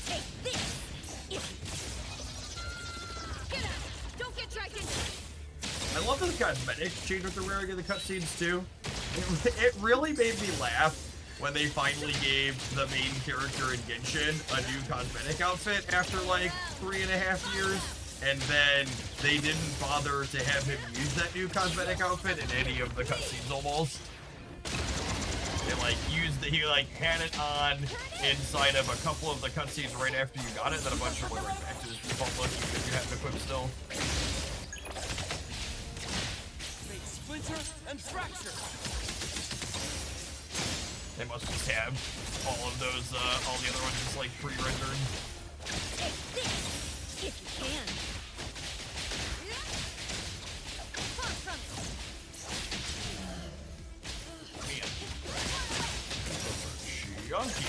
Take this! Get out! Don't get dragged into it! I love the cosmetics change with the raring of the cutscenes too. It really made me laugh when they finally gave the main character in Genshin a new cosmetic outfit after like 3.5 years, and then they didn't bother to have him use that new cosmetic outfit in any of the cutscenes almost. They like he like had it on inside of a couple of the cutscenes right after you got it, then a bunch of them went right back to his default look because you had it equipped still. Splinter and fracture. They must just have all of those, all the other ones just like pre-rendered. Take this! If you can. Far from it. Man. Chunky.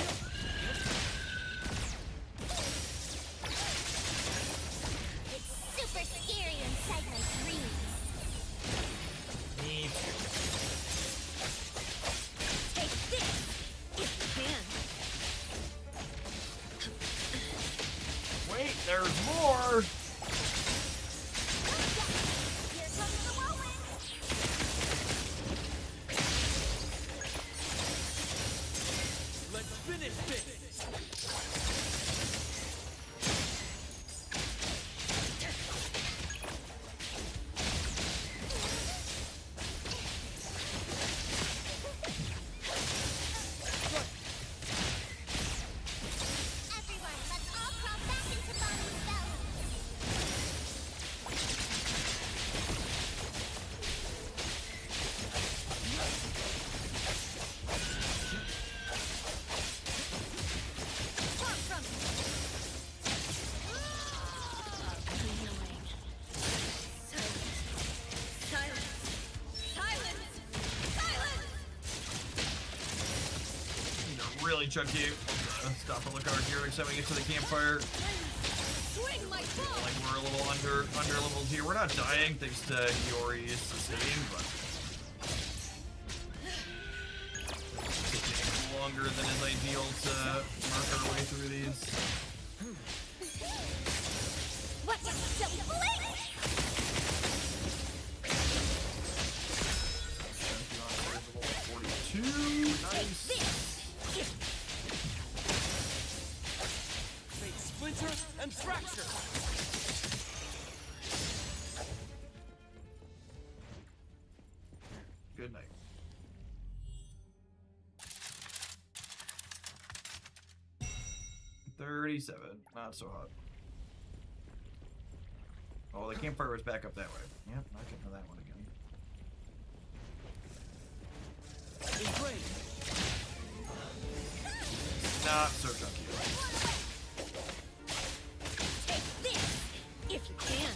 It's super scary inside my dreams. Me too. Take this! If you can. Wait, there's more! Here comes the whirlwind. Let's finish this. Everyone, let's all crawl back into Bonnie's belly. Far from it. Annoying. Silence. Silence. Silence. Need to really chunky. Stop and look at our gear next time we get to the campfire. Swing my ball. Like we're a little under leveled here. We're not dying thanks to Yori's sustain, but it's taking longer than is ideal to mark our way through these. Watch out, silly blink! 42, nice. Make splinter and fracture. Good night. 37. Not so hot. Oh, the campfire was back up that way. Yep, not getting to that one again. Not so junky. Take this, if you can.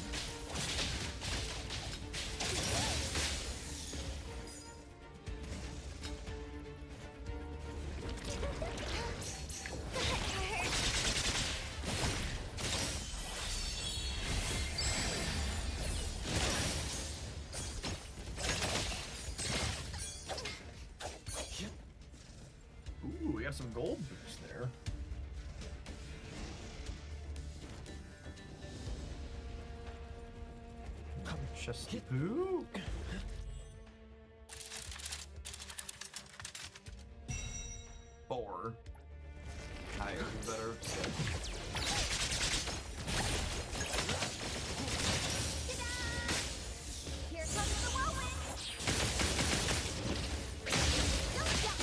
Ooh, we got some gold boost there. Chesty Poo. Four. Higher, better. Here comes the whirlwind. Don't jump.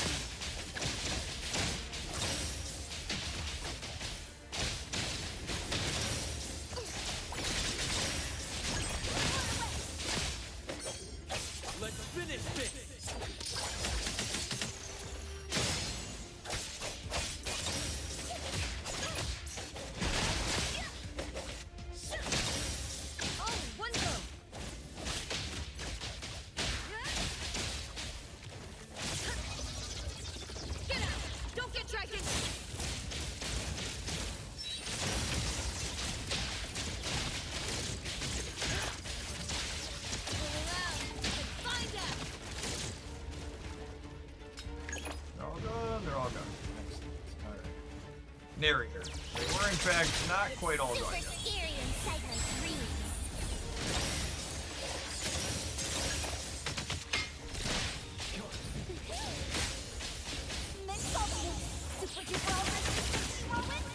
Let's finish this! Oh, one go. Get out! Don't get dragged in. Find out. They're all gone. They're all gone. Excellent. All right. Narrator. They were in fact not quite all gone yet. Scary inside my dreams. Super duper whirlwind.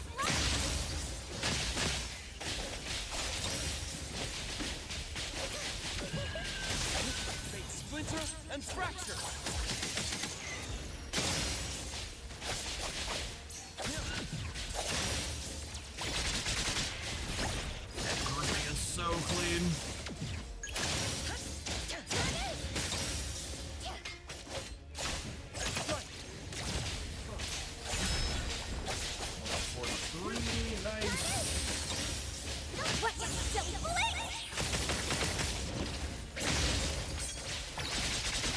Fate splinter and fracture! That grouping is so clean. Nice. What a silly blink!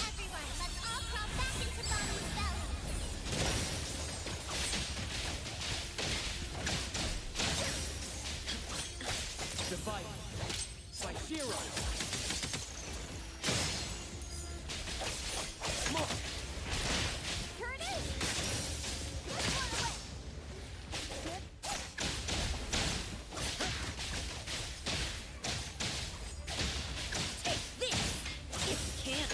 Everyone, let's all crawl back into Bonnie's belly. Divide. Psychero! Mark! Here it is! Let's run away! Take this, if you can.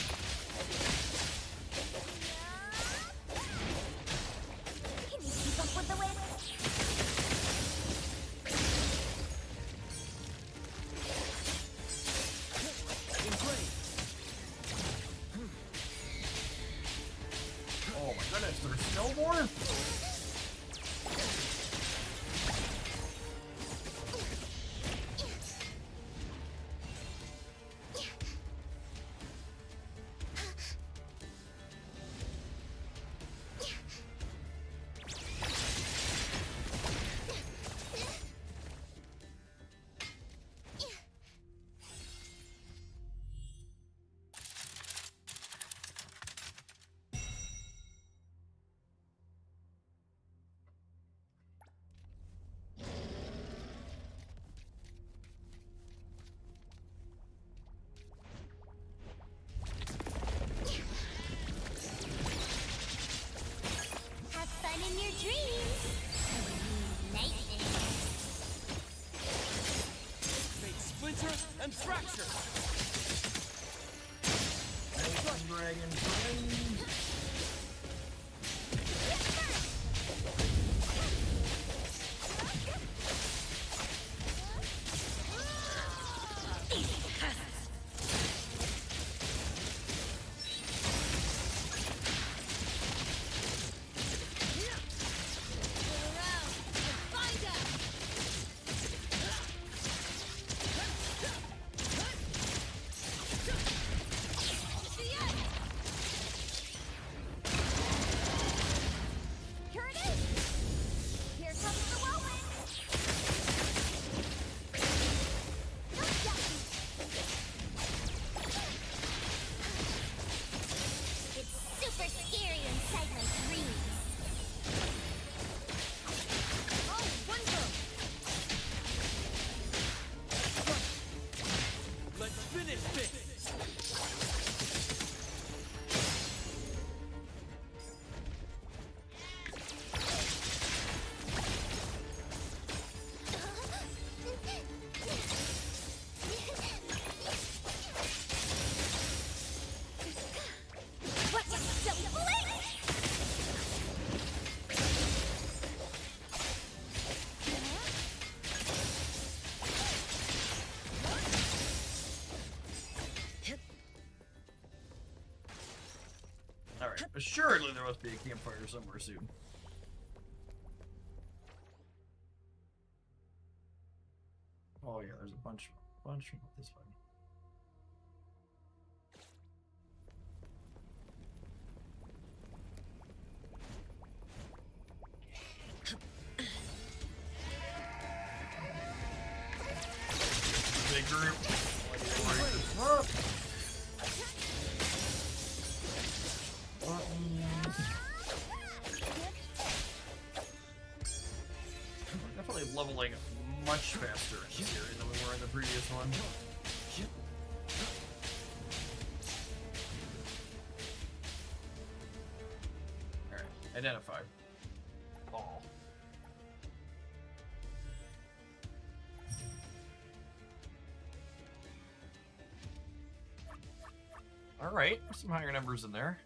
Can you keep up with the wind? Oh my goodness, there's still more? Have fun in your dreams. Nightmares. Fate splinter and fracture! Dragon friends. Go around and find Assuredly, there must be a campfire somewhere soon. Oh yeah, there's a bunch this way. Big group. We're definitely leveling much faster in this area than we were in the previous one. Alright, identify. Ball. Alright, some higher numbers in there.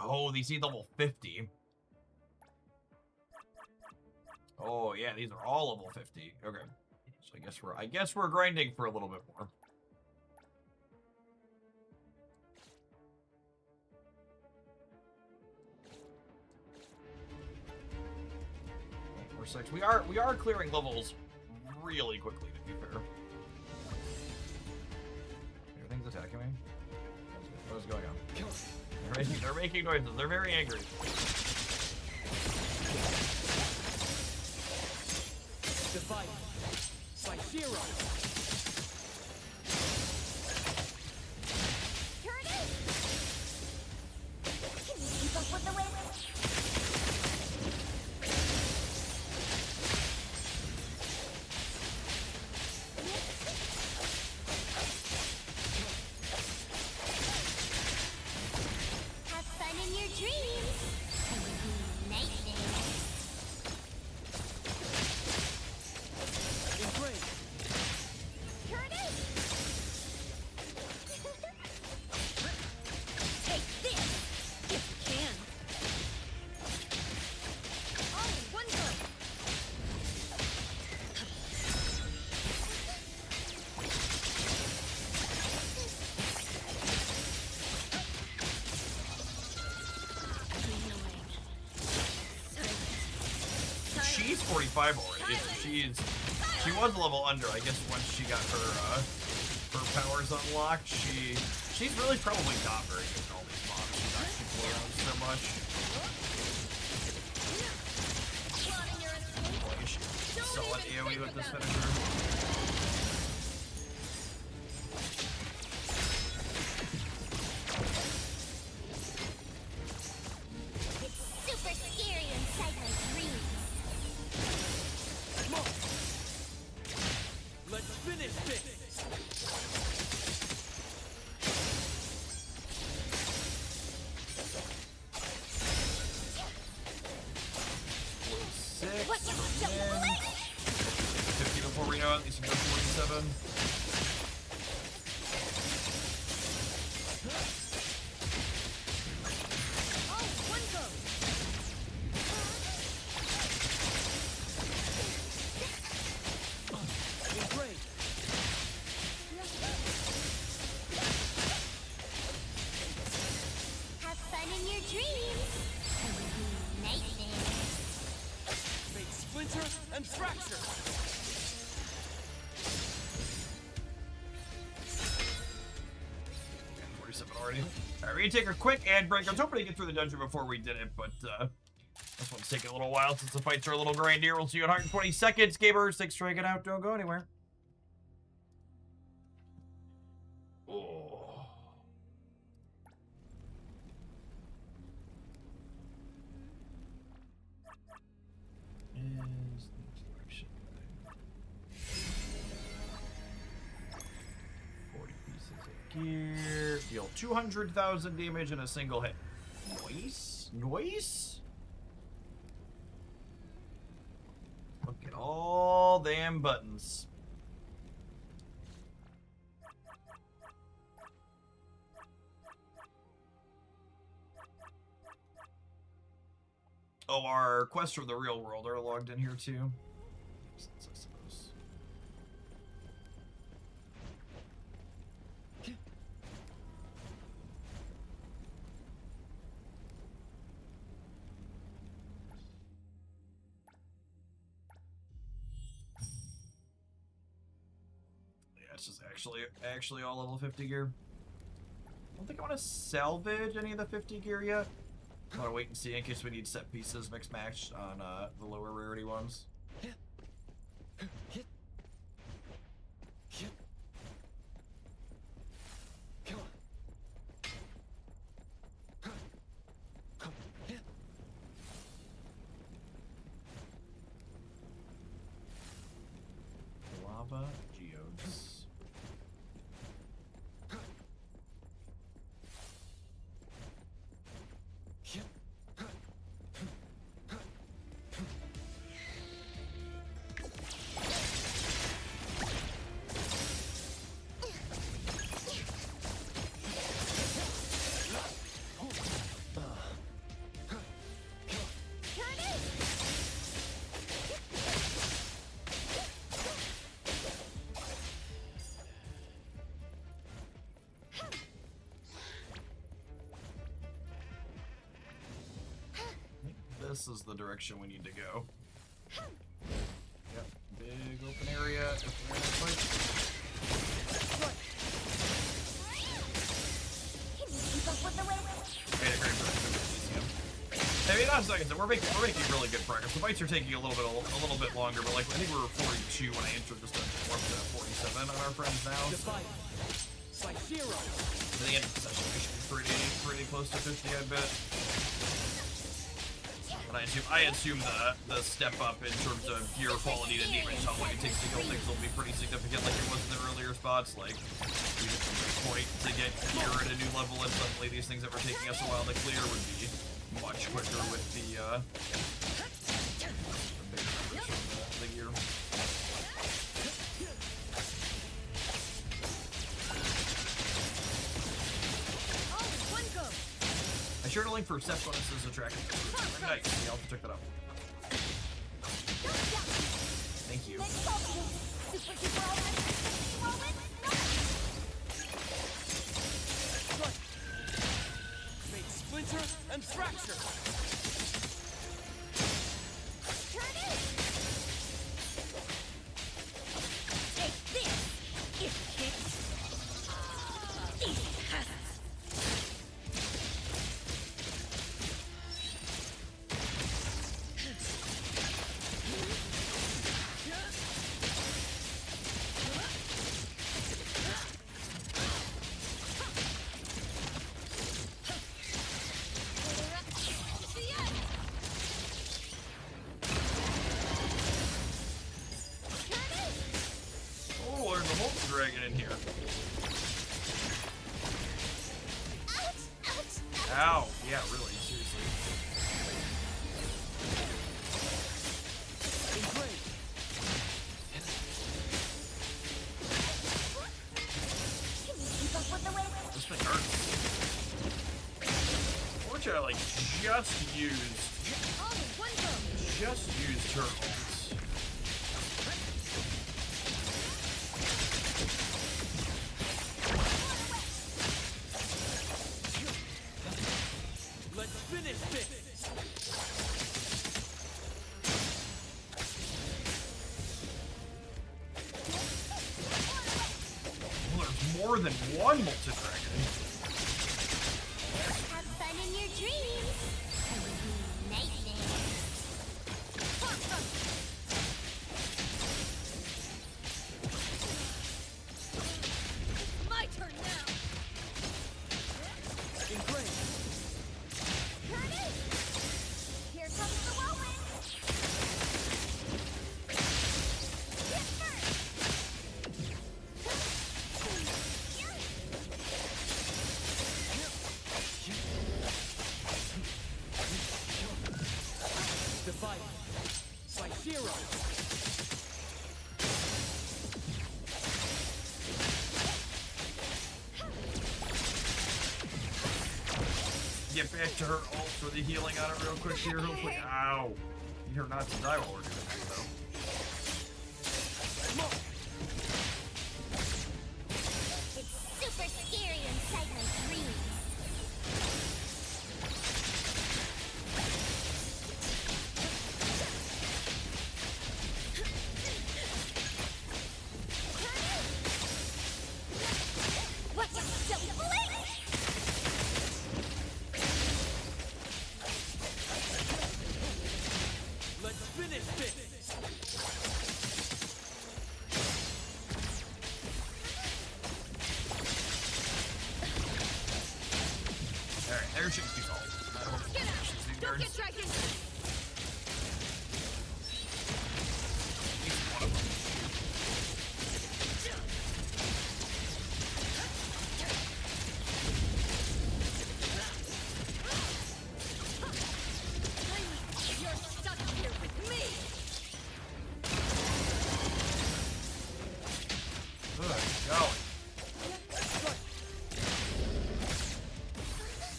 Oh, these need level 50. Oh yeah, these are all level 50. Okay. So I guess we're grinding for a little bit more. We're 6. We are clearing levels really quickly, to be fair. Everything's attacking me. What is going on? They're making noises. They're very angry. Divide by 0. Here it is! Can you keep up with the wind? Have fun in your dreams. Nightmares. Embrace. Here it is! Take this! If you can. Oh, one go! She's 45 already. She was a level under. I guess once she got her powers unlocked, she's really probably not very good at all these mobs. She's actually blown around so much. Like, she's solid AoE with this finisher. It's super scary inside my dreams. Come on. Let's finish this. What you don't believe? 50 before we know it. These can go 47. Oh, one go. Embrace. Have fun in your dreams. Nightmares. Make splinter and fracture. 47 already. Alright, we're gonna take a quick ad break. I was hoping to get through the dungeon before we did it, but this one's taking a little while since the fights are a little grindier. We'll see you in 120 seconds. Gamers, thanks for hanging out. Don't go anywhere. Oh. Is this direction? 40 pieces of gear. Deal 200,000 damage in a single hit. Nice. Nice. Look at all damn buttons. Oh, our quests from the real world are logged in here too. I suppose. Yeah, it's just actually all level 50 gear. I don't think I want to salvage any of the 50 gear yet. I want to wait and see in case we need set pieces mix matched on the lower rarity ones. Lava geodes. This is the direction we need to go. Yep, big open area. I mean, not seconds. We're making really good progress. The fights are taking a little bit longer, but like I think we were 42 when I entered this. We're up to 47 on our friends now. So. By zero. At the end of the session, we should be pretty close to 50, I bet. But I assume the step up in terms of gear quality to damage, how long it takes to kill things will be pretty significant, like it was in the earlier spots. Like, we just need a point to get gear at a new level, and suddenly these things that were taking us a while to clear would be much quicker with the bigger numbers from the gear. I shared a link for set bonuses and tracking. Nice. Yeah, I'll check that out. Thank you. Make splinter and fracture. Turn it. Take this. If it has. Dragon in here. Ow. Yeah, really, seriously. This thing hurts. Fortunately, I like just used her ults. More than one Molten Dragon. Have fun in your dreams. Nightmares. My turn now. Turn it. Here comes the whirlwind. Hit first. get back to her ult for the healing on it real quick here. Hopefully, ow. Need her not to die while we're doing that, though. It's super scary inside my dreams. Watch out, don't blink! Let's finish this! Alright, there she's all. Get out! Don't get dragged in! You're stuck here with me! Good golly.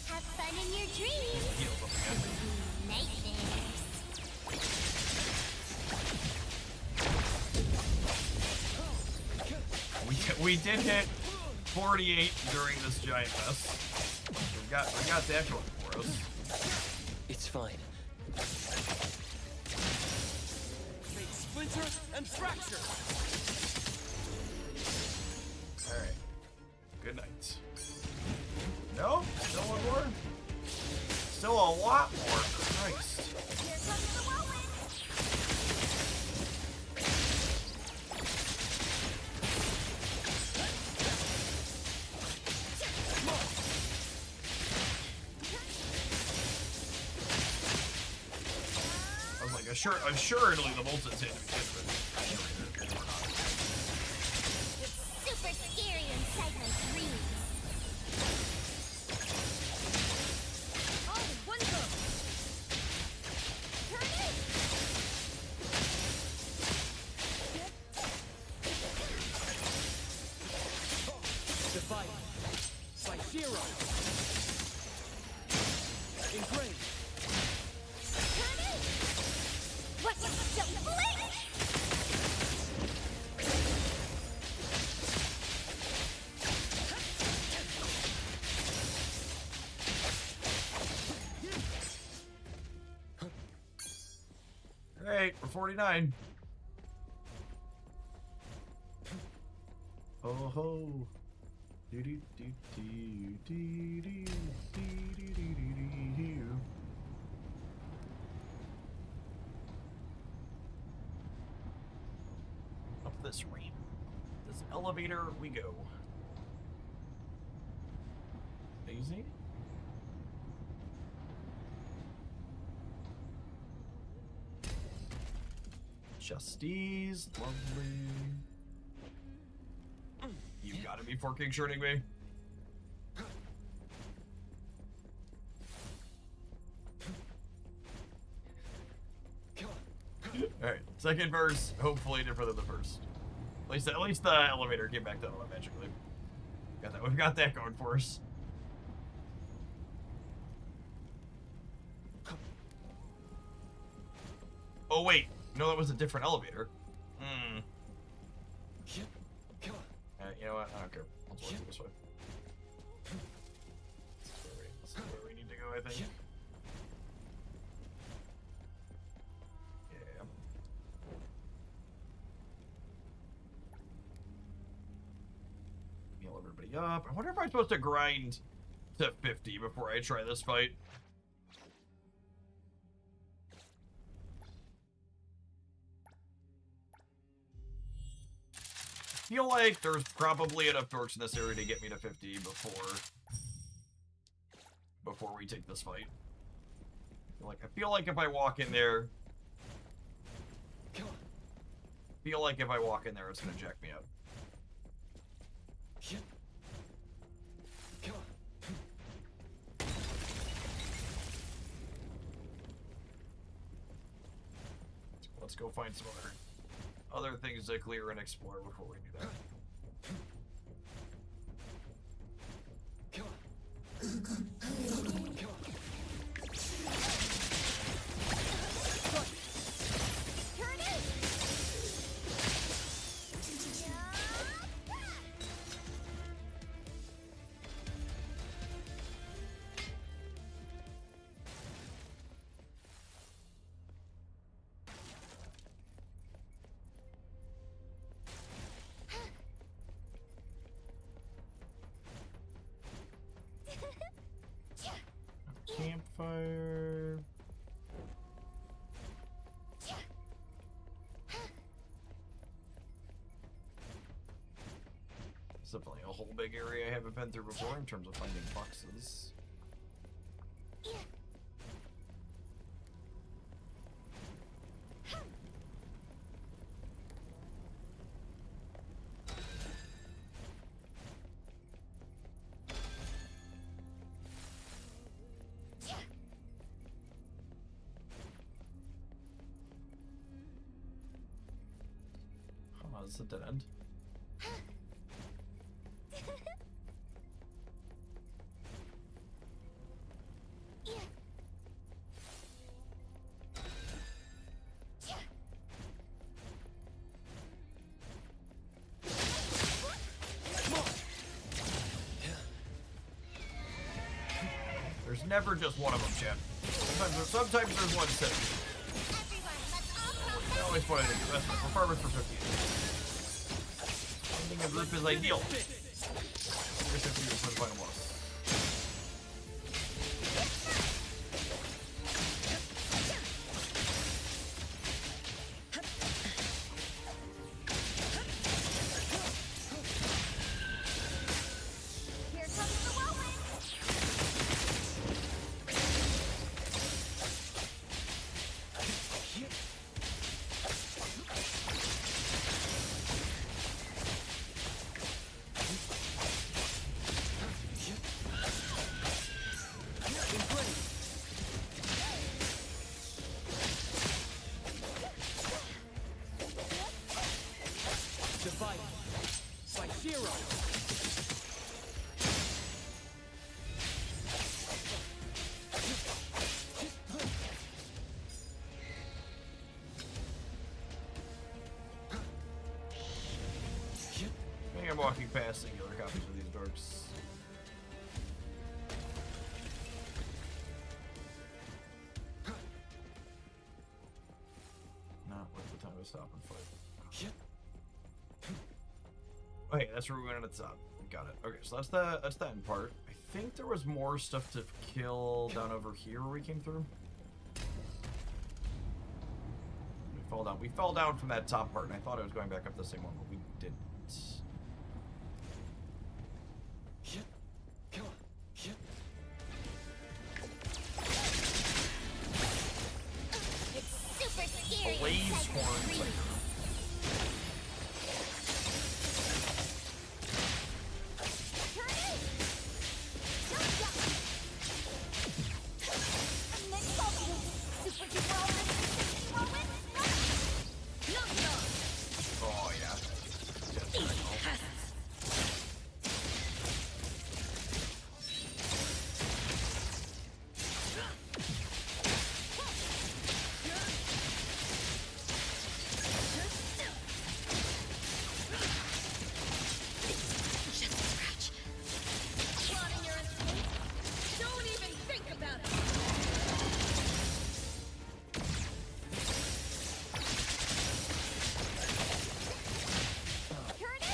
Have fun in your dreams. Heals up again. Nightmares. We did hit 48 during this giant mess. We got that going for us. It's fine. Make splinter and fracture. Alright. Good night. No? Still one more? Still a lot more. Christ. Here comes the whirlwind. I was like, assuredly the Molten's hit to begin with. It's super scary inside my dreams. All in one go! Turn it. Divide. By zero. Engrave. Turn it. Watch out, don't blink! Alright, we're 49. Oh ho. Do do do do do do do do do do. Up this ramp. This elevator we go. Easy. Justice, lovely. You gotta be forking shorting me. Alright, second verse, hopefully different than the first. At least the elevator came back down magically. We've got that going for us. Oh wait, no, that was a different elevator. Hmm. You know what? I don't care. Let's walk this way. This is where we need to go, I think. Yeah. Heal everybody up. I wonder if I'm supposed to grind to 50 before I try this fight. I feel like there's probably enough torch in this area to get me to 50 before we take this fight. I feel like if I walk in there, it's gonna jack me up. Let's go find some other things to clear and explore before we do that. definitely a whole big area I haven't been through before in terms of finding boxes. This is a dead end. There's never just one of them, Chad. Sometimes there's one sitting. I always put it in investment for farmers for 50. Finding a group is ideal. 50 for the final boss. Here comes the whirlwind. Divide by 0. I think I'm walking past singular copies of these dorks. Not worth the time to stop and fight. Okay, that's where we went at the top. Got it. Okay, so that's the end part. I think there was more stuff to kill down over here where we came through. We fell down from that top part, and I thought I was going back up the same one, but we didn't. It's super scary. Blaze horns. Oh yeah. Don't even think about it. Here it is.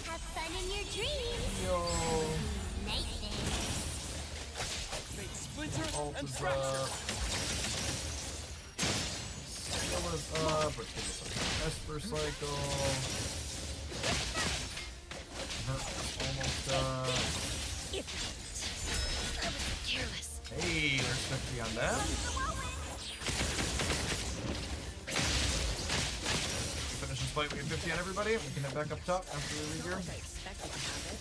Have fun in your dreams. Yo. Night things. Make splinter Ult and is fracture. up. Skill is up, which gives us a Esper cycle. Almost done. I was careless. Hey, there's 50 on that. Finish this fight, we have 50 on everybody. We can head back up top after we leave here. I expected to have it.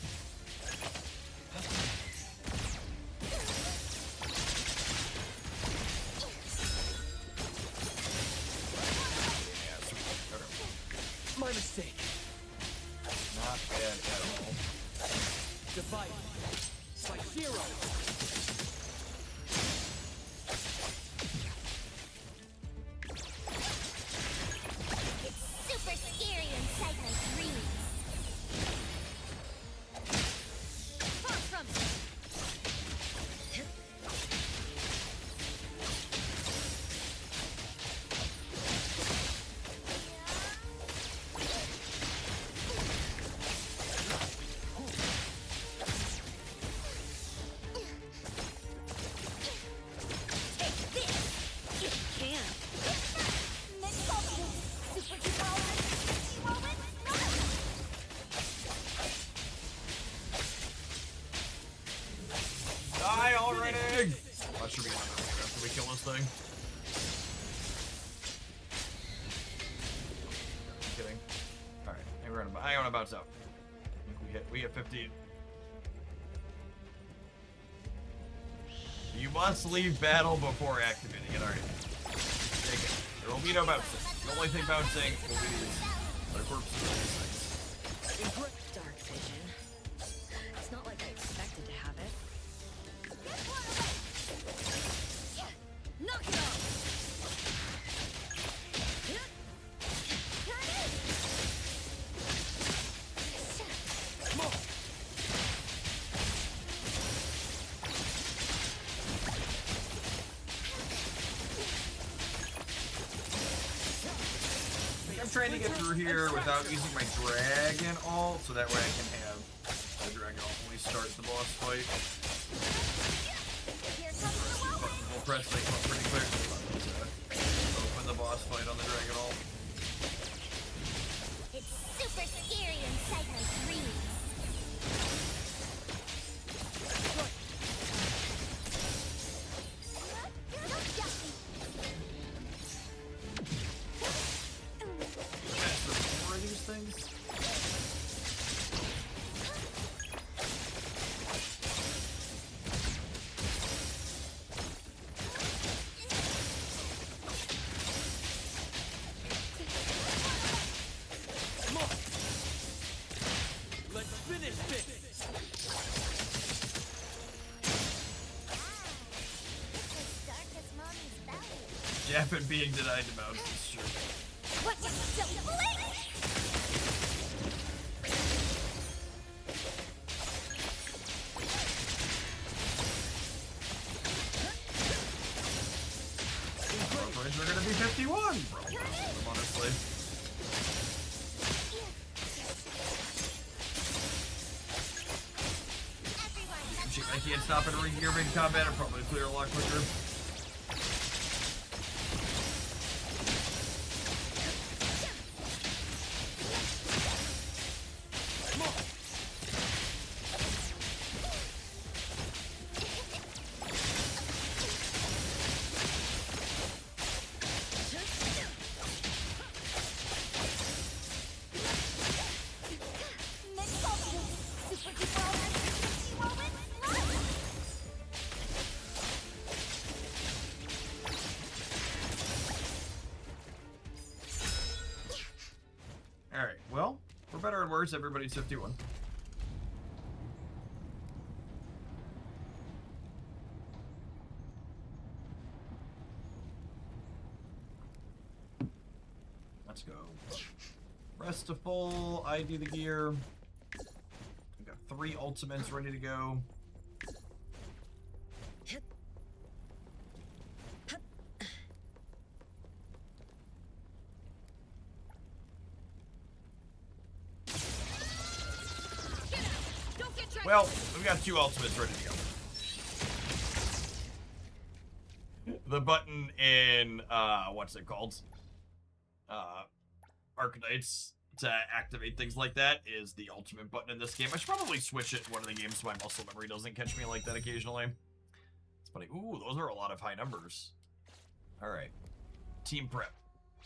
Yeah, sweet. Okay. My mistake. Not bad at all. Divide by 0. It's super scary inside my dreams. Far from it. Die already! That should be another one after we kill this thing. I'm kidding. Alright, I want to bounce out. I think we hit 15. You must leave battle before activating it. Alright. Take it. There will be no bouncing. The only thing bouncing will be these. The corpses of these things. Dark vision. It's not like I expected to have it. Knock it off! I'm trying to get through here without using my dragon ult, so that way I can have the dragon ult when we start the boss fight. We'll press like pretty quick. Open the boss fight on the dragon ult. It's super scary inside my dreams. More of these things. Let's finish this! As dark as mommy's belly. Japan being denied to mouse is true. What was so blink? Friends are gonna be 51, bro. Honestly. Shit, I can't stop it in gear mid-combat. I'll probably clear a lot quicker. Alright, well, for better or worse, everybody's 51. Let's go. Rest to full, ID the gear. We've got 3 ultimates ready to go. Well, we've got 2 ultimates ready to go. The button in, what's it called? Arcanites to activate things like that is the ultimate button in this game. I should probably switch it in one of the games so my muscle memory doesn't catch me like that occasionally. It's funny. Ooh, those are a lot of high numbers. Alright. Team prep.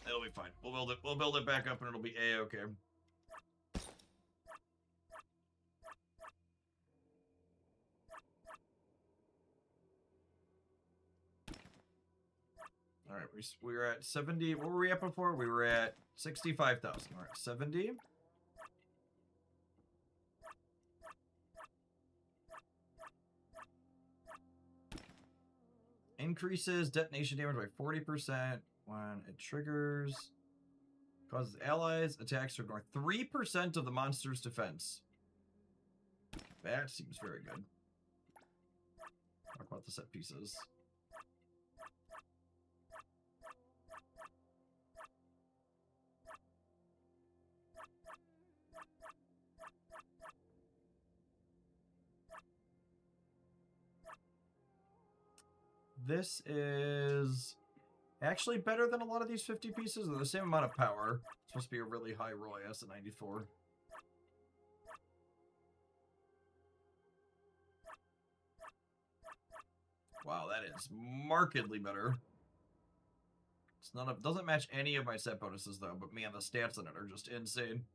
It'll be fine. We'll build it back up and it'll be A-okay. Alright, we were at 70. What were we at before? We were at 65,000. We're at 70. Increases detonation damage by 40% when it triggers. Causes allies attacks to ignore 3% of the monster's defense. That seems very good. Talk about the set pieces. This is actually better than a lot of these 50 pieces. They're the same amount of power. It's supposed to be a really high Roy S at 94. Wow, that is markedly better. It's doesn't match any of my set bonuses though, but man, the stats on it are just insane.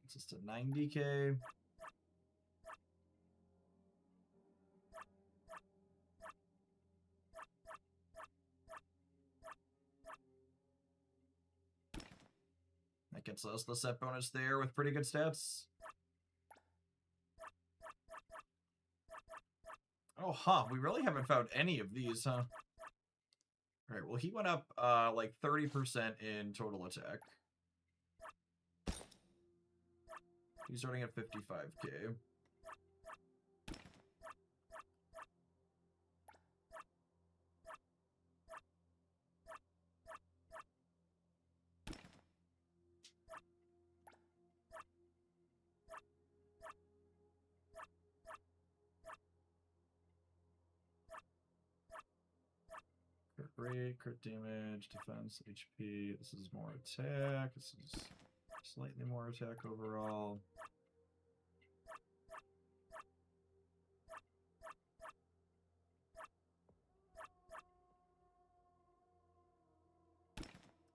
It's just a 90k. That gets us the set bonus there with pretty good stats. Oh, huh. We really haven't found any of these, huh? Alright, well, he went up, like 30% in total attack. He's starting at 55k. Rate, crit damage, defense, HP. This is more attack. This is slightly more attack overall.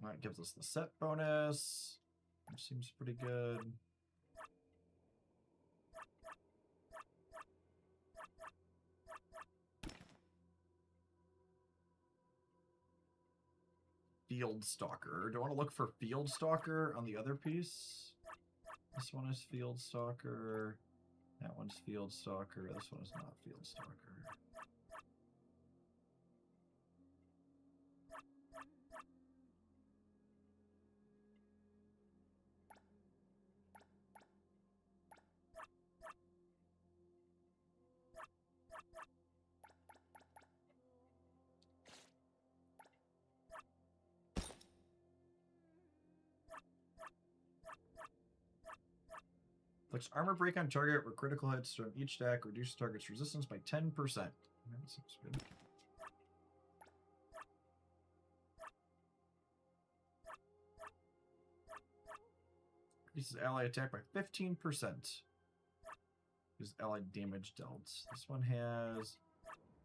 That gives us the set bonus, which seems pretty good. Field Stalker. Do I want to look for Field Stalker on the other piece? This one is Field Stalker. That one's Field Stalker. This one is not Field Stalker. Inflicts armor break on target where critical hits from each stack reduce target's resistance by 10%. That seems good. Reduces ally attack by 15%. Is allied damage dealt. This one has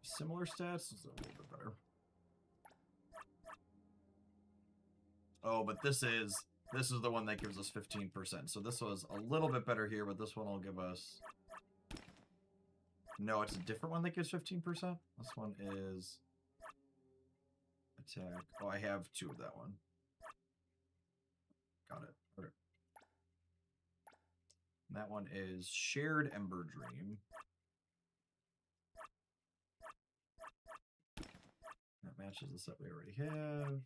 similar stats. This is a little bit better. Oh, but this is the one that gives us 15%. So this was a little bit better here, but this one will give us... No, it's a different one that gives 15%. This one is... attack. Oh, I have two of that one. Got it. Okay. And that one is Shared Ember Dream. That matches the set we already have.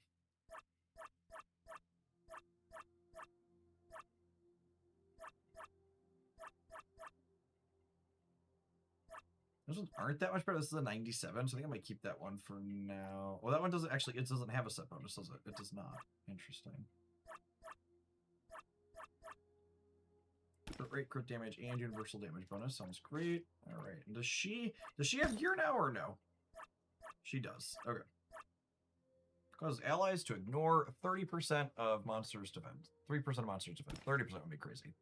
Those ones aren't that much better. This is a 97, so I think I might keep that one for now. Well, that one doesn't actually, it doesn't have a set bonus, does it? It does not. Interesting. Crit rate, crit damage, and universal damage bonus. Sounds great. Alright. Does she have gear now or no? She does. Okay. Cause allies to ignore 30% of monsters' defense. 3% of monsters' defense. 30% would be crazy.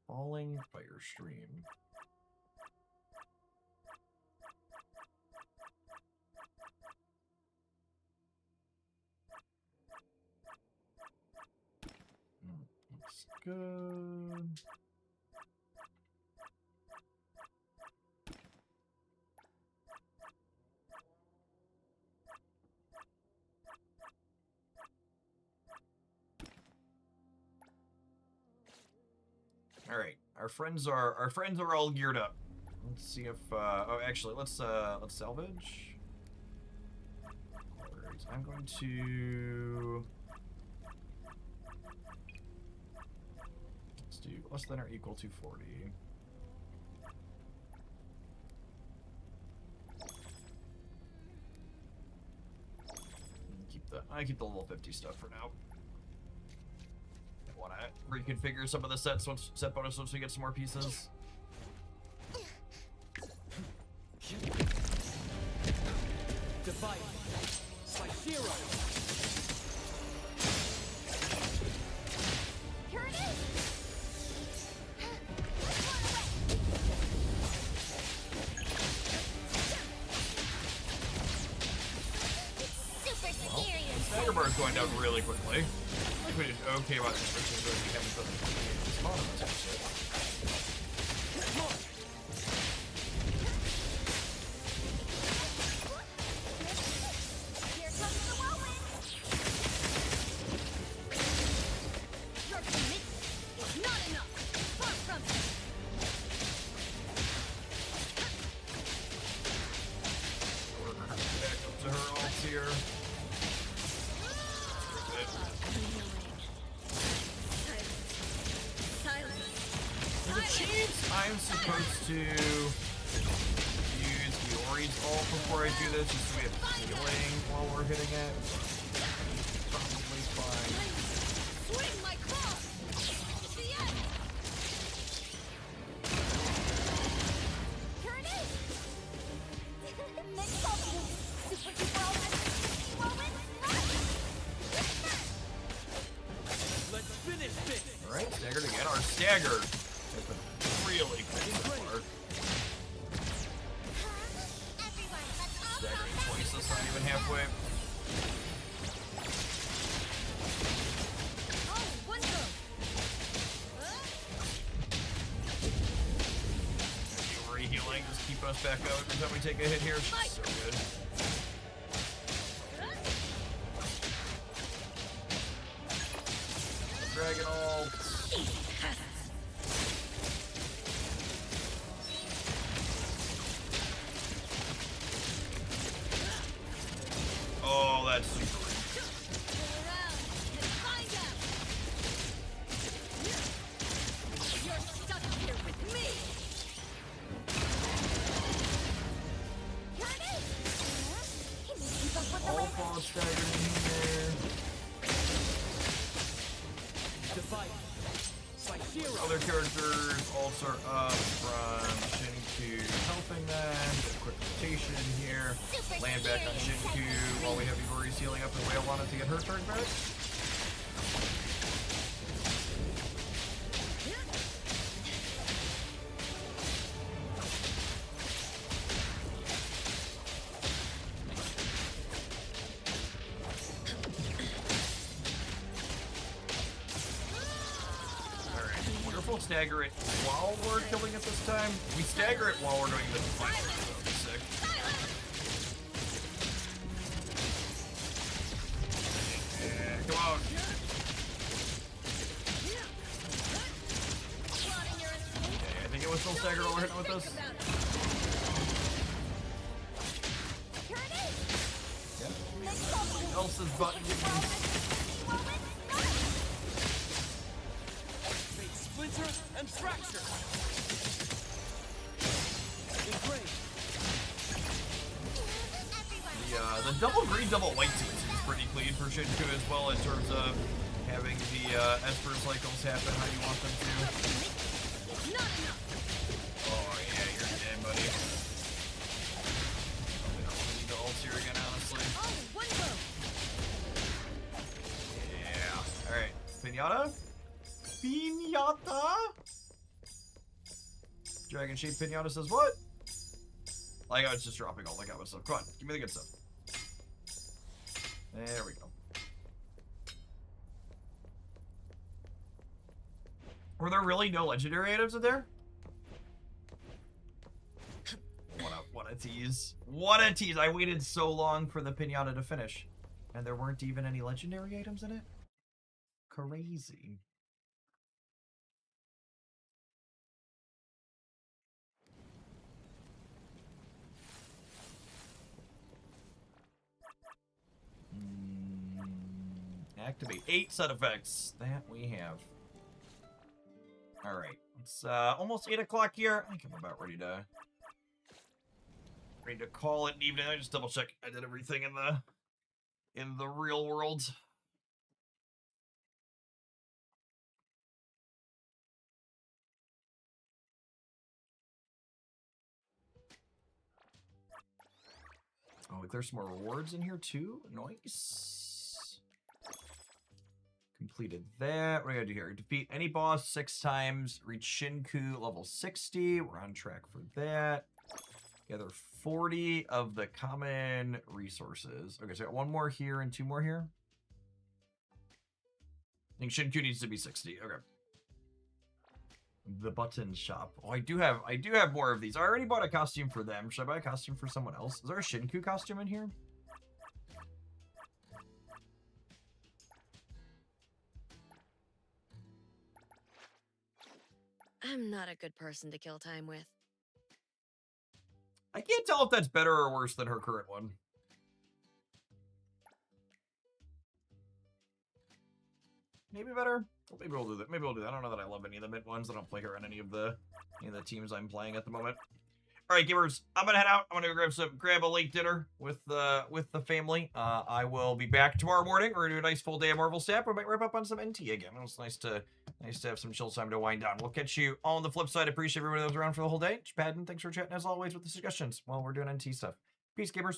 Falling Fire Stream. Looks good. All right, our friends are all geared up. Let's see if oh, actually, let's salvage. All right, I'm going to let's do less than or equal to 40. I keep the level 50 stuff for now. Want to reconfigure some of the set bonus once we get some more pieces. Divide. Slice Here it is! stagger bar is going down really quickly. I think we did okay about this versus we haven't done the spawn on this episode. Here comes the whirlwind. Your commitment is not enough. Far from it. Back up to her ult here. There's a chance I'm supposed to use Iori's ult before I do this, just so we have healing while we're hitting it. Probably fine. Swing my cross. It's the end. Here it is. Next up, super duper whirlwind. Let's finish this. Alright, staggered again. Our stagger has been really cool so far. Everyone, let's all Staggering twice, that's not even halfway. Oh, one go. Iori healing, just keep us back up every time we take a hit here. She's so good. Dragon ult. Oh, that's super weak. Go around and find out. You're stuck here with me. Here it is. Can you keep up with the All wind? fall staggering here. Other characters also are up from Shinku helping them. Get a quick rotation here. Land back on Shinku while we have Iori's healing up and Whale wanted to get her turn back. Alright, wonder if we'll stagger it while we're killing it this time. We stagger it while we're doing the fight. That would be sick. Yeah, come on. Okay, I think it was still staggered while we're hitting with this. Here it is. Yeah. Next up. Elsa's button. Splinter and fracture. The double green, double white team seems pretty clean for Shinku as well in terms of having the Esper cycles happen how you want them to. Not enough. Oh yeah, you're dead, buddy. Probably don't want to need the ults here again, honestly. Oh, one go. Yeah. Alright. Pinata? Pinata? Dragon Shape Pinata says what? Like I was just dropping all the good stuff. Come on, give me the good stuff. There we go. Were there really no legendary items in there? What a tease. What a tease. I waited so long for the pinata to finish. And there weren't even any legendary items in it? Crazy. Activate 8 set effects. That we have. Alright. It's almost 8 o'clock here. I think I'm about ready to call it an evening. I just double check I did everything in the real world. Oh, there's some more rewards in here too. Nice. Completed that. What do I gotta do here? Defeat any boss 6 times. Reach Shinku level 60. We're on track for that. Gather 40 of the common resources. Okay, so I got 1 more here and 2 more here. I think Shinku needs to be 60. Okay. The button shop. Oh, I do have more of these. I already bought a costume for them. Should I buy a costume for someone else? Is there a Shinku costume in here? I'm not a good person to kill time with. I can't tell if that's better or worse than her current one. Maybe better. Well, maybe we'll do that. Maybe we'll do that. I don't know that I love any of the mid ones. I don't play her on any of the teams I'm playing at the moment. All right, gamers, I'm gonna head out. I'm gonna grab a late dinner with the family. I will be back tomorrow morning. We're gonna do a nice full day of Marvel Snap. We might wrap up on some NT again. It was nice to have some chill time to wind down. We'll catch you all on the flip side. Appreciate everybody that was around for the whole day. Padden, thanks for chatting as always with the suggestions while we're doing NT stuff. Peace, gamers.